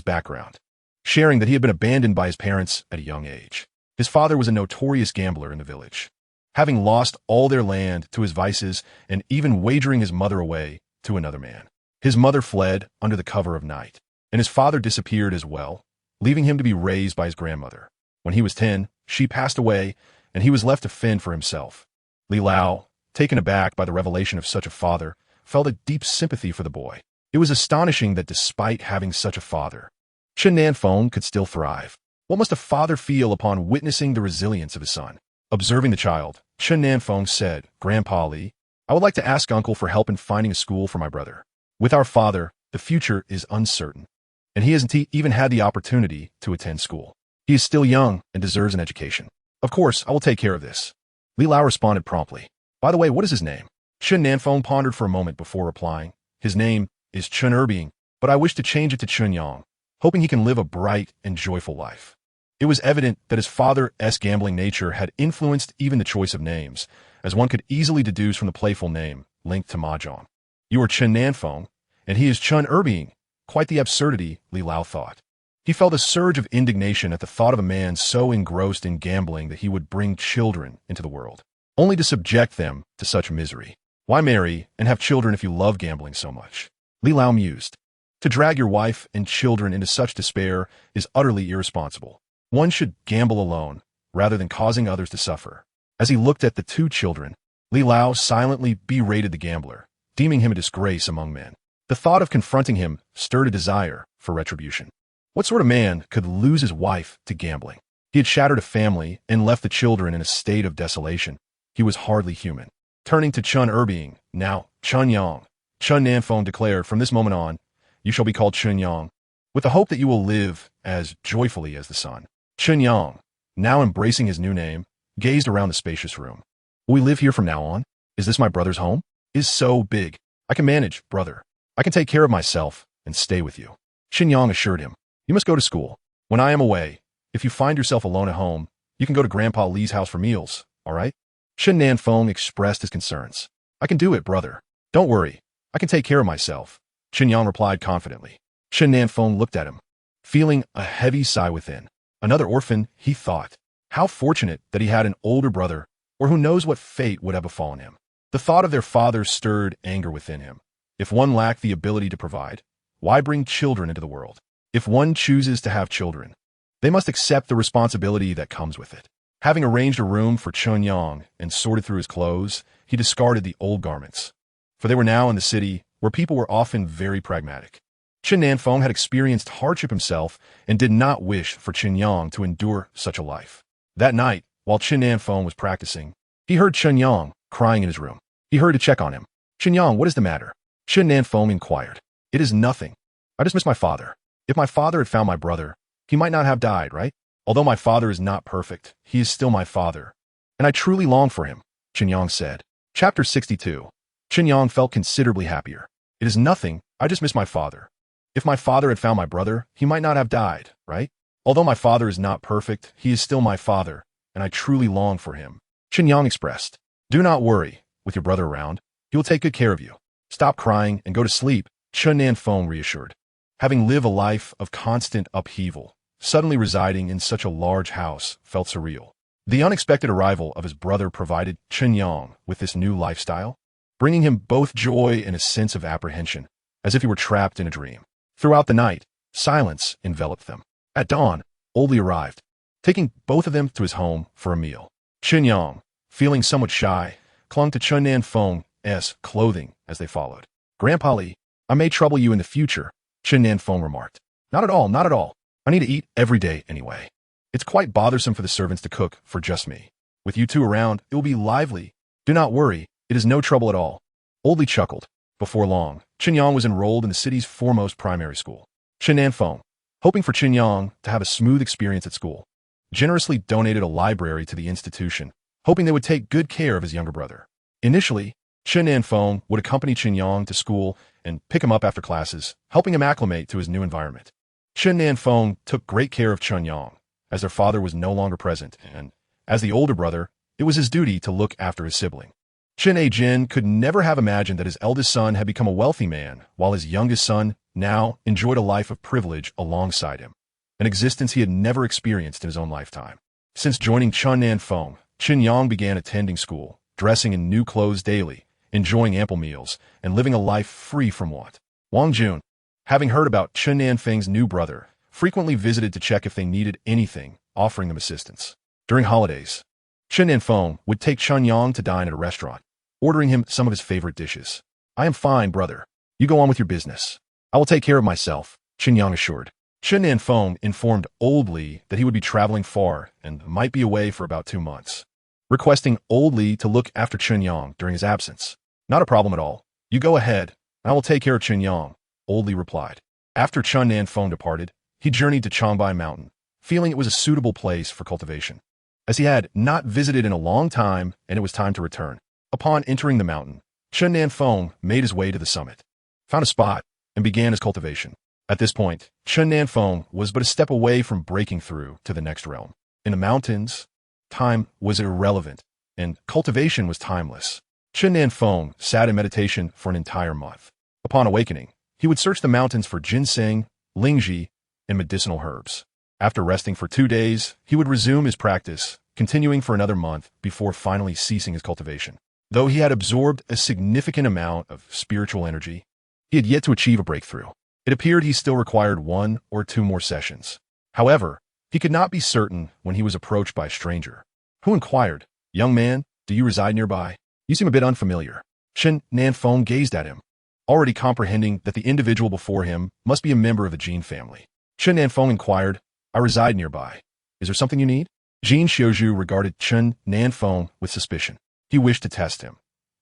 background, sharing that he had been abandoned by his parents at a young age. His father was a notorious gambler in the village, having lost all their land to his vices and even wagering his mother away to another man. His mother fled under the cover of night, and his father disappeared as well, leaving him to be raised by his grandmother. When he was 10, she passed away, and he was left to fend for himself. Li Lao, taken aback by the revelation of such a father, felt a deep sympathy for the boy. It was astonishing that despite having such a father, Chen Nan Feng could still thrive. What must a father feel upon witnessing the resilience of his son? Observing the child, Chen Nan Feng said, "Grandpa Li, I would like to ask Uncle for help in finding a school for my brother. With our father, the future is uncertain, and he hasn't even had the opportunity to attend school. He is still young and deserves an education. Of course, I will take care of this." Li Lao responded promptly. "By the way, what is his name?" Chen Nan Feng pondered for a moment before replying. "His name is Chen Erbying, but I wish to change it to Chen Yang, hoping he can live a bright and joyful life." It was evident that his father's gambling nature had influenced even the choice of names, as one could easily deduce from the playful name linked to mahjong. "You are Chen Nan Feng, and he is Chen Erbying." Quite the absurdity, Li Lao thought. He felt a surge of indignation at the thought of a man so engrossed in gambling that he would bring children into the world, only to subject them to such misery. Why marry and have children if you love gambling so much? Li Lao mused. To drag your wife and children into such despair is utterly irresponsible. One should gamble alone, rather than causing others to suffer. As he looked at the two children, Li Lao silently berated the gambler, deeming him a disgrace among men. The thought of confronting him stirred a desire for retribution. What sort of man could lose his wife to gambling? He had shattered a family and left the children in a state of desolation. He was hardly human. Turning to Chen Erbying, now Chen Yang, Chen Nan Feng declared, "From this moment on, you shall be called Chen Yang, with the hope that you will live as joyfully as the sun." Chen Yang, now embracing his new name, gazed around the spacious room. "Will we live here from now on? Is this my brother's home? It is so big. I can manage, brother. I can take care of myself and stay with you." Chen Yang assured him, "You must go to school. When I am away, if you find yourself alone at home, you can go to Grandpa Li's house for meals, all right?" Chen Nan Feng expressed his concerns. "I can do it, brother. Don't worry. I can take care of myself," Chen Yang replied confidently. Chen Nan Feng looked at him, feeling a heavy sigh within. Another orphan, he thought. How fortunate that he had an older brother, or who knows what fate would have befallen him. The thought of their father stirred anger within him. If one lacked the ability to provide, why bring children into the world? If one chooses to have children, they must accept the responsibility that comes with it. Having arranged a room for Chen Yang and sorted through his clothes, he discarded the old garments, for they were now in the city where people were often very pragmatic. Chen Nan Feng had experienced hardship himself and did not wish for Chen Yang to endure such a life. That night, while Chen Nan Feng was practicing, he heard Chen Yang crying in his room. He hurried to check on him. "Chen Yang, what is the matter?" Chen Nan Feng inquired. "It is nothing. I just miss my father. If my father had found my brother, he might not have died, right? Although my father is not perfect, he is still my father, and I truly long for him," Chen Yang said. Chapter 62. Chen Yang felt considerably happier. "It is nothing. I just miss my father. If my father had found my brother, he might not have died, right? Although my father is not perfect, he is still my father, and I truly long for him," Chen Yang expressed. "Do not worry. With your brother around, he will take good care of you. Stop crying and go to sleep," Chen Nan Feng reassured. Having lived a life of constant upheaval, suddenly residing in such a large house felt surreal. The unexpected arrival of his brother provided Chen Yang with this new lifestyle, bringing him both joy and a sense of apprehension, as if he were trapped in a dream. Throughout the night, silence enveloped them. At dawn, Old Li arrived, taking both of them to his home for a meal. Chen Yang, feeling somewhat shy, clung to Chen Nan Feng's clothing as they followed. "Grandpa Li, I may trouble you in the future," Chen Nan Feng remarked. "Not at all, not at all. I need to eat every day anyway. It's quite bothersome for the servants to cook for just me. With you two around, it will be lively. Do not worry, it is no trouble at all." Old Li chuckled. Before long, Chen Yang was enrolled in the city's foremost primary school. Chen Nan Feng, hoping for Chen Yang to have a smooth experience at school, generously donated a library to the institution, hoping they would take good care of his younger brother. Initially, Chen Nan Feng would accompany Chen Yang to school and pick him up after classes, helping him acclimate to his new environment. Chen Nan Feng took great care of Chen Yang, as their father was no longer present, and, as the older brother, it was his duty to look after his sibling. Chen Jin could never have imagined that his eldest son had become a wealthy man, while his youngest son now enjoyed a life of privilege alongside him, an existence he had never experienced in his own lifetime. Since joining Chen Nan Feng, Chen Yang began attending school, dressing in new clothes daily, enjoying ample meals, and living a life free from want. Wang Jun, having heard about Chen Nan Feng's new brother, frequently visited to check if they needed anything, offering them assistance. During holidays, Chen Nan Feng would take Chen Yang to dine at a restaurant, ordering him some of his favorite dishes. "I am fine, brother. You go on with your business. I will take care of myself," Chen Yang assured. Chen Nan Feng informed Old Li that he would be traveling far and might be away for about 2 months, requesting Old Li to look after Chen Yang during his absence. "Not a problem at all. You go ahead, and I will take care of Chen Yang," Old Li replied. After Chen Nan Feng departed, he journeyed to Changbai Mountain, feeling it was a suitable place for cultivation, as he had not visited in a long time and it was time to return. Upon entering the mountain, Chen Nan Feng made his way to the summit, found a spot, and began his cultivation. At this point, Chen Nan Feng was but a step away from breaking through to the next realm. In the mountains, time was irrelevant, and cultivation was timeless. Chen Nan Feng sat in meditation for an entire month. Upon awakening, he would search the mountains for ginseng, lingji, and medicinal herbs. After resting for 2 days, he would resume his practice, continuing for another month before finally ceasing his cultivation. Though he had absorbed a significant amount of spiritual energy, he had yet to achieve a breakthrough. It appeared he still required 1 or 2 more sessions. However, he could not be certain when he was approached by a stranger, who inquired, "Young man, do you reside nearby? You seem a bit unfamiliar." Chen Nan Feng gazed at him, already comprehending that the individual before him must be a member of the Jin family. Chen Nan Feng inquired, "I reside nearby. Is there something you need?" Jin Xiuzhu regarded Chen Nan Feng with suspicion. He wished to test him.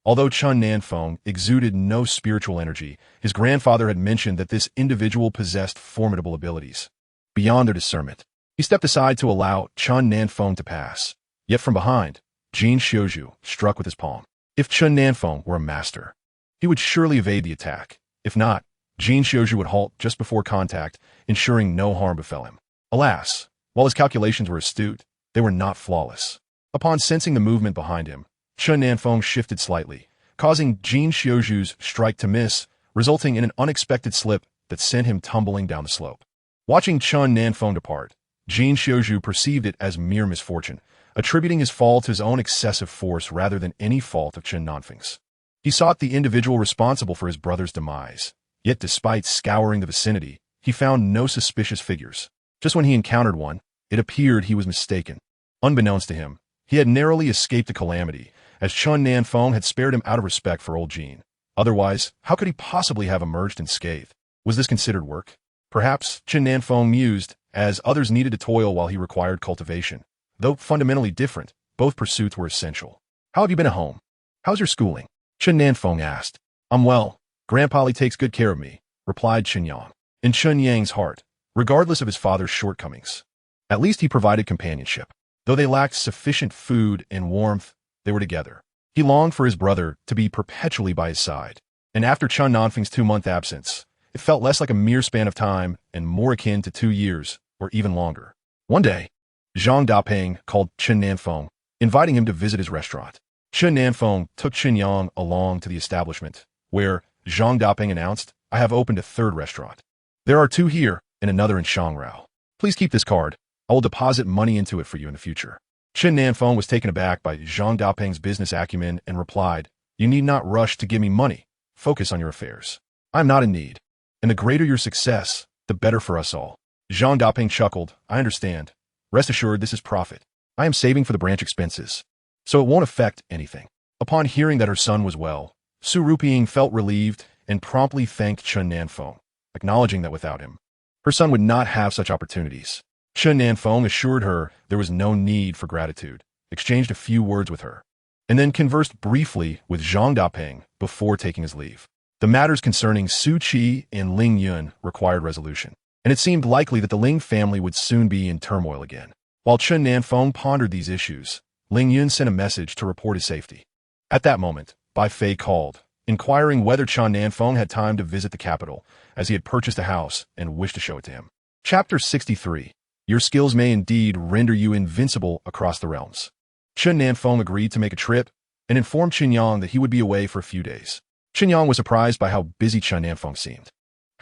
Although Chen Nan Feng exuded no spiritual energy, his grandfather had mentioned that this individual possessed formidable abilities beyond their discernment. He stepped aside to allow Chen Nan Feng to pass. Yet from behind, Jin Xiuzhu struck with his palm. If Chen Nan Feng were a master, he would surely evade the attack. If not, Jin Xiuzhu would halt just before contact, ensuring no harm befell him. Alas, while his calculations were astute, they were not flawless. Upon sensing the movement behind him, Chen Nan Feng shifted slightly, causing Jin Xiuzhu's strike to miss, resulting in an unexpected slip that sent him tumbling down the slope. Watching Chen Nan Feng depart, Jin Xiuzhu perceived it as mere misfortune, attributing his fall to his own excessive force rather than any fault of Chen Nan Feng's. He sought the individual responsible for his brother's demise, yet despite scouring the vicinity, he found no suspicious figures. Just when he encountered one, it appeared he was mistaken. Unbeknownst to him, he had narrowly escaped a calamity, as Chen Nan Feng had spared him out of respect for old Jin. Otherwise, how could he possibly have emerged unscathed? Was this considered work? Perhaps, Chen Nan Feng mused, as others needed to toil while he required cultivation. Though fundamentally different, both pursuits were essential. "How have you been at home? How's your schooling?" Chen Nan Feng asked. "I'm well. Grandpa Li takes good care of me," replied Chen Yang. In Chen Yang's heart, regardless of his father's shortcomings, at least he provided companionship. Though they lacked sufficient food and warmth, they were together. He longed for his brother to be perpetually by his side. And after Chen Nan Feng's 2-month absence, it felt less like a mere span of time and more akin to 2 years, or even longer. One day, Zhang Dapeng called Chen Nan Feng, inviting him to visit his restaurant. Chen Nan Feng took Chen Yang along to the establishment, where Zhang Dapeng announced, "I have opened a 3rd restaurant. There are 2 here and another in Shangrao. Please keep this card. I will deposit money into it for you in the future." Chen Nan Feng was taken aback by Zhang Dapeng's business acumen and replied, "You need not rush to give me money. Focus on your affairs. I am not in need. And the greater your success, the better for us all." Zhang Dapeng chuckled, "I understand. Rest assured this is profit. I am saving for the branch expenses, so it won't affect anything." Upon hearing that her son was well, Su Ruping felt relieved and promptly thanked Chen Nan Feng, acknowledging that without him, her son would not have such opportunities. Chen Nan Feng assured her there was no need for gratitude, exchanged a few words with her, and then conversed briefly with Zhang Dapeng before taking his leave. The matters concerning Su Qi and Ling Yun required resolution, and it seemed likely that the Ling family would soon be in turmoil again. While Chen Nan Feng pondered these issues, Ling Yun sent a message to report his safety. At that moment, Bai Fei called, inquiring whether Chen Nan Feng had time to visit the capital, as he had purchased a house and wished to show it to him. Chapter 63. Your skills may indeed render you invincible across the realms. Chen Nan Feng agreed to make a trip and informed Chen Yang that he would be away for a few days. Chen Yang was surprised by how busy Chen Nan Feng seemed.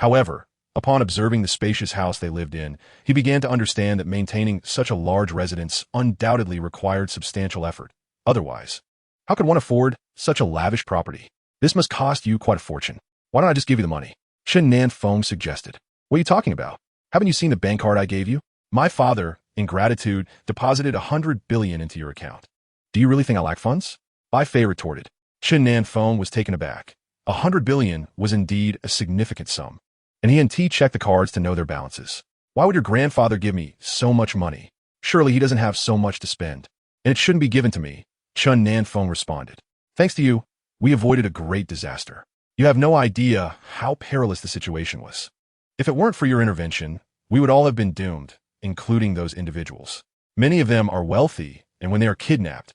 However, upon observing the spacious house they lived in, he began to understand that maintaining such a large residence undoubtedly required substantial effort. Otherwise, how could one afford such a lavish property? This must cost you quite a fortune. Why don't I just give you the money? Chen Nan Feng suggested. What are you talking about? Haven't you seen the bank card I gave you? My father, in gratitude, deposited 100 billion into your account. Do you really think I lack funds? Bai Fei retorted. Chen Nan Feng was taken aback. 100 billion was indeed a significant sum, and he and T checked the cards to know their balances. Why would your grandfather give me so much money? Surely he doesn't have so much to spend, and it shouldn't be given to me, Chen Nan Feng responded. Thanks to you, we avoided a great disaster. You have no idea how perilous the situation was. If it weren't for your intervention, we would all have been doomed, including those individuals. Many of them are wealthy, and when they are kidnapped,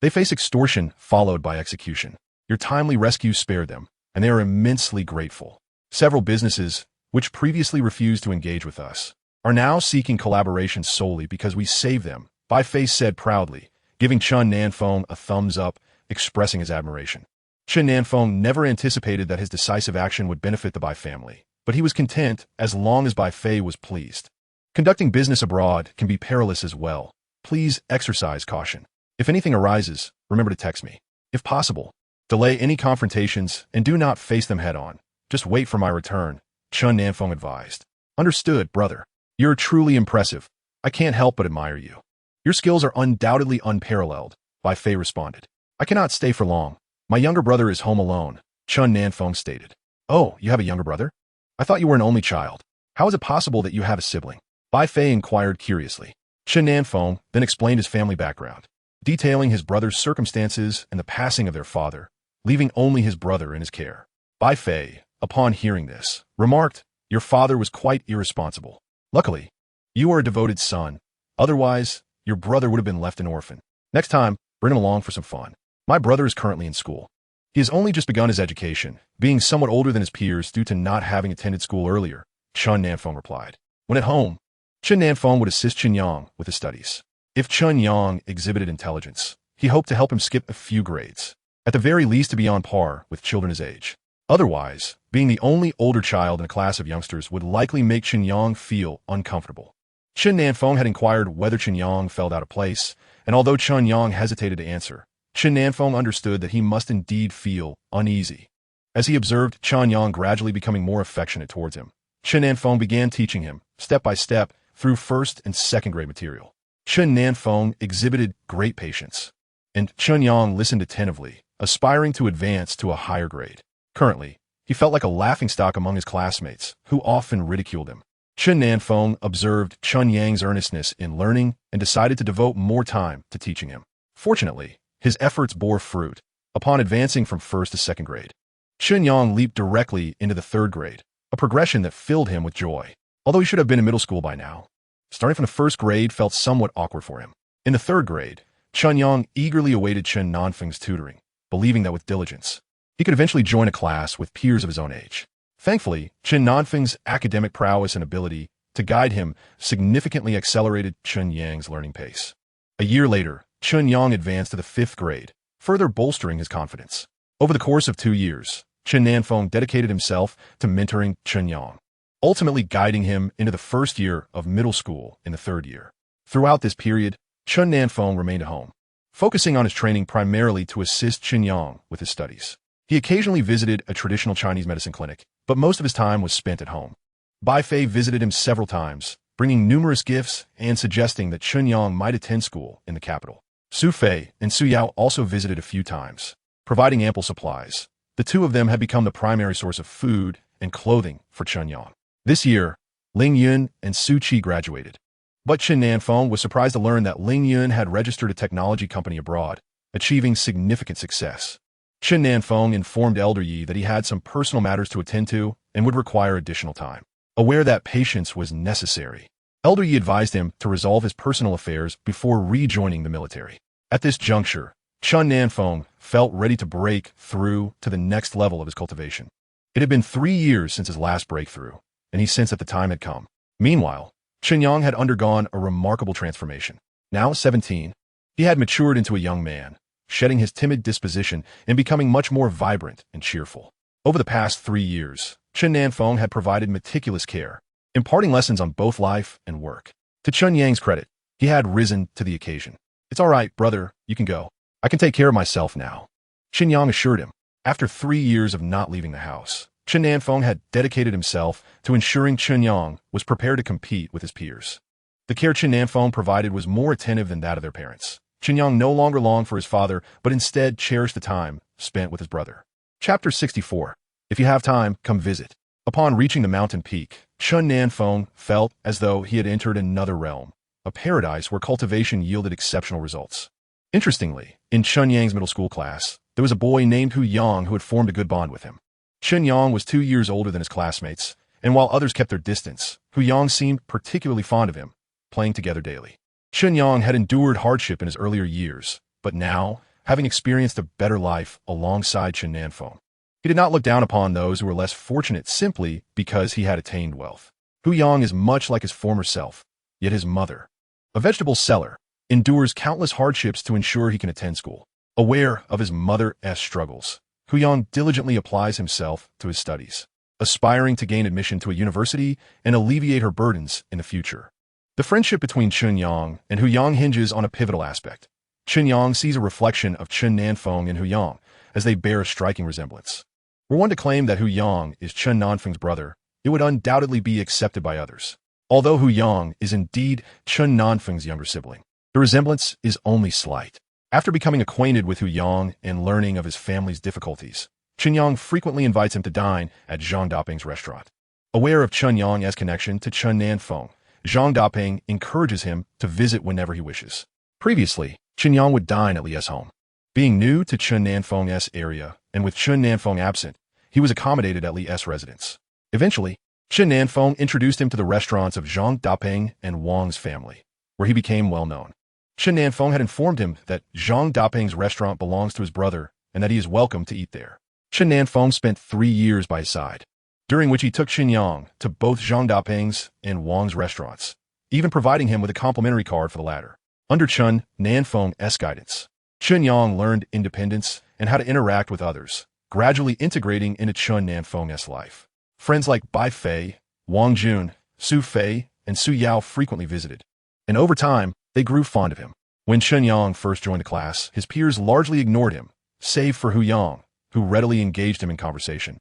they face extortion followed by execution. Your timely rescue spared them, and they are immensely grateful. Several businesses, which previously refused to engage with us, are now seeking collaboration solely because we saved them, Bai Fei said proudly, giving Chen Nan Feng a thumbs up, expressing his admiration. Chen Nan Feng never anticipated that his decisive action would benefit the Bai family, but he was content as long as Bai Fei was pleased. Conducting business abroad can be perilous as well. Please exercise caution. If anything arises, remember to text me. If possible, delay any confrontations and do not face them head-on. Just wait for my return, Chen Nan Feng advised. Understood, brother. You're truly impressive. I can't help but admire you. Your skills are undoubtedly unparalleled, Bai Fei responded. I cannot stay for long. My younger brother is home alone, Chen Nan Feng stated. Oh, you have a younger brother? I thought you were an only child. How is it possible that you have a sibling? Bai Fei inquired curiously. Chen Nan Feng then explained his family background, detailing his brother's circumstances and the passing of their father, leaving only his brother in his care. Bai Fei, upon hearing this, remarked, Your father was quite irresponsible. Luckily, you are a devoted son. Otherwise, your brother would have been left an orphan. Next time, bring him along for some fun. My brother is currently in school. He has only just begun his education, being somewhat older than his peers due to not having attended school earlier, Chen Nan Feng replied. When at home, Chen Nan Feng would assist Chen Yang with his studies. If Chen Yang exhibited intelligence, he hoped to help him skip a few grades, at the very least to be on par with children his age. Otherwise, being the only older child in a class of youngsters would likely make Chen Yang feel uncomfortable. Chen Nan Feng had inquired whether Chen Yang felt out of place, and although Chen Yang hesitated to answer, Chen Nan Feng understood that he must indeed feel uneasy. As he observed Chen Yang gradually becoming more affectionate towards him, Chen Nan Feng began teaching him, step by step, through first and second grade material. Chen Nan Feng exhibited great patience, and Chen Yang listened attentively, aspiring to advance to a higher grade. Currently, he felt like a laughingstock among his classmates, who often ridiculed him. Chen Nan Feng observed Chen Yang's earnestness in learning and decided to devote more time to teaching him. Fortunately, his efforts bore fruit. Upon advancing from first to second grade, Chen Yang leaped directly into the third grade, a progression that filled him with joy. Although he should have been in middle school by now, starting from the first grade felt somewhat awkward for him. In the third grade, Chen Yang eagerly awaited Chen Nan Feng's tutoring, believing that with diligence, he could eventually join a class with peers of his own age. Thankfully, Chen Nan Feng's academic prowess and ability to guide him significantly accelerated Chen Yang's learning pace. A year later, Chen Yang advanced to the fifth grade, further bolstering his confidence. Over the course of 2 years, Chen Nan Feng dedicated himself to mentoring Chen Yang, ultimately guiding him into the first year of middle school in the third year. Throughout this period, Chen Nan Feng remained at home, focusing on his training primarily to assist Chen Yang with his studies. He occasionally visited a traditional Chinese medicine clinic, but most of his time was spent at home. Bai Fei visited him several times, bringing numerous gifts and suggesting that Chen Yang might attend school in the capital. Su Fei and Su Yao also visited a few times, providing ample supplies. The two of them had become the primary source of food and clothing for Chen Yang. This year, Ling Yun and Su Qi graduated. But Chen Nan Feng was surprised to learn that Ling Yun had registered a technology company abroad, achieving significant success. Chen Nan Feng informed Elder Yi that he had some personal matters to attend to and would require additional time. Aware that patience was necessary, Elder Yi advised him to resolve his personal affairs before rejoining the military. At this juncture, Chen Nan Feng felt ready to break through to the next level of his cultivation. It had been 3 years since his last breakthrough, and he sensed that the time had come. Meanwhile, Chen Yang had undergone a remarkable transformation. Now 17, he had matured into a young man, shedding his timid disposition and becoming much more vibrant and cheerful. Over the past 3 years, Chen Nan Feng had provided meticulous care, imparting lessons on both life and work. To Chen Yang's credit, he had risen to the occasion. "It's all right, brother, you can go. I can take care of myself now," Chen Yang assured him. After 3 years of not leaving the house, Chen Nan Feng had dedicated himself to ensuring Chen Yang was prepared to compete with his peers. The care Chen Nan Feng provided was more attentive than that of their parents. Chen Yang no longer longed for his father, but instead cherished the time spent with his brother. Chapter 64. If you have time, come visit. Upon reaching the mountain peak, Chen Nan Feng felt as though he had entered another realm, a paradise where cultivation yielded exceptional results. Interestingly, in Chen Yang's middle school class, there was a boy named Hu Yang who had formed a good bond with him. Chen Yang was 2 years older than his classmates, and while others kept their distance, Hu Yang seemed particularly fond of him, playing together daily. Chen Yang had endured hardship in his earlier years, but now, having experienced a better life alongside Chen Nan Feng, he did not look down upon those who were less fortunate simply because he had attained wealth. Hu Yang is much like his former self, yet his mother, a vegetable seller, endures countless hardships to ensure he can attend school. Aware of his mother's struggles, Hu Yang diligently applies himself to his studies, aspiring to gain admission to a university and alleviate her burdens in the future. The friendship between Chen Yang and Hu Yang hinges on a pivotal aspect. Chen Yang sees a reflection of Chen Nan Feng and Hu Yang, as they bear a striking resemblance. Were one to claim that Hu Yang is Chen Nan Feng's brother, it would undoubtedly be accepted by others. Although Hu Yang is indeed Chen Nan Feng's younger sibling, the resemblance is only slight. After becoming acquainted with Hu Yang and learning of his family's difficulties, Chen Yang frequently invites him to dine at Zhang Daping's restaurant. Aware of Chen Yang's connection to Chen Nan Feng, Zhang Daping encourages him to visit whenever he wishes. Previously, Chen Yang would dine at Li's home. Being new to Chen Nan Feng's area, and with Chen Nan Feng absent, he was accommodated at Li's residence. Eventually, Chen Nan Feng introduced him to the restaurants of Zhang Daping and Wang's family, where he became well known. Chen Nan Feng had informed him that Zhang Daping's restaurant belongs to his brother and that he is welcome to eat there. Chen Nan Feng spent 3 years by his side, during which he took Chen Yang to both Zhang Daping's and Wang's restaurants, even providing him with a complimentary card for the latter. Under Chen Nan Feng's guidance, Chen Yang learned independence and how to interact with others, gradually integrating into Chen Nan Feng's life. Friends like Bai Fei, Wang Jun, Su Fei, and Su Yao frequently visited, and over time, they grew fond of him. When Chen Yang first joined the class, his peers largely ignored him, save for Hu Yang, who readily engaged him in conversation,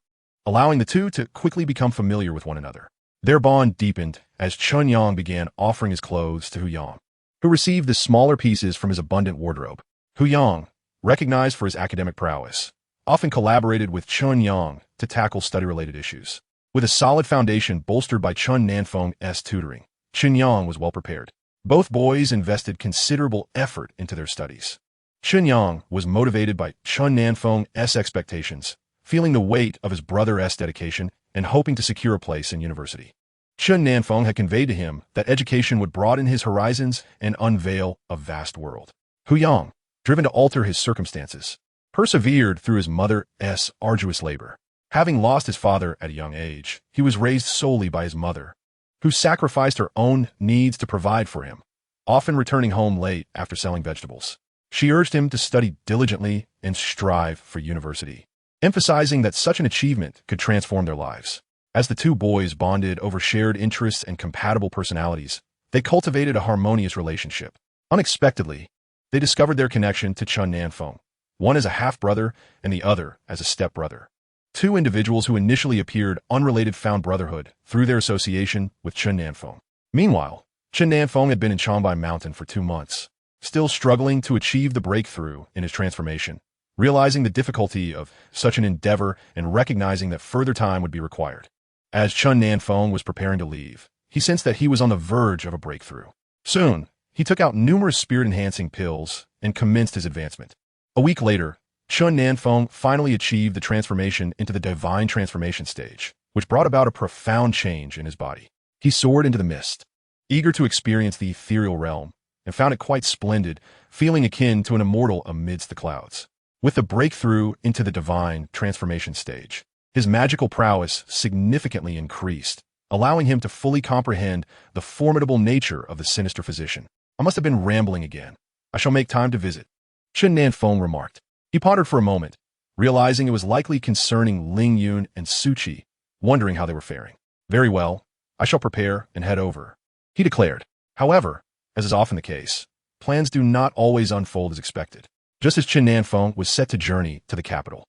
allowing the two to quickly become familiar with one another. Their bond deepened as Chen Yang began offering his clothes to Hu Yang, who received the smaller pieces from his abundant wardrobe. Hu Yang, recognized for his academic prowess, often collaborated with Chen Yang to tackle study-related issues. With a solid foundation bolstered by Chen Nan Feng's tutoring, Chen Yang was well prepared. Both boys invested considerable effort into their studies. Chen Yang was motivated by Chen Nan Feng's expectations, feeling the weight of his brother's dedication and hoping to secure a place in university. Chen Nan Feng had conveyed to him that education would broaden his horizons and unveil a vast world. Hu Yang, driven to alter his circumstances, persevered through his mother's arduous labor. Having lost his father at a young age, he was raised solely by his mother, who sacrificed her own needs to provide for him, often returning home late after selling vegetables. She urged him to study diligently and strive for university, emphasizing that such an achievement could transform their lives. As the two boys bonded over shared interests and compatible personalities, they cultivated a harmonious relationship. Unexpectedly, they discovered their connection to Chen Nan Feng, one as a half-brother and the other as a step-brother. Two individuals who initially appeared unrelated found brotherhood through their association with Chen Nan Feng. Meanwhile, Chen Nan Feng had been in Changbai Mountain for 2 months, still struggling to achieve the breakthrough in his transformation, realizing the difficulty of such an endeavor and recognizing that further time would be required. As Chen Nan Feng was preparing to leave, he sensed that he was on the verge of a breakthrough. Soon, he took out numerous spirit-enhancing pills and commenced his advancement. A week later, Chen Nan Feng finally achieved the transformation into the divine transformation stage, which brought about a profound change in his body. He soared into the mist, eager to experience the ethereal realm, and found it quite splendid, feeling akin to an immortal amidst the clouds. With the breakthrough into the divine transformation stage, his magical prowess significantly increased, allowing him to fully comprehend the formidable nature of the sinister physician. "I must have been rambling again. I shall make time to visit," Chen Nan Feng remarked. He pondered for a moment, realizing it was likely concerning Ling Yun and Su Qi, wondering how they were faring. Very well, I shall prepare and head over, he declared. However, as is often the case, plans do not always unfold as expected. Just as Chen Nan Feng was set to journey to the capital,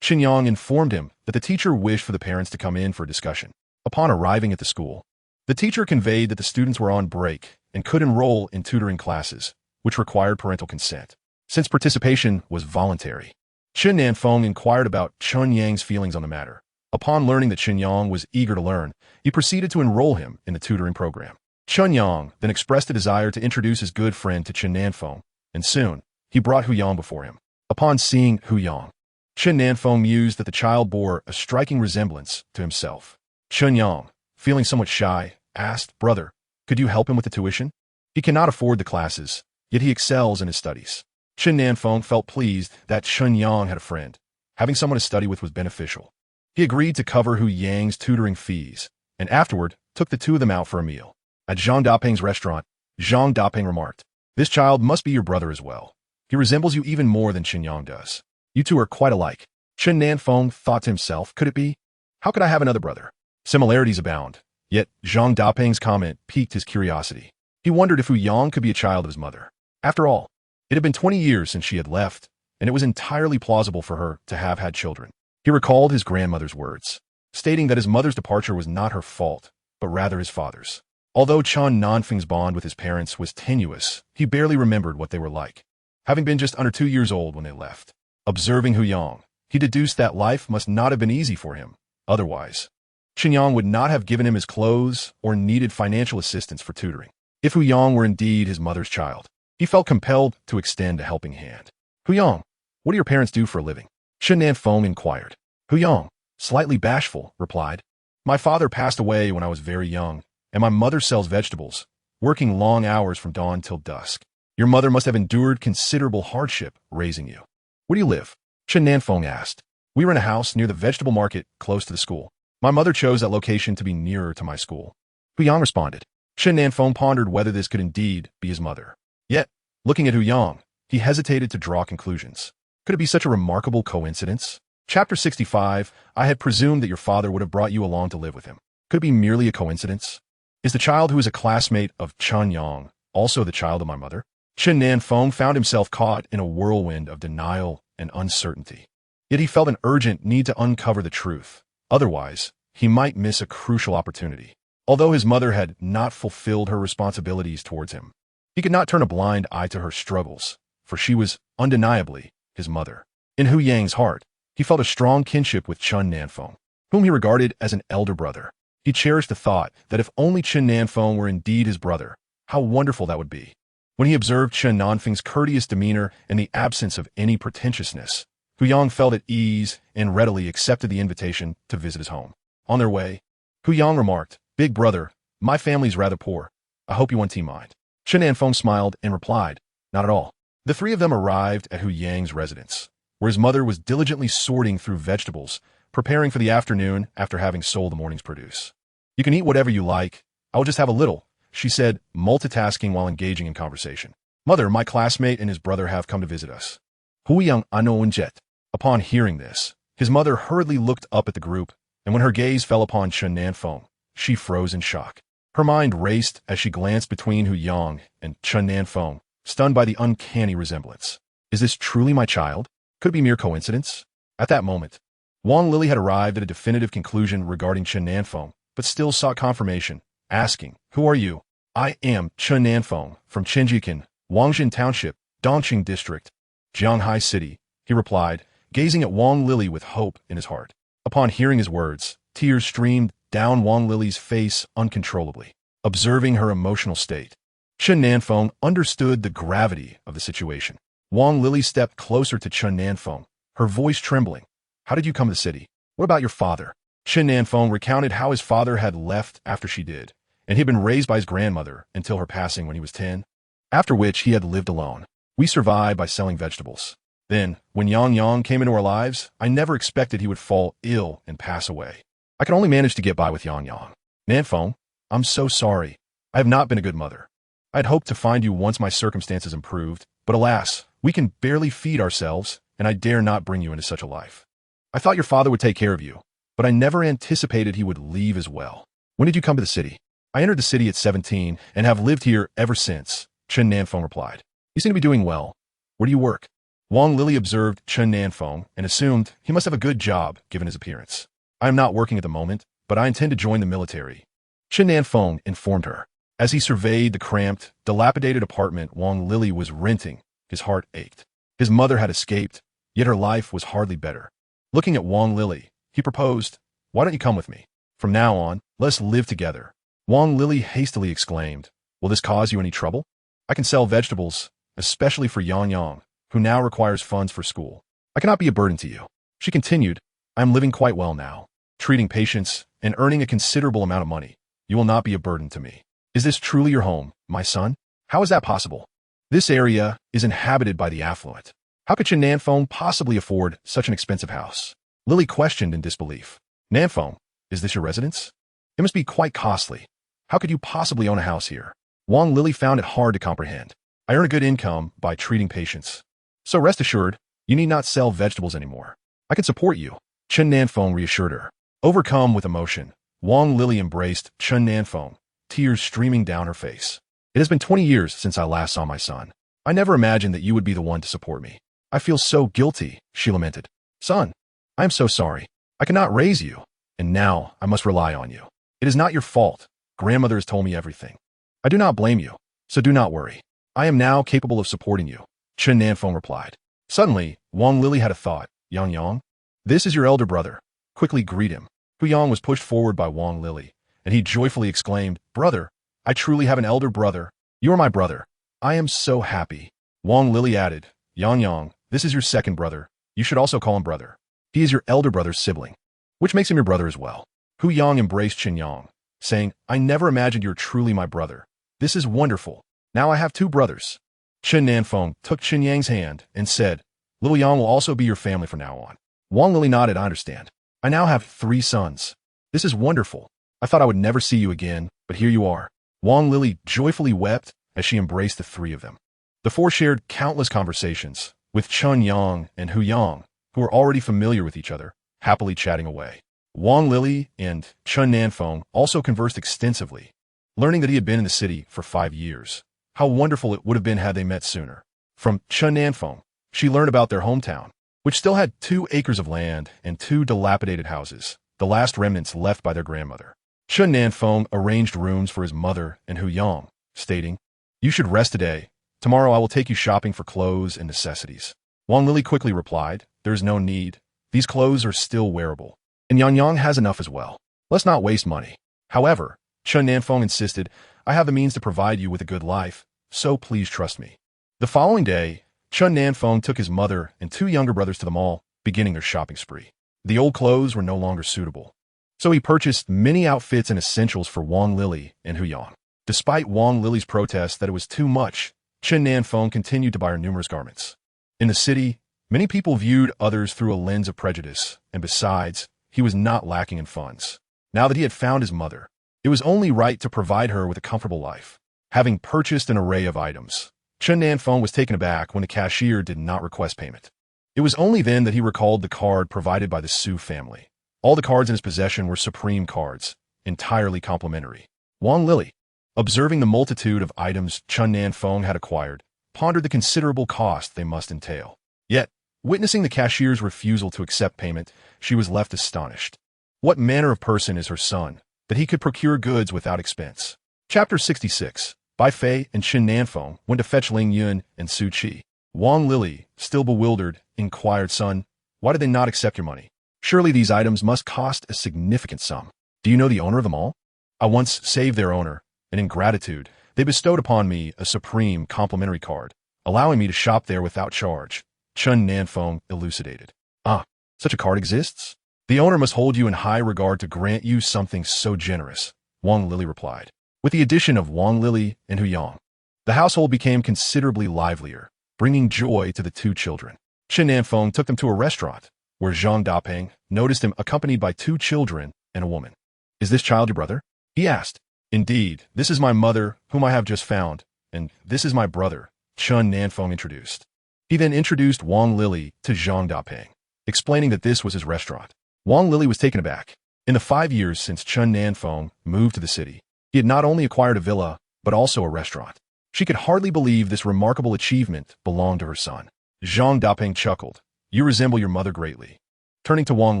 Qin Yang informed him that the teacher wished for the parents to come in for a discussion. Upon arriving at the school, the teacher conveyed that the students were on break and could enroll in tutoring classes, which required parental consent. Since participation was voluntary, Chen Nan Feng inquired about Chun Yang's feelings on the matter. Upon learning that Qin Yang was eager to learn, he proceeded to enroll him in the tutoring program. Chun Yang then expressed a desire to introduce his good friend to Chen Nan Feng, and soon he brought Hu Yang before him. Upon seeing Hu Yang, Chen Nan Feng mused that the child bore a striking resemblance to himself. Chun Yang, feeling somewhat shy, asked, "Brother, could you help him with the tuition? He cannot afford the classes, yet he excels in his studies." Chen Nan Feng felt pleased that Chun Yang had a friend. Having someone to study with was beneficial. He agreed to cover Hu Yang's tutoring fees, and afterward took the two of them out for a meal. At Zhang Dapeng's restaurant, Zhang Dapeng remarked, "This child must be your brother as well. He resembles you even more than Qin Yang does. You two are quite alike." Chen Nan Feng thought to himself, could it be? How could I have another brother? Similarities abound, yet Zhang Dapeng's comment piqued his curiosity. He wondered if Hu Yang could be a child of his mother. After all, it had been 20 years since she had left, and it was entirely plausible for her to have had children. He recalled his grandmother's words, stating that his mother's departure was not her fault, but rather his father's. Although Chen Nan Feng's bond with his parents was tenuous, he barely remembered what they were like, having been just under 2 years old when they left. Observing Hu Yang, he deduced that life must not have been easy for him. Otherwise, Qin Yang would not have given him his clothes or needed financial assistance for tutoring. If Hu Yang were indeed his mother's child, he felt compelled to extend a helping hand. "Hu Yang, what do your parents do for a living?" Chen Nan Feng inquired. Hu Yang, slightly bashful, replied, "My father passed away when I was very young, and my mother sells vegetables, working long hours from dawn till dusk. Your mother must have endured considerable hardship raising you." "Where do you live?" Chen Nan Feng asked. "We were in a house near the vegetable market close to the school. My mother chose that location to be nearer to my school." Hu Yang responded. Chen Nan Feng pondered whether this could indeed be his mother. Yet, looking at Hu Yang, he hesitated to draw conclusions. Could it be such a remarkable coincidence? Chapter 65, I had presumed that your father would have brought you along to live with him. Could it be merely a coincidence? Is the child who is a classmate of Chen Yang also the child of my mother? Chen Nan Feng found himself caught in a whirlwind of denial and uncertainty. Yet he felt an urgent need to uncover the truth. Otherwise, he might miss a crucial opportunity. Although his mother had not fulfilled her responsibilities towards him, he could not turn a blind eye to her struggles, for she was undeniably his mother. In Hu Yang's heart, he felt a strong kinship with Chen Nan Feng, whom he regarded as an elder brother. He cherished the thought that if only Chen Nan Feng were indeed his brother, how wonderful that would be. When he observed Chen Nan Feng's courteous demeanor and the absence of any pretentiousness, Hu Yang felt at ease and readily accepted the invitation to visit his home. On their way, Hu Yang remarked, "Big brother, my family's rather poor. I hope you won't mind." Chen Nan Feng smiled and replied, "Not at all." The three of them arrived at Hu Yang's residence, where his mother was diligently sorting through vegetables, preparing for the afternoon after having sold the morning's produce. "You can eat whatever you like. I will just have a little," she said, multitasking while engaging in conversation. "Mother, my classmate and his brother have come to visit us." Hu Yang Anounjet. Upon hearing this, his mother hurriedly looked up at the group, and when her gaze fell upon Chen Nan Feng, she froze in shock. Her mind raced as she glanced between Hu Yang and Chen Nan Feng, stunned by the uncanny resemblance. Is this truly my child? Could it be mere coincidence? At that moment, Wang Lili had arrived at a definitive conclusion regarding Chen Nan Feng, but still sought confirmation, asking, "Who are you?" "I am Chen Nan Feng, from Chenjikan, Wangjin Township, Dongqing District, Jianghai City," he replied, gazing at Wang Lili with hope in his heart. Upon hearing his words, tears streamed down Wang Lili's face uncontrollably. Observing her emotional state, Chen Nan Feng understood the gravity of the situation. Wang Lili stepped closer to Chen Nan Feng, her voice trembling. "How did you come to the city? What about your father?" Chen Nan Feng recounted how his father had left after she did, and he had been raised by his grandmother until her passing when he was 10, after which he had lived alone. "We survived by selling vegetables. Then, when Yang Yang came into our lives, I never expected he would fall ill and pass away. I could only manage to get by with Yang Yang. Nan Feng, I'm so sorry. I have not been a good mother. I had hoped to find you once my circumstances improved, but alas, we can barely feed ourselves, and I dare not bring you into such a life. I thought your father would take care of you. but I never anticipated he would leave as well. When did you come to the city? I entered the city at 17 and have lived here ever since, Chen Nan Feng replied. You seem to be doing well. Where do you work? Wang Lili observed Chen Nan Feng and assumed he must have a good job given his appearance. I am not working at the moment, but I intend to join the military, Chen Nan Feng informed her. As he surveyed the cramped, dilapidated apartment Wang Lili was renting, his heart ached. His mother had escaped, yet her life was hardly better. Looking at Wang Lili, he proposed, "Why don't you come with me? From now on, let's live together." Wang Lili hastily exclaimed, "Will this cause you any trouble? I can sell vegetables, especially for Yang Yang, who now requires funds for school. I cannot be a burden to you." She continued, "I am living quite well now, treating patients and earning a considerable amount of money. You will not be a burden to me." "Is this truly your home, my son? How is that possible? This area is inhabited by the affluent. How could Chen Nan Feng possibly afford such an expensive house?" Lily questioned in disbelief. "Nan Feng, is this your residence? It must be quite costly. How could you possibly own a house here?" Wang Lili found it hard to comprehend. "I earn a good income by treating patients. So rest assured, you need not sell vegetables anymore. I can support you," Chen Nan Feng reassured her. Overcome with emotion, Wang Lili embraced Chen Nan Feng, tears streaming down her face. "It has been 20 years since I last saw my son. I never imagined that you would be the one to support me. I feel so guilty," she lamented. "Son, I am so sorry. I cannot raise you, and now I must rely on you. It is not your fault. Grandmother has told me everything. I do not blame you, so do not worry. I am now capable of supporting you," Chen Nan Feng replied. Suddenly, Wang Lili had a thought. "Yang Yang, this is your elder brother. Quickly greet him." Hu Yang was pushed forward by Wang Lili, and he joyfully exclaimed, "Brother, I truly have an elder brother. You are my brother. I am so happy." Wang Lili added, "Yang Yang, this is your second brother. You should also call him brother. He is your elder brother's sibling, which makes him your brother as well." Hu Yang embraced Chen Yang, saying, "I never imagined you were truly my brother. This is wonderful. Now I have two brothers." Chen Nan Feng took Chen Yang's hand and said, "Little Yang will also be your family from now on." Wang Lili nodded, "I understand. I now have 3 sons. This is wonderful. I thought I would never see you again, but here you are." Wang Lili joyfully wept as she embraced the 3 of them. The 4 shared countless conversations with Chen Yang and Hu Yang, who were already familiar with each other, happily chatting away. Wang Lili and Chen Nan Feng also conversed extensively, learning that he had been in the city for 5 years. How wonderful it would have been had they met sooner. From Chen Nan Feng, she learned about their hometown, which still had 2 acres of land and 2 dilapidated houses, the last remnants left by their grandmother. Chen Nan Feng arranged rooms for his mother and Hu Yang, stating, "You should rest today. Tomorrow I will take you shopping for clothes and necessities." Wang Lili quickly replied, "There is no need. These clothes are still wearable, and Yang Yang has enough as well. Let's not waste money." However, Chen Nan Feng insisted, "I have the means to provide you with a good life, so please trust me." The following day, Chen Nan Feng took his mother and 2 younger brothers to the mall, beginning their shopping spree. The old clothes were no longer suitable, so he purchased many outfits and essentials for Wang Lili and Hu Yang. Despite Wang Lili's protest that it was too much, Chen Nan Feng continued to buy her numerous garments. In the city, many people viewed others through a lens of prejudice, and besides, he was not lacking in funds. Now that he had found his mother, it was only right to provide her with a comfortable life. Having purchased an array of items, Chen Nan Feng was taken aback when the cashier did not request payment. It was only then that he recalled the card provided by the Su family. All the cards in his possession were supreme cards, entirely complimentary. Wang Lili, observing the multitude of items Chen Nan Feng had acquired, pondered the considerable cost they must entail. Yet, witnessing the cashier's refusal to accept payment, she was left astonished. What manner of person is her son, that he could procure goods without expense? Chapter 66. Bai Fei and Chen Nan Feng went to fetch Ling Yun and Su Qi. Wang Lili, still bewildered, inquired, "Son, why did they not accept your money? Surely these items must cost a significant sum. Do you know the owner of them all?" "I once saved their owner, and in gratitude, they bestowed upon me a supreme complimentary card, allowing me to shop there without charge," Chen Nan Feng elucidated. "Ah, such a card exists? The owner must hold you in high regard to grant you something so generous," Wang Lili replied. With the addition of Wang Lili and Hu Yang, the household became considerably livelier, bringing joy to the 2 children. Chen Nan Feng took them to a restaurant, where Zhang Dapeng noticed him accompanied by 2 children and a woman. "Is this child your brother?" he asked. "Indeed, this is my mother, whom I have just found, and this is my brother," Chen Nan Feng introduced. He then introduced Wang Lili to Zhang Dapeng, explaining that this was his restaurant. Wang Lili was taken aback. In the 5 years since Chen Nan Feng moved to the city, he had not only acquired a villa, but also a restaurant. She could hardly believe this remarkable achievement belonged to her son. Zhang Dapeng chuckled. You resemble your mother greatly. Turning to Wang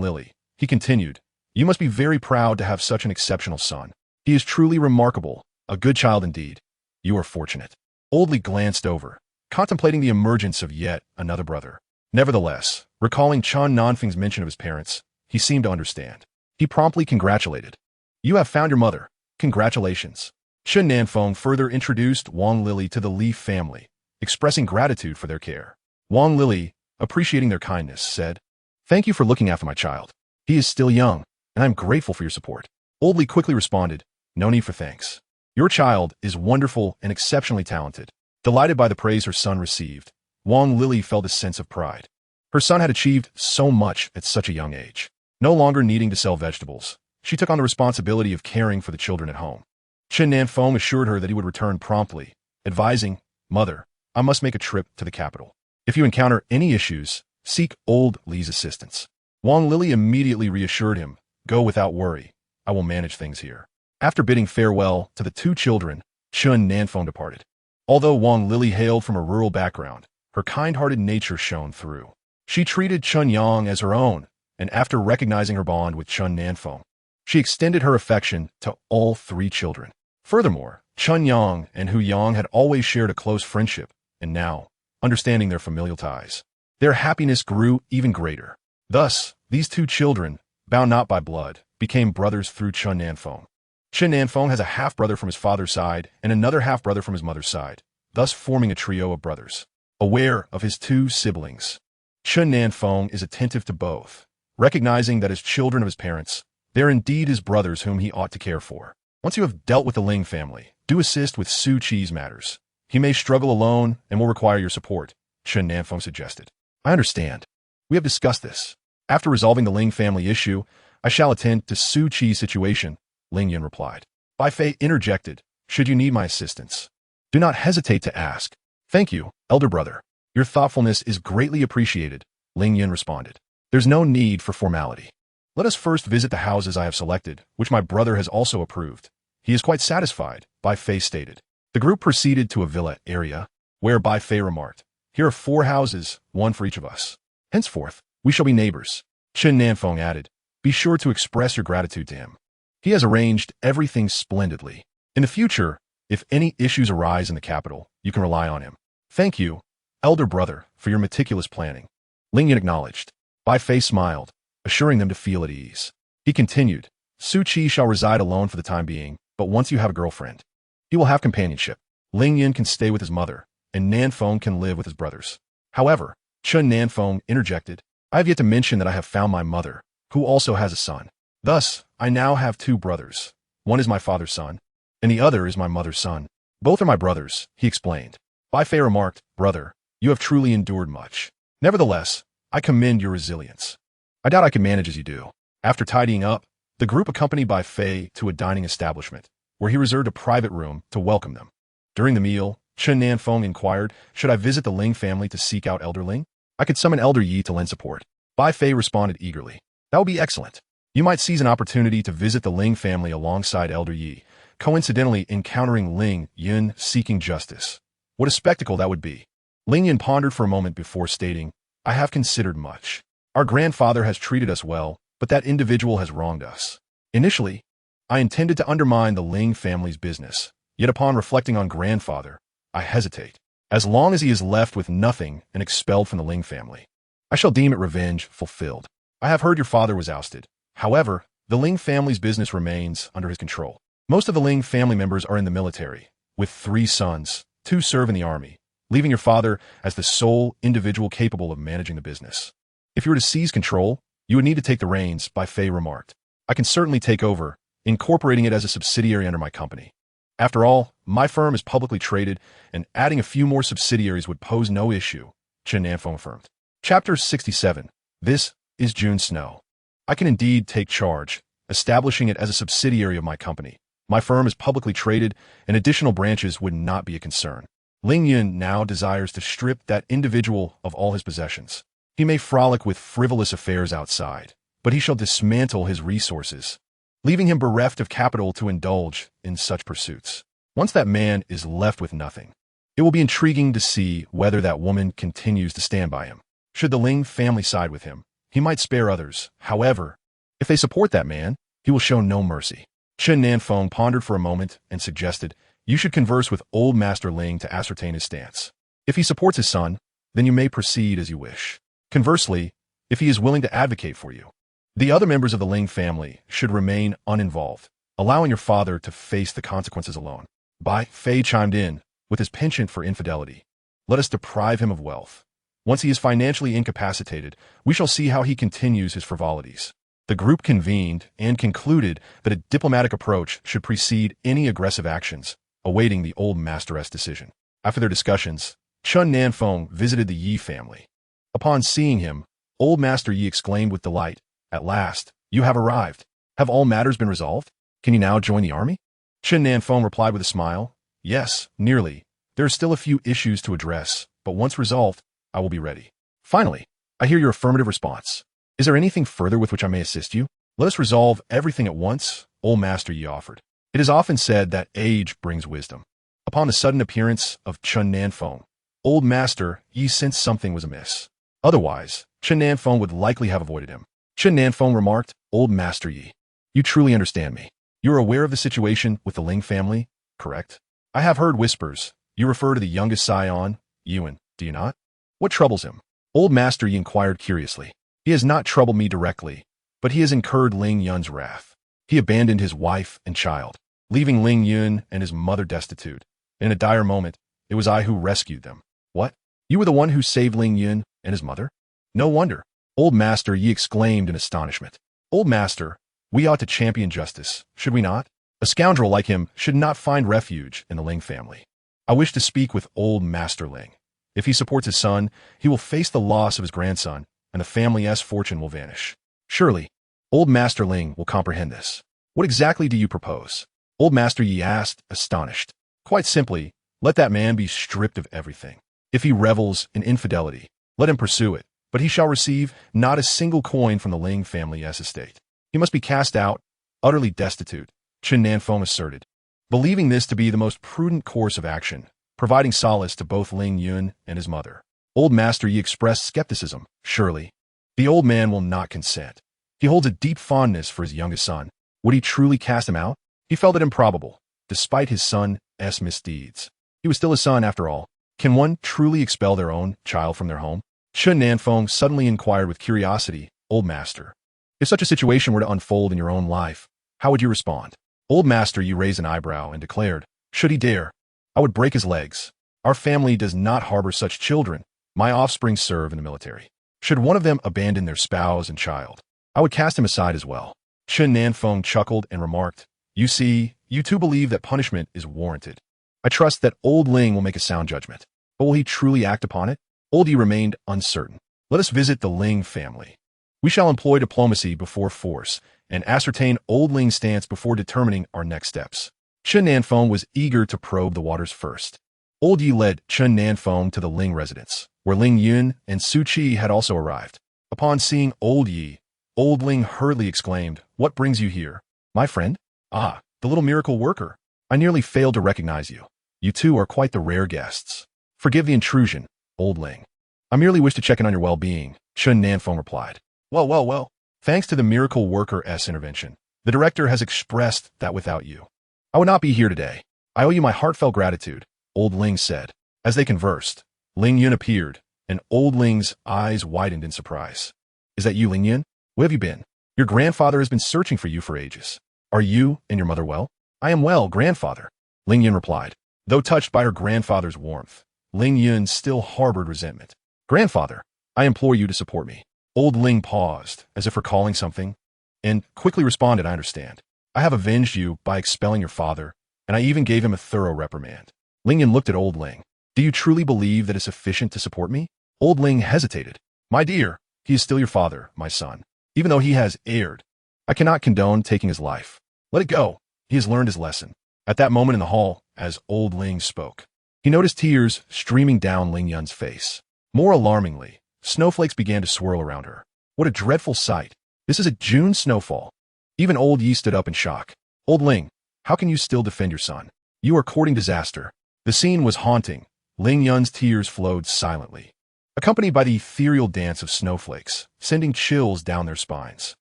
Lili, he continued, you must be very proud to have such an exceptional son. He is truly remarkable, a good child indeed. You are fortunate. Old Li glanced over, contemplating the emergence of yet another brother. Nevertheless, recalling Chen Nan Feng's mention of his parents, he seemed to understand. He promptly congratulated. You have found your mother. Congratulations. Chen Nan Feng further introduced Wang Lili to the Li family, expressing gratitude for their care. Wang Lili, appreciating their kindness, said, Thank you for looking after my child. He is still young, and I am grateful for your support. Old Li quickly responded, No need for thanks. Your child is wonderful and exceptionally talented. Delighted by the praise her son received, Wang Lili felt a sense of pride. Her son had achieved so much at such a young age. No longer needing to sell vegetables, she took on the responsibility of caring for the children at home. Chen Nan Feng assured her that he would return promptly, advising, Mother, I must make a trip to the capital. If you encounter any issues, seek old Li's assistance. Wang Lili immediately reassured him, Go without worry. I will manage things here. After bidding farewell to the 2 children, Chen Nan Feng departed. Although Wang Lili hailed from a rural background, her kind-hearted nature shone through. She treated Chen Yang as her own, and after recognizing her bond with Chen Nan Feng, she extended her affection to all 3 children. Furthermore, Chen Yang and Hu Yang had always shared a close friendship, and now, understanding their familial ties, their happiness grew even greater. Thus, these 2 children, bound not by blood, became brothers through Chen Nan Feng. Chen Nan Feng has a half-brother from his father's side and another half-brother from his mother's side, thus forming a trio of brothers. Aware of his 2 siblings, Chen Nan Feng is attentive to both, recognizing that as children of his parents, they are indeed his brothers whom he ought to care for. Once you have dealt with the Ling family, do assist with Su Qi's matters. He may struggle alone and will require your support, Chen Nan Feng suggested. I understand. We have discussed this. After resolving the Ling family issue, I shall attend to Su Qi's situation, Ling Yun replied. Bai Fei interjected, Should you need my assistance, do not hesitate to ask. Thank you, elder brother. Your thoughtfulness is greatly appreciated, Ling Yun responded. There's no need for formality. Let us first visit the houses I have selected, which my brother has also approved. He is quite satisfied, Bai Fei stated. The group proceeded to a villa area, where Bai Fei remarked, Here are 4 houses, 1 for each of us. Henceforth, we shall be neighbors. Chen Nan Feng added, Be sure to express your gratitude to him. He has arranged everything splendidly. In the future, if any issues arise in the capital, you can rely on him. Thank you, elder brother, for your meticulous planning. Ling Yun acknowledged. Bai Fei smiled, assuring them to feel at ease. He continued, Su Qi shall reside alone for the time being, but once you have a girlfriend, he will have companionship. Ling Yun can stay with his mother, and Nan Feng can live with his brothers. However, Chen Nan Feng interjected, I have yet to mention that I have found my mother, who also has a son. Thus, I now have 2 brothers. One is my father's son, and the other is my mother's son. Both are my brothers, he explained. Bai Fei remarked, Brother, you have truly endured much. Nevertheless, I commend your resilience. I doubt I can manage as you do. After tidying up, the group accompanied Bai Fei to a dining establishment, where he reserved a private room to welcome them. During the meal, Chen Nan Feng inquired, Should I visit the Ling family to seek out Elder Ling? I could summon Elder Yi to lend support. Bai Fei responded eagerly. That would be excellent. You might seize an opportunity to visit the Ling family alongside Elder Yi, coincidentally encountering Ling Yun seeking justice. What a spectacle that would be. Ling Yun pondered for a moment before stating, I have considered much. Our grandfather has treated us well, but that individual has wronged us. Initially, I intended to undermine the Ling family's business, yet upon reflecting on grandfather, I hesitate. As long as he is left with nothing and expelled from the Ling family, I shall deem it revenge fulfilled. I have heard your father was ousted. However, the Ling family's business remains under his control. Most of the Ling family members are in the military, with 3 sons, 2 serve in the army, leaving your father as the sole individual capable of managing the business. If you were to seize control, you would need to take the reins, Bai Fei remarked. I can certainly take over, incorporating it as a subsidiary under my company. After all, my firm is publicly traded, and adding a few more subsidiaries would pose no issue, Chen Nan Feng affirmed. Chapter 67. This is June Snow. I can indeed take charge, establishing it as a subsidiary of my company. My firm is publicly traded, and additional branches would not be a concern. Ling Yun now desires to strip that individual of all his possessions. He may frolic with frivolous affairs outside, but he shall dismantle his resources, leaving him bereft of capital to indulge in such pursuits. Once that man is left with nothing, it will be intriguing to see whether that woman continues to stand by him. Should the Ling family side with him, he might spare others. However, if they support that man, he will show no mercy. Chen Nan Feng pondered for a moment and suggested, "You should converse with old Master Ling to ascertain his stance. If he supports his son, then you may proceed as you wish. Conversely, if he is willing to advocate for you, the other members of the Ling family should remain uninvolved, allowing your father to face the consequences alone." Bai Fei chimed in, with his penchant for infidelity. "Let us deprive him of wealth. Once he is financially incapacitated, we shall see how he continues his frivolities." The group convened and concluded that a diplomatic approach should precede any aggressive actions, awaiting the old master's decision. After their discussions, Chen Nan Feng visited the Yi family. Upon seeing him, old Master Yi exclaimed with delight, "At last, you have arrived. Have all matters been resolved? Can you now join the army?" Chen Nan Feng replied with a smile, "Yes, nearly. There are still a few issues to address, but once resolved, I will be ready." "Finally, I hear your affirmative response. Is there anything further with which I may assist you?" "Let us resolve everything at once," old Master Yi offered. It is often said that age brings wisdom. Upon the sudden appearance of Chen Nan Feng, old Master Yi sensed something was amiss. Otherwise, Chen Nan Feng would likely have avoided him. Chen Nan Feng remarked, "Old Master Yi, you truly understand me. You are aware of the situation with the Ling family, correct? I have heard whispers. You refer to the youngest scion, Yuan, do you not? What troubles him?" Old Master Yi inquired curiously. "He has not troubled me directly, but he has incurred Ling Yun's wrath. He abandoned his wife and child, leaving Ling Yun and his mother destitute. In a dire moment, it was I who rescued them." "What? You were the one who saved Ling Yun and his mother?" "No wonder." Old Master Yi exclaimed in astonishment. "Old Master, we ought to champion justice, should we not? A scoundrel like him should not find refuge in the Ling family. I wish to speak with old Master Ling. If he supports his son, he will face the loss of his grandson, and the family's fortune will vanish. Surely, old Master Ling will comprehend this. What exactly do you propose?" Old Master Yi asked, astonished. "Quite simply, let that man be stripped of everything. If he revels in infidelity, let him pursue it, but he shall receive not a single coin from the Ling family's estate. He must be cast out, utterly destitute," Chen Nan Feng asserted, believing this to be the most prudent course of action, providing solace to both Ling Yun and his mother. Old Master Yi expressed skepticism. "Surely, the old man will not consent. He holds a deep fondness for his youngest son. Would he truly cast him out?" He felt it improbable, despite his son's misdeeds. He was still his son after all. Can one truly expel their own child from their home? Chen Nan Feng suddenly inquired with curiosity, "Old Master, if such a situation were to unfold in your own life, how would you respond?" Old Master Yi raised an eyebrow and declared, "Should he dare, I would break his legs. Our family does not harbor such children. My offspring serve in the military. Should one of them abandon their spouse and child, I would cast him aside as well." Chen Nan Feng chuckled and remarked, "You see, you two believe that punishment is warranted. I trust that old Ling will make a sound judgment. But will he truly act upon it?" Old Yi remained uncertain. "Let us visit the Ling family. We shall employ diplomacy before force, and ascertain old Ling's stance before determining our next steps." Chen Nan Feng was eager to probe the waters first. Old Yi led Chen Nan Feng to the Ling residence, where Ling Yun and Su Qi had also arrived. Upon seeing Old Yi, old Ling hurriedly exclaimed, "What brings you here?" "My friend? Ah, the little miracle worker. I nearly failed to recognize you. You two are quite the rare guests. Forgive the intrusion, old Ling. I merely wish to check in on your well-being," Chen Nan Feng replied. Well. Thanks to the miracle worker's intervention, the director has expressed that without you, I would not be here today. I owe you my heartfelt gratitude, old Ling said. As they conversed, Ling Yun appeared, and old Ling's eyes widened in surprise. "Is that you, Ling Yun? Where have you been? Your grandfather has been searching for you for ages. Are you and your mother well?" "I am well, grandfather," Ling Yun replied. Though touched by her grandfather's warmth, Ling Yun still harbored resentment. "Grandfather, I implore you to support me." Old Ling paused, as if recalling something, and quickly responded, "I understand. I have avenged you by expelling your father, and I even gave him a thorough reprimand." Ling Yun looked at Old Ling. "Do you truly believe that is sufficient to support me?" Old Ling hesitated. "My dear, he is still your father, my son. Even though he has erred, I cannot condone taking his life. Let it go. He has learned his lesson." At that moment in the hall, as Old Ling spoke, he noticed tears streaming down Ling Yun's face. More alarmingly, snowflakes began to swirl around her. What a dreadful sight! This is a June snowfall. Even old Yi stood up in shock. Old Ling, how can you still defend your son? You are courting disaster. The scene was haunting. Ling Yun's tears flowed silently, accompanied by the ethereal dance of snowflakes, sending chills down their spines.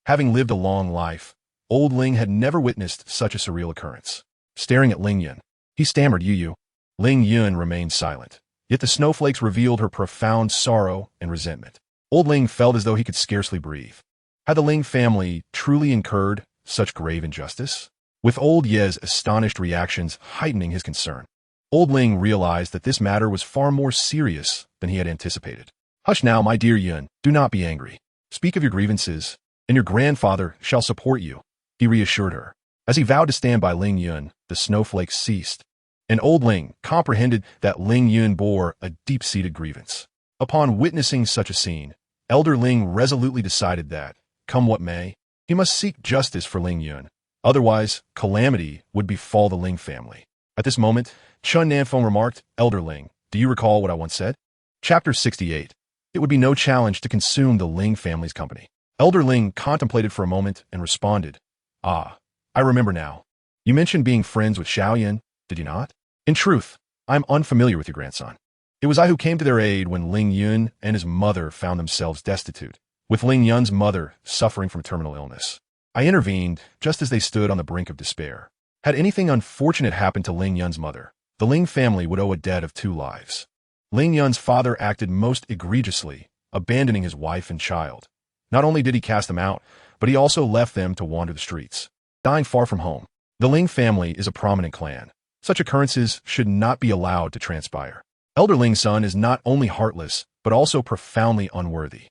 Having lived a long life, old Ling had never witnessed such a surreal occurrence. Staring at Ling Yun, he stammered, You. Ling Yun remained silent, yet the snowflakes revealed her profound sorrow and resentment. Old Ling felt as though he could scarcely breathe. Had the Ling family truly incurred such grave injustice? With old Ye's astonished reactions heightening his concern, old Ling realized that this matter was far more serious than he had anticipated. Hush now, my dear Yun, do not be angry. Speak of your grievances, and your grandfather shall support you, he reassured her. As he vowed to stand by Ling Yun, the snowflakes ceased, and old Ling comprehended that Ling Yun bore a deep-seated grievance. Upon witnessing such a scene, Elder Ling resolutely decided that, come what may, he must seek justice for Ling Yun. Otherwise, calamity would befall the Ling family. At this moment, Chen Nan Feng remarked, Elder Ling, do you recall what I once said? Chapter 68. It would be no challenge to consume the Ling family's company. Elder Ling contemplated for a moment and responded, Ah, I remember now. You mentioned being friends with Xiaoyan, did you not? In truth, I am unfamiliar with your grandson. It was I who came to their aid when Ling Yun and his mother found themselves destitute, with Ling Yun's mother suffering from terminal illness. I intervened just as they stood on the brink of despair. Had anything unfortunate happened to Ling Yun's mother, the Ling family would owe a debt of 2 lives. Ling Yun's father acted most egregiously, abandoning his wife and child. Not only did he cast them out, but he also left them to wander the streets, dying far from home. The Ling family is a prominent clan. Such occurrences should not be allowed to transpire. Elder Ling's son is not only heartless, but also profoundly unworthy.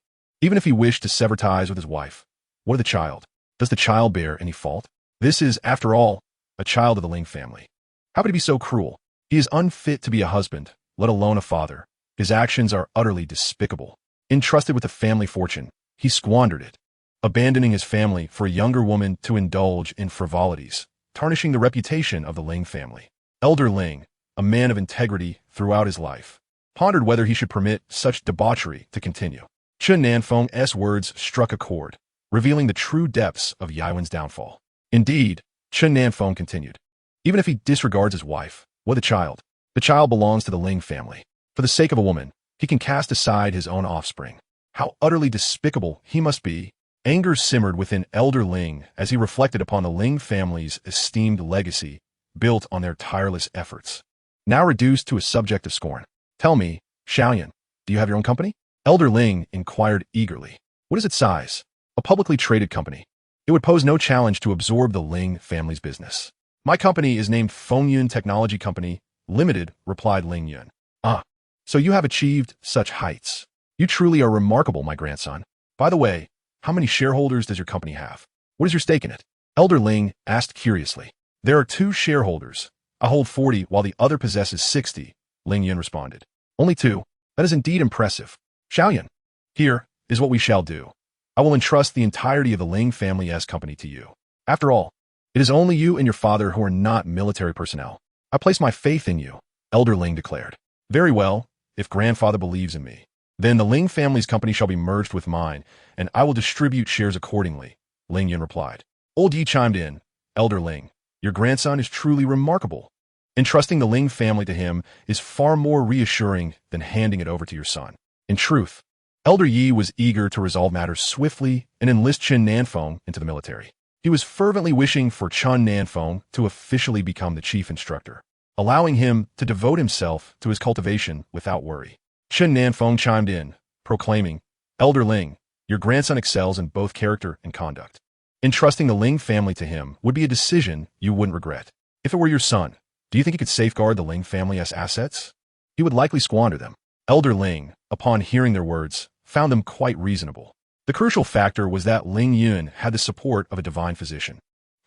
Even if he wished to sever ties with his wife, what of the child? Does the child bear any fault? This is, after all, a child of the Ling family. How could he be so cruel? He is unfit to be a husband, let alone a father. His actions are utterly despicable. Entrusted with a family fortune, he squandered it, abandoning his family for a younger woman to indulge in frivolities, tarnishing the reputation of the Ling family. Elder Ling, a man of integrity throughout his life, pondered whether he should permit such debauchery to continue. Chen Nan Feng's words struck a chord, revealing the true depths of Yaiwen's downfall. Indeed, Chen Nan Feng continued, even if he disregards his wife, what the child? The child belongs to the Ling family. For the sake of a woman, he can cast aside his own offspring. How utterly despicable he must be. Anger simmered within Elder Ling as he reflected upon the Ling family's esteemed legacy built on their tireless efforts, now reduced to a subject of scorn. Tell me, Xiaoyan, do you have your own company? Elder Ling inquired eagerly. What is its size? A publicly traded company. It would pose no challenge to absorb the Ling family's business. My company is named Fengyun Technology Company Limited, replied Ling Yun. Ah, so you have achieved such heights. You truly are remarkable, my grandson. By the way, how many shareholders does your company have? What is your stake in it? Elder Ling asked curiously. There are 2 shareholders. I hold 40 while the other possesses 60, Ling Yun responded. Only 2? That is indeed impressive. Xiaoyan, here is what we shall do. I will entrust the entirety of the Ling family's company to you. After all, it is only you and your father who are not military personnel. I place my faith in you, Elder Ling declared. Very well, if grandfather believes in me. Then the Ling family's company shall be merged with mine, and I will distribute shares accordingly, Ling Yun replied. Old Yi chimed in. Elder Ling, your grandson is truly remarkable. Entrusting the Ling family to him is far more reassuring than handing it over to your son. In truth, Elder Yi was eager to resolve matters swiftly and enlist Chen Nan Feng into the military. He was fervently wishing for Chen Nan Feng to officially become the chief instructor, allowing him to devote himself to his cultivation without worry. Chen Nan Feng chimed in, proclaiming, Elder Ling, your grandson excels in both character and conduct. Entrusting the Ling family to him would be a decision you wouldn't regret. If it were your son, do you think he could safeguard the Ling family's assets? He would likely squander them. Elder Ling, upon hearing their words, found them quite reasonable. The crucial factor was that Ling Yun had the support of a divine physician,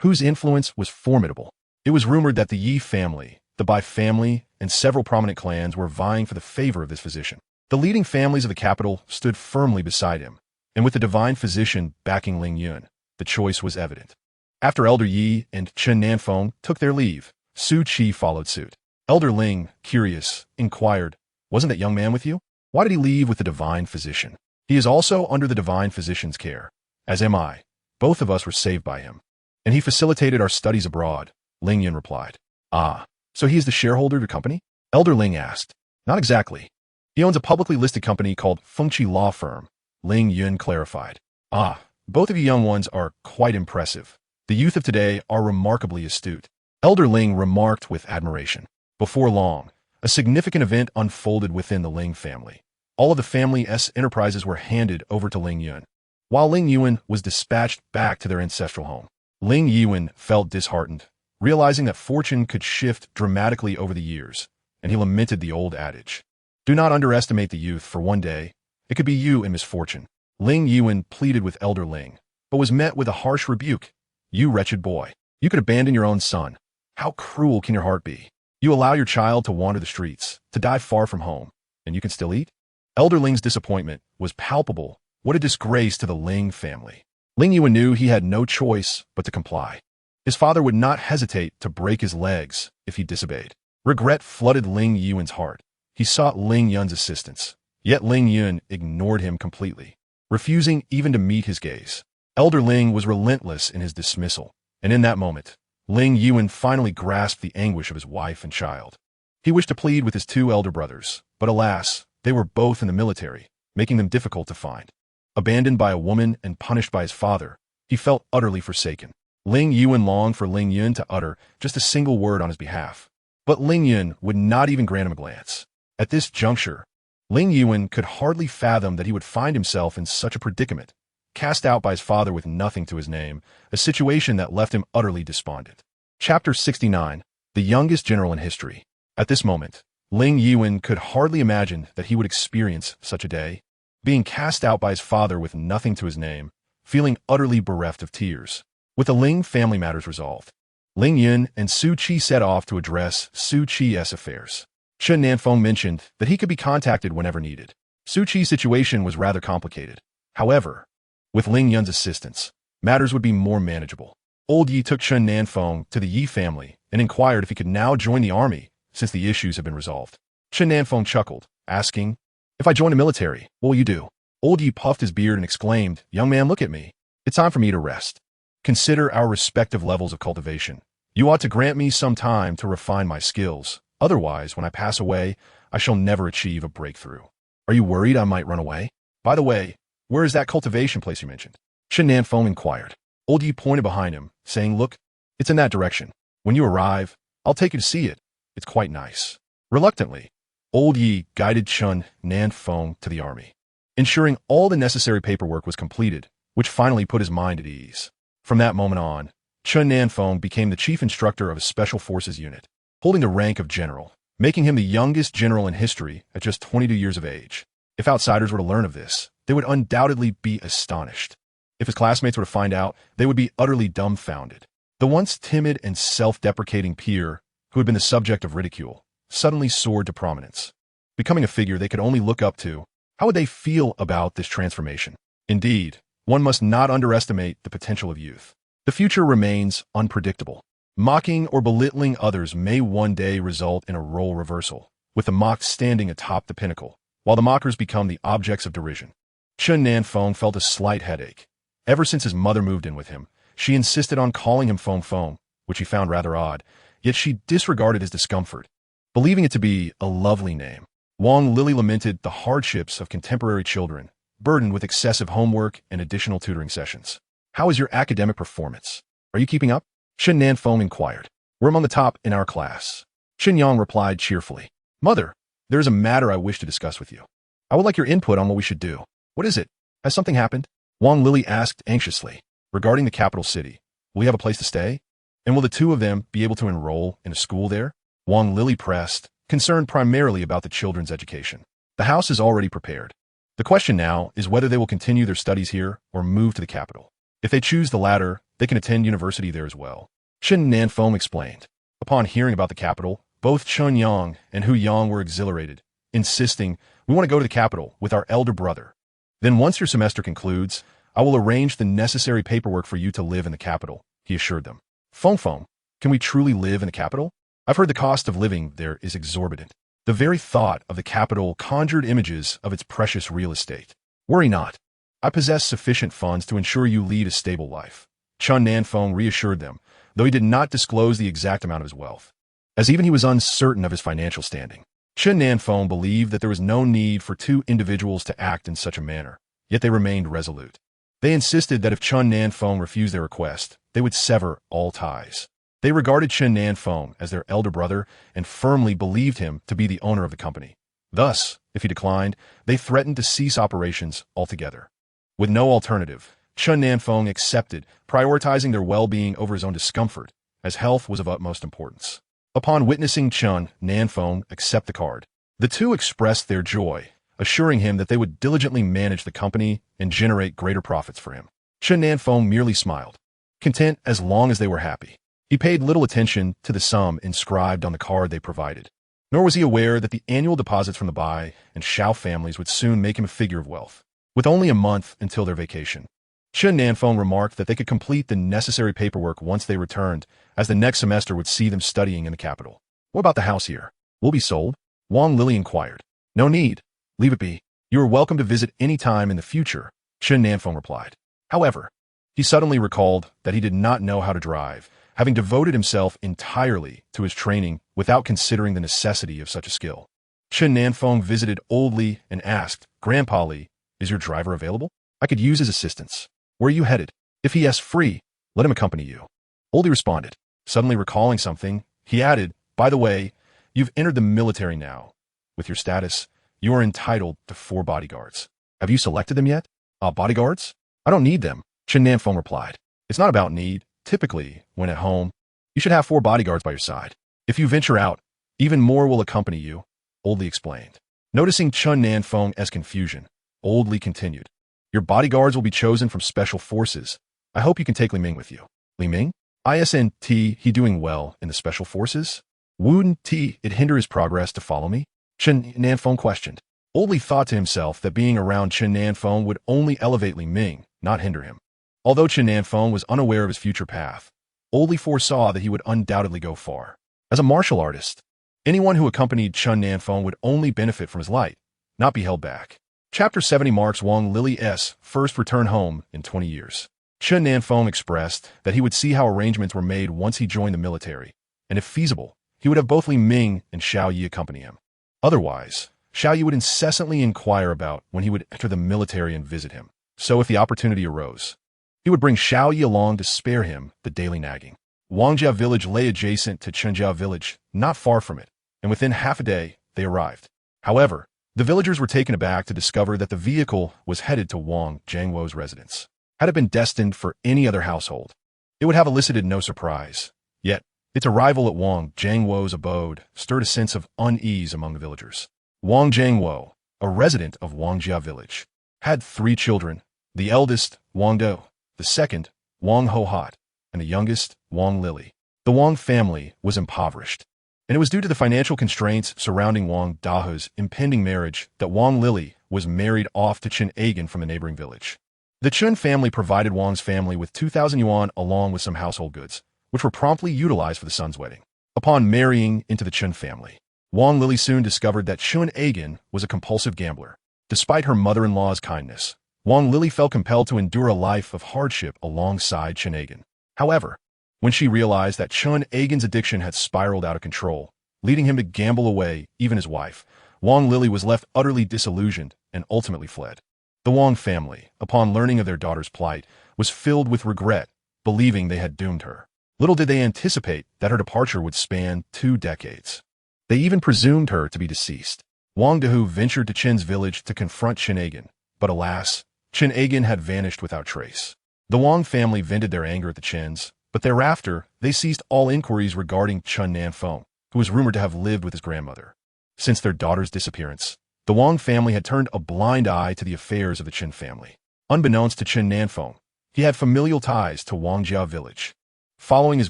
whose influence was formidable. It was rumored that the Yi family, the Bai family, and several prominent clans were vying for the favor of this physician. The leading families of the capital stood firmly beside him, and with the divine physician backing Ling Yun, the choice was evident. After Elder Yi and Chen Nan Feng took their leave, Su Qi followed suit. Elder Ling, curious, inquired, Wasn't that young man with you? Why did he leave with the divine physician? He is also under the divine physician's care. As am I. Both of us were saved by him. And he facilitated our studies abroad, Ling Yun replied. Ah, so he is the shareholder of your company? Elder Ling asked. Not exactly. He owns a publicly listed company called Fengqi Law Firm, Ling Yun clarified. Ah, both of you young ones are quite impressive. The youth of today are remarkably astute. Elder Ling remarked with admiration. Before long, a significant event unfolded within the Ling family. All of the family's enterprises were handed over to Ling Yun, while Ling Yuan was dispatched back to their ancestral home. Ling Yuan felt disheartened, realizing that fortune could shift dramatically over the years, and he lamented the old adage. Do not underestimate the youth, for one day, it could be you in misfortune. Ling Yuan pleaded with Elder Ling, but was met with a harsh rebuke. You wretched boy, you could abandon your own son. How cruel can your heart be? You allow your child to wander the streets, to die far from home, and you can still eat? Elder Ling's disappointment was palpable. What a disgrace to the Ling family. Ling Yuan knew he had no choice but to comply. His father would not hesitate to break his legs if he disobeyed. Regret flooded Ling Yuan's heart. He sought Ling Yun's assistance, yet Ling Yun ignored him completely, refusing even to meet his gaze. Elder Ling was relentless in his dismissal, and in that moment, Ling Yuan finally grasped the anguish of his wife and child. He wished to plead with his two elder brothers, but alas, they were both in the military, making them difficult to find. Abandoned by a woman and punished by his father, he felt utterly forsaken. Ling Yuan longed for Ling Yun to utter just a single word on his behalf, but Ling Yun would not even grant him a glance. At this juncture, Ling Yuan could hardly fathom that he would find himself in such a predicament, cast out by his father with nothing to his name, a situation that left him utterly despondent. Chapter 69, The Youngest General in History. At this moment, Ling Yuan could hardly imagine that he would experience such a day, being cast out by his father with nothing to his name, feeling utterly bereft of tears. With the Ling family matters resolved, Ling Yun and Su Qi set off to address Su Qi's affairs. Chen Nan Feng mentioned that he could be contacted whenever needed. Su Qi's situation was rather complicated. However, with Ling Yun's assistance, matters would be more manageable. Old Yi took Chen Nan Feng to the Yi family and inquired if he could now join the army since the issues had been resolved. Chen Nan Feng chuckled, asking, If I join the military, what will you do? Old Yi puffed his beard and exclaimed, Young man, look at me. It's time for me to rest. Consider our respective levels of cultivation. You ought to grant me some time to refine my skills. Otherwise, when I pass away, I shall never achieve a breakthrough. Are you worried I might run away? By the way, where is that cultivation place you mentioned? Chen Nan Feng inquired. Old Yi pointed behind him, saying, Look, it's in that direction. When you arrive, I'll take you to see it. It's quite nice. Reluctantly, Old Yi guided Chen Nan Feng to the army, ensuring all the necessary paperwork was completed, which finally put his mind at ease. From that moment on, Chen Nan Feng became the chief instructor of a special forces unit, holding the rank of general, making him the youngest general in history at just 22 years of age. If outsiders were to learn of this, they would undoubtedly be astonished. If his classmates were to find out, they would be utterly dumbfounded. The once timid and self-deprecating peer, who had been the subject of ridicule, suddenly soared to prominence, becoming a figure they could only look up to. How would they feel about this transformation? Indeed, one must not underestimate the potential of youth. The future remains unpredictable. Mocking or belittling others may one day result in a role reversal, with the mocked standing atop the pinnacle, while the mockers become the objects of derision. Chen Nan Feng felt a slight headache. Ever since his mother moved in with him, she insisted on calling him Feng Feng, which he found rather odd, yet she disregarded his discomfort, believing it to be a lovely name. Wang Lily lamented the hardships of contemporary children, burdened with excessive homework and additional tutoring sessions. How is your academic performance? Are you keeping up? Chen Nan Feng inquired. We're among the top in our class. Chen Yang replied cheerfully. Mother, there is a matter I wish to discuss with you. I would like your input on what we should do. What is it? Has something happened? Wang Lily asked anxiously. Regarding the capital city, will we have a place to stay? And will the two of them be able to enroll in a school there? Wang Lily pressed, concerned primarily about the children's education. The house is already prepared. The question now is whether they will continue their studies here or move to the capital. If they choose the latter, they can attend university there as well. Chen Nan Feng explained. Upon hearing about the capital, both Chen Yang and Hu Yang were exhilarated, insisting, We want to go to the capital with our elder brother. Then once your semester concludes, I will arrange the necessary paperwork for you to live in the capital, he assured them. Feng Feng, can we truly live in the capital? I've heard the cost of living there is exorbitant. The very thought of the capital conjured images of its precious real estate. Worry not. I possess sufficient funds to ensure you lead a stable life. Chen Nan Feng reassured them, though he did not disclose the exact amount of his wealth, as even he was uncertain of his financial standing. Chen Nan Feng believed that there was no need for two individuals to act in such a manner, yet they remained resolute. They insisted that if Chen Nan Feng refused their request, they would sever all ties. They regarded Chen Nan Feng as their elder brother and firmly believed him to be the owner of the company. Thus, if he declined, they threatened to cease operations altogether. With no alternative, Chen Nan Feng accepted, prioritizing their well-being over his own discomfort, as health was of utmost importance. Upon witnessing Chen Nan Feng accept the card, the two expressed their joy, assuring him that they would diligently manage the company and generate greater profits for him. Chen Nan Feng merely smiled, content as long as they were happy. He paid little attention to the sum inscribed on the card they provided, nor was he aware that the annual deposits from the Bai and Shao families would soon make him a figure of wealth. With only a month until their vacation, Chen Nan Feng remarked that they could complete the necessary paperwork once they returned, as the next semester would see them studying in the capital. What about the house here? Will it be sold? Wang Lili inquired. No need. Leave it be. You are welcome to visit any time in the future, Chen Nan Feng replied. However, he suddenly recalled that he did not know how to drive, having devoted himself entirely to his training without considering the necessity of such a skill. Chen Nan Feng visited Old Li and asked, Grandpa Li, is your driver available? I could use his assistance. Where are you headed? If he asks free, let him accompany you. Old Li responded. Suddenly recalling something, he added, by the way, you've entered the military now. With your status, you are entitled to 4 bodyguards. Have you selected them yet? Bodyguards? I don't need them, Chen Nan Feng replied. It's not about need. Typically, when at home, you should have 4 bodyguards by your side. If you venture out, even more will accompany you, Old Li explained. Noticing Chen Nan Feng as confusion, Old Li continued. Your bodyguards will be chosen from special forces. I hope you can take Li Ming with you. Li Ming? Isn't he doing well in the special forces? Wouldn't it hinder his progress to follow me? Chen Nan Feng questioned. Old Li thought to himself that being around Chen Nan Feng would only elevate Li Ming, not hinder him. Although Chen Nan Feng was unaware of his future path, Old Li foresaw that he would undoubtedly go far. As a martial artist, anyone who accompanied Chen Nan Feng would only benefit from his light, not be held back. Chapter 70 marks Wang Lili's first return home in 20 years. Chen Nan Feng expressed that he would see how arrangements were made once he joined the military, and if feasible, he would have both Li Ming and Xiao Yi accompany him. Otherwise, Xiao Yi would incessantly inquire about when he would enter the military and visit him. So if the opportunity arose, he would bring Xiao Yi along to spare him the daily nagging. Wangjia village lay adjacent to Chenjia village, not far from it, and within half a day, they arrived. However, the villagers were taken aback to discover that the vehicle was headed to Wang Jiangwo's residence. Had it been destined for any other household, it would have elicited no surprise. Yet, its arrival at Wang Jiangwo's abode stirred a sense of unease among the villagers. Wang Jiangwo, a resident of Wangjia village, had 3 children, the eldest, Wang Do, the second, Wang Hohat, and the youngest, Wang Lili. The Wang family was impoverished, and it was due to the financial constraints surrounding Wang Dahu's impending marriage that Wang Lili was married off to Chen Agen from the neighboring village. The Chen family provided Wang's family with 2,000 yuan along with some household goods, which were promptly utilized for the son's wedding. Upon marrying into the Chen family, Wang Lili soon discovered that Chen Agen was a compulsive gambler. Despite her mother-in-law's kindness, Wang Lili felt compelled to endure a life of hardship alongside Chen Agen. However, when she realized that Chen Agen's addiction had spiraled out of control, leading him to gamble away even his wife, Wang Lili was left utterly disillusioned and ultimately fled. The Wang family, upon learning of their daughter's plight, was filled with regret, believing they had doomed her. Little did they anticipate that her departure would span 2 decades. They even presumed her to be deceased. Wang Dahu ventured to Chen's village to confront Chen Agen, but alas, Chen Agen had vanished without trace. The Wang family vented their anger at the Chens, but thereafter they ceased all inquiries regarding Chen Nan Feng, who was rumored to have lived with his grandmother. Since their daughter's disappearance, the Wang family had turned a blind eye to the affairs of the Chen family. Unbeknownst to Chen Nan Feng, he had familial ties to Wangjia village. Following his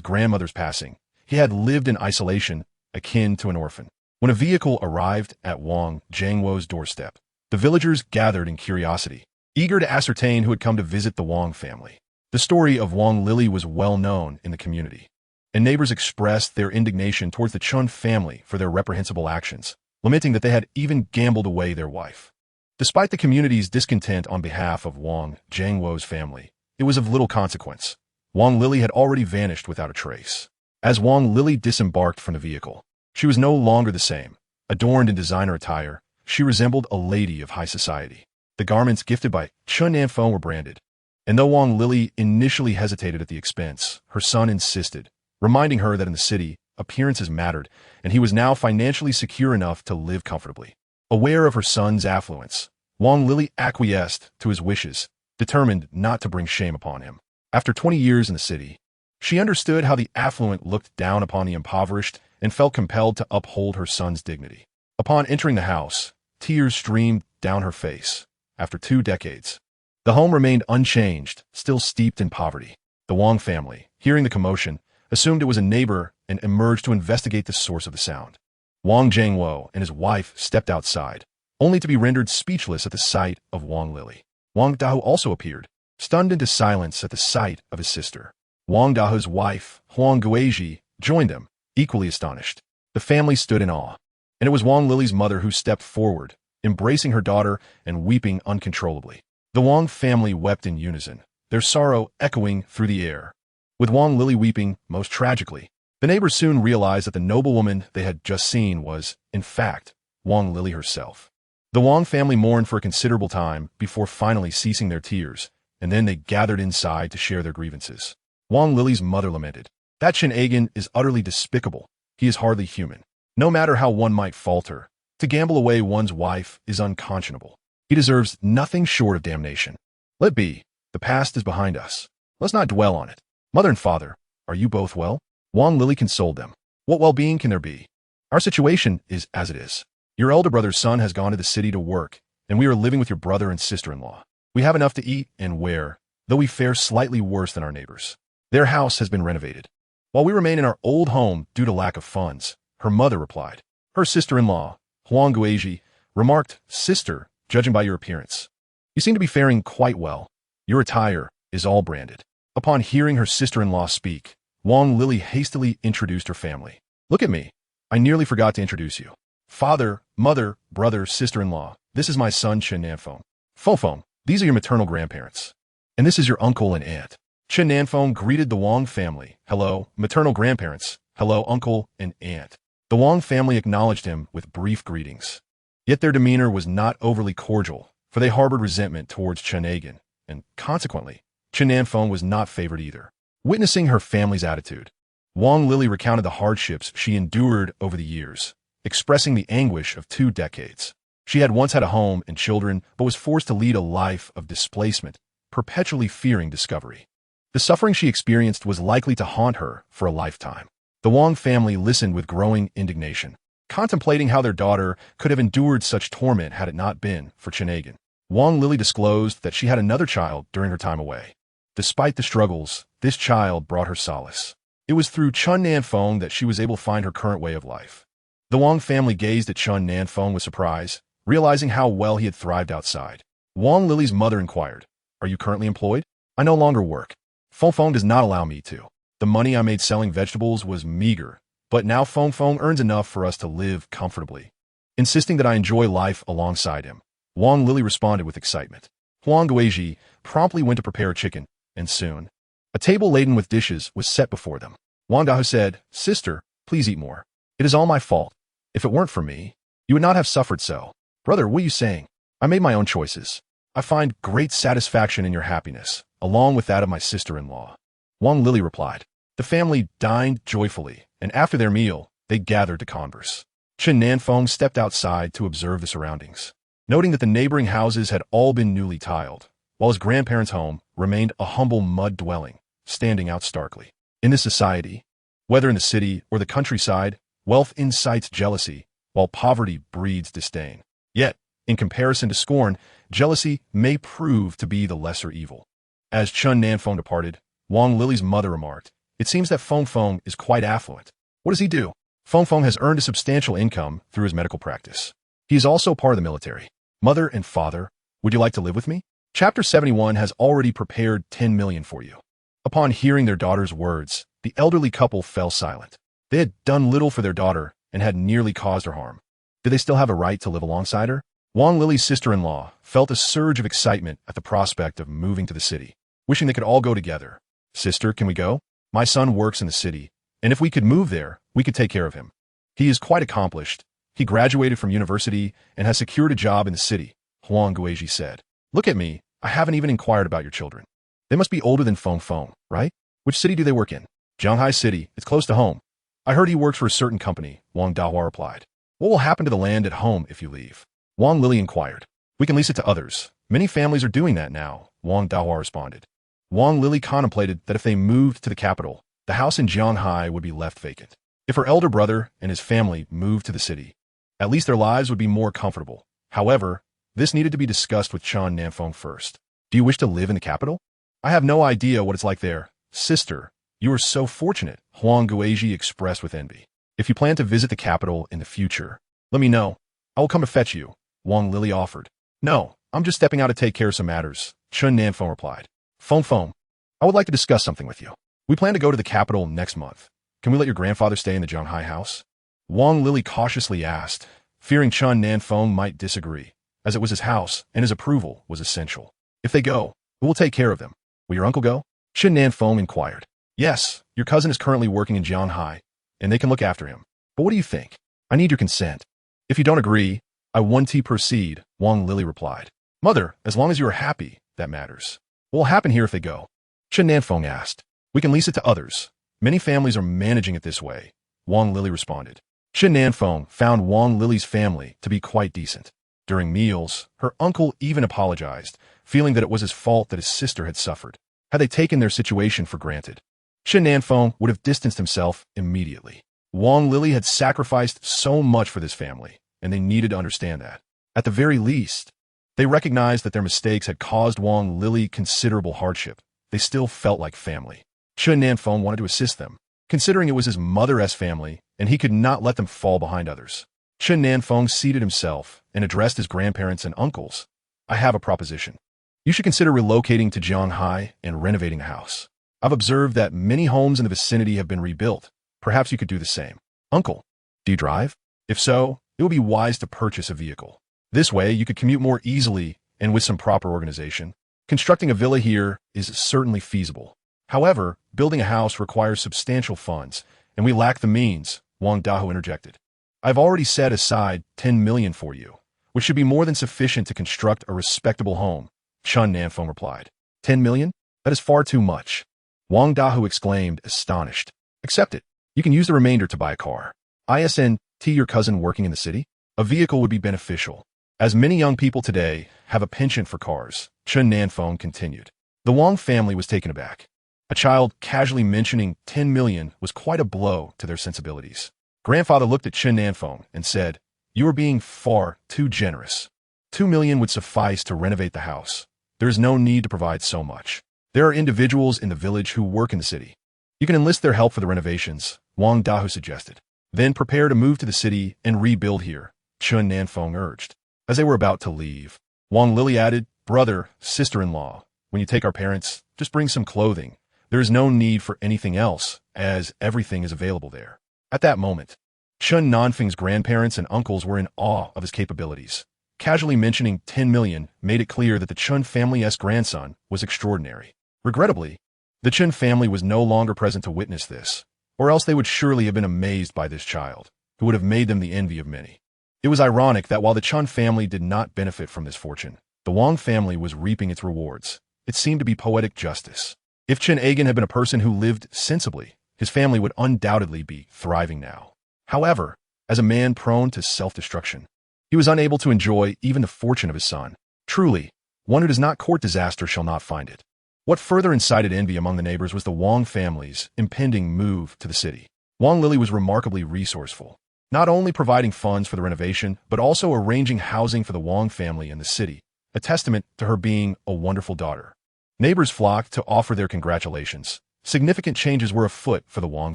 grandmother's passing, he had lived in isolation akin to an orphan. When a vehicle arrived at Wang Jiangwo's doorstep, the villagers gathered in curiosity, eager to ascertain who had come to visit the Wang family. The story of Wang Lili was well known in the community, and neighbors expressed their indignation towards the Chen family for their reprehensible actions, lamenting that they had even gambled away their wife. Despite the community's discontent on behalf of Wang Jiangwo's family, it was of little consequence. Wang Lili had already vanished without a trace. As Wang Lili disembarked from the vehicle, she was no longer the same. Adorned in designer attire, she resembled a lady of high society. The garments gifted by Chen Nan Feng were branded. And though Wang Lili initially hesitated at the expense, her son insisted, reminding her that in the city, appearances mattered, and he was now financially secure enough to live comfortably. Aware of her son's affluence, Wang Lili acquiesced to his wishes, determined not to bring shame upon him. After 20 years in the city, she understood how the affluent looked down upon the impoverished and felt compelled to uphold her son's dignity. Upon entering the house, tears streamed down her face. After 2 decades, the home remained unchanged, still steeped in poverty. The Wang family, hearing the commotion, assumed it was a neighbor and emerged to investigate the source of the sound. Wang Jiangwo and his wife stepped outside, only to be rendered speechless at the sight of Wang Lili. Wang Dao also appeared, stunned into silence at the sight of his sister. Wang Dao's wife, Huang Guizhi, joined them, equally astonished. The family stood in awe, and it was Wang Lili's mother who stepped forward, embracing her daughter and weeping uncontrollably. The Wang family wept in unison, their sorrow echoing through the air. With Wang Lili weeping most tragically, the neighbors soon realized that the noble woman they had just seen was, in fact, Wang Lili herself. The Wang family mourned for a considerable time before finally ceasing their tears, and then they gathered inside to share their grievances. Wang Lili's mother lamented, "That Chen Agan is utterly despicable. He is hardly human. No matter how one might falter, to gamble away one's wife is unconscionable. He deserves nothing short of damnation. Let be. The past is behind us. Let's not dwell on it. Mother and father, are you both well?" Wang Lili consoled them. "What well-being can there be? Our situation is as it is. Your elder brother's son has gone to the city to work, and we are living with your brother and sister-in-law. We have enough to eat and wear, though we fare slightly worse than our neighbors. Their house has been renovated, while we remain in our old home due to lack of funds," her mother replied. Her sister-in-law, Huang Guizhi, remarked, "Sister, judging by your appearance, you seem to be faring quite well. Your attire is all branded." Upon hearing her sister-in-law speak, Wang Lili hastily introduced her family. "Look at me. I nearly forgot to introduce you. Father, mother, brother, sister-in-law. This is my son Chen Nan Feng. Feng, these are your maternal grandparents. And this is your uncle and aunt." Chen Nan Feng greeted the Wang family. "Hello, maternal grandparents. Hello, uncle and aunt." The Wang family acknowledged him with brief greetings. Yet their demeanor was not overly cordial, for they harbored resentment towards Chen Agan, and consequently, Chen Nan Feng was not favored either. Witnessing her family's attitude, Wang Lili recounted the hardships she endured over the years, expressing the anguish of 2 decades. She had once had a home and children, but was forced to lead a life of displacement, perpetually fearing discovery. The suffering she experienced was likely to haunt her for a lifetime. The Wang family listened with growing indignation, contemplating how their daughter could have endured such torment had it not been for Chen Agan. Wang Lili disclosed that she had another child during her time away. Despite the struggles, this child brought her solace. It was through Chen Nan Feng that she was able to find her current way of life. The Wang family gazed at Chen Nan Feng with surprise, realizing how well he had thrived outside. Wang Lili's mother inquired, "Are you currently employed?" "I no longer work. Feng does not allow me to. The money I made selling vegetables was meager, but now Feng earns enough for us to live comfortably." Insisting that I enjoy life alongside him, Wang Lili responded with excitement. Huang Guizhi promptly went to prepare a chicken, and soon, a table laden with dishes was set before them. Wang Dao said, "Sister, please eat more. It is all my fault. If it weren't for me, you would not have suffered so." "Brother, what are you saying? I made my own choices. I find great satisfaction in your happiness, along with that of my sister-in-law," Wang Lili replied. The family dined joyfully, and after their meal, they gathered to converse. Chen Nan Feng stepped outside to observe the surroundings, noting that the neighboring houses had all been newly tiled, while his grandparents' home remained a humble mud dwelling, standing out starkly. In this society, whether in the city or the countryside, wealth incites jealousy, while poverty breeds disdain. Yet, in comparison to scorn, jealousy may prove to be the lesser evil. As Chen Nan Feng departed, Wang Lili's mother remarked, "It seems that Feng is quite affluent. What does he do?" Feng has earned a substantial income through his medical practice. He is also part of the military. "Mother and father, would you like to live with me? Chapter 71 has already prepared 10 million for you." Upon hearing their daughter's words, the elderly couple fell silent. They had done little for their daughter and had nearly caused her harm. Did they still have a right to live alongside her? Wang Lily's sister-in-law felt a surge of excitement at the prospect of moving to the city, wishing they could all go together. Sister, can we go? My son works in the city, and if we could move there, we could take care of him. He is quite accomplished. He graduated from university and has secured a job in the city, Huang Guizhi said. Look at me, I haven't even inquired about your children. They must be older than Feng Feng, right? Which city do they work in? Zhanghai City, it's close to home. I heard he works for a certain company, Wang Dahua replied. What will happen to the land at home if you leave? Wang Lily inquired. We can lease it to others. Many families are doing that now, Wang Dahua responded. Wang Lily contemplated that if they moved to the capital, the house in Zhanghai would be left vacant. If her elder brother and his family moved to the city, at least their lives would be more comfortable. However, this needed to be discussed with Chen Nan Feng first. Do you wish to live in the capital? I have no idea what it's like there. Sister, you are so fortunate, Huang Guizhi expressed with envy. If you plan to visit the capital in the future, let me know. I will come to fetch you, Wang Lily offered. No, I'm just stepping out to take care of some matters, Chen Nan Feng replied. Feng, I would like to discuss something with you. We plan to go to the capital next month. Can we let your grandfather stay in the Zhanghai house? Wang Lily cautiously asked, fearing Chen Nan Feng might disagree, as it was his house and his approval was essential. If they go, who will take care of them? Will your uncle go? Chen Nan Feng inquired. Yes, your cousin is currently working in Zhanghai, and they can look after him. But what do you think? I need your consent. If you don't agree, I want to proceed, Wang Lily replied. Mother, as long as you are happy, that matters. What will happen here if they go? Chen Nan Feng asked. We can lease it to others. Many families are managing it this way, Wang Lily responded. Chen Nan Feng found Wang Lily's family to be quite decent. During meals, her uncle even apologized, feeling that it was his fault that his sister had suffered. Had they taken their situation for granted, Chen Nan Feng would have distanced himself immediately. Wang Lily had sacrificed so much for this family, and they needed to understand that. At the very least, they recognized that their mistakes had caused Wang Lily considerable hardship. They still felt like family. Chen Nan Feng wanted to assist them, considering it was his mother's family, and he could not let them fall behind others. Chen Nan Feng seated himself and addressed his grandparents and uncles. I have a proposition. You should consider relocating to Zhanghai and renovating the house. I've observed that many homes in the vicinity have been rebuilt. Perhaps you could do the same. Uncle, do you drive? If so, it would be wise to purchase a vehicle. This way, you could commute more easily and with some proper organization. Constructing a villa here is certainly feasible. However, building a house requires substantial funds, and we lack the means, Wang Dahua interjected. I've already set aside 10 million for you, which should be more than sufficient to construct a respectable home, Chen Nan Feng replied. 10 million? That is far too much. Wang Dahua exclaimed, astonished. Accept it. You can use the remainder to buy a car. Isn't your cousin working in the city? A vehicle would be beneficial. As many young people today have a penchant for cars, Chen Nan Feng continued. The Wang family was taken aback. A child casually mentioning 10 million was quite a blow to their sensibilities. Grandfather looked at Chen Nan Feng and said, You are being far too generous. 2 million would suffice to renovate the house. There is no need to provide so much. There are individuals in the village who work in the city. You can enlist their help for the renovations, Wang Dahua suggested. Then prepare to move to the city and rebuild here, Chen Nan Feng urged. As they were about to leave, Wang Lily added, Brother, sister-in-law, when you take our parents, just bring some clothing. There is no need for anything else, as everything is available there. At that moment, Chen Nan Feng's grandparents and uncles were in awe of his capabilities. Casually mentioning 10 million made it clear that the Chen family's grandson was extraordinary. Regrettably, the Chen family was no longer present to witness this, or else they would surely have been amazed by this child, who would have made them the envy of many. It was ironic that while the Chen family did not benefit from this fortune, the Wang family was reaping its rewards. It seemed to be poetic justice. If Chen Agan had been a person who lived sensibly, his family would undoubtedly be thriving now. However, as a man prone to self-destruction, he was unable to enjoy even the fortune of his son. Truly, one who does not court disaster shall not find it. What further incited envy among the neighbors was the Wang family's impending move to the city. Wang Lily was remarkably resourceful, not only providing funds for the renovation, but also arranging housing for the Wang family in the city, a testament to her being a wonderful daughter. Neighbors flocked to offer their congratulations. Significant changes were afoot for the Wang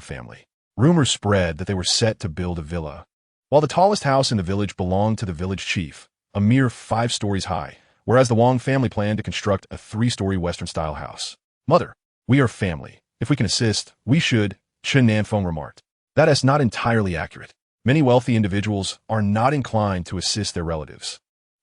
family. Rumors spread that they were set to build a villa. While the tallest house in the village belonged to the village chief, a mere 5 stories high, whereas the Wang family planned to construct a 3-story Western-style house. Mother, we are family. If we can assist, we should, Chen Nan Feng remarked. That is not entirely accurate. Many wealthy individuals are not inclined to assist their relatives.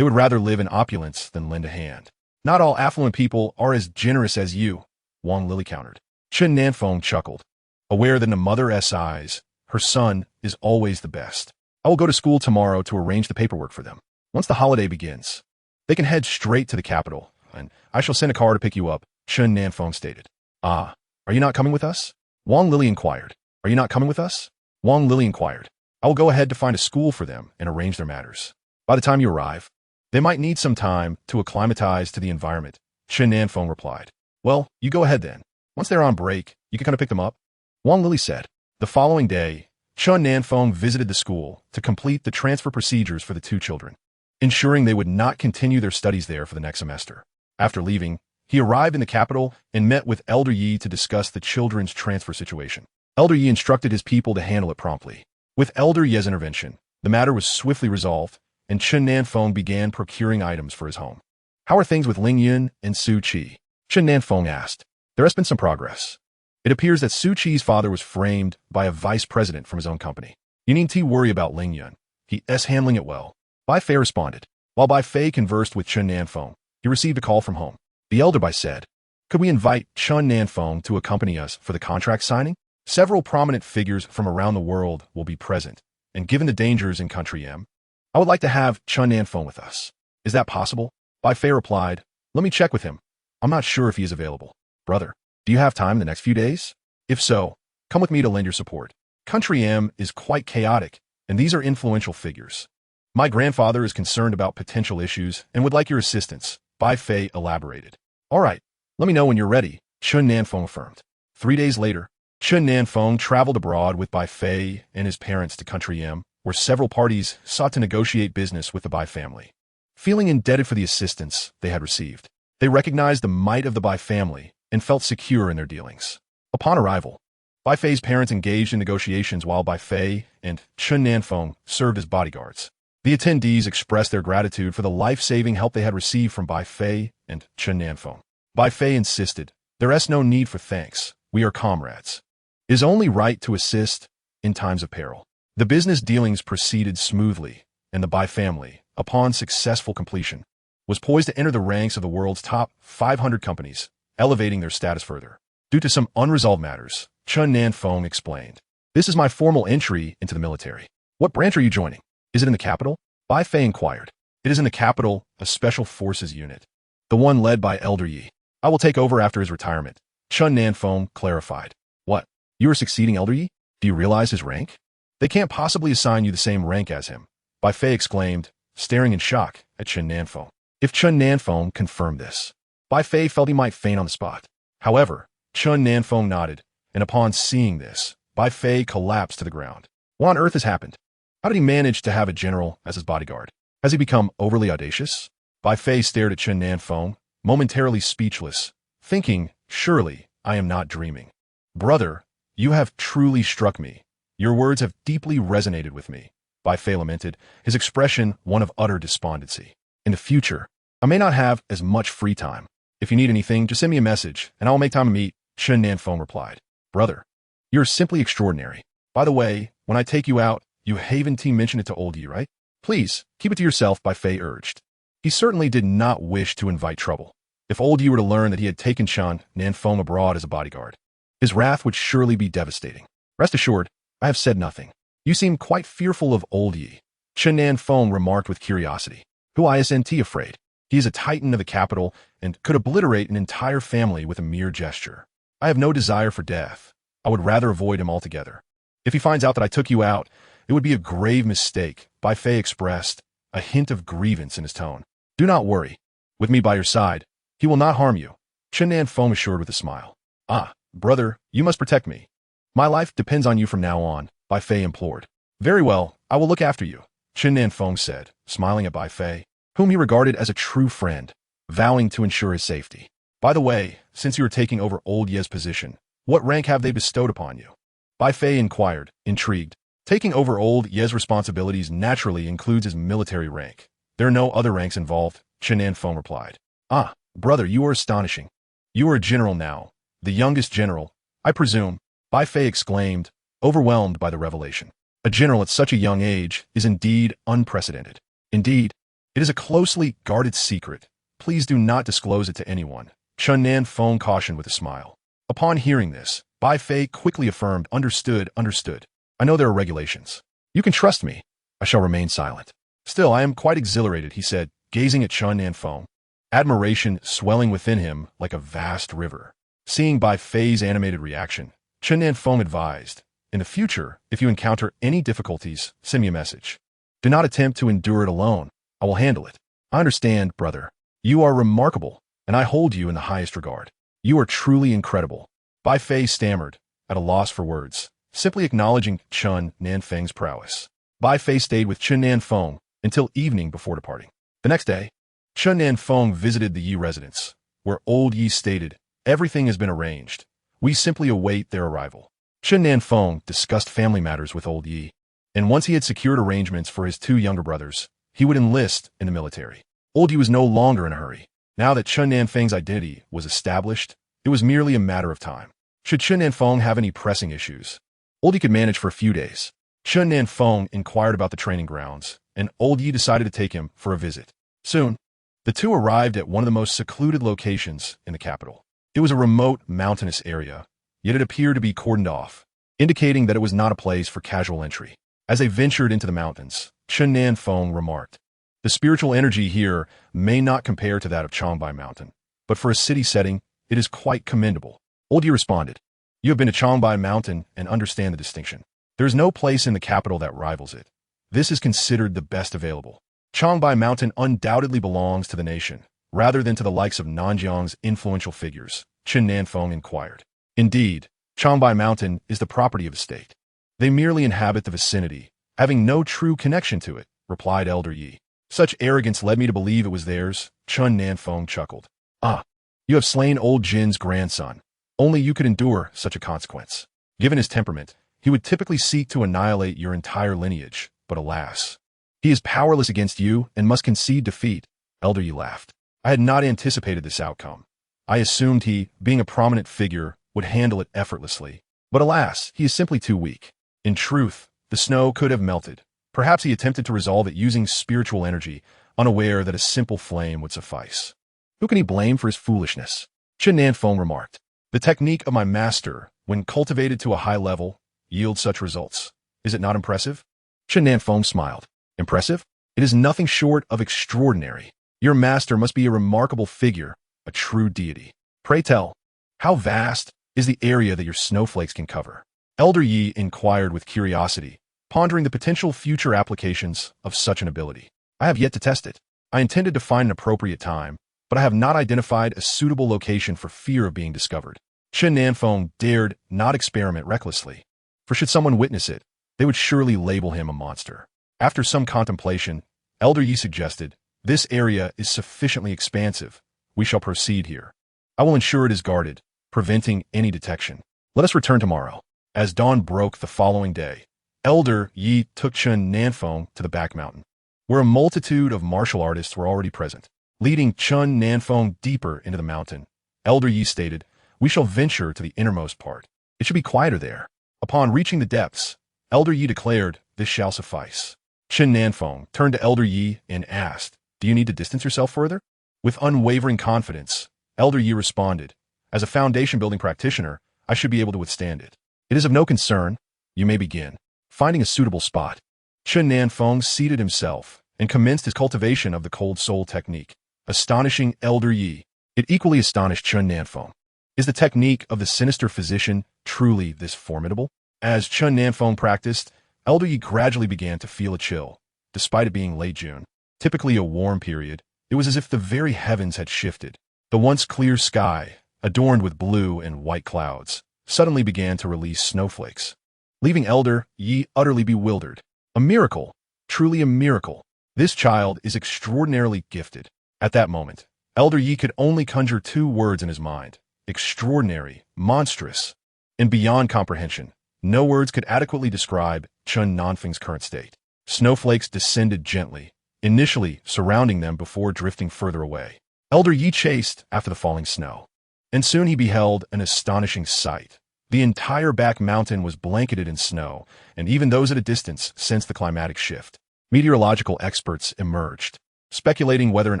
They would rather live in opulence than lend a hand. Not all affluent people are as generous as you, Wang Lili countered. Chen Nan Feng chuckled, aware that in a mother's eyes, her son is always the best. I will go to school tomorrow to arrange the paperwork for them. Once the holiday begins, they can head straight to the capital, and I shall send a car to pick you up, Chen Nan Feng stated. Ah, are you not coming with us? Wang Lili inquired. Are you not coming with us? Wang Lili inquired. I will go ahead to find a school for them and arrange their matters. By the time you arrive, they might need some time to acclimatize to the environment, Chen Nan Feng replied. Well, you go ahead then. Once they're on break, you can come to pick them up, Wang Lili said. The following day, Chen Nan Feng visited the school to complete the transfer procedures for the two children, ensuring they would not continue their studies there for the next semester. After leaving, he arrived in the capital and met with Elder Yi to discuss the children's transfer situation. Elder Yi instructed his people to handle it promptly. With Elder Yi's intervention, the matter was swiftly resolved, and Chen Nan Feng began procuring items for his home. How are things with Ling Yun and Su Qi? Chen Nan Feng asked. There has been some progress. It appears that Su Qi's father was framed by a vice president from his own company. You needn't worry about Ling Yun. He is handling it well. Bai Fei responded. While Bai Fei conversed with Chen Nan Feng, he received a call from home. The elder Bai said, could we invite Chen Nan Feng to accompany us for the contract signing? Several prominent figures from around the world will be present, and given the dangers in Country M, I would like to have Chen Nan Feng with us. Is that possible? Bai Fei replied, let me check with him. I'm not sure if he is available. Brother, do you have time in the next few days? If so, come with me to lend your support. Country M is quite chaotic, and these are influential figures. My grandfather is concerned about potential issues and would like your assistance, Bai Fei elaborated. All right, let me know when you're ready, Chen Nan Feng affirmed. 3 days later, Chen Nan Feng traveled abroad with Bai Fei and his parents to Country M, where several parties sought to negotiate business with the Bai family. Feeling indebted for the assistance they had received, they recognized the might of the Bai family and felt secure in their dealings. Upon arrival, Bai Fei's parents engaged in negotiations while Bai Fei and Chen Nan Feng served as bodyguards. The attendees expressed their gratitude for the life-saving help they had received from Bai Fei and Chen Nan Feng. Bai Fei insisted, there is no need for thanks. We are comrades. It is only right to assist in times of peril. The business dealings proceeded smoothly, and the Bai family, upon successful completion, was poised to enter the ranks of the world's top 500 companies, elevating their status further. Due to some unresolved matters, Chen Nan Feng explained, this is my formal entry into the military. What branch are you joining? Is it in the capital? Bai Fei inquired. It is in the capital, a special forces unit, the one led by Elder Yi. I will take over after his retirement, Chen Nan Feng clarified. What? You are succeeding Elder Yi? Do you realize his rank? They can't possibly assign you the same rank as him, Bai Fei exclaimed, staring in shock at Chen Nan Feng. If Chen Nan Feng confirmed this, Bai Fei felt he might faint on the spot. However, Chen Nan Feng nodded, and upon seeing this, Bai Fei collapsed to the ground. What on earth has happened? How did he manage to have a general as his bodyguard? Has he become overly audacious? Bai Fei stared at Chen Nan Feng, momentarily speechless, thinking, surely I am not dreaming. Brother, you have truly struck me. Your words have deeply resonated with me, Bai Fei lamented, his expression one of utter despondency. In the future, I may not have as much free time. If you need anything, just send me a message, and I will make time to meet, Chen Nan Feng replied. Brother, you're simply extraordinary. By the way, when I take you out, you haven't mentioned it to old Yi, right? Please, keep it to yourself, Bai Fei urged. He certainly did not wish to invite trouble. If old Yi were to learn that he had taken Chen Nan Feng abroad as a bodyguard, his wrath would surely be devastating. Rest assured, I have said nothing. You seem quite fearful of old Yi, Chen Nan Feng remarked with curiosity. Who isn't afraid? He is a titan of the capital and could obliterate an entire family with a mere gesture. I have no desire for death. I would rather avoid him altogether. If he finds out that I took you out, it would be a grave mistake, Bai Fei expressed, a hint of grievance in his tone. Do not worry. With me by your side, he will not harm you, Chen Nan Feng assured with a smile. Ah, brother, you must protect me. My life depends on you from now on, Bai Fei implored. Very well, I will look after you, Chen Nan Feng said, smiling at Bai Fei, whom he regarded as a true friend, vowing to ensure his safety. By the way, since you are taking over old Ye's position, what rank have they bestowed upon you? Bai Fei inquired, intrigued. Taking over old Ye's responsibilities naturally includes his military rank. There are no other ranks involved, Chen Nan Feng replied. Ah, brother, you are astonishing. You are a general now, the youngest general, I presume, Bai Fei exclaimed, overwhelmed by the revelation. A general at such a young age is indeed unprecedented. Indeed, It is a closely guarded secret. Please do not disclose it to anyone, Chen Nan Feng cautioned with a smile. Upon hearing this, Bai Fei quickly affirmed, understood, understood. I know there are regulations. You can trust me. I shall remain silent. Still, I am quite exhilarated, he said, gazing at Chen Nan Feng, admiration swelling within him like a vast river. Seeing Bai Fei's animated reaction, Chen Nan Feng advised, in the future, if you encounter any difficulties, send me a message. Do not attempt to endure it alone. I will handle it. I understand, brother. You are remarkable, and I hold you in the highest regard. You are truly incredible. Bai Fei stammered, at a loss for words, simply acknowledging Chen Nan Feng's prowess. Bai Fei stayed with Chen Nan Feng until evening before departing. The next day, Chen Nan Feng visited the Yi residence, where old Yi stated, everything has been arranged. We simply await their arrival. Chen Nan Feng discussed family matters with old Yi, and once he had secured arrangements for his two younger brothers, he would enlist in the military. Old Yi was no longer in a hurry. Now that Chen Nan Feng's identity was established, it was merely a matter of time. Should Chen Nan Feng have any pressing issues, Old Yi could manage for a few days. Chen Nan Feng inquired about the training grounds, and Old Yi decided to take him for a visit. Soon, the two arrived at one of the most secluded locations in the capital. It was a remote, mountainous area, yet it appeared to be cordoned off, indicating that it was not a place for casual entry. As they ventured into the mountains, Chen Nan Feng remarked, the spiritual energy here may not compare to that of Changbai Mountain, but for a city setting, it is quite commendable. Old Yi responded, you have been to Changbai Mountain and understand the distinction. There is no place in the capital that rivals it. This is considered the best available. Changbai Mountain undoubtedly belongs to the nation, rather than to the likes of Nanjiang's influential figures, Chen Nan Feng inquired. Indeed, Changbai Mountain is the property of the state. They merely inhabit the vicinity, having no true connection to it, replied Elder Yi. Such arrogance led me to believe it was theirs, Chen Nan Feng chuckled. Ah, you have slain old Jin's grandson. Only you could endure such a consequence. Given his temperament, he would typically seek to annihilate your entire lineage, but alas, he is powerless against you and must concede defeat. Elder Yi laughed. I had not anticipated this outcome. I assumed he, being a prominent figure, would handle it effortlessly. But alas, he is simply too weak. In truth, the snow could have melted. Perhaps he attempted to resolve it using spiritual energy, unaware that a simple flame would suffice. Who can he blame for his foolishness? Chen Nan Feng remarked. The technique of my master, when cultivated to a high level, yields such results. Is it not impressive? Chen Nan Feng smiled. Impressive? It is nothing short of extraordinary. Your master must be a remarkable figure, a true deity. Pray tell, how vast is the area that your snowflakes can cover? Elder Yi inquired with curiosity, pondering the potential future applications of such an ability. I have yet to test it. I intended to find an appropriate time, but I have not identified a suitable location for fear of being discovered. Chen Nan Feng dared not experiment recklessly, for should someone witness it, they would surely label him a monster. After some contemplation, Elder Yi suggested, this area is sufficiently expansive. We shall proceed here. I will ensure it is guarded, preventing any detection. Let us return tomorrow. As dawn broke the following day, Elder Yi took Chen Nan Feng to the back mountain, where a multitude of martial artists were already present. Leading Chen Nan Feng deeper into the mountain, Elder Yi stated, we shall venture to the innermost part. It should be quieter there. Upon reaching the depths, Elder Yi declared, this shall suffice. Chen Nan Feng turned to Elder Yi and asked, do you need to distance yourself further? With unwavering confidence, Elder Yi responded, as a foundation-building practitioner, I should be able to withstand it. It is of no concern. You may begin. Finding a suitable spot, Chen Nan Feng seated himself and commenced his cultivation of the cold soul technique. Astonishing Elder Yi. It equally astonished Chen Nan Feng. Is the technique of the sinister physician truly this formidable? As Chen Nan Feng practiced, Elder Yi gradually began to feel a chill. Despite it being late June, typically a warm period, it was as if the very heavens had shifted. The once clear sky, adorned with blue and white clouds, suddenly began to release snowflakes, leaving Elder Yi utterly bewildered. A miracle, truly a miracle. This child is extraordinarily gifted. At that moment, Elder Yi could only conjure two words in his mind, extraordinary, monstrous, and beyond comprehension. No words could adequately describe Chen Nan Feng's current state. Snowflakes descended gently, initially surrounding them before drifting further away. Elder Yi chased after the falling snow, and soon he beheld an astonishing sight. The entire back mountain was blanketed in snow, and even those at a distance sensed the climatic shift. Meteorological experts emerged, speculating whether an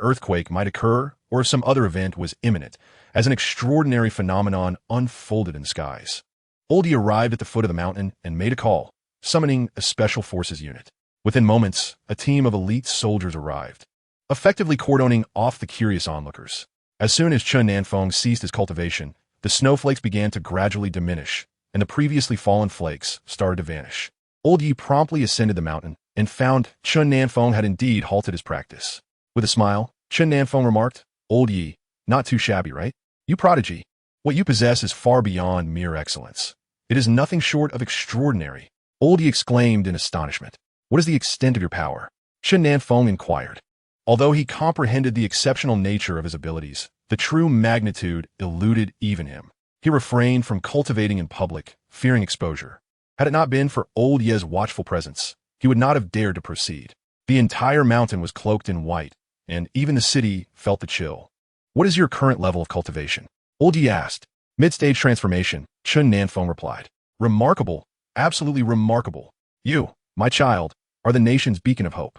earthquake might occur or if some other event was imminent, as an extraordinary phenomenon unfolded in the skies. Old Yi arrived at the foot of the mountain and made a call, summoning a special forces unit. Within moments, a team of elite soldiers arrived, effectively cordoning off the curious onlookers. As soon as Chen Nan Feng ceased his cultivation, the snowflakes began to gradually diminish, and the previously fallen flakes started to vanish. Old Yi promptly ascended the mountain and found Chen Nan Feng had indeed halted his practice. With a smile, Chen Nan Feng remarked, "Old Yi, not too shabby, right? You prodigy. What you possess is far beyond mere excellence. It is nothing short of extraordinary." Old Yi exclaimed in astonishment. "What is the extent of your power?" Chen Nan Feng inquired. Although he comprehended the exceptional nature of his abilities, the true magnitude eluded even him. He refrained from cultivating in public, fearing exposure. Had it not been for Old Ye's watchful presence, he would not have dared to proceed. The entire mountain was cloaked in white, and even the city felt the chill. "What is your current level of cultivation?" Old Ye asked. "Mid-stage transformation," Chen Nan Feng replied. "Remarkable, absolutely remarkable. You, my child, are the nation's beacon of hope.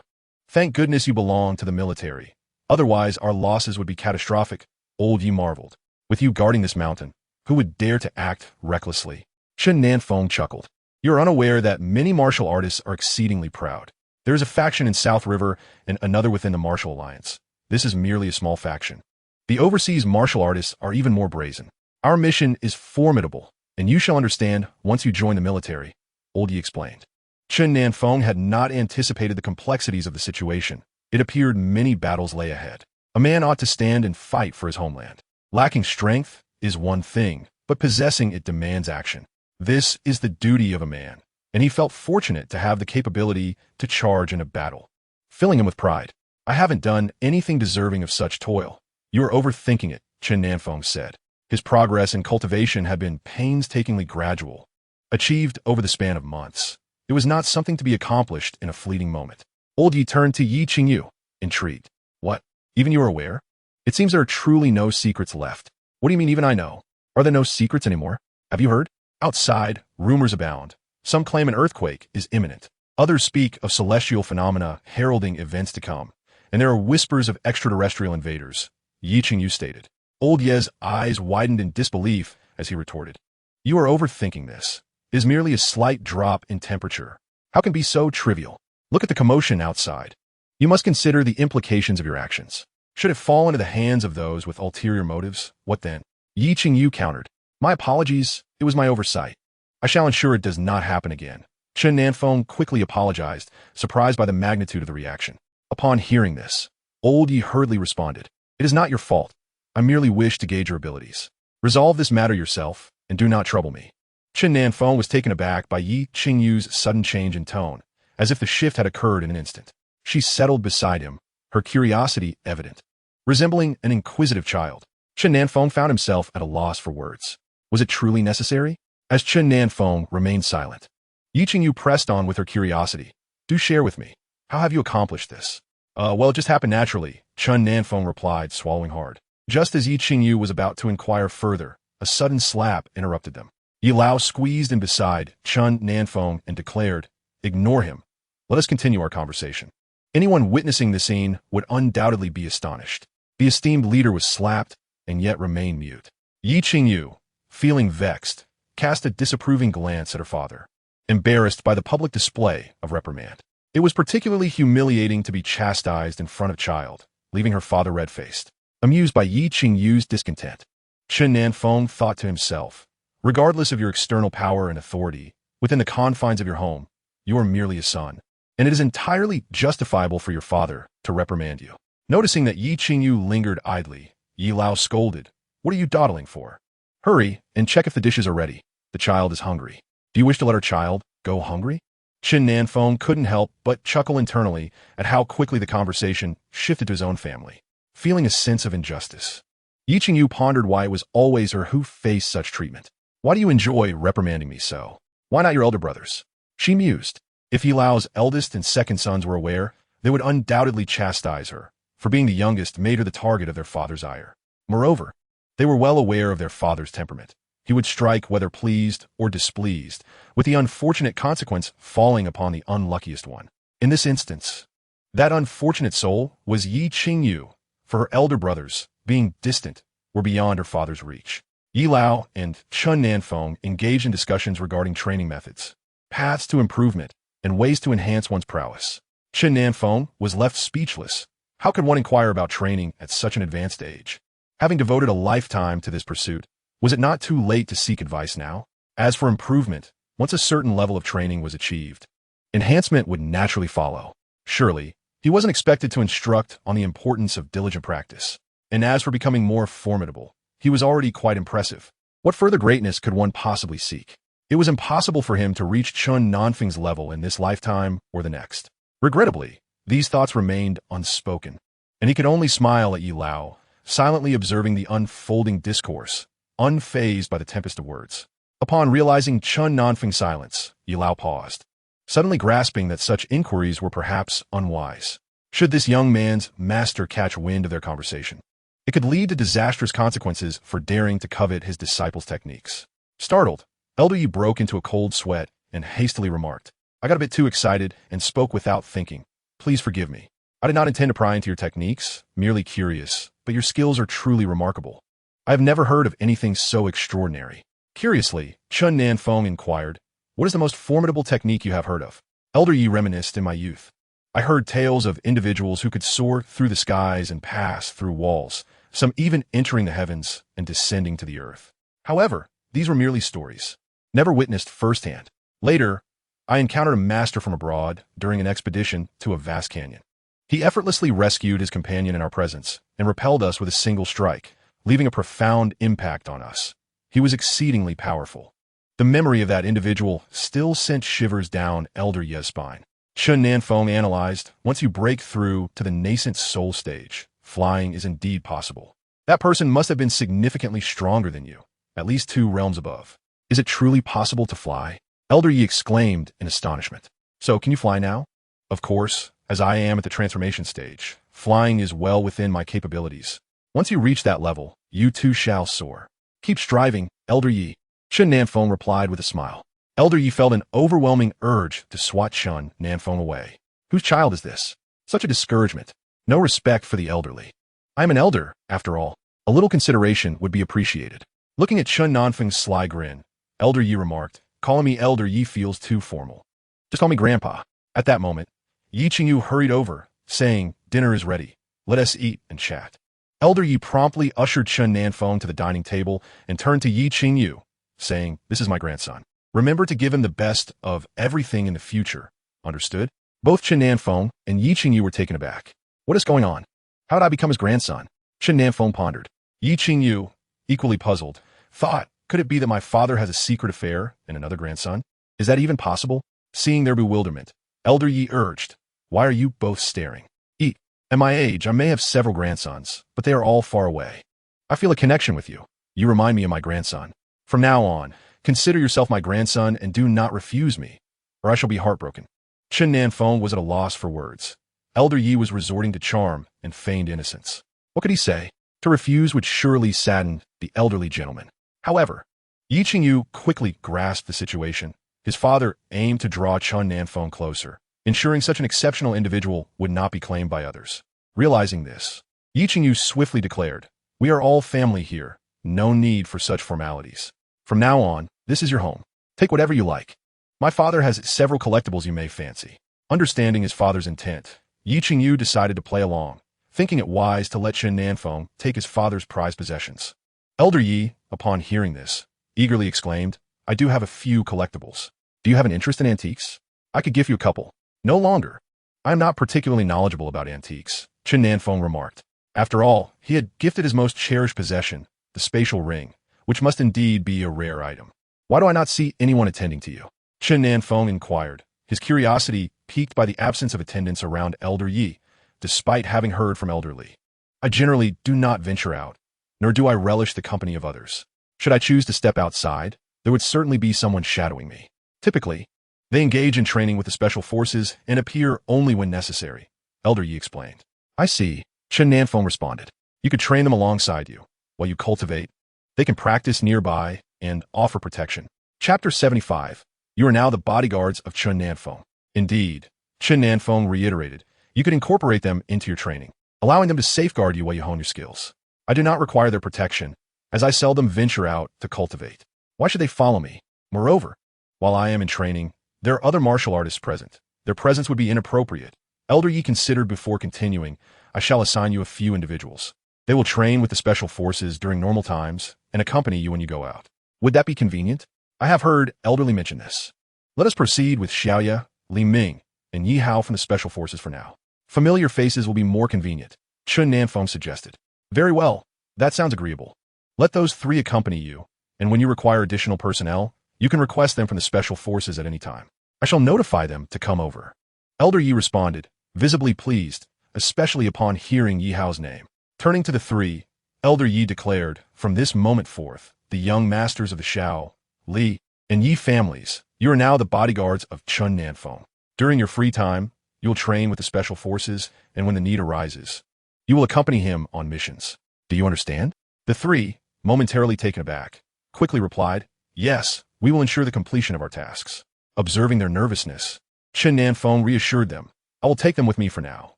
Thank goodness you belong to the military. Otherwise, our losses would be catastrophic." Old Yi marveled. "With you guarding this mountain, who would dare to act recklessly?" Chen Nan Feng chuckled. "You are unaware that many martial artists are exceedingly proud. There is a faction in South River and another within the Martial Alliance. This is merely a small faction. The overseas martial artists are even more brazen. Our mission is formidable, and you shall understand once you join the military," Old Yi explained. Chen Nan Feng had not anticipated the complexities of the situation. It appeared many battles lay ahead. A man ought to stand and fight for his homeland. Lacking strength is one thing, but possessing it demands action. This is the duty of a man, and he felt fortunate to have the capability to charge in a battle. Filling him with pride. "I haven't done anything deserving of such toil. You are overthinking it," Chen Nan Feng said. His progress in cultivation had been painstakingly gradual, achieved over the span of months. It was not something to be accomplished in a fleeting moment. Old Yi turned to Yi Qingyu, intrigued. "What? Even you are aware? It seems there are truly no secrets left." "What do you mean even I know? Are there no secrets anymore? Have you heard? Outside, rumors abound. Some claim an earthquake is imminent. Others speak of celestial phenomena heralding events to come. And there are whispers of extraterrestrial invaders," Yi Qingyu stated. Old Ye's eyes widened in disbelief as he retorted. "You are overthinking this. It is merely a slight drop in temperature. How can it be so trivial? Look at the commotion outside. You must consider the implications of your actions. Should it fall into the hands of those with ulterior motives, what then?" Yi Qingyu countered. "My apologies, it was my oversight. I shall ensure it does not happen again." Chen Nan Feng quickly apologized, surprised by the magnitude of the reaction. Upon hearing this, Old Yi hurriedly responded, "It is not your fault. I merely wish to gauge your abilities. Resolve this matter yourself, and do not trouble me." Chen Nan Feng was taken aback by Yi Qingyu's sudden change in tone, as if the shift had occurred in an instant. She settled beside him, her curiosity evident. Resembling an inquisitive child, Chen Nan Feng found himself at a loss for words. Was it truly necessary? As Chen Nan Feng remained silent, Yi Qingyu pressed on with her curiosity. "Do share with me. How have you accomplished this?" Well, it just happened naturally," Chen Nan Feng replied, swallowing hard. Just as Yi Qingyu was about to inquire further, a sudden slap interrupted them. Yi Lao squeezed in beside Chen Nan Feng and declared, "Ignore him. Let us continue our conversation." Anyone witnessing the scene would undoubtedly be astonished. The esteemed leader was slapped and yet remained mute. Yi Qingyu, feeling vexed, cast a disapproving glance at her father, embarrassed by the public display of reprimand. It was particularly humiliating to be chastised in front of child, leaving her father red-faced. Amused by Yi Qingyu's discontent, Chen Nan Feng thought to himself, "Regardless of your external power and authority, within the confines of your home, you are merely a son, and it is entirely justifiable for your father to reprimand you." Noticing that Yi Qingyu lingered idly, Yi Lao scolded, "What are you dawdling for? Hurry and check if the dishes are ready. The child is hungry." "Do you wish to let our child go hungry?" Chen Nan Feng couldn't help but chuckle internally at how quickly the conversation shifted to his own family. Feeling a sense of injustice, Yi Qingyu pondered why it was always her who faced such treatment. "Why do you enjoy reprimanding me so? Why not your elder brothers?" She mused. If Yi Lao's eldest and second sons were aware, they would undoubtedly chastise her, for being the youngest made her the target of their father's ire. Moreover, they were well aware of their father's temperament. He would strike whether pleased or displeased, with the unfortunate consequence falling upon the unluckiest one. In this instance, That unfortunate soul was Yi Qingyu, for her elder brothers, being distant, were beyond her father's reach. Yi Lao and Chen Nan Feng engaged in discussions regarding training methods, paths to improvement, and ways to enhance one's prowess. Chen Nan Feng was left speechless. How could one inquire about training at such an advanced age? Having devoted a lifetime to this pursuit, was it not too late to seek advice now? As for improvement, once a certain level of training was achieved, enhancement would naturally follow. Surely, he wasn't expected to instruct on the importance of diligent practice. And as for becoming more formidable, he was already quite impressive. What further greatness could one possibly seek? It was impossible for him to reach Chen Nan Feng's level in this lifetime or the next. Regrettably, these thoughts remained unspoken, and he could only smile at Yi Lao, silently observing the unfolding discourse, unfazed by the tempest of words. Upon realizing Chen Nan Feng's silence, Yi Lao paused, suddenly grasping that such inquiries were perhaps unwise. Should this young man's master catch wind of their conversation, it could lead to disastrous consequences for daring to covet his disciple's techniques. Startled, Elder Yi broke into a cold sweat and hastily remarked, "I got a bit too excited and spoke without thinking. Please forgive me. I did not intend to pry into your techniques, merely curious, but your skills are truly remarkable. I have never heard of anything so extraordinary." Curiously, Chen Nan Feng inquired, "What is the most formidable technique you have heard of?" Elder Yi reminisced, "In my youth, I heard tales of individuals who could soar through the skies and pass through walls, some even entering the heavens and descending to the earth. However, these were merely stories, never witnessed firsthand. Later, I encountered a master from abroad during an expedition to a vast canyon. He effortlessly rescued his companion in our presence and repelled us with a single strike, leaving a profound impact on us. He was exceedingly powerful. The memory of that individual still sent shivers down Elder Ye's spine." Chen Nan Feng analyzed, "Once you break through to the nascent soul stage, flying is indeed possible. That person must have been significantly stronger than you, at least 2 realms above. Is it truly possible to fly?" Elder Yi exclaimed in astonishment. "So, can you fly now?" "Of course, as I am at the transformation stage. Flying is well within my capabilities. Once you reach that level, you too shall soar. Keep striving, Elder Yi," Chen Nan Feng replied with a smile. Elder Yi felt an overwhelming urge to swat Chen Nan Feng away. Whose child is this? Such a discouragement. No respect for the elderly. I am an elder, after all. A little consideration would be appreciated. Looking at Chen Nan Feng's sly grin, Elder Yi remarked, "Calling me Elder Yi feels too formal. Just call me Grandpa." At that moment, Yi Qingyu hurried over, saying, "Dinner is ready. Let us eat and chat." Elder Yi promptly ushered Chen Nan Feng to the dining table and turned to Yi Qingyu, saying, "This is my grandson. Remember to give him the best of everything in the future. Understood?" Both Chen Nan Feng and Yi Qingyu were taken aback. What is going on? How did I become his grandson? Chen Nan Feng pondered. Yi Qingyu, equally puzzled, thought, could it be that my father has a secret affair and another grandson? Is that even possible? Seeing their bewilderment, Elder Yi urged, "Why are you both staring? Eat. At my age, I may have several grandsons, but they are all far away. I feel a connection with you. You remind me of my grandson. From now on, consider yourself my grandson and do not refuse me, or I shall be heartbroken." Chen Nan Feng was at a loss for words. Elder Yi was resorting to charm and feigned innocence. What could he say? To refuse would surely sadden the elderly gentleman. However, Yi Qingyu quickly grasped the situation. His father aimed to draw Chen Nan Feng closer, ensuring such an exceptional individual would not be claimed by others. Realizing this, Yi Qingyu swiftly declared, "We are all family here. No need for such formalities. From now on, this is your home. Take whatever you like. My father has several collectibles you may fancy." Understanding his father's intent, Yi Qingyu decided to play along, thinking it wise to let Chen Nan Feng take his father's prized possessions. Elder Yi, upon hearing this, eagerly exclaimed, "I do have a few collectibles. Do you have an interest in antiques? I could give you a couple." "No longer. I am not particularly knowledgeable about antiques," Chen Nan Feng remarked. After all, he had gifted his most cherished possession, the spatial ring, which must indeed be a rare item. "Why do I not see anyone attending to you?" Chen Nan Feng inquired, his curiosity piqued by the absence of attendants around Elder Yi, despite having heard from Elder Li. "I generally do not venture out, nor do I relish the company of others. Should I choose to step outside, there would certainly be someone shadowing me. Typically, they engage in training with the special forces and appear only when necessary," Elder Yi explained. "I see," Chen Nan Feng responded. "You could train them alongside you, while you cultivate. They can practice nearby and offer protection." Chapter 75. You are now the bodyguards of Chen Nan Feng. Indeed, Chen Nan Feng reiterated, You could incorporate them into your training, allowing them to safeguard you while you hone your skills. I do not require their protection, as I seldom venture out to cultivate. Why should they follow me? Moreover, while I am in training, there are other martial artists present. Their presence would be inappropriate. Elder Yi considered before continuing, I shall assign you a few individuals. They will train with the special forces during normal times and accompany you when you go out. Would that be convenient? I have heard elderly mention this. Let us proceed with Xiaoya, Li Ming, and Yi Hao from the special forces for now. Familiar faces will be more convenient, Chen Nan Feng suggested. Very well, that sounds agreeable. Let those three accompany you, and when you require additional personnel, you can request them from the special forces at any time. I shall notify them to come over. Elder Yi responded, visibly pleased, especially upon hearing Yi Hao's name. Turning to the three, Elder Yi declared, from this moment forth, the young masters of the Xiao, Li, and Yi families, you are now the bodyguards of Chen Nan Feng. During your free time, you will train with the special forces, and when the need arises, you will accompany him on missions. Do you understand? The three, momentarily taken aback, quickly replied, yes, we will ensure the completion of our tasks. Observing their nervousness, Chen Nan Feng reassured them, I will take them with me for now.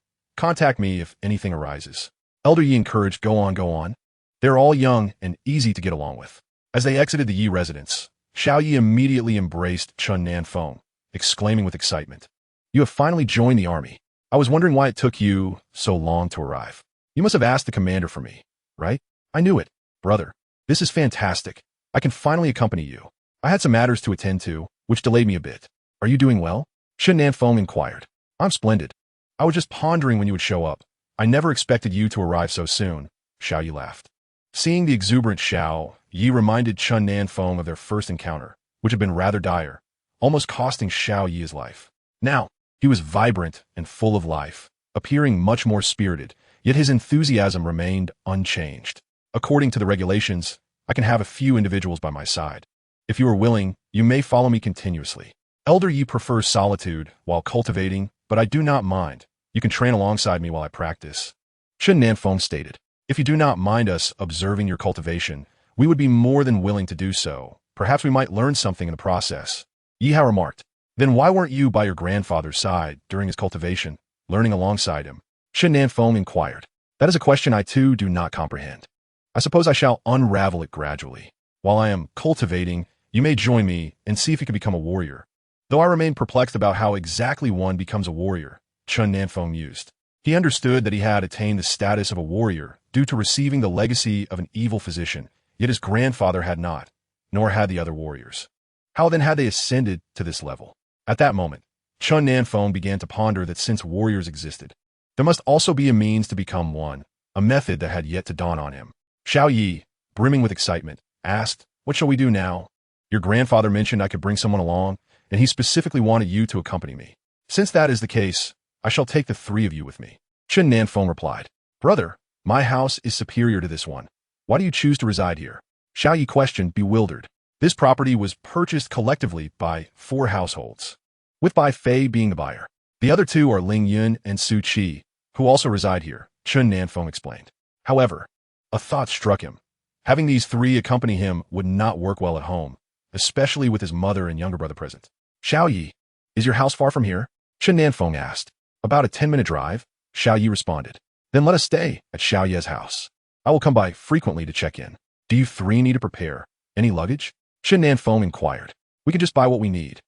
Contact me if anything arises. Elder Yi encouraged, go on. They're all young and easy to get along with. As they exited the Yi residence, Xiao Yi immediately embraced Chen Nan Feng, exclaiming with excitement, you have finally joined the army. I was wondering why it took you so long to arrive. You must have asked the commander for me, right? I knew it. Brother, this is fantastic. I can finally accompany you. I had some matters to attend to, which delayed me a bit. Are you doing well? Chen Nan Feng inquired. I'm splendid. I was just pondering when you would show up. I never expected you to arrive so soon. Xiao Yi laughed. Seeing the exuberant Xiao, Yi reminded Chen Nan Feng of their first encounter, which had been rather dire, almost costing Xiao Yi his life. Now, he was vibrant and full of life, appearing much more spirited, yet his enthusiasm remained unchanged. According to the regulations, I can have a few individuals by my side. If you are willing, you may follow me continuously. Elder Yi prefers solitude while cultivating, but I do not mind. You can train alongside me while I practice. Chen Nan Feng stated, if you do not mind us observing your cultivation, we would be more than willing to do so. Perhaps we might learn something in the process. Yi Hao remarked, then why weren't you by your grandfather's side during his cultivation, learning alongside him? Chen Nan Feng inquired. That is a question I too do not comprehend. I suppose I shall unravel it gradually. While I am cultivating, you may join me and see if you can become a warrior. Though I remain perplexed about how exactly one becomes a warrior, Chen Nan Feng mused. He understood that he had attained the status of a warrior due to receiving the legacy of an evil physician, yet his grandfather had not, nor had the other warriors. How then had they ascended to this level? At that moment, Chen Nan Feng began to ponder that since warriors existed, there must also be a means to become one, a method that had yet to dawn on him. Xiao Yi, brimming with excitement, asked, what shall we do now? Your grandfather mentioned I could bring someone along, and he specifically wanted you to accompany me. Since that is the case, I shall take the three of you with me. Chen Nan Feng replied, brother, my house is superior to this one. Why do you choose to reside here? Xiao Yi questioned, bewildered. This property was purchased collectively by 4 households, with Bai Fei being the buyer. The other 2 are Ling Yun and Su Qi, who also reside here, Chen Nan Feng explained. However, a thought struck him. Having these 3 accompany him would not work well at home, especially with his mother and younger brother present. Xiao Yi, is your house far from here? Chen Nan Feng asked. About a 10-minute drive, Xiao Yi responded. Then let us stay at Xiao Ye's house. I will come by frequently to check in. Do you 3 need to prepare any luggage? Chen Nan Feng inquired. We can just buy what we need.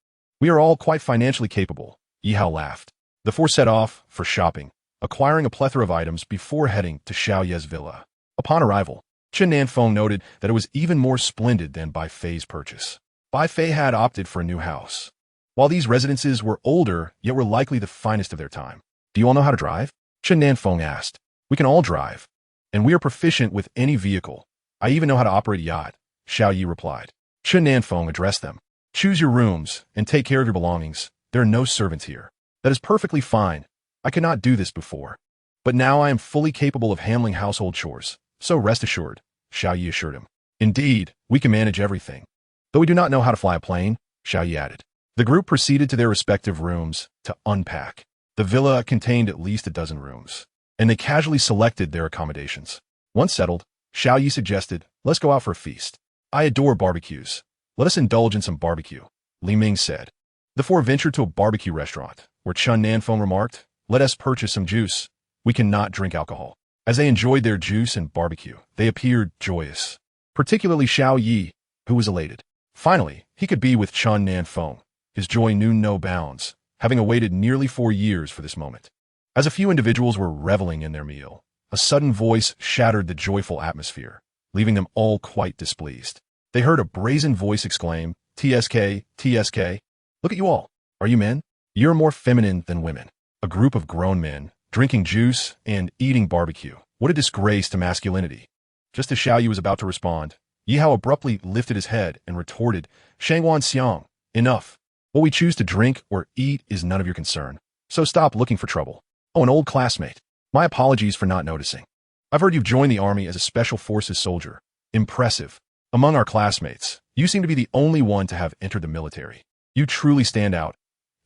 We are all quite financially capable. Yi Hao laughed. The 4 set off for shopping, acquiring a plethora of items before heading to Xiao Ye's villa. Upon arrival, Chen Nan Feng noted that it was even more splendid than Bai Fei's purchase. Bai Fei had opted for a new house. While these residences were older, yet were likely the finest of their time. Do you all know how to drive? Chen Nan Feng asked. We can all drive, and we are proficient with any vehicle. I even know how to operate a yacht, Xiao Yi replied. Chen Nan Feng addressed them. Choose your rooms and take care of your belongings. There are no servants here. That is perfectly fine. I could not do this before. But now I am fully capable of handling household chores, so rest assured, Xiao Yi assured him. Indeed, we can manage everything. Though we do not know how to fly a plane, Xiao Yi added. The group proceeded to their respective rooms to unpack. The villa contained at least a dozen rooms, and they casually selected their accommodations. Once settled, Xiao Yi suggested, let's go out for a feast. I adore barbecues. Let us indulge in some barbecue, Li Ming said. The 4 ventured to a barbecue restaurant, where Chen Nan Feng remarked, Let us purchase some juice. We cannot drink alcohol. As they enjoyed their juice and barbecue, they appeared joyous. Particularly Xiao Yi, who was elated. Finally, he could be with Chen Nan Feng. His joy knew no bounds, having awaited nearly 4 years for this moment. As a few individuals were reveling in their meal, a sudden voice shattered the joyful atmosphere, leaving them all quite displeased. They heard a brazen voice exclaim, "TSK, TSK. Look at you all. Are you men? You're more feminine than women." A group of grown men, drinking juice and eating barbecue. What a disgrace to masculinity. Just as Xiao Yi was about to respond, Yi Hao abruptly lifted his head and retorted, "Shangwan Xiang, enough. What we choose to drink or eat is none of your concern. So stop looking for trouble. Oh, an old classmate. My apologies for not noticing. I've heard you've joined the army as a special forces soldier. Impressive. Among our classmates, you seem to be the only one to have entered the military. You truly stand out,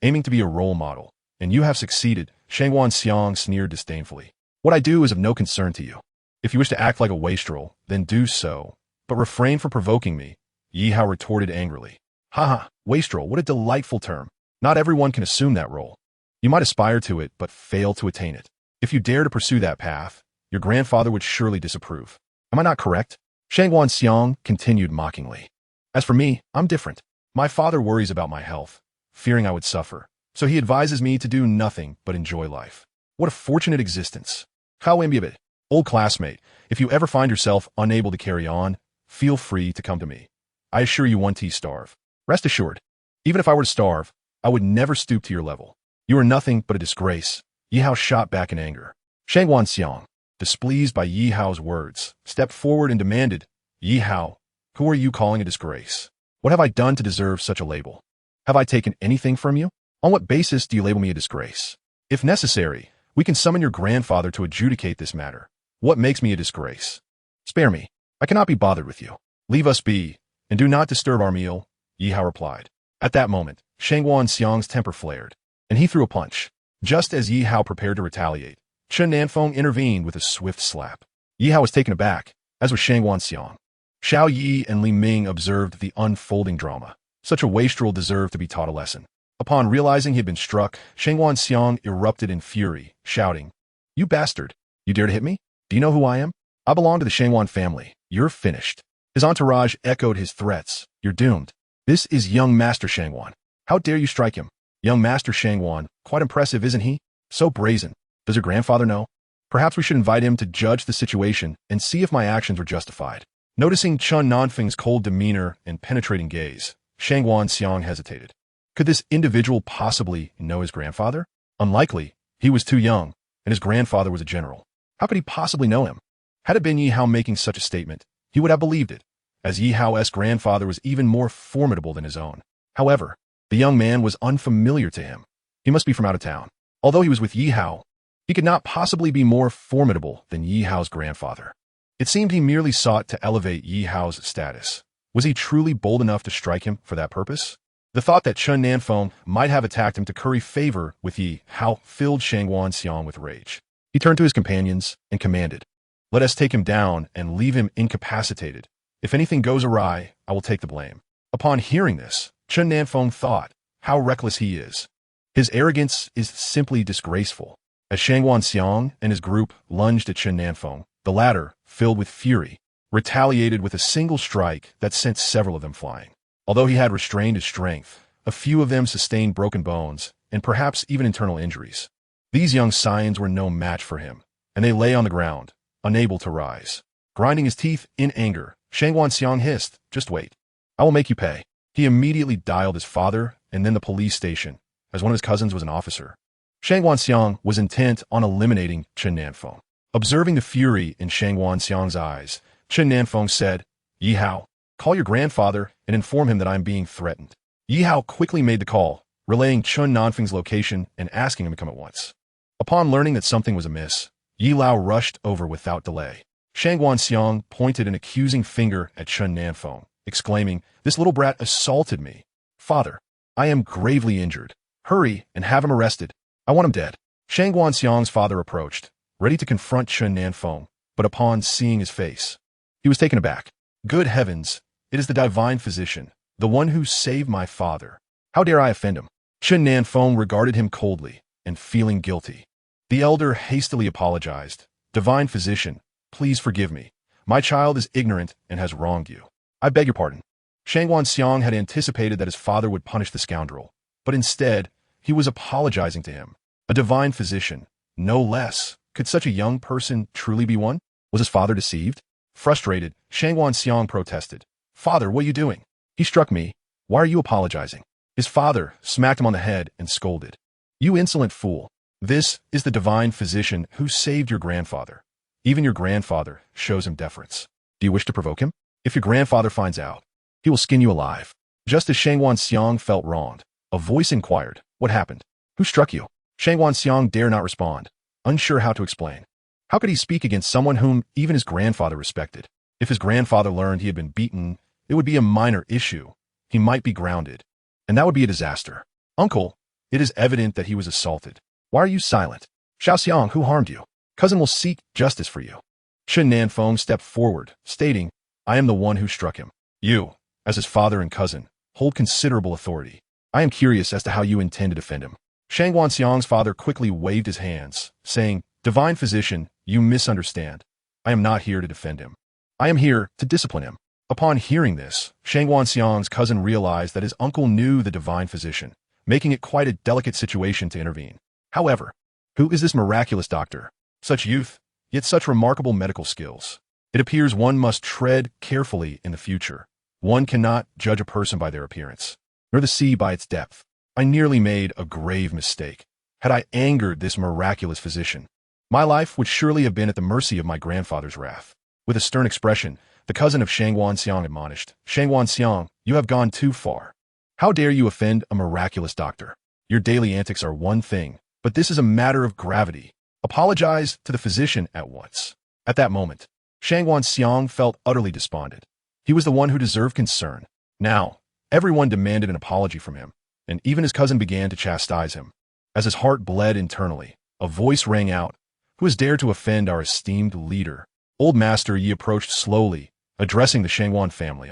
aiming to be a role model, and you have succeeded," Shangwan Xiang sneered disdainfully. "What I do is of no concern to you. If you wish to act like a wastrel, then do so, but refrain from provoking me," Yi Hao retorted angrily. "Haha, wastrel, what a delightful term. Not everyone can assume that role. You might aspire to it, but fail to attain it. If you dare to pursue that path, your grandfather would surely disapprove. Am I not correct?" Shangwan Xiang continued mockingly. "As for me, I'm different. My father worries about my health, fearing I would suffer, so he advises me to do nothing but enjoy life. What a fortunate existence. How enviable. Old classmate, if you ever find yourself unable to carry on, feel free to come to me. I assure you one tea starve. Rest assured, even if I were to starve, I would never stoop to your level. You are nothing but a disgrace." Yi Hao shot back in anger. Shangwan Xiang, displeased by Yi Hao's words, stepped forward and demanded, "Yi Hao, who are you calling a disgrace? What have I done to deserve such a label? Have I taken anything from you? On what basis do you label me a disgrace? If necessary, we can summon your grandfather to adjudicate this matter. What makes me a disgrace? Spare me. I cannot be bothered with you. Leave us be, and do not disturb our meal," Yi Hao replied. At that moment, Shangwan Xiang's temper flared, and he threw a punch. Just as Yi Hao prepared to retaliate, Chen Nan Feng intervened with a swift slap. Yi Hao was taken aback, as was Shangwan Xiang. Xiao Yi and Li Ming observed the unfolding drama. Such a wastrel deserved to be taught a lesson. Upon realizing he had been struck, Shangwan Xiang erupted in fury, shouting, "You bastard! You dare to hit me? Do you know who I am? I belong to the Shangwan family. You're finished." His entourage echoed his threats. "You're doomed. This is young Master Shangwan. How dare you strike him? Young Master Shangwan, quite impressive, isn't he? So brazen. Does your grandfather know? Perhaps we should invite him to judge the situation and see if my actions were justified." Noticing Chen Nan Feng's cold demeanor and penetrating gaze, Shangwan Xiang hesitated. Could this individual possibly know his grandfather? Unlikely. He was too young, and his grandfather was a general. How could he possibly know him? Had it been Yi Hao making such a statement, he would have believed it, as Yi Hao's grandfather was even more formidable than his own. However, the young man was unfamiliar to him. He must be from out of town. Although he was with Yi Hao, he could not possibly be more formidable than Yi Hao's grandfather. It seemed he merely sought to elevate Yi Hao's status. Was he truly bold enough to strike him for that purpose? The thought that Chen Nan Feng might have attacked him to curry favor with Yi Hao filled Shangwan Xiang with rage. He turned to his companions and commanded, "Let us take him down and leave him incapacitated. If anything goes awry, I will take the blame." Upon hearing this, Chen Nan Feng thought, how reckless he is. His arrogance is simply disgraceful. As Shangwan Xiang and his group lunged at Chen Nan Feng, the latter, filled with fury, retaliated with a single strike that sent several of them flying. Although he had restrained his strength, a few of them sustained broken bones and perhaps even internal injuries. These young scions were no match for him, and they lay on the ground, unable to rise. Grinding his teeth in anger, Shangwan Xiang hissed, "Just wait. I will make you pay." He immediately dialed his father and then the police station, as one of his cousins was an officer. Shangwan Xiang was intent on eliminating Chen Nan Feng. Observing the fury in Shangwan Xiang's eyes, Chen Nan Feng said, "Yi Hao, call your grandfather and inform him that I am being threatened." Yi Hao quickly made the call, relaying Chen Nan Feng's location and asking him to come at once. Upon learning that something was amiss, Yi Lao rushed over without delay. Shangwan Xiang pointed an accusing finger at Chen Nan Feng, exclaiming, "This little brat assaulted me. Father, I am gravely injured. Hurry and have him arrested. I want him dead." Shangwan Xiang's father approached, ready to confront Chen Nan Feng, but upon seeing his face, he was taken aback. "Good heavens, it is the divine physician, the one who saved my father. How dare I offend him?" Chen Nan Feng regarded him coldly, and feeling guilty, The elder hastily apologized. Divine physician, please forgive me. My child is ignorant and has wronged you. I beg your pardon. Shangwan Xiang had anticipated that his father would punish the scoundrel, but instead, he was apologizing to him. A divine physician, no less. Could such a young person truly be one? Was his father deceived? Frustrated, Shangwan Xiang protested. Father, what are you doing? He struck me. Why are you apologizing? His father smacked him on the head and scolded. You insolent fool. This is the divine physician who saved your grandfather. Even your grandfather shows him deference. Do you wish to provoke him? If your grandfather finds out, he will skin you alive. Just as Shangwan Xiang felt wronged, a voice inquired, what happened? Who struck you? Shangwan Xiang dare not respond, unsure how to explain. How could he speak against someone whom even his grandfather respected? If his grandfather learned he had been beaten, it would be a minor issue. He might be grounded, and that would be a disaster. Uncle, it is evident that he was assaulted. Why are you silent? Xiao Xiang, who harmed you? Cousin will seek justice for you. Chen Nan Feng stepped forward, stating, I am the one who struck him. You, as his father and cousin, hold considerable authority. I am curious as to how you intend to defend him. Shangwan Xiang's father quickly waved his hands, saying, Divine physician, you misunderstand. I am not here to defend him. I am here to discipline him. Upon hearing this, Shangwan Xiang's cousin realized that his uncle knew the divine physician, making it quite a delicate situation to intervene. However, who is this miraculous doctor? Such youth, yet such remarkable medical skills. It appears one must tread carefully in the future. One cannot judge a person by their appearance, nor the sea by its depth. I nearly made a grave mistake. Had I angered this miraculous physician, my life would surely have been at the mercy of my grandfather's wrath. With a stern expression, the cousin of Shangwan Xiang admonished, Shangwan Xiang, you have gone too far. How dare you offend a miraculous doctor? Your daily antics are one thing, but this is a matter of gravity. Apologize to the physician at once. At that moment, Shangwan Xiang felt utterly despondent. He was the one who deserved concern. Now, everyone demanded an apology from him, and even his cousin began to chastise him. As his heart bled internally, a voice rang out, Who has dared to offend our esteemed leader? Old Master Yi approached slowly, addressing the Shangwan family.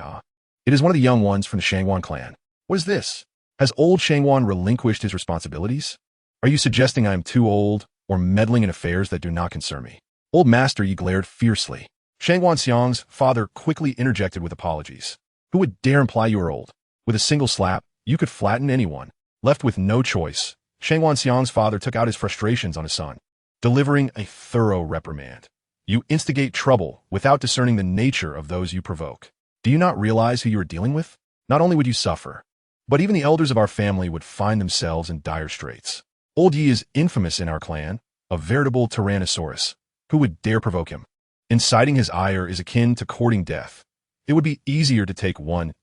It is one of the young ones from the Shangwan clan. What is this? Has old Shangwan relinquished his responsibilities? Are you suggesting I am too old, or meddling in affairs that do not concern me? Old Master Yi glared fiercely. Shangwan Xiang's father quickly interjected with apologies. Who would dare imply you are old? With a single slap, you could flatten anyone. Left with no choice, Shangwan Xiang's father took out his frustrations on his son, delivering a thorough reprimand. You instigate trouble without discerning the nature of those you provoke. Do you not realize who you are dealing with? Not only would you suffer, but even the elders of our family would find themselves in dire straits. Old Yi is infamous in our clan, a veritable tyrannosaurus. Who would dare provoke him? Inciting his ire is akin to courting death. It would be easier to take one's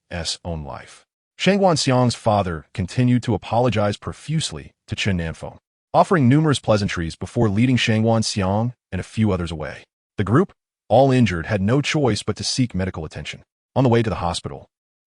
own life. Shangwan Xiang's father continued to apologize profusely to Chen Nan Feng, offering numerous pleasantries before leading Shangwan Xiang and a few others away. The group, all injured, had no choice but to seek medical attention. On the way to the hospital,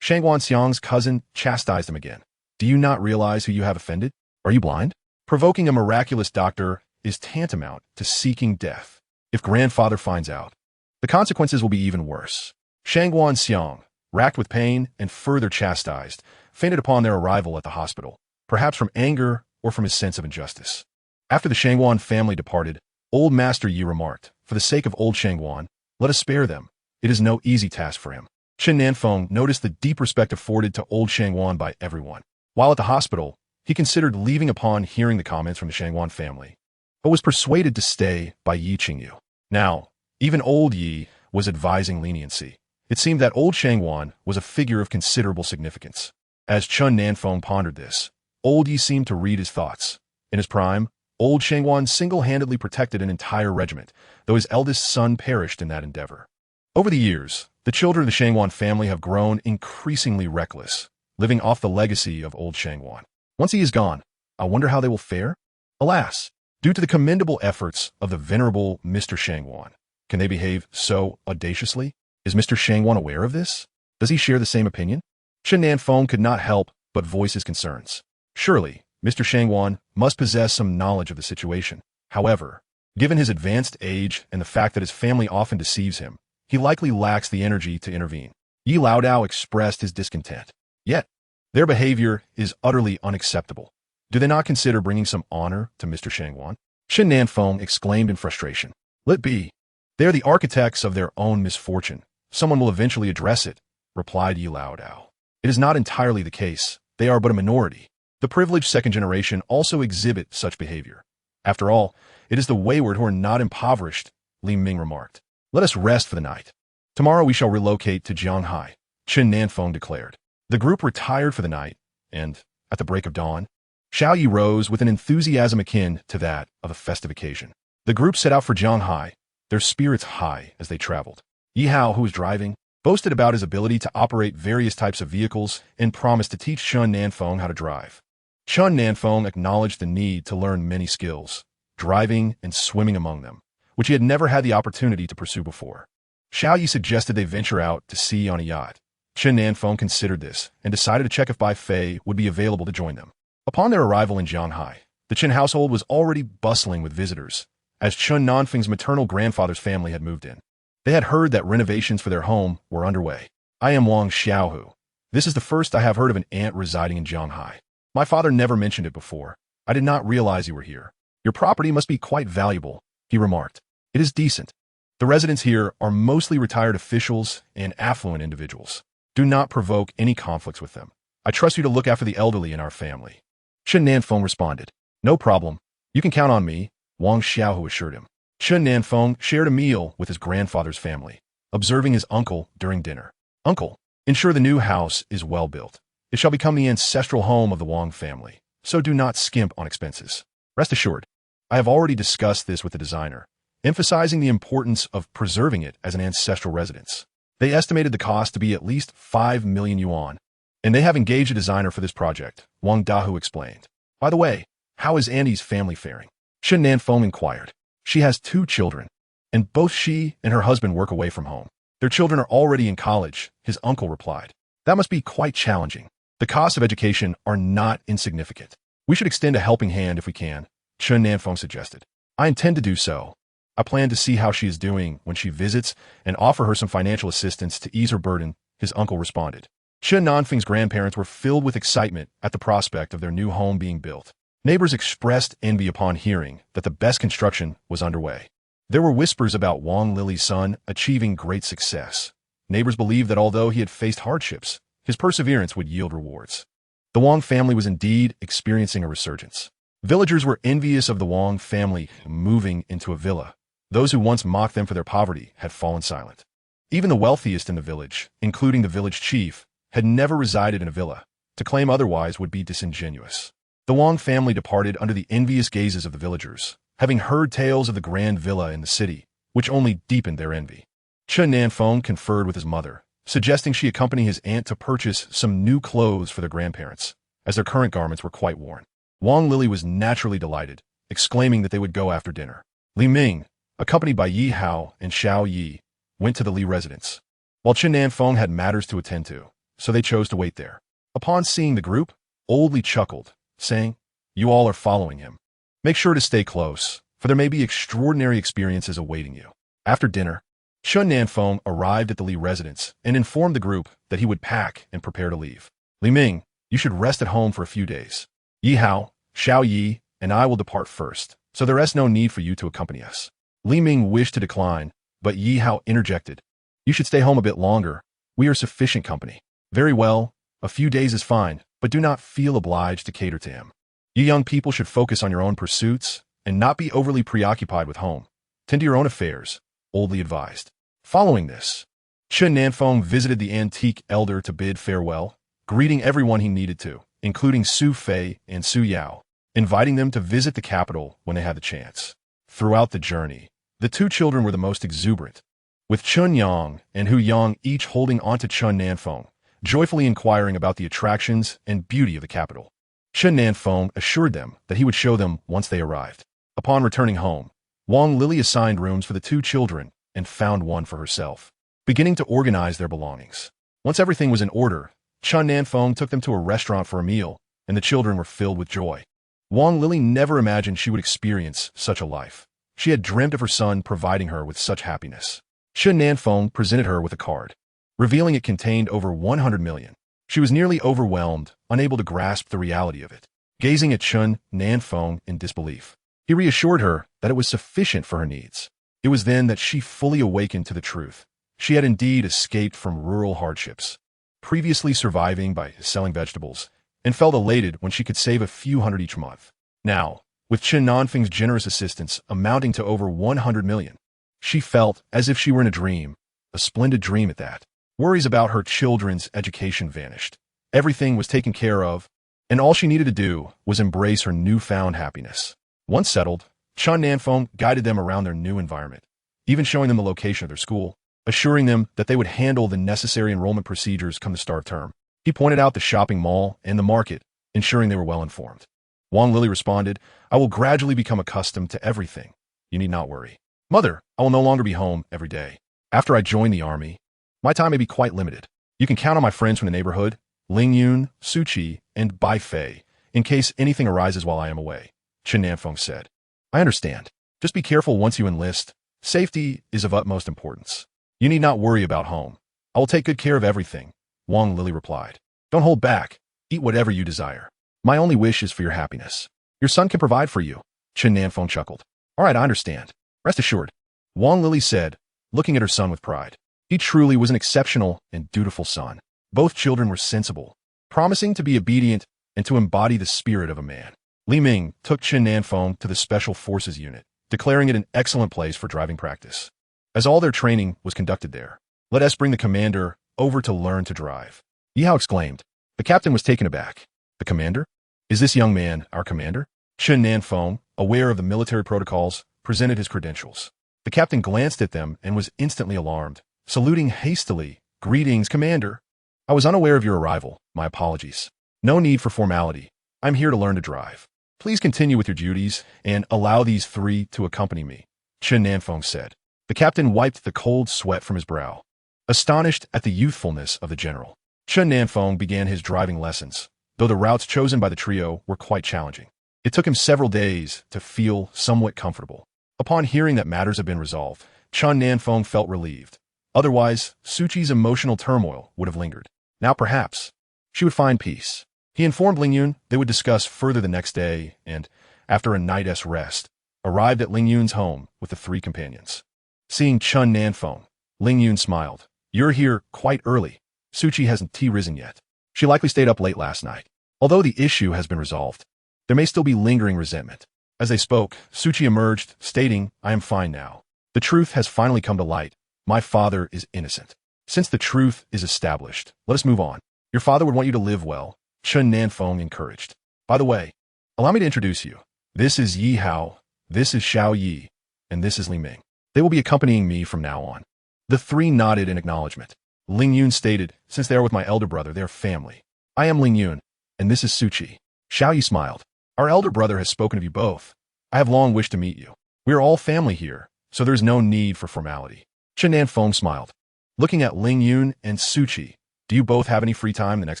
Shangwan Xiang's cousin chastised him again. Do you not realize who you have offended? Are you blind? Provoking a miraculous doctor is tantamount to seeking death. If grandfather finds out, the consequences will be even worse. Shangwan Xiang, racked with pain and further chastised, fainted upon their arrival at the hospital, perhaps from anger or from his sense of injustice. After the Shangwan family departed, old Master Yi remarked, For the sake of old Shangwan, let us spare them. It is no easy task for him. Chen Nan Feng noticed the deep respect afforded to old Shangwan by everyone. While at the hospital, he considered leaving upon hearing the comments from the Shangwan family, but was persuaded to stay by Yi Qingyu. Now, even old Yi was advising leniency. It seemed that old Shangwan was a figure of considerable significance. As Chen Nan Feng pondered this, old Yi seemed to read his thoughts. In his prime, old Shangwan single-handedly protected an entire regiment, though his eldest son perished in that endeavor. Over the years, the children of the Shangwan family have grown increasingly reckless, living off the legacy of old Shangwan. Once he is gone, I wonder how they will fare? Alas, due to the commendable efforts of the venerable Mr. Shangwan, can they behave so audaciously? Is Mr. Shangwan aware of this? Does he share the same opinion? Chen Nan Feng could not help but voice his concerns. Surely, Mr. Shangwan must possess some knowledge of the situation. However, given his advanced age and the fact that his family often deceives him, he likely lacks the energy to intervene. Yi Laodao expressed his discontent. Yet, their behavior is utterly unacceptable. Do they not consider bringing some honor to Mr. Shangwan? Chen Nan Feng exclaimed in frustration. Let be. They are the architects of their own misfortune. Someone will eventually address it, replied Yi Lao Dao. It is not entirely the case. They are but a minority. The privileged second generation also exhibit such behavior. After all, it is the wayward who are not impoverished, Li Ming remarked. Let us rest for the night. Tomorrow we shall relocate to Jianghai, Chen Nan Feng declared. The group retired for the night, and, at the break of dawn, Xiao Yi rose with an enthusiasm akin to that of a festive occasion. The group set out for Jianghai, their spirits high as they traveled. Yi Hao, who was driving, boasted about his ability to operate various types of vehicles and promised to teach Chen Nan Feng how to drive. Chen Nan Feng acknowledged the need to learn many skills, driving and swimming among them, which he had never had the opportunity to pursue before. Xiao Yi suggested they venture out to sea on a yacht. Chen Nan Feng considered this and decided to check if Bai Fei would be available to join them. Upon their arrival in Jianghai, the Chen household was already bustling with visitors, as Chen Nan Feng's maternal grandfather's family had moved in. They had heard that renovations for their home were underway. I am Wang Xiaohu. This is the first I have heard of an aunt residing in Jianghai. My father never mentioned it before. I did not realize you were here. Your property must be quite valuable, he remarked. It is decent. The residents here are mostly retired officials and affluent individuals. Do not provoke any conflicts with them. I trust you to look after the elderly in our family. Chen Nan Feng responded. No problem. You can count on me, Wang Xiaohu assured him. Chen Nan Feng shared a meal with his grandfather's family, observing his uncle during dinner. Uncle, ensure the new house is well built. It shall become the ancestral home of the Wang family, so do not skimp on expenses. Rest assured, I have already discussed this with the designer, emphasizing the importance of preserving it as an ancestral residence. They estimated the cost to be at least 5 million yuan, and they have engaged a designer for this project, Wang Dahu explained. By the way, how is Andy's family faring? Chen Nan Feng inquired. She has 2 children, and both she and her husband work away from home. Their children are already in college, his uncle replied. That must be quite challenging. The costs of education are not insignificant. We should extend a helping hand if we can, Chen Nan Feng suggested. I intend to do so. I plan to see how she is doing when she visits and offer her some financial assistance to ease her burden, his uncle responded. Chen Nan Feng's grandparents were filled with excitement at the prospect of their new home being built. Neighbors expressed envy upon hearing that the best construction was underway. There were whispers about Wang Lily's son achieving great success. Neighbors believed that although he had faced hardships, his perseverance would yield rewards. The Wang family was indeed experiencing a resurgence. Villagers were envious of the Wang family moving into a villa. Those who once mocked them for their poverty had fallen silent. Even the wealthiest in the village, including the village chief, had never resided in a villa. To claim otherwise would be disingenuous. The Wang family departed under the envious gazes of the villagers, having heard tales of the grand villa in the city, which only deepened their envy. Chen Nan Feng conferred with his mother, suggesting she accompany his aunt to purchase some new clothes for their grandparents, as their current garments were quite worn. Wang Lily was naturally delighted, exclaiming that they would go after dinner. Li Ming, accompanied by Yi Hao and Xiao Yi, went to the Li residence, while Chen Nan Feng had matters to attend to, so they chose to wait there. Upon seeing the group, Old Li chuckled, saying, You all are following him. Make sure to stay close, for there may be extraordinary experiences awaiting you. After dinner, Chen Nan Feng arrived at the Li residence and informed the group that he would pack and prepare to leave. Li Ming, you should rest at home for a few days. Yi Hao, Xiao Yi, and I will depart first, so there is no need for you to accompany us. Li Ming wished to decline, but Yi Hao interjected. You should stay home a bit longer. We are sufficient company. Very well, a few days is fine, but do not feel obliged to cater to him. You young people should focus on your own pursuits and not be overly preoccupied with home. Tend to your own affairs, Old Li advised. Following this, Chen Nan Feng visited the antique elder to bid farewell, greeting everyone he needed to, including Su Fei and Su Yao, inviting them to visit the capital when they had the chance. Throughout the journey, the 2 children were the most exuberant, with Chun Yang and Hu Yang each holding onto Chen Nan Feng, joyfully inquiring about the attractions and beauty of the capital. Chen Nan Feng assured them that he would show them once they arrived. Upon returning home, Wang Lily assigned rooms for the 2 children and found one for herself, beginning to organize their belongings. Once everything was in order, Chen Nan Feng took them to a restaurant for a meal, and the children were filled with joy. Wang Lily never imagined she would experience such a life. She had dreamt of her son providing her with such happiness. Chen Nan Feng presented her with a card, revealing it contained over 100 million. She was nearly overwhelmed, unable to grasp the reality of it. Gazing at Chen Nan Feng in disbelief, He reassured her that it was sufficient for her needs. It was then that she fully awakened to the truth. She had indeed escaped from rural hardships, previously surviving by selling vegetables, and felt elated when she could save a few hundred each month. Now, with Chen Nan Feng's generous assistance amounting to over 100 million, she felt as if she were in a dream, a splendid dream at that. Worries about her children's education vanished. Everything was taken care of, and all she needed to do was embrace her newfound happiness. Once settled, Chen Nan Feng guided them around their new environment, even showing them the location of their school, assuring them that they would handle the necessary enrollment procedures come the start of term. He pointed out the shopping mall and the market, ensuring they were well informed. Wang Lily responded, "I will gradually become accustomed to everything. You need not worry. Mother, I will no longer be home every day. After I join the army, my time may be quite limited. You can count on my friends from the neighborhood, Ling Yun, Su Qi, and Bai Fei, in case anything arises while I am away," Chen Nan Feng said. "I understand. Just be careful once you enlist. Safety is of utmost importance. You need not worry about home. I will take good care of everything," Wang Lily replied. "Don't hold back. Eat whatever you desire. My only wish is for your happiness. Your son can provide for you," Chen Nan Feng chuckled. "All right, I understand. Rest assured," Wang Lily said, looking at her son with pride. He truly was an exceptional and dutiful son. Both children were sensible, promising to be obedient and to embody the spirit of a man. Li Ming took Chen Nan Feng to the Special Forces unit, declaring it an excellent place for driving practice. As all their training was conducted there, "Let us bring the commander over to learn to drive," Yi Hao exclaimed. The captain was taken aback. "The commander? Is this young man our commander?" Chen Nan Feng, aware of the military protocols, presented his credentials. The captain glanced at them and was instantly alarmed, saluting hastily. "Greetings, Commander. I was unaware of your arrival. My apologies. No need for formality. I'm here to learn to drive. Please continue with your duties and allow these three to accompany me," Chen Nan Feng said. The captain wiped the cold sweat from his brow, astonished at the youthfulness of the general. Chen Nan Feng began his driving lessons, though the routes chosen by the trio were quite challenging. It took him several days to feel somewhat comfortable. Upon hearing that matters had been resolved, Chen Nan Feng felt relieved. Otherwise, Su Qi's emotional turmoil would have lingered. Now perhaps she would find peace. He informed Ling Yun they would discuss further the next day and, after a night's rest, arrived at Ling Yun's home with the three companions. Seeing Chen Nan Feng, Ling Yun smiled. "You're here quite early. Su Qi hasn't risen yet. She likely stayed up late last night. Although the issue has been resolved, there may still be lingering resentment." As they spoke, Su Qi emerged, stating, "I am fine now. The truth has finally come to light. My father is innocent. Since the truth is established, let us move on. Your father would want you to live well," Chen Nan Feng encouraged. "By the way, allow me to introduce you. This is Yi Hao, this is Xiao Yi, and this is Li Ming. They will be accompanying me from now on." The three nodded in acknowledgement. Ling Yun stated, "Since they are with my elder brother, they are family. I am Ling Yun, and this is Su Qi." Xiao Yi smiled. "Our elder brother has spoken of you both. I have long wished to meet you. We are all family here, so there is no need for formality." Chen Nan Feng smiled. Looking at Ling Yun and Su Qi, "Do you both have any free time the next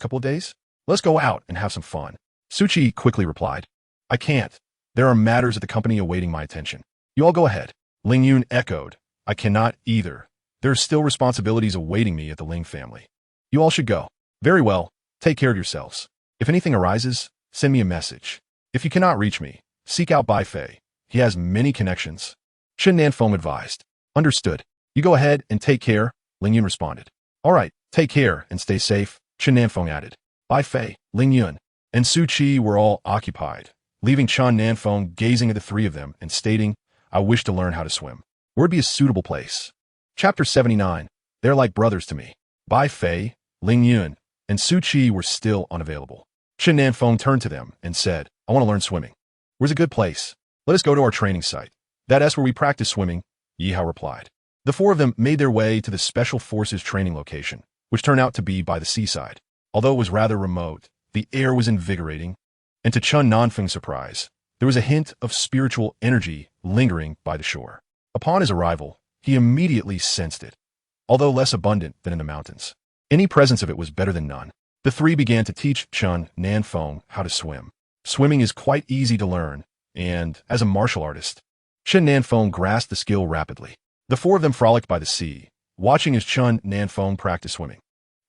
couple of days? Let's go out and have some fun." Su Qi quickly replied, "I can't. There are matters at the company awaiting my attention." "You all go ahead." Ling Yun echoed, "I cannot either. There are still responsibilities awaiting me at the Ling family. You all should go." "Very well. Take care of yourselves. If anything arises, send me a message. If you cannot reach me, seek out Bai Fei. He has many connections," Chen Nan Feng advised. "Understood. You go ahead and take care," Ling Yun responded. "All right, take care and stay safe," Chen Nan Feng added. Bai Fei, Ling Yun, and Su Qi were all occupied, leaving Chen Nan Feng gazing at the three of them and stating, "I wish to learn how to swim. Where would be a suitable place?" Chapter 79. They're like brothers to me. Bai Fei, Ling Yun, and Su Qi were still unavailable. Chen Nan Feng turned to them and said, "I want to learn swimming. Where's a good place? Let us go to our training site. That's where we practice swimming," Yi Hao replied. The four of them made their way to the Special Forces training location, which turned out to be by the seaside. Although it was rather remote, the air was invigorating, and to Chen Nan Feng's surprise, there was a hint of spiritual energy lingering by the shore. Upon his arrival, he immediately sensed it, although less abundant than in the mountains. Any presence of it was better than none. The three began to teach Chen Nan Feng how to swim. Swimming is quite easy to learn, and, as a martial artist, Chen Nan Feng grasped the skill rapidly. The four of them frolicked by the sea, watching as Chen Nan Feng practiced swimming.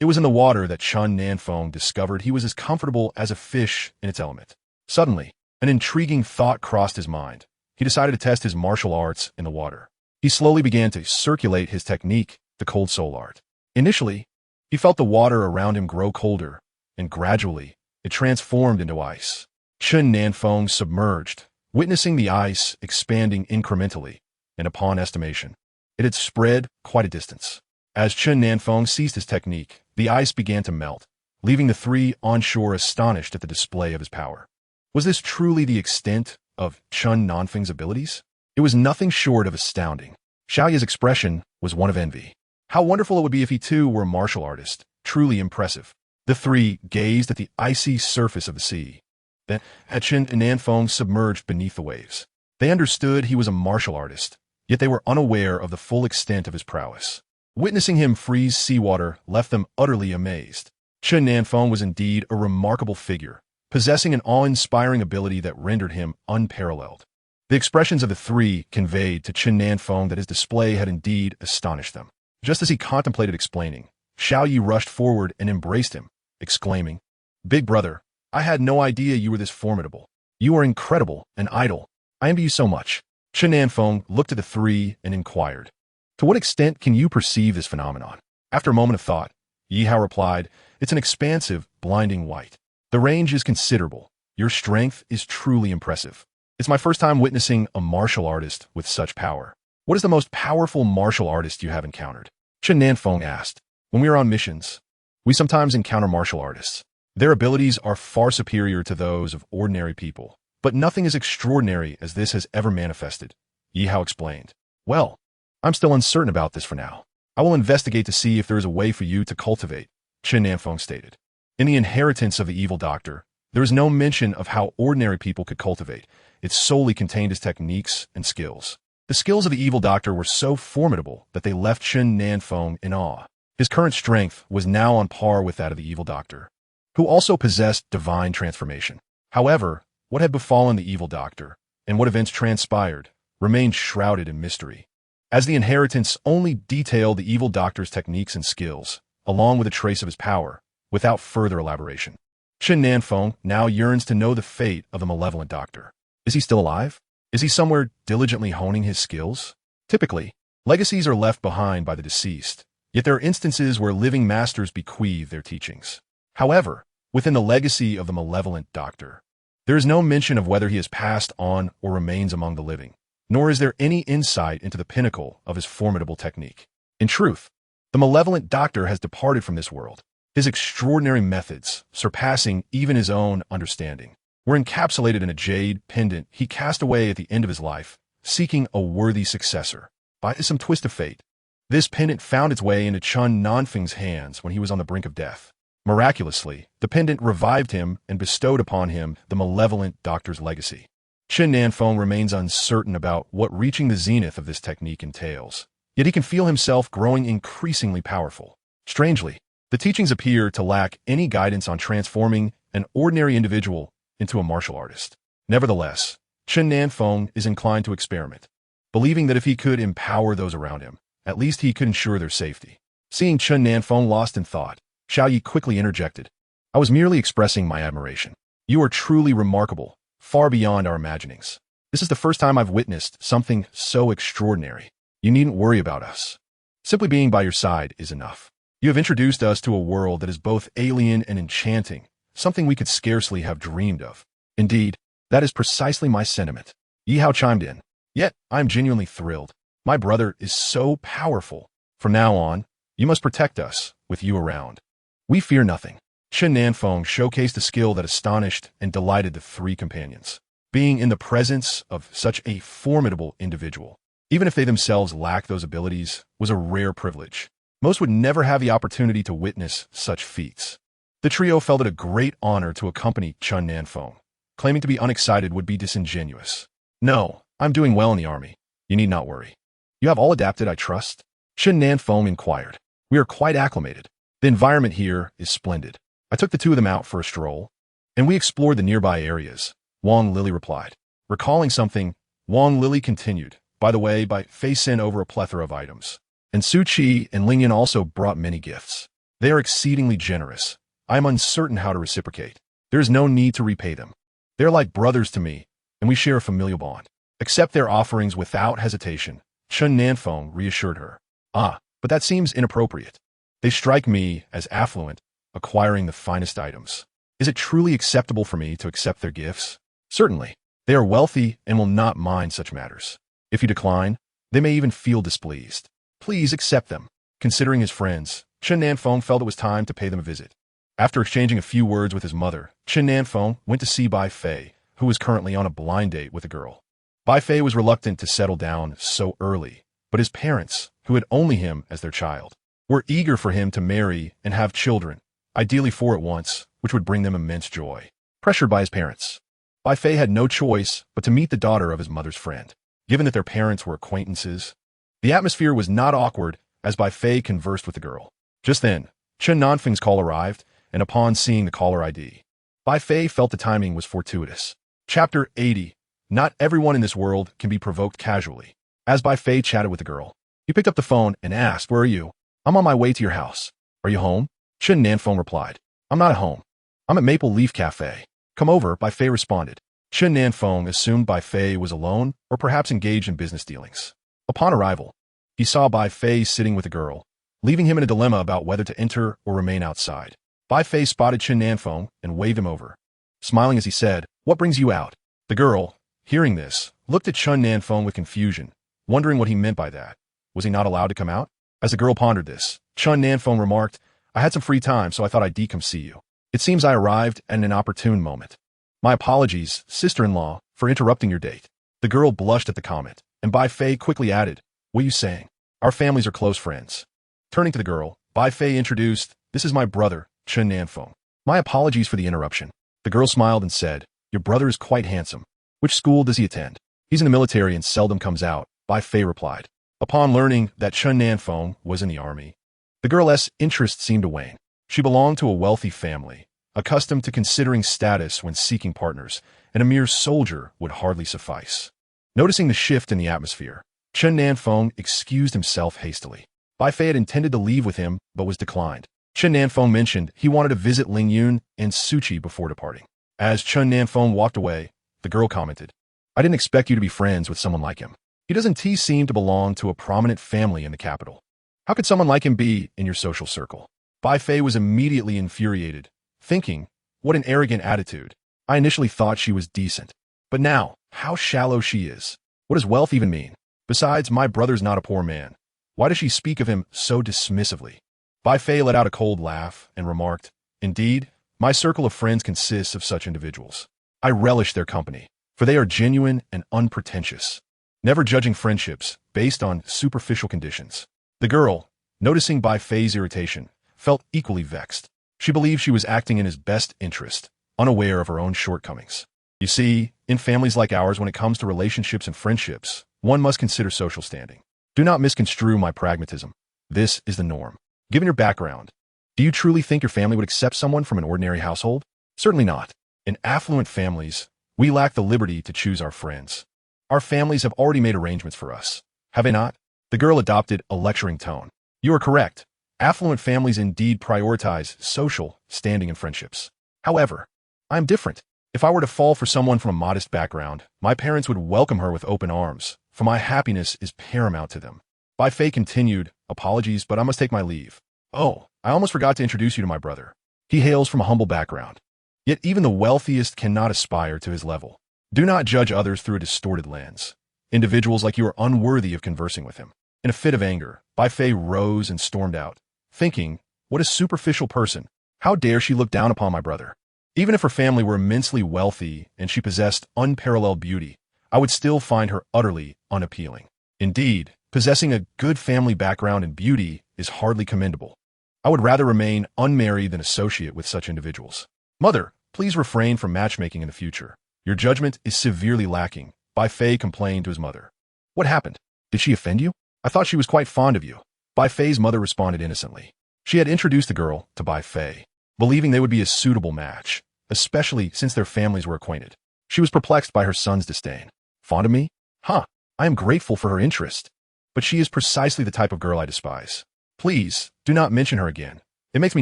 It was in the water that Chen Nan Feng discovered he was as comfortable as a fish in its element. Suddenly, an intriguing thought crossed his mind. he decided to test his martial arts in the water. He slowly began to circulate his technique, the cold soul art. Initially, he felt the water around him grow colder, and gradually, it transformed into ice. Chen Nan Feng submerged, witnessing the ice expanding incrementally, and upon estimation, it had spread quite a distance. As Chen Nan Feng ceased his technique, the ice began to melt, leaving the three onshore astonished at the display of his power. Was this truly the extent of Chen Nan Feng's abilities? It was nothing short of astounding. Xiaoya's expression was one of envy. How wonderful it would be if he too were a martial artist, truly impressive. The three gazed at the icy surface of the sea. Then, had Chen Nan Feng submerged beneath the waves. They understood he was a martial artist, yet they were unaware of the full extent of his prowess. Witnessing him freeze seawater left them utterly amazed. Chen Nan Feng was indeed a remarkable figure, possessing an awe-inspiring ability that rendered him unparalleled. The expressions of the three conveyed to Chen Nan Feng that his display had indeed astonished them. Just as he contemplated explaining, Xiao Yi rushed forward and embraced him, exclaiming, "Big brother, I had no idea you were this formidable. You are incredible and idle. I envy you so much." Chen Nan Feng looked at the three and inquired, "To what extent can you perceive this phenomenon?" After a moment of thought, Yi Hao replied, "It's an expansive, blinding white. The range is considerable. Your strength is truly impressive. It's my first time witnessing a martial artist with such power. What is the most powerful martial artist you have encountered?" Chen Nan Feng asked. "When we are on missions, we sometimes encounter martial artists. Their abilities are far superior to those of ordinary people, but nothing as extraordinary as this has ever manifested," Yi Hao explained. "Well, I'm still uncertain about this for now. I will investigate to see if there is a way for you to cultivate," Chen Nan Feng stated. In the inheritance of the evil doctor, there is no mention of how ordinary people could cultivate. It solely contained his techniques and skills. The skills of the evil doctor were so formidable that they left Chen Nan Feng in awe. His current strength was now on par with that of the evil doctor, who also possessed divine transformation. However, what had befallen the evil doctor, and what events transpired, remained shrouded in mystery, as the inheritance only detailed the evil doctor's techniques and skills, along with a trace of his power, without further elaboration. Chen Nan Feng now yearns to know the fate of the malevolent doctor. Is he still alive? Is he somewhere diligently honing his skills? Typically, legacies are left behind by the deceased, yet there are instances where living masters bequeath their teachings. However, within the legacy of the malevolent doctor, there is no mention of whether he has passed on or remains among the living, nor is there any insight into the pinnacle of his formidable technique. In truth, the malevolent doctor has departed from this world. His extraordinary methods, surpassing even his own understanding, were encapsulated in a jade pendant he cast away at the end of his life, seeking a worthy successor. By some twist of fate, this pendant found its way into Chen Nan Feng's hands when he was on the brink of death. Miraculously, the pendant revived him and bestowed upon him the malevolent doctor's legacy. Chen Nan Feng remains uncertain about what reaching the zenith of this technique entails, yet he can feel himself growing increasingly powerful. Strangely, the teachings appear to lack any guidance on transforming an ordinary individual into a martial artist. Nevertheless, Chen Nan Feng is inclined to experiment, believing that if he could empower those around him, at least he could ensure their safety. Seeing Chen Nan Feng lost in thought, Xiao Yi quickly interjected, "I was merely expressing my admiration. You are truly remarkable, far beyond our imaginings. This is the first time I've witnessed something so extraordinary. You needn't worry about us. Simply being by your side is enough. You have introduced us to a world that is both alien and enchanting, something we could scarcely have dreamed of. Indeed, that is precisely my sentiment." Yi Hao chimed in, "Yet, I am genuinely thrilled. My brother is so powerful. From now on, you must protect us, with you around. We fear nothing." Chen Nan Feng showcased a skill that astonished and delighted the three companions. Being in the presence of such a formidable individual, even if they themselves lacked those abilities, was a rare privilege. Most would never have the opportunity to witness such feats. The trio felt it a great honor to accompany Chen Nan Feng. Claiming to be unexcited would be disingenuous. "No, I'm doing well in the army. You need not worry." "You have all adapted, I trust?" Chen Nan Feng inquired. "We are quite acclimated. The environment here is splendid. I took the two of them out for a stroll, and we explored the nearby areas," Wang Lily replied. Recalling something, Wang Lily continued, "By the way, Fei sent over a plethora of items, and Su Qi and Ling Yan also brought many gifts. They are exceedingly generous. I am uncertain how to reciprocate. There is no need to repay them. They are like brothers to me, and we share a familial bond." Accept their offerings without hesitation, Chen Nan Feng reassured her. Ah, but that seems inappropriate. They strike me as affluent, acquiring the finest items. Is it truly acceptable for me to accept their gifts? Certainly. They are wealthy and will not mind such matters. If you decline, they may even feel displeased. Please accept them. Considering his friends, Chen Nan Feng felt it was time to pay them a visit. After exchanging a few words with his mother, Chen Nan Feng went to see Bai Fei, who was currently on a blind date with a girl. Bai Fei was reluctant to settle down so early, but his parents, who had only him as their child, were eager for him to marry and have children, ideally 4 at once, which would bring them immense joy. Pressured by his parents, Bai Fei had no choice but to meet the daughter of his mother's friend. Given that their parents were acquaintances, the atmosphere was not awkward as Bai Fei conversed with the girl. Just then, Chen Nan Feng's call arrived, and upon seeing the caller ID, Bai Fei felt the timing was fortuitous. Chapter 80. Not everyone in this world can be provoked casually. As Bai Fei chatted with the girl, he picked up the phone and asked, "Where are you?" "I'm on my way to your house." "Are you home?" Chen Nan Feng replied. "I'm not at home. I'm at Maple Leaf Cafe." "Come over," Bai Fei responded. Chen Nan Feng assumed Bai Fei was alone or perhaps engaged in business dealings. Upon arrival, he saw Bai Fei sitting with a girl, leaving him in a dilemma about whether to enter or remain outside. Bai Fei spotted Chen Nan Feng and waved him over, smiling as he said, "What brings you out?" The girl, hearing this, looked at Chen Nan Feng with confusion, wondering what he meant by that. Was he not allowed to come out? As the girl pondered this, Chen Nan Feng remarked, "I had some free time, so I thought I'd come see you. It seems I arrived at an opportune moment. My apologies, sister-in-law, for interrupting your date." The girl blushed at the comment, and Bai Fei quickly added, "What are you saying? Our families are close friends." Turning to the girl, Bai Fei introduced, "This is my brother, Chen Nan Feng." "My apologies for the interruption." The girl smiled and said, "Your brother is quite handsome. Which school does he attend?" "He's in the military and seldom comes out," Bai Fei replied. Upon learning that Chen Nan Feng was in the army, the girl's interest seemed to wane. She belonged to a wealthy family, accustomed to considering status when seeking partners, and a mere soldier would hardly suffice. Noticing the shift in the atmosphere, Chen Nan Feng excused himself hastily. Bai Fei had intended to leave with him, but was declined. Chen Nan Feng mentioned he wanted to visit Ling Yun and Suchi before departing. As Chen Nan Feng walked away, the girl commented, "I didn't expect you to be friends with someone like him. He doesn't seem to belong to a prominent family in the capital. How could someone like him be in your social circle?" Bai Fei was immediately infuriated, thinking, "What an arrogant attitude. I initially thought she was decent. But now, how shallow she is. What does wealth even mean? Besides, my brother's not a poor man. Why does she speak of him so dismissively?" Bai Fei let out a cold laugh and remarked, "Indeed, my circle of friends consists of such individuals. I relish their company, for they are genuine and unpretentious, never judging friendships based on superficial conditions." The girl, noticing Bai Fei's irritation, felt equally vexed. She believed she was acting in his best interest, unaware of her own shortcomings. You see, in families like ours, when it comes to relationships and friendships, one must consider social standing. Do not misconstrue my pragmatism. This is the norm. Given your background, do you truly think your family would accept someone from an ordinary household? Certainly not. In affluent families, we lack the liberty to choose our friends. Our families have already made arrangements for us, have they not? The girl adopted a lecturing tone. You are correct. Affluent families indeed prioritize social standing and friendships. However, I am different. If I were to fall for someone from a modest background, my parents would welcome her with open arms, for my happiness is paramount to them. Bai Fei continued, "Apologies, but I must take my leave. Oh, I almost forgot to introduce you to my brother. He hails from a humble background. Yet even the wealthiest cannot aspire to his level. Do not judge others through a distorted lens. Individuals like you are unworthy of conversing with him." In a fit of anger, Bai Fei rose and stormed out, thinking, "What a superficial person. How dare she look down upon my brother? Even if her family were immensely wealthy and she possessed unparalleled beauty, I would still find her utterly unappealing. Indeed, possessing a good family background and beauty is hardly commendable. I would rather remain unmarried than associate with such individuals. Mother, please refrain from matchmaking in the future. Your judgment is severely lacking," Bai Fei complained to his mother. "What happened? Did she offend you? I thought she was quite fond of you." Bai Fei's mother responded innocently. She had introduced the girl to Bai Fei, believing they would be a suitable match, especially since their families were acquainted. She was perplexed by her son's disdain. "Fond of me? Huh, I am grateful for her interest. But she is precisely the type of girl I despise. Please, do not mention her again. It makes me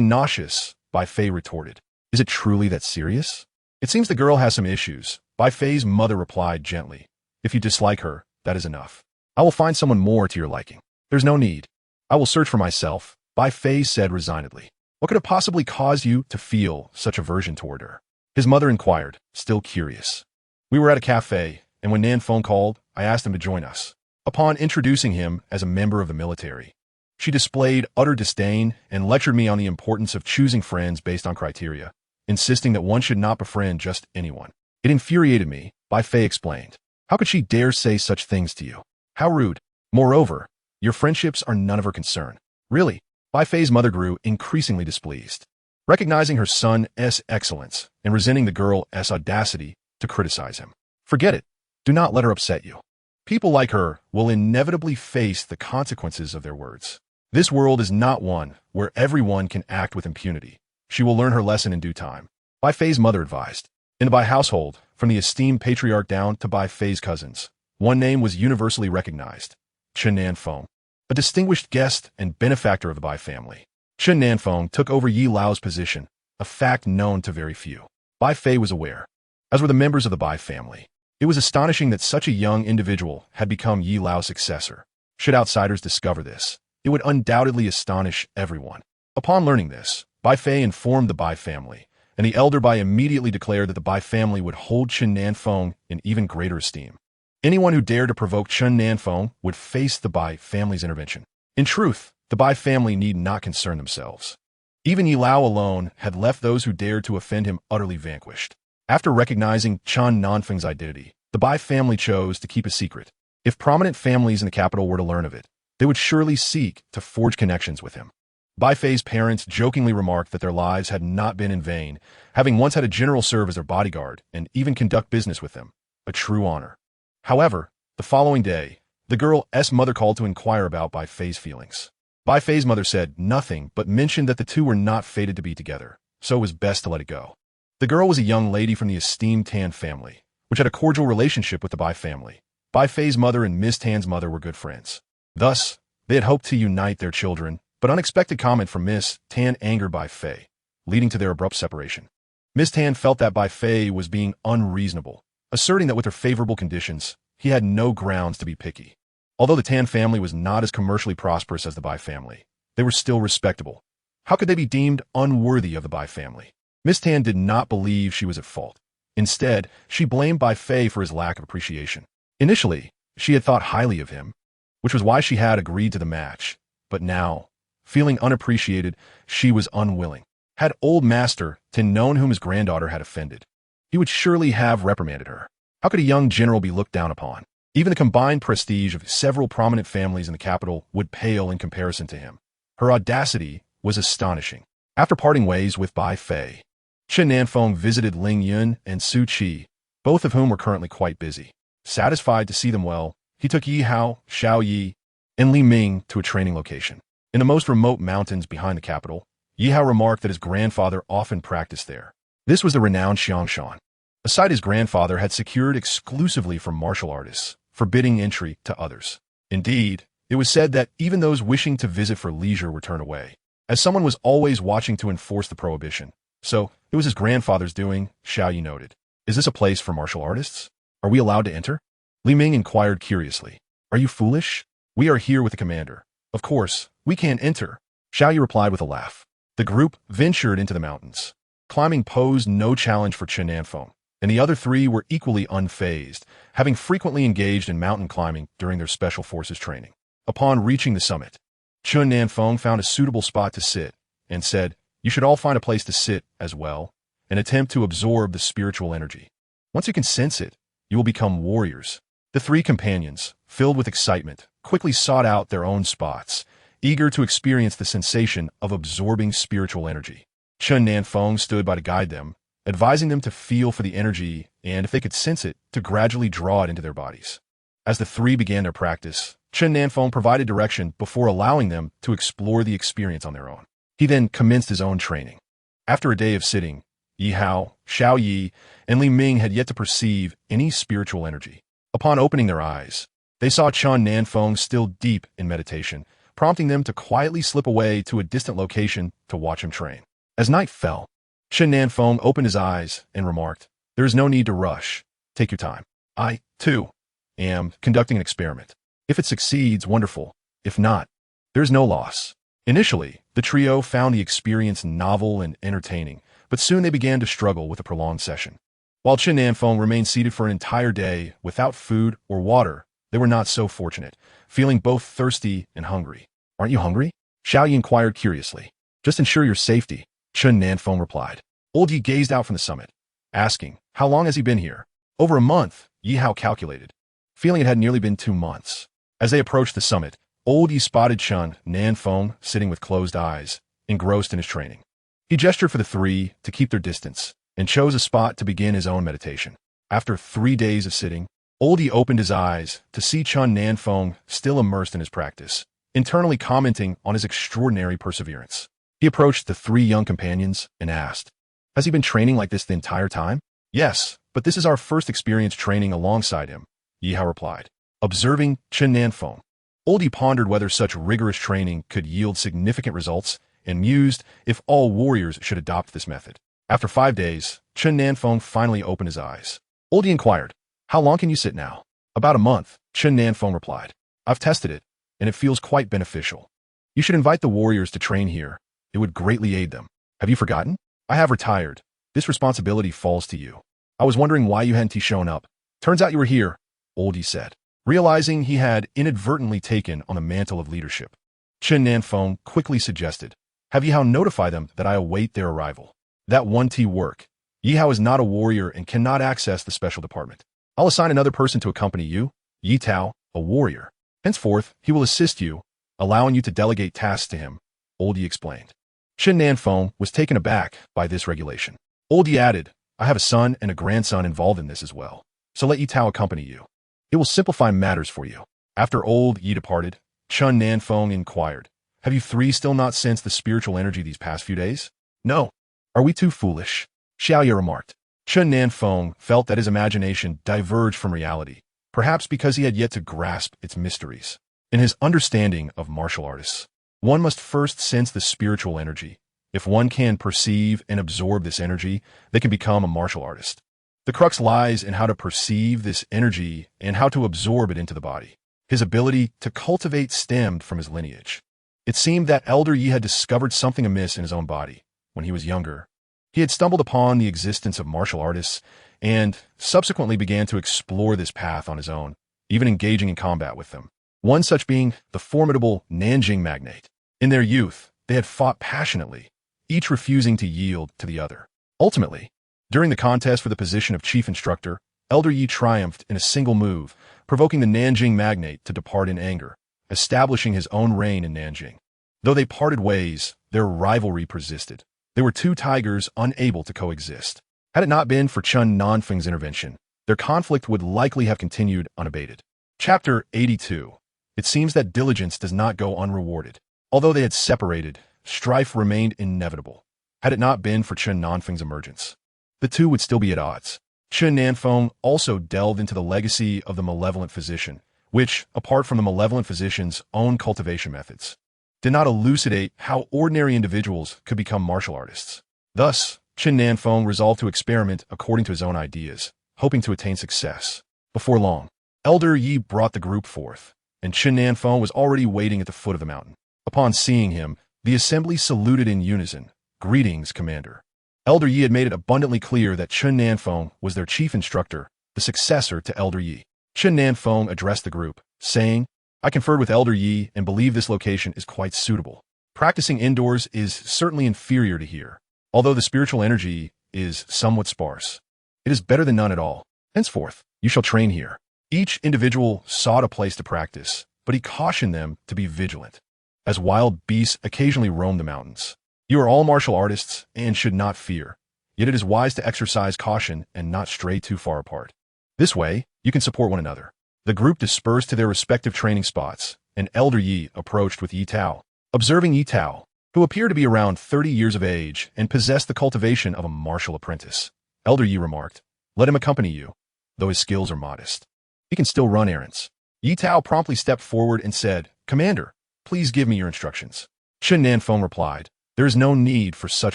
nauseous," Bai Fei retorted. "Is it truly that serious?" "It seems the girl has some issues," Bai Fei's mother replied gently. If you dislike her, that is enough. I will find someone more to your liking. There's no need. I will search for myself, Bai Fei said resignedly. What could have possibly caused you to feel such aversion toward her? His mother inquired, still curious. We were at a cafe, and when Nan Feng called, I asked him to join us. Upon introducing him as a member of the military, she displayed utter disdain and lectured me on the importance of choosing friends based on criteria, insisting that one should not befriend just anyone. It infuriated me, Bai Fei explained. How could she dare say such things to you? How rude. Moreover, your friendships are none of her concern. Really? Bai Fei's mother grew increasingly displeased, recognizing her son's excellence and resenting the girl's audacity to criticize him. Forget it. Do not let her upset you. People like her will inevitably face the consequences of their words. This world is not one where everyone can act with impunity. She will learn her lesson in due time. Bai Fei's mother advised. In the Bai household, from the esteemed patriarch down to Bai Fei's cousins, one name was universally recognized: Chen Nan Feng, a distinguished guest and benefactor of the Bai family. Chen Nan Feng took over Yi Lao's position, a fact known to very few. Bai Fei was aware, as were the members of the Bai family. It was astonishing that such a young individual had become Yi Lao's successor. Should outsiders discover this, it would undoubtedly astonish everyone. Upon learning this, Bai Fei informed the Bai family, and the elder Bai immediately declared that the Bai family would hold Chen Nan Feng in even greater esteem. Anyone who dared to provoke Chen Nan Feng would face the Bai family's intervention. In truth, the Bai family need not concern themselves. Even Yi Lao alone had left those who dared to offend him utterly vanquished. After recognizing Chen Nan Feng's identity, the Bai family chose to keep a secret. If prominent families in the capital were to learn of it, they would surely seek to forge connections with him. Bai Fei's parents jokingly remarked that their lives had not been in vain, having once had a general serve as their bodyguard and even conduct business with them, a true honor. However, the following day, the girl's mother called to inquire about Bai Fei's feelings. Bai Fei's mother said nothing but mentioned that the two were not fated to be together, so it was best to let it go. The girl was a young lady from the esteemed Tan family, which had a cordial relationship with the Bai family. Bai Fei's mother and Miss Tan's mother were good friends. Thus, they had hoped to unite their children, but unexpected comment from Miss Tan angered Bai Fei, leading to their abrupt separation. Miss Tan felt that Bai Fei was being unreasonable, asserting that with her favorable conditions, he had no grounds to be picky. Although the Tan family was not as commercially prosperous as the Bai family, they were still respectable. How could they be deemed unworthy of the Bai family? Miss Tan did not believe she was at fault. Instead, she blamed Bai Fei for his lack of appreciation. Initially, she had thought highly of him, which was why she had agreed to the match. But now, feeling unappreciated, she was unwilling. Had old Master Tin known whom his granddaughter had offended, he would surely have reprimanded her. How could a young general be looked down upon? Even the combined prestige of several prominent families in the capital would pale in comparison to him. Her audacity was astonishing. After parting ways with Bai Fei, Chen Nan Feng visited Ling Yun and Su Qi, both of whom were currently quite busy. Satisfied to see them well, he took Yi Hao, Xiao Yi, and Li Ming to a training location. In the most remote mountains behind the capital, Yi Hao remarked that his grandfather often practiced there. This was the renowned Xiangshan, a site his grandfather had secured exclusively from martial artists, forbidding entry to others. Indeed, it was said that even those wishing to visit for leisure were turned away, as someone was always watching to enforce the prohibition. So, it was his grandfather's doing, Xiao Yi noted. Is this a place for martial artists? Are we allowed to enter? Li Ming inquired curiously. Are you foolish? We are here with the commander. Of course, we can't enter. Xiao Yi replied with a laugh. The group ventured into the mountains. Climbing posed no challenge for Chen Nan Feng, and the other three were equally unfazed, having frequently engaged in mountain climbing during their special forces training. Upon reaching the summit, Chen Nan Feng found a suitable spot to sit and said, "You should all find a place to sit as well and attempt to absorb the spiritual energy. Once you can sense it, you will become warriors." The three companions, filled with excitement, quickly sought out their own spots, eager to experience the sensation of absorbing spiritual energy. Chen Nan Feng stood by to guide them, advising them to feel for the energy and, if they could sense it, to gradually draw it into their bodies. As the three began their practice, Chen Nan Feng provided direction before allowing them to explore the experience on their own. He then commenced his own training. After a day of sitting, Yi Hao, Xiao Yi, and Li Ming had yet to perceive any spiritual energy. Upon opening their eyes, they saw Chen Nan Feng still deep in meditation, prompting them to quietly slip away to a distant location to watch him train. As night fell, Chen Nan Feng opened his eyes and remarked, "There is no need to rush. Take your time." "I, too," am conducting an experiment. If it succeeds, wonderful. If not, there's no loss. Initially, the trio found the experience novel and entertaining, but soon they began to struggle with a prolonged session. While Chen Nan Feng remained seated for an entire day without food or water, they were not so fortunate, feeling both thirsty and hungry. Aren't you hungry? Xiao Yi inquired curiously. Just ensure your safety, Chen Nan Feng replied. Old Yi gazed out from the summit, asking, how long has he been here? Over a month, Yi Hao calculated, feeling it had nearly been 2 months. As they approached the summit, Old Yi spotted Chen Nan Feng sitting with closed eyes, engrossed in his training. He gestured for the three to keep their distance, and chose a spot to begin his own meditation. After 3 days of sitting, Old Yi opened his eyes to see Chen Nan Feng still immersed in his practice, internally commenting on his extraordinary perseverance. He approached the 3 young companions and asked, has he been training like this the entire time? Yes, but this is our first experience training alongside him, Yi Hao replied. Observing Chen Nan Feng, Old Yi pondered whether such rigorous training could yield significant results and mused if all warriors should adopt this method. After 5 days, Chen Nan Feng finally opened his eyes. Old Yi inquired, how long can you sit now? About a month, Chen Nan Feng replied. I've tested it, and it feels quite beneficial. You should invite the warriors to train here. It would greatly aid them. Have you forgotten? I have retired. This responsibility falls to you. I was wondering why you hadn't shown up. Turns out you were here, Old Yi said, realizing he had inadvertently taken on the mantle of leadership. Chen Nan Feng quickly suggested, have Yi Hao notify them that I await their arrival. That won't work. Yi Hao is not a warrior and cannot access the special department. I'll assign another person to accompany you, Yi Tao, a warrior. Henceforth, he will assist you, allowing you to delegate tasks to him, Old Yi explained. Chen Nan Feng was taken aback by this regulation. Old Yi added, I have a son and a grandson involved in this as well, so let Yi Tao accompany you. It will simplify matters for you. After Old Yi departed, Chen Nan Feng inquired, have you 3 still not sensed the spiritual energy these past few days? No. Are we too foolish? Xiao Yi remarked. Chen Nan Feng felt that his imagination diverged from reality, perhaps because he had yet to grasp its mysteries. In his understanding of martial artists, one must first sense the spiritual energy. If one can perceive and absorb this energy, they can become a martial artist. The crux lies in how to perceive this energy and how to absorb it into the body. His ability to cultivate stemmed from his lineage. It seemed that Elder Yi had discovered something amiss in his own body. When he was younger, he had stumbled upon the existence of martial artists and subsequently began to explore this path on his own, even engaging in combat with them. One such being the formidable Nanjing magnate. In their youth, they had fought passionately, each refusing to yield to the other. Ultimately, during the contest for the position of chief instructor, Elder Yi triumphed in a single move, provoking the Nanjing magnate to depart in anger, establishing his own reign in Nanjing. Though they parted ways, their rivalry persisted. They were 2 tigers unable to coexist. Had it not been for Chen Nan Feng's intervention, their conflict would likely have continued unabated. Chapter 82. It seems that diligence does not go unrewarded. Although they had separated, strife remained inevitable. Had it not been for Chen Nan Feng's emergence, the 2 would still be at odds. Chen Nan Feng also delved into the legacy of the malevolent physician, which, apart from the malevolent physician's own cultivation methods, did not elucidate how ordinary individuals could become martial artists. Thus, Chen Nan Feng resolved to experiment according to his own ideas, hoping to attain success. Before long, Elder Yi brought the group forth, and Chen Nan Feng was already waiting at the foot of the mountain. Upon seeing him, the assembly saluted in unison. Greetings, Commander. Elder Yi had made it abundantly clear that Chen Nan Feng was their chief instructor, the successor to Elder Yi. Chen Nan Feng addressed the group, saying, I conferred with Elder Yi and believe this location is quite suitable. Practicing indoors is certainly inferior to here, although the spiritual energy is somewhat sparse. It is better than none at all. Henceforth, you shall train here. Each individual sought a place to practice, but he cautioned them to be vigilant, as wild beasts occasionally roam the mountains. You are all martial artists and should not fear, yet it is wise to exercise caution and not stray too far apart. This way, you can support one another. The group dispersed to their respective training spots, and Elder Yi approached with Yi Tao. Observing Yi Tao, who appeared to be around 30 years of age and possessed the cultivation of a martial apprentice, Elder Yi remarked, let him accompany you, though his skills are modest. He can still run errands. Yi Tao promptly stepped forward and said, Commander, please give me your instructions. Chen Nan Feng replied, there is no need for such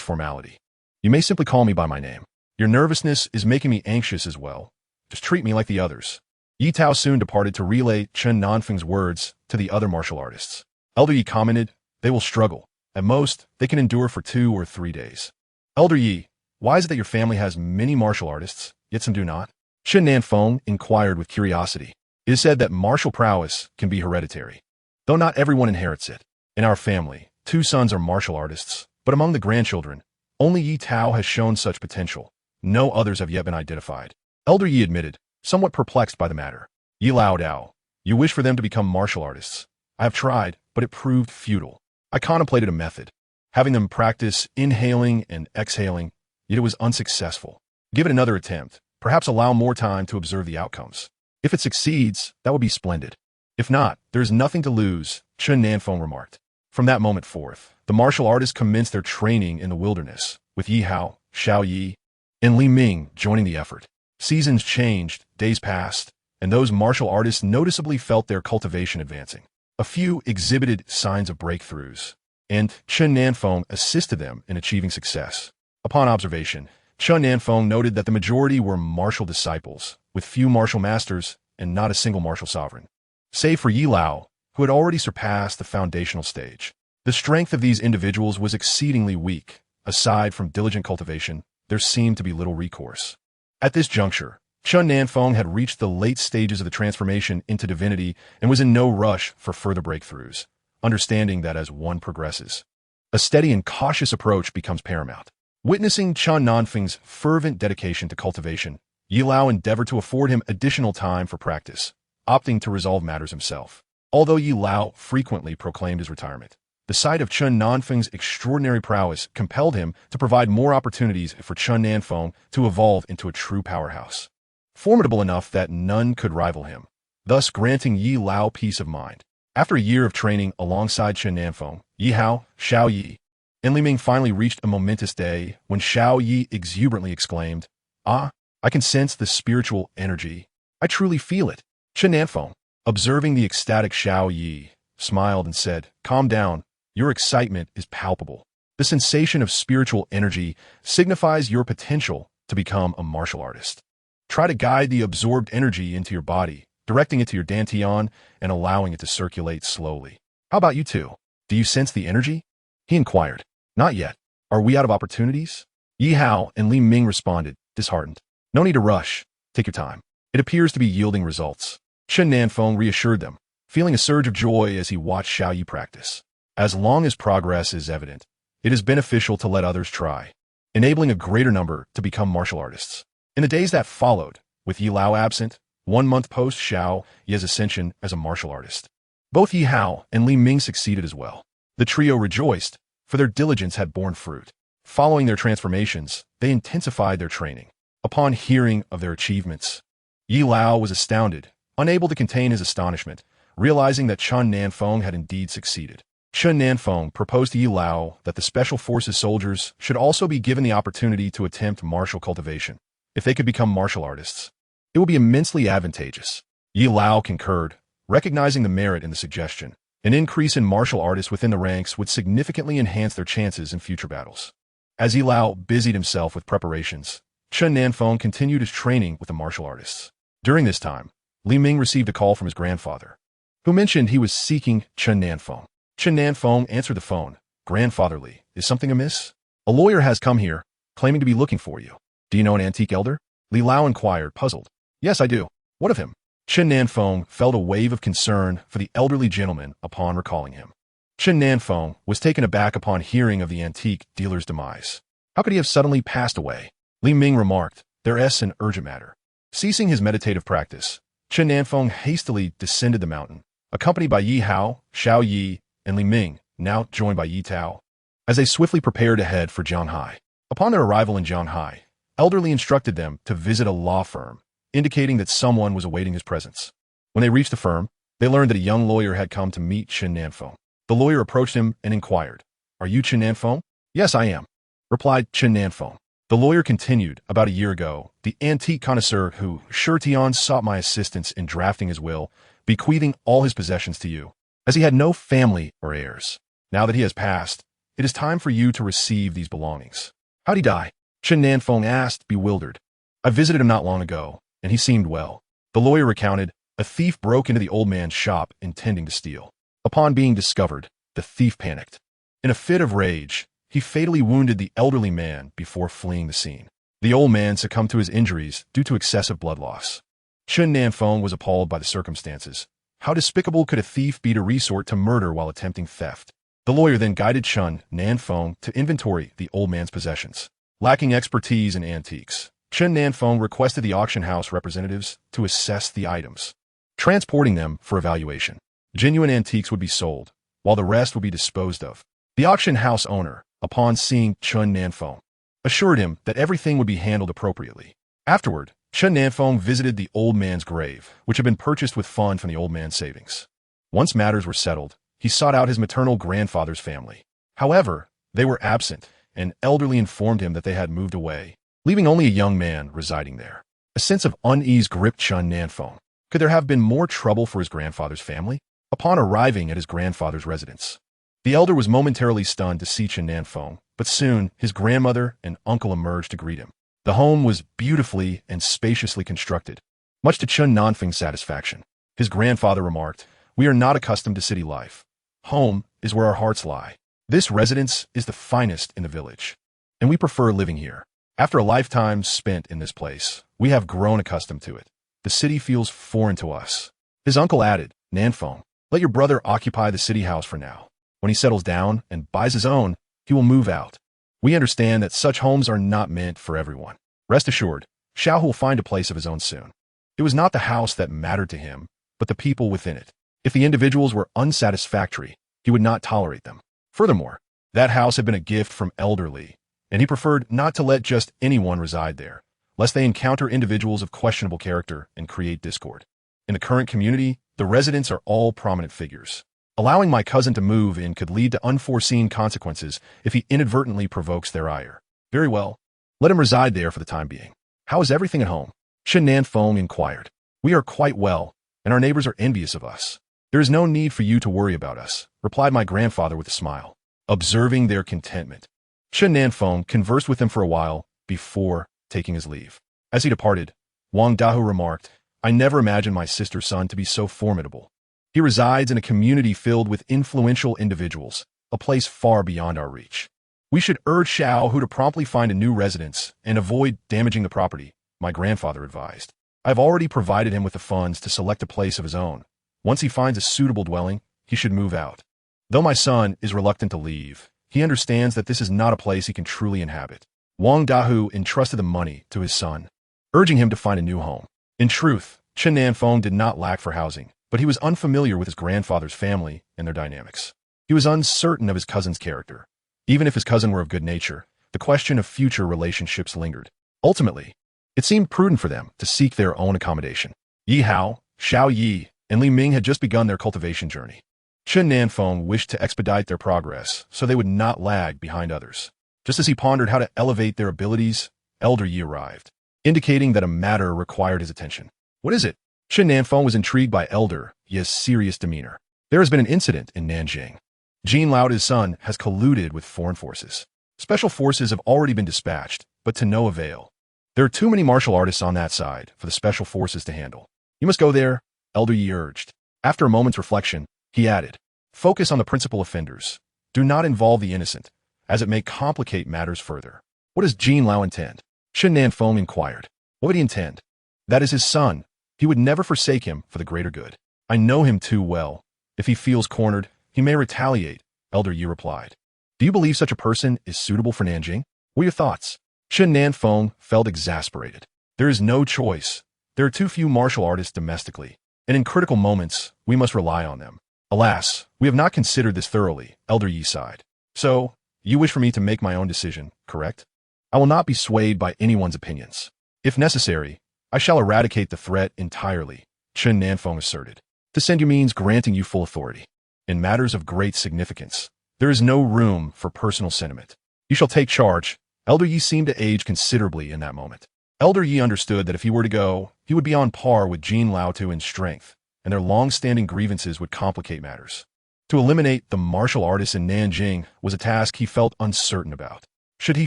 formality. You may simply call me by my name. Your nervousness is making me anxious as well. Just treat me like the others. Yi Tao soon departed to relay Chen Nan Feng's words to the other martial artists. Elder Yi commented, "They will struggle. At most, they can endure for 2 or 3 days." Elder Yi, why is it that your family has many martial artists, yet some do not? Chen Nan Feng inquired with curiosity. It is said that martial prowess can be hereditary, though not everyone inherits it. In our family, 2 sons are martial artists, but among the grandchildren, only Yi Tao has shown such potential. No others have yet been identified. Elder Yi admitted, somewhat perplexed by the matter. Yi Lao Dao, you wish for them to become martial artists. I have tried, but it proved futile. I contemplated a method, having them practice inhaling and exhaling, yet it was unsuccessful. Give it another attempt, perhaps allow more time to observe the outcomes. If it succeeds, that would be splendid. If not, there is nothing to lose, Chen Nan Feng remarked. From that moment forth, the martial artists commenced their training in the wilderness, with Yi Hao, Xiao Yi, and Li Ming joining the effort. Seasons changed, days passed, and those martial artists noticeably felt their cultivation advancing. A few exhibited signs of breakthroughs, and Chen Nan Feng assisted them in achieving success. Upon observation, Chen Nan Feng noted that the majority were martial disciples, with few martial masters and not a single martial sovereign. Save for Yi Lao, who had already surpassed the foundational stage. The strength of these individuals was exceedingly weak. Aside from diligent cultivation, there seemed to be little recourse. At this juncture, Chen Nan Feng had reached the late stages of the transformation into divinity and was in no rush for further breakthroughs, understanding that as one progresses, a steady and cautious approach becomes paramount. Witnessing Chen Nan Feng's fervent dedication to cultivation, Yi Lao endeavored to afford him additional time for practice, opting to resolve matters himself. Although Yi Lao frequently proclaimed his retirement, the sight of Chen Nan Feng's extraordinary prowess compelled him to provide more opportunities for Chen Nan Feng to evolve into a true powerhouse, formidable enough that none could rival him, thus granting Yi Lao peace of mind. After a year of training alongside Chen Nan Feng, Yi Hao, Xiao Yi, and Li Ming finally reached a momentous day when Xiao Yi exuberantly exclaimed, "Ah, I can sense the spiritual energy. I truly feel it." Chen Nan Feng, observing the ecstatic Xiao Yi, smiled and said, "Calm down. Your excitement is palpable. The sensation of spiritual energy signifies your potential to become a martial artist. Try to guide the absorbed energy into your body, directing it to your dantian and allowing it to circulate slowly. How about you two? Do you sense the energy?" He inquired. "Not yet. Are we out of opportunities?" Yi Hao and Li Ming responded, disheartened. "No need to rush. Take your time. It appears to be yielding results." Chen Nan Feng reassured them, feeling a surge of joy as he watched Xiao Yi practice. As long as progress is evident, it is beneficial to let others try, enabling a greater number to become martial artists. In the days that followed, with Yi Lao absent, 1 month post Xiao Yi's ascension as a martial artist, both Yi Hao and Li Ming succeeded as well. The trio rejoiced, for their diligence had borne fruit. Following their transformations, they intensified their training. Upon hearing of their achievements, Yi Lao was astounded, unable to contain his astonishment, realizing that Chen Nan Feng had indeed succeeded. Chen Nan Feng proposed to Yi Lao that the Special Forces soldiers should also be given the opportunity to attempt martial cultivation. If they could become martial artists, it would be immensely advantageous. Yi Lao concurred, recognizing the merit in the suggestion. An increase in martial artists within the ranks would significantly enhance their chances in future battles. As Yi Lao busied himself with preparations, Chen Nan Feng continued his training with the martial artists. During this time, Li Ming received a call from his grandfather, who mentioned he was seeking Chen Nan Feng. Chen Nan Feng answered the phone. "Grandfather Li, is something amiss? A lawyer has come here, claiming to be looking for you. Do you know an antique elder?" Li Lao inquired, puzzled. "Yes, I do. What of him?" Chen Nan Feng felt a wave of concern for the elderly gentleman upon recalling him. Chen Nan Feng was taken aback upon hearing of the antique dealer's demise. How could he have suddenly passed away? Li Ming remarked, "There is an urgent matter." Ceasing his meditative practice, Chen Nan Feng hastily descended the mountain, accompanied by Yi Hao, Xiao Yi, and Li Ming, now joined by Yi Tao, as they swiftly prepared to head for Zhanghai. Upon their arrival in Zhanghai, Elderly instructed them to visit a law firm, indicating that someone was awaiting his presence. When they reached the firm, they learned that a young lawyer had come to meet Chen Nan Feng. The lawyer approached him and inquired, "Are you Chen Nan Feng?" "Yes, I am," replied Chen Nan Feng. The lawyer continued, "About a year ago, the antique connoisseur who, Shi Tian, sought my assistance in drafting his will, bequeathing all his possessions to you, as he had no family or heirs. Now that he has passed, it is time for you to receive these belongings." "How'd he die?" Chen Nan Feng asked, bewildered. "I visited him not long ago, and he seemed well. The lawyer recounted, a thief broke into the old man's shop intending to steal. Upon being discovered, the thief panicked. In a fit of rage, he fatally wounded the elderly man before fleeing the scene. The old man succumbed to his injuries due to excessive blood loss. Chen Nan Feng was appalled by the circumstances. How despicable could a thief be to resort to murder while attempting theft? The lawyer then guided Chen Nan Feng to inventory the old man's possessions. Lacking expertise in antiques, Chen Nan Feng requested the auction house representatives to assess the items, transporting them for evaluation. Genuine antiques would be sold, while the rest would be disposed of. The auction house owner, upon seeing Chen Nan Feng, assured him that everything would be handled appropriately. Afterward, Chen Nan Feng visited the old man's grave, which had been purchased with funds from the old man's savings. Once matters were settled, he sought out his maternal grandfather's family. However, they were absent, and elderly informed him that they had moved away, leaving only a young man residing there. A sense of unease gripped Chen Nan Feng. Could there have been more trouble for his grandfather's family? Upon arriving at his grandfather's residence, the elder was momentarily stunned to see Chen Nan Feng, but soon his grandmother and uncle emerged to greet him. The home was beautifully and spaciously constructed, much to Chen Nan Feng's satisfaction. His grandfather remarked, "We are not accustomed to city life. Home is where our hearts lie. This residence is the finest in the village, and we prefer living here. After a lifetime spent in this place, we have grown accustomed to it. The city feels foreign to us." His uncle added, "Nan Feng, let your brother occupy the city house for now. When he settles down and buys his own, he will move out. We understand that such homes are not meant for everyone. Rest assured, Xiao will find a place of his own soon." It was not the house that mattered to him, but the people within it. If the individuals were unsatisfactory, he would not tolerate them. Furthermore, that house had been a gift from elderly, and he preferred not to let just anyone reside there, lest they encounter individuals of questionable character and create discord. In the current community, the residents are all prominent figures. Allowing my cousin to move in could lead to unforeseen consequences if he inadvertently provokes their ire. Very well. Let him reside there for the time being. How is everything at home? Chen Nan Feng inquired. We are quite well, and our neighbors are envious of us. There is no need for you to worry about us, replied my grandfather with a smile. Observing their contentment, Chen Nan Feng conversed with them for a while before taking his leave. As he departed, Wang Dahu remarked, I never imagined my sister's son to be so formidable. He resides in a community filled with influential individuals, a place far beyond our reach. We should urge Xiao Hu to promptly find a new residence and avoid damaging the property, my grandfather advised. I have already provided him with the funds to select a place of his own. Once he finds a suitable dwelling, he should move out. Though my son is reluctant to leave, he understands that this is not a place he can truly inhabit. Wang Dahu entrusted the money to his son, urging him to find a new home. In truth, Chen Nan Feng did not lack for housing, but he was unfamiliar with his grandfather's family and their dynamics. He was uncertain of his cousin's character. Even if his cousin were of good nature, the question of future relationships lingered. Ultimately, it seemed prudent for them to seek their own accommodation. Yi Hao, Xiao Yi, and Li Ming had just begun their cultivation journey. Chen Nan Feng wished to expedite their progress so they would not lag behind others. Just as he pondered how to elevate their abilities, Elder Yi arrived, indicating that a matter required his attention. What is it? Chen Nan Feng was intrigued by Elder Yi's serious demeanor. There has been an incident in Nanjing. Jin Lao, his son, has colluded with foreign forces. Special forces have already been dispatched, but to no avail. There are too many martial artists on that side for the special forces to handle. You must go there, Elder Yi urged. After a moment's reflection, he added, focus on the principal offenders. Do not involve the innocent, as it may complicate matters further. What does Jin Lao intend? Chen Nan Feng inquired. What would he intend? That is his son. He would never forsake him for the greater good. I know him too well. If he feels cornered, he may retaliate, Elder Yi replied. Do you believe such a person is suitable for Nanjing? What are your thoughts? Chen Nan Feng felt exasperated. There is no choice. There are too few martial artists domestically, and in critical moments, we must rely on them. Alas, we have not considered this thoroughly, Elder Yi sighed. So, you wish for me to make my own decision, correct? I will not be swayed by anyone's opinions. If necessary, I shall eradicate the threat entirely, Chen Nan Feng asserted. To send you means granting you full authority. In matters of great significance, there is no room for personal sentiment. You shall take charge. Elder Yi seemed to age considerably in that moment. Elder Yi understood that if he were to go, he would be on par with Jin Lao Tu in strength, and their long-standing grievances would complicate matters. To eliminate the martial artists in Nanjing was a task he felt uncertain about. Should he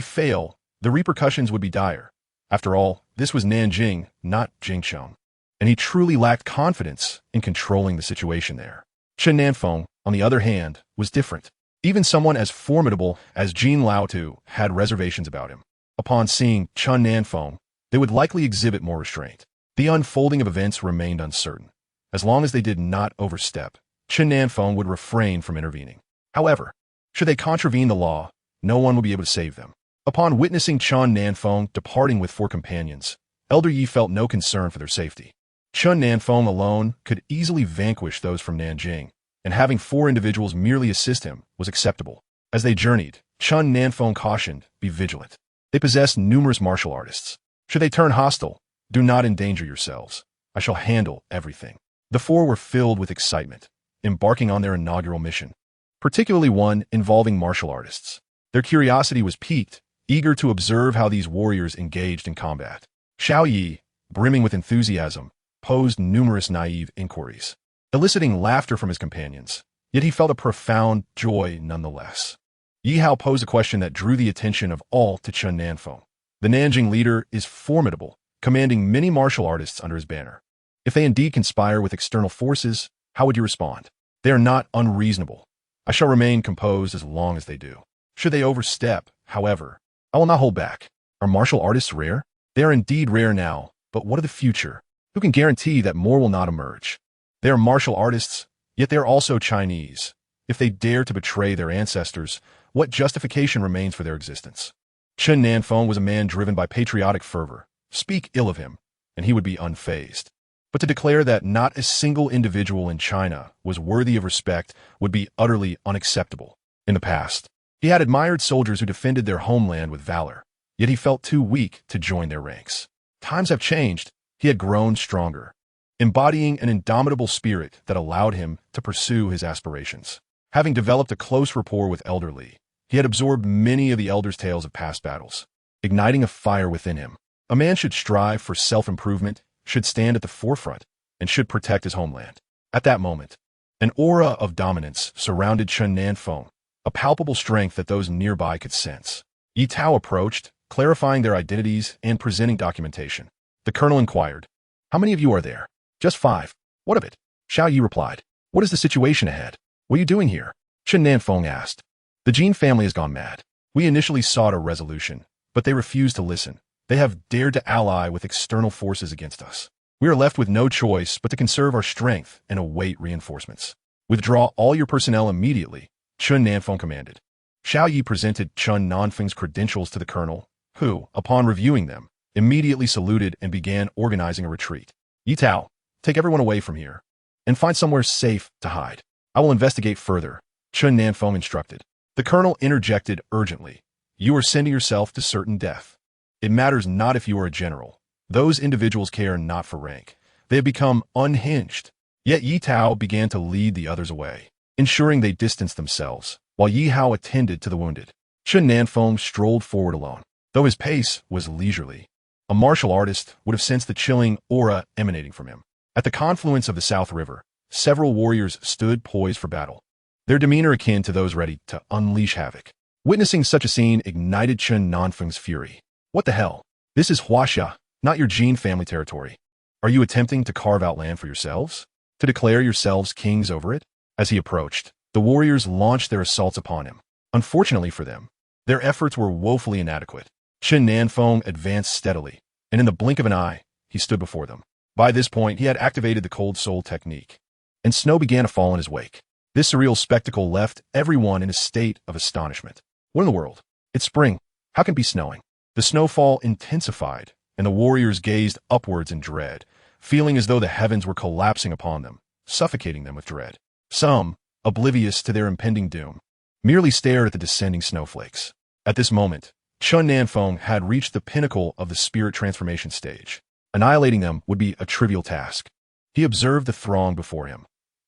fail, the repercussions would be dire. After all, this was Nanjing, not Jingcheng. and he truly lacked confidence in controlling the situation there. Chen Nan Feng, on the other hand, was different. Even someone as formidable as Jin Laotu had reservations about him. Upon seeing Chen Nan Feng, they would likely exhibit more restraint. The unfolding of events remained uncertain. As long as they did not overstep, Chen Nan Feng would refrain from intervening. However, should they contravene the law, no one would be able to save them. Upon witnessing Chen Nan Feng departing with 4 companions, Elder Yi felt no concern for their safety. Chen Nan Feng alone could easily vanquish those from Nanjing, and having 4 individuals merely assist him was acceptable. As they journeyed, Chen Nan Feng cautioned, be vigilant. They possess numerous martial artists. Should they turn hostile, do not endanger yourselves. I shall handle everything. The 4 were filled with excitement, embarking on their inaugural mission, particularly one involving martial artists. Their curiosity was piqued, eager to observe how these warriors engaged in combat. Xiao Yi, brimming with enthusiasm, posed numerous naive inquiries, eliciting laughter from his companions, yet he felt a profound joy nonetheless. Yi Hao posed a question that drew the attention of all to Chen Nan Feng. The Nanjing leader is formidable, commanding many martial artists under his banner. If they indeed conspire with external forces, how would you respond? They are not unreasonable. I shall remain composed as long as they do. Should they overstep, however, I will not hold back. Are martial artists rare? They are indeed rare now, but what of the future? Who can guarantee that more will not emerge? They are martial artists, yet they are also Chinese. If they dare to betray their ancestors, what justification remains for their existence? Chen Nan Feng was a man driven by patriotic fervor. Speak ill of him, and he would be unfazed. But to declare that not a single individual in China was worthy of respect would be utterly unacceptable. In the past, he had admired soldiers who defended their homeland with valor, yet he felt too weak to join their ranks. Times have changed. He had grown stronger, embodying an indomitable spirit that allowed him to pursue his aspirations. Having developed a close rapport with Elder Li, he had absorbed many of the elders' tales of past battles, igniting a fire within him. A man should strive for self-improvement, should stand at the forefront, and should protect his homeland. At that moment, an aura of dominance surrounded Chen Nan Feng, a palpable strength that those nearby could sense. Yi Tao approached, clarifying their identities and presenting documentation. The colonel inquired, how many of you are there? Just 5. What of it? Xiao Yi replied, what is the situation ahead? What are you doing here? Chen Nan Feng asked. The Jin family has gone mad. We initially sought a resolution, but they refused to listen. They have dared to ally with external forces against us. We are left with no choice but to conserve our strength and await reinforcements. Withdraw all your personnel immediately, Chen Nan Feng commanded. Xiao Yi presented Chen Nan Feng's credentials to the colonel, who, upon reviewing them, immediately saluted and began organizing a retreat. Yi Tao, take everyone away from here, and find somewhere safe to hide. I will investigate further, Chen Nan Feng instructed. The colonel interjected urgently. You are sending yourself to certain death. It matters not if you are a general. Those individuals care not for rank. They have become unhinged. Yet Yi Tao began to lead the others away, ensuring they distanced themselves, while Yi Hao attended to the wounded. Chen Nan Feng strolled forward alone. Though his pace was leisurely, a martial artist would have sensed the chilling aura emanating from him. At the confluence of the South River, several warriors stood poised for battle, their demeanor akin to those ready to unleash havoc. Witnessing such a scene ignited Chen Nan Feng's fury. What the hell? This is Huaxia, not your Jin family territory. Are you attempting to carve out land for yourselves? To declare yourselves kings over it? As he approached, the warriors launched their assaults upon him. Unfortunately for them, their efforts were woefully inadequate. Chen Nan Feng advanced steadily, and in the blink of an eye, he stood before them. By this point, he had activated the cold soul technique, and snow began to fall in his wake. This surreal spectacle left everyone in a state of astonishment. What in the world? It's spring. How can it be snowing? The snowfall intensified, and the warriors gazed upwards in dread, feeling as though the heavens were collapsing upon them, suffocating them with dread. Some, oblivious to their impending doom, merely stared at the descending snowflakes. At this moment, Chen Nan Feng had reached the pinnacle of the spirit transformation stage. Annihilating them would be a trivial task. He observed the throng before him.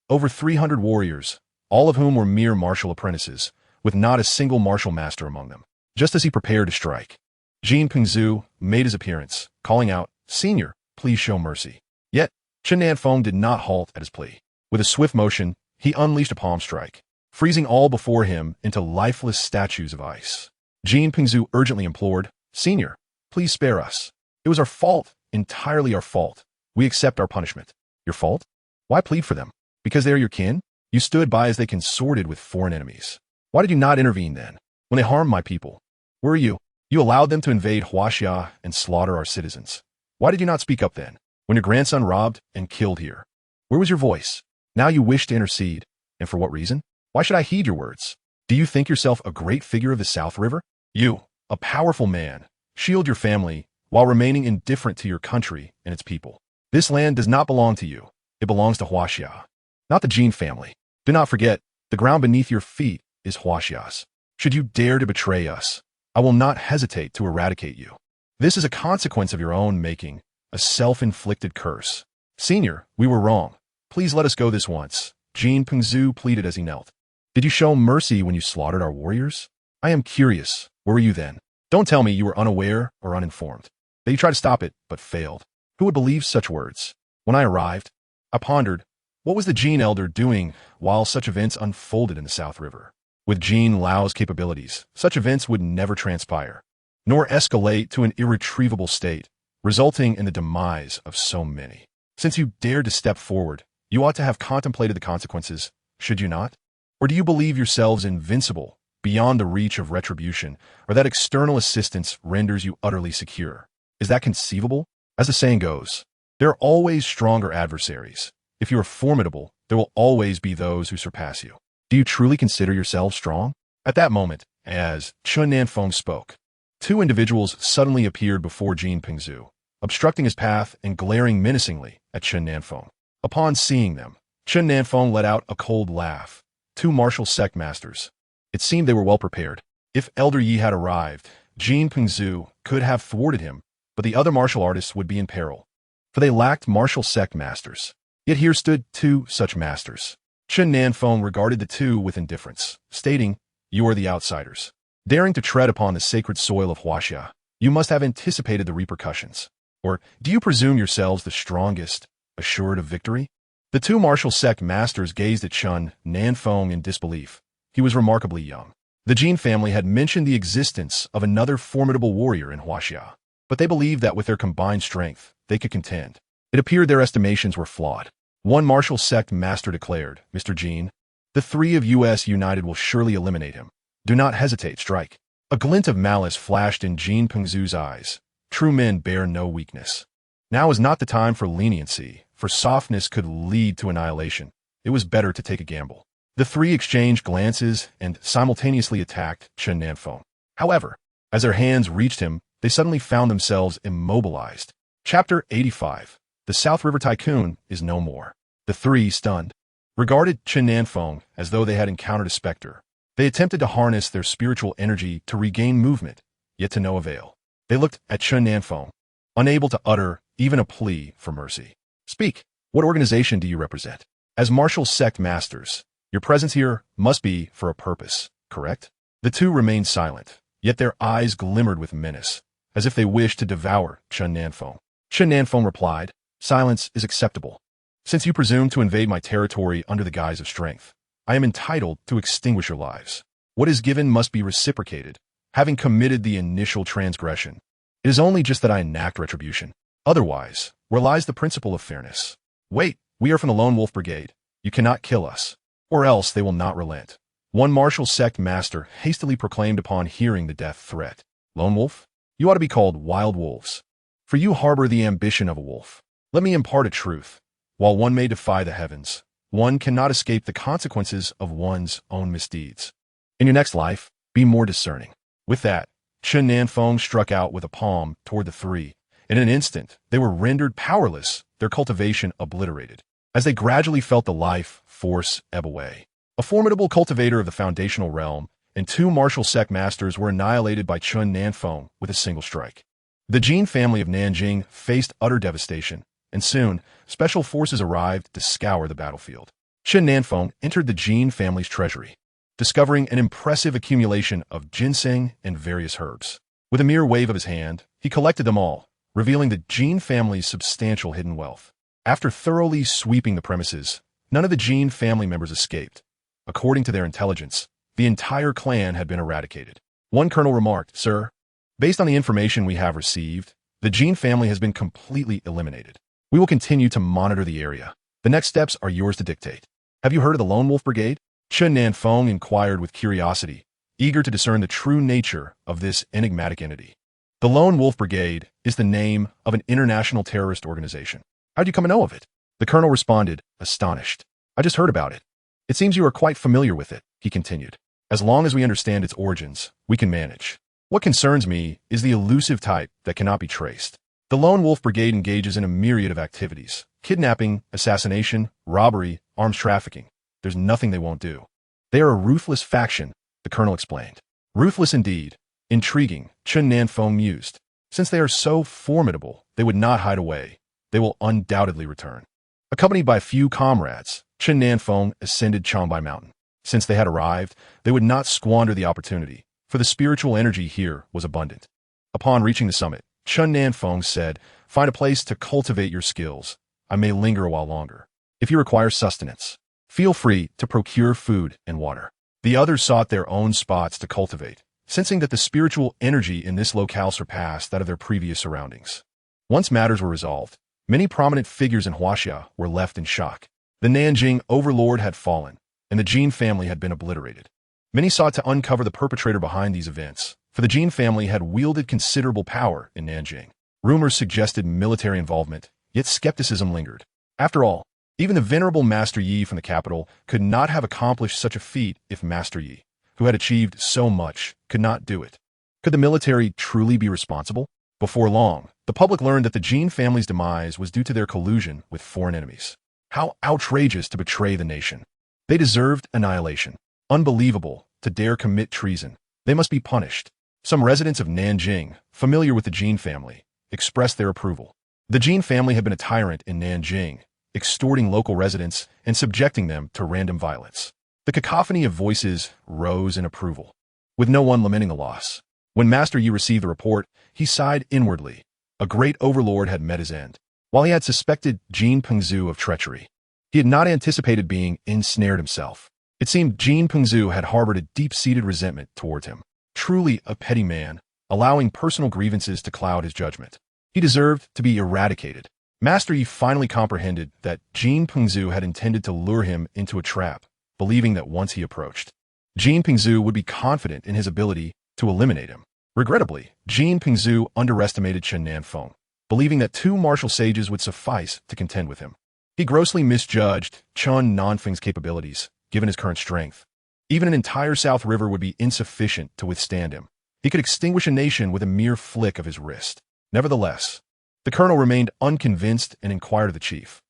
Over 300 warriors, all of whom were mere martial apprentices, with not a single martial master among them. Just as he prepared to strike, Jin Pingzhu made his appearance, calling out, "Senior, please show mercy." Yet, Chen Nan Feng did not halt at his plea. With a swift motion, he unleashed a palm strike, freezing all before him into lifeless statues of ice. Jin Pingzhu urgently implored, "Senior, please spare us. It was our fault, entirely our fault. We accept our punishment. Your fault? Why plead for them? Because they are your kin? You stood by as they consorted with foreign enemies. Why did you not intervene then, when they harmed my people? Where were you? You allowed them to invade Huaxia and slaughter our citizens. Why did you not speak up then, when your grandson robbed and killed here? Where was your voice? Now you wish to intercede. And for what reason? Why should I heed your words? Do you think yourself a great figure of the South River? You, a powerful man, shield your family while remaining indifferent to your country and its people. This land does not belong to you. It belongs to Huaxia, not the Jin family. Do not forget, the ground beneath your feet is Huaxia's. Should you dare to betray us, I will not hesitate to eradicate you. This is a consequence of your own making, a self-inflicted curse. Senior, we were wrong. Please let us go this once, Jin Pengzu pleaded as he knelt. Did you show mercy when you slaughtered our warriors? I am curious. Where were you then? Don't tell me you were unaware or uninformed. That you tried to stop it, but failed. Who would believe such words? When I arrived, I pondered, what was the Jin elder doing while such events unfolded in the South River? With Jin Lao's capabilities, such events would never transpire, nor escalate to an irretrievable state, resulting in the demise of so many. Since you dared to step forward, you ought to have contemplated the consequences, should you not? Or do you believe yourselves invincible, beyond the reach of retribution, or that external assistance renders you utterly secure? Is that conceivable? As the saying goes, there are always stronger adversaries. If you are formidable, there will always be those who surpass you. Do you truly consider yourself strong? At that moment, as Chen Nan Feng spoke, two individuals suddenly appeared before Jin Pengzu, obstructing his path and glaring menacingly at Chen Nan Feng. Upon seeing them, Chen Nan Feng let out a cold laugh. Two martial sect masters. It seemed they were well prepared. If Elder Yi had arrived, Jin Pengzu could have thwarted him, but the other martial artists would be in peril, for they lacked martial sect masters. Yet here stood two such masters. Chen Nan Feng regarded the two with indifference, stating, "You are the outsiders. Daring to tread upon the sacred soil of Huaxia, you must have anticipated the repercussions. Or do you presume yourselves the strongest, assured of victory?" The two martial sect masters gazed at Chen Nan Feng in disbelief. He was remarkably young. The Jin family had mentioned the existence of another formidable warrior in Huaxia, but they believed that with their combined strength, they could contend. It appeared their estimations were flawed. One martial sect master declared, "Mr. Jin, the three of us united will surely eliminate him. Do not hesitate, strike." A glint of malice flashed in Jin Pengzu's eyes. True men bear no weakness. Now is not the time for leniency, for softness could lead to annihilation. It was better to take a gamble. The three exchanged glances and simultaneously attacked Chen Nan Feng. However, as their hands reached him, they suddenly found themselves immobilized. Chapter 85. The South River Tycoon is no more. The three, stunned, regarded Chen Nan Feng as though they had encountered a specter. They attempted to harness their spiritual energy to regain movement, yet to no avail. They looked at Chen Nan Feng, unable to utter even a plea for mercy. "Speak. What organization do you represent? As martial sect masters, your presence here must be for a purpose, correct?" The two remained silent, yet their eyes glimmered with menace, as if they wished to devour Chen Nan Feng. Chen Nan Feng replied, "Silence is acceptable. Since you presume to invade my territory under the guise of strength, I am entitled to extinguish your lives. What is given must be reciprocated, having committed the initial transgression. It is only just that I enact retribution. Otherwise, where lies the principle of fairness? Wait, we are from the Lone Wolf Brigade. You cannot kill us, or else they will not relent." One martial sect master hastily proclaimed upon hearing the death threat, "Lone Wolf? You ought to be called Wild Wolves, for you harbor the ambition of a wolf. Let me impart a truth. While one may defy the heavens, one cannot escape the consequences of one's own misdeeds. In your next life, be more discerning." With that, Chen Nan Feng struck out with a palm toward the three. In an instant, they were rendered powerless, their cultivation obliterated, as they gradually felt the life force ebb away. A formidable cultivator of the foundational realm and two martial sect masters were annihilated by Chen Nan Feng with a single strike. The Jin family of Nanjing faced utter devastation, and soon, special forces arrived to scour the battlefield. Chen Nan Feng entered the Jin family's treasury, discovering an impressive accumulation of ginseng and various herbs. With a mere wave of his hand, he collected them all, revealing the Jin family's substantial hidden wealth. After thoroughly sweeping the premises, none of the Jin family members escaped. According to their intelligence, the entire clan had been eradicated. One colonel remarked, "Sir, based on the information we have received, the Jin family has been completely eliminated. We will continue to monitor the area. The next steps are yours to dictate. Have you heard of the Lone Wolf Brigade? Chen Nan Feng inquired with curiosity, eager to discern the true nature of this enigmatic entity. The Lone Wolf Brigade is the name of an international terrorist organization. How'd you come to know of it? The colonel responded, astonished. I just heard about it. It seems you are quite familiar with it, he continued. As long as we understand its origins, we can manage. What concerns me is the elusive type that cannot be traced. The Lone Wolf Brigade engages in a myriad of activities: kidnapping, assassination, robbery, arms trafficking. There's nothing they won't do. They are a ruthless faction, the colonel explained. Ruthless indeed. Intriguing, Chen Nan Feng mused. Since they are so formidable, they would not hide away. They will undoubtedly return. Accompanied by a few comrades, Chen Nan Feng ascended Changbai Mountain. Since they had arrived, they would not squander the opportunity, for the spiritual energy here was abundant. Upon reaching the summit, Chen Nan Feng said, "Find a place to cultivate your skills. I may linger a while longer. If you require sustenance, feel free to procure food and water." The others sought their own spots to cultivate, sensing that the spiritual energy in this locale surpassed that of their previous surroundings. Once matters were resolved, many prominent figures in Huaxia were left in shock. The Nanjing overlord had fallen, and the Jin family had been obliterated. Many sought to uncover the perpetrator behind these events, for the Jin family had wielded considerable power in Nanjing. Rumors suggested military involvement, yet skepticism lingered. After all, even the venerable Master Yi from the capital could not have accomplished such a feat if Master Yi, who had achieved so much, could not do it. Could the military truly be responsible? Before long, the public learned that the Jin family's demise was due to their collusion with foreign enemies. How outrageous to betray the nation! They deserved annihilation. Unbelievable to dare commit treason. They must be punished. Some residents of Nanjing, familiar with the Jin family, expressed their approval. The Jin family had been a tyrant in Nanjing, extorting local residents and subjecting them to random violence. The cacophony of voices rose in approval, with no one lamenting the loss. When Master Yi received the report, he sighed inwardly. A great overlord had met his end. While he had suspected Jin Pengzu of treachery, he had not anticipated being ensnared himself. It seemed Jin Pengzu had harbored a deep-seated resentment towards him. Truly a petty man, allowing personal grievances to cloud his judgment. He deserved to be eradicated. Master Yi finally comprehended that Jin Pengzu had intended to lure him into a trap, believing that once he approached, Jin Pengzu would be confident in his ability to eliminate him. Regrettably, Jin Pengzu underestimated Chen Nan Feng, believing that 2 martial sages would suffice to contend with him. He grossly misjudged Chen Nan Feng's capabilities, given his current strength. Even an entire South River would be insufficient to withstand him. He could extinguish a nation with a mere flick of his wrist. Nevertheless, the colonel remained unconvinced and inquired of the chief,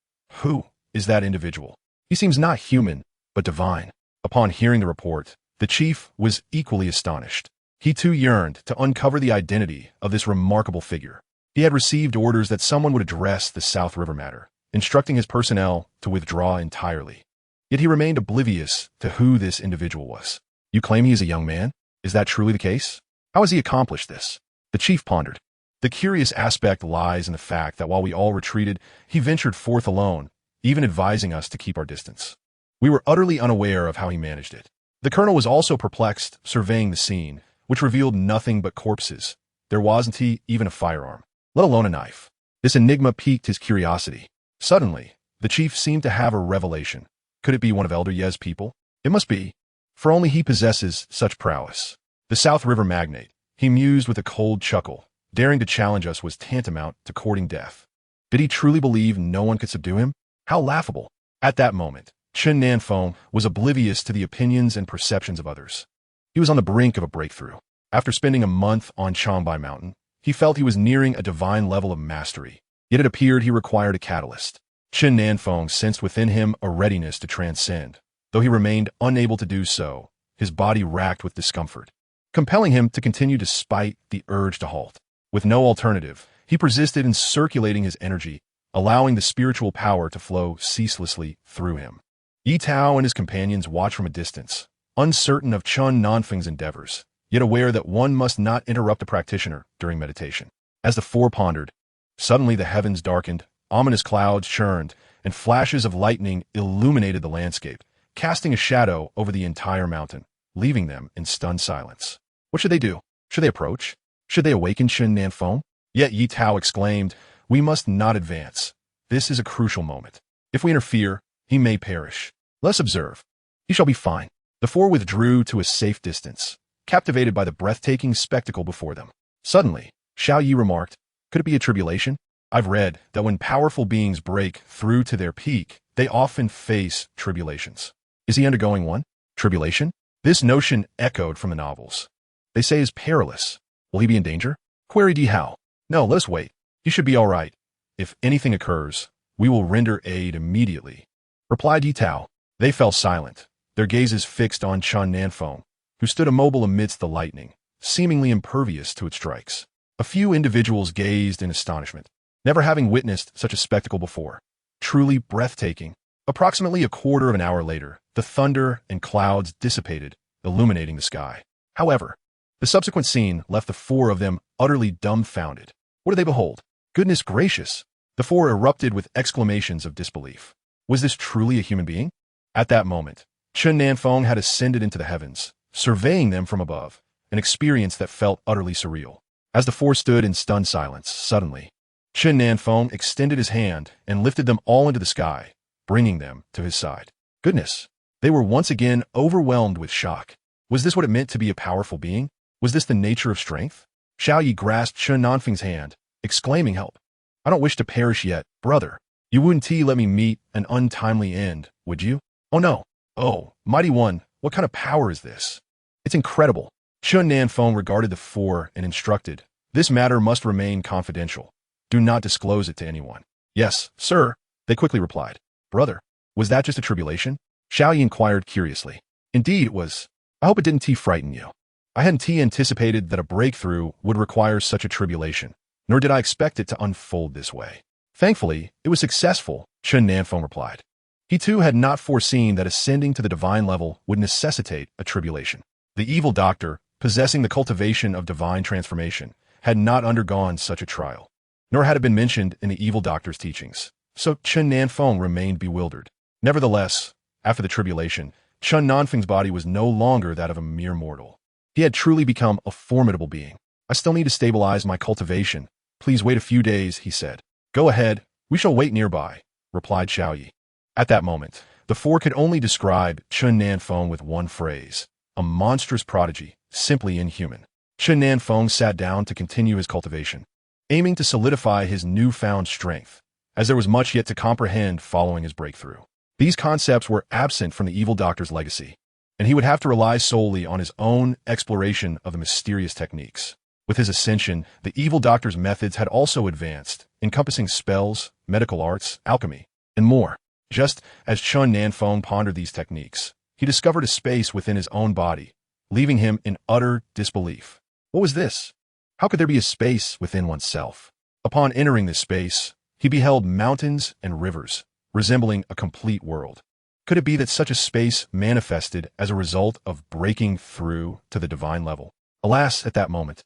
"Who is that individual? He seems not human, but divine." Upon hearing the report, the chief was equally astonished. He too yearned to uncover the identity of this remarkable figure. He had received orders that someone would address the South River matter, instructing his personnel to withdraw entirely. Yet he remained oblivious to who this individual was. "You claim he is a young man? Is that truly the case? How has he accomplished this?" The chief pondered. The curious aspect lies in the fact that while we all retreated, he ventured forth alone, even advising us to keep our distance. We were utterly unaware of how he managed it. The colonel was also perplexed, surveying the scene, which revealed nothing but corpses. There wasn't even a firearm, let alone a knife. This enigma piqued his curiosity. Suddenly, the chief seemed to have a revelation. Could it be one of Elder Ye's people? It must be, for only he possesses such prowess. The South River magnate, he mused with a cold chuckle. Daring to challenge us was tantamount to courting death. Did he truly believe no one could subdue him? How laughable! At that moment, Chen Nan Feng was oblivious to the opinions and perceptions of others. He was on the brink of a breakthrough. After spending a month on Changbai Mountain, he felt he was nearing a divine level of mastery. Yet it appeared he required a catalyst. Chen Nan Feng sensed within him a readiness to transcend. Though he remained unable to do so, his body racked with discomfort, compelling him to continue despite the urge to halt. With no alternative, he persisted in circulating his energy, allowing the spiritual power to flow ceaselessly through him. Yi Tao and his companions watched from a distance, uncertain of Chen Nan Feng's endeavors, yet aware that one must not interrupt a practitioner during meditation. As the four pondered, suddenly the heavens darkened, ominous clouds churned, and flashes of lightning illuminated the landscape, casting a shadow over the entire mountain, leaving them in stunned silence. What should they do? Should they approach? Should they awaken Chen Nan Feng? Yet Yi Tao exclaimed, "We must not advance. This is a crucial moment. If we interfere, he may perish. Let us observe. He shall be fine. The four withdrew to a safe distance, captivated by the breathtaking spectacle before them. Suddenly, Xiao Yi remarked, could it be a tribulation? I've read that when powerful beings break through to their peak, they often face tribulations. Is he undergoing one? Tribulation? This notion echoed from the novels. They say is perilous. Will he be in danger? Queried Yi Hao. No, let us wait. He should be all right. If anything occurs, we will render aid immediately, replied Yi Tao. They fell silent, their gazes fixed on Chen Nan Feng, who stood immobile amidst the lightning, seemingly impervious to its strikes. A few individuals gazed in astonishment, never having witnessed such a spectacle before. Truly breathtaking. Approximately a quarter of an hour later, the thunder and clouds dissipated, illuminating the sky. However, the subsequent scene left the four of them utterly dumbfounded. What did they behold? Goodness gracious! The four erupted with exclamations of disbelief. Was this truly a human being? At that moment, Chen Nan Feng had ascended into the heavens, surveying them from above, an experience that felt utterly surreal. As the four stood in stunned silence, suddenly, Chen Nan Feng extended his hand and lifted them all into the sky, bringing them to his side. Goodness! They were once again overwhelmed with shock. Was this what it meant to be a powerful being? Was this the nature of strength? Xiao Yi grasped Chen Nan Feng's hand, exclaiming, help! I don't wish to perish yet, brother. You wouldn't let me meet an untimely end, would you? Oh no! Oh, mighty one, what kind of power is this? It's incredible. Chen Nan Feng regarded the four and instructed, this matter must remain confidential. Do not disclose it to anyone. Yes, sir, they quickly replied. Brother, was that just a tribulation? Xiao Yi inquired curiously. Indeed it was. I hope it didn't frighten you. I hadn't anticipated that a breakthrough would require such a tribulation, nor did I expect it to unfold this way. Thankfully, it was successful, Chen Nan Feng replied. He too had not foreseen that ascending to the divine level would necessitate a tribulation. The evil doctor, possessing the cultivation of divine transformation, had not undergone such a trial, nor had it been mentioned in the evil doctor's teachings. So Chen Nan Feng remained bewildered. Nevertheless, after the tribulation, Chen Nan Feng's body was no longer that of a mere mortal. He had truly become a formidable being. I still need to stabilize my cultivation. Please wait a few days, he said. Go ahead, we shall wait nearby, replied Xiao Yi. At that moment, the four could only describe Chen Nan Feng with one phrase, a monstrous prodigy, simply inhuman. Chen Nan Feng sat down to continue his cultivation, aiming to solidify his newfound strength, as there was much yet to comprehend following his breakthrough. These concepts were absent from the evil doctor's legacy, and he would have to rely solely on his own exploration of the mysterious techniques. With his ascension, the evil doctor's methods had also advanced, encompassing spells, medical arts, alchemy, and more. Just as Chen Nan Feng pondered these techniques, he discovered a space within his own body, leaving him in utter disbelief. What was this? How could there be a space within oneself? Upon entering this space, he beheld mountains and rivers, resembling a complete world. Could it be that such a space manifested as a result of breaking through to the divine level? Alas, at that moment,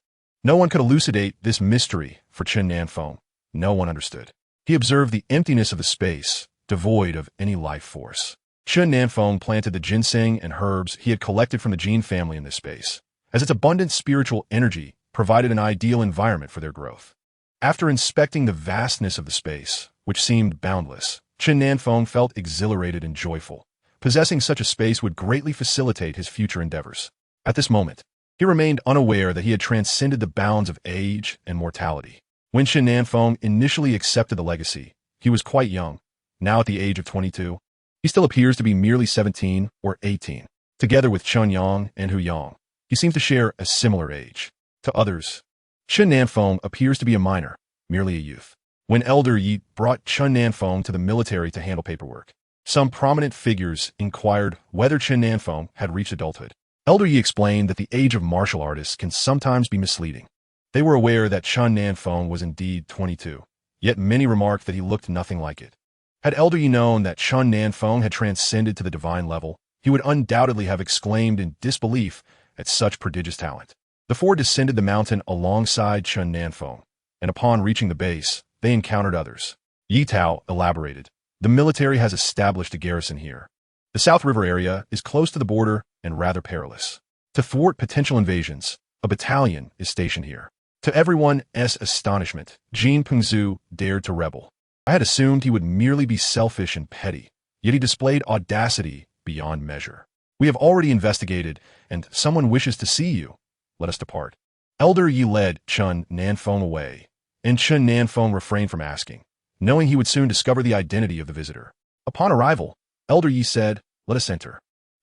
no one could elucidate this mystery for Chen Nan Feng. No one understood. He observed the emptiness of the space, devoid of any life force. Chen Nan Feng planted the ginseng and herbs he had collected from the Jin family in this space, as its abundant spiritual energy provided an ideal environment for their growth. After inspecting the vastness of the space, which seemed boundless, Chen Nan Feng felt exhilarated and joyful. Possessing such a space would greatly facilitate his future endeavors. At this moment, he remained unaware that he had transcended the bounds of age and mortality. When Chen Nan Feng initially accepted the legacy, he was quite young. Now at the age of 22, he still appears to be merely 17 or 18. Together with Chun Yang and Hu Yang, he seems to share a similar age. To others, Chen Nan Feng appears to be a minor, merely a youth. When Elder Yi brought Chen Nan Feng to the military to handle paperwork, some prominent figures inquired whether Chen Nan Feng had reached adulthood. Elder Yi explained that the age of martial artists can sometimes be misleading. They were aware that Chen Nan Feng was indeed 22, yet many remarked that he looked nothing like it. Had Elder Yi known that Chen Nan Feng had transcended to the divine level, he would undoubtedly have exclaimed in disbelief at such prodigious talent. The four descended the mountain alongside Chen Nan Feng, and upon reaching the base, they encountered others. Yi Tao elaborated. The military has established a garrison here. The South River area is close to the border and rather perilous. To thwart potential invasions, a battalion is stationed here. To everyone's astonishment, Jin Pengzhu dared to rebel. I had assumed he would merely be selfish and petty, yet he displayed audacity beyond measure. We have already investigated, and someone wishes to see you. Let us depart. Elder Yi led Chen Nan Feng away, and Chen Nan Feng refrained from asking, knowing he would soon discover the identity of the visitor. Upon arrival, Elder Yi said, "Let us enter."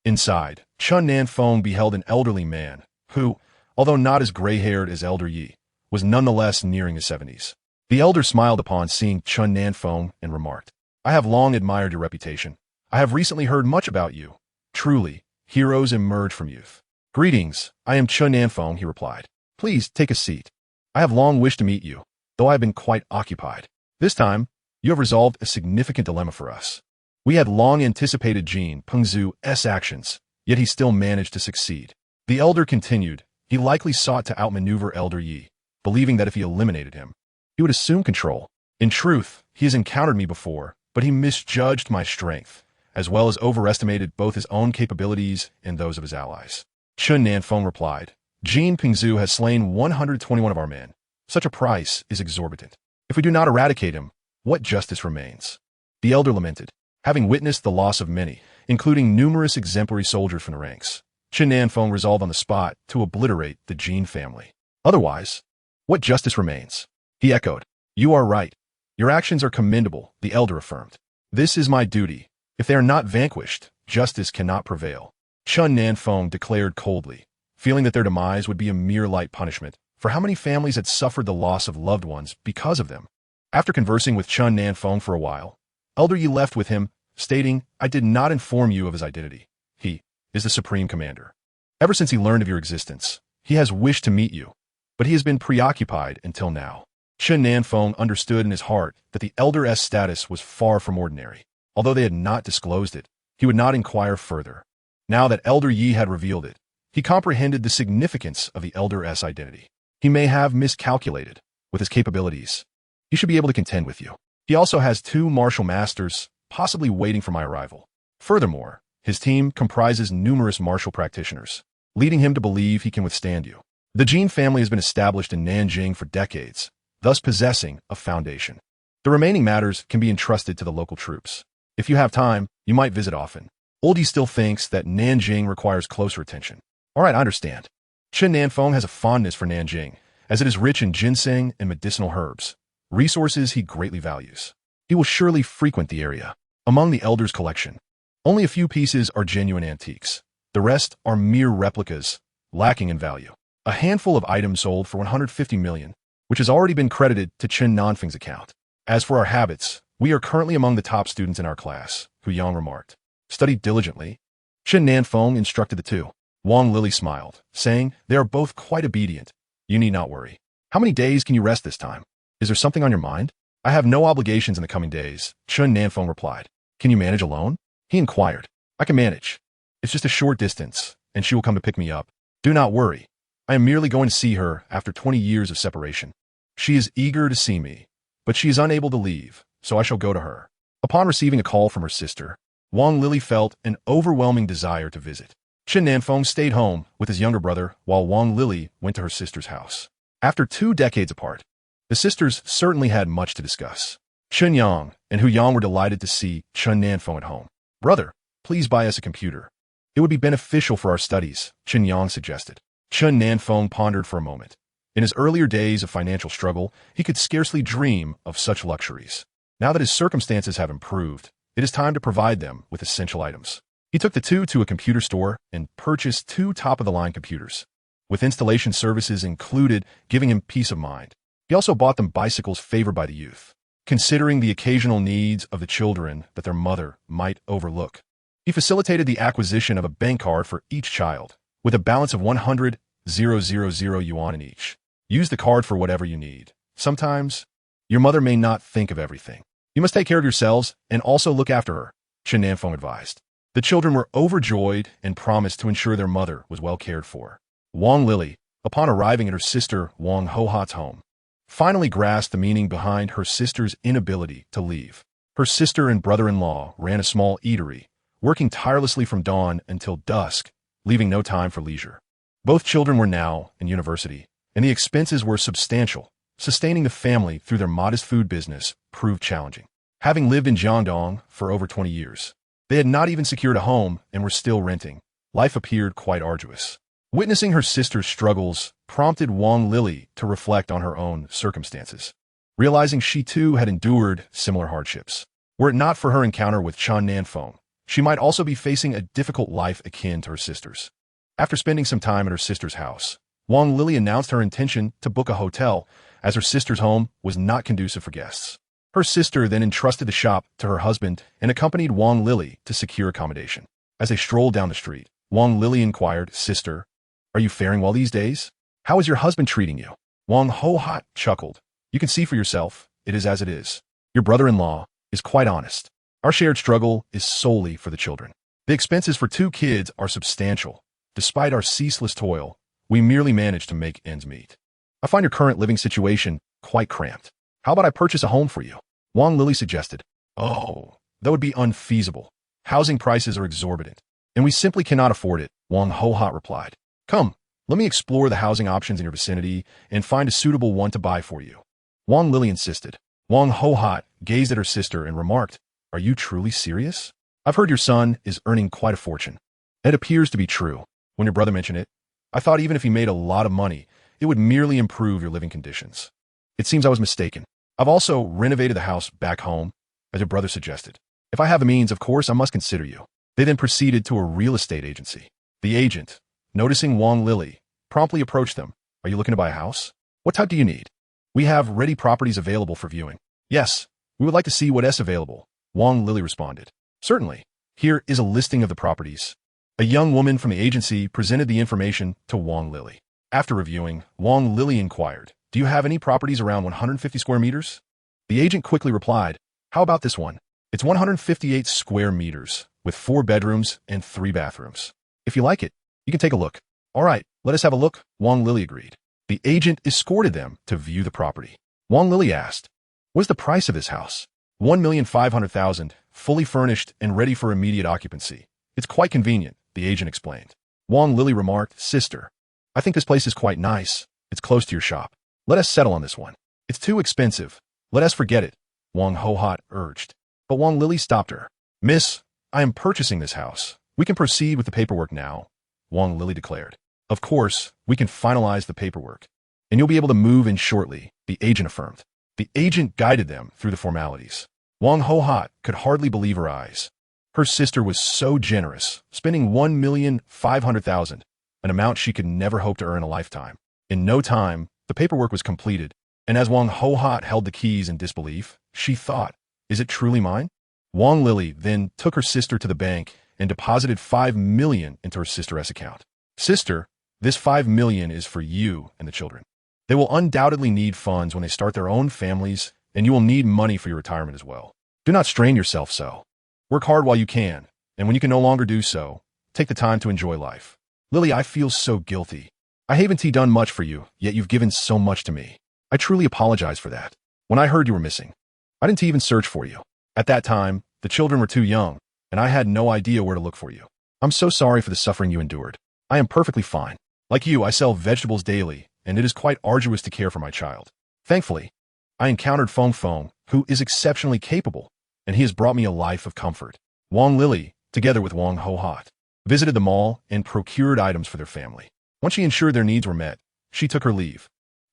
Inside, Chen Nan Feng beheld an elderly man, who, although not as gray-haired as Elder Yi, was nonetheless nearing his 70s. The elder smiled upon seeing Chen Nan Feng and remarked, "I have long admired your reputation. I have recently heard much about you. Truly, heroes emerge from youth." "Greetings, I am Chen Nan Feng," he replied. "Please take a seat. I have long wished to meet you, though I have been quite occupied. This time, you have resolved a significant dilemma for us. We had long anticipated Jin Pengzu's actions, yet he still managed to succeed." The elder continued, "He likely sought to outmaneuver Elder Yi, believing that if he eliminated him, he would assume control. In truth, he has encountered me before, but he misjudged my strength, as well as overestimated both his own capabilities and those of his allies." Chen Nan Feng replied, "Jin Pengzu has slain 121 of our men. Such a price is exorbitant. If we do not eradicate him, what justice remains?" The elder lamented, having witnessed the loss of many, including numerous exemplary soldiers from the ranks. Chen Nan Feng resolved on the spot to obliterate the Jin family. "Otherwise, what justice remains?" He echoed. "You are right. Your actions are commendable," the elder affirmed. "This is my duty. If they are not vanquished, justice cannot prevail." Chen Nan Feng declared coldly, feeling that their demise would be a mere light punishment, for how many families had suffered the loss of loved ones because of them. After conversing with Chen Nan Feng for a while, Elder Yi left with him, stating, "I did not inform you of his identity. He is the Supreme Commander. Ever since he learned of your existence, he has wished to meet you, but he has been preoccupied until now." Chen Nan Feng understood in his heart that the Elder's status was far from ordinary. Although they had not disclosed it, he would not inquire further. Now that Elder Yi had revealed it, he comprehended the significance of the Elder's identity. He may have miscalculated. With his capabilities, he should be able to contend with you. He also has 2 martial masters, possibly waiting for my arrival. Furthermore, his team comprises numerous martial practitioners, leading him to believe he can withstand you. The Jin family has been established in Nanjing for decades, thus possessing a foundation. The remaining matters can be entrusted to the local troops. If you have time, you might visit often. Old Yi still thinks that Nanjing requires closer attention. All right, I understand. Chen Nan Feng has a fondness for Nanjing, as it is rich in ginseng and medicinal herbs, resources he greatly values. He will surely frequent the area. Among the elders' collection, only a few pieces are genuine antiques. The rest are mere replicas, lacking in value. A handful of items sold for 150 million, which has already been credited to Chen Nan Feng's account. As for our habits, we are currently among the top students in our class, Hu Yang remarked. Study diligently. Chen Nan Feng instructed the 2. Wang Lili smiled, saying, "They are both quite obedient. You need not worry. How many days can you rest this time? Is there something on your mind?" "I have no obligations in the coming days," Chen Nan Feng replied. "Can you manage alone?" He inquired. "I can manage. It's just a short distance, and she will come to pick me up. Do not worry. I am merely going to see her after 20 years of separation. She is eager to see me, but she is unable to leave, so I shall go to her." Upon receiving a call from her sister, Wang Lili felt an overwhelming desire to visit. Chen Nan Feng stayed home with his younger brother while Wang Lili went to her sister's house. After 2 decades apart, the sisters certainly had much to discuss. Chen Yang and Hu Yang were delighted to see Chen Nan Feng at home. "Brother, please buy us a computer. It would be beneficial for our studies," Chen Yang suggested. Chen Nan Feng pondered for a moment. In his earlier days of financial struggle, he could scarcely dream of such luxuries. Now that his circumstances have improved, it is time to provide them with essential items. He took the 2 to a computer store and purchased 2 top-of-the-line computers, with installation services included, giving him peace of mind. He also bought them bicycles favored by the youth, considering the occasional needs of the children that their mother might overlook. He facilitated the acquisition of a bank card for each child, with a balance of 100,000 yuan in each. Use the card for whatever you need. Sometimes, your mother may not think of everything. You must take care of yourselves and also look after her, Chen Nan Feng advised. The children were overjoyed and promised to ensure their mother was well cared for. Wang Lili, upon arriving at her sister Wang Hohat's home, finally grasped the meaning behind her sister's inability to leave. Her sister and brother-in-law ran a small eatery, working tirelessly from dawn until dusk, leaving no time for leisure. Both children were now in university, and the expenses were substantial. Sustaining the family through their modest food business proved challenging. having lived in Jiangdong for over 20 years. They had not even secured a home and were still renting. Life appeared quite arduous. Witnessing her sister's struggles prompted Wang Lili to reflect on her own circumstances, realizing she too had endured similar hardships. Were it not for her encounter with Chen Nan Feng, she might also be facing a difficult life akin to her sister's. After spending some time at her sister's house, Wang Lili announced her intention to book a hotel, as her sister's home was not conducive for guests. Her sister then entrusted the shop to her husband and accompanied Wang Lili to secure accommodation. As they strolled down the street, Wang Lili inquired, "Sister, are you faring well these days? How is your husband treating you?" Wang Ho-hot chuckled. "You can see for yourself, it is as it is. Your brother-in-law is quite honest. Our shared struggle is solely for the children. The expenses for 2 kids are substantial. Despite our ceaseless toil, we merely manage to make ends meet. I find your current living situation quite cramped. How about I purchase a home for you?" Wang Lili suggested. "Oh, that would be unfeasible. Housing prices are exorbitant, and we simply cannot afford it," Wang Ho-hot replied. "Come, let me explore the housing options in your vicinity and find a suitable one to buy for you," Wang Lili insisted. Wang Ho-hot gazed at her sister and remarked, "Are you truly serious? I've heard your son is earning quite a fortune." "It appears to be true. When your brother mentioned it, I thought even if he made a lot of money, it would merely improve your living conditions. It seems I was mistaken. I've also renovated the house back home, as your brother suggested. If I have the means, of course, I must consider you." They then proceeded to a real estate agency. The agent, noticing Wang Lili, promptly approached them. "Are you looking to buy a house? What type do you need? We have ready properties available for viewing." "Yes, we would like to see what's available," Wang Lili responded. "Certainly. Here is a listing of the properties." A young woman from the agency presented the information to Wang Lili. After reviewing, Wang Lili inquired, "Do you have any properties around 150 square meters?" The agent quickly replied, "How about this one? It's 158 square meters, with 4 bedrooms and 3 bathrooms. If you like it, you can take a look." "All right, let us have a look," Wang Lili agreed. The agent escorted them to view the property. Wang Lili asked, "What's the price of this house?" "1,500,000, fully furnished and ready for immediate occupancy. It's quite convenient," the agent explained. Wang Lili remarked, "Sister, I think this place is quite nice. It's close to your shop. Let us settle on this one." "It's too expensive. Let us forget it," Wang Ho-hot urged. But Wang Lili stopped her. "Miss, I am purchasing this house. We can proceed with the paperwork now," Wang Lili declared. "Of course, we can finalize the paperwork, and you'll be able to move in shortly," the agent affirmed. The agent guided them through the formalities. Wang Ho-hot could hardly believe her eyes. Her sister was so generous, spending 1,500,000, an amount she could never hope to earn in a lifetime. In no time, the paperwork was completed, and as Wang Ho-hot held the keys in disbelief, she thought, "Is it truly mine?" Wang Lili then took her sister to the bank and deposited 5 million into her sister's account. "Sister, this 5 million is for you and the children. They will undoubtedly need funds when they start their own families, and you will need money for your retirement as well. Do not strain yourself so. Work hard while you can, and when you can no longer do so, take the time to enjoy life." "Lily, I feel so guilty. I haven't done much for you, yet you've given so much to me. I truly apologize for that. When I heard you were missing, I didn't even search for you. At that time, the children were too young, and I had no idea where to look for you. I'm so sorry for the suffering you endured. I am perfectly fine. Like you, I sell vegetables daily, and it is quite arduous to care for my child. Thankfully, I encountered Feng Feng, who is exceptionally capable, and he has brought me a life of comfort." Wang Lili, together with Wang Ho-hot, visited the mall and procured items for their family. Once she ensured their needs were met, she took her leave.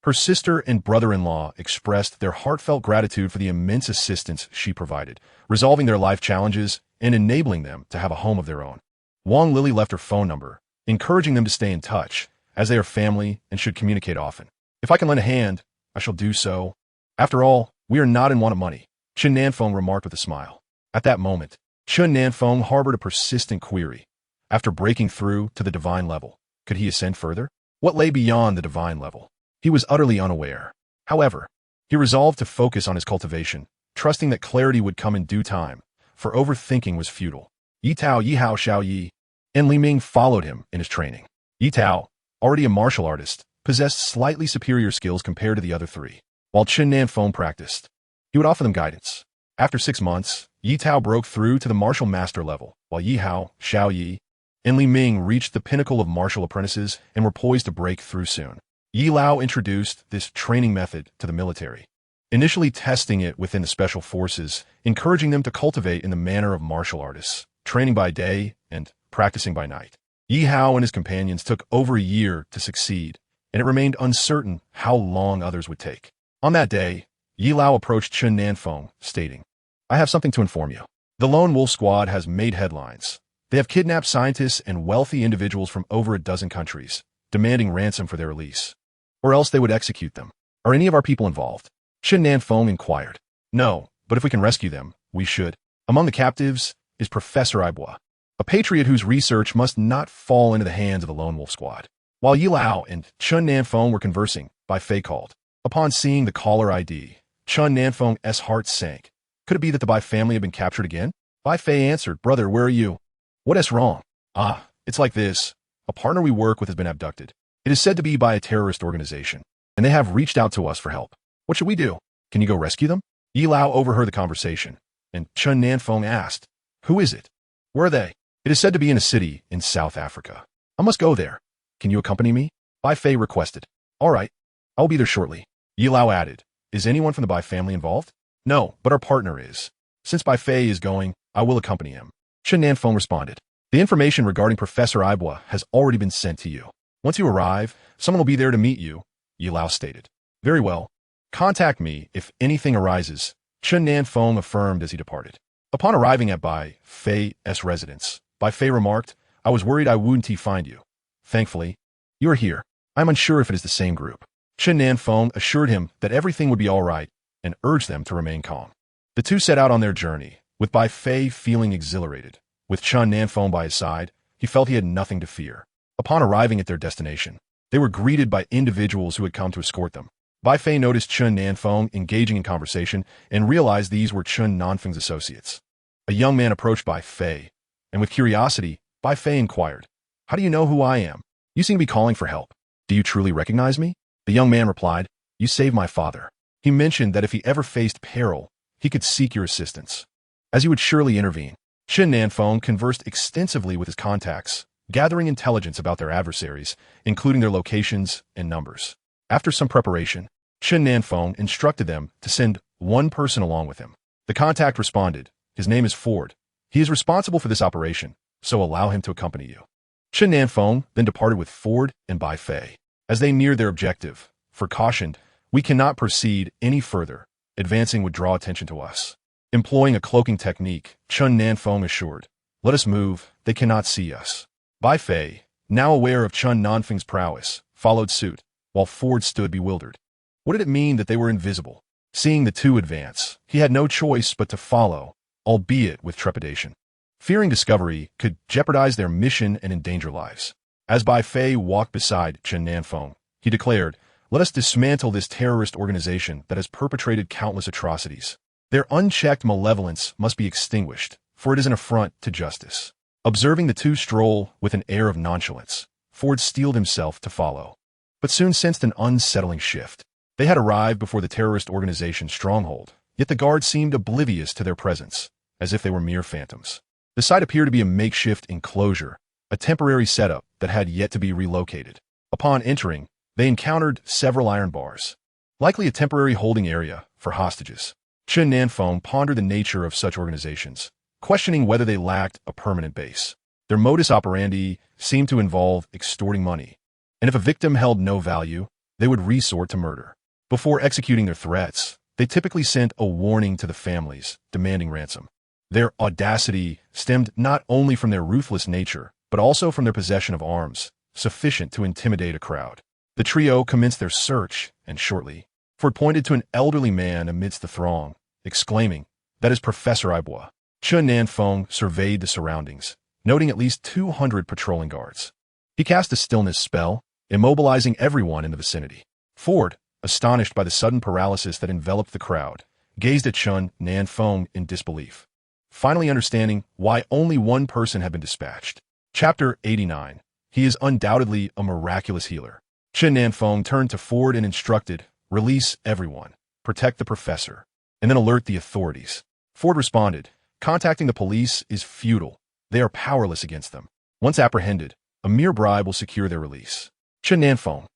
Her sister and brother-in-law expressed their heartfelt gratitude for the immense assistance she provided, resolving their life challenges and enabling them to have a home of their own. Wang Lili left her phone number, encouraging them to stay in touch, as they are family and should communicate often. "If I can lend a hand, I shall do so. After all, we are not in want of money," Chen Nan Feng remarked with a smile. At that moment, Chen Nan Feng harbored a persistent query. After breaking through to the divine level, could he ascend further? What lay beyond the divine level? He was utterly unaware. However, he resolved to focus on his cultivation, trusting that clarity would come in due time, for overthinking was futile. Yi Tao Yihao Xiao Yi, and Li Ming followed him in his training. Yi Tao, already a martial artist, possessed slightly superior skills compared to the other 3. While Chen Nan Feng practiced, he would offer them guidance. After 6 months, Yi Tao broke through to the martial master level, while Yi Hao, Xiao Yi, and Li Ming reached the pinnacle of martial apprentices and were poised to break through soon. Yi Lao introduced this training method to the military, initially testing it within the special forces, encouraging them to cultivate in the manner of martial artists, training by day and practicing by night. Yi Hao and his companions took over a year to succeed, and it remained uncertain how long others would take. On that day, Yi Lao approached Chen Nan Feng, stating, "I have something to inform you. The Lone Wolf Squad has made headlines. They have kidnapped scientists and wealthy individuals from over a dozen countries, demanding ransom for their release, or else they would execute them. Are any of our people involved?" Chen Nan Feng inquired. "No, but if we can rescue them, we should. Among the captives is Professor Aibo, a patriot whose research must not fall into the hands of the Lone Wolf Squad." While Yi Lao and Chen Nan Feng were conversing, Bai Fei called. Upon seeing the caller ID, Chen Nan Feng's heart sank. Could it be that the Bai family had been captured again? Bai Fei answered, "Brother, where are you?" "What is wrong?" "Ah, it's like this. A partner we work with has been abducted. It is said to be by a terrorist organization, and they have reached out to us for help. What should we do? Can you go rescue them?" Yi Lao overheard the conversation, and Chen Nan Feng asked, "Who is it? Where are they?" "It is said to be in a city in South Africa. I must go there. Can you accompany me?" Bai Fei requested. "All right, I will be there shortly." Yi Lao added, "Is anyone from the Bai family involved?" "No, but our partner is. Since Bai Fei is going, I will accompany him." Chen Nan Feng responded, "The information regarding Professor Aibo has already been sent to you. Once you arrive, someone will be there to meet you," Yi Lao stated. "Very well. Contact me if anything arises," Chen Nan Feng affirmed as he departed. Upon arriving at Bai Fei's residence, Bai Fei remarked, "I was worried I wouldn't find you. Thankfully, you are here. I am unsure if it is the same group." Chen Nan Feng assured him that everything would be all right and urged them to remain calm. The two set out on their journey, with Bai Fei feeling exhilarated. With Chen Nan Feng by his side, he felt he had nothing to fear. Upon arriving at their destination, they were greeted by individuals who had come to escort them. Bai Fei noticed Chen Nan Feng engaging in conversation and realized these were Chen Nan Feng's associates. A young man approached Bai Fei, and with curiosity, Bai Fei inquired, "How do you know who I am? You seem to be calling for help. Do you truly recognize me?" The young man replied, "You saved my father. He mentioned that if he ever faced peril, he could seek your assistance, as you would surely intervene." Chen Nan Feng conversed extensively with his contacts, gathering intelligence about their adversaries, including their locations and numbers. After some preparation, Chen Nan Feng instructed them to send one person along with him. The contact responded, "His name is Ford. He is responsible for this operation, so allow him to accompany you." Chen Nan Feng then departed with Ford and Bai Fei. As they neared their objective, Ford cautioned, "We cannot proceed any further. Advancing would draw attention to us." Employing a cloaking technique, Chen Nan Feng assured, "Let us move. They cannot see us." Bai Fei, now aware of Chen Nan Feng's prowess, followed suit, while Ford stood bewildered. What did it mean that they were invisible? Seeing the two advance, he had no choice but to follow, albeit with trepidation. Fearing discovery could jeopardize their mission and endanger lives. As Bai Fei walked beside Chen Nan Feng, he declared, "Let us dismantle this terrorist organization that has perpetrated countless atrocities. Their unchecked malevolence must be extinguished, for it is an affront to justice." Observing the two stroll with an air of nonchalance, Ford steeled himself to follow, but soon sensed an unsettling shift. They had arrived before the terrorist organization's stronghold, yet the guards seemed oblivious to their presence, as if they were mere phantoms. The site appeared to be a makeshift enclosure, a temporary setup that had yet to be relocated. Upon entering, they encountered several iron bars, likely a temporary holding area for hostages. Chen Nan Feng pondered the nature of such organizations, questioning whether they lacked a permanent base. Their modus operandi seemed to involve extorting money, and if a victim held no value, they would resort to murder. Before executing their threats, they typically sent a warning to the families, demanding ransom. Their audacity stemmed not only from their ruthless nature, but also from their possession of arms, sufficient to intimidate a crowd. The trio commenced their search, and shortly, Ford pointed to an elderly man amidst the throng, exclaiming, "That is Professor Aibo." Chen Nan Feng surveyed the surroundings, noting at least 200 patrolling guards. He cast a stillness spell, immobilizing everyone in the vicinity. Ford, astonished by the sudden paralysis that enveloped the crowd, gazed at Chen Nan Feng in disbelief, finally understanding why only one person had been dispatched. Chapter 89. He is undoubtedly a miraculous healer. Chen Nan Feng turned to Ford and instructed, "Release everyone, protect the professor, and then alert the authorities." Ford responded, "Contacting the police is futile. They are powerless against them. Once apprehended, a mere bribe will secure their release." Chen Nan Feng,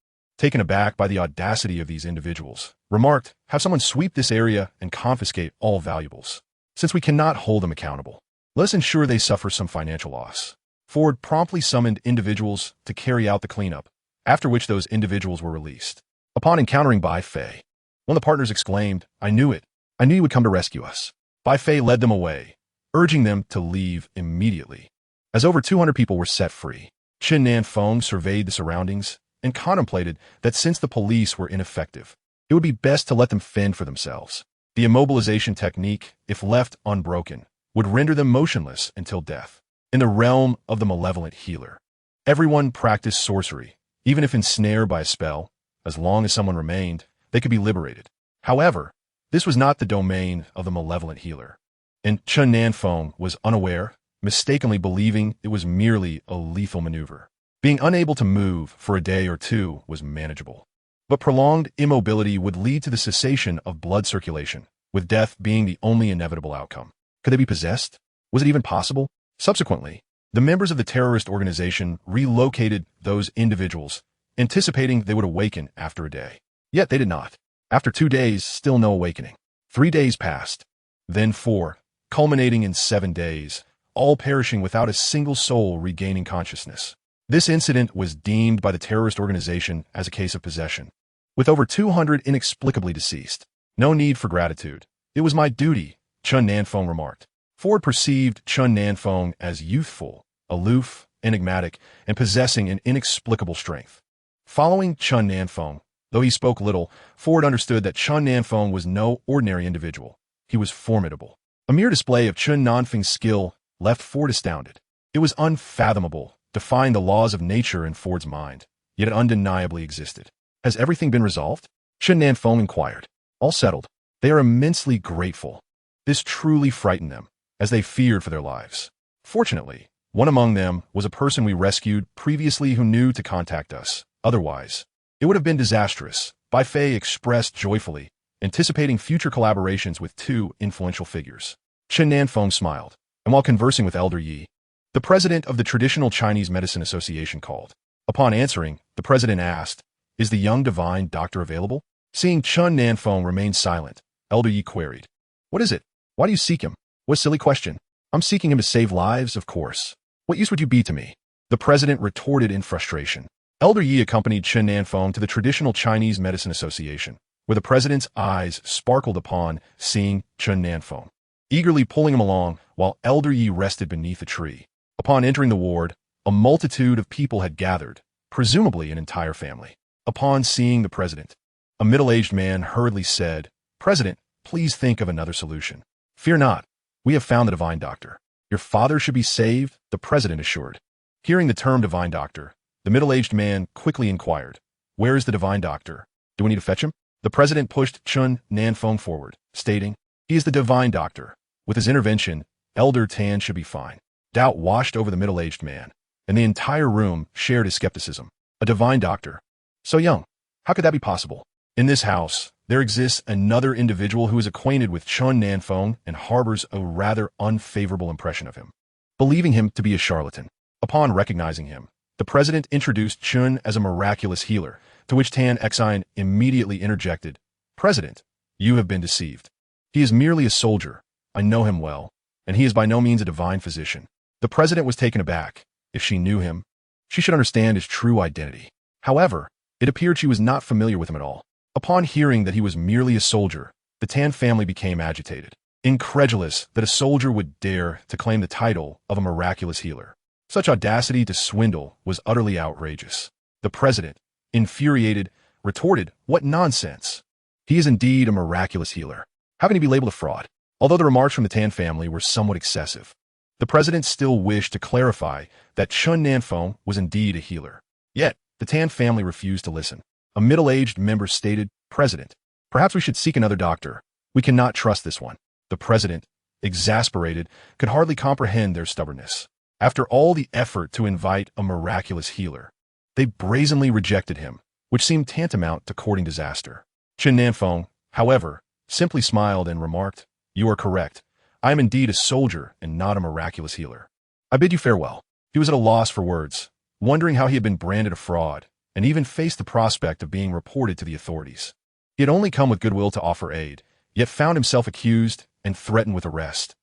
taken aback by the audacity of these individuals, remarked, "Have someone sweep this area and confiscate all valuables. Since we cannot hold them accountable, let us ensure they suffer some financial loss." Ford promptly summoned individuals to carry out the cleanup, after which those individuals were released. Upon encountering Bai Fei, one of the partners exclaimed, "I knew it. I knew you would come to rescue us." Bai Fei led them away, urging them to leave immediately. As over 200 people were set free, Chen Nan Feng surveyed the surroundings and contemplated that since the police were ineffective, it would be best to let them fend for themselves. The immobilization technique, if left unbroken, would render them motionless until death. In the realm of the malevolent healer, everyone practiced sorcery, even if ensnared by a spell. As long as someone remained, they could be liberated. However, this was not the domain of the malevolent healer, and Chen Nan Feng was unaware, mistakenly believing it was merely a lethal maneuver. Being unable to move for a day or two was manageable, but prolonged immobility would lead to the cessation of blood circulation, with death being the only inevitable outcome. Could they be possessed? Was it even possible? Subsequently, the members of the terrorist organization relocated those individuals, anticipating they would awaken after a day. Yet they did not. After 2 days, still no awakening. 3 days passed, then 4, culminating in 7 days, all perishing without a single soul regaining consciousness. This incident was deemed by the terrorist organization as a case of possession. With over 200 inexplicably deceased, no need for gratitude. It was my duty, Chen Nan Feng remarked. Ford perceived Chen Nan Feng as youthful, aloof, enigmatic, and possessing an inexplicable strength. Following Chen Nan Feng, though he spoke little, Ford understood that Chen Nan Feng was no ordinary individual. He was formidable. A mere display of Chen Nan Feng's skill left Ford astounded. It was unfathomable, defying the laws of nature in Ford's mind, yet it undeniably existed. "Has everything been resolved?" Chen Nan Feng inquired. "All settled. They are immensely grateful." This truly frightened them, as they feared for their lives. Fortunately, one among them was a person we rescued previously who knew to contact us. Otherwise, it would have been disastrous, Bai Fei expressed joyfully, anticipating future collaborations with 2 influential figures. Chen Nan Feng smiled, and while conversing with Elder Yi, the president of the Traditional Chinese Medicine Association called. Upon answering, the president asked, "Is the young divine doctor available?" Seeing Chen Nan Feng remain silent, Elder Yi queried, "What is it? Why do you seek him?" "What a silly question. I'm seeking him to save lives, of course. What use would you be to me?" The president retorted in frustration. Elder Yi accompanied Chen Nan Feng to the Traditional Chinese Medicine Association, where the president's eyes sparkled upon seeing Chen Nan Feng, eagerly pulling him along while Elder Yi rested beneath a tree. Upon entering the ward, a multitude of people had gathered, presumably an entire family. Upon seeing the president, a middle-aged man hurriedly said, "President, please think of another solution." "Fear not. We have found the divine doctor. Your father should be saved," the president assured. Hearing the term divine doctor, the middle-aged man quickly inquired, "Where is the divine doctor? Do we need to fetch him?" The president pushed Chen Nan Feng forward, stating, "He is the divine doctor. With his intervention, Elder Tan should be fine." Doubt washed over the middle-aged man, and the entire room shared his skepticism. A divine doctor? So young? How could that be possible? In this house, there exists another individual who is acquainted with Chen Nan Feng and harbors a rather unfavorable impression of him, believing him to be a charlatan. Upon recognizing him, the president introduced Chen as a miraculous healer, to which Tan Xine immediately interjected, "President, you have been deceived. He is merely a soldier. I know him well, and he is by no means a divine physician." The president was taken aback. If she knew him, she should understand his true identity. However, it appeared she was not familiar with him at all. Upon hearing that he was merely a soldier, the Tan family became agitated, incredulous that a soldier would dare to claim the title of a miraculous healer. Such audacity to swindle was utterly outrageous. The president, infuriated, retorted, "What nonsense! He is indeed a miraculous healer. How can he be labeled a fraud?" Although the remarks from the Tan family were somewhat excessive, the president still wished to clarify that Chen Nan Feng was indeed a healer. Yet, the Tan family refused to listen. A middle-aged member stated, "President, perhaps we should seek another doctor. We cannot trust this one." The president, exasperated, could hardly comprehend their stubbornness. After all the effort to invite a miraculous healer, they brazenly rejected him, which seemed tantamount to courting disaster. Chen Nan Feng, however, simply smiled and remarked, "You are correct. I am indeed a soldier and not a miraculous healer. I bid you farewell." He was at a loss for words, wondering how he had been branded a fraud, and even faced the prospect of being reported to the authorities. He had only come with goodwill to offer aid, yet found himself accused and threatened with arrest.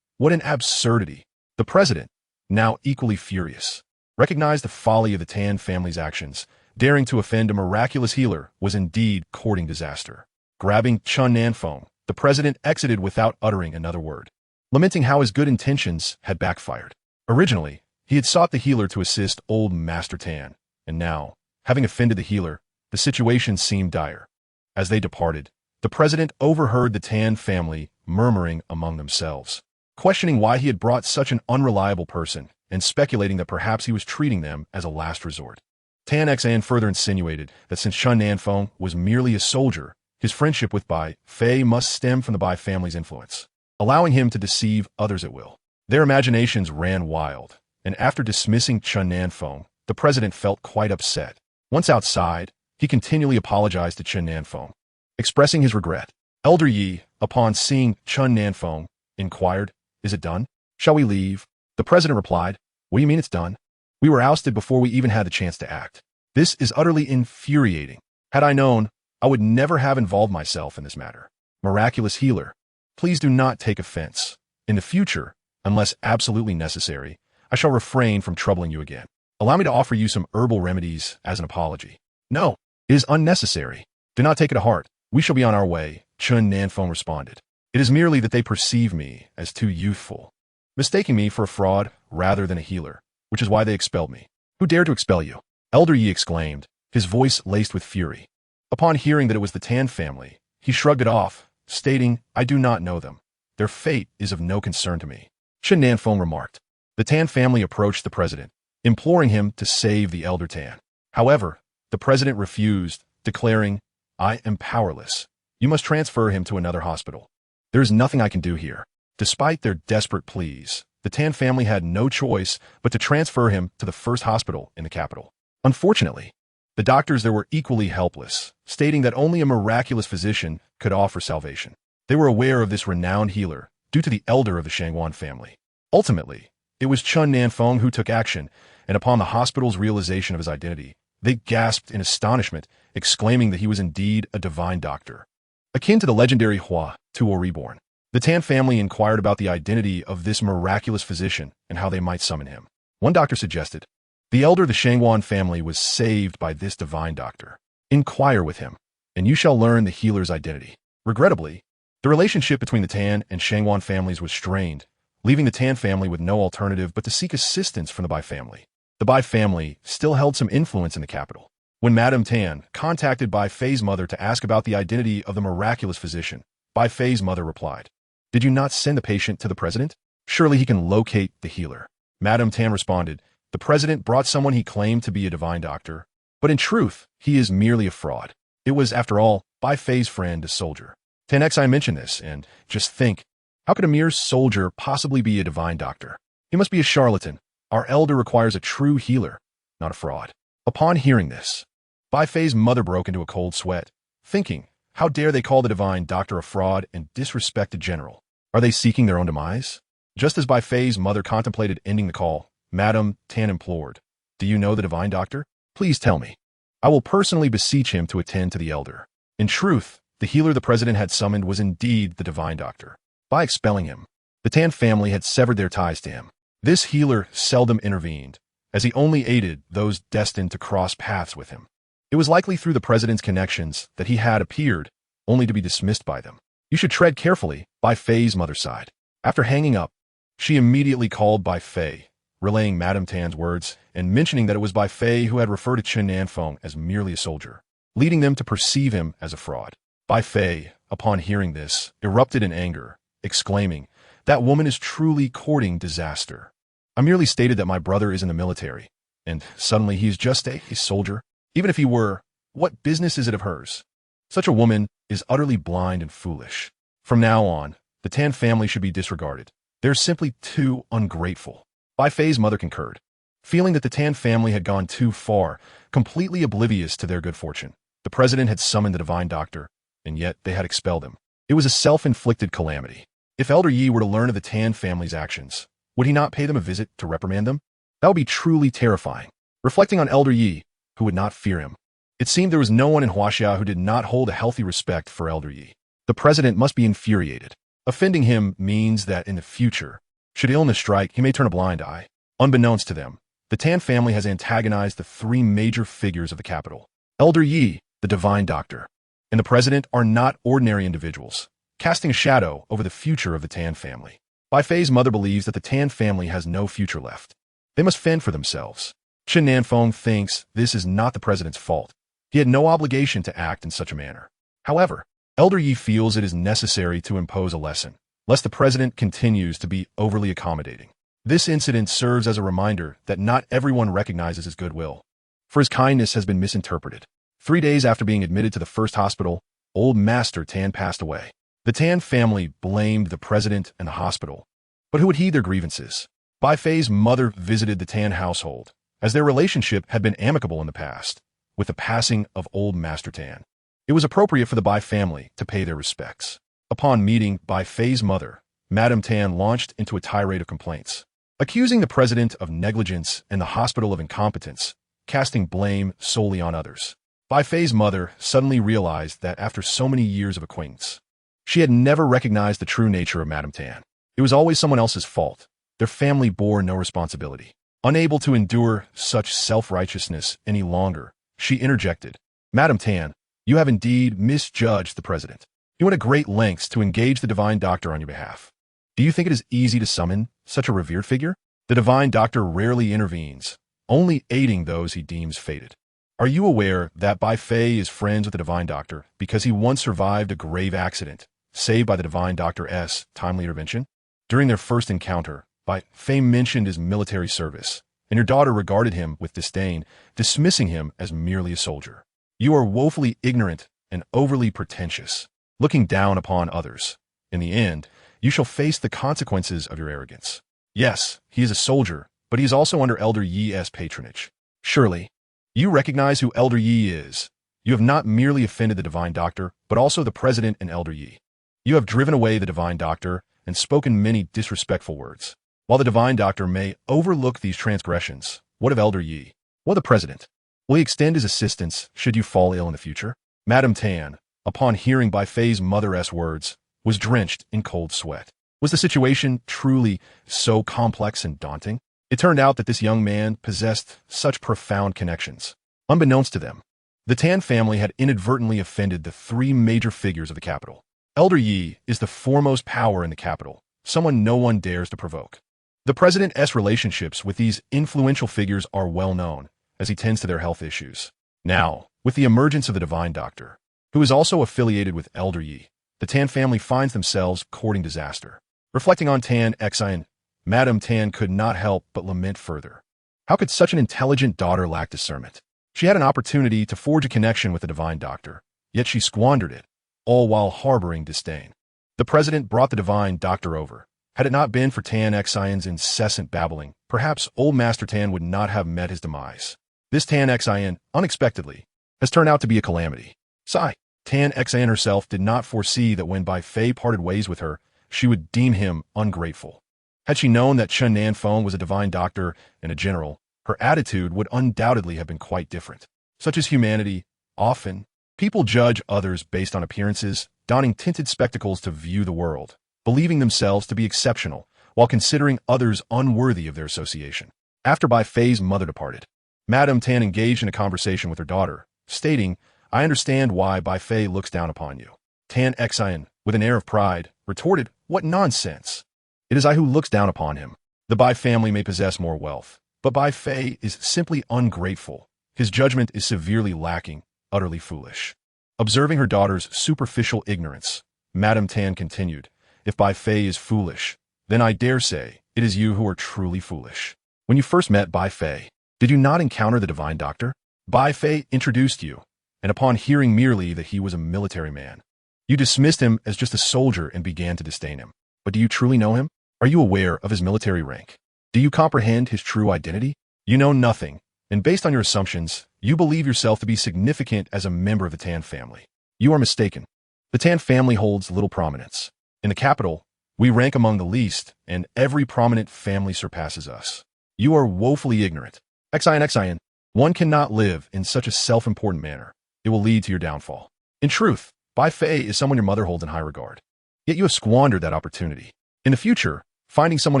What an absurdity! The president, now equally furious, recognized the folly of the Tan family's actions. Daring to offend a miraculous healer was indeed courting disaster. Grabbing Chen Nan Feng, the president exited without uttering another word, lamenting how his good intentions had backfired. Originally, he had sought the healer to assist old Master Tan, and now, having offended the healer, the situation seemed dire. As they departed, the president overheard the Tan family murmuring among themselves, questioning why he had brought such an unreliable person and speculating that perhaps he was treating them as a last resort. Tan Xan further insinuated that since Chen Nan Feng was merely a soldier, his friendship with Bai Fei must stem from the Bai family's influence, allowing him to deceive others at will. Their imaginations ran wild, and after dismissing Chen Nan Feng, the president felt quite upset. Once outside, he continually apologized to Chen Nan Feng, expressing his regret. Elder Yi, upon seeing Chen Nan Feng, inquired, "Is it done? Shall we leave?" The president replied, "What do you mean it's done? We were ousted before we even had the chance to act. This is utterly infuriating. Had I known, I would never have involved myself in this matter. Miraculous healer, please do not take offense. In the future, unless absolutely necessary, I shall refrain from troubling you again. Allow me to offer you some herbal remedies as an apology." "No, it is unnecessary. Do not take it to heart. We shall be on our way," Chen Nan Feng responded. "It is merely that they perceive me as too youthful, mistaking me for a fraud rather than a healer, which is why they expelled me." "Who dared to expel you?" Elder Yi exclaimed, his voice laced with fury. Upon hearing that it was the Tan family, he shrugged it off, stating, "I do not know them. Their fate is of no concern to me." Chen Nan Feng remarked. The Tan family approached the president, imploring him to save the elder Tan. However, the president refused, declaring, "I am powerless. You must transfer him to another hospital. There is nothing I can do here." Despite their desperate pleas, the Tan family had no choice but to transfer him to the first hospital in the capital. Unfortunately, the doctors there were equally helpless, stating that only a miraculous physician could offer salvation. They were aware of this renowned healer due to the elder of the Shangwan family. Ultimately, it was Chen Nan Feng who took action, and upon the hospital's realization of his identity, they gasped in astonishment, exclaiming that he was indeed a divine doctor. Akin to the legendary Hua Tuo Reborn, the Tan family inquired about the identity of this miraculous physician and how they might summon him. One doctor suggested, "The elder of the Shangwan family was saved by this divine doctor. Inquire with him, and you shall learn the healer's identity." Regrettably, the relationship between the Tan and Shangwan families was strained, leaving the Tan family with no alternative but to seek assistance from the Bai family. The Bai family still held some influence in the capital. When Madame Tan contacted Bai Fei's mother to ask about the identity of the miraculous physician, Bai Fei's mother replied, "Did you not send the patient to the president? Surely he can locate the healer." Madame Tan responded, "The president brought someone he claimed to be a divine doctor, but in truth, he is merely a fraud. It was, after all, Bai Fei's friend, a soldier." 10x I mentioned this, and just think, how could a mere soldier possibly be a divine doctor? He must be a charlatan. Our elder requires a true healer, not a fraud. Upon hearing this, Bai Fei's mother broke into a cold sweat, thinking, how dare they call the divine doctor a fraud and disrespect a general? Are they seeking their own demise? Just as Bai Fei's mother contemplated ending the call, Madame Tan implored, "Do you know the divine doctor? Please tell me. I will personally beseech him to attend to the elder." In truth, the healer the president had summoned was indeed the divine doctor. By expelling him, the Tan family had severed their ties to him. This healer seldom intervened, as he only aided those destined to cross paths with him. It was likely through the president's connections that he had appeared, only to be dismissed by them. "You should tread carefully," Bai Fei's mother sighed. After hanging up, she immediately called Bai Fei, relaying Madame Tan's words and mentioning that it was Bai Fei who had referred to Chen Nan Feng as merely a soldier, leading them to perceive him as a fraud. Bai Fei, upon hearing this, erupted in anger, exclaiming, "That woman is truly courting disaster. I merely stated that my brother is in the military, and suddenly he is just a soldier. Even if he were, what business is it of hers? Such a woman is utterly blind and foolish. From now on, the Tan family should be disregarded. They're simply too ungrateful." Bai Fei's mother concurred, feeling that the Tan family had gone too far, completely oblivious to their good fortune. The president had summoned the divine doctor, and yet they had expelled him. It was a self-inflicted calamity. If Elder Yi were to learn of the Tan family's actions, would he not pay them a visit to reprimand them? That would be truly terrifying. Reflecting on Elder Yi, who would not fear him. It seemed there was no one in Huaxia who did not hold a healthy respect for Elder Yi. The president must be infuriated. Offending him means that in the future, should illness strike, he may turn a blind eye. Unbeknownst to them, the Tan family has antagonized the three major figures of the capital. Elder Yi, the divine doctor, and the president are not ordinary individuals, casting a shadow over the future of the Tan family. Bai Fei's mother believes that the Tan family has no future left. They must fend for themselves. Chen Nan Feng thinks this is not the president's fault. He had no obligation to act in such a manner. However, Elder Yi feels it is necessary to impose a lesson, lest the president continues to be overly accommodating. This incident serves as a reminder that not everyone recognizes his goodwill, for his kindness has been misinterpreted. 3 days after being admitted to the first hospital, old Master Tan passed away. The Tan family blamed the president and the hospital, but who would heed their grievances? Bai Fei's mother visited the Tan household, as their relationship had been amicable in the past. With the passing of old Master Tan, it was appropriate for the Bai family to pay their respects. Upon meeting Bai Fei's mother, Madame Tan launched into a tirade of complaints, accusing the president of negligence and the hospital of incompetence, casting blame solely on others. Bai Fei's mother suddenly realized that after so many years of acquaintance, she had never recognized the true nature of Madame Tan. It was always someone else's fault. Their family bore no responsibility. Unable to endure such self-righteousness any longer, she interjected, "Madame Tan, you have indeed misjudged the president. You went to great lengths to engage the divine doctor on your behalf. Do you think it is easy to summon such a revered figure? The divine doctor rarely intervenes, only aiding those he deems fated. Are you aware that Bai Fei is friends with the divine doctor because he once survived a grave accident, saved by the divine doctor's timely intervention? During their first encounter, Bai Fei mentioned his military service, and your daughter regarded him with disdain, dismissing him as merely a soldier. You are woefully ignorant and overly pretentious, looking down upon others. In the end, you shall face the consequences of your arrogance. Yes, he is a soldier, but he is also under Elder Yi's patronage. Surely, you recognize who Elder Yi is. You have not merely offended the divine doctor, but also the president and Elder Yi. You have driven away the divine doctor and spoken many disrespectful words. While the divine doctor may overlook these transgressions, what of Elder Yi? What of the president? Will he extend his assistance should you fall ill in the future?" Madame Tan, upon hearing Bai Fei's mother's words, was drenched in cold sweat. Was the situation truly so complex and daunting? It turned out that this young man possessed such profound connections. Unbeknownst to them, the Tan family had inadvertently offended the three major figures of the capital. Elder Yi is the foremost power in the capital, someone no one dares to provoke. The president's relationships with these influential figures are well known, as he tends to their health issues. Now, with the emergence of the divine doctor, who is also affiliated with Elder Yi, the Tan family finds themselves courting disaster. Reflecting on Tan Xian, Madame Tan could not help but lament further. How could such an intelligent daughter lack discernment? She had an opportunity to forge a connection with the divine doctor, yet she squandered it, all while harboring disdain. The president brought the divine doctor over. Had it not been for Tan Xian's incessant babbling, perhaps old Master Tan would not have met his demise. This Tan Xian, unexpectedly, has turned out to be a calamity. Sigh. Tan Xian herself did not foresee that when Bai Fei parted ways with her, she would deem him ungrateful. Had she known that Chen Nan Feng was a divine doctor and a general, her attitude would undoubtedly have been quite different. Such is humanity. Often, people judge others based on appearances, donning tinted spectacles to view the world, believing themselves to be exceptional, while considering others unworthy of their association. After Bai Fei's mother departed, Madame Tan engaged in a conversation with her daughter, stating, "I understand why Bai Fei looks down upon you." Tan Xian, with an air of pride, retorted, "What nonsense! It is I who looks down upon him. The Bai family may possess more wealth, but Bai Fei is simply ungrateful. His judgment is severely lacking, utterly foolish." Observing her daughter's superficial ignorance, Madame Tan continued, "If Bai Fei is foolish, then I dare say it is you who are truly foolish. When you first met Bai Fei, did you not encounter the divine doctor? Bai Fei introduced you, and upon hearing merely that he was a military man, you dismissed him as just a soldier and began to disdain him. But do you truly know him? Are you aware of his military rank? Do you comprehend his true identity? You know nothing, and based on your assumptions, you believe yourself to be significant as a member of the Tan family. You are mistaken. The Tan family holds little prominence. In the capital, we rank among the least, and every prominent family surpasses us. You are woefully ignorant. Xian, One cannot live in such a self-important manner. It will lead to your downfall. In truth, Bai Fei is someone your mother holds in high regard. Yet you have squandered that opportunity. In the future, finding someone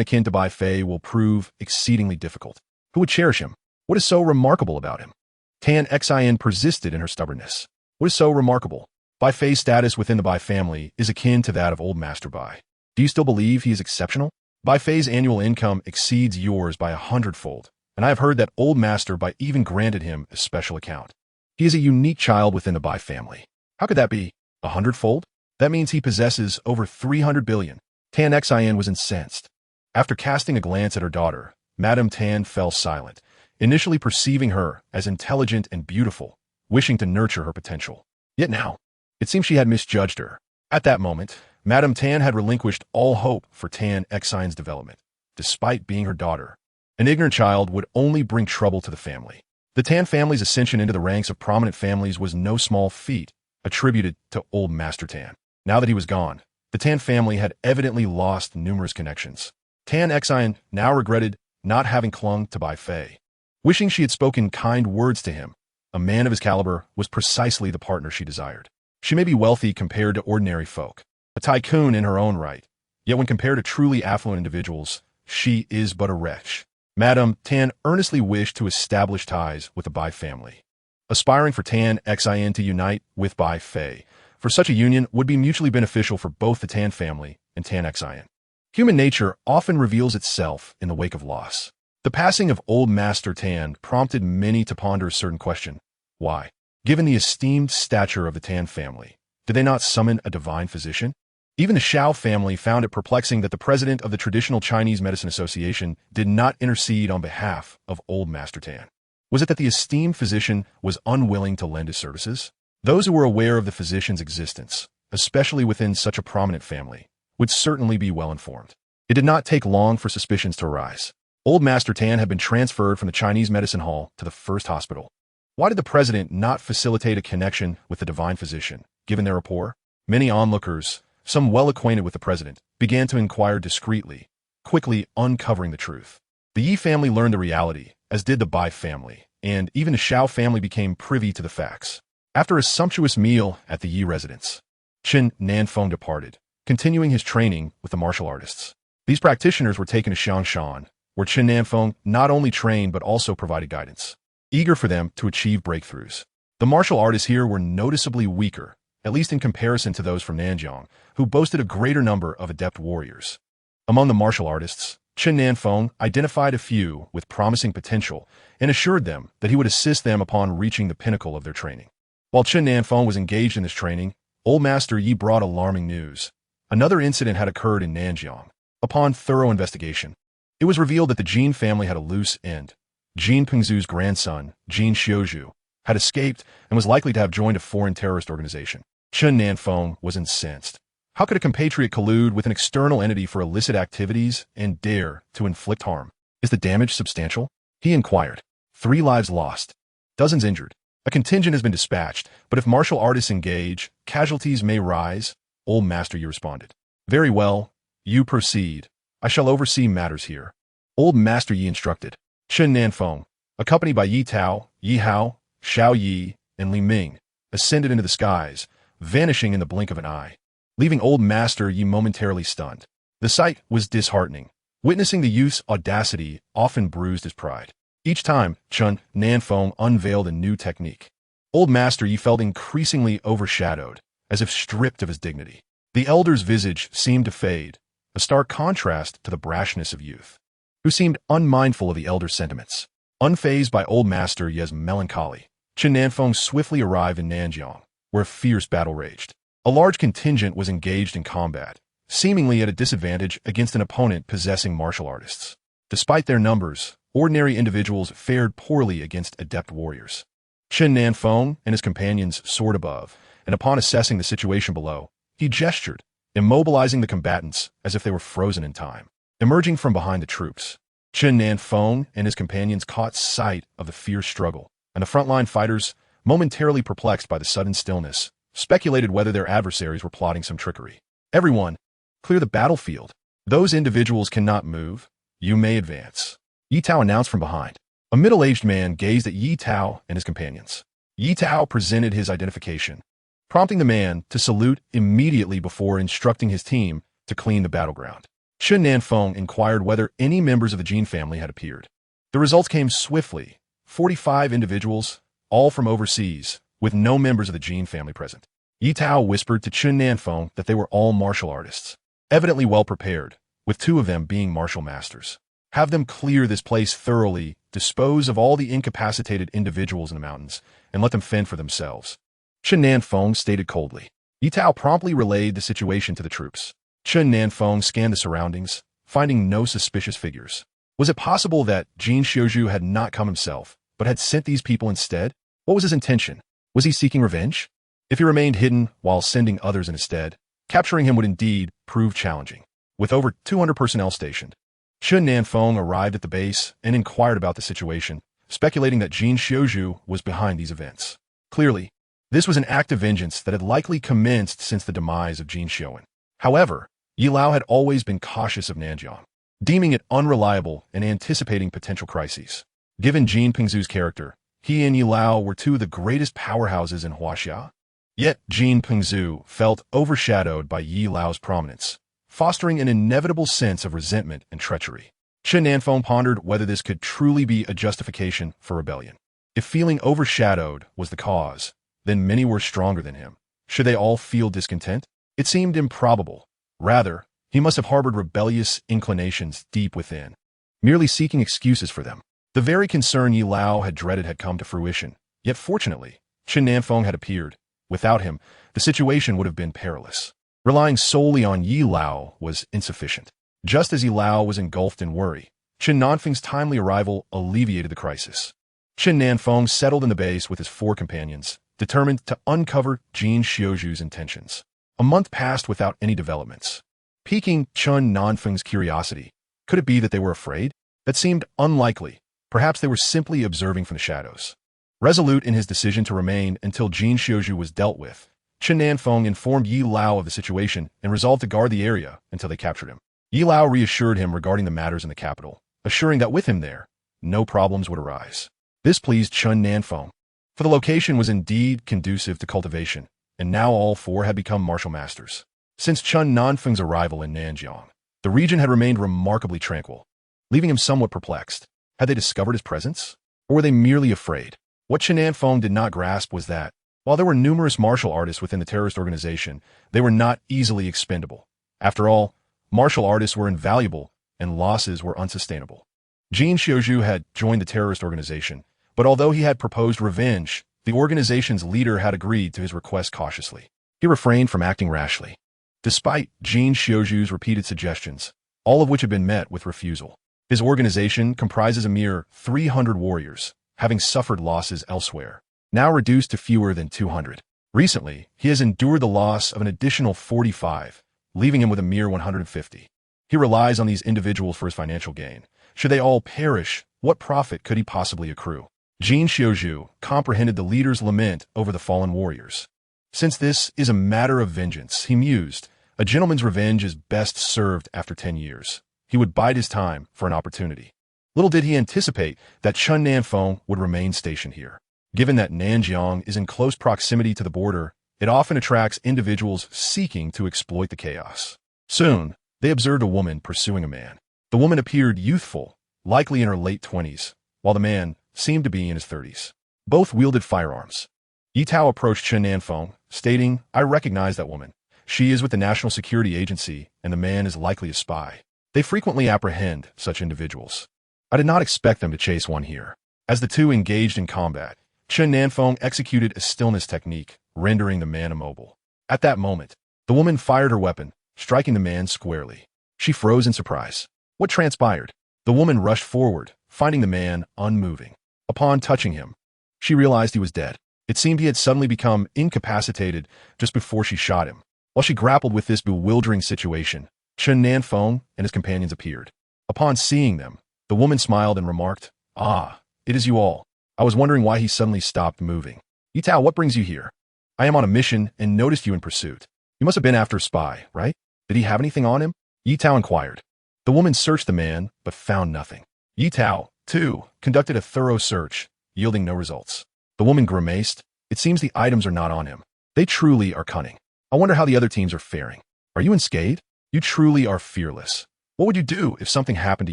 akin to Bai Fei will prove exceedingly difficult. Who would cherish him? What is so remarkable about him? Tan Xin persisted in her stubbornness. What is so remarkable? Bai Fei's status within the Bai family is akin to that of Old Master Bai. Do you still believe he is exceptional? Bai Fei's annual income exceeds yours by 100-fold, and I have heard that Old Master Bai even granted him a special account. He is a unique child within the Bai family. How could that be? 100-fold? That means he possesses over 300 billion. Tan Xin was incensed. After casting a glance at her daughter, Madame Tan fell silent, initially perceiving her as intelligent and beautiful, wishing to nurture her potential. Yet now, it seems she had misjudged her. At that moment, Madame Tan had relinquished all hope for Tan Xin's development. Despite being her daughter, an ignorant child would only bring trouble to the family. The Tan family's ascension into the ranks of prominent families was no small feat, attributed to Old Master Tan. Now that he was gone, the Tan family had evidently lost numerous connections. Tan Xin now regretted not having clung to Bai Fei. Wishing she had spoken kind words to him, a man of his caliber was precisely the partner she desired. She may be wealthy compared to ordinary folk, a tycoon in her own right, yet when compared to truly affluent individuals, she is but a wretch. Madame Tan earnestly wished to establish ties with the Bai family, aspiring for Tan Xin to unite with Bai Fei. For such a union would be mutually beneficial for both the Tan family and Tan Xin. Human nature often reveals itself in the wake of loss. The passing of Old Master Tan prompted many to ponder a certain question. Why? Given the esteemed stature of the Tan family, did they not summon a divine physician? Even the Shao family found it perplexing that the president of the Traditional Chinese Medicine Association did not intercede on behalf of Old Master Tan. Was it that the esteemed physician was unwilling to lend his services? Those who were aware of the physician's existence, especially within such a prominent family, would certainly be well informed. It did not take long for suspicions to arise. Old Master Tan had been transferred from the Chinese Medicine Hall to the first hospital. Why did the president not facilitate a connection with the divine physician, given their rapport? Many onlookers, some well acquainted with the president, began to inquire discreetly, quickly uncovering the truth. The Yi family learned the reality, as did the Bai family, and even the Shao family became privy to the facts. After a sumptuous meal at the Yi residence, Chen Nan Feng departed, continuing his training with the martial artists. These practitioners were taken to Xiangshan, where Chen Nan Feng not only trained but also provided guidance, eager for them to achieve breakthroughs. The martial artists here were noticeably weaker, at least in comparison to those from Nanjiang, who boasted a greater number of adept warriors. Among the martial artists, Chen Nan Feng identified a few with promising potential and assured them that he would assist them upon reaching the pinnacle of their training. While Chen Nan Feng was engaged in this training, Old Master Yi brought alarming news. Another incident had occurred in Nanjiang. Upon thorough investigation, it was revealed that the Jin family had a loose end. Jin Pengzu's grandson, Jin Xiuzhu, had escaped and was likely to have joined a foreign terrorist organization. Chen Nan Feng was incensed. How could a compatriot collude with an external entity for illicit activities and dare to inflict harm? Is the damage substantial? He inquired. 3 lives lost. Dozens injured. A contingent has been dispatched, but if martial artists engage, casualties may rise. Old Master Yi responded. Very well, you proceed. I shall oversee matters here. Old Master Yi instructed. Chen Nan Feng, accompanied by Yi Tao, Yi Hao, Xiao Yi, and Li Ming, ascended into the skies, vanishing in the blink of an eye, leaving Old Master Yi momentarily stunned. The sight was disheartening. Witnessing the youth's audacity often bruised his pride. Each time, Chen Nan Feng unveiled a new technique. Old Master Yi felt increasingly overshadowed, as if stripped of his dignity. The elder's visage seemed to fade, a stark contrast to the brashness of youth, who seemed unmindful of the elder's sentiments. Unfazed by Old Master Yi's melancholy, Chen Nan Feng swiftly arrived in Nanjiang, where a fierce battle raged. A large contingent was engaged in combat, seemingly at a disadvantage against an opponent possessing martial artists. Despite their numbers, ordinary individuals fared poorly against adept warriors. Chen Nan Feng and his companions soared above, and upon assessing the situation below, he gestured, immobilizing the combatants as if they were frozen in time. Emerging from behind the troops, Chen Nan Feng and his companions caught sight of the fierce struggle, and the frontline fighters, momentarily perplexed by the sudden stillness, speculated whether their adversaries were plotting some trickery. Everyone, clear the battlefield. Those individuals cannot move. You may advance. Yi Tao announced from behind. A middle-aged man gazed at Yi Tao and his companions. Yi Tao presented his identification, prompting the man to salute immediately before instructing his team to clean the battleground. Chen Nan Feng inquired whether any members of the Jin family had appeared. The results came swiftly. 45 individuals, all from overseas, with no members of the Jin family present. Yi Tao whispered to Chen Nan Feng that they were all martial artists, evidently well prepared, with 2 of them being martial masters. Have them clear this place thoroughly, dispose of all the incapacitated individuals in the mountains, and let them fend for themselves. Chen Nan Feng stated coldly. Yi Tao promptly relayed the situation to the troops. Chen Nan Feng scanned the surroundings, finding no suspicious figures. Was it possible that Jin Xiuzhu had not come himself, but had sent these people instead? What was his intention? Was he seeking revenge? If he remained hidden while sending others in his stead, capturing him would indeed prove challenging. With over 200 personnel stationed, Chen Nan Feng arrived at the base and inquired about the situation, speculating that Jin Xiuzhu was behind these events. Clearly, this was an act of vengeance that had likely commenced since the demise of Jin Xiuan. However, Yi Lao had always been cautious of Nanjiang, deeming it unreliable and anticipating potential crises. Given Jin Pingzu's character, he and Yi Lao were 2 of the greatest powerhouses in Huaxia. Yet Jin Pingzu felt overshadowed by Yi Lao's prominence, fostering an inevitable sense of resentment and treachery. Chen Nan Feng pondered whether this could truly be a justification for rebellion. If feeling overshadowed was the cause, then many were stronger than him. Should they all feel discontent? It seemed improbable. Rather, he must have harbored rebellious inclinations deep within, merely seeking excuses for them. The very concern Yi Lao had dreaded had come to fruition. Yet fortunately, Chen Nan Feng had appeared. Without him, the situation would have been perilous. Relying solely on Yi Lao was insufficient. Just as Yi Lao was engulfed in worry, Chen Nan Feng's timely arrival alleviated the crisis. Chen Nan Feng settled in the base with his 4 companions, determined to uncover Jin Xiuzhu's intentions. A month passed without any developments. Piquing Chen Nan Feng's curiosity, could it be that they were afraid? That seemed unlikely. Perhaps they were simply observing from the shadows. Resolute in his decision to remain until Jin Xiuzhu was dealt with, Chen Nan Feng informed Yi Lao of the situation and resolved to guard the area until they captured him. Yi Lao reassured him regarding the matters in the capital, assuring that with him there, no problems would arise. This pleased Chen Nan Feng, for the location was indeed conducive to cultivation, and now all 4 had become martial masters. Since Chen Nan Feng's arrival in Nanjiang, the region had remained remarkably tranquil, leaving him somewhat perplexed. Had they discovered his presence? Or were they merely afraid? What Chen Nan Feng did not grasp was that, while there were numerous martial artists within the terrorist organization, they were not easily expendable. After all, martial artists were invaluable, and losses were unsustainable. Jin Xiuzhu had joined the terrorist organization, but although he had proposed revenge, the organization's leader had agreed to his request cautiously. He refrained from acting rashly, despite Jin Xiuzhu's repeated suggestions, all of which had been met with refusal. His organization comprises a mere 300 warriors, having suffered losses elsewhere, now reduced to fewer than 200. Recently, he has endured the loss of an additional 45, leaving him with a mere 150. He relies on these individuals for his financial gain. Should they all perish, what profit could he possibly accrue? Jin Xiuzhu comprehended the leader's lament over the fallen warriors. Since this is a matter of vengeance, he mused, a gentleman's revenge is best served after 10 years. He would bide his time for an opportunity. Little did he anticipate that Chen Nan Feng would remain stationed here. Given that Nanjiang is in close proximity to the border, it often attracts individuals seeking to exploit the chaos. Soon, they observed a woman pursuing a man. The woman appeared youthful, likely in her late 20s, while the man seemed to be in his 30s. Both wielded firearms. Yi Tao approached Chen Nan Feng, stating, "I recognize that woman. She is with the National Security Agency, and the man is likely a spy. They frequently apprehend such individuals. I did not expect them to chase one here." As the 2 engaged in combat, Chen Nan Feng executed a stillness technique, rendering the man immobile. At that moment, the woman fired her weapon, striking the man squarely. She froze in surprise. What transpired? The woman rushed forward, finding the man unmoving. Upon touching him, she realized he was dead. It seemed he had suddenly become incapacitated just before she shot him. While she grappled with this bewildering situation, Chen Nan Feng and his companions appeared. Upon seeing them, the woman smiled and remarked, "Ah, it is you all. I was wondering why he suddenly stopped moving. Yi Tao, what brings you here? I am on a mission and noticed you in pursuit. You must have been after a spy, right? Did he have anything on him?" Yi Tao inquired. The woman searched the man, but found nothing. Yi Tao, 2. Conducted a thorough search, yielding no results. The woman grimaced. It seems the items are not on him. They truly are cunning. I wonder how the other teams are faring. Are you unscathed? You truly are fearless. What would you do if something happened to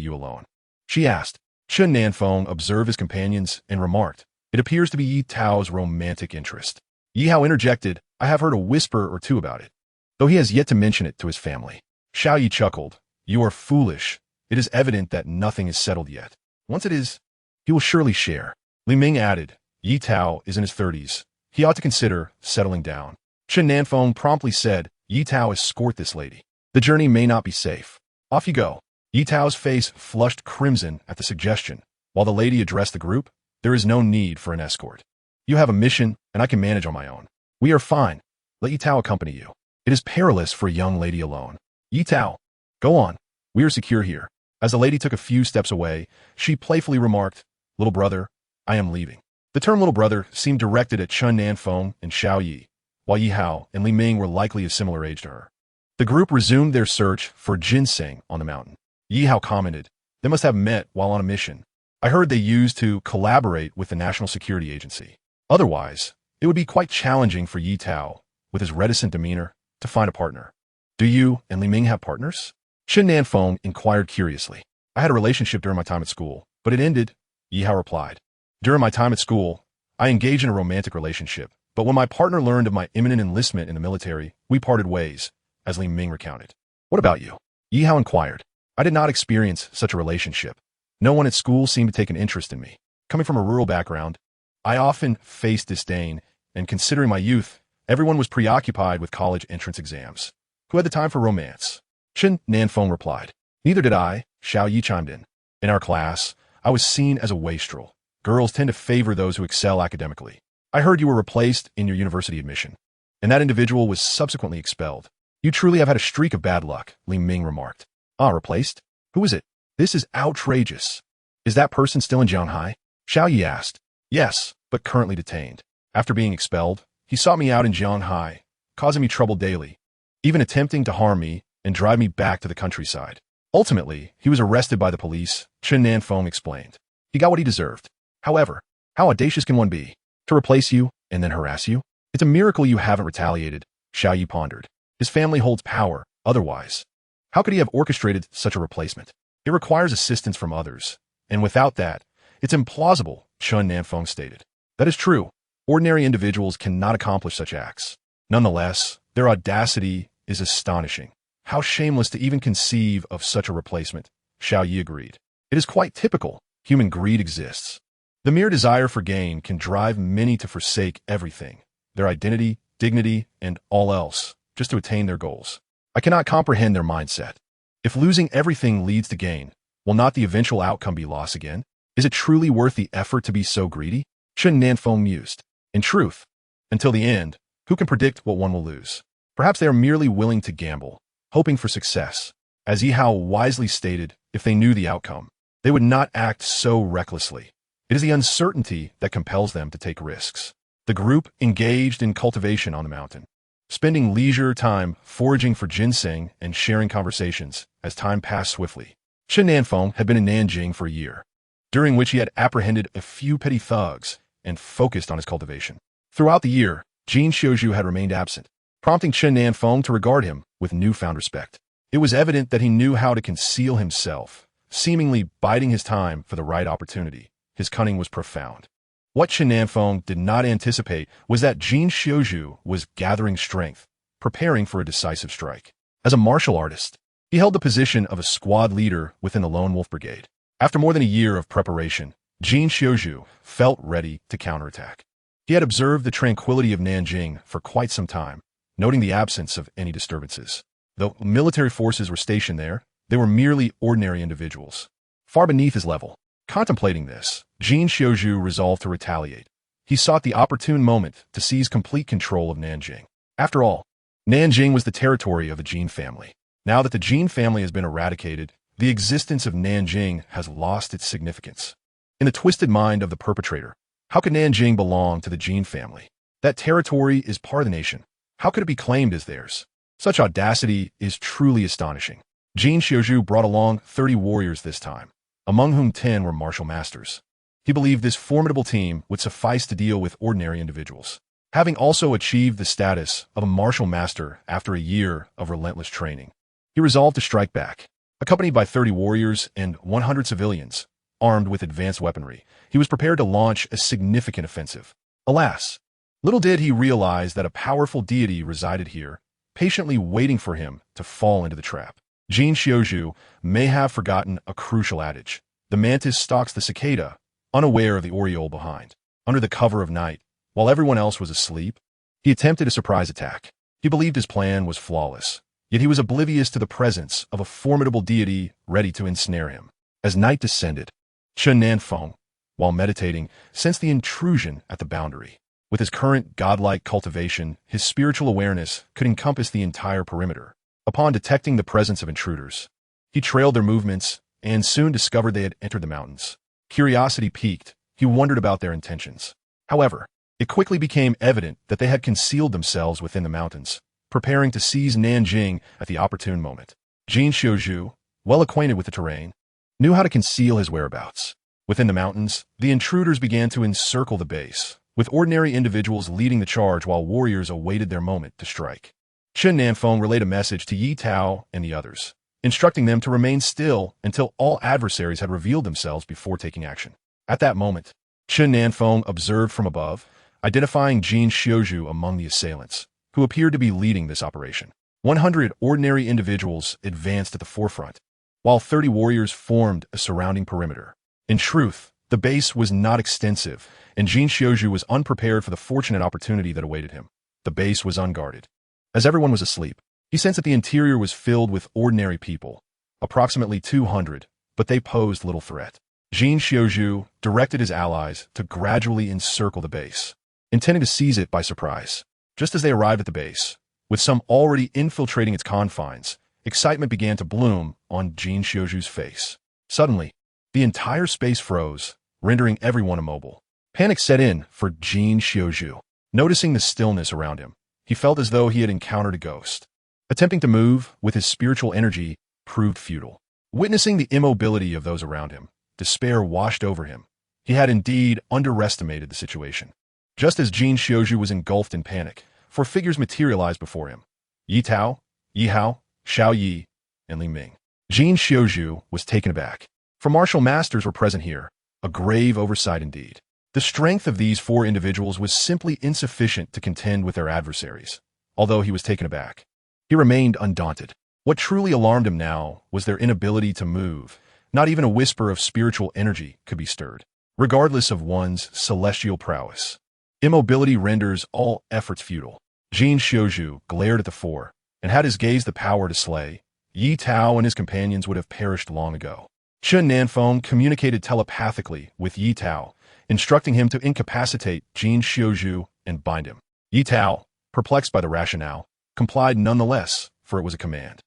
you alone? She asked. Chen Nan Feng observed his companions and remarked, it appears to be Yi Tao's romantic interest. Yi Hao interjected, I have heard a whisper or two about it, though he has yet to mention it to his family. Xiao Yi chuckled. You are foolish. It is evident that nothing is settled yet. Once it is, he will surely share. Li Ming added, Yi Tao is in his 30s. He ought to consider settling down. Chen Nan Feng promptly said, Yi Tao escort this lady. The journey may not be safe. Off you go. Yi Tao's face flushed crimson at the suggestion. While the lady addressed the group, there is no need for an escort. You have a mission, and I can manage on my own. We are fine. Let Yi Tao accompany you. It is perilous for a young lady alone. Yi Tao, go on. We are secure here. As the lady took a few steps away, she playfully remarked, Little brother, I am leaving. The term little brother seemed directed at Chen Nan Feng and Xiao Yi, while Yi Hao and Li Ming were likely of similar age to her. The group resumed their search for ginseng on the mountain. Yi Hao commented, they must have met while on a mission. I heard they used to collaborate with the National Security Agency. Otherwise, it would be quite challenging for Yi Tao, with his reticent demeanor, to find a partner. Do you and Li Ming have partners? Chen Nan Feng inquired curiously. I had a relationship during my time at school, but it ended, Yi Hao replied. During my time at school, I engaged in a romantic relationship, but when my partner learned of my imminent enlistment in the military, we parted ways, as Li Ming recounted. What about you? Yi Hao inquired. I did not experience such a relationship. No one at school seemed to take an interest in me. Coming from a rural background, I often faced disdain, and considering my youth, everyone was preoccupied with college entrance exams. Who had the time for romance? Chen Nan Feng replied. Neither did I, Xiao Yi chimed in. In our class, I was seen as a wastrel. Girls tend to favor those who excel academically. I heard you were replaced in your university admission, and that individual was subsequently expelled. You truly have had a streak of bad luck, Li Ming remarked. Ah, replaced? Who is it? This is outrageous. Is that person still in Shanghai? Xiao Yi asked. Yes, but currently detained. After being expelled, he sought me out in Shanghai, causing me trouble daily, even attempting to harm me and drive me back to the countryside. Ultimately, he was arrested by the police, Chen Nan Feng explained. He got what he deserved. However, how audacious can one be? To replace you and then harass you? It's a miracle you haven't retaliated, Xiao Yi pondered. His family holds power, otherwise. How could he have orchestrated such a replacement? It requires assistance from others, and without that, it's implausible, Chen Nan Feng stated. That is true. Ordinary individuals cannot accomplish such acts. Nonetheless, their audacity is astonishing. How shameless to even conceive of such a replacement, Xiao Yi agreed. It is quite typical. Human greed exists. The mere desire for gain can drive many to forsake everything, their identity, dignity, and all else, just to attain their goals. I cannot comprehend their mindset. If losing everything leads to gain, will not the eventual outcome be loss again? Is it truly worth the effort to be so greedy? Chen Nan Feng mused. In truth, until the end, who can predict what one will lose? Perhaps they are merely willing to gamble, hoping for success. As Yi Hao wisely stated, if they knew the outcome, they would not act so recklessly. It is the uncertainty that compels them to take risks. The group engaged in cultivation on the mountain, spending leisure time foraging for ginseng and sharing conversations as time passed swiftly. Chen Nan Feng had been in Nanjing for a year, during which he had apprehended a few petty thugs and focused on his cultivation. Throughout the year, Jin Xiuzhu had remained absent, prompting Chen Nan Feng to regard him with newfound respect. It was evident that he knew how to conceal himself, seemingly biding his time for the right opportunity. His cunning was profound. What Chen Nan Feng did not anticipate was that Jin Xiuzhu was gathering strength, preparing for a decisive strike. As a martial artist, he held the position of a squad leader within the Lone Wolf Brigade. After more than a year of preparation, Jin Xiuzhu felt ready to counterattack. He had observed the tranquility of Nanjing for quite some time, noting the absence of any disturbances. Though military forces were stationed there, they were merely ordinary individuals, far beneath his level. Contemplating this, Jin Xiuzhu resolved to retaliate. He sought the opportune moment to seize complete control of Nanjing. After all, Nanjing was the territory of the Jin family. Now that the Jin family has been eradicated, the existence of Nanjing has lost its significance. In the twisted mind of the perpetrator, how could Nanjing belong to the Jin family? That territory is part of the nation. How could it be claimed as theirs? Such audacity is truly astonishing. Jin Xiuzhu brought along 30 warriors this time, among whom 10 were martial masters. He believed this formidable team would suffice to deal with ordinary individuals. Having also achieved the status of a martial master after a year of relentless training, he resolved to strike back. Accompanied by 30 warriors and 100 civilians, armed with advanced weaponry, he was prepared to launch a significant offensive. Alas, little did he realize that a powerful deity resided here, patiently waiting for him to fall into the trap. Jin Xiuzhu may have forgotten a crucial adage. The mantis stalks the cicada, unaware of the oriole behind. Under the cover of night, while everyone else was asleep, he attempted a surprise attack. He believed his plan was flawless, yet he was oblivious to the presence of a formidable deity ready to ensnare him. As night descended, Chen Nan Feng, while meditating, sensed the intrusion at the boundary. With his current godlike cultivation, his spiritual awareness could encompass the entire perimeter. Upon detecting the presence of intruders, he trailed their movements and soon discovered they had entered the mountains. Curiosity piqued, he wondered about their intentions. However, it quickly became evident that they had concealed themselves within the mountains, preparing to seize Nanjing at the opportune moment. Jin Xiuzhu, well acquainted with the terrain, knew how to conceal his whereabouts. Within the mountains, the intruders began to encircle the base, with ordinary individuals leading the charge while warriors awaited their moment to strike. Chen Nan Feng relayed a message to Yi Tao and the others, instructing them to remain still until all adversaries had revealed themselves before taking action. At that moment, Chen Nan Feng observed from above, identifying Jin Xiuzhu among the assailants, who appeared to be leading this operation. 100 ordinary individuals advanced at the forefront, while 30 warriors formed a surrounding perimeter. In truth, the base was not extensive, and Jin Xiuzhu was unprepared for the fortunate opportunity that awaited him. The base was unguarded. As everyone was asleep, he sensed that the interior was filled with ordinary people, approximately 200, but they posed little threat. Jin Xiuzhu directed his allies to gradually encircle the base, intending to seize it by surprise. Just as they arrived at the base, with some already infiltrating its confines, excitement began to bloom on Jin Xiuzhu's face. Suddenly, the entire space froze, rendering everyone immobile. Panic set in for Jin Xiuzhu. Noticing the stillness around him, he felt as though he had encountered a ghost. Attempting to move with his spiritual energy proved futile. Witnessing the immobility of those around him, despair washed over him. He had indeed underestimated the situation. Just as Jin Xiuzhu was engulfed in panic, 4 figures materialized before him. Yi Tao, Yi Hao, Xiao Yi, and Li Ming. Jin Xiuzhu was taken aback. For martial masters were present here, a grave oversight indeed. The strength of these 4 individuals was simply insufficient to contend with their adversaries. Although he was taken aback, he remained undaunted. What truly alarmed him now was their inability to move. Not even a whisper of spiritual energy could be stirred, regardless of one's celestial prowess. Immobility renders all efforts futile. Jin Xiuzhu glared at the 4, and had his gaze the power to slay, Yi Tao and his companions would have perished long ago. Chen Nan Feng communicated telepathically with Yi Tao, instructing him to incapacitate Jin Xiuzhu and bind him. Yi Tao, perplexed by the rationale, complied nonetheless, for it was a command.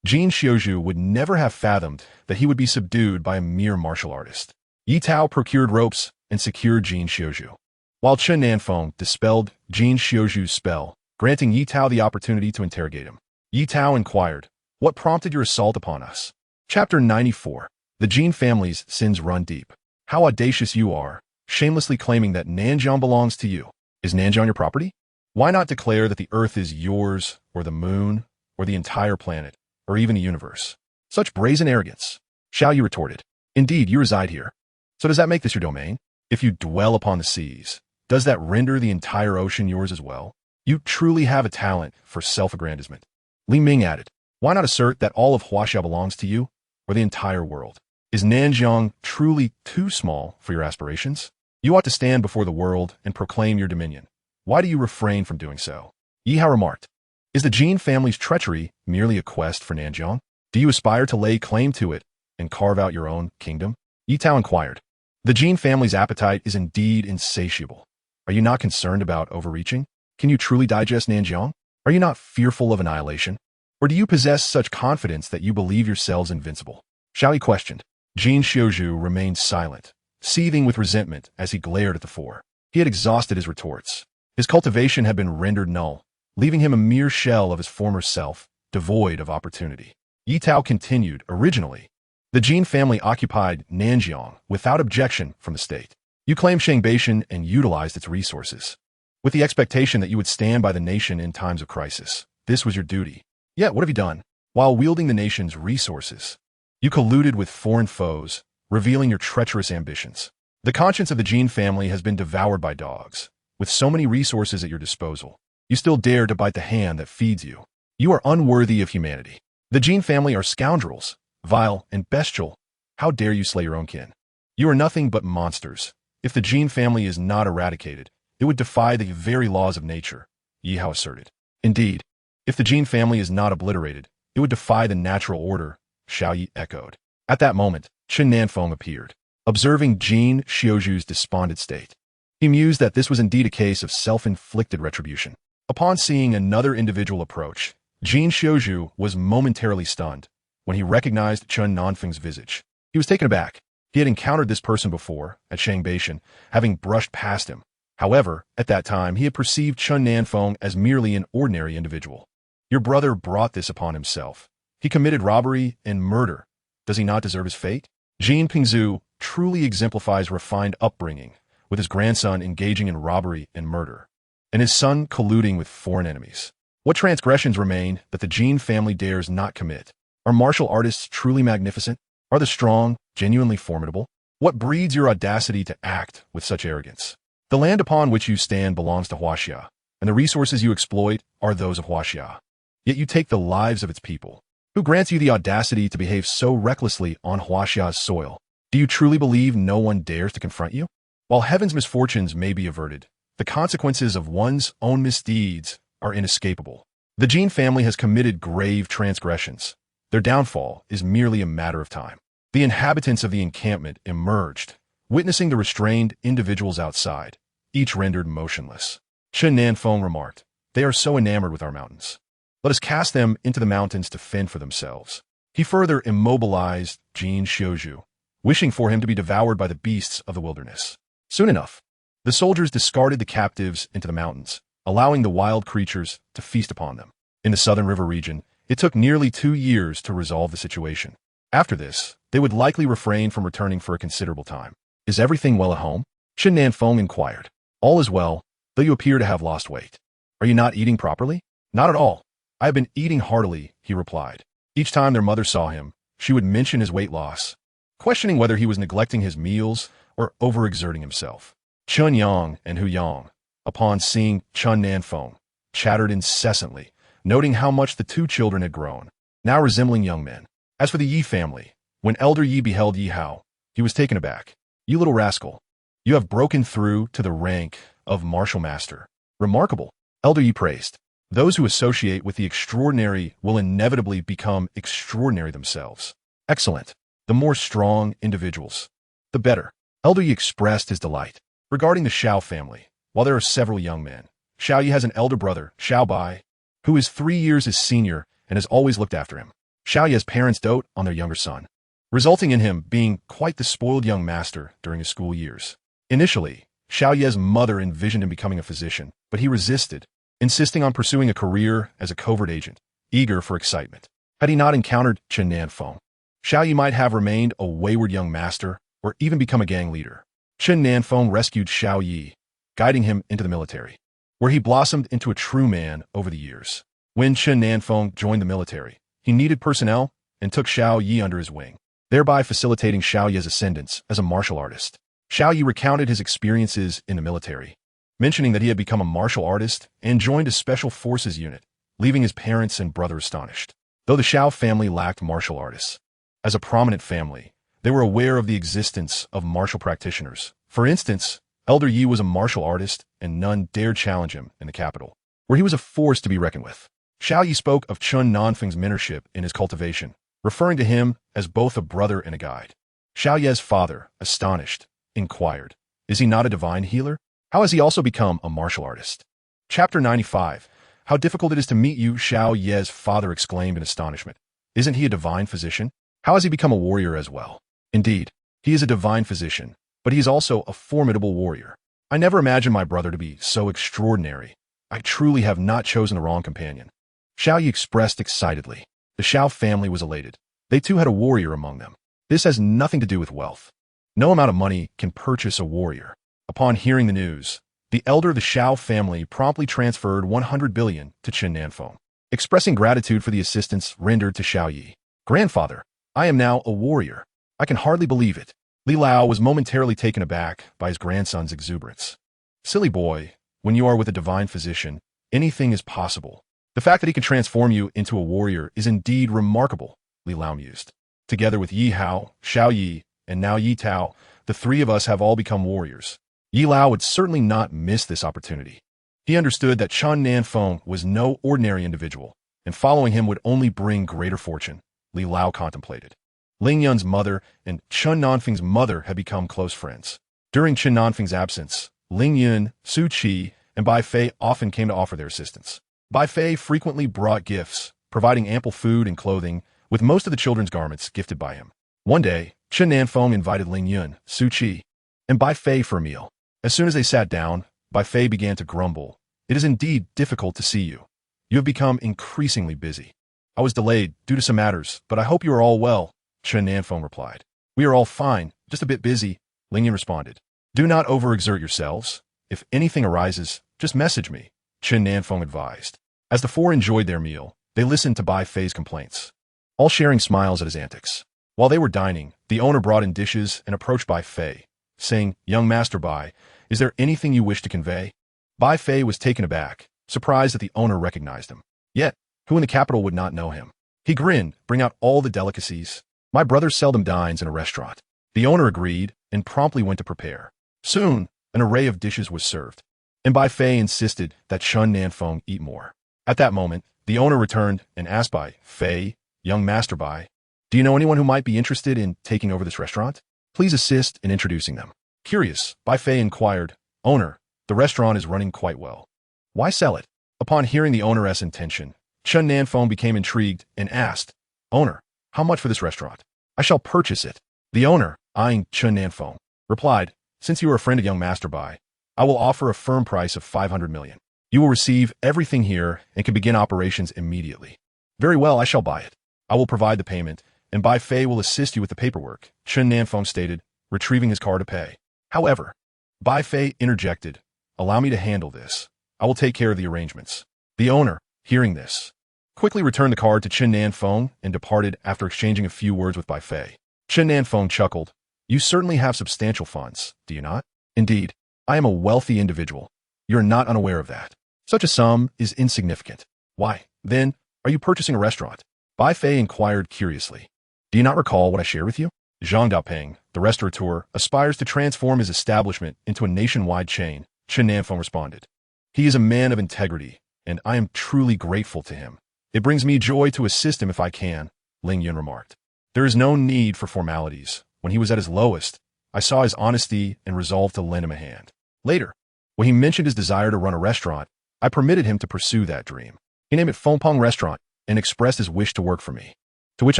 Jin Xiuzhu would never have fathomed that he would be subdued by a mere martial artist. Yi Tao procured ropes and secured Jin Xiuzhu, while Chen Nan Feng dispelled Jin Xiuzhu's spell, granting Yi Tao the opportunity to interrogate him. Yi Tao inquired, "What prompted your assault upon us?" Chapter 94. The Jin family's sins run deep. How audacious you are, shamelessly claiming that Nanjiang belongs to you. Is Nanjiang your property? Why not declare that the earth is yours, or the moon, or the entire planet, or even the universe? Such brazen arrogance. Xiao Yi retorted, "Indeed, you reside here. So does that make this your domain? If you dwell upon the seas, does that render the entire ocean yours as well? You truly have a talent for self-aggrandizement." Li Ming added, "Why not assert that all of Huaxia belongs to you, or the entire world? Is Nanjiang truly too small for your aspirations? You ought to stand before the world and proclaim your dominion. Why do you refrain from doing so?" Yi Hao remarked, "Is the Jin family's treachery merely a quest for Nanjiang? Do you aspire to lay claim to it and carve out your own kingdom?" Yi Tao inquired, "The Jin family's appetite is indeed insatiable. Are you not concerned about overreaching? Can you truly digest Nanjiang? Are you not fearful of annihilation? Or do you possess such confidence that you believe yourselves invincible?" Xiao Yi questioned. Jin Xiuzhu remained silent, seething with resentment as he glared at the 4. He had exhausted his retorts. His cultivation had been rendered null, leaving him a mere shell of his former self, devoid of opportunity. Yi Tao continued, "Originally, The Jin family occupied Nanjiang without objection from the state. You claimed Shangbation and utilized its resources, with the expectation that you would stand by the nation in times of crisis. This was your duty. Yet, what have you done? While wielding the nation's resources, you colluded with foreign foes, revealing your treacherous ambitions. The conscience of the Jin family has been devoured by dogs. With so many resources at your disposal, you still dare to bite the hand that feeds you. You are unworthy of humanity. The Jin family are scoundrels, vile and bestial. How dare you slay your own kin? You are nothing but monsters. If the Jin family is not eradicated, it would defy the very laws of nature, Yi Hao asserted. Indeed, if the Jin family is not obliterated, it would defy the natural order, Xiao Yi echoed. At that moment, Chen Nan Feng appeared, observing Jin Xiaozhu's despondent state. He mused that this was indeed a case of self-inflicted retribution. Upon seeing another individual approach, Jin Xiaozhu was momentarily stunned when he recognized Chen Nan Feng's visage. He was taken aback. He had encountered this person before, at Shangbation, having brushed past him. However, at that time, he had perceived Chen Nan Feng as merely an ordinary individual. Your brother brought this upon himself. He committed robbery and murder. Does he not deserve his fate? Jin Pingzhu truly exemplifies refined upbringing, with his grandson engaging in robbery and murder, and his son colluding with foreign enemies. What transgressions remain that the Jin family dares not commit? Are martial artists truly magnificent? Are the strong genuinely formidable? What breeds your audacity to act with such arrogance? The land upon which you stand belongs to Huaxia, and the resources you exploit are those of Huaxia. Yet you take the lives of its people. Who grants you the audacity to behave so recklessly on Huaxia's soil? Do you truly believe no one dares to confront you? While heaven's misfortunes may be averted, the consequences of one's own misdeeds are inescapable. The Jin family has committed grave transgressions. Their downfall is merely a matter of time. The inhabitants of the encampment emerged, witnessing the restrained individuals outside, each rendered motionless. Chen Nan Feng remarked, "They are so enamored with our mountains. Let us cast them into the mountains to fend for themselves." He further immobilized Jin Xiaozhu, wishing for him to be devoured by the beasts of the wilderness. Soon enough, the soldiers discarded the captives into the mountains, allowing the wild creatures to feast upon them. In the southern river region, it took nearly 2 years to resolve the situation. After this, they would likely refrain from returning for a considerable time. Is everything well at home? Chen Nan Feng inquired. All is well, though you appear to have lost weight. Are you not eating properly? Not at all. I have been eating heartily, he replied. Each time their mother saw him, she would mention his weight loss, questioning whether he was neglecting his meals or overexerting himself. Chun Yang and Hu Yang, upon seeing Chen Nan Feng, chattered incessantly, noting how much the two children had grown, now resembling young men. As for the Yi family, when Elder Yi beheld Yi Hao, he was taken aback. You little rascal, you have broken through to the rank of martial master. Remarkable, Elder Yi praised. Those who associate with the extraordinary will inevitably become extraordinary themselves. Excellent. The more strong individuals, the better. Elder Yi expressed his delight. Regarding the Xiao family, while there are several young men, Xiao Yi has an elder brother, Xiao Bai, who is 3 years his senior and has always looked after him. Xiao Yi's parents dote on their younger son, resulting in him being quite the spoiled young master during his school years. Initially, Xiao Yi's mother envisioned him becoming a physician, but he resisted, insisting on pursuing a career as a covert agent, eager for excitement. Had he not encountered Chen Nan Feng, Xiao Yi might have remained a wayward young master or even become a gang leader. Chen Nan Feng rescued Xiao Yi, guiding him into the military, where he blossomed into a true man over the years. When Chen Nan Feng joined the military, he needed personnel and took Xiao Yi under his wing, thereby facilitating Xiao Yi's ascendance as a martial artist. Xiao Yi recounted his experiences in the military, mentioning that he had become a martial artist and joined a special forces unit, leaving his parents and brother astonished. Though the Xiao family lacked martial artists, as a prominent family, they were aware of the existence of martial practitioners. For instance, Elder Yi was a martial artist and none dared challenge him in the capital, where he was a force to be reckoned with. Xiao Yi spoke of Chen Nan Feng's mentorship in his cultivation, referring to him as both a brother and a guide. Xiao Yi's father, astonished, inquired, "Is he not a divine healer? How has he also become a martial artist?" Chapter 95. How difficult it is to meet you, Xiao Yi's father exclaimed in astonishment. Isn't he a divine physician? How has he become a warrior as well? Indeed, he is a divine physician, but he is also a formidable warrior. I never imagined my brother to be so extraordinary. I truly have not chosen the wrong companion. Xiao Yi expressed excitedly. The Xiao family was elated. They too had a warrior among them. This has nothing to do with wealth. No amount of money can purchase a warrior. Upon hearing the news, the elder of the Shao family promptly transferred 100 billion to Chen Nan Feng, expressing gratitude for the assistance rendered to Xiao Yi. Grandfather, I am now a warrior. I can hardly believe it. Li Lao was momentarily taken aback by his grandson's exuberance. Silly boy, when you are with a divine physician, anything is possible. The fact that he can transform you into a warrior is indeed remarkable, Li Lao mused. Together with Yi Hao, Xiao Yi, and now Yi Tao, the three of us have all become warriors. Yi Lao would certainly not miss this opportunity. He understood that Chen Nan Feng was no ordinary individual, and following him would only bring greater fortune, Li Lao contemplated. Ling Yun's mother and Chen Nan Feng's mother had become close friends. During Chen Nan Feng's absence, Ling Yun, Su Qi, and Bai Fei often came to offer their assistance. Bai Fei frequently brought gifts, providing ample food and clothing, with most of the children's garments gifted by him. One day, Chen Nan Feng invited Ling Yun, Su Qi, and Bai Fei for a meal. As soon as they sat down, Bai Fei began to grumble. It is indeed difficult to see you. You have become increasingly busy. I was delayed due to some matters, but I hope you are all well, Chen Nan Feng replied. We are all fine, just a bit busy, Ling Yun responded. Do not overexert yourselves. If anything arises, just message me, Chen Nan Feng advised. As the four enjoyed their meal, they listened to Bai Fei's complaints, all sharing smiles at his antics. While they were dining, the owner brought in dishes and approached Bai Fei, saying, Young Master Bai, is there anything you wish to convey? Bai Fei was taken aback, surprised that the owner recognized him. Yet, who in the capital would not know him? He grinned, bring out all the delicacies. My brother seldom dines in a restaurant. The owner agreed and promptly went to prepare. Soon, an array of dishes was served, and Bai Fei insisted that Chen Nan Feng eat more. At that moment, the owner returned and asked Bai Fei, Young Master Bai, do you know anyone who might be interested in taking over this restaurant? Please assist in introducing them. Curious, Bai Fei inquired, Owner, the restaurant is running quite well. Why sell it? Upon hearing the owner's intention, Chen Nan Feng became intrigued and asked, Owner, how much for this restaurant? I shall purchase it. The owner, eyeing Chen Nan Feng, replied, Since you are a friend of Young Master Bai, I will offer a firm price of 500 million. You will receive everything here and can begin operations immediately. Very well, I shall buy it. I will provide the payment, and Bai Fei will assist you with the paperwork, Chen Nan Feng stated, retrieving his card to pay. However, Bai Fei interjected, Allow me to handle this. I will take care of the arrangements. The owner, hearing this, quickly returned the card to Chen Nan Feng and departed after exchanging a few words with Bai Fei. Chen Nan Feng chuckled, You certainly have substantial funds, do you not? Indeed, I am a wealthy individual. You're not unaware of that. Such a sum is insignificant. Why, then, are you purchasing a restaurant? Bai Fei inquired curiously. Do you not recall what I shared with you? Zhang Daoping, the restaurateur, aspires to transform his establishment into a nationwide chain, Chen Nan Feng responded. He is a man of integrity, and I am truly grateful to him. It brings me joy to assist him if I can, Ling Yun remarked. There is no need for formalities. When he was at his lowest, I saw his honesty and resolved to lend him a hand. Later, when he mentioned his desire to run a restaurant, I permitted him to pursue that dream. He named it Fengpeng Restaurant and expressed his wish to work for me, to which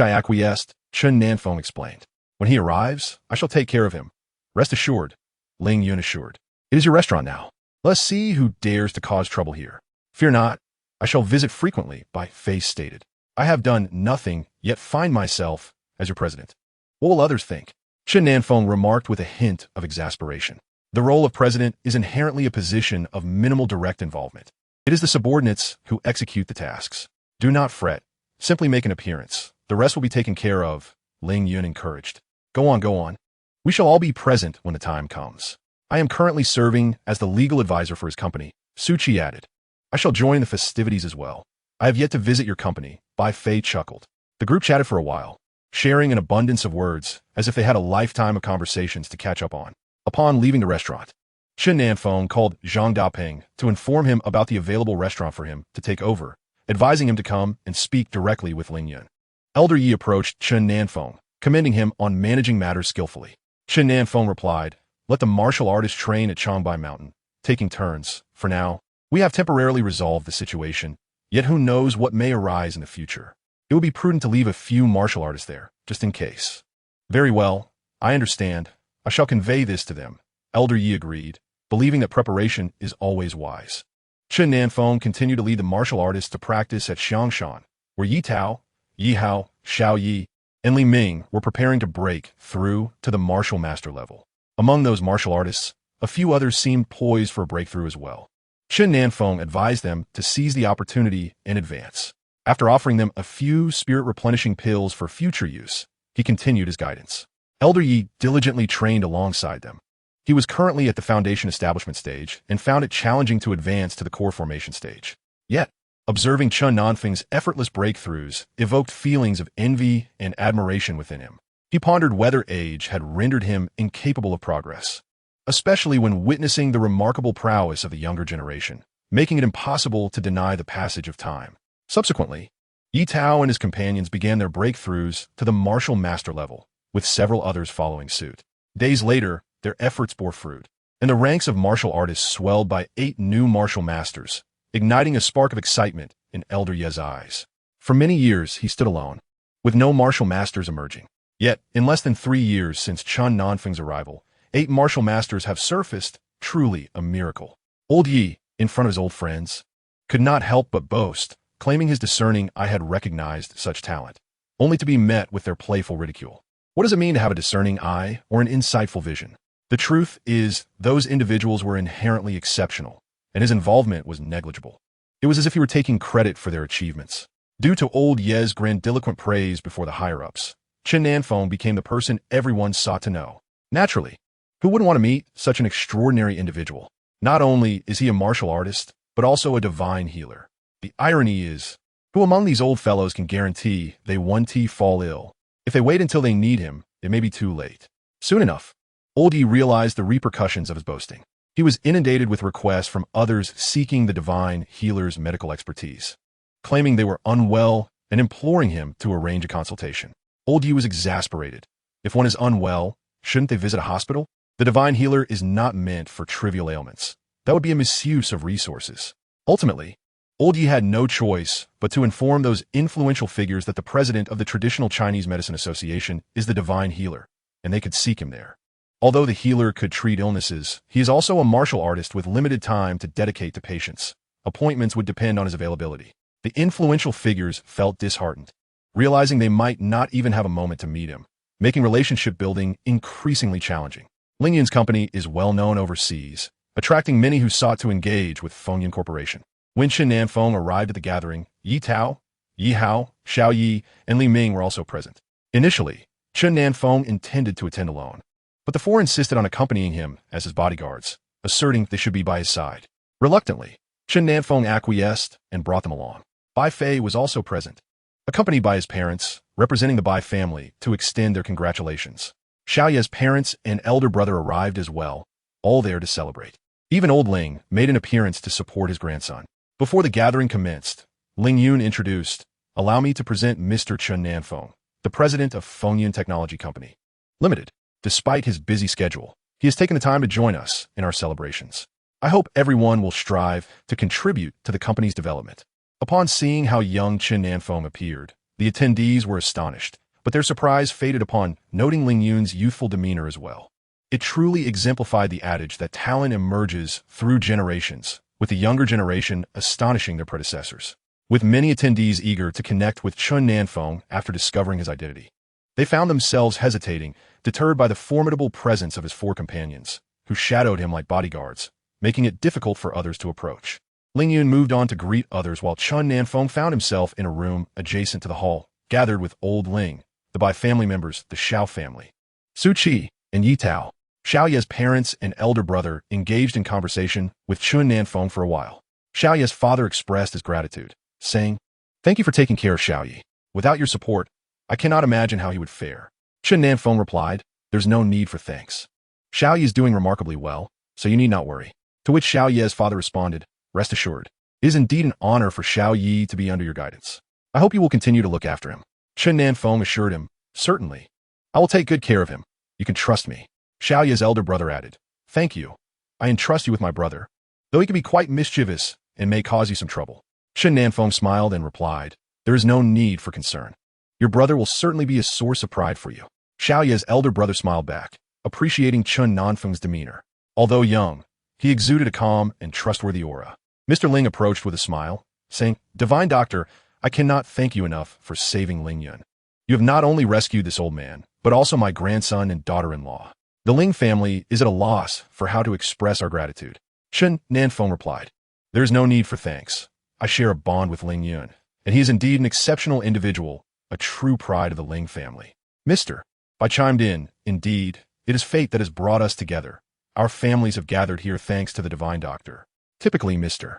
I acquiesced, Chen Nan Feng explained. When he arrives, I shall take care of him. Rest assured, Ling Yun assured. It is your restaurant now. Let us see who dares to cause trouble here. Fear not, I shall visit frequently, Bai Fei stated. I have done nothing, yet find myself as your president. What will others think? Chen Nan Feng remarked with a hint of exasperation. The role of president is inherently a position of minimal direct involvement. It is the subordinates who execute the tasks. Do not fret. Simply make an appearance. The rest will be taken care of, Ling Yun encouraged. Go on, go on. We shall all be present when the time comes. I am currently serving as the legal advisor for his company, Su Qi added. I shall join the festivities as well. I have yet to visit your company, Bai Fei chuckled. The group chatted for a while, sharing an abundance of words as if they had a lifetime of conversations to catch up on. Upon leaving the restaurant, Chen Nan Feng called Zhang Daoping to inform him about the available restaurant for him to take over, advising him to come and speak directly with Ling Yun. Elder Yi approached Chen Nan Feng, commending him on managing matters skillfully. Chen Nan Feng replied, Let the martial artist train at Changbai Mountain, taking turns. For now, we have temporarily resolved the situation, yet who knows what may arise in the future. It would be prudent to leave a few martial artists there, just in case. Very well, I understand. I shall convey this to them, Elder Yi agreed, believing that preparation is always wise. Chen Nan Feng continued to lead the martial artists to practice at Xiangshan, where Yi Tao, Yi Hao, Xiao Yi, and Li Ming were preparing to break through to the martial master level. Among those martial artists, a few others seemed poised for a breakthrough as well. Chen Nan Feng advised them to seize the opportunity in advance. After offering them a few spirit-replenishing pills for future use, he continued his guidance. Elder Yi diligently trained alongside them. He was currently at the foundation establishment stage and found it challenging to advance to the core formation stage. Yet, observing Chen Nan Feng's effortless breakthroughs evoked feelings of envy and admiration within him. He pondered whether age had rendered him incapable of progress, especially when witnessing the remarkable prowess of the younger generation, making it impossible to deny the passage of time. Subsequently, Yi Tao and his companions began their breakthroughs to the martial master level, with several others following suit. Days later, their efforts bore fruit, and the ranks of martial artists swelled by 8 new martial masters, igniting a spark of excitement in Elder Ye's eyes. For many years, he stood alone, with no martial masters emerging. Yet, in less than 3 years since Chen Nan Feng's arrival, 8 martial masters have surfaced, truly a miracle. Old Yi, in front of his old friends, could not help but boast, claiming his discerning eye had recognized such talent, only to be met with their playful ridicule. What does it mean to have a discerning eye or an insightful vision? The truth is, those individuals were inherently exceptional, and his involvement was negligible. It was as if he were taking credit for their achievements. Due to Old Ye's grandiloquent praise before the higher-ups, Chen Nan Feng became the person everyone sought to know. Naturally, who wouldn't want to meet such an extraordinary individual? Not only is he a martial artist, but also a divine healer. The irony is, who among these old fellows can guarantee they won't fall ill? If they wait until they need him, it may be too late. Soon enough, Old Yi realized the repercussions of his boasting. He was inundated with requests from others seeking the divine healer's medical expertise, claiming they were unwell and imploring him to arrange a consultation. Old Yi was exasperated. If one is unwell, shouldn't they visit a hospital? The divine healer is not meant for trivial ailments. That would be a misuse of resources. Ultimately, Old Yi had no choice but to inform those influential figures that the president of the Traditional Chinese Medicine Association is the divine healer, and they could seek him there. Although the healer could treat illnesses, he is also a martial artist with limited time to dedicate to patients. Appointments would depend on his availability. The influential figures felt disheartened, realizing they might not even have a moment to meet him, making relationship building increasingly challenging. Ling Yun's company is well known overseas, attracting many who sought to engage with Fengyun Corporation. When Chen Nan Feng arrived at the gathering, Yi Tao, Yi Hao, Xiao Yi, and Li Ming were also present. Initially, Chen Nan Feng intended to attend alone, but the four insisted on accompanying him as his bodyguards, asserting they should be by his side. Reluctantly, Chen Nan Feng acquiesced and brought them along. Bai Fei was also present, accompanied by his parents, representing the Bai family, to extend their congratulations. Xiao Ye's parents and elder brother arrived as well, all there to celebrate. Even old Ling made an appearance to support his grandson. Before the gathering commenced, Ling Yun introduced, "Allow me to present Mr. Chen Nan Feng, the president of Fengyun Technology Company Limited. Despite his busy schedule, he has taken the time to join us in our celebrations. I hope everyone will strive to contribute to the company's development." Upon seeing how young Chen Nan Feng appeared, the attendees were astonished, but their surprise faded upon noting Ling Yun's youthful demeanor as well. It truly exemplified the adage that talent emerges through generations, with the younger generation astonishing their predecessors. With many attendees eager to connect with Chen Nan Feng after discovering his identity, they found themselves hesitating, deterred by the formidable presence of his 4 companions, who shadowed him like bodyguards, making it difficult for others to approach. Ling Yun moved on to greet others while Chen Nan Feng found himself in a room adjacent to the hall, gathered with old Ling, the Bai family members, the Xiao family, Su Qi, and Yi Tao. Xiao Ye's parents and elder brother engaged in conversation with Chen Nan Feng for a while. Xiao Ye's father expressed his gratitude, saying, "Thank you for taking care of Xiao Yi. Without your support, I cannot imagine how he would fare." Chen Nan Feng replied, "There's no need for thanks. Xiao Yi is doing remarkably well, so you need not worry." To which Xiao Ye's father responded, "Rest assured, it is indeed an honor for Xiao Yi to be under your guidance. I hope you will continue to look after him." Chen Nan Feng assured him, "Certainly. I will take good care of him. You can trust me." Xiao Ye's elder brother added, "Thank you. I entrust you with my brother, though he can be quite mischievous and may cause you some trouble." Chen Nan Feng smiled and replied, "There is no need for concern. Your brother will certainly be a source of pride for you." Xiao Ye's elder brother smiled back, appreciating Chen Nan Feng's demeanor. Although young, he exuded a calm and trustworthy aura. Mr. Ling approached with a smile, saying, "Divine Doctor, I cannot thank you enough for saving Ling Yun. You have not only rescued this old man, but also my grandson and daughter-in-law. The Ling family is at a loss for how to express our gratitude. Chen Nan Feng replied, There is no need for thanks. I share a bond with Ling Yun, and he is indeed an exceptional individual, a true pride of the Ling family. Mr. I chimed in, Indeed, it is fate that has brought us together. Our families have gathered here thanks to the divine doctor. Typically, Mr.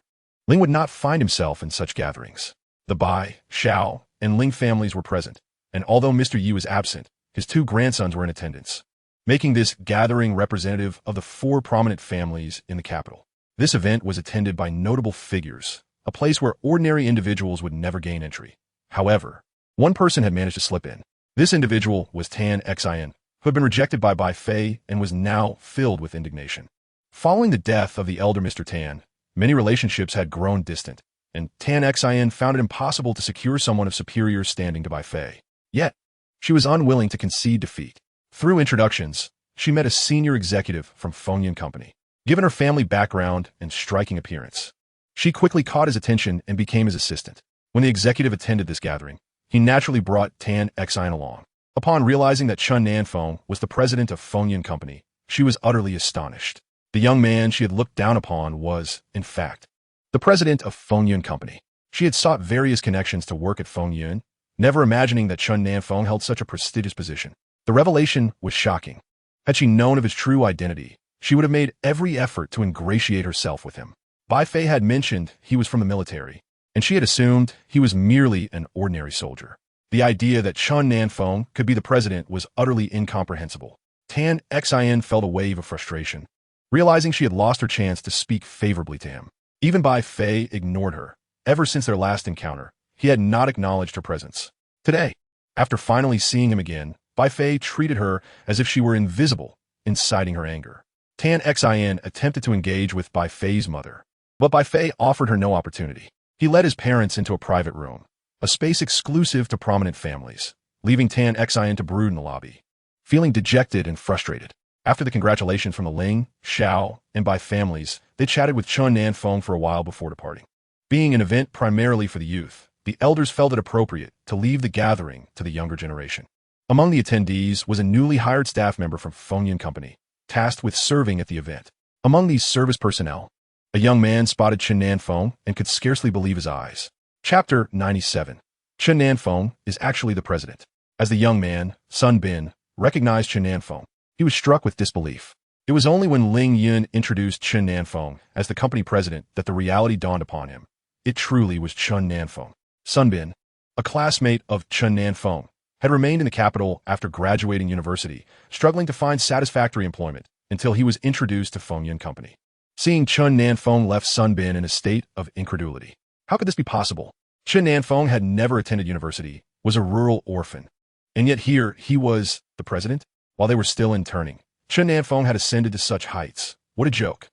Ling would not find himself in such gatherings. The Bai, Xiao, and Ling families were present, and although Mr. Yu was absent, his 2 grandsons were in attendance, making this gathering representative of the 4 prominent families in the capital. This event was attended by notable figures, a place where ordinary individuals would never gain entry. However, one person had managed to slip in. This individual was Tan Xin, who had been rejected by Bai Fei and was now filled with indignation. Following the death of the elder Mr. Tan, many relationships had grown distant, and Tan Xin found it impossible to secure someone of superior standing to Bai Fei. Yet, she was unwilling to concede defeat. Through introductions, she met a senior executive from Fengyun Company. Given her family background and striking appearance, she quickly caught his attention and became his assistant. When the executive attended this gathering, he naturally brought Tan Xin along. Upon realizing that Chen Nan Feng was the president of Fengyun Company, she was utterly astonished. The young man she had looked down upon was, in fact, the president of Fengyun Company. She had sought various connections to work at Fengyun, never imagining that Chen Nan Feng held such a prestigious position. The revelation was shocking. Had she known of his true identity, she would have made every effort to ingratiate herself with him. Bai Fei had mentioned he was from the military, and she had assumed he was merely an ordinary soldier. The idea that Chen Nan Feng could be the president was utterly incomprehensible. Tan Xin felt a wave of frustration, realizing she had lost her chance to speak favorably to him. Even Bai Fei ignored her. Ever since their last encounter, he had not acknowledged her presence. Today, after finally seeing him again, Bai Fei treated her as if she were invisible, inciting her anger. Tan Xin attempted to engage with Bai Fei's mother, but Bai Fei offered her no opportunity. He led his parents into a private room, a space exclusive to prominent families, leaving Tan Xin to brood in the lobby. Feeling dejected and frustrated, after the congratulations from the Ling, Xiao, and Bai families, they chatted with Chen Nan Feng for a while before departing. Being an event primarily for the youth, the elders felt it appropriate to leave the gathering to the younger generation. Among the attendees was a newly hired staff member from Fengyun Company, tasked with serving at the event. Among these service personnel, a young man spotted Chen Nan Feng and could scarcely believe his eyes. Chapter 97. Chen Nan Feng is actually the president. As the young man, Sun Bin, recognized Chen Nan Feng, he was struck with disbelief. It was only when Ling Yun introduced Chen Nan Feng as the company president that the reality dawned upon him. It truly was Chen Nan Feng. Sun Bin, a classmate of Chen Nan Feng, had remained in the capital after graduating university, struggling to find satisfactory employment until he was introduced to Fengyun Company. Seeing Chen Nan Feng left Sun Bin in a state of incredulity. How could this be possible? Chen Nan Feng had never attended university, was a rural orphan, and yet here he was the president? While they were still interning, Chen Nan Feng had ascended to such heights. What a joke.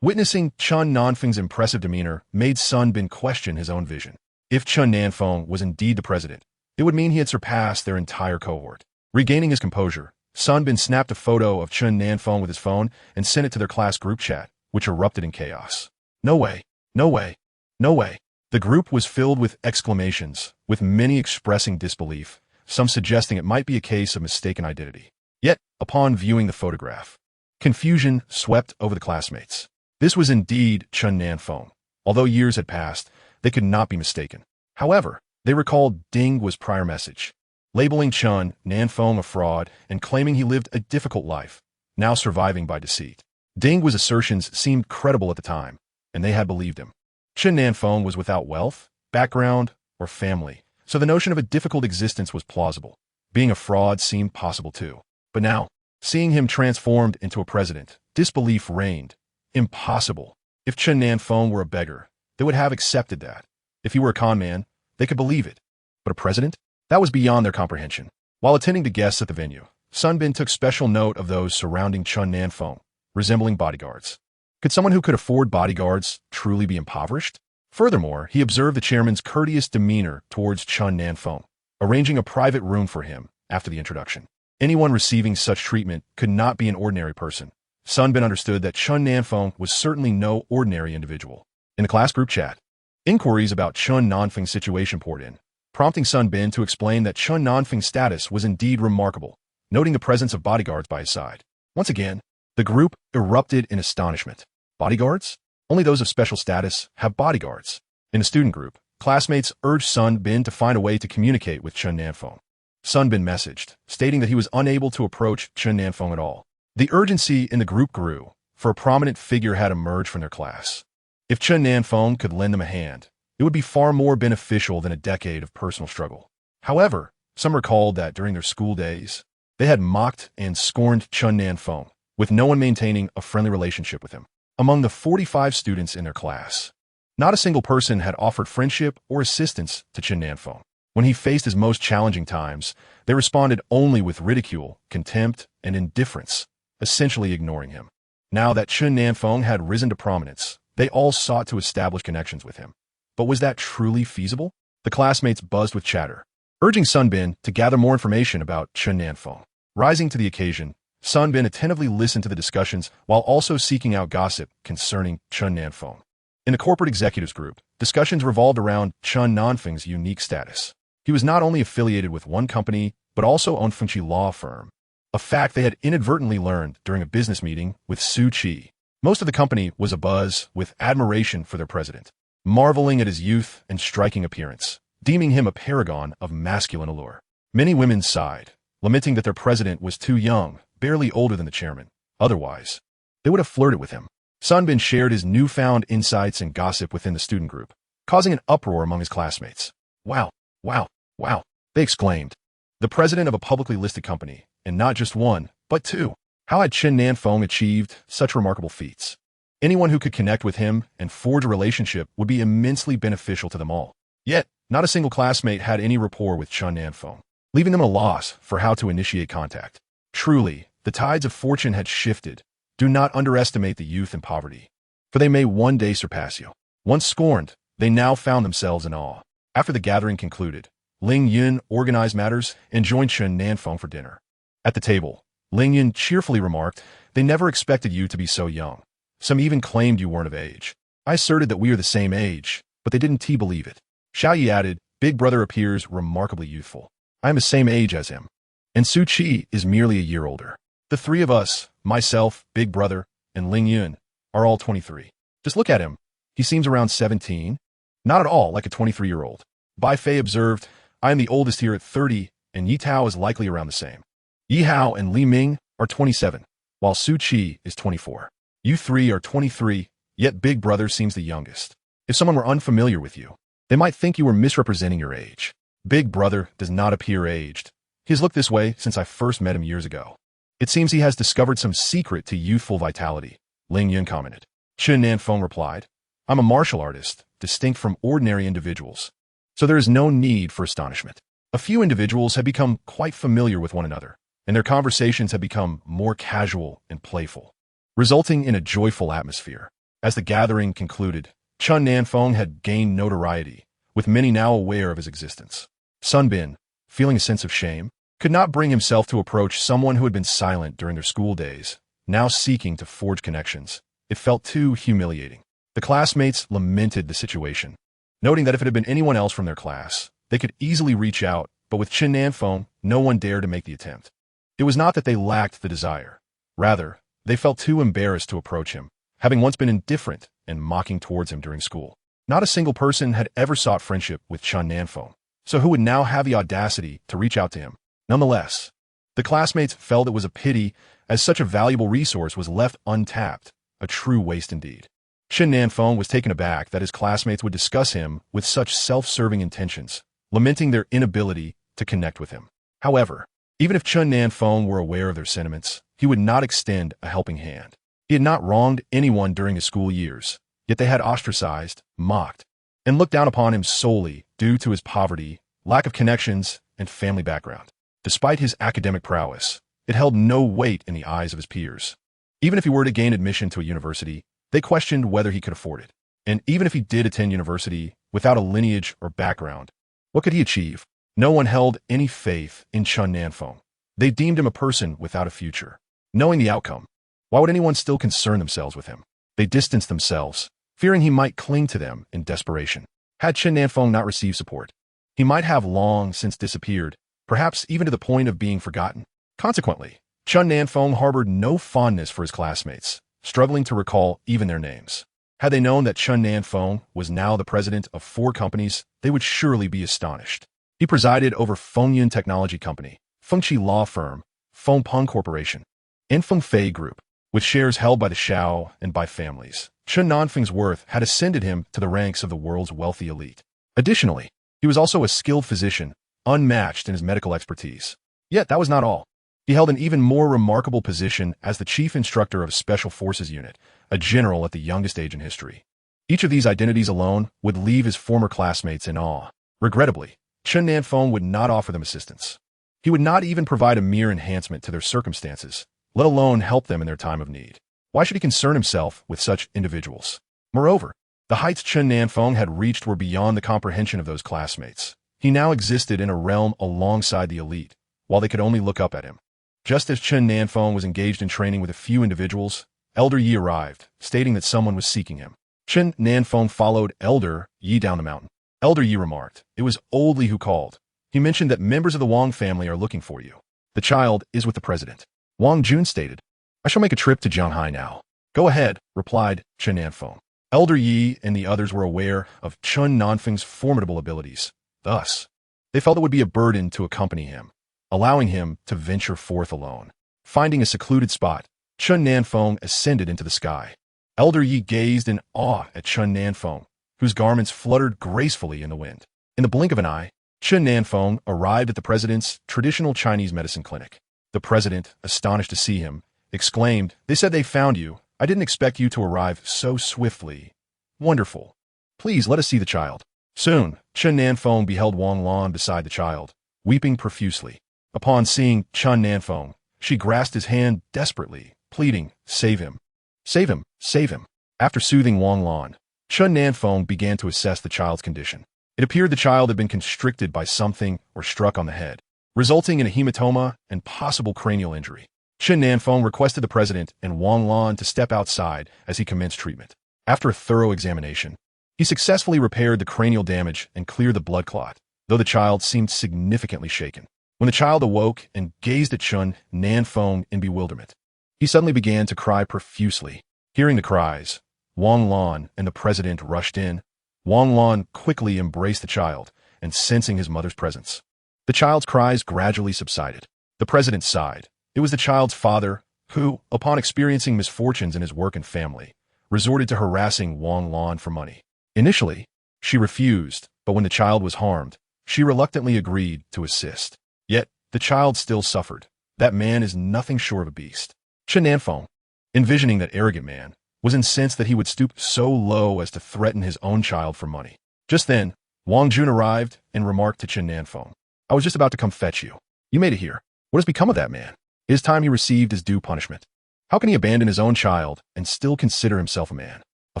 Witnessing Chen Nan Feng's impressive demeanor made Sun Bin question his own vision. If Chen Nan Feng was indeed the president, it would mean he had surpassed their entire cohort. Regaining his composure, Sun Bin snapped a photo of Chen Nan Feng with his phone and sent it to their class group chat, which erupted in chaos. No way, no way, no way. The group was filled with exclamations, with many expressing disbelief, some suggesting it might be a case of mistaken identity. Yet, upon viewing the photograph, confusion swept over the classmates. This was indeed Chen Nan Feng. Although years had passed, they could not be mistaken. However, they recalled Ding Guo's prior message, labeling Chen Nan Feng a fraud and claiming he lived a difficult life, now surviving by deceit. Ding Guo's assertions seemed credible at the time, and they had believed him. Chen Nan Feng was without wealth, background, or family, so the notion of a difficult existence was plausible. Being a fraud seemed possible too. But now, seeing him transformed into a president, disbelief reigned. Impossible. If Chen Nan Feng were a beggar, they would have accepted that. If he were a con man, they could believe it. But a president? That was beyond their comprehension. While attending to guests at the venue, Sun Bin took special note of those surrounding Chen Nan Feng, resembling bodyguards. Could someone who could afford bodyguards truly be impoverished? Furthermore, he observed the chairman's courteous demeanor towards Chen Nan Feng, arranging a private room for him after the introduction. Anyone receiving such treatment could not be an ordinary person. Sun Bin understood that Chen Nan Feng was certainly no ordinary individual. In the class group chat, inquiries about Chen Nan Feng's situation poured in. prompting Sun Bin to explain that Chen Nan Feng's status was indeed remarkable, noting the presence of bodyguards by his side. Once again, the group erupted in astonishment. Bodyguards? Only those of special status have bodyguards. In the student group, classmates urged Sun Bin to find a way to communicate with Chen Nan Feng. Sun Bin messaged, stating that he was unable to approach Chen Nan Feng at all. The urgency in the group grew, for a prominent figure had emerged from their class. If Chen Nan Feng could lend them a hand, it would be far more beneficial than a decade of personal struggle. However, some recalled that during their school days, they had mocked and scorned Chen Nan Feng, with no one maintaining a friendly relationship with him. Among the 45 students in their class, not a single person had offered friendship or assistance to Chen Nan Feng. When he faced his most challenging times, they responded only with ridicule, contempt, and indifference, essentially ignoring him. Now that Chen Nan Feng had risen to prominence, they all sought to establish connections with him. But was that truly feasible? The classmates buzzed with chatter, urging Sun Bin to gather more information about Chen Nan Feng. Rising to the occasion, Sun Bin attentively listened to the discussions while also seeking out gossip concerning Chen Nan Feng. In the corporate executives group, discussions revolved around Chen Nan Feng's unique status. He was not only affiliated with one company, but also owned Fengqi law firm, a fact they had inadvertently learned during a business meeting with Su Qi. Most of the company was abuzz with admiration for their president, marveling at his youth and striking appearance, deeming him a paragon of masculine allure. Many women sighed, lamenting that their president was too young, barely older than the chairman. Otherwise, they would have flirted with him. Sun Bin shared his newfound insights and gossip within the student group, causing an uproar among his classmates. Wow, wow, wow, they exclaimed. The president of a publicly listed company, and not just one, but two. How had Chen Nan Feng achieved such remarkable feats? Anyone who could connect with him and forge a relationship would be immensely beneficial to them all. Yet, not a single classmate had any rapport with Chen Nan Feng, leaving them at a loss for how to initiate contact. Truly, the tides of fortune had shifted. Do not underestimate the youth and poverty, for they may one day surpass you. Once scorned, they now found themselves in awe. After the gathering concluded, Ling Yun organized matters and joined Chen Nan Feng for dinner. At the table, Ling Yun cheerfully remarked, "They never expected you to be so young. Some even claimed you weren't of age. I asserted that we are the same age, but they didn't believe it." Xiao Yi added, "Big brother appears remarkably youthful. I am the same age as him. And Su Qi is merely a year older. The three of us, myself, Big Brother, and Ling Yun, are all 23. Just look at him. He seems around 17. Not at all like a 23-year-old. Bai Fei observed, I am the oldest here at 30, and Yi Tao is likely around the same. Yi Hao and Li Ming are 27, while Su Qi is 24. You three are 23, yet Big Brother seems the youngest. If someone were unfamiliar with you, they might think you were misrepresenting your age. Big Brother does not appear aged. He has looked this way since I first met him years ago. It seems he has discovered some secret to youthful vitality," Ling Yun commented. Chen Nan Feng replied, "I'm a martial artist, distinct from ordinary individuals, so there is no need for astonishment." A few individuals had become quite familiar with one another, and their conversations had become more casual and playful, resulting in a joyful atmosphere. As the gathering concluded, Chen Nan Feng had gained notoriety, with many now aware of his existence. Sun Bin, feeling a sense of shame, could not bring himself to approach someone who had been silent during their school days, now seeking to forge connections. It felt too humiliating. The classmates lamented the situation, noting that if it had been anyone else from their class, they could easily reach out, but with Chen Nan Feng, no one dared to make the attempt. It was not that they lacked the desire. Rather, they felt too embarrassed to approach him, having once been indifferent and mocking towards him during school. Not a single person had ever sought friendship with Chen Nan Feng, so who would now have the audacity to reach out to him? Nonetheless, the classmates felt it was a pity, as such a valuable resource was left untapped, a true waste indeed. Chen Nan Feng was taken aback that his classmates would discuss him with such self-serving intentions, lamenting their inability to connect with him. However, even if Chen Nan Feng were aware of their sentiments, he would not extend a helping hand. He had not wronged anyone during his school years, yet they had ostracized, mocked, and looked down upon him solely due to his poverty, lack of connections, and family background. Despite his academic prowess, it held no weight in the eyes of his peers. Even if he were to gain admission to a university, they questioned whether he could afford it. And even if he did attend university without a lineage or background, what could he achieve? No one held any faith in Chen Nan Feng. They deemed him a person without a future. Knowing the outcome, why would anyone still concern themselves with him? They distanced themselves, fearing he might cling to them in desperation. Had Chen Nan Feng not received support, he might have long since disappeared, perhaps even to the point of being forgotten. Consequently, Chen Nan Feng harbored no fondness for his classmates, struggling to recall even their names. Had they known that Chen Nan Feng was now the president of 4 companies, they would surely be astonished. He presided over Fengyun Technology Company, Fengqi Law Firm, Fengpeng Corporation, and Fengfei Group, with shares held by the Shao and by families. Chen Nan Feng's worth had ascended him to the ranks of the world's wealthy elite. Additionally, he was also a skilled physician, unmatched in his medical expertise. Yet that was not all. He held an even more remarkable position as the chief instructor of a special forces unit, a general at the youngest age in history. Each of these identities alone would leave his former classmates in awe. Regrettably, Chen Nan Feng would not offer them assistance. He would not even provide a mere enhancement to their circumstances, let alone help them in their time of need. Why should he concern himself with such individuals? Moreover, the heights Chen Nan Feng had reached were beyond the comprehension of those classmates. He now existed in a realm alongside the elite, while they could only look up at him. Just as Chen Nan Feng was engaged in training with a few individuals, Elder Yi arrived, stating that someone was seeking him. Chen Nan Feng followed Elder Yi down the mountain. Elder Yi remarked, "It was Old Li who called. He mentioned that members of the Wang family are looking for you. The child is with the president." Wang Jun stated, "I shall make a trip to Jianghai now." "Go ahead," replied Chen Nan Feng. Elder Yi and the others were aware of Chen Nan Feng's formidable abilities. Thus, they felt it would be a burden to accompany him, allowing him to venture forth alone. Finding a secluded spot, Chen Nan Feng ascended into the sky. Elder Yi gazed in awe at Chen Nan Feng, whose garments fluttered gracefully in the wind. In the blink of an eye, Chen Nan Feng arrived at the president's traditional Chinese medicine clinic. The president, astonished to see him, exclaimed, "They said they found you. I didn't expect you to arrive so swiftly. Wonderful. Please let us see the child." Soon, Chen Nan Feng beheld Wang Lan beside the child, weeping profusely. Upon seeing Chen Nan Feng, she grasped his hand desperately, pleading, "Save him. Save him. Save him." After soothing Wang Lan, Chen Nan Feng began to assess the child's condition. It appeared the child had been constricted by something or struck on the head, resulting in a hematoma and possible cranial injury. Chen Nan Feng requested the president and Wang Lan to step outside as he commenced treatment. After a thorough examination, he successfully repaired the cranial damage and cleared the blood clot, though the child seemed significantly shaken. When the child awoke and gazed at Chen Nan Feng in bewilderment, he suddenly began to cry profusely. Hearing the cries, Wang Lan and the president rushed in. Wang Lan quickly embraced the child and sensing his mother's presence. The child's cries gradually subsided. The president sighed. It was the child's father who, upon experiencing misfortunes in his work and family, resorted to harassing Wang Lan for money. Initially, she refused, but when the child was harmed, she reluctantly agreed to assist. Yet, the child still suffered. That man is nothing short of a beast. Chen Nan Feng, envisioning that arrogant man, was incensed that he would stoop so low as to threaten his own child for money. Just then, Wang Jun arrived and remarked to Chen Nan Feng, "I was just about to come fetch you. You made it here. What has become of that man? It is time he received his due punishment. How can he abandon his own child and still consider himself a man? A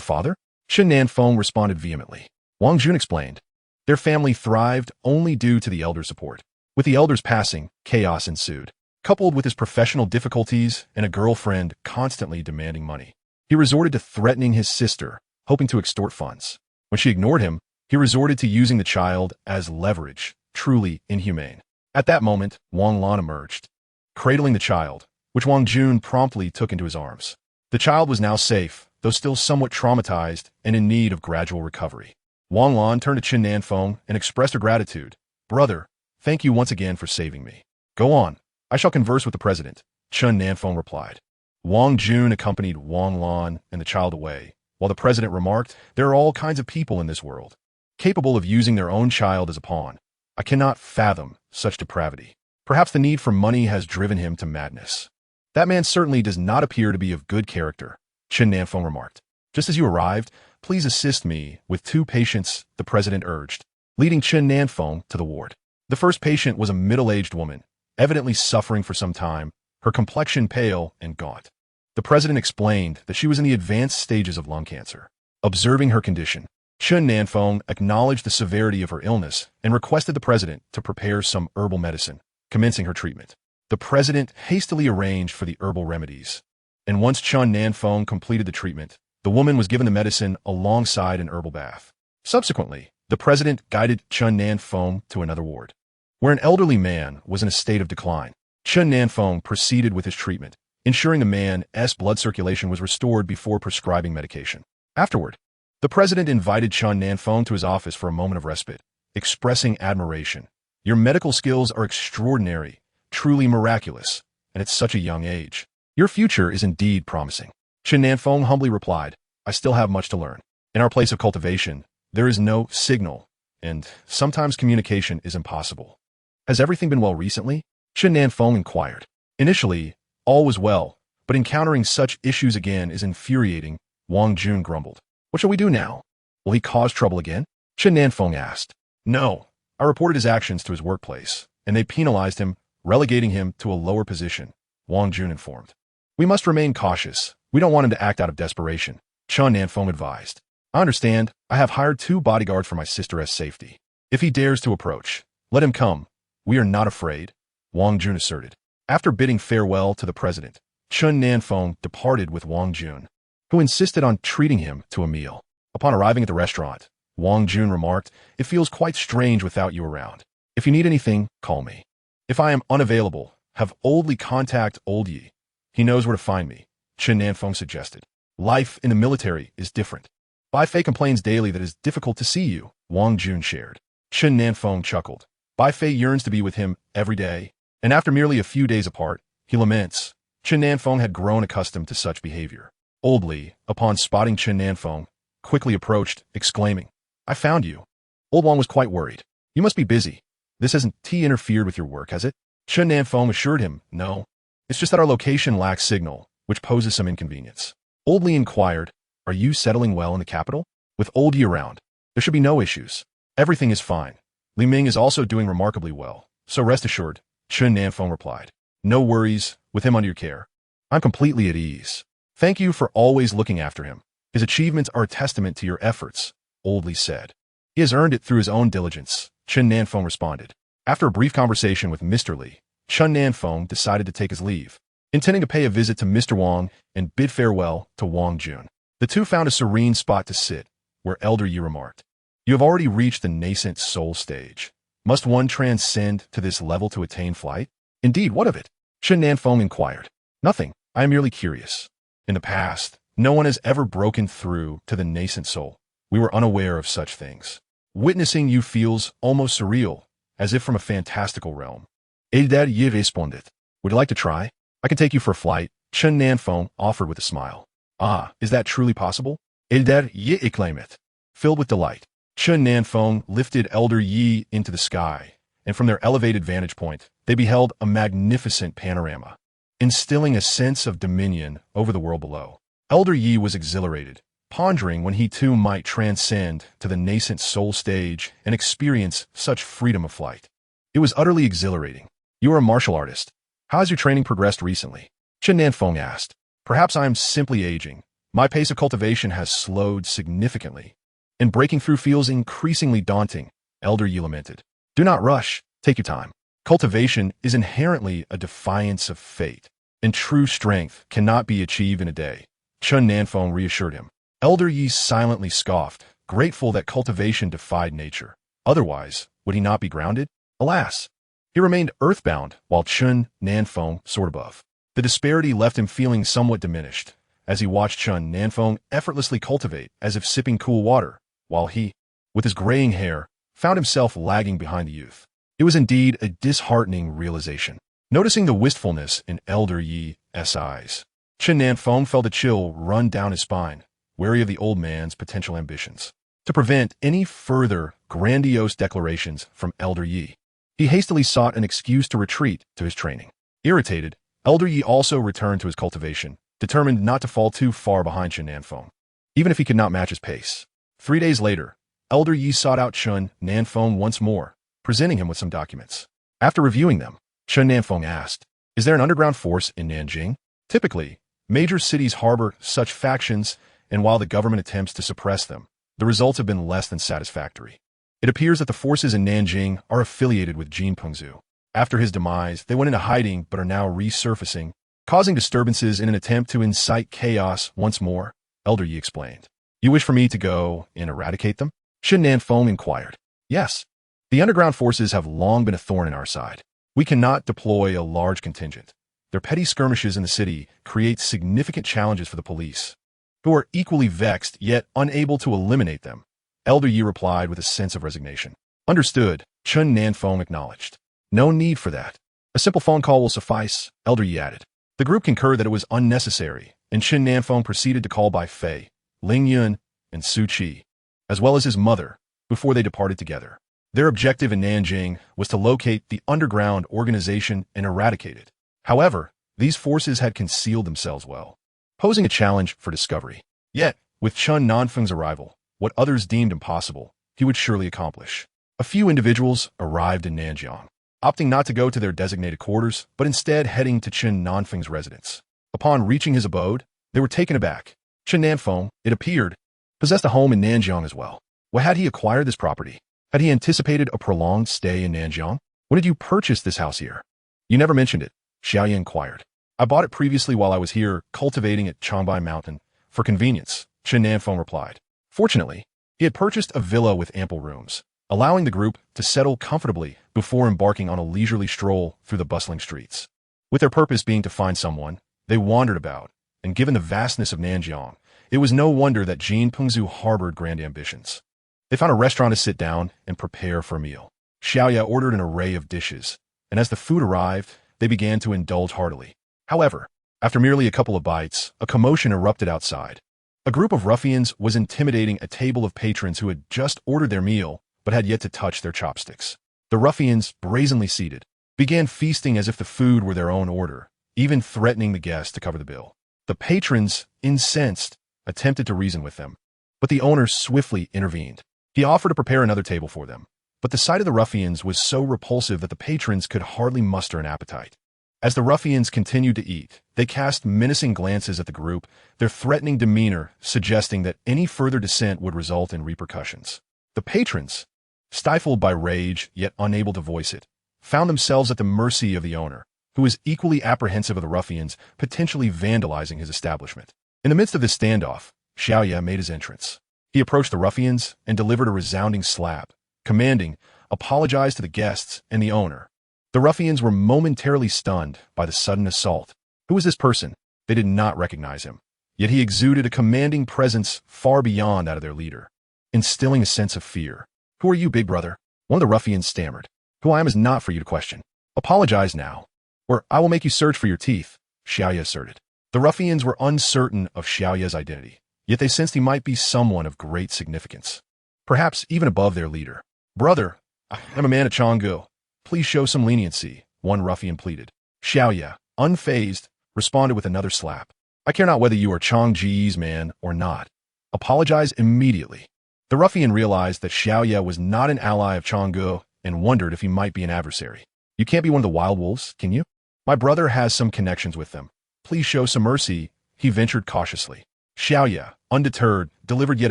father?" Chen Nan Feng responded vehemently. Wang Jun explained, "Their family thrived only due to the elder's support. With the elder's passing, chaos ensued. Coupled with his professional difficulties and a girlfriend constantly demanding money, he resorted to threatening his sister, hoping to extort funds. When she ignored him, he resorted to using the child as leverage, truly inhumane." At that moment, Wang Lan emerged, cradling the child, which Wang Jun promptly took into his arms. The child was now safe, though still somewhat traumatized and in need of gradual recovery. Wang Lan turned to Chen Nan Feng and expressed her gratitude. "Brother, thank you once again for saving me." "Go on. I shall converse with the president," Chen Nan Feng replied. Wang Jun accompanied Wang Lan and the child away, while the president remarked, "There are all kinds of people in this world, capable of using their own child as a pawn. I cannot fathom such depravity. Perhaps the need for money has driven him to madness." "That man certainly does not appear to be of good character," Chen Nan Feng remarked. "Just as you arrived, please assist me with 2 patients," the president urged, leading Chen Nan Feng to the ward. The first patient was a middle-aged woman, evidently suffering for some time, her complexion pale and gaunt. The president explained that she was in the advanced stages of lung cancer. Observing her condition, Chen Nan Feng acknowledged the severity of her illness and requested the president to prepare some herbal medicine, commencing her treatment. The president hastily arranged for the herbal remedies, and once Chen Nan Feng completed the treatment, the woman was given the medicine alongside an herbal bath. Subsequently, The president guided Chen Nan Feng to another ward, where an elderly man was in a state of decline. Chen Nan Feng proceeded with his treatment, ensuring the man's blood circulation was restored before prescribing medication. Afterward, the president invited Chen Nan Feng to his office for a moment of respite, expressing admiration. Your medical skills are extraordinary, truly miraculous, and at such a young age. Your future is indeed promising. Chen Nan Feng humbly replied, I still have much to learn. In our place of cultivation, there is no signal, and sometimes communication is impossible. Has everything been well recently? Chen Nan Feng inquired. Initially, all was well, but encountering such issues again is infuriating, Wang Jun grumbled. What shall we do now? Will he cause trouble again? Chen Nan Feng asked. No. I reported his actions to his workplace, and they penalized him, relegating him to a lower position, Wang Jun informed. We must remain cautious. We don't want him to act out of desperation, Chen Nan Feng advised. I understand. I have hired 2 bodyguards for my sister's safety. If he dares to approach, let him come. We are not afraid, Wang Jun asserted. After bidding farewell to the president, Chen Nan Feng departed with Wang Jun, who insisted on treating him to a meal. Upon arriving at the restaurant, Wang Jun remarked, It feels quite strange without you around. If you need anything, call me. If I am unavailable, have Old Li contact Old Yi. He knows where to find me, Chen Nan Feng suggested. Life in the military is different. Bai Fei complains daily that it is difficult to see you, Wang Jun shared. Chen Nan Feng chuckled. Bai Fei yearns to be with him every day, and after merely a few days apart, he laments. Chen Nan Feng had grown accustomed to such behavior. Old Li, upon spotting Chen Nan Feng, quickly approached, exclaiming, I found you. Old Wang was quite worried. You must be busy. This hasn't interfered with your work, has it? Chen Nan Feng assured him, No. It's just that our location lacks signal, which poses some inconvenience. Old Li inquired, Are you settling well in the capital? With Old Yi around, there should be no issues. Everything is fine. Li Ming is also doing remarkably well, so rest assured, Chen Nan Feng replied. No worries, with him under your care. I'm completely at ease. Thank you for always looking after him. His achievements are a testament to your efforts, Old Li said. He has earned it through his own diligence, Chen Nan Feng responded. After a brief conversation with Mr. Li, Chen Nan Feng decided to take his leave, intending to pay a visit to Mr. Wang and bid farewell to Wang Jun. The two found a serene spot to sit, where Elder Yi remarked, You have already reached the nascent soul stage. Must one transcend to this level to attain flight? Indeed, what of it? Chen Nan Feng inquired. Nothing. I am merely curious. In the past, no one has ever broken through to the nascent soul. We were unaware of such things. Witnessing you feels almost surreal, as if from a fantastical realm. Elder Yi responded. Would you like to try? I can take you for a flight, Chen Nan Feng offered with a smile. Ah, is that truly possible? Elder Yi exclaimed, filled with delight. Chen Nan Feng lifted Elder Yi into the sky, and from their elevated vantage point, they beheld a magnificent panorama, instilling a sense of dominion over the world below. Elder Yi was exhilarated, pondering when he too might transcend to the nascent soul stage and experience such freedom of flight. It was utterly exhilarating. You are a martial artist. How has your training progressed recently? Chen Nan Feng asked. Perhaps I am simply aging. My pace of cultivation has slowed significantly, and breaking through feels increasingly daunting, Elder Yi lamented. Do not rush. Take your time. Cultivation is inherently a defiance of fate, and true strength cannot be achieved in a day, Chen Nan Feng reassured him. Elder Yi silently scoffed, grateful that cultivation defied nature. Otherwise, would he not be grounded? Alas! He remained earthbound while Chen Nan Feng soared above. The disparity left him feeling somewhat diminished, as he watched Chen Nan Feng effortlessly cultivate as if sipping cool water, while he, with his graying hair, found himself lagging behind the youth. It was indeed a disheartening realization. Noticing the wistfulness in Elder Yi's eyes, Chen Nan Feng felt a chill run down his spine, wary of the old man's potential ambitions. To prevent any further grandiose declarations from Elder Yi, he hastily sought an excuse to retreat to his training. Irritated, Elder Yi also returned to his cultivation, determined not to fall too far behind Chen Nan Feng, even if he could not match his pace. 3 days later, Elder Yi sought out Chen Nan Feng once more, presenting him with some documents. After reviewing them, Chen Nan Feng asked, Is there an underground force in Nanjing? Typically, major cities harbor such factions, and while the government attempts to suppress them, the results have been less than satisfactory. It appears that the forces in Nanjing are affiliated with Jin Pengzu. After his demise, they went into hiding but are now resurfacing, causing disturbances in an attempt to incite chaos once more, Elder Yi explained. You wish for me to go and eradicate them? Chen Nan Feng inquired. Yes. The underground forces have long been a thorn in our side. We cannot deploy a large contingent. Their petty skirmishes in the city create significant challenges for the police, who are equally vexed yet unable to eliminate them. Elder Yi replied with a sense of resignation. Understood, Chen Nan Feng acknowledged. No need for that. A simple phone call will suffice, Elder Yi added. The group concurred that it was unnecessary, and Chen Nan Feng proceeded to call by Fei, Ling Yun, and Su Qi, as well as his mother, before they departed together. Their objective in Nanjing was to locate the underground organization and eradicate it. However, these forces had concealed themselves well, posing a challenge for discovery. Yet, with Chen Nan Feng's arrival, what others deemed impossible, he would surely accomplish. A few individuals arrived in Nanjiang, opting not to go to their designated quarters, but instead heading to Chen Nan Feng's residence. Upon reaching his abode, they were taken aback. Chen Nan Feng, it appeared, possessed a home in Nanjiang as well. Why had he acquired this property? Had he anticipated a prolonged stay in Nanjiang? When did you purchase this house here? You never mentioned it, Xiaoye inquired. I bought it previously while I was here cultivating at Changbai Mountain. For convenience, Chen Nan Feng replied. Fortunately, he had purchased a villa with ample rooms, allowing the group to settle comfortably before embarking on a leisurely stroll through the bustling streets. With their purpose being to find someone, they wandered about, and given the vastness of Nanjiang, it was no wonder that Jin Pengzhu harbored grand ambitions. They found a restaurant to sit down and prepare for a meal. Xiaoya ordered an array of dishes, and as the food arrived, they began to indulge heartily. However, after merely a couple of bites, a commotion erupted outside. A group of ruffians was intimidating a table of patrons who had just ordered their meal but had yet to touch their chopsticks. The ruffians, brazenly seated, began feasting as if the food were their own order, even threatening the guests to cover the bill. The patrons, incensed, attempted to reason with them, but the owner swiftly intervened. He offered to prepare another table for them, but the sight of the ruffians was so repulsive that the patrons could hardly muster an appetite. As the ruffians continued to eat, they cast menacing glances at the group, their threatening demeanor suggesting that any further dissent would result in repercussions. The patrons, stifled by rage yet unable to voice it, found themselves at the mercy of the owner, who was equally apprehensive of the ruffians potentially vandalizing his establishment. In the midst of this standoff, Xiaoye made his entrance. He approached the ruffians and delivered a resounding slap, commanding, "Apologize to the guests and the owner." The ruffians were momentarily stunned by the sudden assault. Who was this person? They did not recognize him, yet he exuded a commanding presence far beyond that of their leader, instilling a sense of fear. "Who are you, big brother?" One of the ruffians stammered. "Who I am is not for you to question. Apologize now, or I will make you search for your teeth," Xiaoye asserted. The ruffians were uncertain of Xiaoye's identity, yet they sensed he might be someone of great significance, perhaps even above their leader. "Brother, I am a man of Changgu. Please show some leniency," one ruffian pleaded. Xiaoye, unfazed, responded with another slap. "I care not whether you are Chang Ji's man or not. Apologize immediately." The ruffian realized that Xiaoye was not an ally of Changgu and wondered if he might be an adversary. "You can't be one of the wild wolves, can you? My brother has some connections with them. Please show some mercy," he ventured cautiously. Xiaoye, undeterred, delivered yet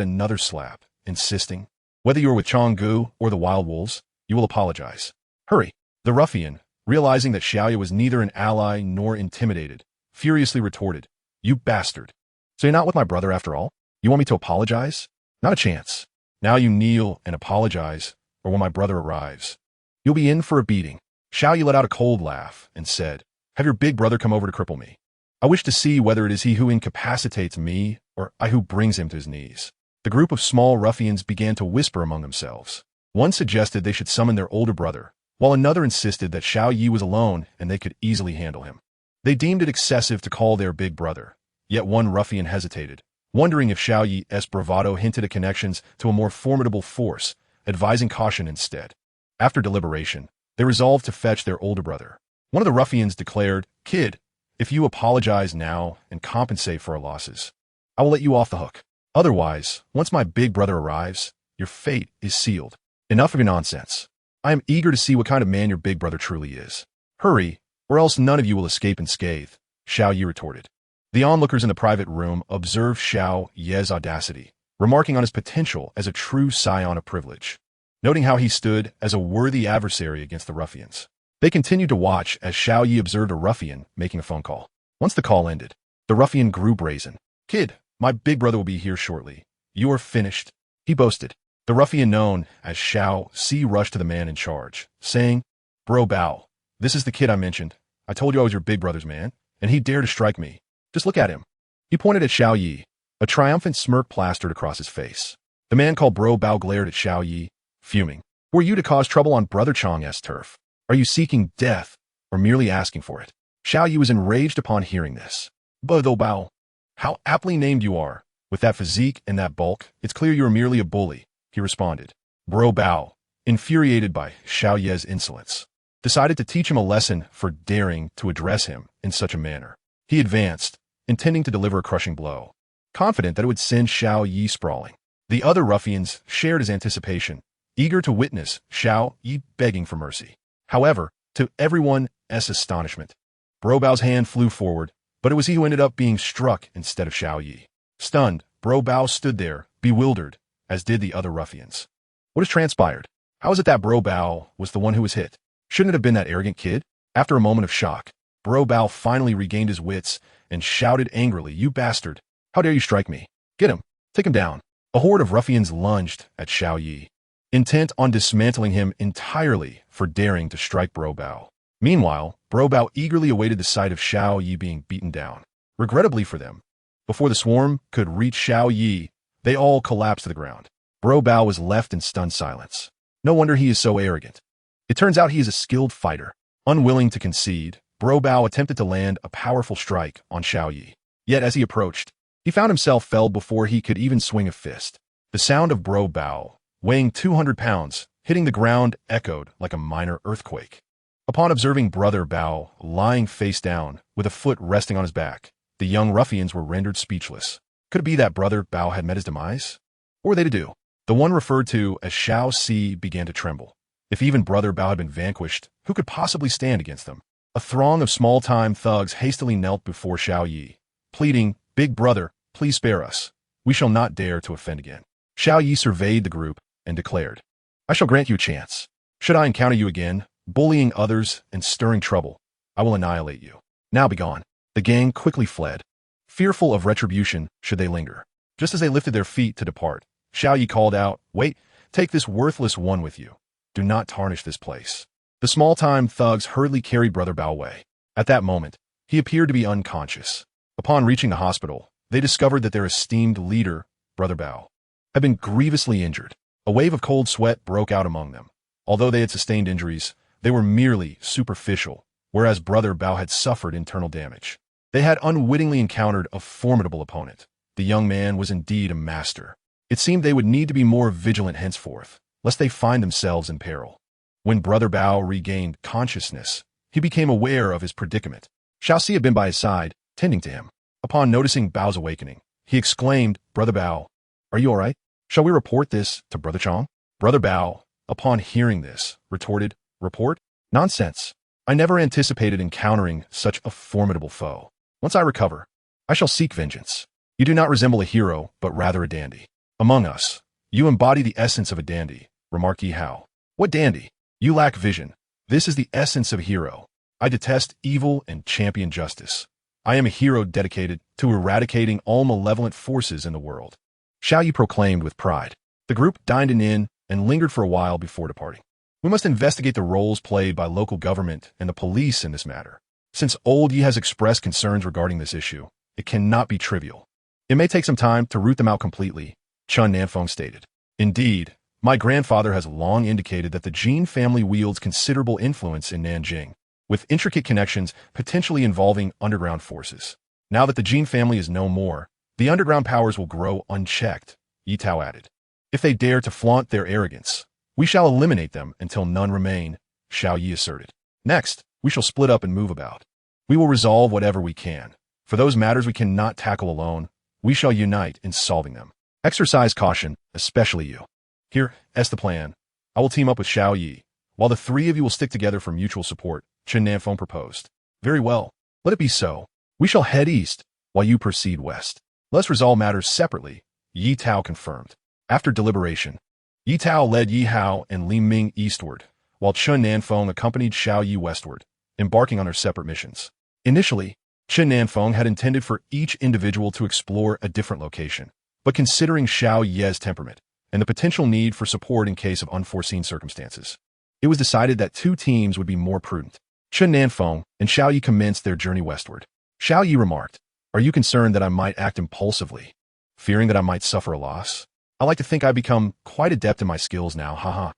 another slap, insisting, "Whether you are with Changgu or the wild wolves, you will apologize. Hurry." The ruffian, realizing that Xiaoye was neither an ally nor intimidated, furiously retorted, "You bastard. So you're not with my brother after all? You want me to apologize? Not a chance. Now you kneel and apologize, or when my brother arrives, you'll be in for a beating." Xiaoye let out a cold laugh and said, "Have your big brother come over to cripple me. I wish to see whether it is he who incapacitates me or I who brings him to his knees." The group of small ruffians began to whisper among themselves. One suggested they should summon their older brother, while another insisted that Xiaoye was alone and they could easily handle him. They deemed it excessive to call their big brother, yet one ruffian hesitated, wondering if Xiaoye's bravado hinted at connections to a more formidable force, advising caution instead. After deliberation, they resolved to fetch their older brother. One of the ruffians declared, "Kid, if you apologize now and compensate for our losses, I will let you off the hook. Otherwise, once my big brother arrives, your fate is sealed. Enough of your nonsense. I am eager to see what kind of man your big brother truly is. Hurry, or else none of you will escape unscathed," Xiaoye retorted. The onlookers in the private room observed Xiaoye's audacity, remarking on his potential as a true scion of privilege, noting how he stood as a worthy adversary against the ruffians. They continued to watch as Xiaoye observed a ruffian making a phone call. Once the call ended, the ruffian grew brazen. "Kid, my big brother will be here shortly. You are finished," he boasted. The ruffian known as Xiao Si rushed to the man in charge, saying, "Bro Bao, this is the kid I mentioned. I told you I was your big brother's man, and he dared to strike me. Just look at him." He pointed at Xiao Yi. A triumphant smirk plastered across his face. The man called Bro Bao glared at Xiao Yi, fuming. "Who are you to cause trouble on Brother Chang's turf? Are you seeking death, or merely asking for it?" Xiao Yi was enraged upon hearing this. "Bro Bao, how aptly named you are. With that physique and that bulk, it's clear you are merely a bully," he responded. Bro Bao, infuriated by Xiao Ye's insolence, decided to teach him a lesson for daring to address him in such a manner. He advanced, intending to deliver a crushing blow, confident that it would send Xiao Yi sprawling. The other ruffians shared his anticipation, eager to witness Xiao Yi begging for mercy. However, to everyone's astonishment, Bro Bao's hand flew forward, but it was he who ended up being struck instead of Xiao Yi. Stunned, Bro Bao stood there, bewildered, as did the other ruffians. What has transpired? How is it that Bro Bao was the one who was hit? Shouldn't it have been that arrogant kid? After a moment of shock, Bro Bao finally regained his wits and shouted angrily, "You bastard! How dare you strike me? Get him! Take him down!" A horde of ruffians lunged at Xiao Yi, intent on dismantling him entirely for daring to strike Bro Bao. Meanwhile, Bro Bao eagerly awaited the sight of Xiao Yi being beaten down. Regrettably for them, before the swarm could reach Xiao Yi, they all collapsed to the ground. Bro Bao was left in stunned silence. No wonder he is so arrogant. It turns out he is a skilled fighter. Unwilling to concede, Bro Bao attempted to land a powerful strike on Xiao Yi. Yet as he approached, he found himself felled before he could even swing a fist. The sound of Bro Bao, weighing 200 pounds, hitting the ground echoed like a minor earthquake. Upon observing Brother Bao lying face down, with a foot resting on his back, the young ruffians were rendered speechless. Could it be that Brother Bao had met his demise? What were they to do? The one referred to as Xiao Si began to tremble. If even Brother Bao had been vanquished, who could possibly stand against them? A throng of small-time thugs hastily knelt before Xiao Yi, pleading, "Big brother, please spare us. We shall not dare to offend again." Xiao Yi surveyed the group and declared, "I shall grant you a chance. Should I encounter you again, bullying others and stirring trouble, I will annihilate you. Now begone." The gang quickly fled, fearful of retribution should they linger. Just as they lifted their feet to depart, Xiao Yi called out, "Wait, take this worthless one with you. Do not tarnish this place." The small-time thugs hurriedly carried Brother Bao away. At that moment, he appeared to be unconscious. Upon reaching the hospital, they discovered that their esteemed leader, Brother Bao, had been grievously injured. A wave of cold sweat broke out among them. Although they had sustained injuries, they were merely superficial, whereas Brother Bao had suffered internal damage. They had unwittingly encountered a formidable opponent. The young man was indeed a master. It seemed they would need to be more vigilant henceforth, lest they find themselves in peril. When Brother Bao regained consciousness, he became aware of his predicament. Xiao Si had been by his side, tending to him. Upon noticing Bao's awakening, he exclaimed, "Brother Bao, are you all right? Shall we report this to Brother Chang?" Brother Bao, upon hearing this, retorted, "Report? Nonsense. I never anticipated encountering such a formidable foe. Once I recover, I shall seek vengeance. You do not resemble a hero, but rather a dandy. Among us, you embody the essence of a dandy," remarked Yi Hao. "What dandy? You lack vision. This is the essence of a hero. I detest evil and champion justice. I am a hero dedicated to eradicating all malevolent forces in the world," Xiao Yi proclaimed with pride. The group dined in an inn and lingered for a while before departing. "We must investigate the roles played by local government and the police in this matter. Since old Yi has expressed concerns regarding this issue, it cannot be trivial. It may take some time to root them out completely," Chen Nan Feng stated. "Indeed, my grandfather has long indicated that the Jin family wields considerable influence in Nanjing, with intricate connections potentially involving underground forces. Now that the Jin family is no more, the underground powers will grow unchecked," Yi Tao added. "If they dare to flaunt their arrogance, we shall eliminate them until none remain," Xiao Yi asserted. "Next, we shall split up and move about. We will resolve whatever we can. For those matters we cannot tackle alone, we shall unite in solving them. Exercise caution, especially you. Here's the plan. I will team up with Xiao Yi, while the three of you will stick together for mutual support," Chen Nan Feng proposed. "Very well. Let it be so. We shall head east, while you proceed west. Let's resolve matters separately," Yi Tao confirmed. After deliberation, Yi Tao led Yi Hao and Li Ming eastward, while Chen Nan Feng accompanied Xiao Yi westward, embarking on their separate missions. Initially, Chen Nan Feng had intended for each individual to explore a different location, but considering Xiao Ye's temperament and the potential need for support in case of unforeseen circumstances. It was decided that 2 teams would be more prudent. Chen Nan Feng and Xiao Yi commenced their journey westward. Xiao Yi remarked, "Are you concerned that I might act impulsively, fearing that I might suffer a loss? I like to think I've become quite adept in my skills now, haha."